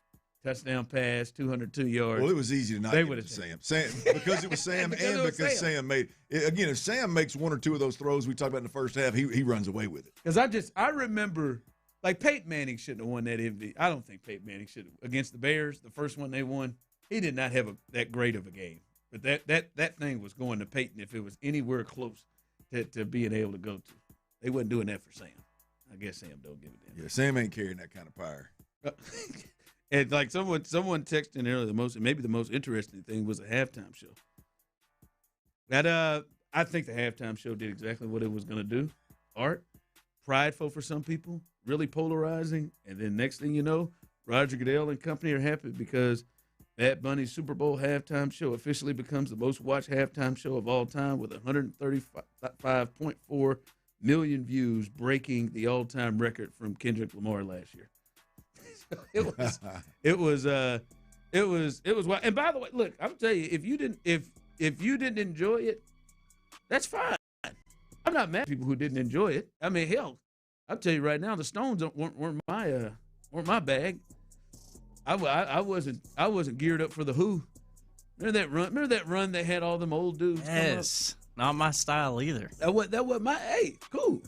Touchdown pass, 202 yards. Well, it was easy to not give it to Sam because it was Sam and because Sam made it. Again, if Sam makes one or two of those throws we talked about in the first half, he runs away with it. Because I remember, like, Peyton Manning shouldn't have won that MVP. I don't think Peyton Manning should have. Against the Bears, the first one they won, he did not have that great of a game. But that thing was going to Peyton if it was anywhere close to being able to go to. They wasn't doing that for Sam. I guess Sam don't give it to him. Yeah, Sam ain't carrying that kind of power. And like someone texted in earlier, the most interesting thing was a halftime show. That I think the halftime show did exactly what it was going to do. Art, prideful for some people, really polarizing, and then next thing you know, Roger Goodell and company are happy because Bad Bunny's Super Bowl halftime show officially becomes the most watched halftime show of all time with 135.4 million views, breaking the all-time record from Kendrick Lamar last year. It was wild. And by the way, look, I'm telling you, if you didn't enjoy it, that's fine. I'm not mad at people who didn't enjoy it. I mean, hell, I'll tell you right now, the Stones weren't my bag. I wasn't geared up for the Who. Remember that run they had all them old dudes? Yes, not my style either. That was my cool.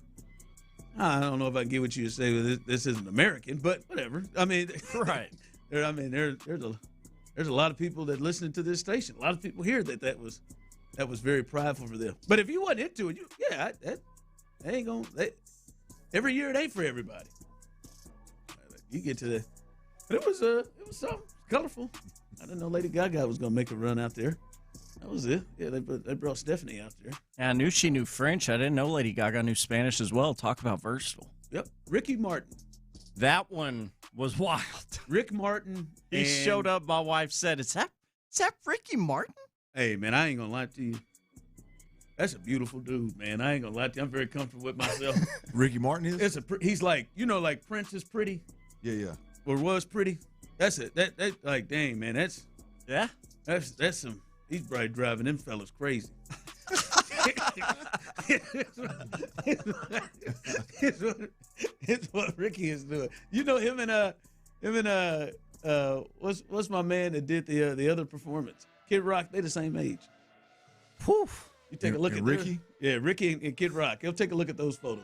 I don't know if I can get what you say. This isn't American, but whatever. I mean, right. There's a lot of people that listen to this station. A lot of people here that was very prideful for them. But if you wasn't into it, that ain't gonna. Every year it ain't for everybody. You get to that, but it was something colorful. I didn't know Lady Gaga was gonna make a run out there. That was it. Yeah, they brought Stephanie out there. Yeah, I knew she knew French. I didn't know Lady Gaga knew Spanish as well. Talk about versatile. Yep. Ricky Martin. That one was wild. Rick Martin. He showed up. My wife said, "Is that Ricky Martin?" Hey, man, I ain't going to lie to you. That's a beautiful dude, man. I ain't going to lie to you. I'm very comfortable with myself. Ricky Martin is? He's like, like Prince is pretty. Yeah. Or was pretty. That's it. That like, dang, man, that's some. He's probably driving them fellas crazy. It's what Ricky is doing. Him and what's my man that did the other performance? Kid Rock. They the same age. Poof. You take a look at Ricky. Ricky and Kid Rock. He'll take a look at those photos.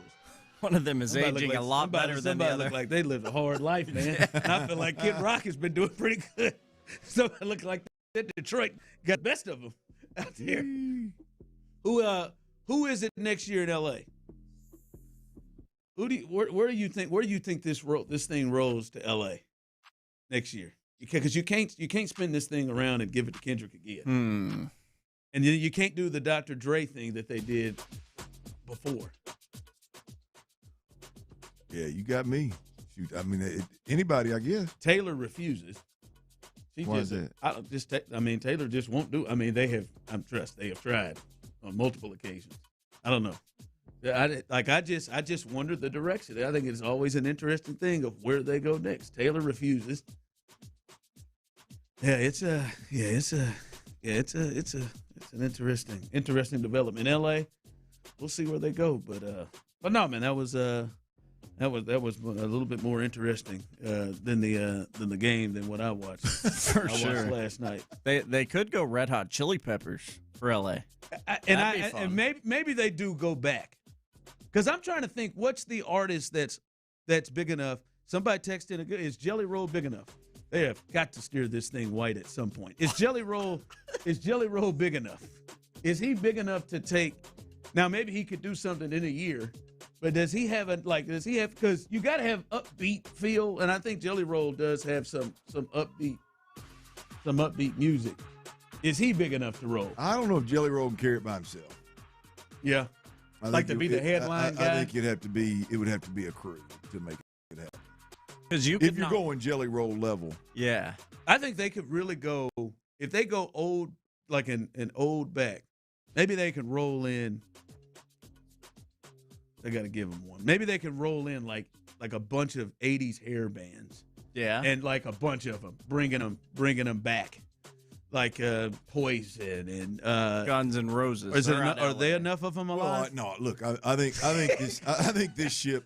One of them is aging a lot better than the other. Look like they lived a hard life, man. And I feel like Kid Rock has been doing pretty good. Somebody look like that. Detroit got the best of them out there. Who is it next year in L.A.? Where do you think this thing rolls to L.A. next year? Because you can't spin this thing around and give it to Kendrick again. And then you can't do the Dr. Dre thing that they did before. Yeah, you got me. Shoot, I mean, anybody, I guess. Taylor refuses. Why is that? Taylor just won't do. I mean, they have tried on multiple occasions. I don't know. I just wonder the direction. I think it's always an interesting thing of where they go next. Taylor refuses. It's an interesting development. In L.A., we'll see where they go. But no, man, that was a little bit more interesting than the game than what I watched. For sure. Watched last night. They could go Red Hot Chili Peppers for LA. And maybe they do go back, because I'm trying to think what's the artist that's big enough. Somebody texted in is Jelly Roll big enough? They have got to steer this thing white at some point. Is Jelly Roll big enough? Is he big enough to take? Now maybe he could do something in a year. But does he have because you got to have upbeat feel, and I think Jelly Roll does have some upbeat music. Is he big enough to roll? I don't know if Jelly Roll can carry it by himself. Yeah. Like to be the headline guy? I think it would have to be a crew to make it happen. Because you're going Jelly Roll level. Yeah. I think they could really go, if they go old, like an old back, maybe they can roll in. They got to give them one. Maybe they could roll in like a bunch of 80s hair bands. Yeah. And like a bunch of them, bringing them back. Like Poison and Guns N' Roses. Are there enough of them alive? No, look, I think this ship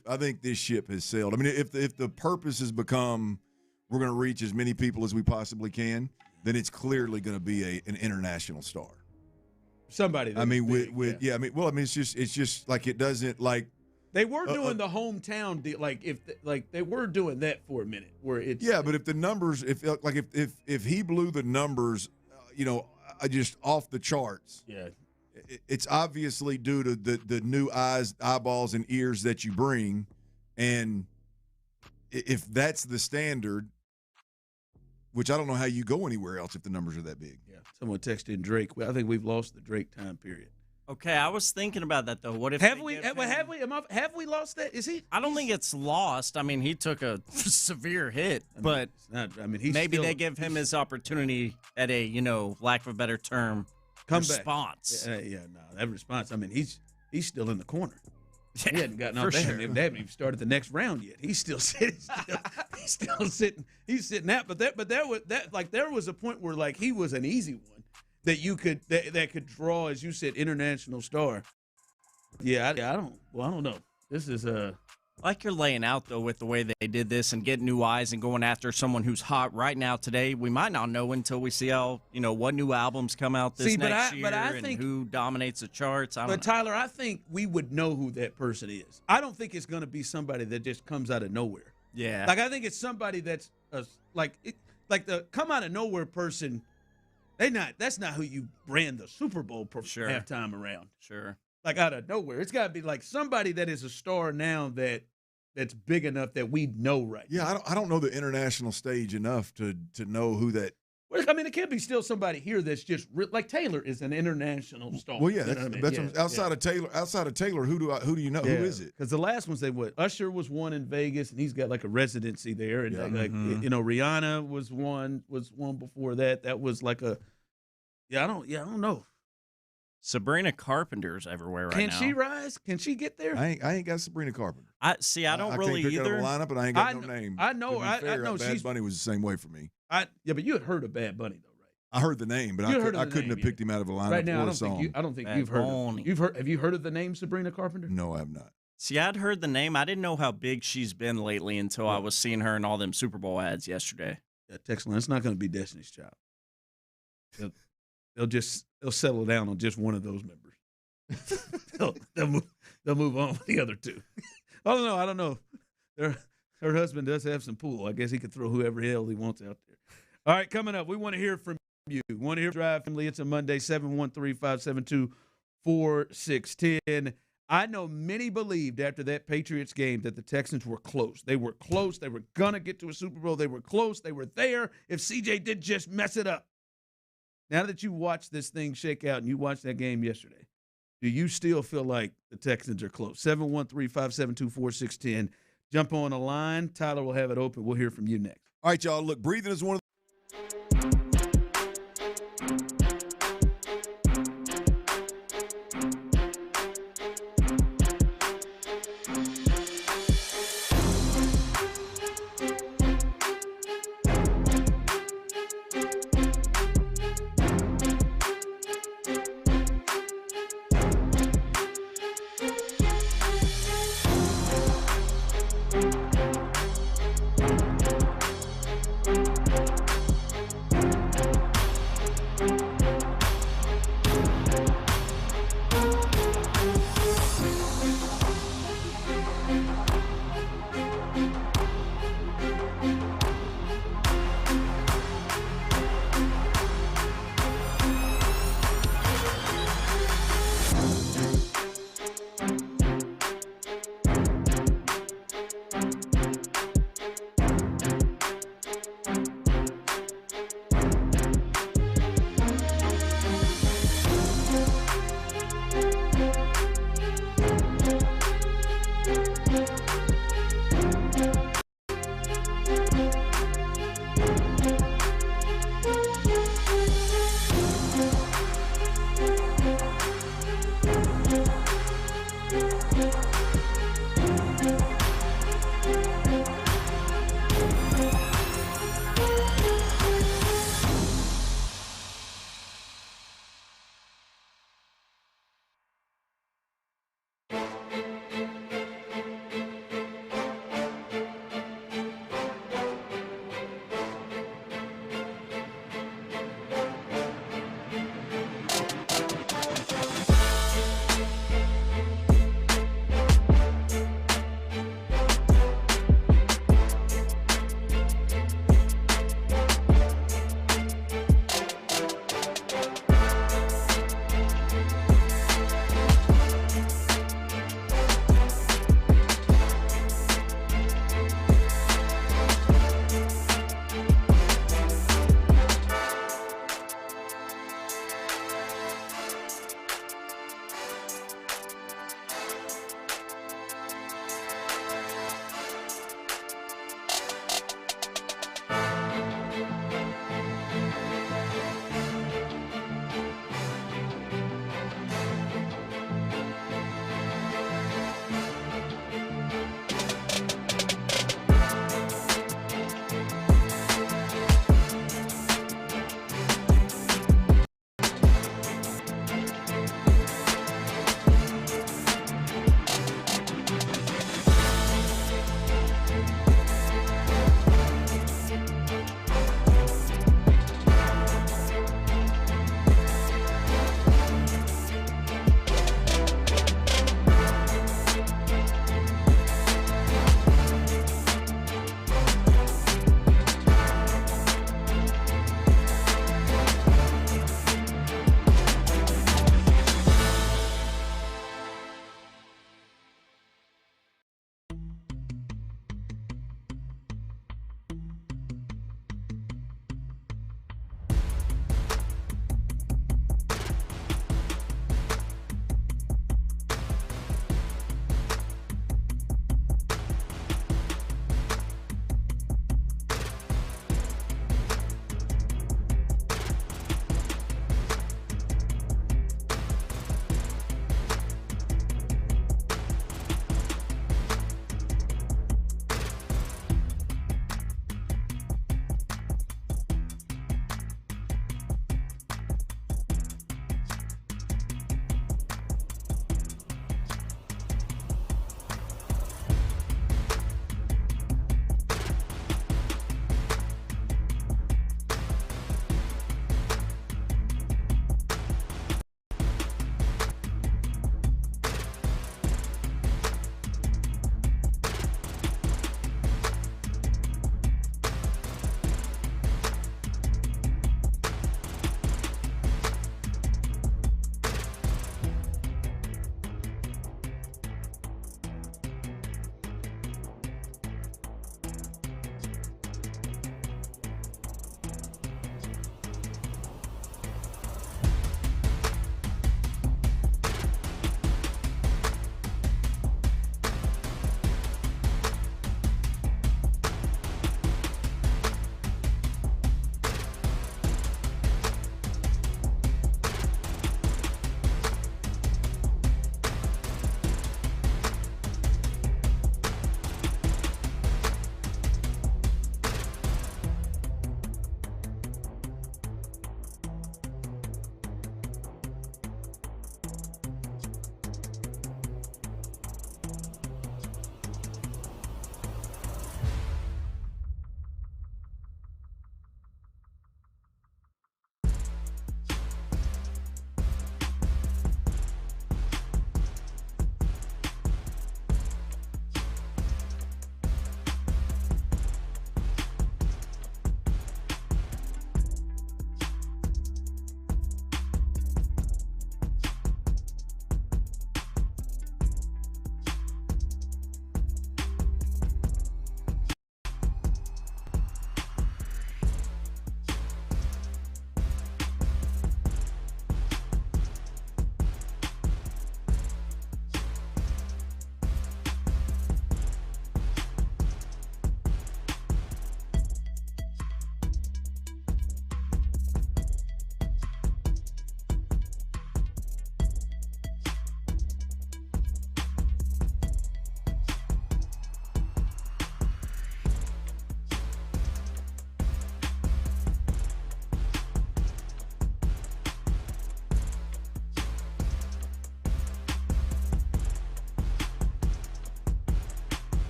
has sailed. I mean, if the purpose has become we're going to reach as many people as we possibly can, then it's clearly going to be an international star. Somebody. I mean, it's just like it doesn't like. They were doing the hometown deal, they were doing that for a minute, where it's but if the numbers, if he blew the numbers, just off the charts, it's obviously due to the new eyes, eyeballs, and ears that you bring, and if that's the standard, which I don't know how you go anywhere else if the numbers are that big. Yeah, someone texted in Drake. I think we've lost the Drake time period. Okay, I was thinking about that though. What if have we lost that? Is he? I don't think it's lost. I mean, he took a severe hit, but maybe they give him his opportunity at a lack of a better term, response. That response. I mean, he's still in the corner. He hadn't gotten off. They haven't even started the next round yet. He's still sitting. He's still sitting. He's sitting out. But there was a point where he was an easy one. That you could that could draw, as you said, international star. Yeah, I don't know. This is like you're laying out though with the way they did this and getting new eyes and going after someone who's hot right now today. We might not know until we see how what new albums come out next year and who dominates the charts. Tyler, I think we would know who that person is. I don't think it's going to be somebody that just comes out of nowhere. Yeah, I think it's somebody that's the come out of nowhere person. That's not who you brand the Super Bowl halftime around. Sure. Out of nowhere. It's got to be somebody that is a star now that's big enough that we know right now. Yeah, I don't know the international stage enough to know who that. Well, I mean, it could be still somebody here that's just like Taylor is an international star. Well, yeah, outside of Taylor, who do you know? Yeah. Who is it? Because the last ones Usher was one in Vegas, and he's got a residency there, and Rihanna was one before that. That was I don't know. Sabrina Carpenter's everywhere right now. Can she rise? Can she get there? I ain't got Sabrina Carpenter. I don't really can't pick either. Out a lineup, but I ain't got no name. I know. I know. Bad Bunny was the same way for me. But you had heard of Bad Bunny though, right? I heard the name, but I couldn't have picked him out of a lineup right now, or a song. I don't think you've heard. Have you heard of the name Sabrina Carpenter? No, I have not. See, I'd heard the name. I didn't know how big she's been lately until I was seeing her in all them Super Bowl ads yesterday. Yeah, text line. It's not going to be Destiny's Child. They'll settle down on just one of those members. they'll move on with the other two. I don't know. Her husband does have some pull. I guess he could throw whoever hell he wants out there. All right, coming up, we want to hear from you. We want to hear from Drive Family. It's a Monday, 713-572-4610. I know many believed after that Patriots game that the Texans were close. They were close. They were going to get to a Super Bowl. They were close. They were there if CJ did just mess it up. Now that you watched this thing shake out and you watched that game yesterday, do you still feel like the Texans are close? 713-572-4610. Jump on the line. Tyler will have it open. We'll hear from you next. All right, y'all. Look, breathing is one of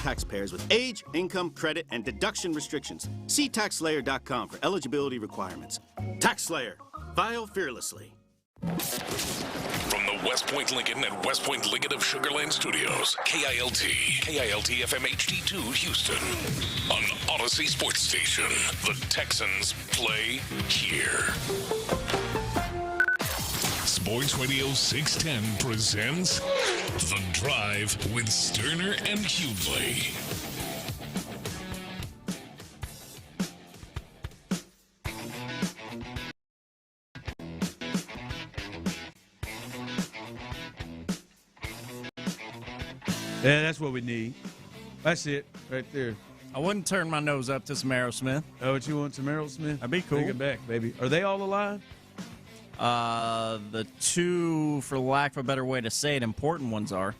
taxpayers with age, income, credit, and deduction restrictions. See TaxSlayer.com for eligibility requirements. TaxSlayer. File fearlessly. From the West Point Lincoln and West Point Lincoln of Sugar Land Studios, KILT FM HD2 Houston. On Odyssey Sports Station, the Texans play here. Sports Radio 610 presents The Drive with Stoerner and Hughley. Yeah, that's what we need. That's it, right there. I wouldn't turn my nose up to some Aerosmith. Oh, what you want, some Aerosmith? That'd be cool. Take it back, baby. Are they all alive? The two, for lack of a better way to say it, important ones are.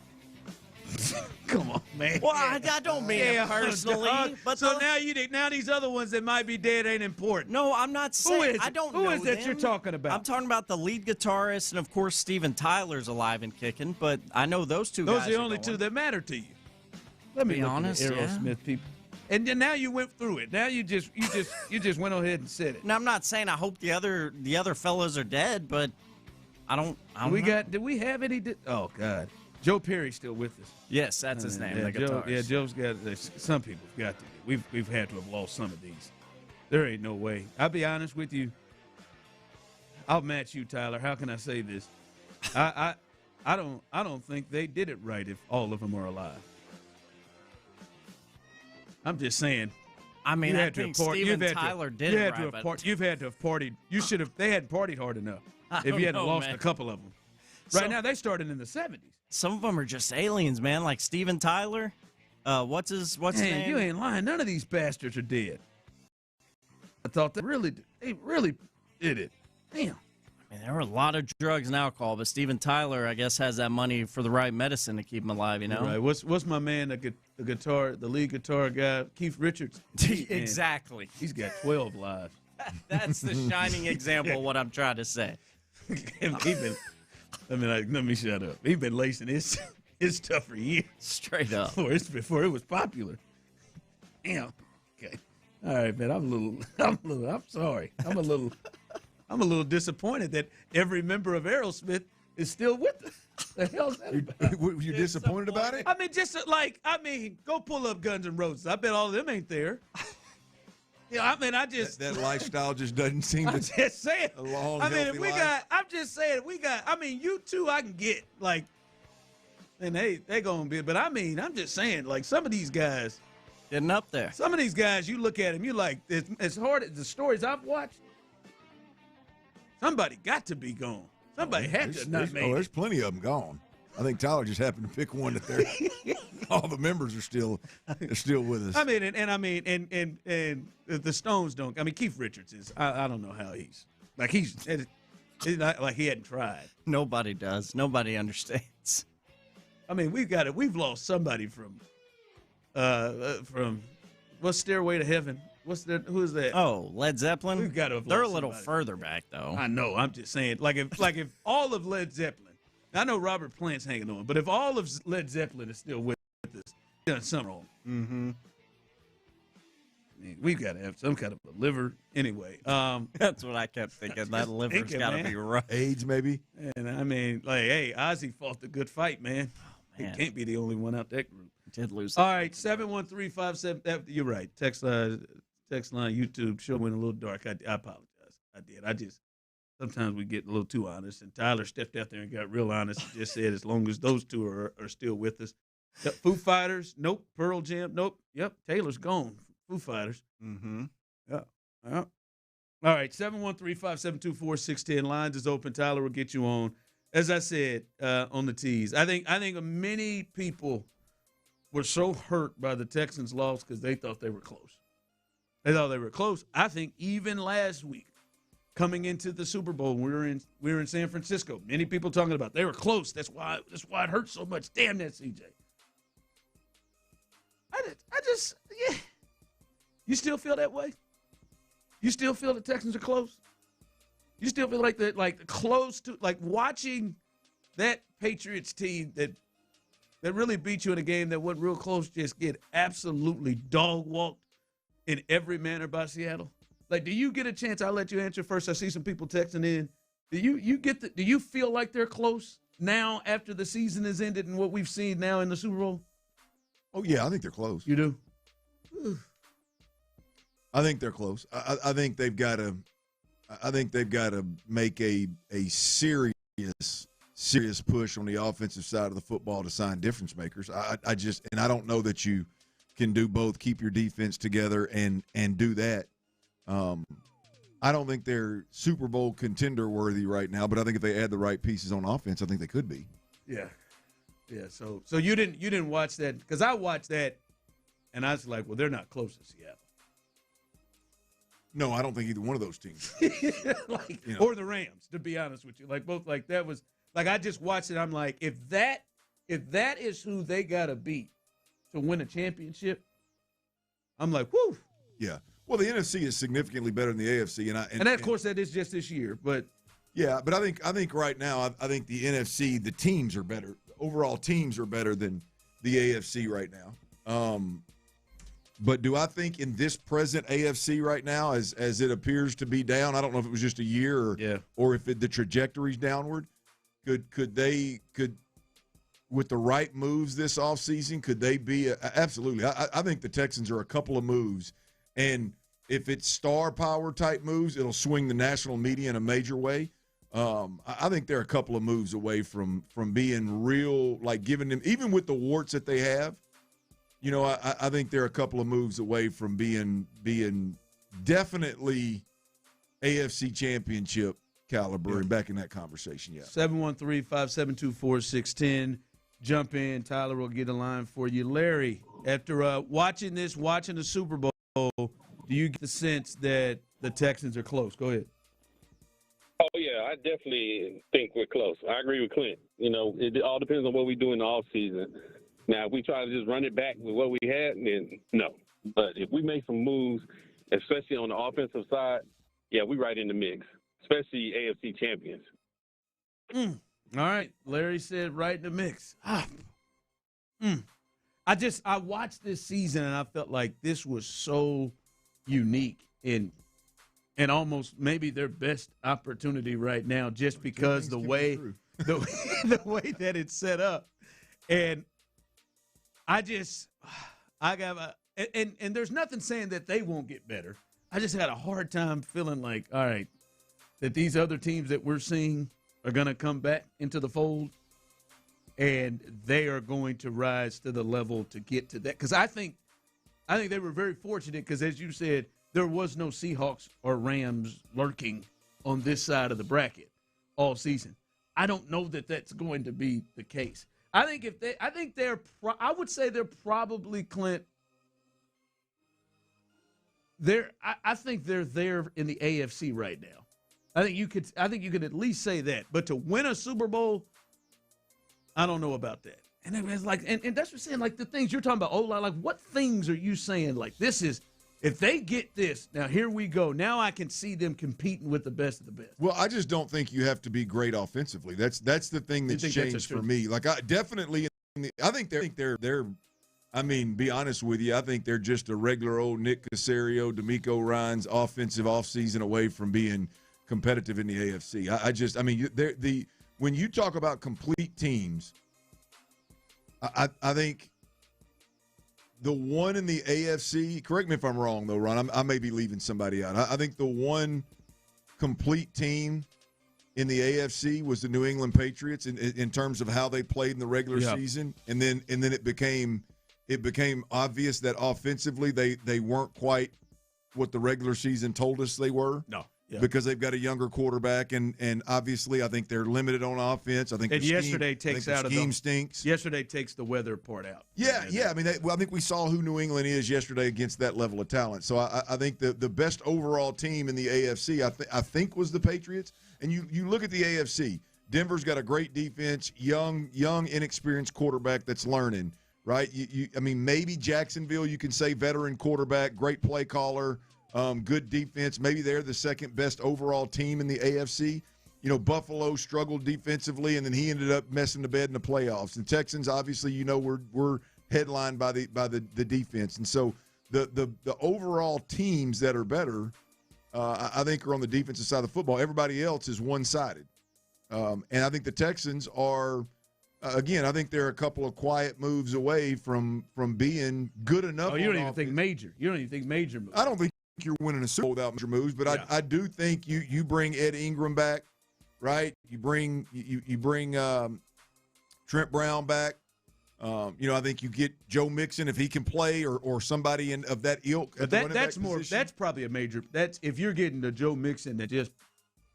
Come on, man. Well, I don't mean it personally. But so now these other ones that might be dead ain't important. No, I'm not saying. I don't know Who is that them. you're talking about? I'm talking about the lead guitarist, and of course Steven Tyler's alive and kicking. But I know those two. Those guys are the only two that matter to you. Let me be honest. Aerosmith people. And then now you went through it. Now you just went ahead and said it. Now I'm not saying I hope the other fellas are dead, but I don't. Did we have any? Oh God. Joe Perry's still with us. Yes, that's his name. Yeah, the guitarist. Joe's got. Some people have got to. We've had to have lost some of these. There ain't no way. I'll be honest with you. I'll match you, Tyler. How can I say this? I don't think they did it right if all of them are alive. I'm just saying. I mean, I think Steven Tyler did it right. You've had to have partied. You should have. They hadn't partied hard enough. If you hadn't lost a couple of them. Right now, they started in the 70s. Some of them are just aliens, man. Like Steven Tyler. What's his name? You ain't lying. None of these bastards are dead. I thought they really did it. Damn. I mean, there were a lot of drugs and alcohol, but Steven Tyler, I guess, has that money for the right medicine to keep him alive. You know. Right. What's my man? The lead guitar guy, Keith Richards. Exactly. He's got 12 lives. That's the shining example of what I'm trying to say. Let me shut up. He's been lacing his stuff for years. Straight up. Before it was popular. Damn. Okay. All right, man. I'm sorry. I'm a little disappointed that every member of Aerosmith is still with us. The hell's that about? Were you disappointed about it? I mean, go pull up Guns N' Roses. I bet all of them ain't there. Yeah, I mean, that lifestyle just doesn't seem to. I'm just saying. A long, I mean, if we life. got, I'm just saying we got. I mean, you two, I can get like, and they gonna be. But I mean, I'm just saying, like some of these guys getting up there. Some of these guys, you look at them, you like as hard as the stories I've watched. Somebody got to be gone. Somebody had to not make. There's plenty of them gone. I think Tyler just happened to pick one that they're all the members are still with us. I mean, and the Stones don't. I mean, Keith Richards is. I don't know how he's it's not like he hadn't tried. Nobody does. Nobody understands. I mean, we've lost somebody from what's Stairway to Heaven? Who is that? Oh, Led Zeppelin. We've got to. They're a little further back though. I know. I'm just saying, like if all of Led Zeppelin. I know Robert Plant's hanging on, but if all of Led Zeppelin is still with us, done something wrong. Mm-hmm. Man, we've got to have some kind of a liver anyway. That's what I kept thinking. That liver's got to be rough. AIDS, maybe. And I mean, like, hey, Ozzy fought the good fight, man. Oh, man. He can't be the only one out that group. Did lose. All right, 713-57. You're right. Text line, YouTube show went a little dark. I apologize. I did. Sometimes we get a little too honest, and Tyler stepped out there and got real honest and just said, as long as those two are still with us. Yep, Foo Fighters, nope. Pearl Jam, nope. Yep, Taylor's gone. Foo Fighters. Mm-hmm. Yeah. All right, 713-572-4610. Lines is open. Tyler will get you on. As I said on the tease, I think many people were so hurt by the Texans' loss because they thought they were close. I think even last week, coming into the Super Bowl, we were in San Francisco. Many people talking about they were close. That's why it hurt so much. Damn that CJ. Yeah. You still feel that way? You still feel the Texans are close? You still feel like close to watching that Patriots team that that really beat you in a game that wasn't real close just get absolutely dog-walked in every manner by Seattle? Like, do you get a chance? I'll let you answer first. I see some people texting in. Do you feel like they're close now after the season has ended and what we've seen now in the Super Bowl? Oh, yeah, I think they're close. You do? I think they're close. I think they've got to make a serious push on the offensive side of the football to sign difference makers. I don't know that you can do both, keep your defense together and do that. I don't think they're Super Bowl contender worthy right now, but I think if they add the right pieces on offense, I think they could be. Yeah. Yeah, so you didn't watch that, because I watched that and I was like, well, they're not close to Seattle. No, I don't think either one of those teams. Or the Rams, to be honest with you. That was I just watched it. I'm like, if that is who they gotta beat to win a championship, I'm like, whoo. Yeah. Well, the NFC is significantly better than the AFC, and of course that is just this year, but yeah. But I think right now, I think the NFC, the teams are better. Overall, teams are better than the AFC right now. But do I think in this present AFC right now, as it appears to be down, I don't know if it was just a year or if the trajectory's downward. Could with the right moves this offseason, could they be absolutely? I think the Texans are a couple of moves, and if it's star power type moves, it'll swing the national media in a major way. I think they're a couple of moves away from being real, like giving them, even with the warts that they have. You know, I think they're a couple of moves away from being definitely AFC championship caliber and back in that conversation. Yeah. 713-572-4610. Jump in. Tyler will get a line for you. Larry, after watching the Super Bowl, do you get the sense that the Texans are close? Go ahead. Oh, yeah, I definitely think we're close. I agree with Clint. You know, it all depends on what we do in the offseason. Now, if we try to just run it back with what we had, then no. But if we make some moves, especially on the offensive side, yeah, we right in the mix, especially AFC champions. All right. Larry said right in the mix. I watched this season, and I felt like this was so unique and almost maybe their best opportunity right now, just because the way that it's set up. And and there's nothing saying that they won't get better. I just had a hard time feeling like, all right, that these other teams that we're seeing are going to come back into the fold, and they are going to rise to the level to get to that. Because I think they were very fortunate, because as you said, there was no Seahawks or Rams lurking on this side of the bracket all season. I don't know that that's going to be the case. I would say they're probably, Clint. I think they're there in the AFC right now. I think you could at least say that. But to win a Super Bowl, I don't know about that. And it's like, and that's what I'm saying. Like the things you're talking about, like what things are you saying? Like this is, if they get this, now here we go. Now I can see them competing with the best of the best. Well, I just don't think you have to be great offensively. That's the thing that's changed for me. Like I definitely, I think they're. I mean, be honest with you, I think they're just a regular old Nick Caserio, D'Amico Ryans offensive offseason away from being competitive in the AFC. When you talk about complete teams, I think the one in the AFC, correct me if I'm wrong though, Ron, I may be leaving somebody out. I think the one complete team in the AFC was the New England Patriots in terms of how they played in the regular season, and then it became obvious that offensively they weren't quite what the regular season told us they were. No. Yeah. Because they've got a younger quarterback, and obviously I think they're limited on offense. I think yesterday takes out the scheme stinks. Yesterday takes the weather part out. Yeah. I mean, I think we saw who New England is yesterday against that level of talent. So I think the best overall team in the AFC, I think was the Patriots. And you look at the AFC, Denver's got a great defense, young inexperienced quarterback that's learning. Right? I mean, maybe Jacksonville, you can say veteran quarterback, great play caller. Good defense. Maybe they're the second best overall team in the AFC. Buffalo struggled defensively, and then he ended up messing the bed in the playoffs. And Texans, obviously, we're headlined by the defense. And so the overall teams that are better, I think, are on the defensive side of the football. Everybody else is one-sided. And I think the Texans are, again, I think they're a couple of quiet moves away from being good enough. Oh, you don't even think major. You don't even think major moves. I don't think you're winning a Super Bowl without major moves, but yeah. I do think you bring Ed Ingram back, right? You bring Trent Brown back. I think you get Joe Mixon if he can play, or somebody of that ilk. But that's more. Position. That's probably a major. That's if you're getting the Joe Mixon that just.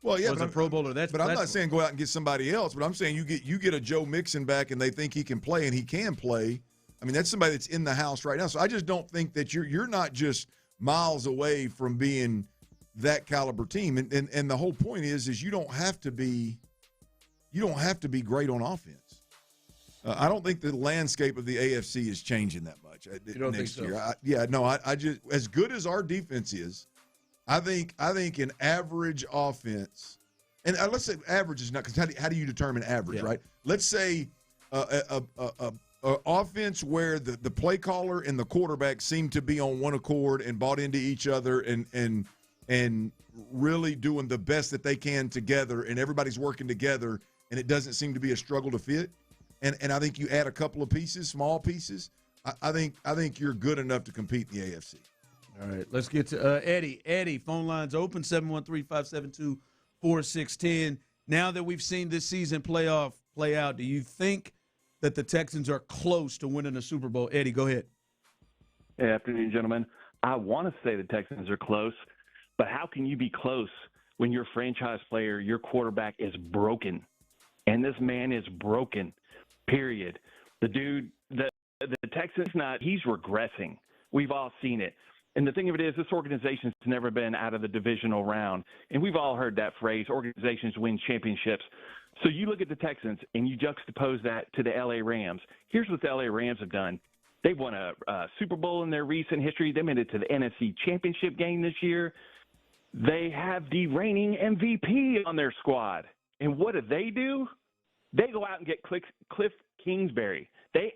Well, yeah, was a Pro Bowler. But I'm not saying go out and get somebody else. But I'm saying you get a Joe Mixon back, and they think he can play, and he can play. I mean, that's somebody that's in the house right now. So I just don't think that you're not just miles away from being that caliber team. And the whole point is you don't have to be great on offense. I don't think the landscape of the AFC is changing that much next year. I just, as good as our defense is, I think an average offense, and let's say average is not, because how do you determine average, right? Let's say a offense where the play caller and the quarterback seem to be on one accord and bought into each other and really doing the best that they can together, and everybody's working together, and it doesn't seem to be a struggle to fit. And I think you add a couple of pieces, small pieces. I think you're good enough to compete in the AFC. All right, let's get to Eddie. Eddie, phone lines open, 713-572-4610. Now that we've seen this season play out, do you think that the Texans are close to winning a Super Bowl? Eddie, go ahead. Hey, afternoon, gentlemen. I want to say the Texans are close, but how can you be close when your franchise player, your quarterback, is broken? And this man is broken, period. The dude, the Texans, he's regressing. We've all seen it. And the thing of it is, this organization's never been out of the divisional round. And we've all heard that phrase, organizations win championships. So you look at the Texans and you juxtapose that to the L.A. Rams. Here's what the L.A. Rams have done. They've won a Super Bowl in their recent history. They made it to the NFC Championship game this year. They have the reigning MVP on their squad. And what do? They go out and get Cliff Kingsbury. They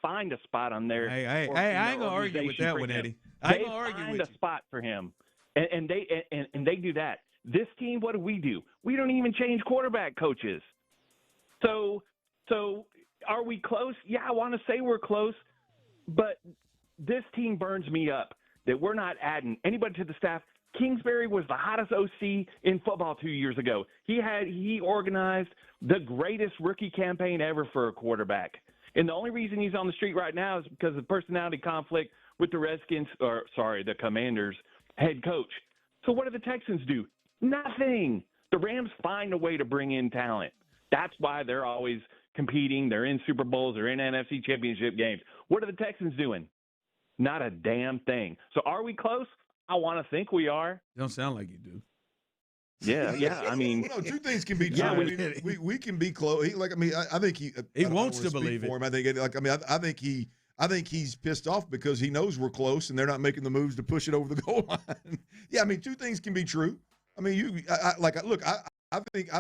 find a spot on there. Hey, I ain't gonna argue with that one, Eddie. They find a spot for him, and they do that. This team, what do? We don't even change quarterback coaches. So are we close? Yeah, I want to say we're close, but this team burns me up that we're not adding anybody to the staff. Kingsbury was the hottest OC in football 2 years ago. He organized the greatest rookie campaign ever for a quarterback. And the only reason he's on the street right now is because of personality conflict with the Commanders head coach. So what do the Texans do? Nothing. The Rams find a way to bring in talent. That's why they're always competing. They're in Super Bowls. They're in NFC Championship games. What are the Texans doing? Not a damn thing. So are we close? I want to think we are. You don't sound like you do. Yeah. I mean, well, no, two things can be true. Yeah, we can be close. I think he wants to believe it. For him. I think he's pissed off because he knows we're close and they're not making the moves to push it over the goal line. Yeah, I mean, two things can be true. I mean, I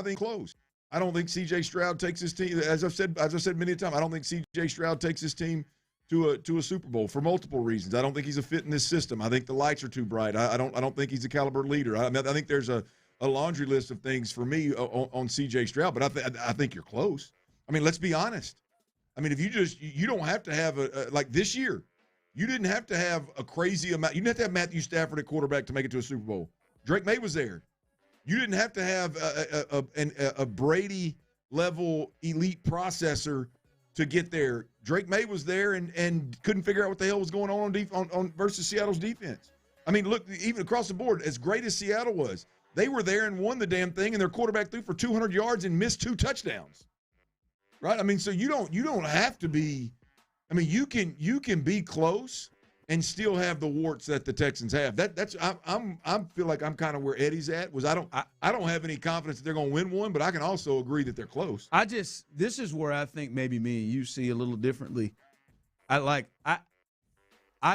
think close. I don't think C.J. Stroud takes his team. As I've said many times, I don't think C.J. Stroud takes his team to a Super Bowl for multiple reasons. I don't think he's a fit in this system. I think the lights are too bright. I don't think he's a caliber leader. I think there's a laundry list of things for me on C.J. Stroud, but I think you're close. I mean, let's be honest. I mean, if you don't have to have like this year, you didn't have to have a crazy amount. You didn't have to have Matthew Stafford at quarterback to make it to a Super Bowl. Drake May was there. You didn't have to have a Brady level elite processor to get there. Drake May was there and couldn't figure out what the hell was going on versus Seattle's defense. I mean, look, even across the board, as great as Seattle was, they were there and won the damn thing, and their quarterback threw for 200 yards and missed 2 touchdowns. Right? I mean, so you don't have to be. I mean, you can be close and still have the warts that the Texans have. I feel like I'm kind of where Eddie's at. I don't have any confidence that they're going to win one, but I can also agree that they're close. This is where I think maybe me and you see a little differently. I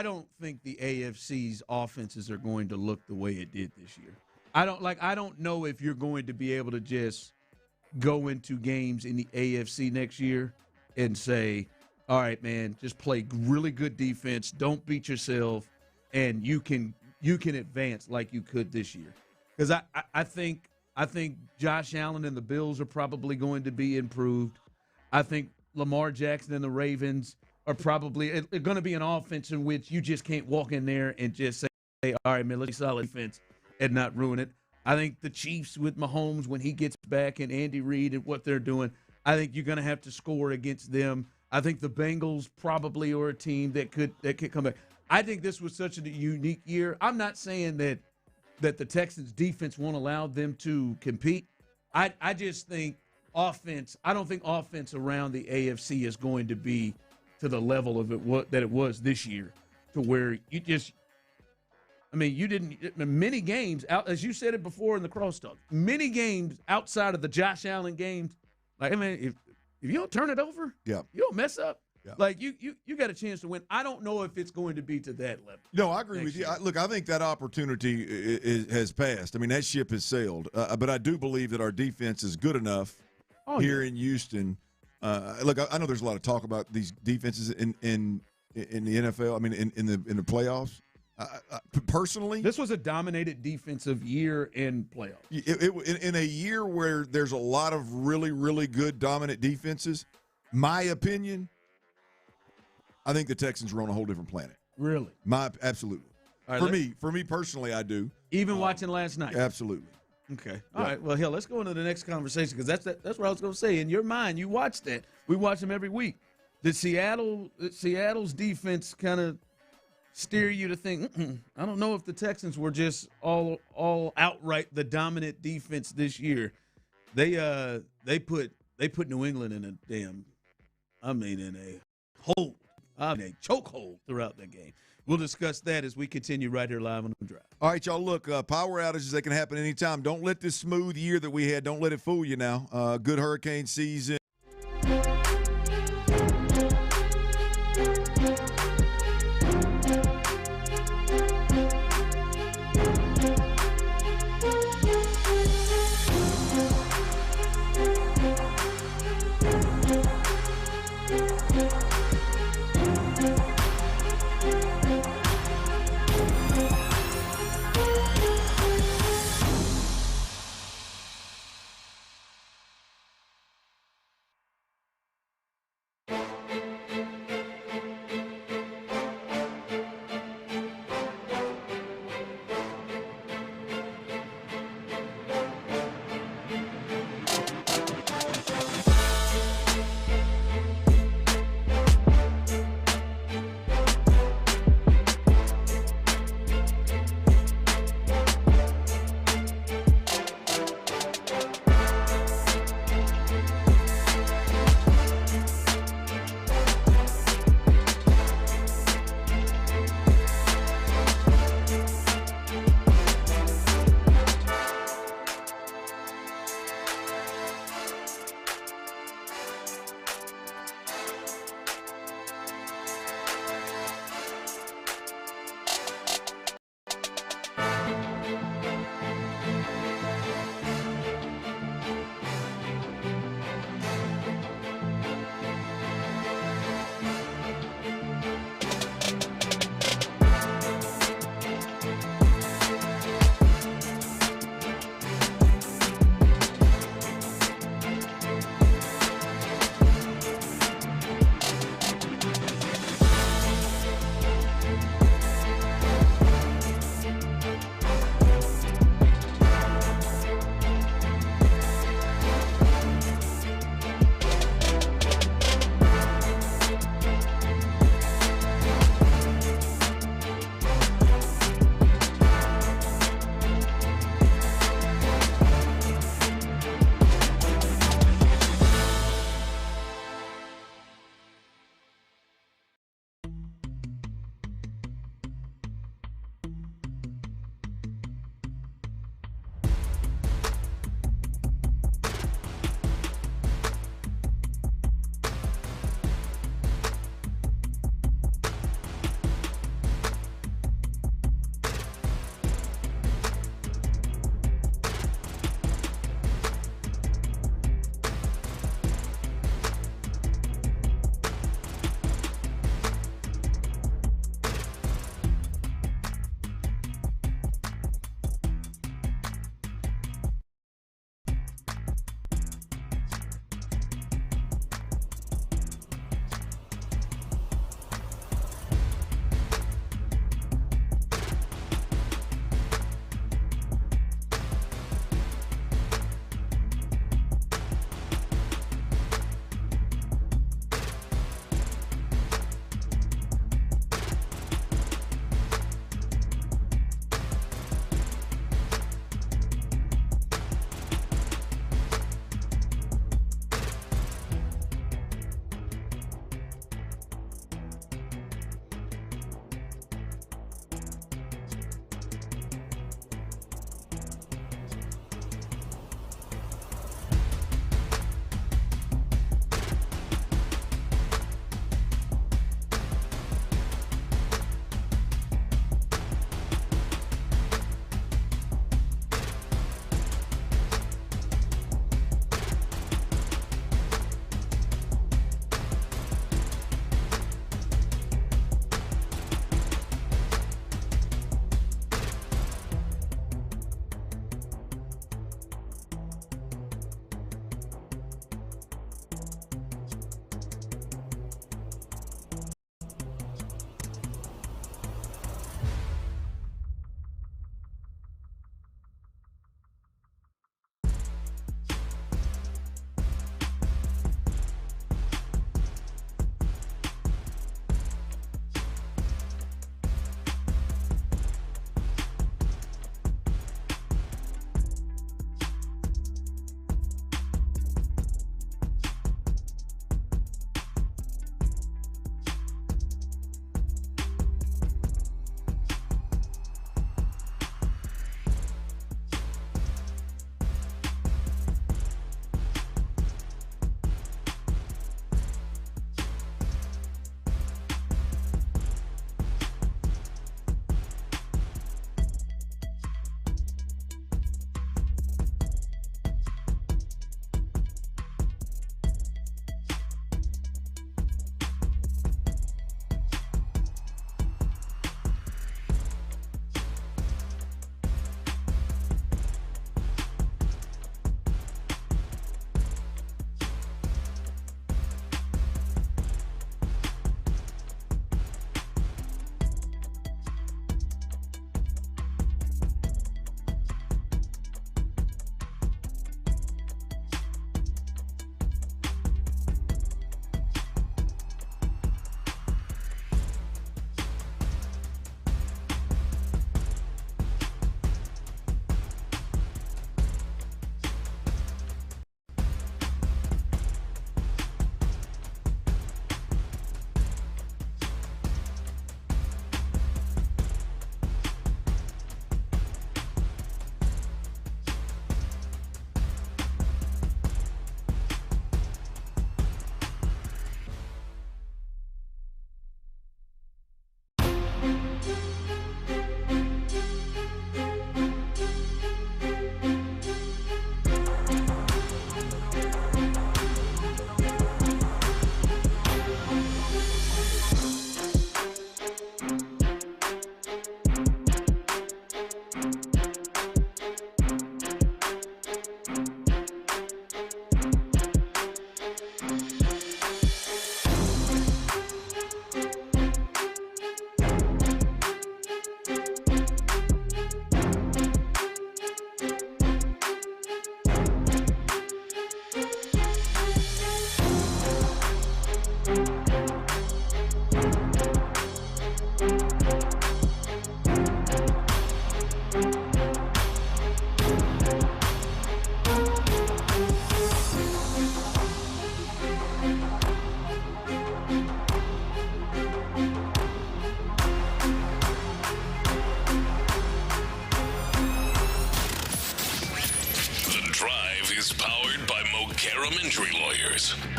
don't think the AFC's offenses are going to look the way it did this year. I don't know if you're going to be able to just go into games in the AFC next year and say, all right, man, just play really good defense. Don't beat yourself, and you can advance like you could this year. Because I think Josh Allen and the Bills are probably going to be improved. I think Lamar Jackson and the Ravens are probably going to be an offense in which you just can't walk in there and just say, all right, man, let's be solid defense and not ruin it. I think the Chiefs with Mahomes when he gets back and Andy Reid and what they're doing, I think you're going to have to score against them. I think the Bengals probably are a team that could come back. I think this was such a unique year. I'm not saying that the Texans defense won't allow them to compete. I just think offense. I don't think offense around the AFC is going to be to the level of that it was this year, to where you just. I mean, you didn't many games out, as you said it before in the crosstalk. Many games outside of the Josh Allen games, like, I mean, if you don't turn it over, you don't mess up. Yeah. Like you got a chance to win. I don't know if it's going to be to that level. No, I agree with you. Look, I think that opportunity has passed. I mean, that ship has sailed. But I do believe that our defense is good enough here in Houston. Look, I know there's a lot of talk about these defenses in the NFL. I mean, in the playoffs. Personally, this was a dominated defensive year in playoffs. In a year where there's a lot of really, really good dominant defenses, my opinion, I think the Texans are on a whole different planet. Really? Absolutely. Right, for me personally, I do. Even watching last night. Absolutely. Okay. All right. Well, hell, let's go into the next conversation because that's what I was going to say. In your mind, you watched that. We watch them every week. Did Seattle's defense kind of steer you to think, I don't know if the Texans were just all outright the dominant defense this year. They put New England in a chokehold throughout that game. We'll discuss that as we continue right here live on The Drive. All right, y'all, look, power outages, they can happen anytime. Don't let this smooth year that we had, don't let it fool you now. Good hurricane season.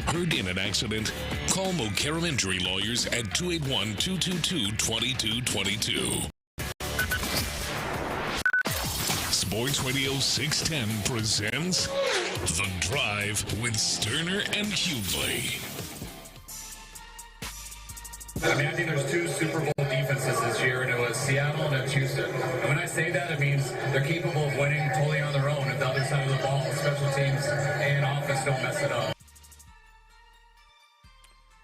Hurt in an accident? Call Mokaram Injury Lawyers at 281-222-2222. Sports Radio 610 presents The Drive with Stoerner and Hughley. I mean, I think there's two Super Bowl defenses this year, and it was Seattle and it's Houston. And when I say that, it means they're capable of winning totally on their own if the other side of the ball, special teams and offense, don't mess it up.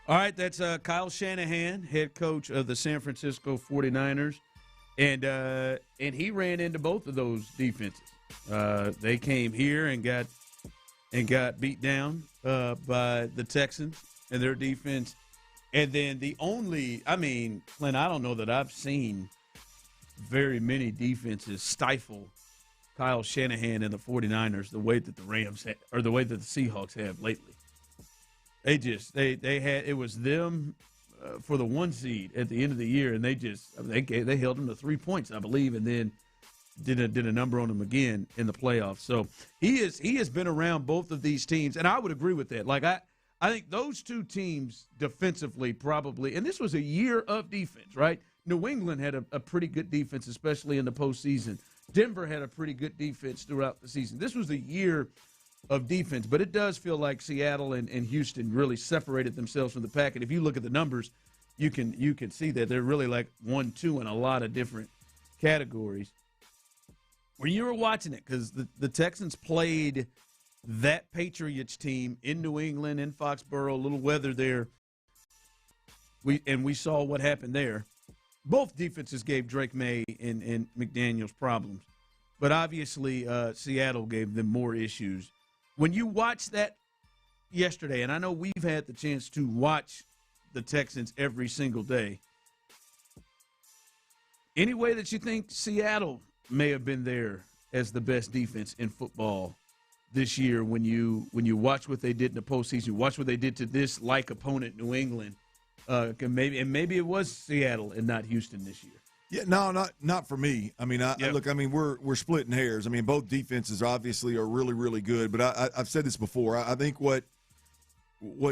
All right, that's Kyle Shanahan, head coach of the San Francisco 49ers, and he ran into both of those defenses. They came here and got beat down by the Texans and their defense. And then Clint, I don't know that I've seen very many defenses stifle Kyle Shanahan and the 49ers the way that the Rams or the way that the Seahawks have lately. They had it was them for the 1 seed at the end of the year, and they held them to 3 points, I believe, and then did a number on them again in the playoffs. So he has been around both of these teams, and I would agree with that. Like I think those two teams defensively probably, and this was a year of defense, right? New England had a pretty good defense, especially in the postseason. Denver had a pretty good defense throughout the season. This was a year of defense, but it does feel like Seattle and Houston really separated themselves from the pack. And if you look at the numbers, you can see that they're really like 1-2 in a lot of different categories. When you were watching it, because the Texans played that Patriots team in New England, in Foxborough, a little weather there, we saw what happened there. Both defenses gave Drake May and McDaniels problems, but obviously Seattle gave them more issues. When you watch that yesterday, and I know we've had the chance to watch the Texans every single day, any way that you think Seattle may have been there as the best defense in football this year when you watch what they did in the postseason, you watch what they did to this like opponent, New England, maybe it was Seattle and not Houston this year. Yeah, no, not for me. I mean, look, I mean, we're splitting hairs. I mean, both defenses obviously are really, really good. But I've said this before. I think what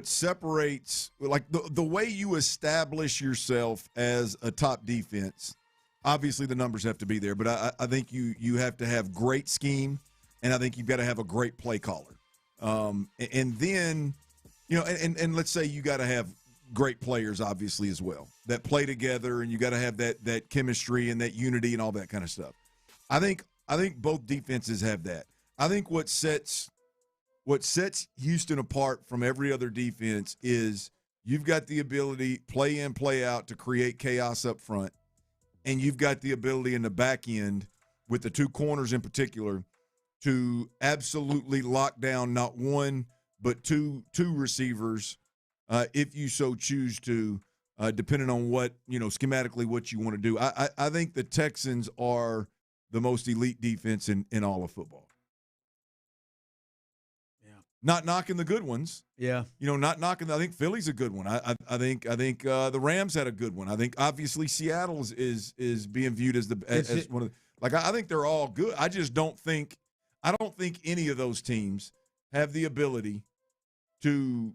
separates, like the way you establish yourself as a top defense, obviously the numbers have to be there. But I think you have to have great scheme, and I think you've got to have a great play caller. And then, and let's say you got to have great players, obviously, as well, that play together, and you got to have that chemistry and that unity and all that kind of stuff. I think both defenses have that. I think what sets Houston apart from every other defense is you've got the ability, play in, play out, to create chaos up front, and you've got the ability in the back end with the two corners in particular to absolutely lock down not one but two receivers, if you so choose to, depending on what, schematically what you want to do. I think the Texans are the most elite defense in all of football. Yeah. Not knocking the good ones. Yeah. Not knocking. I think Philly's a good one. I think the Rams had a good one. I think obviously Seattle's is being viewed as as one of the, like, I think they're all good. I don't think any of those teams have the ability to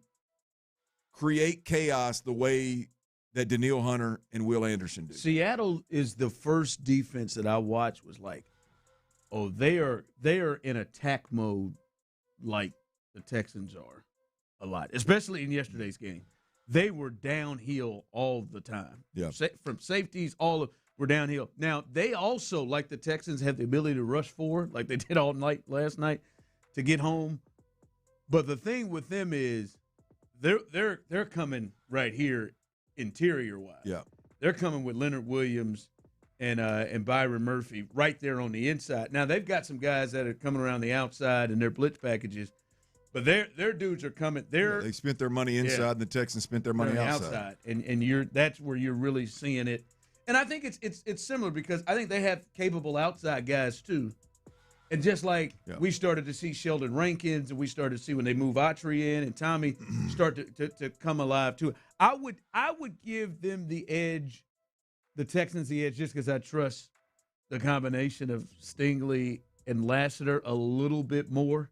create chaos the way that Danielle Hunter and Will Anderson do. Seattle is the first defense that I watched was like, oh, they are in attack mode like the Texans are a lot, especially in yesterday's game. They were downhill all the time. Yeah. From safeties, we're downhill. Now, they also, like the Texans, have the ability to rush forward, like they did all night last night, to get home. But the thing with them is they're coming right here interior-wise. Yeah. They're coming with Leonard Williams and Byron Murphy right there on the inside. Now, they've got some guys that are coming around the outside in their blitz packages, but their dudes are coming. They spent their money inside, and the Texans spent their money outside. And that's where you're really seeing it. And I think it's similar because I think they have capable outside guys too. And just like we started to see Sheldon Rankins, and we started to see when they move Autry in and Tommy start to come alive too. I would give them the edge, the Texans the edge, just because I trust the combination of Stingley and Lassiter a little bit more.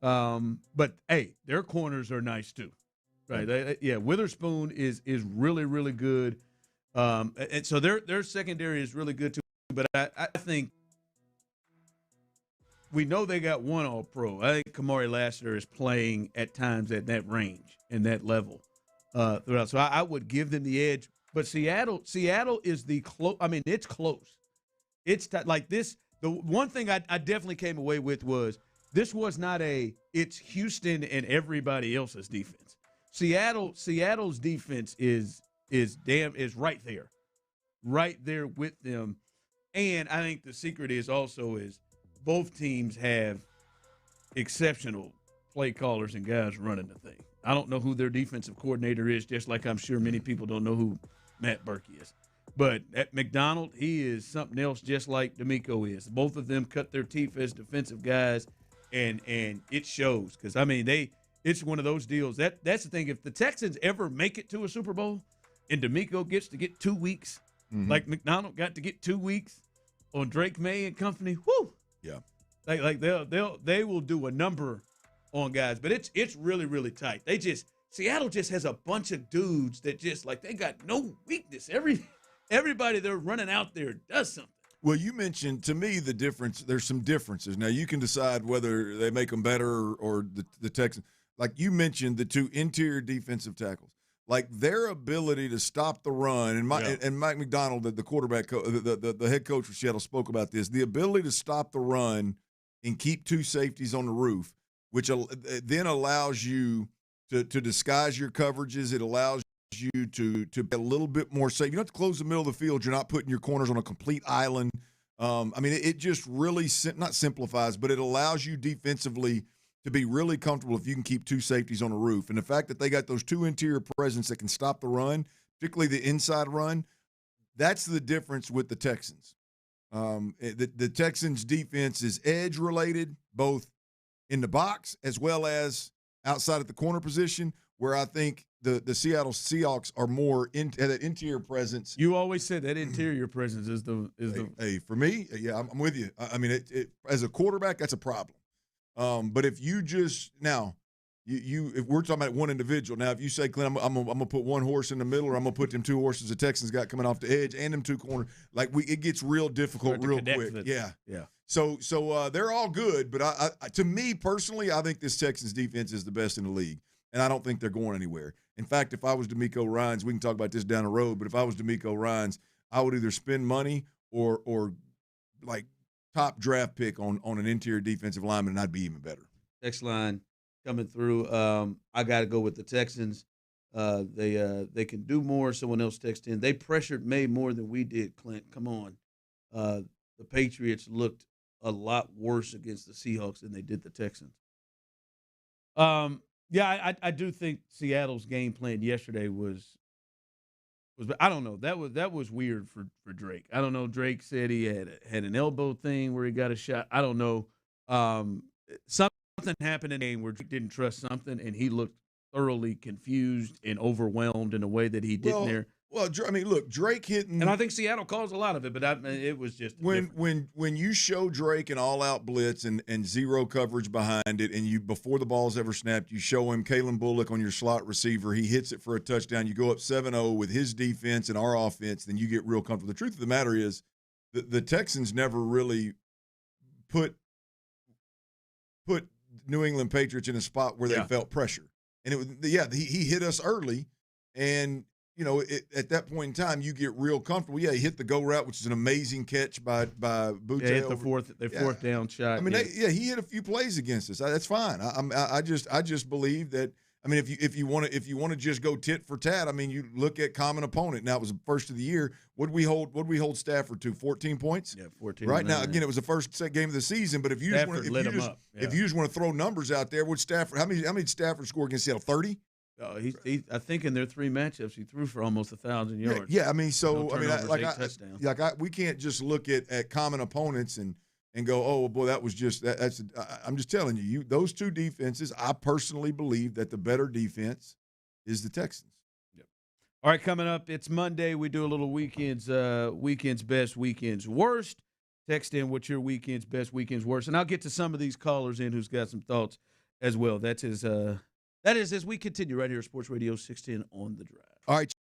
But hey, their corners are nice too, right? Witherspoon is really, really good, and so their secondary is really good too. But I think we know they got one All-Pro. I think Kamari Lassiter is playing at times at that range and that level throughout. So I would give them the edge. But Seattle is the close. I mean, it's close. It's like this. The one thing I definitely came away with was this was not it's Houston and everybody else's defense. Seattle's defense is right there with them. And I think the secret is both teams have exceptional play callers and guys running the thing. I don't know who their defensive coordinator is, just like I'm sure many people don't know who Matt Berkey is. But at McDonald, he is something else just like D'Amico is. Both of them cut their teeth as defensive guys, and it shows. Because, I mean, it's one of those deals. That's the thing. If the Texans ever make it to a Super Bowl and D'Amico gets to get 2 weeks, like McDonald got to get 2 weeks on Drake May and company, whoo! Yeah, like they will do a number on guys, but it's really, really tight. Seattle just has a bunch of dudes that just like they got no weakness. Everybody they're running out there does something. Well, you mentioned to me the difference. There's some differences. Now you can decide whether they make them better or the Texans. Like you mentioned, the two interior defensive tackles, like their ability to stop the run, and Mike McDonald, the quarterback, the head coach for Seattle, spoke about this. The ability to stop the run and keep two safeties on the roof, which then allows you to disguise your coverages. It allows you to be a little bit more safe. You don't have to close the middle of the field. You're not putting your corners on a complete island. I mean, it just really not simplifies, but it allows you defensively to be really comfortable if you can keep two safeties on the roof. And the fact that they got those two interior presence that can stop the run, particularly the inside run, that's the difference with the Texans. The Texans' defense is edge-related, both in the box as well as outside at the corner position, where I think the Seattle Seahawks are more that interior presence. You always said that interior presence is the. Hey, for me, yeah, I'm with you. I mean, as a quarterback, that's a problem. But if you just now, if we're talking about one individual, now if you say, Clint, I'm gonna put one horse in the middle, or I'm gonna put them two horses the Texans got coming off the edge and them two corners, like it gets real difficult real quick. Yeah. So they're all good, but I to me personally, I think this Texans defense is the best in the league, and I don't think they're going anywhere. In fact, if I was D'Amico Ryans, we can talk about this down the road, but if I was D'Amico Ryans, I would either spend money or like top draft pick on an interior defensive lineman, and I'd be even better. Next line coming through. I got to go with the Texans. They can do more. Someone else texted in. They pressured May more than we did, Clint. Come on. The Patriots looked a lot worse against the Seahawks than they did the Texans. Yeah, I do think Seattle's game plan yesterday was I don't know. That was weird for Drake. I don't know. Drake said he had an elbow thing where he got a shot. I don't know. Something happened in the game where Drake didn't trust something, and he looked thoroughly confused and overwhelmed in a way that he didn't there. Well, I mean, look, Drake hitting, and I think Seattle caused a lot of it, but it was just when you show Drake an all-out blitz and zero coverage behind it, and you before the ball's ever snapped, you show him Kalen Bullock on your slot receiver, he hits it for a touchdown, you go up 7-0 with his defense and our offense, then you get real comfortable. The truth of the matter is the Texans never really put New England Patriots in a spot where they felt pressure, and he hit us early, and at that point in time, you get real comfortable. Yeah, he hit the go route, which is an amazing catch by Boutte. Yeah, hit the fourth down shot. I mean, he hit a few plays against us. That's fine. I just believe that. I mean, if you want to just go tit for tat, I mean, you look at common opponent. Now it was the first of the year. What we hold Stafford to? 14 points. Yeah, 14. Right now, again, it was the first game of the season. But if you just want to throw numbers out there, would Stafford? How many did Stafford score against Seattle? 30. I think in their 3 matchups, he threw for almost 1,000 yards. Yeah, I mean, so touchdowns. We can't just look at common opponents and go, oh boy, that was just that's. I'm just telling you, those two defenses. I personally believe that the better defense is the Texans. Yep. All right, coming up, it's Monday. We do a little weekends best, weekends worst. Text in what's your weekend's best, weekend's worst, and I'll get to some of these callers in who's got some thoughts as well. That is as we continue right here at Sports Radio 610 on the Drive. All right.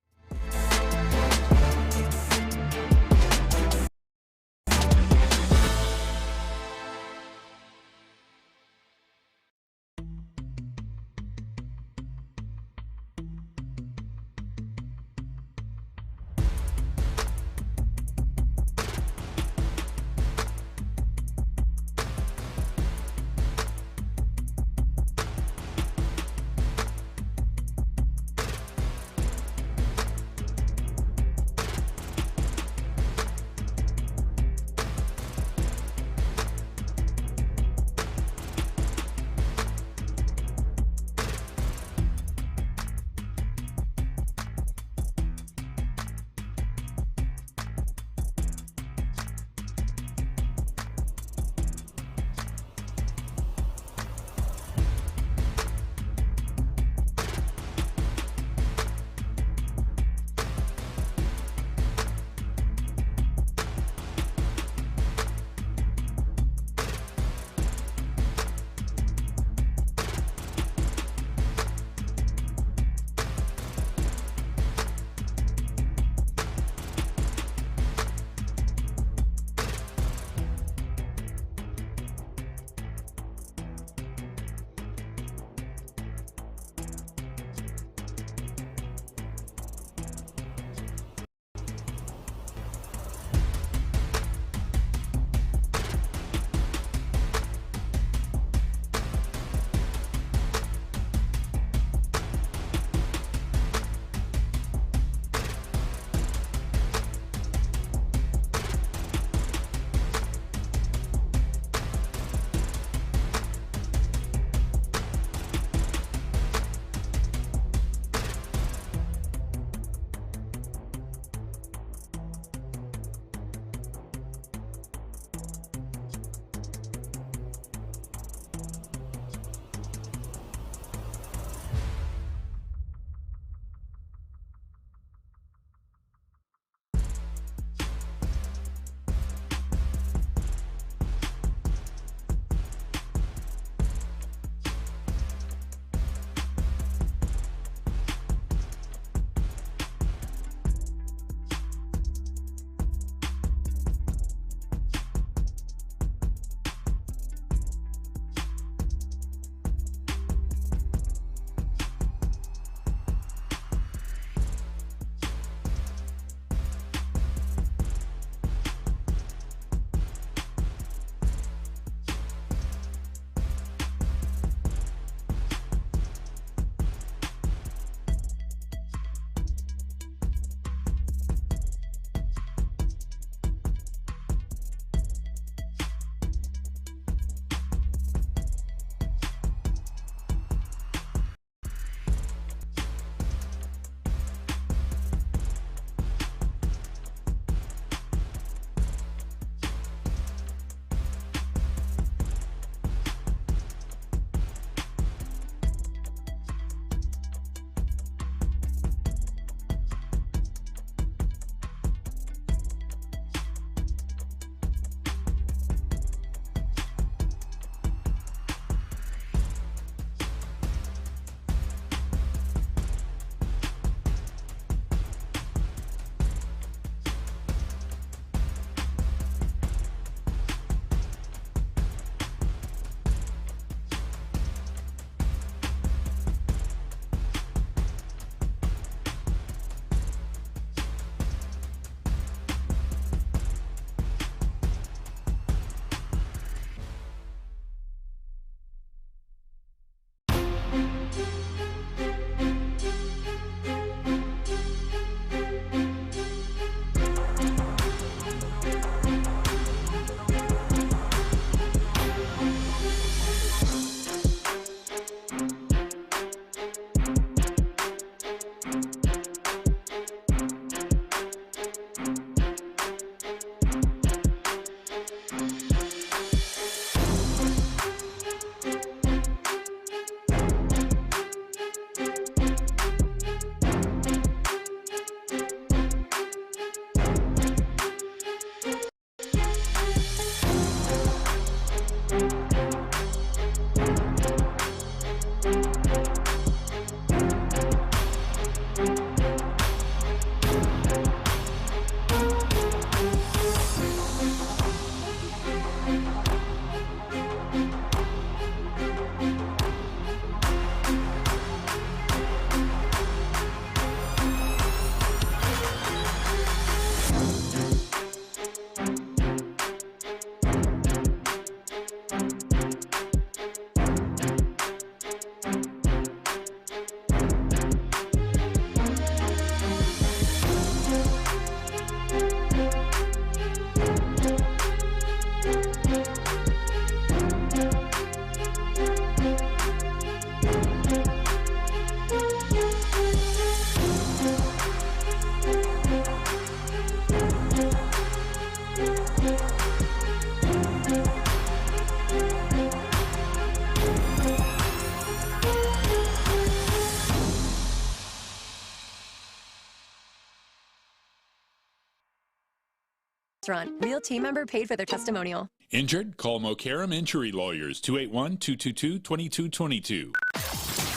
Real team member paid for their testimonial. Injured? Call Mokaram Injury Lawyers, 281-222-2222.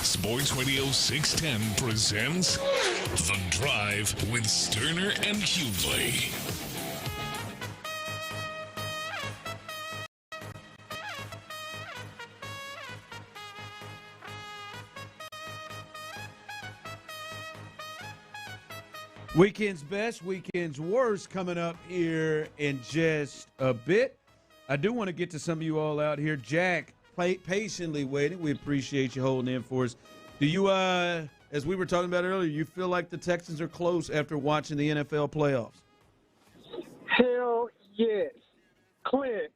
Sports Radio 610 presents The Drive with Stoerner and Hughley. Weekend's best, weekend's worst coming up here in just a bit. I do want to get to some of you all out here. Jack, patiently waiting. We appreciate you holding in for us. Do you, as we were talking about earlier, you feel like the Texans are close after watching the NFL playoffs? Hell yes. Clint,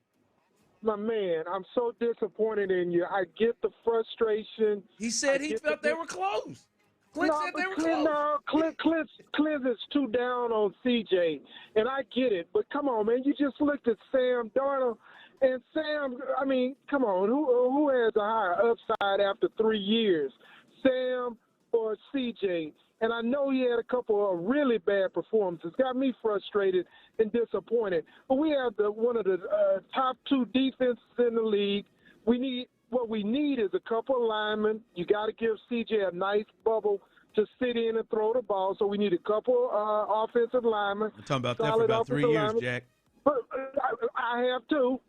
my man, I'm so disappointed in you. I get the frustration. He said he felt they were close. Clint said they were close. No, Clint is too down on CJ, and I get it. But come on, man, you just looked at Sam Darnold, and Sam. I mean, come on, who has a higher upside after 3 years, Sam or CJ? And I know he had a couple of really bad performances. Got me frustrated and disappointed. But we have one of the top 2 defenses in the league. What we need is a couple of linemen. You got to give CJ a nice bubble to sit in and throw the ball. So we need a couple offensive linemen. I'm talking about that for about 3 years, linemen. Jack. But I have to,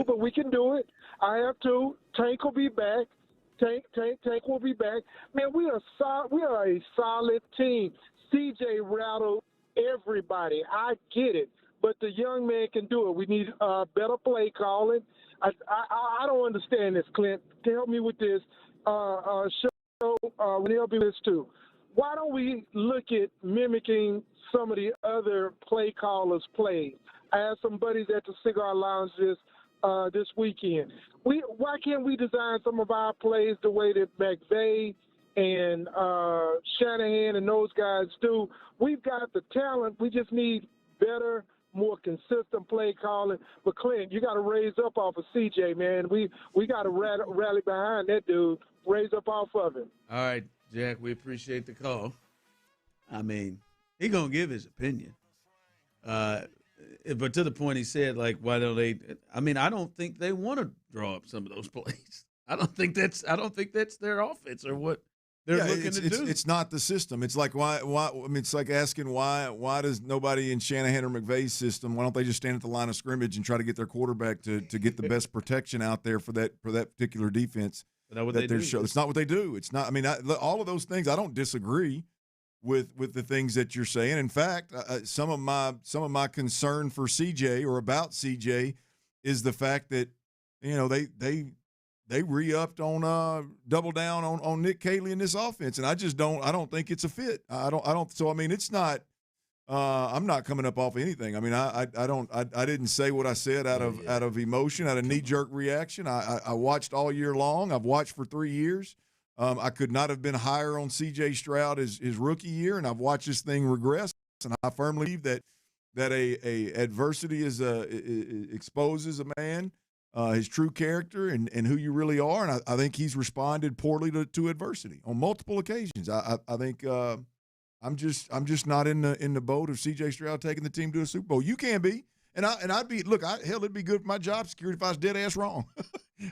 but we can do it. I have to. Tank will be back. Tank will be back. Man, we are a solid team. CJ rattled everybody. I get it. But the young man can do it. We need better play calling. I don't understand this, Clint. Help me with this. Show when help me with this too. Why don't we look at mimicking some of the other play callers' plays? I had some buddies at the cigar lounge this weekend. Why can't we design some of our plays the way that McVay and Shanahan and those guys do? We've got the talent. We just need better, more consistent play calling. But Clint, you got to raise up off of CJ, man. We got to rally behind that dude. Raise up off of him. All right, Jack, we appreciate the call. I mean, he going to give his opinion. But to the point he said, like, why don't they – I mean, I don't think they want to draw up some of those plays. I don't think that's their offense or what they're looking to do. It's not the system. It's like why I mean, it's like asking why does nobody in Shanahan or McVay's system, why don't they just stand at the line of scrimmage and try to get their quarterback to get the best protection out there for that particular defense? It's not what they do. It's not. I mean, all of those things. I don't disagree with the things that you're saying. In fact, some of my concern for CJ or about CJ is the fact that they re-upped on double down on Nick Caley in this offense, and I don't think it's a fit. I don't. So I mean, it's not. I'm not coming up off anything. I mean, I didn't say what I said out of emotion, out of knee-jerk reaction. I watched all year long. I've watched for 3 years. I could not have been higher on C.J. Stroud his rookie year, and I've watched this thing regress. And I firmly believe that a adversity exposes a man, his true character and who you really are. And I think he's responded poorly to adversity on multiple occasions. I think. I'm just not in the boat of C.J. Stroud taking the team to a Super Bowl. You can be, And I'd be it'd be good for my job security if I was dead ass wrong.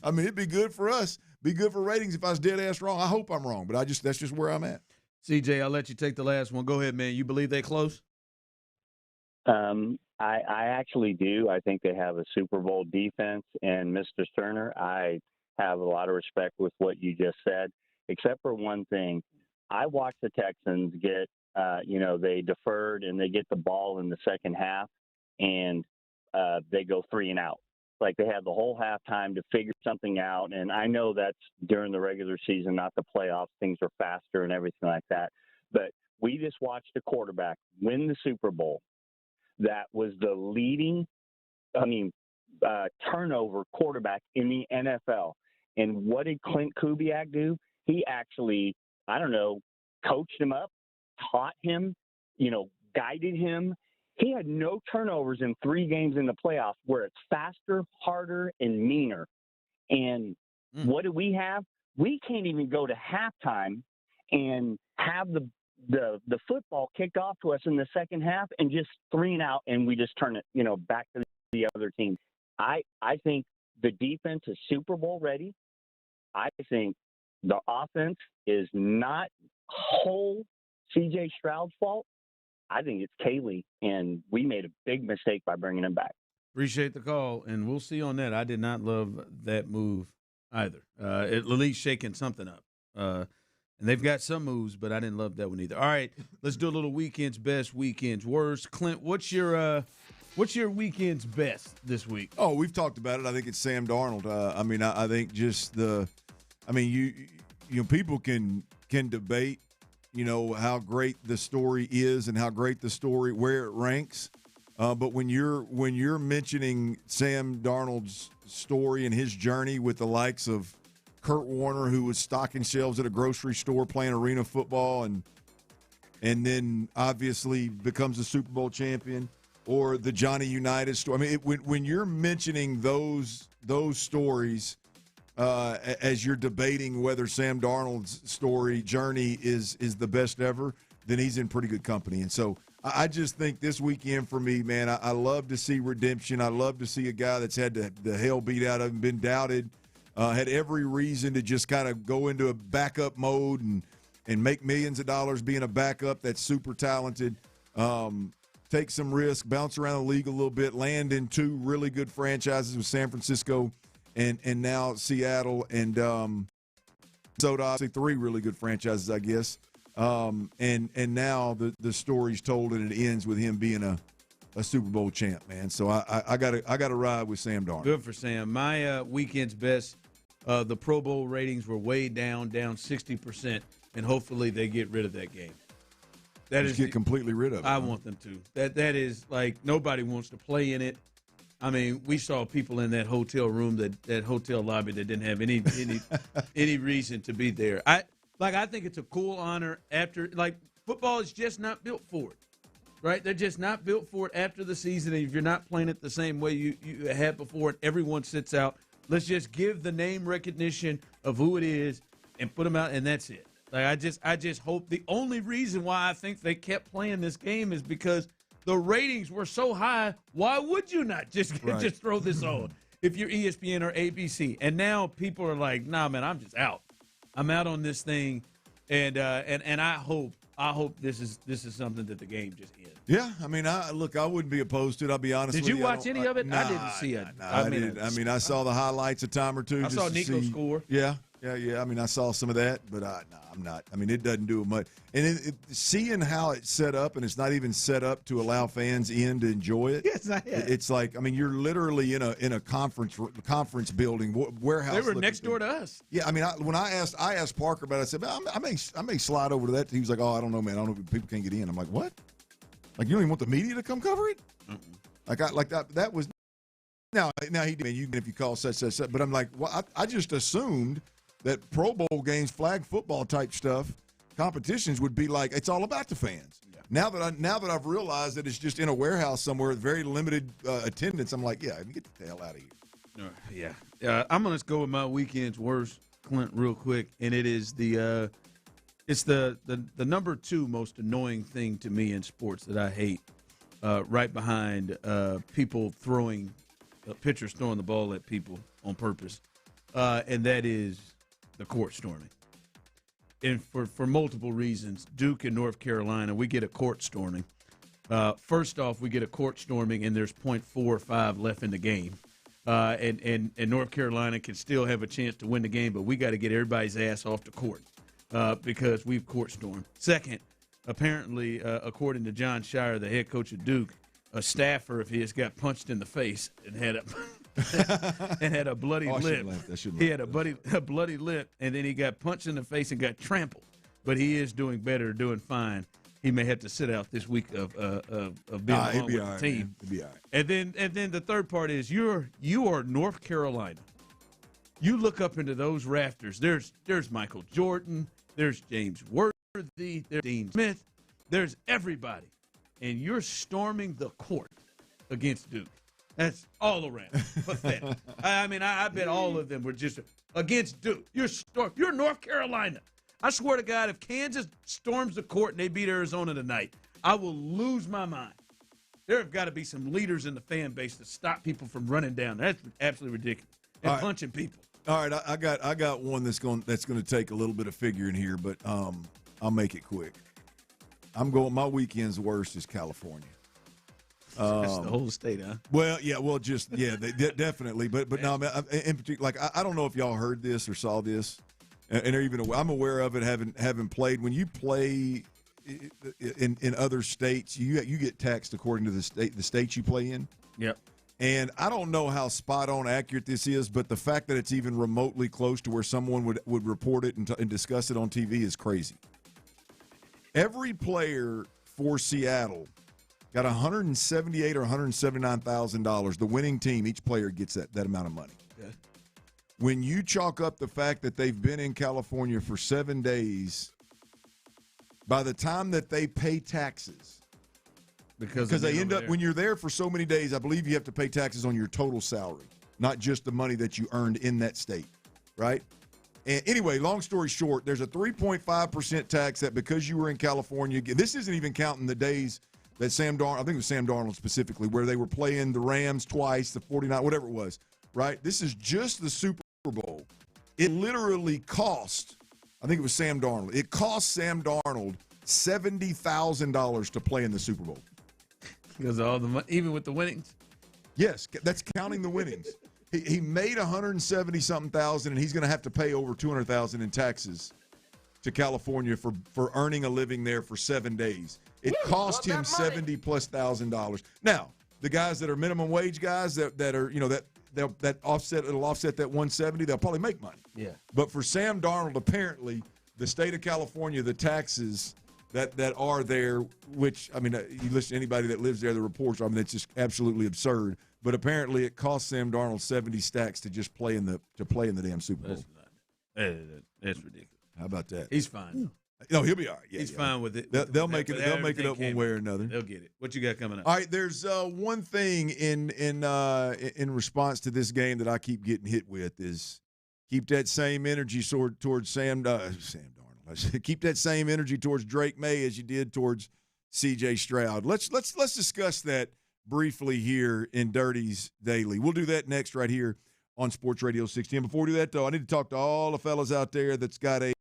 I mean, it'd be good for us, be good for ratings if I was dead ass wrong. I hope I'm wrong, but that's just where I'm at. CJ, I'll let you take the last one. Go ahead, man. You believe they close? I actually do. I think they have a Super Bowl defense, and Mr. Stoerner, I have a lot of respect with what you just said, except for one thing. I watched the Texans get, they deferred and they get the ball in the second half, and they go 3 and out. Like they had the whole halftime to figure something out. And I know that's during the regular season, not the playoffs. Things are faster and everything like that. But we just watched a quarterback win the Super Bowl that was the leading, turnover quarterback in the NFL. And what did Clint Kubiak do? He actually, coached him up, taught him, guided him. He had no turnovers in 3 games in the playoffs where it's faster, harder, and meaner. And what do we have? We can't even go to halftime and have the football kicked off to us in the second half and just 3 and out, and we just turn it, back to the other team. I think the defense is Super Bowl ready. I think the offense is not whole C.J. Stroud's fault. I think it's Kaylee, and we made a big mistake by bringing him back. Appreciate the call, and we'll see on that. I did not love that move either. At least shaking something up. And they've got some moves, but I didn't love that one either. All right, let's do a little weekend's best, weekend's worst. Clint, what's your weekend's best this week? Oh, we've talked about it. I think it's Sam Darnold. I think just people can debate, how great the story is and how great the story, where it ranks. But when you're mentioning Sam Darnold's story and his journey with the likes of Kurt Warner, who was stocking shelves at a grocery store playing arena football and then obviously becomes a Super Bowl champion, or the Johnny Unitas story. When you're mentioning those stories as you're debating whether Sam Darnold's journey is the best ever, then he's in pretty good company. And so I just think this weekend for me, man, I love to see redemption. I love to see a guy that's had the hell beat out of him, been doubted, had every reason to just kind of go into a backup mode and make millions of dollars being a backup that's super talented, take some risk, bounce around the league a little bit, land in 2 really good franchises with San Francisco and now Seattle and Minnesota, obviously 3 really good franchises, I guess. And now the story's told and it ends with him being a Super Bowl champ, man. So I gotta ride with Sam Darnold. Good for Sam. My weekend's best, the Pro Bowl ratings were way down 60%, and hopefully they get rid of that game. Get completely rid of it. I want them to. That is like nobody wants to play in it. We saw people in that hotel room, that hotel lobby that didn't have any reason to be there. I think it's a cool honor after football is just not built for it, right? They're just not built for it after the season. And if you're not playing it the same way you had before, and everyone sits out. Let's just give the name recognition of who it is and put them out, and that's it. I just hope the only reason why I think they kept playing this game is because the ratings were so high. Why would you not just throw this on if you're ESPN or ABC? And now people are like, nah, man, I'm just out. I'm out on this thing, and I hope this is something that the game just ends. Yeah, I wouldn't be opposed to it. I'll be honest with you. Did you watch any of it? I didn't see it. I didn't. I saw the highlights a time or two. I saw Nico score. Yeah. I saw some of that, but I'm not. It doesn't do much. And seeing how it's set up, and it's not even set up to allow fans in to enjoy it. Yes, I have. It's like, you're literally in a conference building, warehouse. They were next door to us. Yeah, when I asked Parker about it, I said, I may slide over to that. He was like, oh, I don't know, man. I don't know if people can't get in. I'm like, what? Like, you don't even want the media to come cover it? Mm-mm. That was. Now he did. You if you call such, but I'm like, well, I just assumed that Pro Bowl games, flag football type stuff, competitions would be like it's all about the fans. Yeah. Now that I've realized that it's just in a warehouse somewhere with very limited attendance, I'm like, yeah, get the hell out of here. Yeah. I'm gonna go with my weekend's worst, Clint, real quick, and it is it's the number 2 most annoying thing to me in sports that I hate right behind people pitchers throwing the ball at people on purpose, and that is the court storming. And for multiple reasons, Duke and North Carolina, we get a court storming. First off, we get a court storming, and there's .45 left in the game. And North Carolina can still have a chance to win the game, but we got to get everybody's ass off the court because we've court stormed. Second, apparently, according to John Shire, the head coach of Duke, a staffer of his got punched in the face and had a bloody lip. He had a bloody lip, and then he got punched in the face and got trampled. But he is doing better, doing fine. He may have to sit out this week of being along with the team. He'll be all right. And then the third part is you are North Carolina. You look up into those rafters. There's Michael Jordan. There's James Worthy. There's Dean Smith. There's everybody. And you're storming the court against Duke. That's all around pathetic. I mean, I bet all of them were just against Duke. You're North Carolina. I swear to God, if Kansas storms the court and they beat Arizona tonight, I will lose my mind. There have got to be some leaders in the fan base to stop people from running down. That's absolutely ridiculous. And punching people. All right, I got one that's going to take a little bit of figuring here, but I'll make it quick. My weekend's worst is California. That's the whole state, huh? Well, yeah, definitely. But no, in particular, I don't know if y'all heard this or saw this, and are even I'm aware of it, having played. When you play in other states, you get taxed according to the state you play in. Yep. And I don't know how spot on accurate this is, but the fact that it's even remotely close to where someone would report it and discuss it on TV is crazy. Every player for Seattle got $178,000 or $179,000. The winning team, each player gets that amount of money. Okay. When you chalk up the fact that they've been in California for 7 days, by the time that they pay taxes, because they end up, when you're there for so many days, I believe you have to pay taxes on your total salary, not just the money that you earned in that state, right? And anyway, long story short, there's a 3.5% tax that because you were in California, this isn't even counting the days that I think it was Sam Darnold specifically, where they were playing the Rams twice, the 49, whatever it was, right? This is just the Super Bowl. It literally cost, I think it was Sam Darnold, it cost Sam Darnold $70,000 to play in the Super Bowl. Because of all the money, even with the winnings? Yes, that's counting the winnings. He made $170-something thousand, and he's going to have to pay over $200,000 in taxes to California for earning a living there for 7 days. It cost him $70,000+. Now, the guys that are minimum wage guys that are that offset that 170, they'll probably make money. Yeah. But for Sam Darnold, apparently, the state of California, the taxes that are there, which, I mean, you listen to anybody that lives there, the reports, I mean, it's just absolutely absurd. But apparently it cost Sam Darnold 70 stacks to just play in the damn Super Bowl. That's ridiculous. How about that? He's fine. No, he'll be all right. Yeah, He's fine with it. They'll make it up one way or another. They'll get it. What you got coming up? All right, there's one thing in response to this game that I keep getting hit with is keep that same energy towards Sam Darnold. Keep that same energy towards Drake May as you did towards C.J. Stroud. Let's discuss that briefly here in Dirty's Daily. We'll do that next right here on Sports Radio 610. Before we do that, though, I need to talk to all the fellas out there that's got a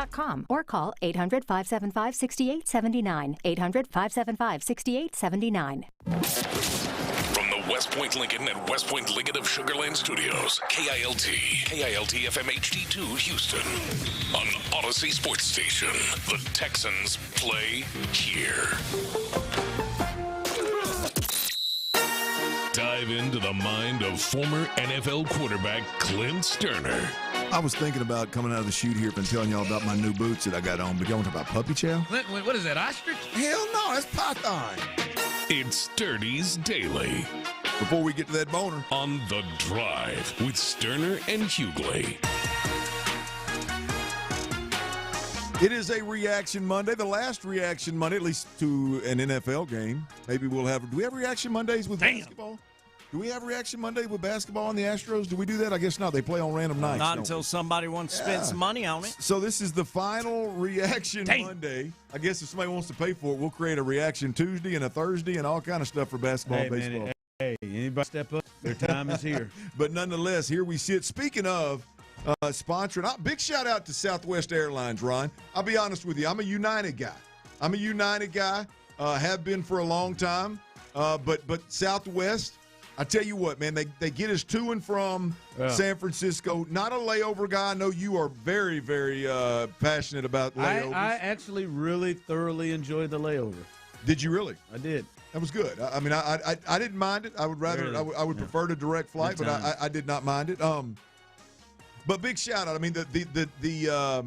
SportsRadio.com or call 800-575-6879. 800-575-6879. From the West Point Lincoln and West Point Liggett of Sugar Land Studios, KILT FM HD2 Houston. On Odyssey Sports Station, the Texans play here. Dive into the mind of former NFL quarterback Clint Stoerner. I was thinking about coming out of the chute here and telling y'all about my new boots that I got on, but y'all want to talk about puppy chow? What is that, ostrich? Hell no, that's python. It's Sturdy's Daily. Before we get to that boner. On The Drive with Stoerner and Hughley. It is a Reaction Monday, the last Reaction Monday, at least to an NFL game. Maybe we'll have, do we have Reaction Mondays with basketball? Do we have Reaction Monday with basketball on the Astros? Do we do that? I guess not. They play on random nights. Not until somebody wants to spend some money on it. So this is the final Reaction Monday. I guess if somebody wants to pay for it, we'll create a Reaction Tuesday and a Thursday and all kind of stuff for basketball and baseball. Hey, anybody step up? Their time is here. But nonetheless, here we sit. Speaking of sponsoring, big shout out to Southwest Airlines, Ron. I'll be honest with you. I'm a United guy. Have been for a long time. But Southwest, I tell you what, man, they get us to and from San Francisco. Not a layover guy. I know you are very, very passionate about layovers. I actually really thoroughly enjoyed the layover. Did you really? I did. That was good. I mean, I didn't mind it. I would rather really? I would prefer the direct flight, but I did not mind it. But big shout out. I mean, the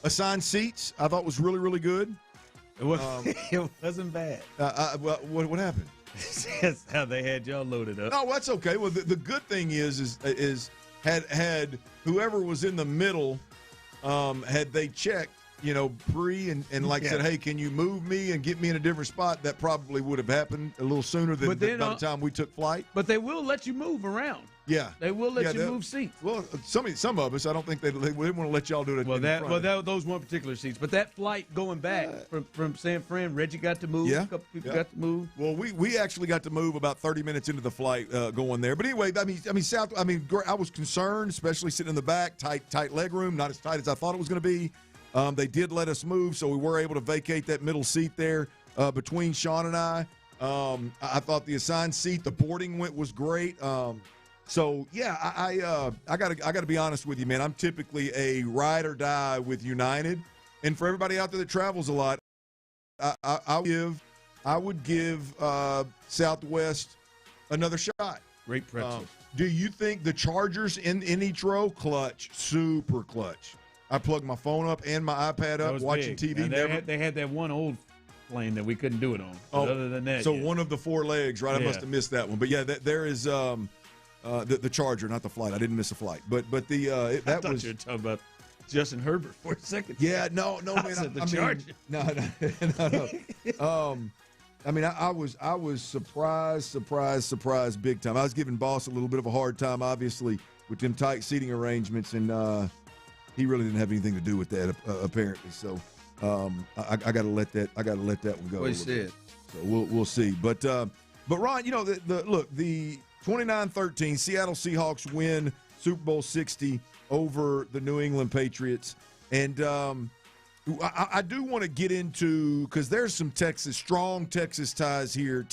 assigned seats I thought was really, really good. It wasn't bad. Well, what happened? That's how they had y'all loaded up. No, that's okay. Well, the good thing is had whoever was in the middle, had they checked, pre and said, hey, can you move me and get me in a different spot? That probably would have happened a little sooner than by the time we took flight. But they will let you move around. Yeah, they will let you move seats. Well, some of us, I don't think they didn't want to let y'all do it. Those weren't particular seats, but that flight going back from San Fran, Reggie got to move. Yeah, a couple people got to move. Well, we actually got to move about 30 minutes into the flight going there. But anyway, I mean, I was concerned, especially sitting in the back, tight leg room, not as tight as I thought it was going to be. They did let us move, so we were able to vacate that middle seat there between Sean and I. I thought the assigned seat, the boarding was great. So yeah, I gotta be honest with you, man. I'm typically a ride or die with United, and for everybody out there that travels a lot, I would give Southwest another shot. Great pretzels. Do you think the Chargers in each row clutch, super clutch? I plugged my phone up and my iPad up, watching big. TV. And they had that one old plane that we couldn't do it on. Other than that, so one of the four legs, right? I must have missed that one, but yeah, there is. The Charger, not the flight. I didn't miss a flight, but I thought you were talking about Justin Herbert for a second. Yeah, no, man. The Charger. No. I mean, I was surprised big time. I was giving Boss a little bit of a hard time, obviously, with them tight seating arrangements, and he really didn't have anything to do with that, apparently. So I got to let that one go. What he said. So we'll see. But Ron, the 29-13, Seattle Seahawks win Super Bowl 60 over the New England Patriots. And I do want to get into, because there's some strong Texans ties here.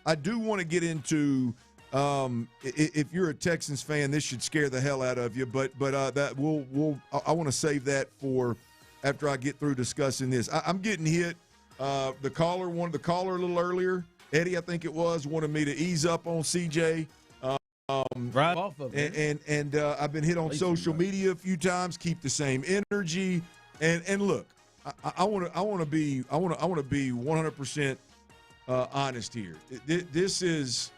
I do want to get into, if you're a Texans fan, this should scare the hell out of you. But I want to save that for after I get through discussing this. I'm getting hit. The caller a little earlier, Eddie, I think it was, wanted me to ease up on CJ. Right off of it. And I've been hit on social media a few times. Keep the same energy. And look, I want to be 100% honest here. This is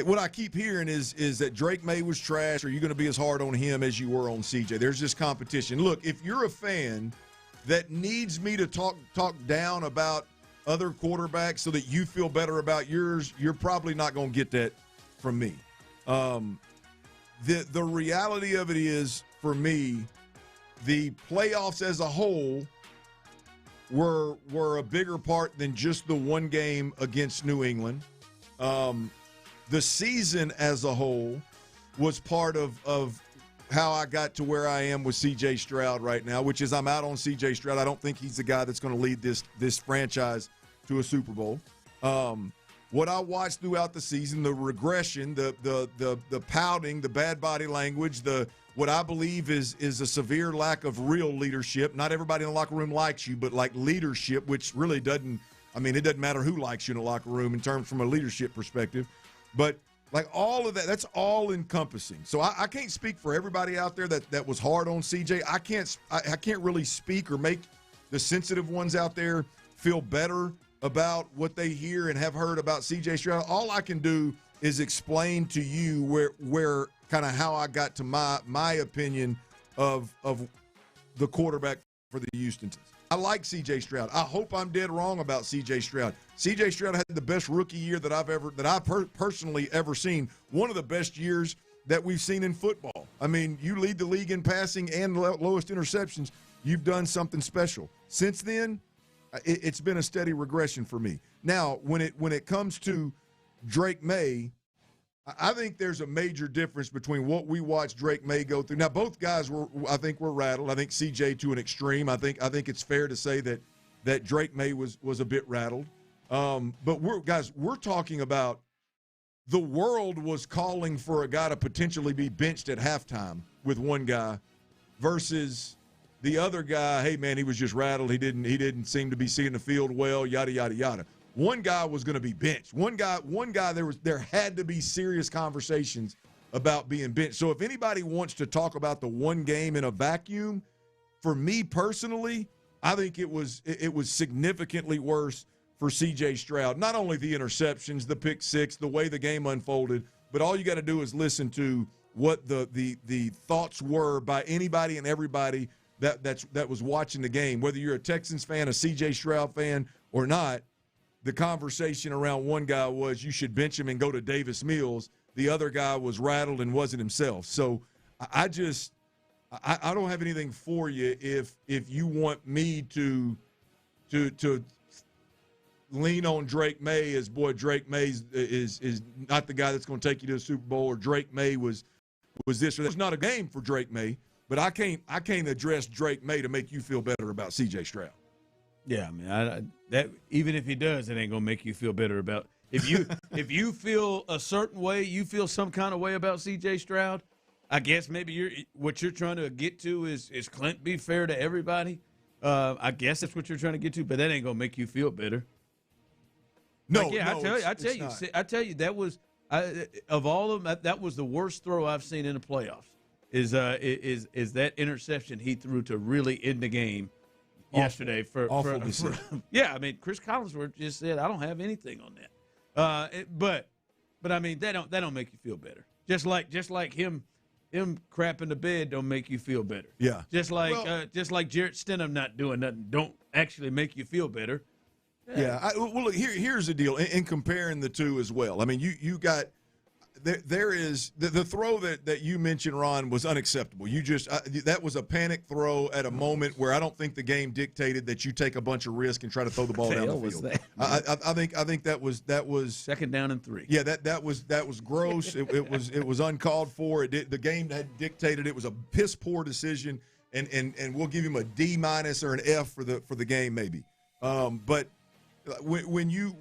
what I keep hearing is that Drake May was trash. Are you going to be as hard on him as you were on CJ? There's this competition. Look, if you're a fan that needs me to talk down about other quarterbacks so that you feel better about yours, you're probably not going to get that from me. The reality of it is, for me, the playoffs as a whole were a bigger part than just the one game against New England. The season as a whole was part of how I got to where I am with C.J. Stroud right now, which is I'm out on C.J. Stroud. I don't think he's the guy that's going to lead this franchise to a Super Bowl. What I watched throughout the season, the regression, the pouting, the bad body language, what I believe is a severe lack of real leadership. Not everybody in the locker room likes you, but like leadership, which really doesn't. I mean, it doesn't matter who likes you in the locker room in terms from a leadership perspective, but like all of that, that's all encompassing. So I can't speak for everybody out there that was hard on CJ. I can't really speak or make the sensitive ones out there feel better about what they hear and have heard about CJ Stroud. All I can do is explain to you where kind of how I got to my opinion of the quarterback for the Houston Texans. I like C.J. Stroud. I hope I'm dead wrong about C.J. Stroud. C.J. Stroud had the best rookie year that I've personally ever seen. One of the best years that we've seen in football. I mean, you lead the league in passing and lowest interceptions. You've done something special. Since then, it's been a steady regression for me. Now, when it comes to Drake May, I think there's a major difference between what we watched Drake May go through. Now, both guys were rattled. I think CJ to an extreme. I think it's fair to say that Drake May was a bit rattled. But we're talking about the world was calling for a guy to potentially be benched at halftime with one guy versus the other guy. Hey man, he was just rattled. He didn't seem to be seeing the field well. Yada yada yada. One guy was going to be benched. One guy. There had to be serious conversations about being benched. So if anybody wants to talk about the one game in a vacuum, for me personally, I think it was significantly worse for C.J. Stroud. Not only the interceptions, the pick six, the way the game unfolded, but all you got to do is listen to what the thoughts were by anybody and everybody that was watching the game, whether you're a Texans fan, a C.J. Stroud fan, or not. The conversation around one guy was you should bench him and go to Davis Mills. The other guy was rattled and wasn't himself. So I don't have anything for you if you want me to lean on Drake May as Drake May is not the guy that's going to take you to the Super Bowl, or Drake May was this or that. It's not a game for Drake May, but I can't address Drake May to make you feel better about C.J. Stroud. Yeah, I mean, that even if he does, it ain't gonna make you feel better about. If you feel a certain way, you feel some kind of way about C.J. Stroud. I guess maybe what you're trying to get to is Clint be fair to everybody. I guess that's what you're trying to get to, but that ain't gonna make you feel better. No, like, yeah, no, I tell you, that was of all of them, that was the worst throw I've seen in the playoffs. Is that interception he threw to really end the game yesterday? Yeah, I mean, Chris Collinsworth just said, I don't have anything on that. But I mean, that don't make you feel better. Just like him crapping the bed don't make you feel better. Yeah. Just like Jarrett Stidham not doing nothing don't actually make you feel better. Yeah. Well, look, here's the deal. In comparing the two as well, I mean, you got there is the throw that you mentioned, Ron, was unacceptable. That was a panic throw at a moment where I don't think the game dictated that you take a bunch of risk and try to throw the ball down the field. I think that was second down and 3. Yeah, that was gross. It was uncalled for. The game had dictated. It was a piss poor decision, and we'll give him a D- or an F for the game maybe. But when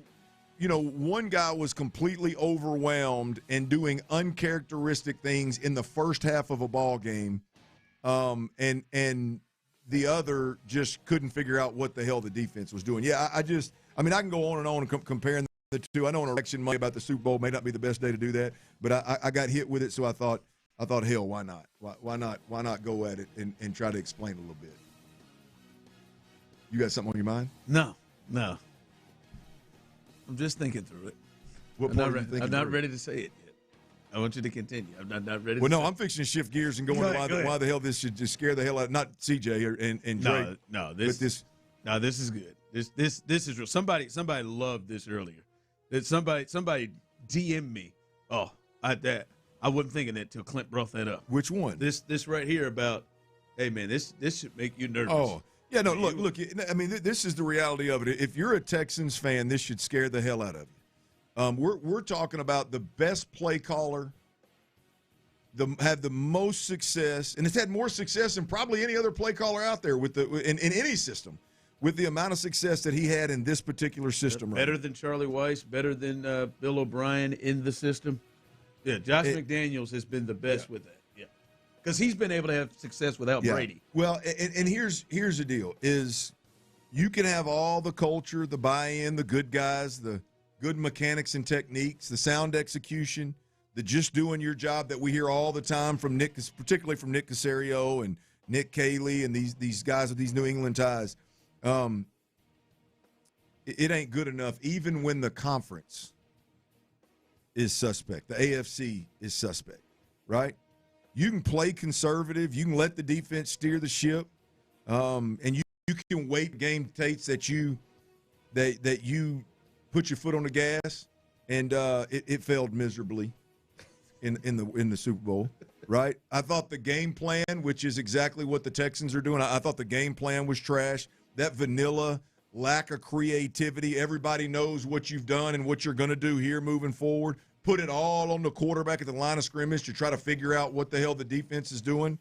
one guy was completely overwhelmed and doing uncharacteristic things in the first half of a ball game, and the other just couldn't figure out what the hell the defense was doing. Yeah, I can go on and on comparing the two. I know an election Monday about the Super Bowl may not be the best day to do that, but I got hit with it, so I thought, hell, why not? Why not go at it and try to explain a little bit? You got something on your mind? No. I'm just thinking through it. I'm not ready to say it yet. I want you to continue. I'm not ready. Well, no, I'm fixing to shift gears and go into why the hell this should just scare the hell out. Not CJ and Drake. This is good. This is real. Somebody loved this earlier. That somebody DM me. Oh, I wasn't thinking that till Clint brought that up. Which one? This right here about. Hey man, this should make you nervous. Oh. Yeah, no, look. I mean, this is the reality of it. If you're a Texans fan, this should scare the hell out of you. We're talking about the best play caller have the most success, and it's had more success than probably any other play caller out there in any system, with the amount of success that he had in this particular system. Better than Charlie Weiss, better than Bill O'Brien in the system. Yeah, Josh McDaniels has been the best with that. Yeah, because he's been able to have success without Brady. Well, and here's the deal: is you can have all the culture, the buy-in, the good guys, the good mechanics and techniques, the sound execution, the just doing your job that we hear all the time from Nick, particularly from Nick Caserio and Nick Caley and these guys with these New England ties. It ain't good enough, even when the conference is suspect. The AFC is suspect, right? You can play conservative. You can let the defense steer the ship, and you can wait game takes that you put your foot on the gas, and it failed miserably in the Super Bowl, right? I thought the game plan, which is exactly what the Texans are doing, I thought the game plan was trash. That vanilla lack of creativity. Everybody knows what you've done and what you're going to do here moving forward. Put it all on the quarterback at the line of scrimmage to try to figure out what the hell the defense is doing.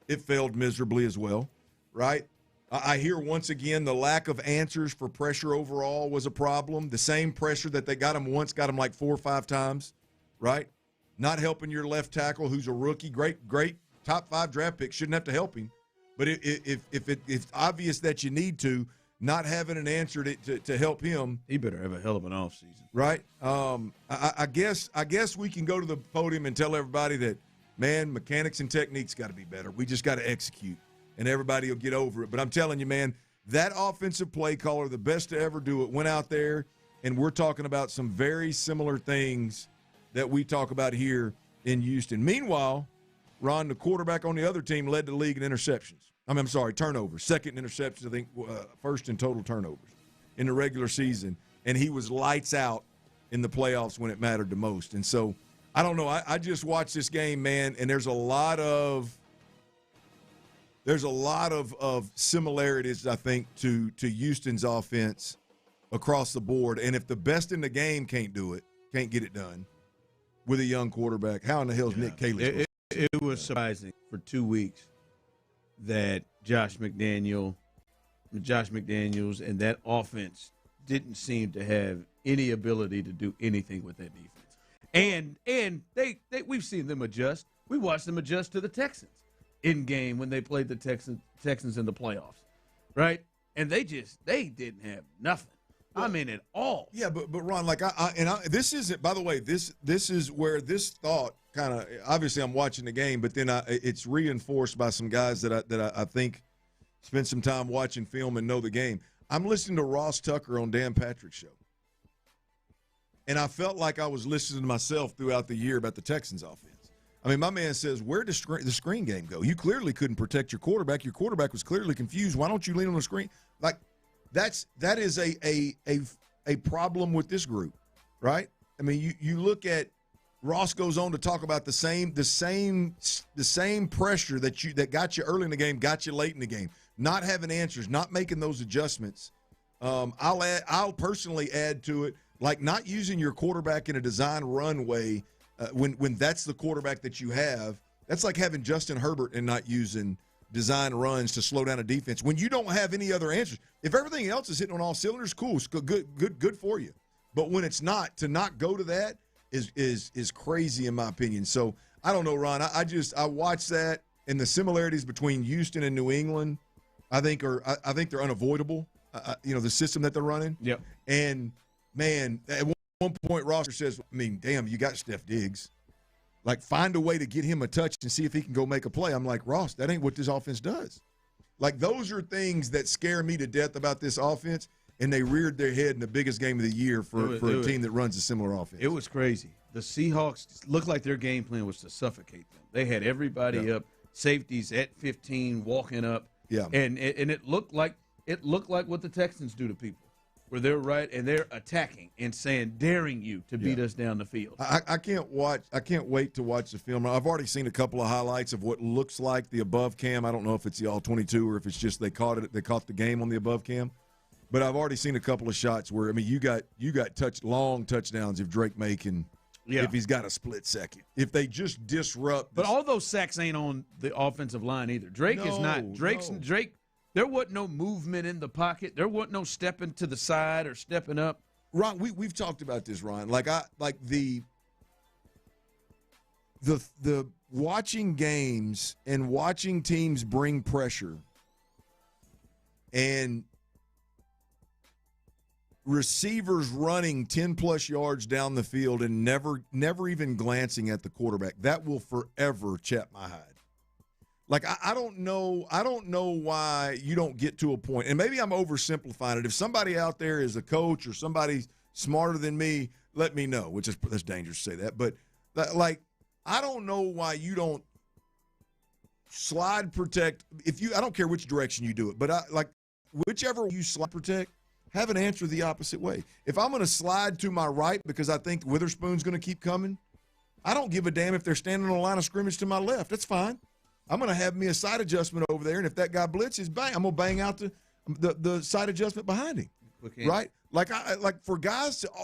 It failed miserably as well, right? I hear once again the lack of answers for pressure overall was a problem. The same pressure that they got him once got him like 4 or 5 times, right? Not helping your left tackle who's a rookie, great top 5 draft pick, shouldn't have to help him. But if it's obvious that you need to, not having an answer to help him. He better have a hell of an offseason. Right? I guess we can go to the podium and tell everybody that, man, mechanics and techniques got to be better. We just got to execute, and everybody will get over it. But I'm telling you, man, that offensive play caller, the best to ever do it, went out there, and we're talking about some very similar things that we talk about here in Houston. Meanwhile, Ron, the quarterback on the other team, led the league in interceptions. I'm sorry, turnovers. Second in interceptions, I think, first in total turnovers in the regular season. And he was lights out in the playoffs when it mattered the most. And so, I don't know. I just watched this game, man, and there's a lot of similarities, I think, to Houston's offense across the board. And if the best in the game can't do it, can't get it done with a young quarterback, how in the hell is Nick Caley? It was surprising for 2 weeks that Josh McDaniels and that offense didn't seem to have any ability to do anything with that defense. And they we've seen them adjust. We watched them adjust to the Texans in game when they played the Texans in the playoffs, right? And they didn't have nothing. Well, I mean, at all. Yeah, but Ron, like this isn't. By the way, this is where this thought kind of. Obviously, I'm watching the game, but then it's reinforced by some guys that I think spend some time watching film and know the game. I'm listening to Ross Tucker on Dan Patrick's show, and I felt like I was listening to myself throughout the year about the Texans' offense. I mean, my man says, "Where did the screen game go? You clearly couldn't protect your quarterback. Your quarterback was clearly confused. Why don't you lean on the screen?" Like. That is a problem with this group, right? I mean, you look at Ross goes on to talk about the same pressure that got you early in the game, got you late in the game, not having answers, not making those adjustments. I'll personally add to it, like not using your quarterback in a design run way when that's the quarterback that you have. That's like having Justin Herbert and not using design runs to slow down a defense when you don't have any other answers. If everything else is hitting on all cylinders, cool, it's good for you. But when it's not, to not go to that is crazy in my opinion. So I don't know, Ron. I watched that, and the similarities between Houston and New England, I think they're unavoidable. The system that they're running. Yep. And man, at one point, Roster says, "I mean, damn, you got Steph Diggs. Like, find a way to get him a touch and see if he can go make a play." I'm like, Ross, that ain't what this offense does. Like, those are things that scare me to death about this offense, and they reared their head in the biggest game of the year for a team that runs a similar offense. It was crazy. The Seahawks looked like their game plan was to suffocate them. They had everybody up, safeties at 15, walking up. Yeah. And it looked like what the Texans do to people, where they're right and they're attacking and daring you to beat us down the field. I can't wait to watch the film. I've already seen a couple of highlights of what looks like the above cam. I don't know if it's the all 22 or if it's just they caught the game on the above cam. But I've already seen a couple of shots where, I mean, you got long touchdowns if Drake May can if he's got a split second. If they just disrupt. But all those sacks ain't on the offensive line either. Drake is not. Drake. There wasn't no movement in the pocket. There wasn't no stepping to the side or stepping up. Ron, we've talked about this, Ron. The watching games and watching teams bring pressure and receivers running 10-plus yards down the field and never even glancing at the quarterback, that will forever chap my hide. Like, I don't know why you don't get to a point, and maybe I'm oversimplifying it. If somebody out there is a coach or somebody smarter than me, let me know, that's dangerous to say that. But, I don't know why you don't slide protect. I don't care which direction you do it, but whichever you slide protect, have an answer the opposite way. If I'm going to slide to my right because I think Witherspoon's going to keep coming, I don't give a damn if they're standing on a line of scrimmage to my left. That's fine. I'm going to have me a side adjustment over there, and if that guy blitzes, bang, I'm going to bang out the side adjustment behind him. Right?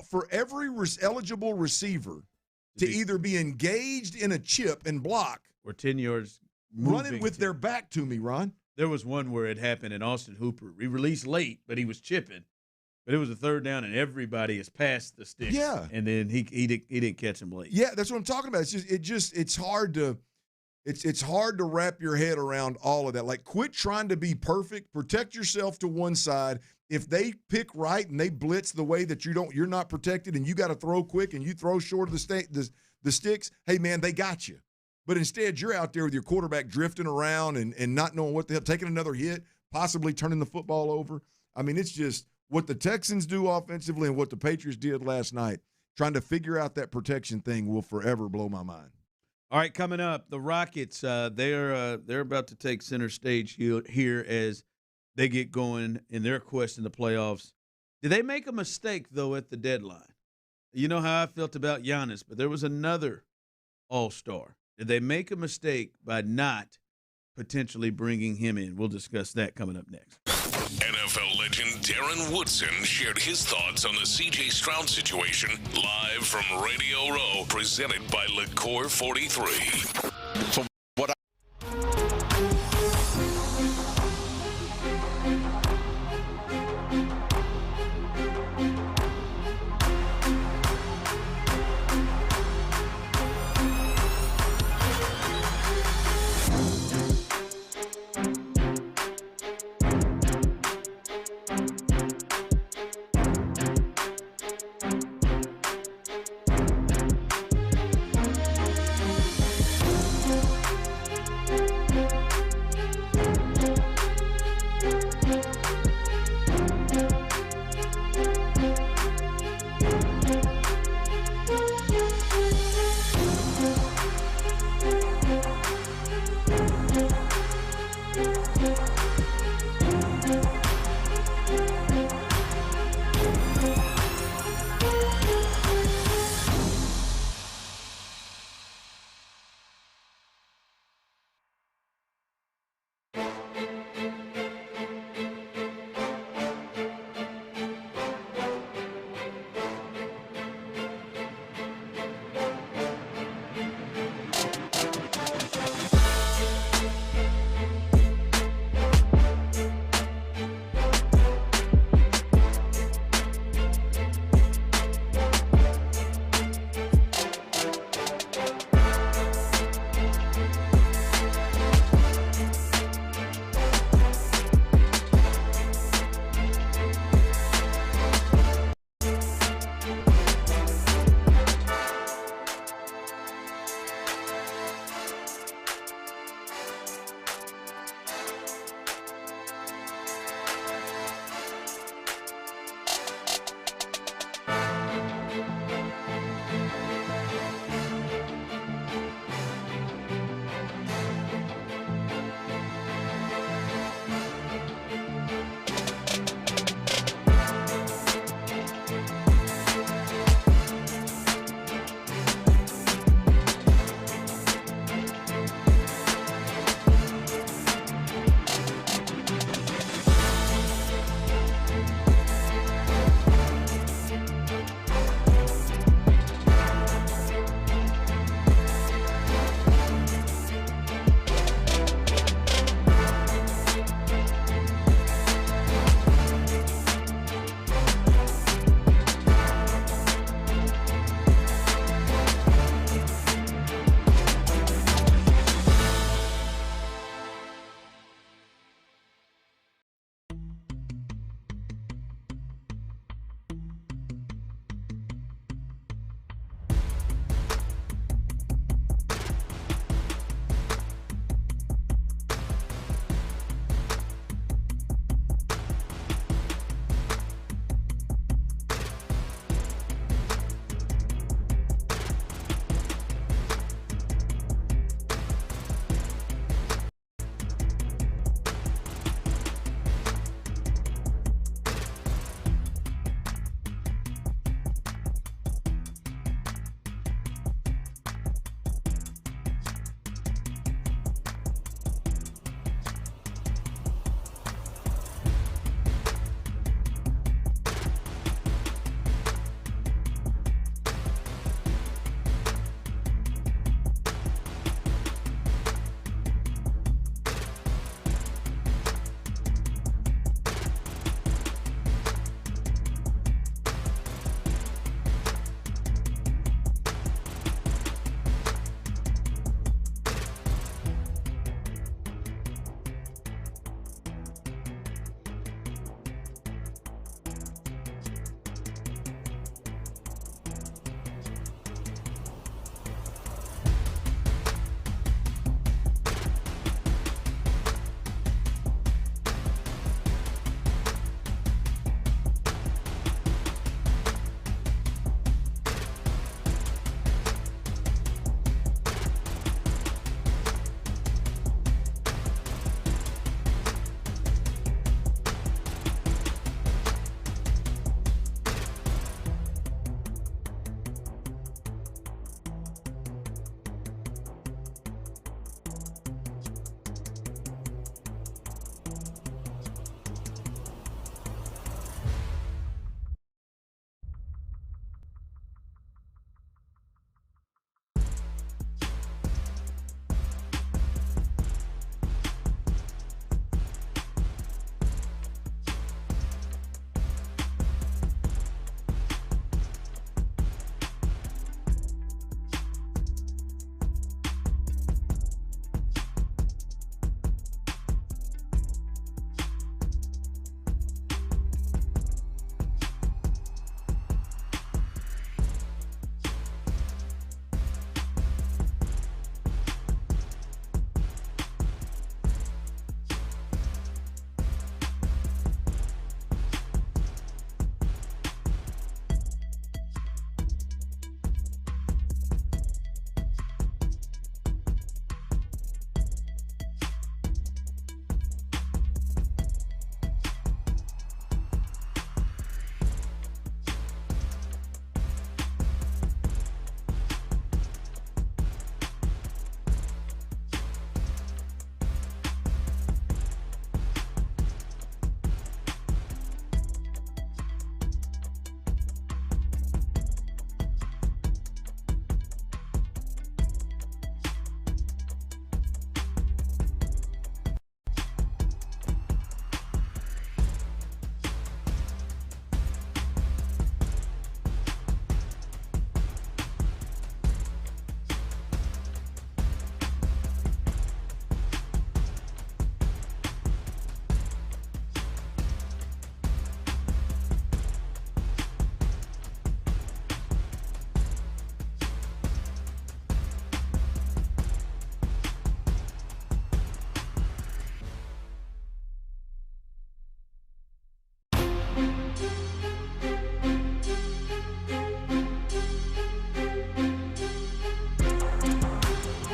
For every eligible receiver to either be engaged in a chip and block or 10 yards running with their back to me, Ron. There was one where it happened in Austin Hooper. He released late, but he was chipping. But it was a third down, and everybody is past the stick. Yeah. And then he didn't catch him late. Yeah, that's what I'm talking about. It's hard to wrap your head around all of that. Like, quit trying to be perfect. Protect yourself to one side. If they pick right and they blitz the way that you're not protected, and you got to throw quick and you throw short of the sticks, hey man, they got you. But instead, you're out there with your quarterback drifting around and not knowing what the hell, taking another hit, possibly turning the football over. I mean, it's just what the Texans do offensively and what the Patriots did last night. Trying to figure out that protection thing will forever blow my mind. All right, coming up, the Rockets, they're about to take center stage here as they get going in their quest in the playoffs. Did they make a mistake, though, at the deadline? You know how I felt about Giannis, but there was another all-star. Did they make a mistake by not potentially bringing him in? We'll discuss that coming up next. NFL legend Darren Woodson shared his thoughts on the C.J. Stroud situation live from Radio Row, presented by Liqueur 43. So what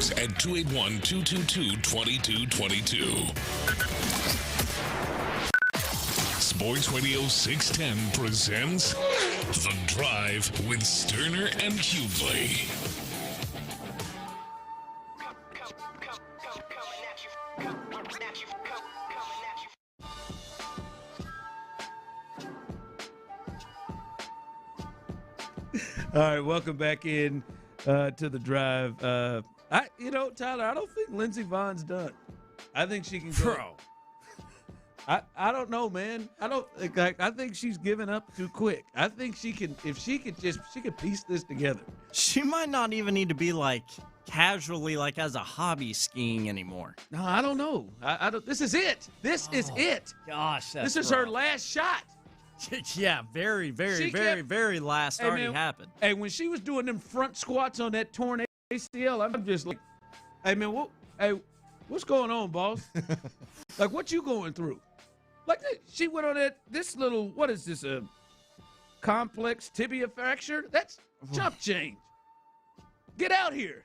Seahawks at 281-222-2222. Sports Radio 610 presents The Drive with Stoerner and Hughley. All right, welcome back in to The Drive. Tyler, I don't think Lindsey Vogn's done. I think she can go. Bro. I don't know, man. I think she's giving up too quick. I think she can, if she could piece this together. She might not even need to be casually as a hobby skiing anymore. No, I don't know. I don't. This is it. This is it. Gosh, this is her last shot. Yeah, very last already happened. Hey, when she was doing them front squats on that torn ACL, I'm just like, hey man, what's going on, boss? What you going through? She went on this little, what is this, a complex tibia fracture? That's chump change. Get out here.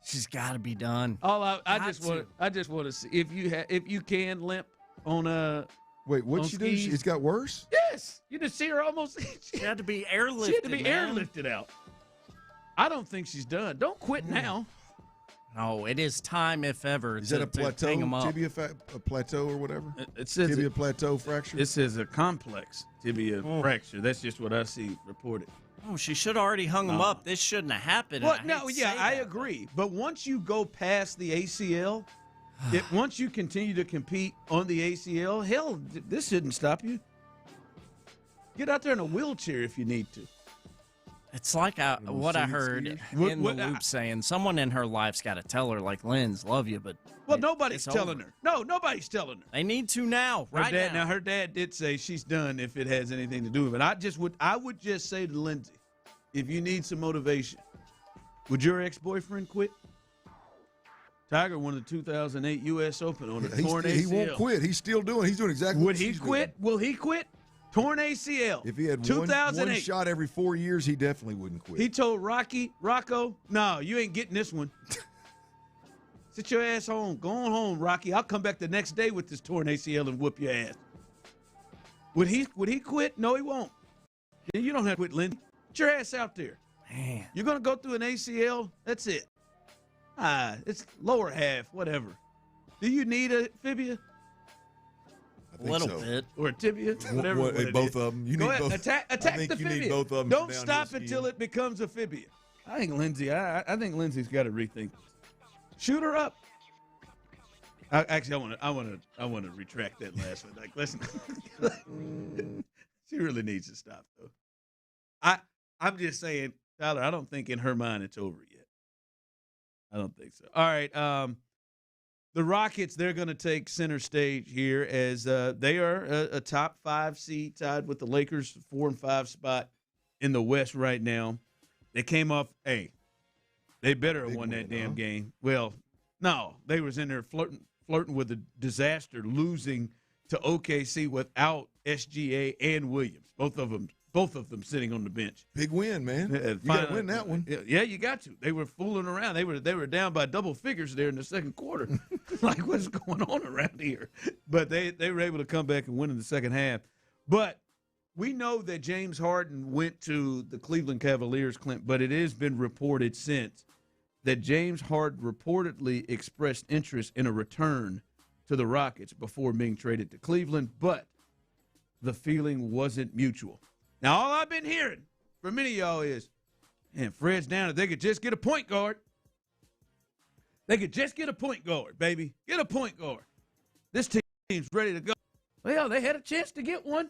She's got to be done. I just want to see if you can limp on a. Wait, what'd she do? It's got worse? Yes. You just see her almost. She had to be airlifted. She had to be airlifted out. I don't think she's done. Don't quit now. No, it is time, if ever. Is that a plateau, tibia a plateau or whatever? It says tibia plateau fracture? It says a complex tibia fracture. That's just what I see reported. Oh, she should have already hung him up. This shouldn't have happened. Well, I agree. But once you go past the ACL, once you continue to compete on the ACL, hell, this shouldn't stop you. Get out there in a wheelchair if you need to. It's like what I heard in the loop saying someone in her life's got to tell her, Linz, love you, but nobody's telling her. No, nobody's telling her. They need to now, now. Now, her dad did say she's done if it has anything to do with it. But I would just say to Lindsey, if you need some motivation, would your ex-boyfriend quit? Tiger won the 2008 U.S. Open on a torn ACL. He won't quit. He's still doing. He's doing exactly. Would he quit? Will he quit? Torn ACL. If he had one shot every 4 years, he definitely wouldn't quit. He told Rocco, no, you ain't getting this one. Sit your ass home. Go on home, Rocky. I'll come back the next day with this torn ACL and whoop your ass. Would he quit? No, he won't. You don't have to quit, Lindy. Get your ass out there. Man. You're going to go through an ACL? That's it. It's lower half, whatever. Do you need a fibia? A little bit. Or a tibia, whatever. Both of them. You Go need ahead, both. attack I think the you fibia. need both of them. Don't stop until it becomes a fibia. I think Lindsey. I think Lindsey's got to rethink. Shoot her up. Actually, I want to retract that last one. Listen, she really needs to stop though. I'm just saying, Tyler. I don't think in her mind it's over yet. I don't think so. All right. The Rockets, they're going to take center stage here as they are a top 5 seed tied with the Lakers, 4 and 5 spot in the West right now. They came off, they better have won that damn game. Well, no, they was in there flirting with a disaster, losing to OKC without SGA and Williams, both of them sitting on the bench. Big win, man. You got to win that one. Yeah, you got to. They were fooling around. They were down by double figures there in the second quarter. What's going on around here? But they were able to come back and win in the second half. But we know that James Harden went to the Cleveland Cavaliers, Clint, but it has been reported since that James Harden reportedly expressed interest in a return to the Rockets before being traded to Cleveland, but the feeling wasn't mutual. Now, all I've been hearing from many of y'all is, man, Fred's down. If they could just get a point guard. They could just get a point guard, baby. Get a point guard. This team's ready to go. Well, they had a chance to get one.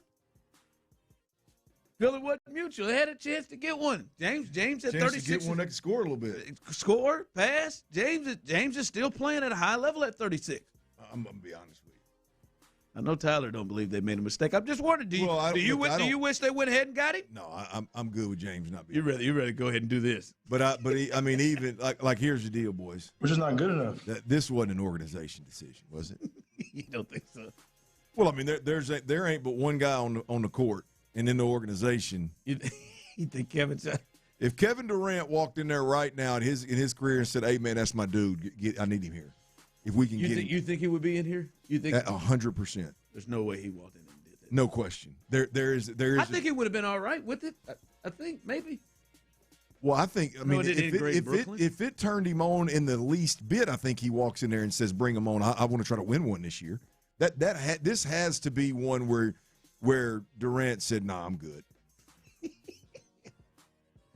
Feeling wasn't mutual. They had a chance to get one. James at 36. To get one that can score a little bit. Score, pass. James is still playing at a high level at 36. I'm going to be honest with you. I know Tyler don't believe they made a mistake. I'm just wondering, do you wish they went ahead and got him? No, I'm good with James not being. You ready to go ahead and do this? Even here's the deal, boys. We're just not good enough. This wasn't an organization decision, was it? You don't think so? Well, I mean, there ain't but one guy on the court, and in the organization. You think Kevin? If Kevin Durant walked in there right now in his career and said, "Hey man, that's my dude. I need him here." If we can get him, you think he would be in here? You think 100%? There's no way he walked in and did that. No question. There is. I think he would have been all right with it. I think maybe. Well, I think if it turned him on in the least bit, I think he walks in there and says, "Bring him on. I want to try to win one this year." This has to be one where Durant said, "Nah, I'm good."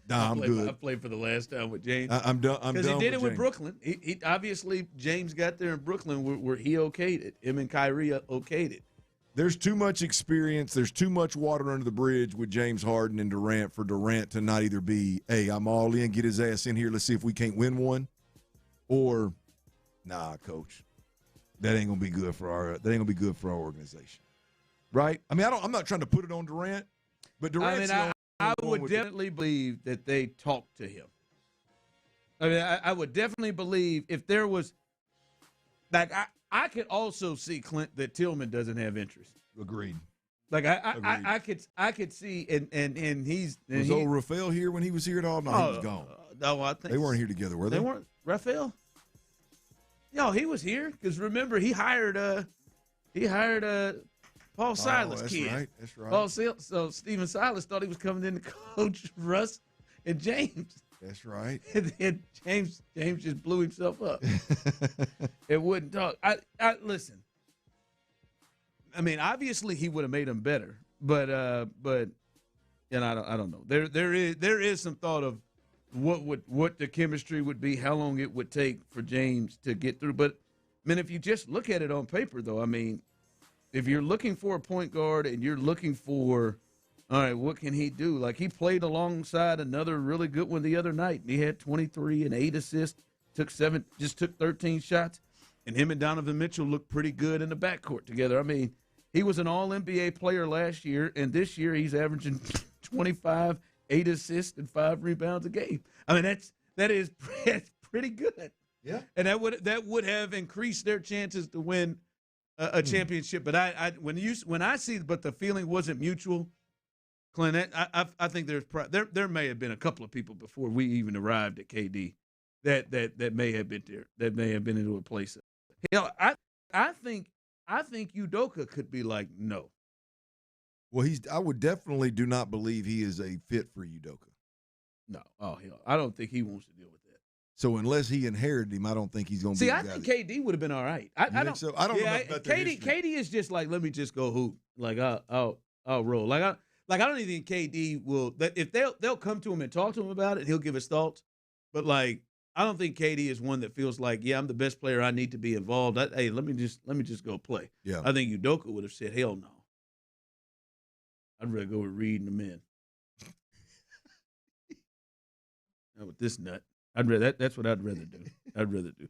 I'm good. I played for the last time with James. I'm done. Because he did it with Brooklyn. He obviously James got there in Brooklyn where he okayed it. Him and Kyrie okayed it. There's too much experience. There's too much water under the bridge with James Harden and Durant for Durant to not either be, "Hey, I'm all in, get his ass in here, let's see if we can't win one," or, "Nah, coach, that ain't gonna be good for our organization." Right? I mean, I'm not trying to put it on Durant, but Durant's I would definitely believe that they talked to him. I mean, I would definitely believe if there was, like, I could also see, Clint, that Tillman doesn't have interest. Agreed. Like I could see, and he's was old Raphael here when he was here at all? No, he was gone. No, I think they weren't here together, were they? They weren't. Raphael? No, he was here because remember he hired Paul Silas' kid. Right. That's right. So Stephen Silas thought he was coming in to coach Russ and James. That's right. And then James just blew himself up. It wouldn't talk. I listen. I mean, obviously he would have made him better, but I don't know. There is some thought of what the chemistry would be, how long it would take for James to get through. But I mean, if you just look at it on paper, though, I mean, if you're looking for a point guard and you're looking for, all right, what can he do? Like, he played alongside another really good one the other night, and he had 23 and 8 assists, took 13 shots, and him and Donovan Mitchell looked pretty good in the backcourt together. I mean, he was an all-NBA player last year, and this year he's averaging 25, 8 assists, and 5 rebounds a game. I mean, that's pretty good. Yeah. And that would have increased their chances to win a championship. But when I see, but the feeling wasn't mutual, Clint, I think there may have been a couple of people before we even arrived at KD that may have been there, that may have been into a place. Hell, I think Udoka could be like, no. Well, I would definitely do not believe he is a fit for Udoka. No. Oh, hell, I don't think he wants to deal with that. So unless he inherited him, I don't think he's going to be. See, I think KD would have been all right. I don't. So? I don't know about that. KD is just like, let me just go hoop. Like I'll roll. Like I don't even think KD will. That if they'll come to him and talk to him about it, he'll give his thoughts. But like, I don't think KD is one that feels like, yeah, I'm the best player. I need to be involved. Hey, let me just go play. Yeah. I think Udoka would have said, hell no. I'd rather go with Reed and the men. Not with this nut. That's what I'd rather do.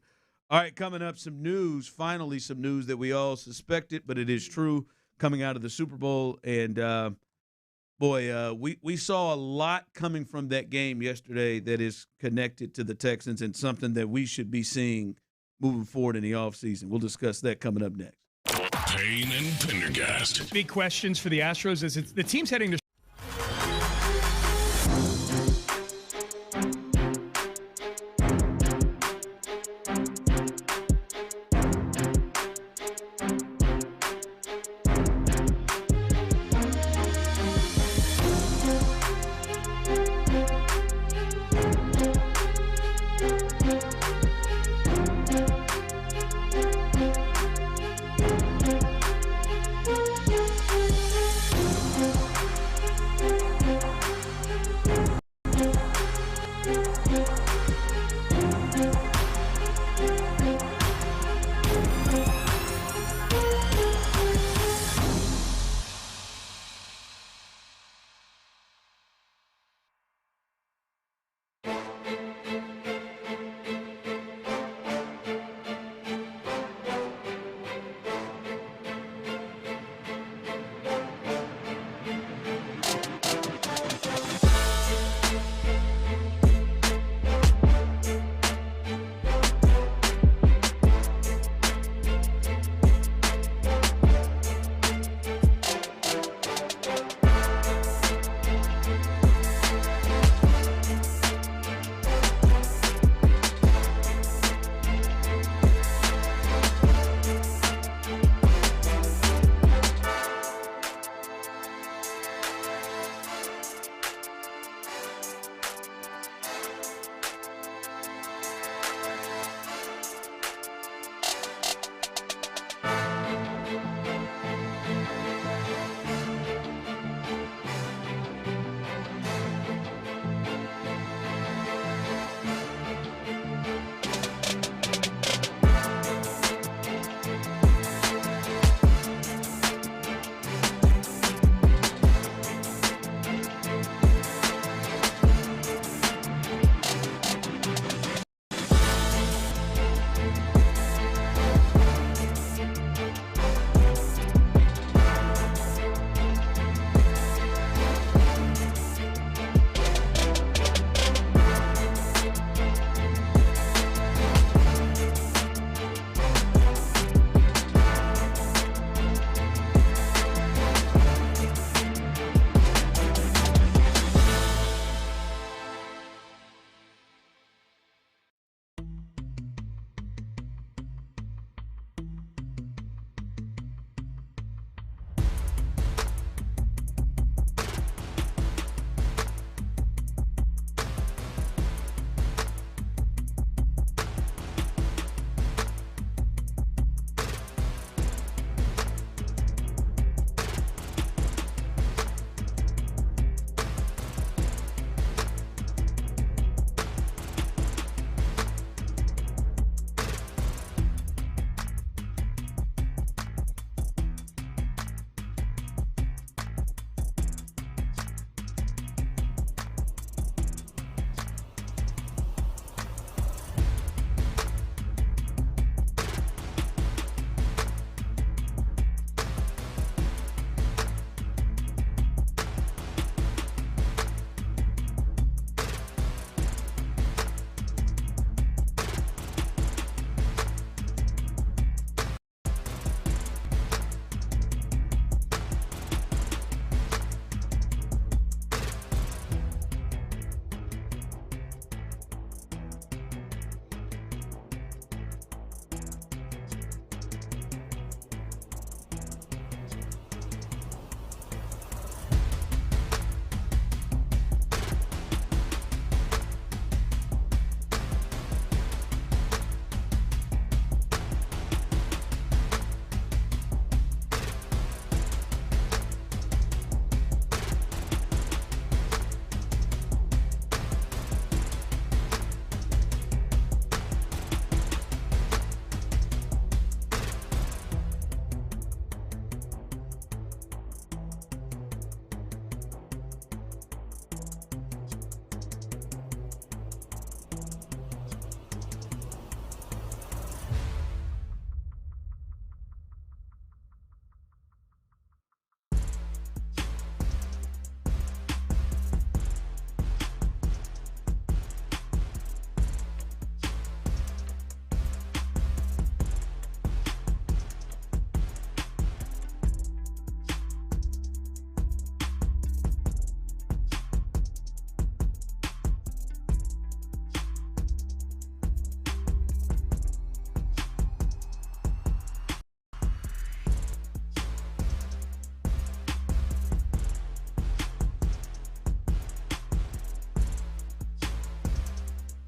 All right, coming up, some news. Finally, some news that we all suspected, but it is true, coming out of the Super Bowl. And we saw a lot coming from that game yesterday that is connected to the Texans and something that we should be seeing moving forward in the offseason. We'll discuss that coming up next. Payne and Pendergast. Big questions for the Astros as the team's heading to.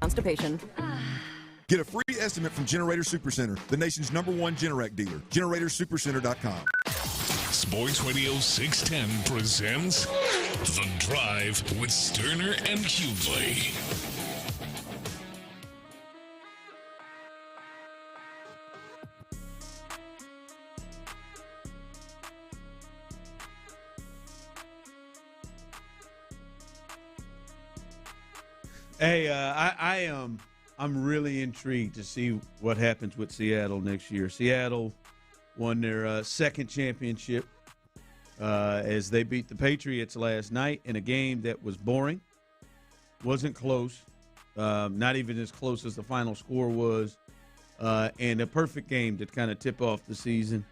Constipation. Get a free estimate from Generator Supercenter, the nation's #1 Generac dealer. GeneratorSupercenter.com. Sports Radio 610 presents The Drive with Stoerner and Hughley. Hey, I'm really intrigued to see what happens with Seattle next year. Seattle won their second championship as they beat the Patriots last night in a game that was boring, wasn't close, not even as close as the final score was, and a perfect game to kind of tip off the season.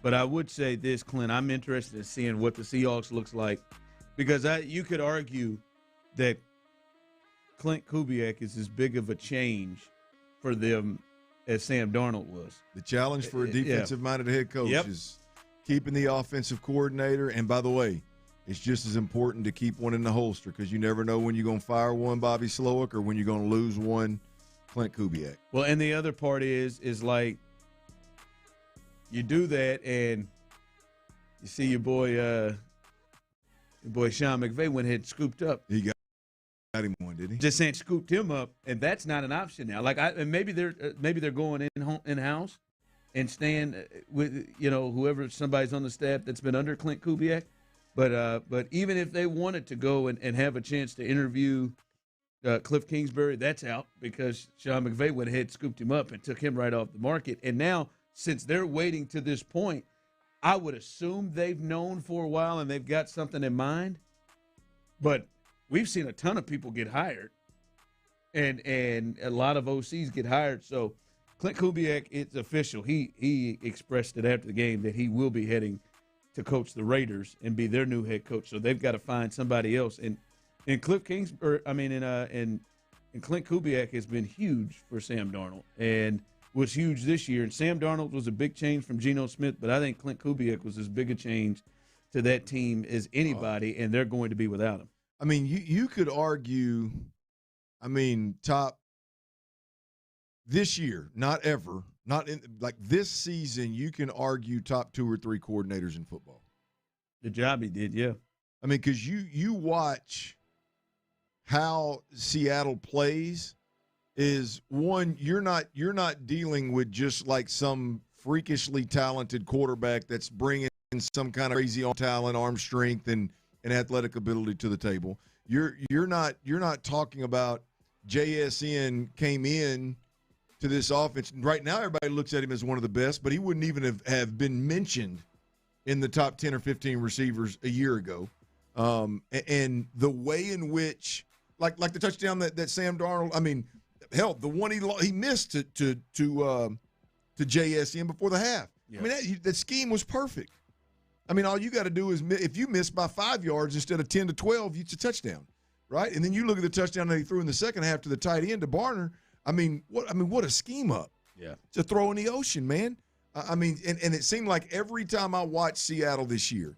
But I would say this, Clint, I'm interested in seeing what the Seahawks looks like because you could argue that Clint Kubiak is as big of a change for them as Sam Darnold was. The challenge for a defensive-minded head coach is keeping the offensive coordinator. And by the way, it's just as important to keep one in the holster because you never know when you're going to fire one Bobby Slowick or when you're going to lose one Clint Kubiak. Well, and the other part is like you do that and you see your boy Sean McVay went ahead and scooped up. He got him one, did he? Just saying, scooped him up, and that's not an option now. Like, and maybe they're going in house and staying with whoever somebody's on the staff that's been under Clint Kubiak. But even if they wanted to go and have a chance to interview Cliff Kingsbury, that's out because Sean McVay went ahead, scooped him up, and took him right off the market. And now, since they're waiting to this point, I would assume they've known for a while and they've got something in mind. But we've seen a ton of people get hired, and a lot of OCs get hired. So Clint Kubiak, it's official. He expressed it after the game that he will be heading to coach the Raiders and be their new head coach. So they've got to find somebody else. And Cliff Kingsbury, and Clint Kubiak has been huge for Sam Darnold and was huge this year. And Sam Darnold was a big change from Geno Smith, but I think Clint Kubiak was as big a change to that team as anybody, and they're going to be without him. I mean, you could argue, top this year, not ever, not in like this season, you can argue top 2 or 3 coordinators in football. The job he did, yeah. I mean, because you watch how Seattle plays is one, you're not dealing with just like some freakishly talented quarterback that's bringing some kind of crazy talent, arm strength, and athletic ability to the table. You're not talking about JSN came in to this offense. Right now, everybody looks at him as one of the best, but he wouldn't even have been mentioned in the top 10 or 15 receivers a year ago. And the way in which, like the touchdown that Sam Darnold, hell, the one he missed to JSN before the half. Yeah. That scheme was perfect. All you got to do is if you miss by 5 yards instead of 10 to 12, it's a touchdown, right? And then you look at the touchdown that he threw in the second half to the tight end to Barner. What a scheme up! Yeah, it's a throw in the ocean, man. And it seemed like every time I watched Seattle this year,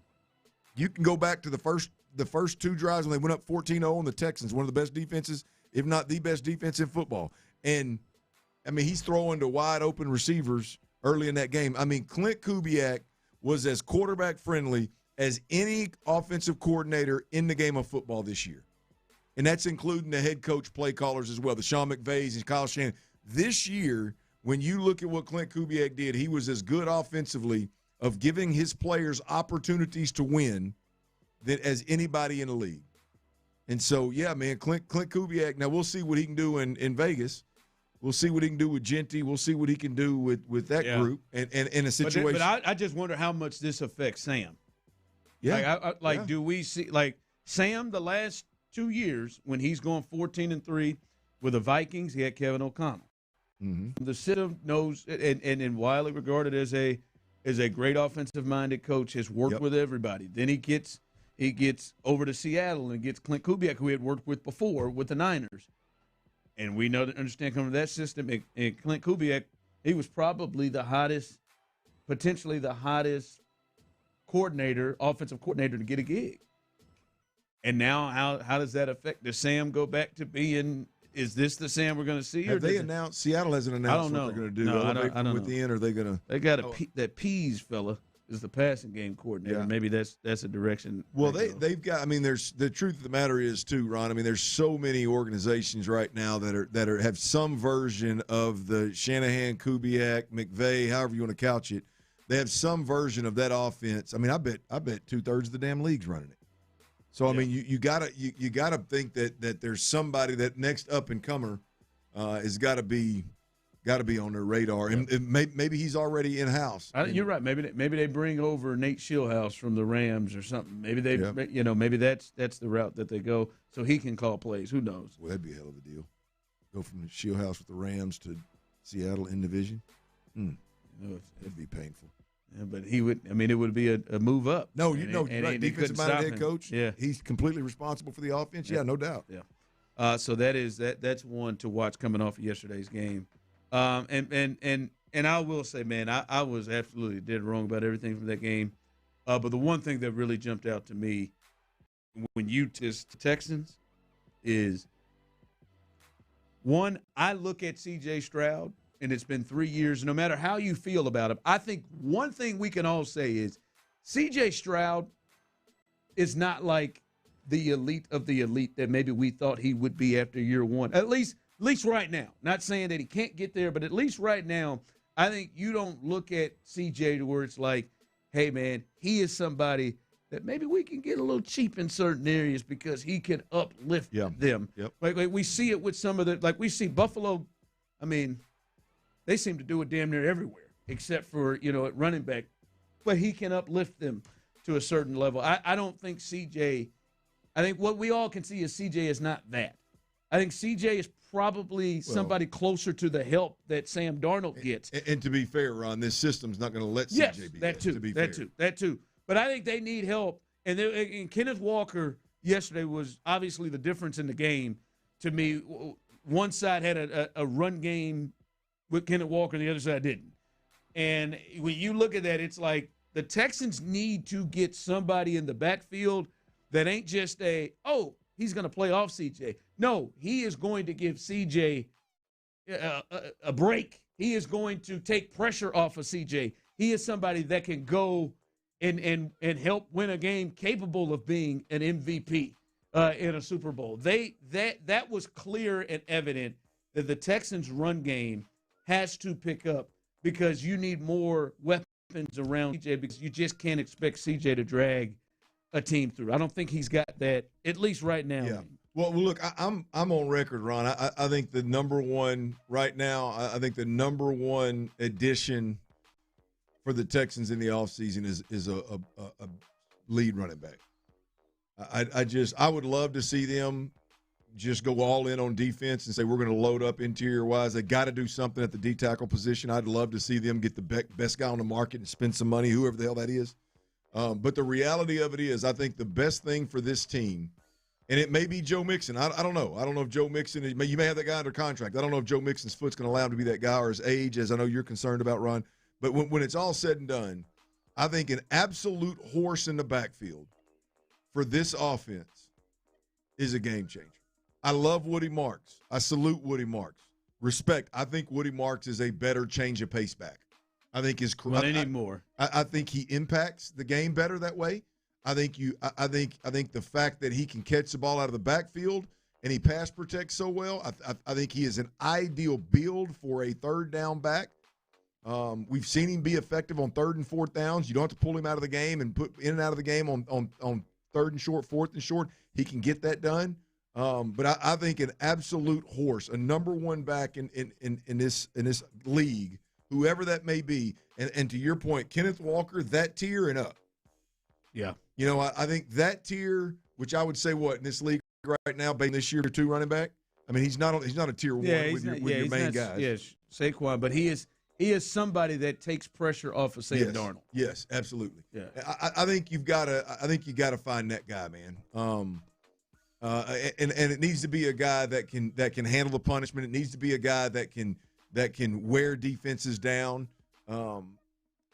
you can go back to the first 2 drives when they went up 14-0 on the Texans, one of the best defenses, if not the best defense in football. And he's throwing to wide open receivers early in that game. Clint Kubiak was as quarterback friendly as any offensive coordinator in the game of football this year. And that's including the head coach play callers as well, the Sean McVays and Kyle Shanahan. This year, when you look at what Clint Kubiak did, he was as good offensively of giving his players opportunities to win as anybody in the league. And so, yeah, man, Clint Kubiak, now we'll see what he can do in Vegas. We'll see what he can do with Genty. We'll see what he can do with that group and in a situation. But I just wonder how much this affects Sam. Yeah. Do we see Sam the last 2 years when he's going 14-3 with the Vikings? He had Kevin O'Connell. Mm-hmm. The system knows, and widely regarded as a great offensive-minded coach, has worked with everybody. Then he gets over to Seattle and gets Clint Kubiak, who he had worked with before with the Niners. And we understand coming to that system, and Clint Kubiak, he was probably potentially the hottest offensive coordinator to get a gig. And now how does that affect? Does Sam go back to being is this the Sam we're going to see? Have they announced? Seattle hasn't announced what they're going to do. No, I don't know. Within, are they going to? They got that Pease fella is the passing game coordinator. Yeah. Maybe that's a direction. Well, they've got. I mean, there's the truth of the matter is too, Ron. I mean, there's so many organizations right now that have some version of the Shanahan, Kubiak, McVay, however you want to couch it. They have some version of that offense. I mean, I bet 2/3 of the damn league's running it. So I mean, you gotta think that there's somebody, that next up and comer has got to be on their radar, and maybe he's already in house. You're right. Maybe they bring over Nate Shieldhouse from the Rams or something. Maybe maybe that's the route that they go, so he can call plays. Who knows? Well, that'd be a hell of a deal. Go from Shieldhouse with the Rams to Seattle in division. It'd be painful. Yeah, but he would. I mean, it would be a move up. No, right. Defensive-minded head coach. Yeah, he's completely responsible for the offense. Yeah, no doubt. Yeah. So that's one to watch coming off of yesterday's game. And I will say, man, I was absolutely dead wrong about everything from that game. But the one thing that really jumped out to me when you test the Texans is, one, I look at C.J. Stroud, and it's been 3 years. No matter how you feel about him, I think one thing we can all say is C.J. Stroud is not like the elite of the elite that maybe we thought he would be after year one. At least right now. Not saying that he can't get there, but at least right now, I think you don't look at C.J. to where it's like, hey, man, he is somebody that maybe we can get a little cheap in certain areas because he can uplift them. Yep. Like we see it with some of the – like we see Buffalo, I mean – they seem to do it damn near everywhere, except for, at running back. But he can uplift them to a certain level. I don't think CJ – I think what we all can see is CJ is not that. I think CJ is probably somebody closer to the help that Sam Darnold gets. And to be fair, Ron, this system's not going to let CJ be that. That too. But I think they need help. And Kenneth Walker yesterday was obviously the difference in the game to me. One side had a run game with Kenneth Walker, the other side didn't. And when you look at that, it's like the Texans need to get somebody in the backfield that ain't just he's going to play off CJ. No, he is going to give CJ a break. He is going to take pressure off of CJ. He is somebody that can go and help win a game, capable of being an MVP in a Super Bowl. That was clear and evident that the Texans' run game has to pick up because you need more weapons around CJ, because you just can't expect CJ to drag a team through. I don't think he's got that, at least right now. Yeah. Well, look, I'm on record, Ron. I think the number one right now, I think the number one addition for the Texans in the offseason is a lead running back. I would love to see them just go all in on defense and say we're going to load up interior-wise. They got to do something at the D-tackle position. I'd love to see them get the best guy on the market and spend some money, whoever the hell that is. But the reality of it is I think the best thing for this team, and it may be Joe Mixon. I don't know. I don't know if Joe Mixon – you may have that guy under contract. I don't know if Joe Mixon's foot's going to allow him to be that guy, or his age, as I know you're concerned about, Ron. But when it's all said and done, I think an absolute horse in the backfield for this offense is a game changer. I love Woody Marks. I salute Woody Marks. Respect. I think Woody Marks is a better change of pace back. I think they need more. I think he impacts the game better that way. I think the fact that he can catch the ball out of the backfield and he pass protects so well, I think he is an ideal build for a third down back. We've seen him be effective on third and fourth downs. You don't have to pull him out of the game and put in and out of the game on third and short, fourth and short. He can get that done. But I think an absolute horse, a number one back in this league, whoever that may be, and to your point, Kenneth Walker, that tier and up. Yeah. I think that tier, which I would say in this league right now, based this year, 2 running back. I mean, he's not a tier one with your main guys. Yes, Saquon, but he is somebody that takes pressure off of Sam Darnold. Yes, absolutely. Yeah. I think you got to find that guy, man. And it needs to be a guy that can handle the punishment. It needs to be a guy that can wear defenses down.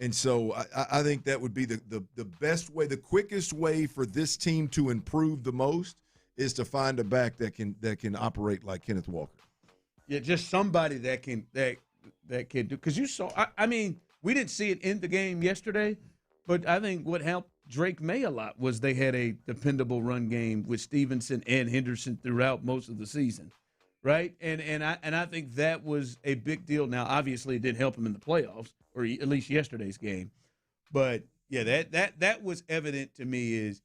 And so I think that would be the best way, the quickest way for this team to improve the most is to find a back that can operate like Kenneth Walker. Yeah, just somebody that can do, because you saw. I mean, we didn't see it in the game yesterday, but I think what helped Drake May a lot was they had a dependable run game with Stevenson and Henderson throughout most of the season, right? And I think that was a big deal. Now, obviously, it didn't help him in the playoffs, or at least yesterday's game, but yeah, that was evident to me. Is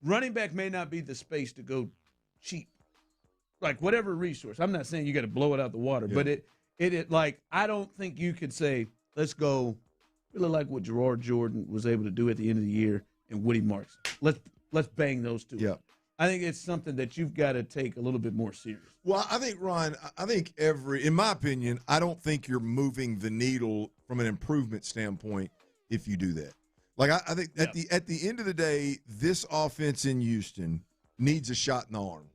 running back may not be the space to go cheap, like whatever resource. I'm not saying you got to blow it out the water, but it like I don't think you could say let's go. Really like what Gerard Jordan was able to do at the end of the year and Woody Marks. Let's bang those two. Yeah. I think it's something that you've got to take a little bit more serious. Well, I think, Ron, in my opinion, I don't think you're moving the needle from an improvement standpoint if you do that. Like, I think at the end of the day, this offense in Houston needs a shot in the arm.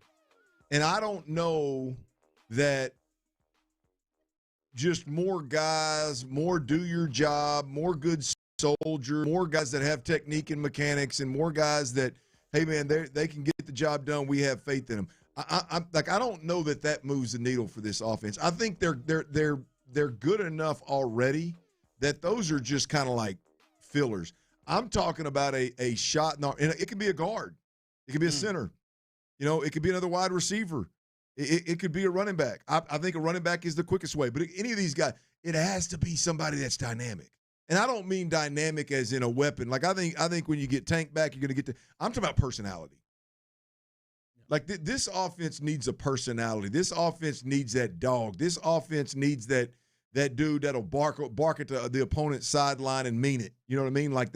And I don't know that just more guys, more do your job, more good soldier, more guys that have technique and mechanics, and more guys that, hey man, they can get the job done. We have faith in them. I don't know that moves the needle for this offense. I think they're good enough already that those are just kind of like fillers. I'm talking about a shot, and it could be a guard, it could be a center, it could be another wide receiver. It could be a running back. I think a running back is the quickest way. But any of these guys, it has to be somebody that's dynamic. And I don't mean dynamic as in a weapon. Like I think when you get Tank back, you're going to get I'm talking about personality. Like this offense needs a personality. This offense needs that dog. This offense needs that dude that'll bark at the opponent's sideline and mean it. You know what I mean? Like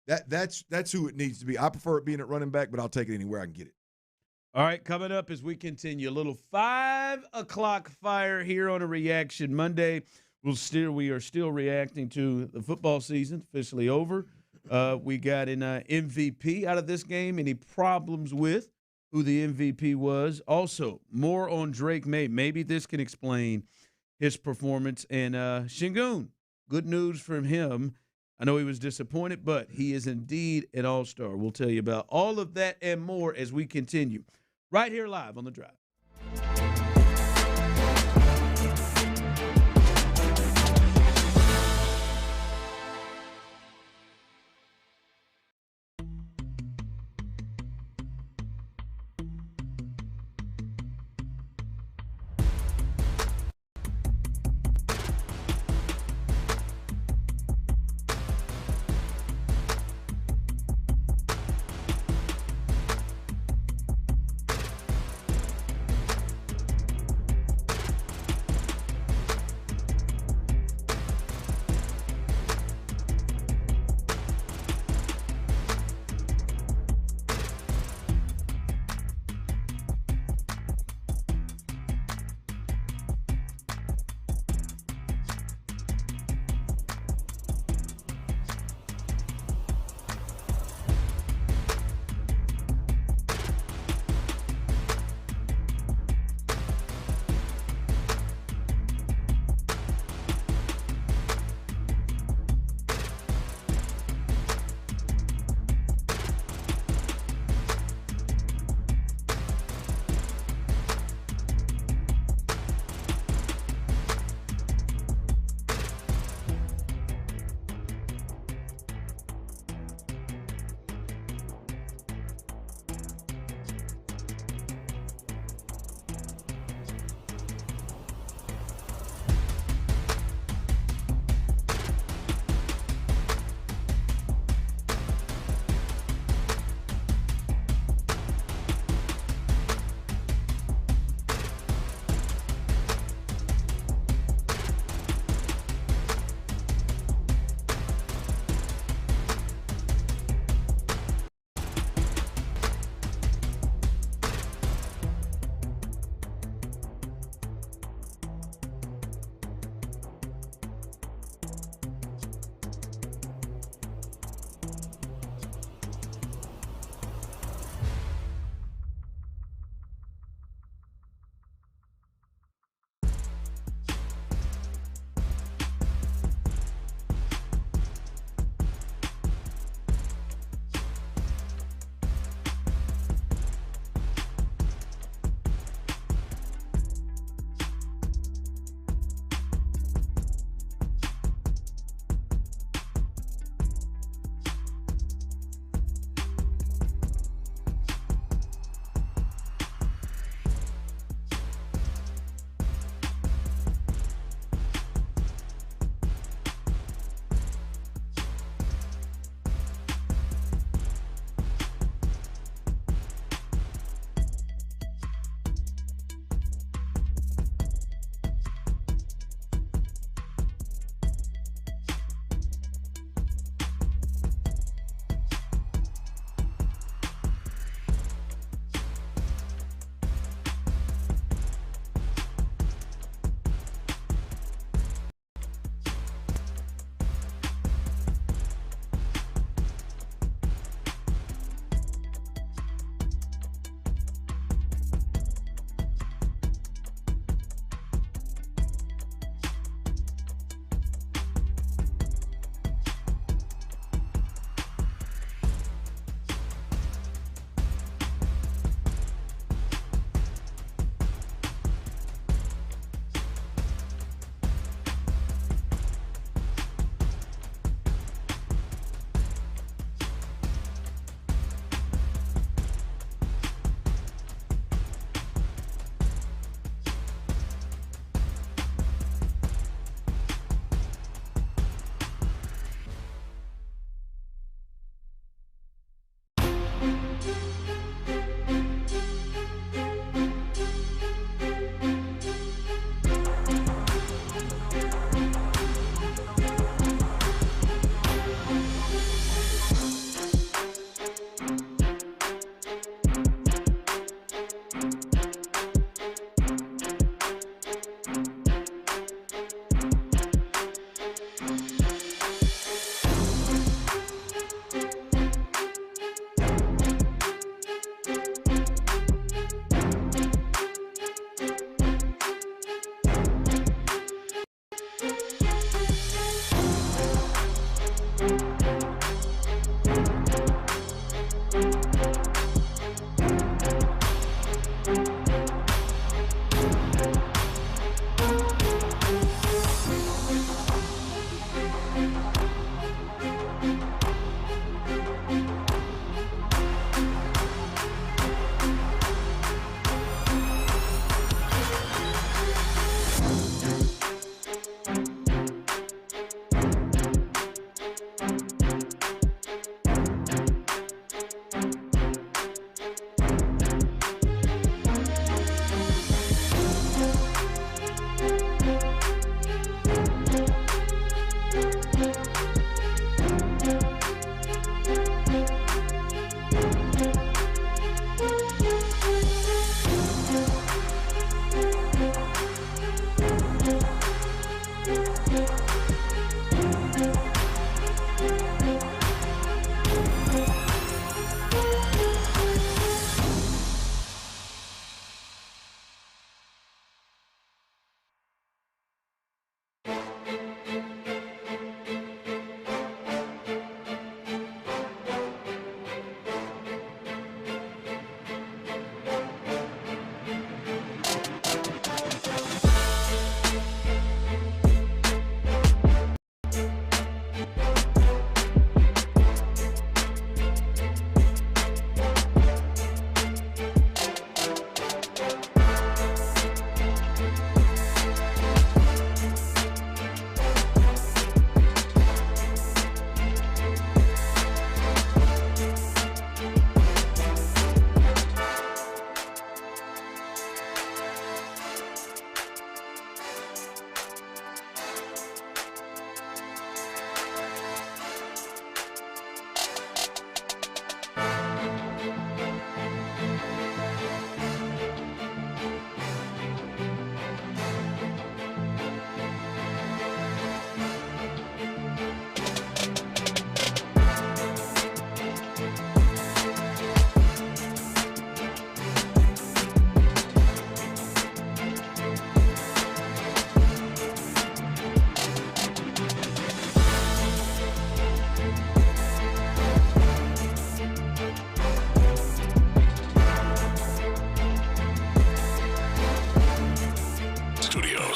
that's who it needs to be. I prefer it being at running back, but I'll take it anywhere I can get it. All right, coming up as we continue, a little 5 o'clock fire here on a Reaction Monday. We are still reacting to the football season, officially over. We got an MVP out of this game. Any problems with who the MVP was? Also, more on Drake May. Maybe this can explain his performance. And Şengün, good news from him. I know he was disappointed, but he is indeed an all-star. We'll tell you about all of that and more as we continue. Right here live on The Drive.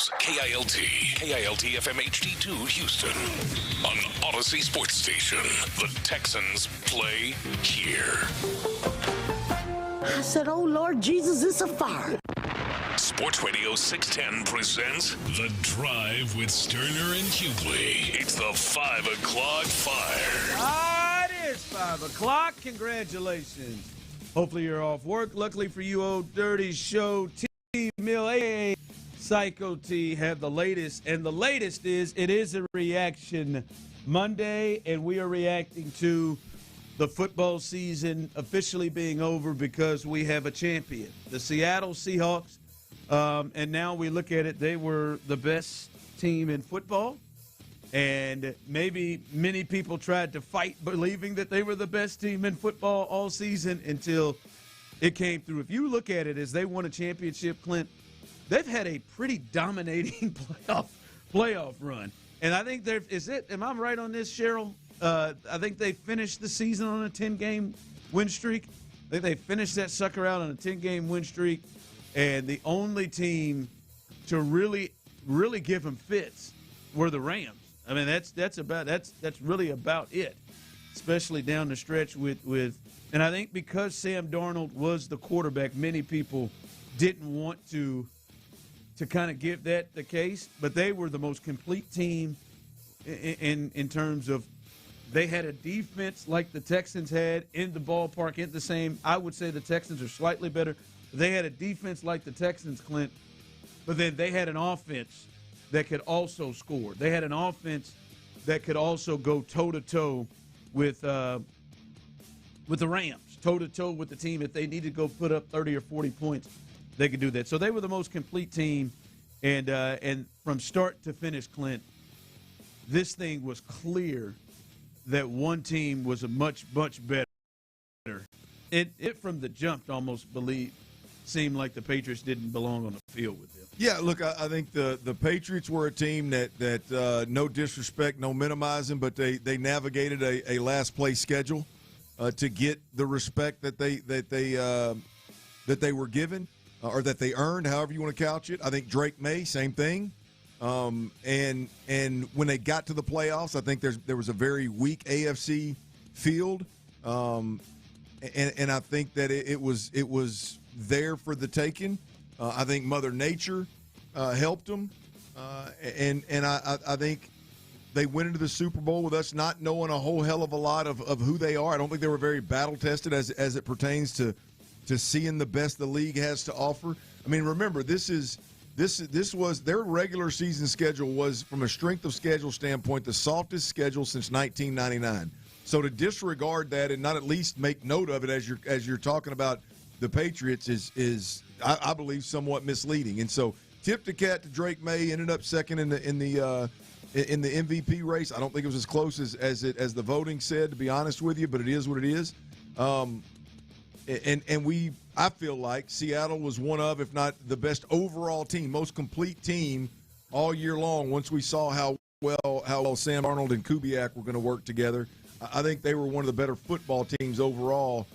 Studios, KILT FM HD2 Houston. On Odyssey Sports Station, the Texans play here. I said, oh, Lord Jesus, it's a fire. Sports Radio 610 presents The Drive with Stoerner and Hughley. It's the 5 o'clock fire. It is 5 o'clock. Congratulations. Hopefully you're off work. Luckily for you, Old Dirty Show, T-Mill, a Psycho T have the latest. And the latest is it is a reaction Monday, and we are reacting to the football season officially being over because we have a champion, the Seattle Seahawks. And now we look at it, they were the best team in football. And maybe many people tried to fight believing that they were the best team in football all season until it came through. If you look at it as they won a championship, Clint, they've had a pretty dominating playoff run. And I think am I right on this, Cheryl? I think they finished the season on a 10-game win streak. I think they finished that sucker out on a 10-game win streak. And the only team to really give them fits were the Rams. I mean, that's really about it, especially down the stretch with and I think because Sam Darnold was the quarterback, many people didn't want to kind of give that the case, but they were the most complete team in terms of they had a defense like the Texans had in the ballpark, in the same. I would say the Texans are slightly better. They had a defense like the Texans, Clint, but then they had an offense that could also score. They had an offense that could also go toe-to-toe with the Rams, toe-to-toe with the team. If they needed to go put up 30 or 40 points, they could do that. So they were the most complete team, and from start to finish, Clint, this thing was clear that one team was a much, much better. It from the jump almost seemed like the Patriots didn't belong on the field with them. Yeah, look, I think the Patriots were a team that no disrespect, no minimizing, but they navigated a last place schedule to get the respect that they were given or that they earned, however you want to couch it. I think Drake May, same thing. And when they got to the playoffs, I think there was a very weak AFC field, and I think that it was there for the taking. I think Mother Nature helped them, and I think they went into the Super Bowl with us not knowing a whole hell of a lot of who they are. I don't think they were very battle tested as it pertains to seeing the best the league has to offer. I mean, remember this was their regular season schedule was, from a strength of schedule standpoint, the softest schedule since 1999. So to disregard that and not at least make note of it as you're talking about the Patriots is I believe somewhat misleading. And so tip the cat to Drake May, ended up second in the MVP race. I don't think it was as close as the voting said, to be honest with you, but it is what it is. I feel like Seattle was one of, if not the best overall team, most complete team all year long. Once we saw how well Sam Darnold and Kubiak were going to work together, I think they were one of the better football teams overall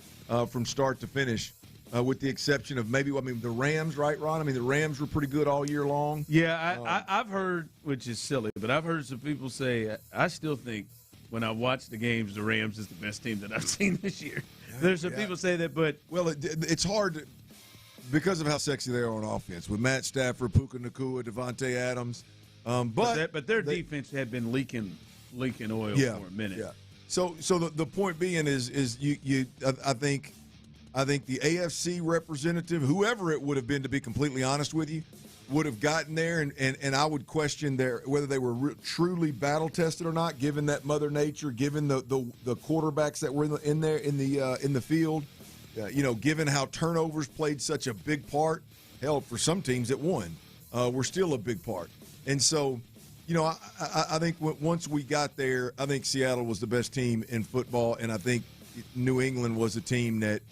from start to finish. With the exception of the Rams, right, Ron? I mean, the Rams were pretty good all year long. Yeah, I've heard, which is silly, but I've heard some people say, I still think when I watch the games, the Rams is the best team that I've seen this year. There's some people say that, but it's hard because of how sexy they are on offense with Matt Stafford, Puka Nacua, Devontae Adams. But their defense had been leaking oil for a minute. Yeah. So the point being is I think the AFC representative, whoever it would have been, to be completely honest with you, would have gotten there, and I would question whether they were truly battle tested or not, given that Mother Nature, given the quarterbacks that were in the field, given how turnovers played such a big part. Hell, for some teams that won, were still a big part. And so, I think once we got there, I think Seattle was the best team in football, and I think New England was a team that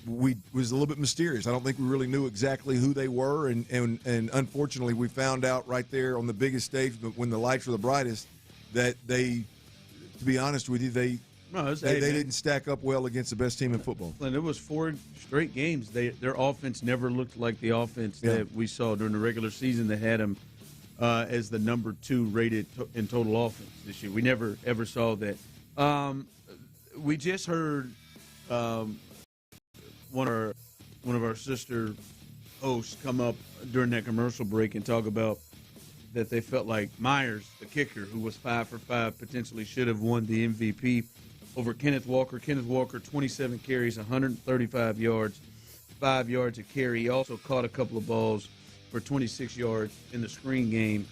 was a little bit mysterious. I don't think we really knew exactly who they were, and unfortunately we found out right there on the biggest stage when the lights were the brightest that they, to be honest with you, No, they didn't stack up well against the best team in football. And it was 4 straight games. Their offense never looked like the offense that we saw during the regular season that had them as the number 2 rated in total offense this year. We never, ever saw that. We just heard one of our sister hosts come up during that commercial break and talk about that they felt like Myers, the kicker, who was 5 for 5, potentially should have won the MVP over Kenneth Walker. Kenneth Walker, 27 carries, 135 yards, 5 yards a carry. He also caught a couple of balls for 26 yards in the screen game.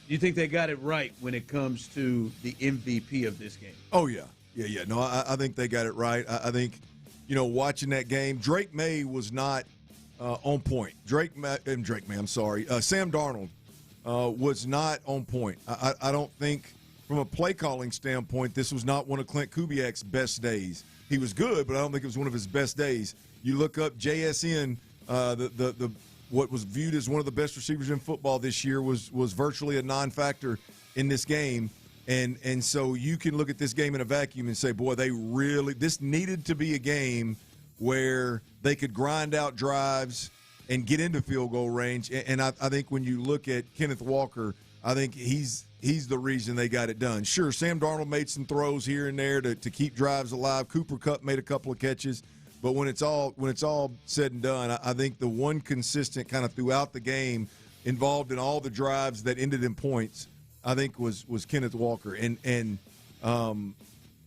You think they got it right when it comes to the MVP of this game? Oh, yeah. Yeah. No, I think they got it right. I think, watching that game, Drake May was not on point. Sam Darnold was not on point. I don't think, from a play calling standpoint, this was not one of Clint Kubiak's best days. He was good, but I don't think it was one of his best days. You look up JSN, what was viewed as one of the best receivers in football this year was virtually a non-factor in this game. And so you can look at this game in a vacuum and say, boy, this needed to be a game where they could grind out drives and get into field goal range. And I think when you look at Kenneth Walker, I think he's the reason they got it done. Sure, Sam Darnold made some throws here and there to keep drives alive. Cooper Kupp made a couple of catches. But when it's all said and done, I think the one consistent kind of throughout the game involved in all the drives that ended in points, I think was Kenneth Walker. And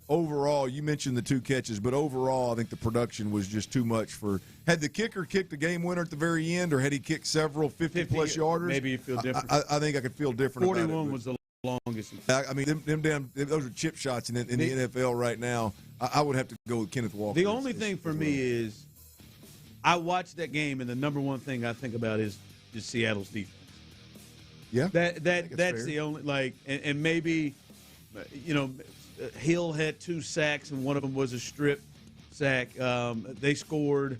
overall, you mentioned the 2 catches, but overall I think the production was just too much for – had the kicker kicked the game winner at the very end, or had he kicked several 50-plus yarders? Maybe you feel different. I think I could feel different 41 about it. was the longest. I mean, those are chip shots in the NFL right now. I would have to go with Kenneth Walker. The only thing for me is I watched that game, and the number one thing I think about is Seattle's defense. Yeah, that's the only and maybe Hill had 2 sacks, and one of them was a strip sack. They scored.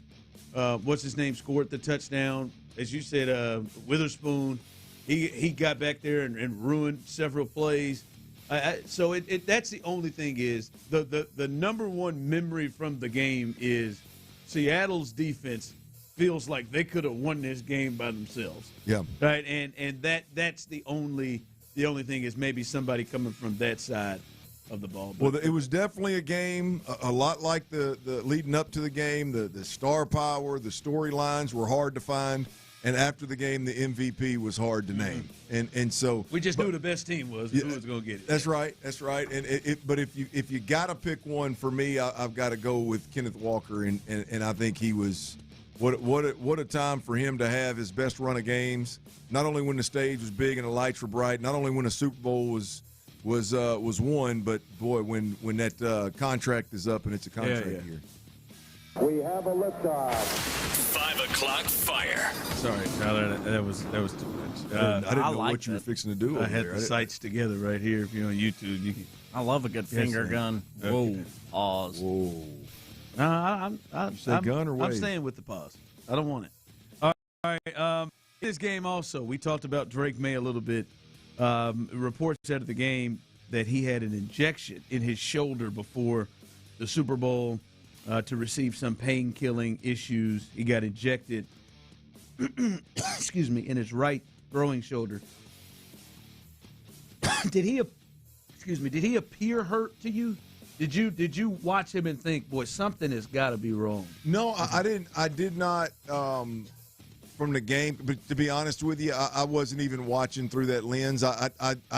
What's his name? Scored the touchdown. As you said, Witherspoon. He got back there and ruined several plays. So that's the only thing is the number one memory from the game is Seattle's defense feels like they could have won this game by themselves. Yeah. Right. And that's the only thing is maybe somebody coming from that side of the ball. Well, it was definitely a game a lot like the leading up to the game. The star power, the storylines were hard to find. And after the game, the MVP was hard to name, and so we just knew who the best team was, who was going to get it. That's right. And but if you got to pick one for me, I've got to go with Kenneth Walker, and I think he was what a time for him to have his best run of games. Not only when the stage was big and the lights were bright, not only when the Super Bowl was won, but boy, when that contract is up and it's a contract year. We have a liftoff. 5 o'clock fire. Sorry, Tyler, that was too much. I didn't know what you were fixing to do over I had there. the sights together right here. If you're on YouTube, you can. I love a good finger gun. Whoa, pause. Whoa. I'm gun or wave? I'm staying with the pause. I don't want it. All right. This game also, we talked about Drake May a little bit. Reports out of the game that he had an injection in his shoulder before the Super Bowl. To receive some pain-killing issues. He got injected, excuse me, in his right throwing shoulder. Did he appear hurt to you? Did you watch him and think, boy, something has got to be wrong? No, I didn't. I did not. From the game, but to be honest with you, I wasn't even watching through that lens. I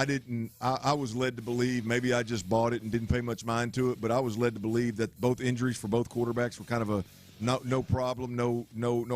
didn't. I was led to believe, maybe I just bought it and didn't pay much mind to it, but I was led to believe that both injuries for both quarterbacks were kind of a no problem, no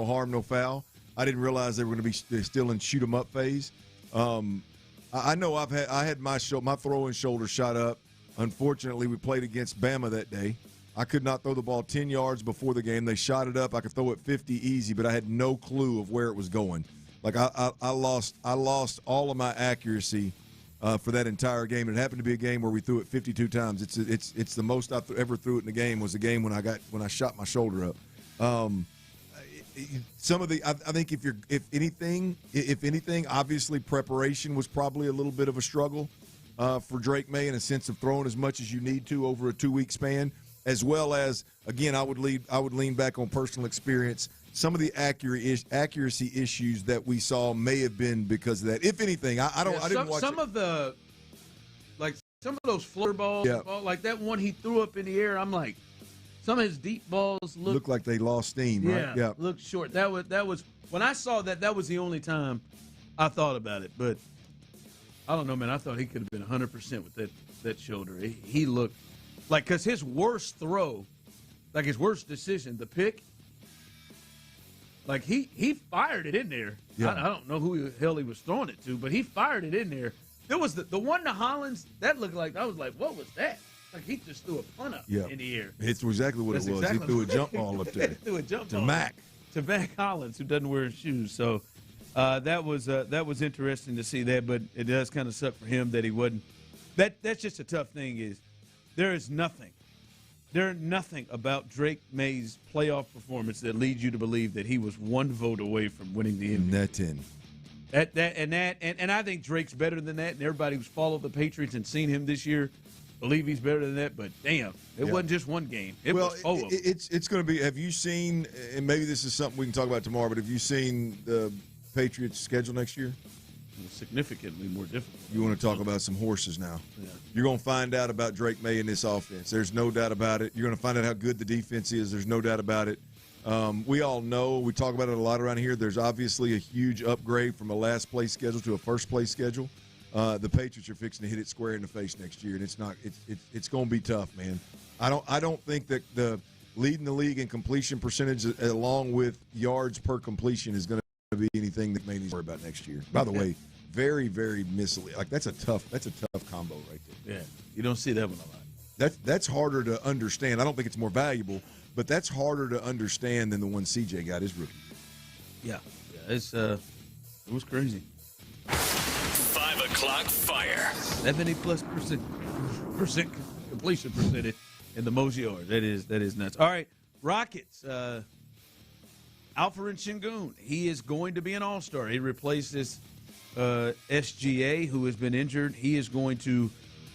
harm, no foul. I didn't realize they were going to be still in shoot 'em up phase. I know I had my throwing shoulder shot up. Unfortunately, we played against Bama that day. I could not throw the ball 10 yards before the game. They shot it up. I could throw it 50 easy, but I had no clue of where it was going. Like I lost all of my accuracy for that entire game. It happened to be a game where we threw it 52 times. It's the most I ever threw it in a game was the game when I shot my shoulder up. Some of the I think if anything, obviously preparation was probably a little bit of a struggle. for Drake May in a sense of throwing as much as you need to over a 2-week span, as well as, again, I would lean back on personal experience. Some of the accuracy issues that we saw may have been because of that. If anything, I didn't watch some it. of the some of those floater balls, like that one he threw up in the air. I'm like, some of his deep balls look like they lost steam, right? Yeah, looked short. That was when I saw that. That was the only time I thought about it. But I don't know, man. I thought he could have been 100% with that shoulder. He looked like, because his worst throw, like his worst decision, the pick, like he fired it in there. Yeah. I don't know who the hell he was throwing it to, but he fired it in there. There was the one to Hollins that looked like, I was like, what was that? Like he just threw a punt up in the air. It's exactly what it was. Exactly. He threw a jump ball up there. Threw a jump to ball Mac. To Mac Hollins, who doesn't wear shoes. So that was interesting to see that, but it does kind of suck for him that he wasn't. That's just a tough thing. Is there's nothing about Drake May's playoff performance that leads you to believe that he was one vote away from winning the MVP. That's in. And I think Drake's better than that, and everybody who's followed the Patriots and seen him this year believe he's better than that. But damn, it wasn't just one game. It was four of them. It's going to be. Have you seen? And maybe this is something we can talk about tomorrow. But have you seen the Patriots' schedule next year? Significantly more difficult. You want to talk about some horses now? Yeah. You're going to find out about Drake May in this offense. There's no doubt about it. You're going to find out how good the defense is. There's no doubt about it. We all know, we talk about it a lot around here, there's obviously a huge upgrade from a last-place schedule to a first-place schedule. The Patriots are fixing to hit it square in the face next year, and it's going to be tough, man. I don't think that the leading the league in completion percentage along with yards per completion is going to be anything that may need to worry about next year. By the way, very, very misleading. Like that's a tough combo right there. Yeah, you don't see that one a lot. That's harder to understand. I don't think it's more valuable, but that's harder to understand than the one CJ got his rookie. Yeah, it was crazy. 5 o'clock fire. 70+% completion percentage in the most yards. That is nuts. All right, Rockets. Alfred Şengün, he is going to be an All-Star. He replaces SGA, who has been injured. He is going to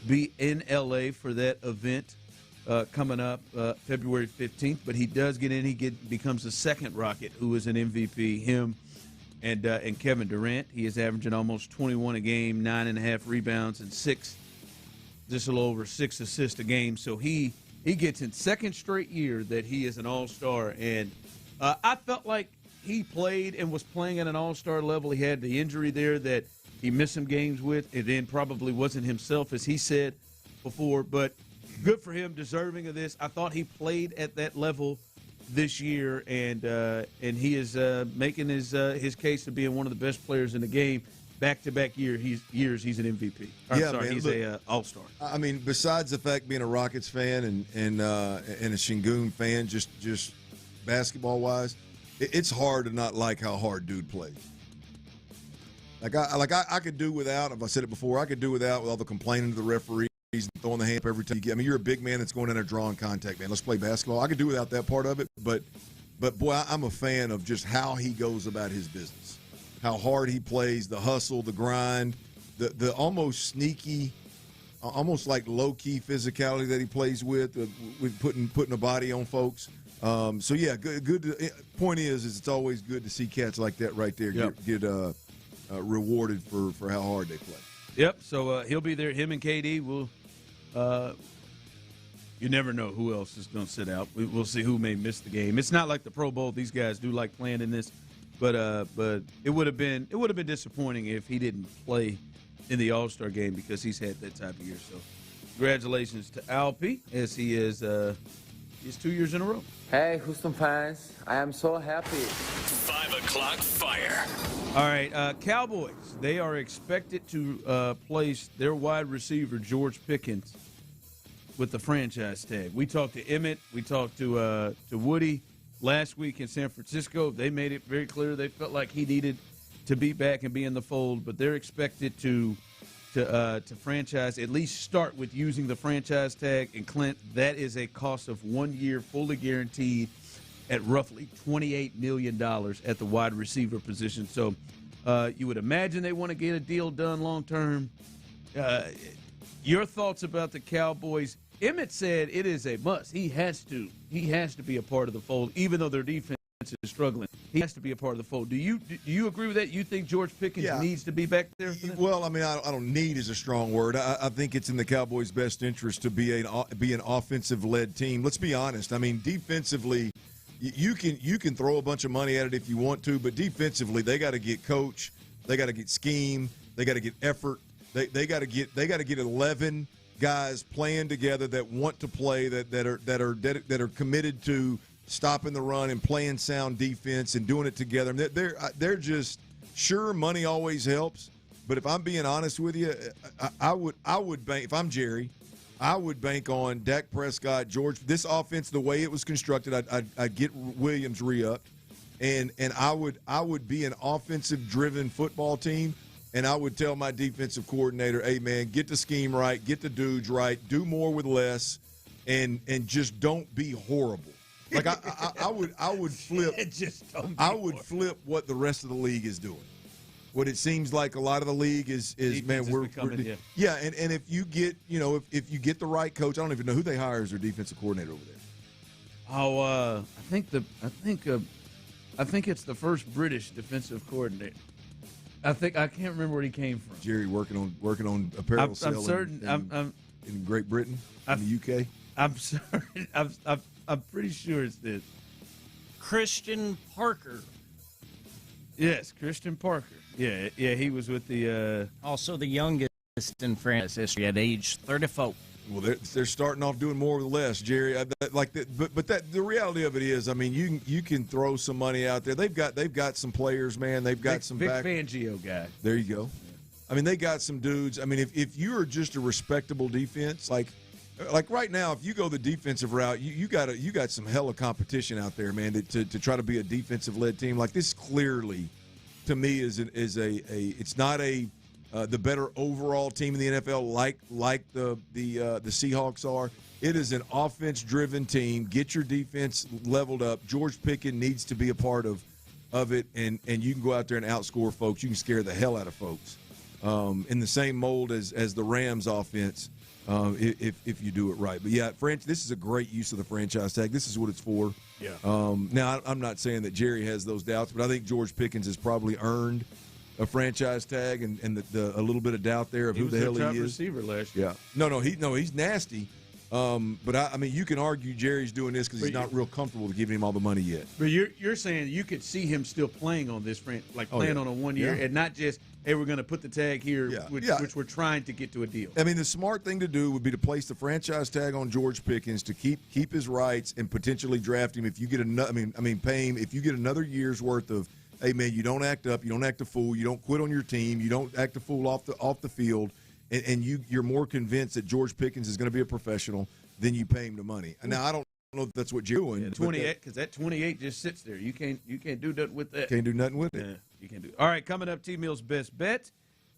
be in L.A. for that event coming up February 15th. But he does get in. He becomes the second Rocket who is an MVP. Him and Kevin Durant. He is averaging almost 21 a game, 9.5 rebounds, and just a little over 6 assists a game. So he gets in second straight year that he is an All-Star. And I felt like he played and was playing at an all-star level. He had the injury there that he missed some games with. It then probably wasn't himself, as he said before. But good for him, deserving of this. I thought he played at that level this year, and he is making his case to being one of the best players in the game. Back-to-back years, he's an MVP. He's an all-star. I mean, besides the fact being a Rockets fan and a Şengün fan, just basketball-wise, it's hard to not like how hard dude plays. I could do without. If I said it before, I could do without with all the complaining to the referees and throwing the hand up every time you get. I mean, you're a big man that's going in there drawing contact, man. Let's play basketball. I could do without that part of it, but boy, I'm a fan of just how he goes about his business, how hard he plays, the hustle, the grind, the almost sneaky, almost like low-key physicality that he plays with putting a body on folks. So yeah, good. Point is it's always good to see cats like that right there get rewarded for how hard they play. Yep. So he'll be there. Him and KD will. You never know who else is going to sit out. We'll see who may miss the game. It's not like the Pro Bowl. These guys do like playing in this, but it would have been disappointing if he didn't play in the All-Star game because he's had that type of year. So congratulations to Alpy as he is. He's 2 years in a row. Hey, Houston fans. I am so happy. 5 o'clock fire. All right, Cowboys. They are expected to place their wide receiver, George Pickens, with the franchise tag. We talked to Emmett. We talked to Woody last week in San Francisco. They made it very clear they felt like he needed to be back and be in the fold, but they're expected to franchise, at least start with using the franchise tag. And Clint, that is a cost of 1 year, fully guaranteed, at roughly $28 million at the wide receiver position. So you would imagine they want to get a deal done long term. Your thoughts about the Cowboys? Emmett said it is a must. He has to be a part of the fold, even though their defense is struggling. He has to be a part of the fold. Do you agree with that? You think George Pickens needs to be back there for them? Well, I mean, I don't need is a strong word. I think it's in the Cowboys' best interest to be an offensive-led team. Let's be honest. I mean, defensively, you can throw a bunch of money at it if you want to, but defensively, they got to get coach, they got to get scheme, they got to get effort. They got to get 11 guys playing together that want to play, that are committed to stopping the run and playing sound defense and doing it together. They're just sure money always helps, but if I'm being honest with you, I would bank, if I'm Jerry, I would bank on Dak Prescott, George. This offense, the way it was constructed, I'd get Williams re-upped, and I would be an offensive-driven football team. And I would tell my defensive coordinator, hey, man, get the scheme right, get the dudes right, do more with less, and just don't be horrible. Like I would flip flip what the rest of the league is doing. What it seems like a lot of the league is man, we're and if you get if you get the right coach, I don't even know who they hire as their defensive coordinator over there. Oh, I think it's the first British defensive coordinator. I can't remember where he came from. Jerry working on apparel sale. I'm certain. In Great Britain, in the UK. I'm certain. I'm pretty sure it's this. Christian Parker. Yes, Christian Parker. Yeah. He was with the. Also the youngest in franchise history at age 34. Well, they're starting off doing more with less, Jerry. But the reality of it is, I mean, you can throw some money out there. They've got some players, man. They've got some Vic Fangio guy. There you go. I mean, they got some dudes. I mean, if you are just a respectable defense, like right now, if you go the defensive route, you got some hella competition out there, man. To try to be a defensive led team like this, clearly, to me, is it's not the better overall team in the NFL, like the Seahawks are. It is an offense-driven team. Get your defense leveled up. George Pickens needs to be a part of it, and you can go out there and outscore folks. You can scare the hell out of folks in the same mold as the Rams offense if you do it right. But, yeah, this is a great use of the franchise tag. This is what it's for. Yeah. Now, I'm not saying that Jerry has those doubts, but I think George Pickens has probably earned a franchise tag and a little bit of doubt there of who the hell he is. He was a top receiver last year. Yeah. He's nasty. But I mean, you can argue Jerry's doing this because he's not real comfortable with giving him all the money yet. But you're saying you could see him still playing on this, playing on a 1 year, and not just, hey, we're going to put the tag here, which we're trying to get to a deal. I mean, the smart thing to do would be to place the franchise tag on George Pickens to keep his rights and potentially draft him if you get pay him if you get another year's worth of. Hey, man, you don't act up, you don't act a fool, you don't quit on your team, you don't act a fool off the field, and you're more convinced that George Pickens is going to be a professional than you pay him the money. And now I don't know if that's what you're doing. 28, because that 28 just sits there. You can't do nothing with that. Can't do nothing with it. Yeah, you can't do it. All right, coming up, T-Mill's best bet,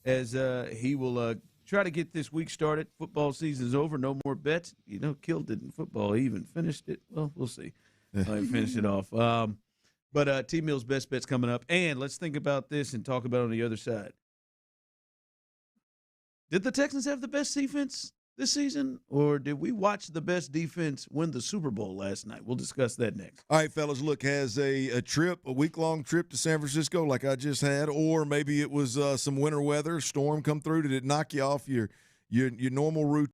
as he will try to get this week started. Football season's over, no more bets. Killed it in football. He even finished it. Well, we'll see. He finished it off. But T-Mill's best bet's coming up. And let's think about this and talk about it on the other side. Did the Texans have the best defense this season, or did we watch the best defense win the Super Bowl last night? We'll discuss that next. All right, fellas, look, has a week-long trip to San Francisco like I just had, or maybe it was some winter weather, storm come through. Did it knock you off your normal routine?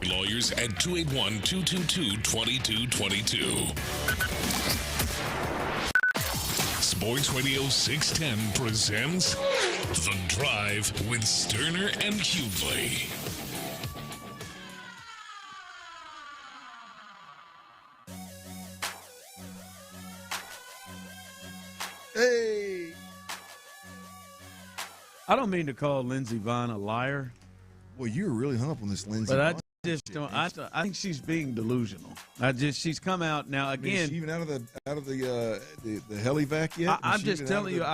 Lawyers at 281-222-2222. Sports Radio 610 presents The Drive with Stoerner and Hughley. Hey! I don't mean to call Lindsey Vonn a liar. Well, you're really hung up on this Lindsey But Vonn. I just don't. I think she's being delusional. She's come out now again. Is she even out of the helivac yet? I'm just telling you,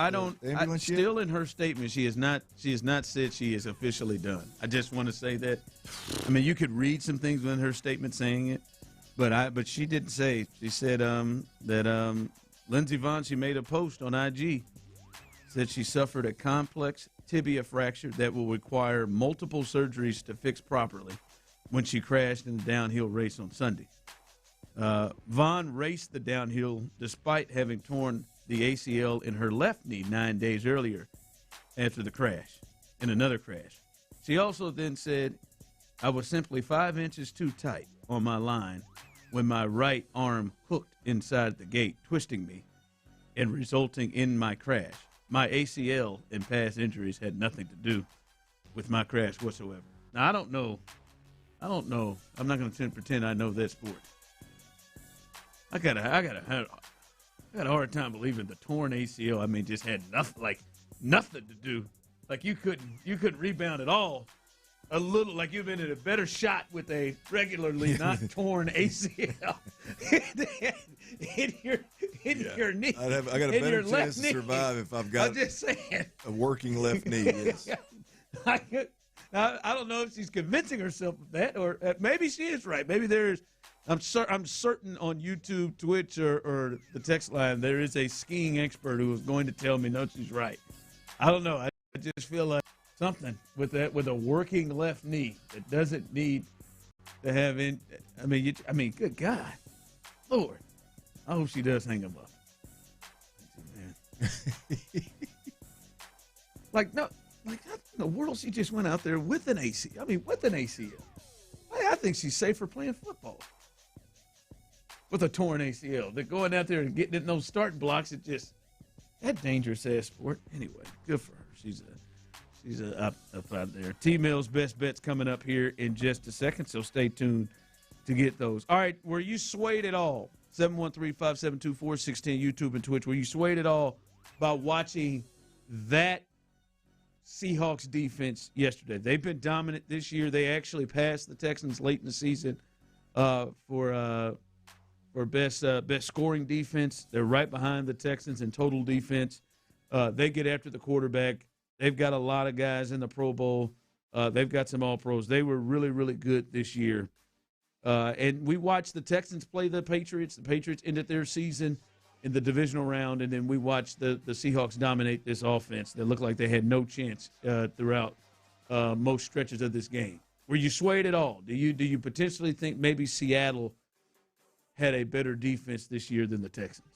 still in her statement, she has not said she is officially done. I just want to say that. I mean, you could read some things within her statement saying it, but she didn't say. She said that Lindsey Vonn, she made a post on IG, said she suffered a complex tibia fracture that will require multiple surgeries to fix properly when she crashed in the downhill race on Sunday. Vonn raced the downhill despite having torn the ACL in her left knee 9 days earlier after the crash, in another crash. She also then said, I was simply 5 inches too tight on my line when my right arm hooked inside the gate, twisting me and resulting in my crash. My ACL and past injuries had nothing to do with my crash whatsoever. Now, I don't know. I'm not going to pretend I know that sport. I got a hard time believing the torn ACL. I mean, just had nothing to do. Like you couldn't rebound at all. A little like you've been in a better shot with a regularly not torn ACL in your knee. I got a better chance to survive if I've got a working left knee. Yes. I don't know if she's convincing herself of that, or maybe she is right. Maybe there is. I'm certain on YouTube, Twitch, or the text line there is a skiing expert who is going to tell me no, she's right. I don't know. I just feel like something with that, with a working left knee that doesn't need to have in. I mean, good God, Lord, I hope she does hang him up. Man. Like how in the world she just went out there with an ACL? I mean, with an ACL. I think she's safer playing football with a torn ACL. They're going out there and getting in those starting blocks. It just that dangerous ass sport. Anyway, good for her. She's up out there. T-Mill's best bets coming up here in just a second, so stay tuned to get those. All right, were you swayed at all? 713-572-4610 YouTube and Twitch. Were you swayed at all by watching that Seahawks defense yesterday? They've been dominant this year. They actually passed the Texans late in the season for best scoring defense. They're right behind the Texans in total defense. They get after the quarterback. They've got a lot of guys in the Pro Bowl. They've got some All-Pros. They were really, really good this year. And we watched the Texans play the Patriots. The Patriots ended their season in the divisional round, and then we watched the Seahawks dominate this offense. They looked like they had no chance throughout most stretches of this game. Were you swayed at all? Do you potentially think maybe Seattle had a better defense this year than the Texans?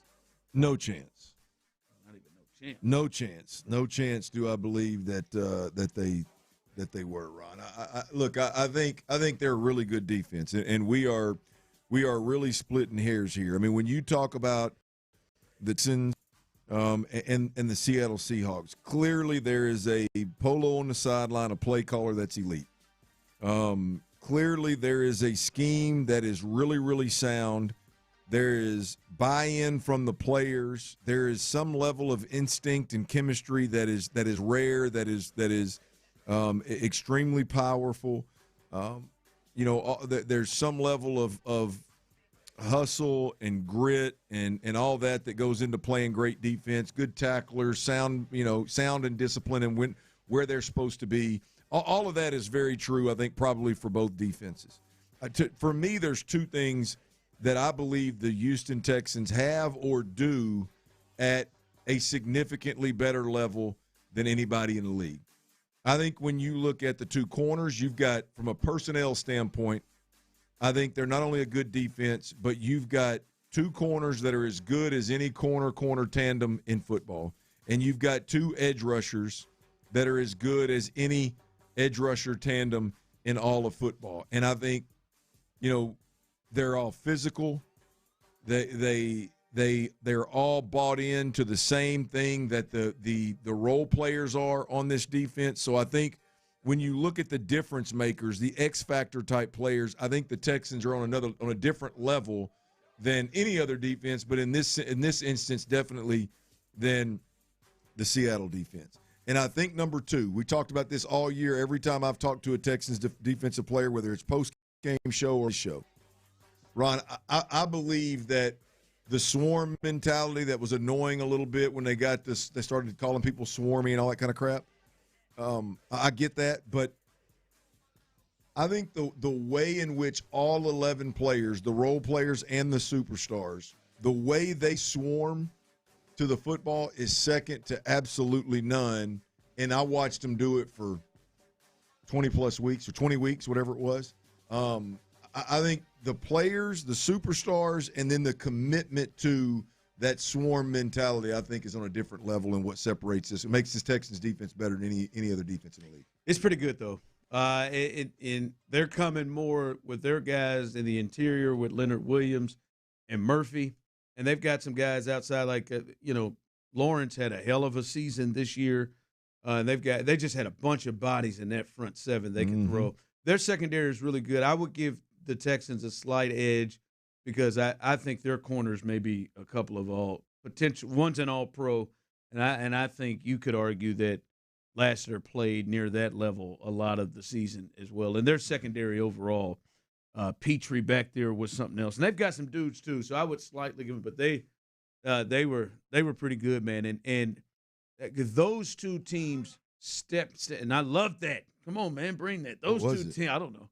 No chance. Not even no chance. No chance. No chance do I believe that they were, Ron. I think they're a really good defense, and we are really splitting hairs here. I mean, when you talk about the Texans and the Seattle Seahawks, clearly there is a polo on the sideline, a play caller that's elite. Clearly there is a scheme that is really, really sound. There is buy-in from the players. There is some level of instinct and chemistry that is rare, that is extremely powerful. There's some level of hustle and grit and all that goes into playing great defense. Good tacklers, sound and discipline, and where they're supposed to be. All of that is very true, I think, probably for both defenses. For me, there's two things that I believe the Houston Texans have or do at a significantly better level than anybody in the league. I think when you look at the two corners, you've got, from a personnel standpoint, I think they're not only a good defense, but you've got two corners that are as good as any corner tandem in football. And you've got two edge rushers that are as good as any edge rusher tandem in all of football. And I think they're all physical. They're all bought into the same thing that the role players are on this defense. So I think when you look at the difference makers, the X factor type players, I think the Texans are on a different level than any other defense, but in this instance, definitely than the Seattle defense. And I think number two, we talked about this all year. Every time I've talked to a Texans defensive player, whether it's post-game show or show, Ron, I believe that the swarm mentality that was annoying a little bit when they got this, they started calling people swarmy and all that kind of crap. I get that, but I think the way in which all 11 players, the role players and the superstars, the way they swarm to the football is second to absolutely none. And I watched them do it for 20-plus weeks or 20 weeks, whatever it was. I think the players, the superstars, and then the commitment to that swarm mentality, I think, is on a different level in what separates this. It makes this Texans defense better than any other defense in the league. It's pretty good, though. They're coming more with their guys in the interior with Leonard Williams and Murphy, and they've got some guys outside like Lawrence had a hell of a season this year. They just had a bunch of bodies in that front seven they can throw. Their secondary is really good. I would give the Texans a slight edge because I think their corners may be a couple of all potential ones in all pro, and I think you could argue that Lassiter played near that level a lot of the season as well. And their secondary overall, Petrie back there was something else. And they've got some dudes too, so I would slightly give them. But they were pretty good, man. And those two teams stepped, and I love that. Come on, man, bring that. Those two teams, I don't know.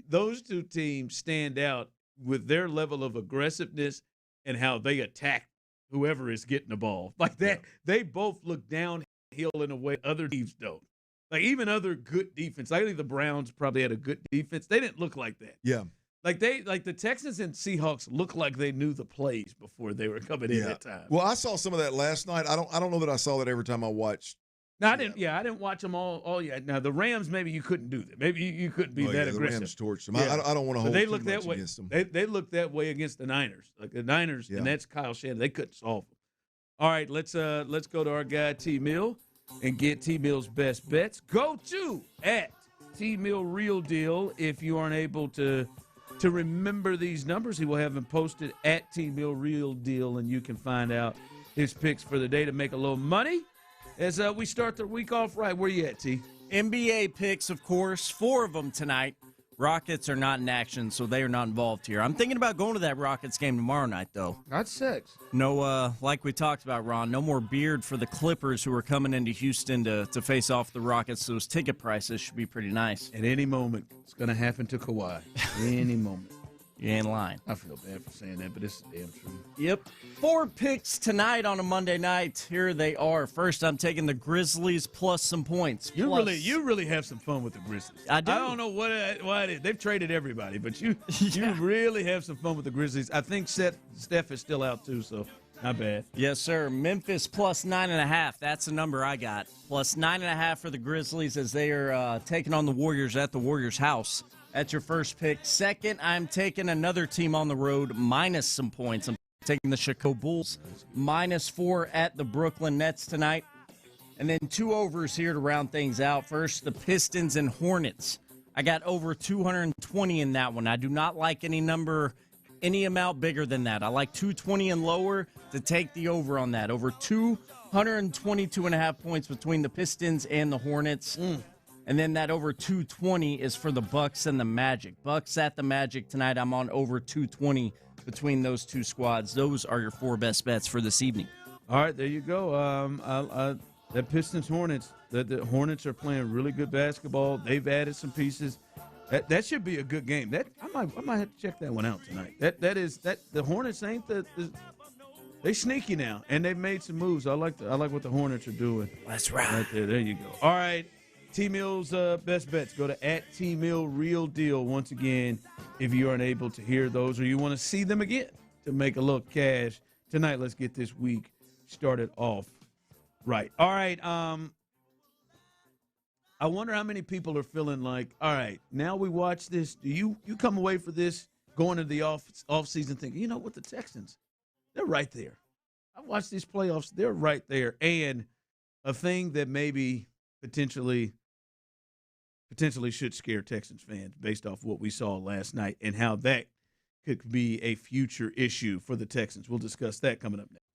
Those two teams stand out with their level of aggressiveness and how they attack whoever is getting the ball. Like that, they both look downhill in a way other teams don't. Like even other good defense. I think the Browns probably had a good defense. They didn't look like that. Yeah. Like the Texans and Seahawks looked like they knew the plays before they were coming in at times. Well, I saw some of that last night. I don't know that I saw that every time I watched. No, I didn't. Yeah, I didn't watch them all yet. Now the Rams, maybe you couldn't do that. Maybe you couldn't be that aggressive. The Rams torched them. Yeah. I don't want to hold too much against them. They looked that way against the Niners. Like the Niners, and that's Kyle Shanahan. They couldn't solve them. All right, let's go to our guy T Mill and get T Mill's best bets. Go to at T Mill Real Deal if you aren't able to remember these numbers. He will have them posted at T Mill Real Deal, and you can find out his picks for the day to make a little money. As we start the week off right, where you at, T? NBA picks, of course, 4 of them tonight. Rockets are not in action, so they are not involved here. I'm thinking about going to that Rockets game tomorrow night, though. Not 6. No, like we talked about, Ron, no more Beard for the Clippers who are coming into Houston to face off the Rockets. Those ticket prices should be pretty nice. At any moment, it's going to happen to Kawhi. Any moment. You ain't lying. I feel bad for saying that, but it's damn true. Yep. 4 picks tonight on a Monday night. Here they are. First, I'm taking the Grizzlies plus some points. You really have some fun with the Grizzlies. I do. I don't know why it is. They've traded everybody, but you really have some fun with the Grizzlies. I think Steph is still out too, so not bad. Yes, sir. Memphis plus 9.5. That's the number I got. Plus 9.5 for the Grizzlies as they are taking on the Warriors at the Warriors' house. That's your first pick. Second, I'm taking another team on the road minus some points. I'm taking the Chicago Bulls minus 4 at the Brooklyn Nets tonight. And then 2 overs here to round things out. First, the Pistons and Hornets. I got over 220 in that one. I do not like any amount bigger than that. I like 220 and lower to take the over on that. Over 222.5 points between the Pistons and the Hornets. And then that over 220 is for the Bucks and the Magic. Bucks at the Magic tonight. I'm on over 220 between those two squads. Those are your 4 best bets for this evening. All right, there you go. That Pistons Hornets. The Hornets are playing really good basketball. They've added some pieces. That should be a good game. I might have to check that one out tonight. The Hornets ain't they sneaky now, and they've made some moves. I like what the Hornets are doing. That's right. Right there. There you go. All right. T-Mill's best bets. Go to at T-Mill Real Deal once again if you aren't able to hear those or you want to see them again to make a little cash. Tonight, let's get this week started off right. All right. I wonder how many people are feeling like, all right, now we watch this. Do you come away for this going into the off season thinking, you know what, the Texans, they're right there. I watched these playoffs, they're right there. And a thing that maybe potentially should scare Texans fans based off what we saw last night and how that could be a future issue for the Texans. We'll discuss that coming up next.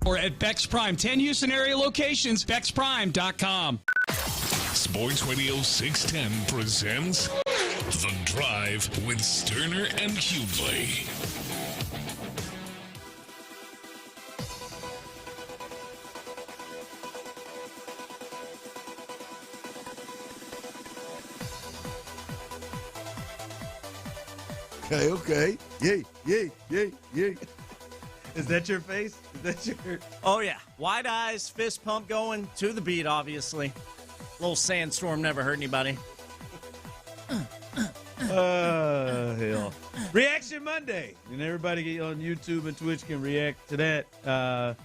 Or at Bex Prime, 10 Houston area locations, BexPrime.com. Sports Radio 610 presents The Drive with Stoerner and Hughley. Okay. Yay. Is that your face? Is that your... Oh, yeah. Wide eyes, fist pump going to the beat, obviously. Little sandstorm never hurt anybody. Hell. Reaction Monday. And everybody on YouTube and Twitch can react to that.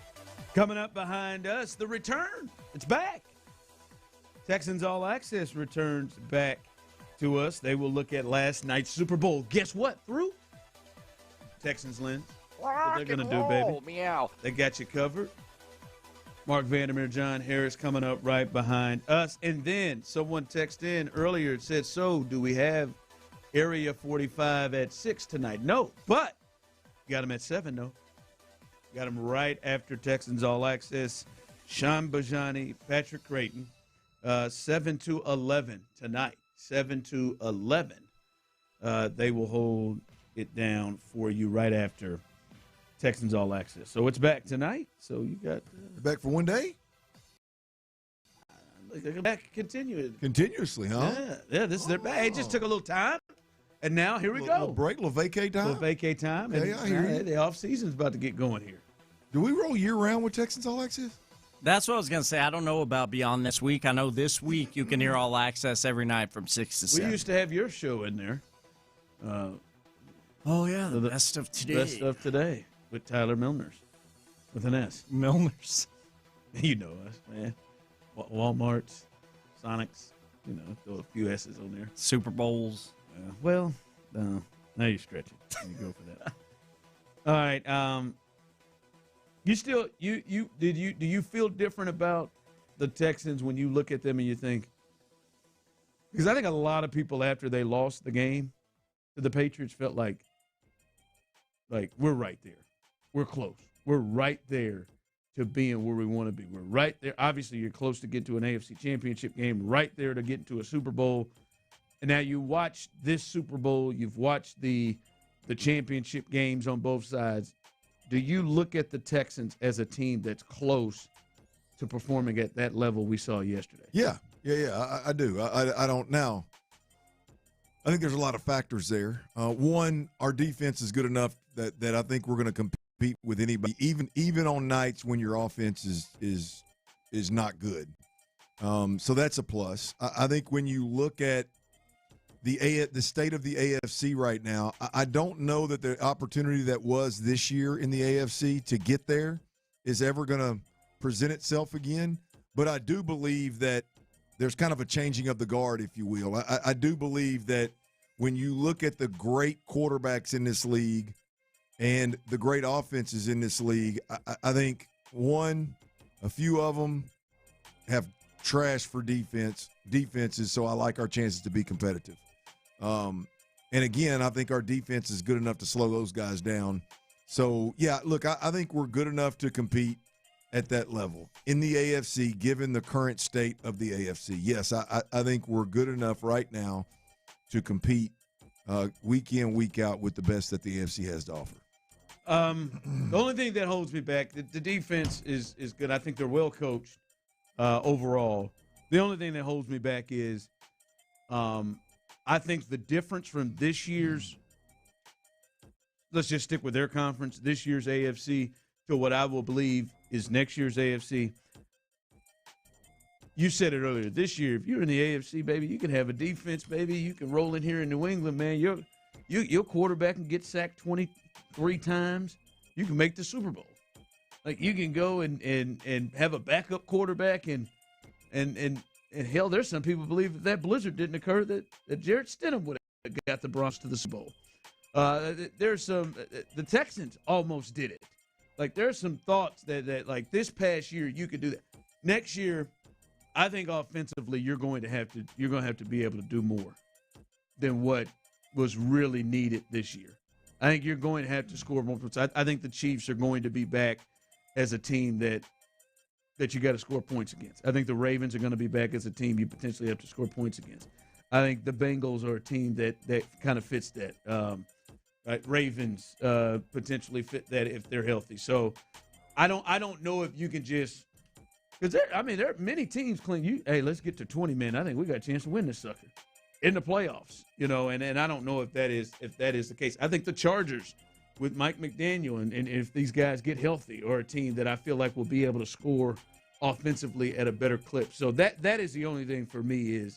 Coming up behind us, the return. It's back. Texans All Access returns back to us. They will look at last night's Super Bowl. Guess what? Through Texans lens. What they're going to do, baby. Meow. They got you covered. Mark Vandermeer, John Harris coming up right behind us. And then someone texted in earlier and said, so do we have Area 45 at 6 tonight? No, but got them at 7, though. Got them right after Texans All Access. Sean Bijani, Patrick Creighton, 7 to 11 tonight. 7 to 11. They will hold it down for you right after Texans All Access. So it's back tonight. So you got back for one day. They're back continuously, huh? Yeah. This is their back. It just took a little time, and now here we go. Little break, little vacay time. Little vacay time. Okay, I hear you. The off season's about to get going here. Do we roll year round with Texans All Access? That's what I was going to say. I don't know about beyond this week. I know this week you can hear All Access every night from 6 to 7. We used to have your show in there. Oh, yeah, the best of today. Best of today with Tyler Milners, with an S. Milners. You know us, man. Walmarts, Sonics, throw a few S's on there. Super Bowls. Well, now you're stretching. You go for that. All right. You still do you feel different about the Texans when you look at them and you think, because I think a lot of people after they lost the game to the Patriots felt like we're right there. We're close. We're right there to being where we want to be. We're right there. Obviously, you're close to get to an AFC Championship game, right there to get into a Super Bowl. And now you watch this Super Bowl. You've watched the championship games on both sides. Do you look at the Texans as a team that's close to performing at that level we saw yesterday? Yeah, I do. I don't now. I think there's a lot of factors there. One, our defense is good enough that I think we're going to compete with anybody, even on nights when your offense is not good. So that's a plus. I think when you look at the state of the AFC right now, I don't know that the opportunity that was this year in the AFC to get there is ever going to present itself again. But I do believe that there's kind of a changing of the guard, if you will. I do believe that when you look at the great quarterbacks in this league and the great offenses in this league, I think, a few of them have trash for defenses, so I like our chances to be competitive. And again, I think our defense is good enough to slow those guys down. So, yeah, look, I think we're good enough to compete at that level. In the AFC, given the current state of the AFC, yes, I think we're good enough right now to compete week in, week out with the best that the AFC has to offer. The only thing that holds me back, the defense is good. I think they're well coached overall. The only thing that holds me back is I think the difference from this year's, let's just stick with their conference, this year's AFC to what I will believe is next year's AFC. You said it earlier. This year, if you're in the AFC, baby, you can have a defense, baby. You can roll in here in New England, man. Your quarterback can get sacked 23 times. You can make the Super Bowl. Like, you can go and have a backup quarterback and hell, there's some people believe that blizzard didn't occur, that Jarrett Stidham would have got the Bronx to the Super Bowl. There's some the Texans almost did it. Like, there's some thoughts that like this past year you could do that. Next year, I think offensively you're going to have to be able to do more than what was really needed this year. I think you're going to have to score more points. I think the Chiefs are going to be back as a team that you got to score points against. I think the Ravens are going to be back as a team you potentially have to score points against. I think the Bengals are a team that kind of fits that. Right? Ravens potentially fit that if they're healthy. So I don't know if you can just – because there are many teams claim hey, let's get to 20 men. I think we got a chance to win this sucker in the playoffs, and I don't know if that is the case. I think the Chargers with Mike McDaniel and if these guys get healthy are a team that I feel like will be able to score offensively at a better clip. So that is the only thing for me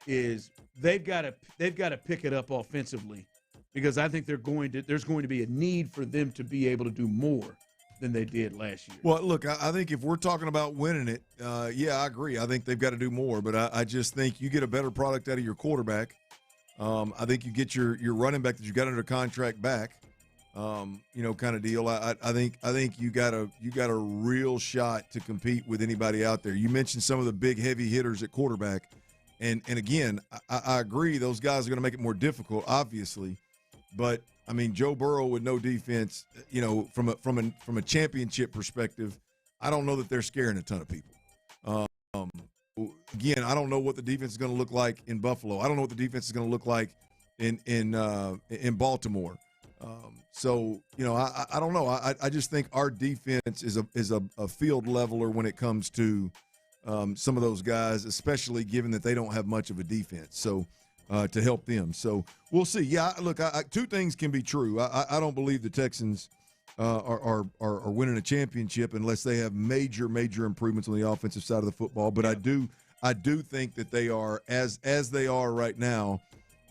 is they've got to pick it up offensively, because I think there's going to be a need for them to be able to do more than they did last year. Well, look, I think if we're talking about winning it, yeah, I agree. I think they've got to do more, but I just think you get a better product out of your quarterback. I think you get your running back that you got under contract back, kind of deal. I think you got a real shot to compete with anybody out there. You mentioned some of the big heavy hitters at quarterback, and again, I agree those guys are going to make it more difficult, obviously, but I mean, Joe Burrow with no defense, from a championship perspective, I don't know that they're scaring a ton of people. Again, I don't know what the defense is going to look like in Buffalo. I don't know what the defense is going to look like in Baltimore. So I don't know. I just think our defense is a field leveler when it comes to some of those guys, especially given that they don't have much of a defense. So. To help them. So we'll see. Yeah, look, two things can be true. I don't believe the Texans are winning a championship unless they have major improvements on the offensive side of the football. But I do think that they are as they are right now.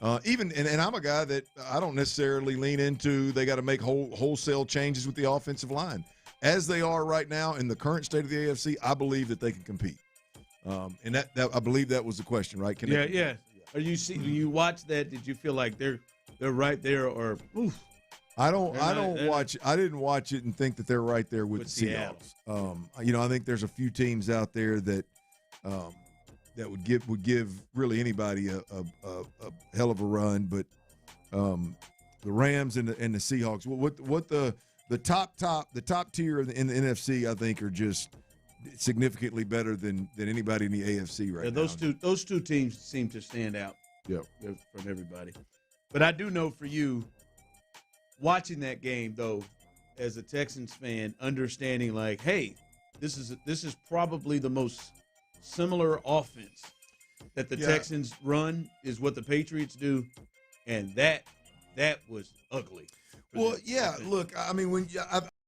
And I'm a guy that I don't necessarily lean into they got to make wholesale changes with the offensive line. As they are right now in the current state of the AFC, I believe that they can compete. And that I believe that was the question, right? Yeah. When you watch that, did you feel like they're right there, or oof? I didn't watch it and think that they're right there with the Seahawks. I think there's a few teams out there that would give really anybody a hell of a run, but the Rams and the Seahawks. What the top tier in the NFC, I think, are just significantly better than anybody in the AFC right now. Those two teams seem to stand out from everybody. But I do know for you, watching that game, though, as a Texans fan, understanding like, hey, this is probably the most similar offense that the Texans run is what the Patriots do, and that was ugly. Well, yeah, look, I mean,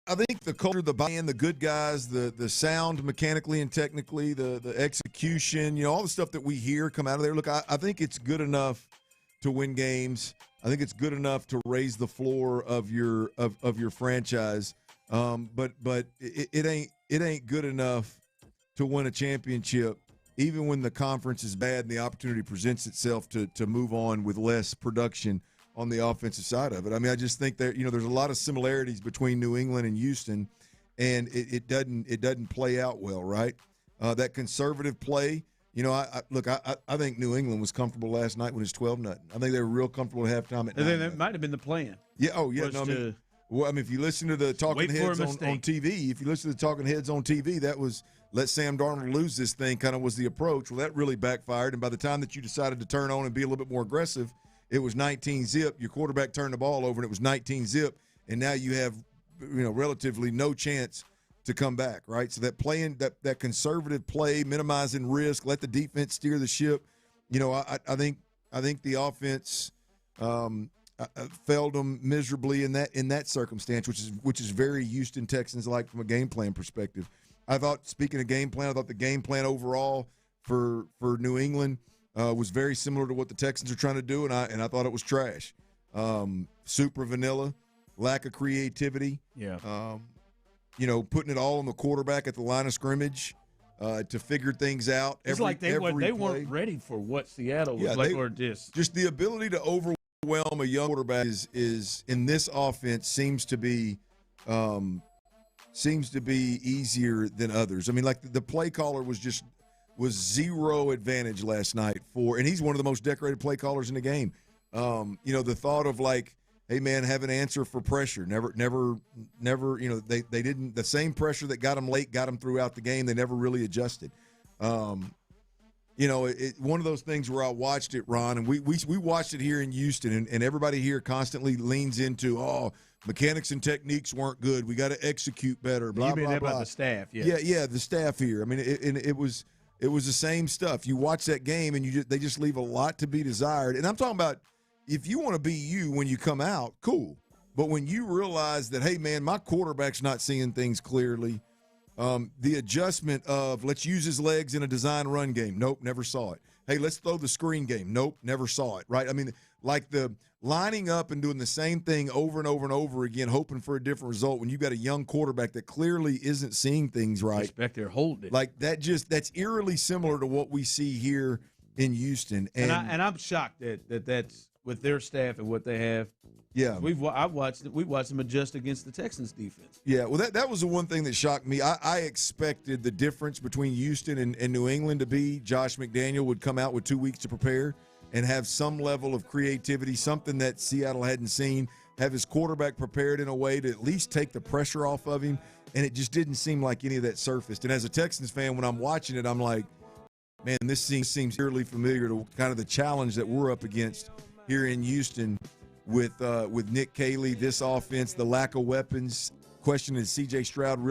I think the culture, the buy-in, the good guys, the sound mechanically and technically, the execution, all the stuff that we hear come out of there. Look, I think it's good enough to win games. I think it's good enough to raise the floor of your franchise. But it ain't good enough to win a championship, even when the conference is bad and the opportunity presents itself to move on with less production on the offensive side of it. I mean, I just think that there's a lot of similarities between New England and Houston, and it doesn't play out well, right? That conservative play, I think New England was comfortable last night when it was 12-0. I think they were real comfortable at halftime. And then that might have been the plan. Yeah. Oh, yeah. No, if you listen to the talking heads on TV, that was let Sam Darnold lose this thing. Kind of was the approach. Well, that really backfired. And by the time that you decided to turn on and be a little bit more aggressive, it was 19-zip. Your quarterback turned the ball over, and it was 19-zip. And now you have, relatively no chance to come back, right? So that playing that conservative play, minimizing risk, let the defense steer the ship. I think the offense failed them miserably in that circumstance, which is very Houston Texans like from a game plan perspective. I thought, speaking of game plan, the game plan overall for New England was very similar to what the Texans are trying to do, and I thought it was trash. Super vanilla, lack of creativity. Yeah. Putting it all on the quarterback at the line of scrimmage to figure things out. It's like they weren't ready for what Seattle was like, or just the ability to overwhelm a young quarterback is in this offense seems to be easier than others. I mean, like the play caller was zero advantage last night and he's one of the most decorated play callers in the game. The thought of like hey man, have an answer for pressure. Never, you know, they didn't, the same pressure that got them late got them throughout the game. They never really adjusted. You know, one of those things where I watched it, Ron, and we watched it here in Houston, and everybody here constantly leans into, mechanics and techniques weren't good. We got to execute better. Blah blah blah. About the staff, yeah, the staff here. I mean, it was the same stuff. You watch that game, and they just leave a lot to be desired. And I'm talking about if you want to be you when you come out, cool. But when you realize that, hey man, my quarterback's not seeing things clearly. The adjustment of let's use his legs in a design run game. Nope, never saw it. Hey, let's throw the screen game. Nope, never saw it, right? I mean, like the lining up and doing the same thing over and over and over again, hoping for a different result when you got a young quarterback that clearly isn't seeing things right. Expect their hold it. Like that's eerily similar to what we see here in Houston. And I'm shocked that's with their staff and what they have. Yeah, we watched them adjust against the Texans defense. Yeah, well, that was the one thing that shocked me. I expected the difference between Houston and New England to be Josh McDaniel would come out with 2 weeks to prepare and have some level of creativity, something that Seattle hadn't seen, have his quarterback prepared in a way to at least take the pressure off of him, and it just didn't seem like any of that surfaced. And as a Texans fan, when I'm watching it, I'm like, man, this seems eerily familiar to kind of the challenge that we're up against here in Houston with Nick Caley, this offense, the lack of weapons. Question is C.J. Stroud really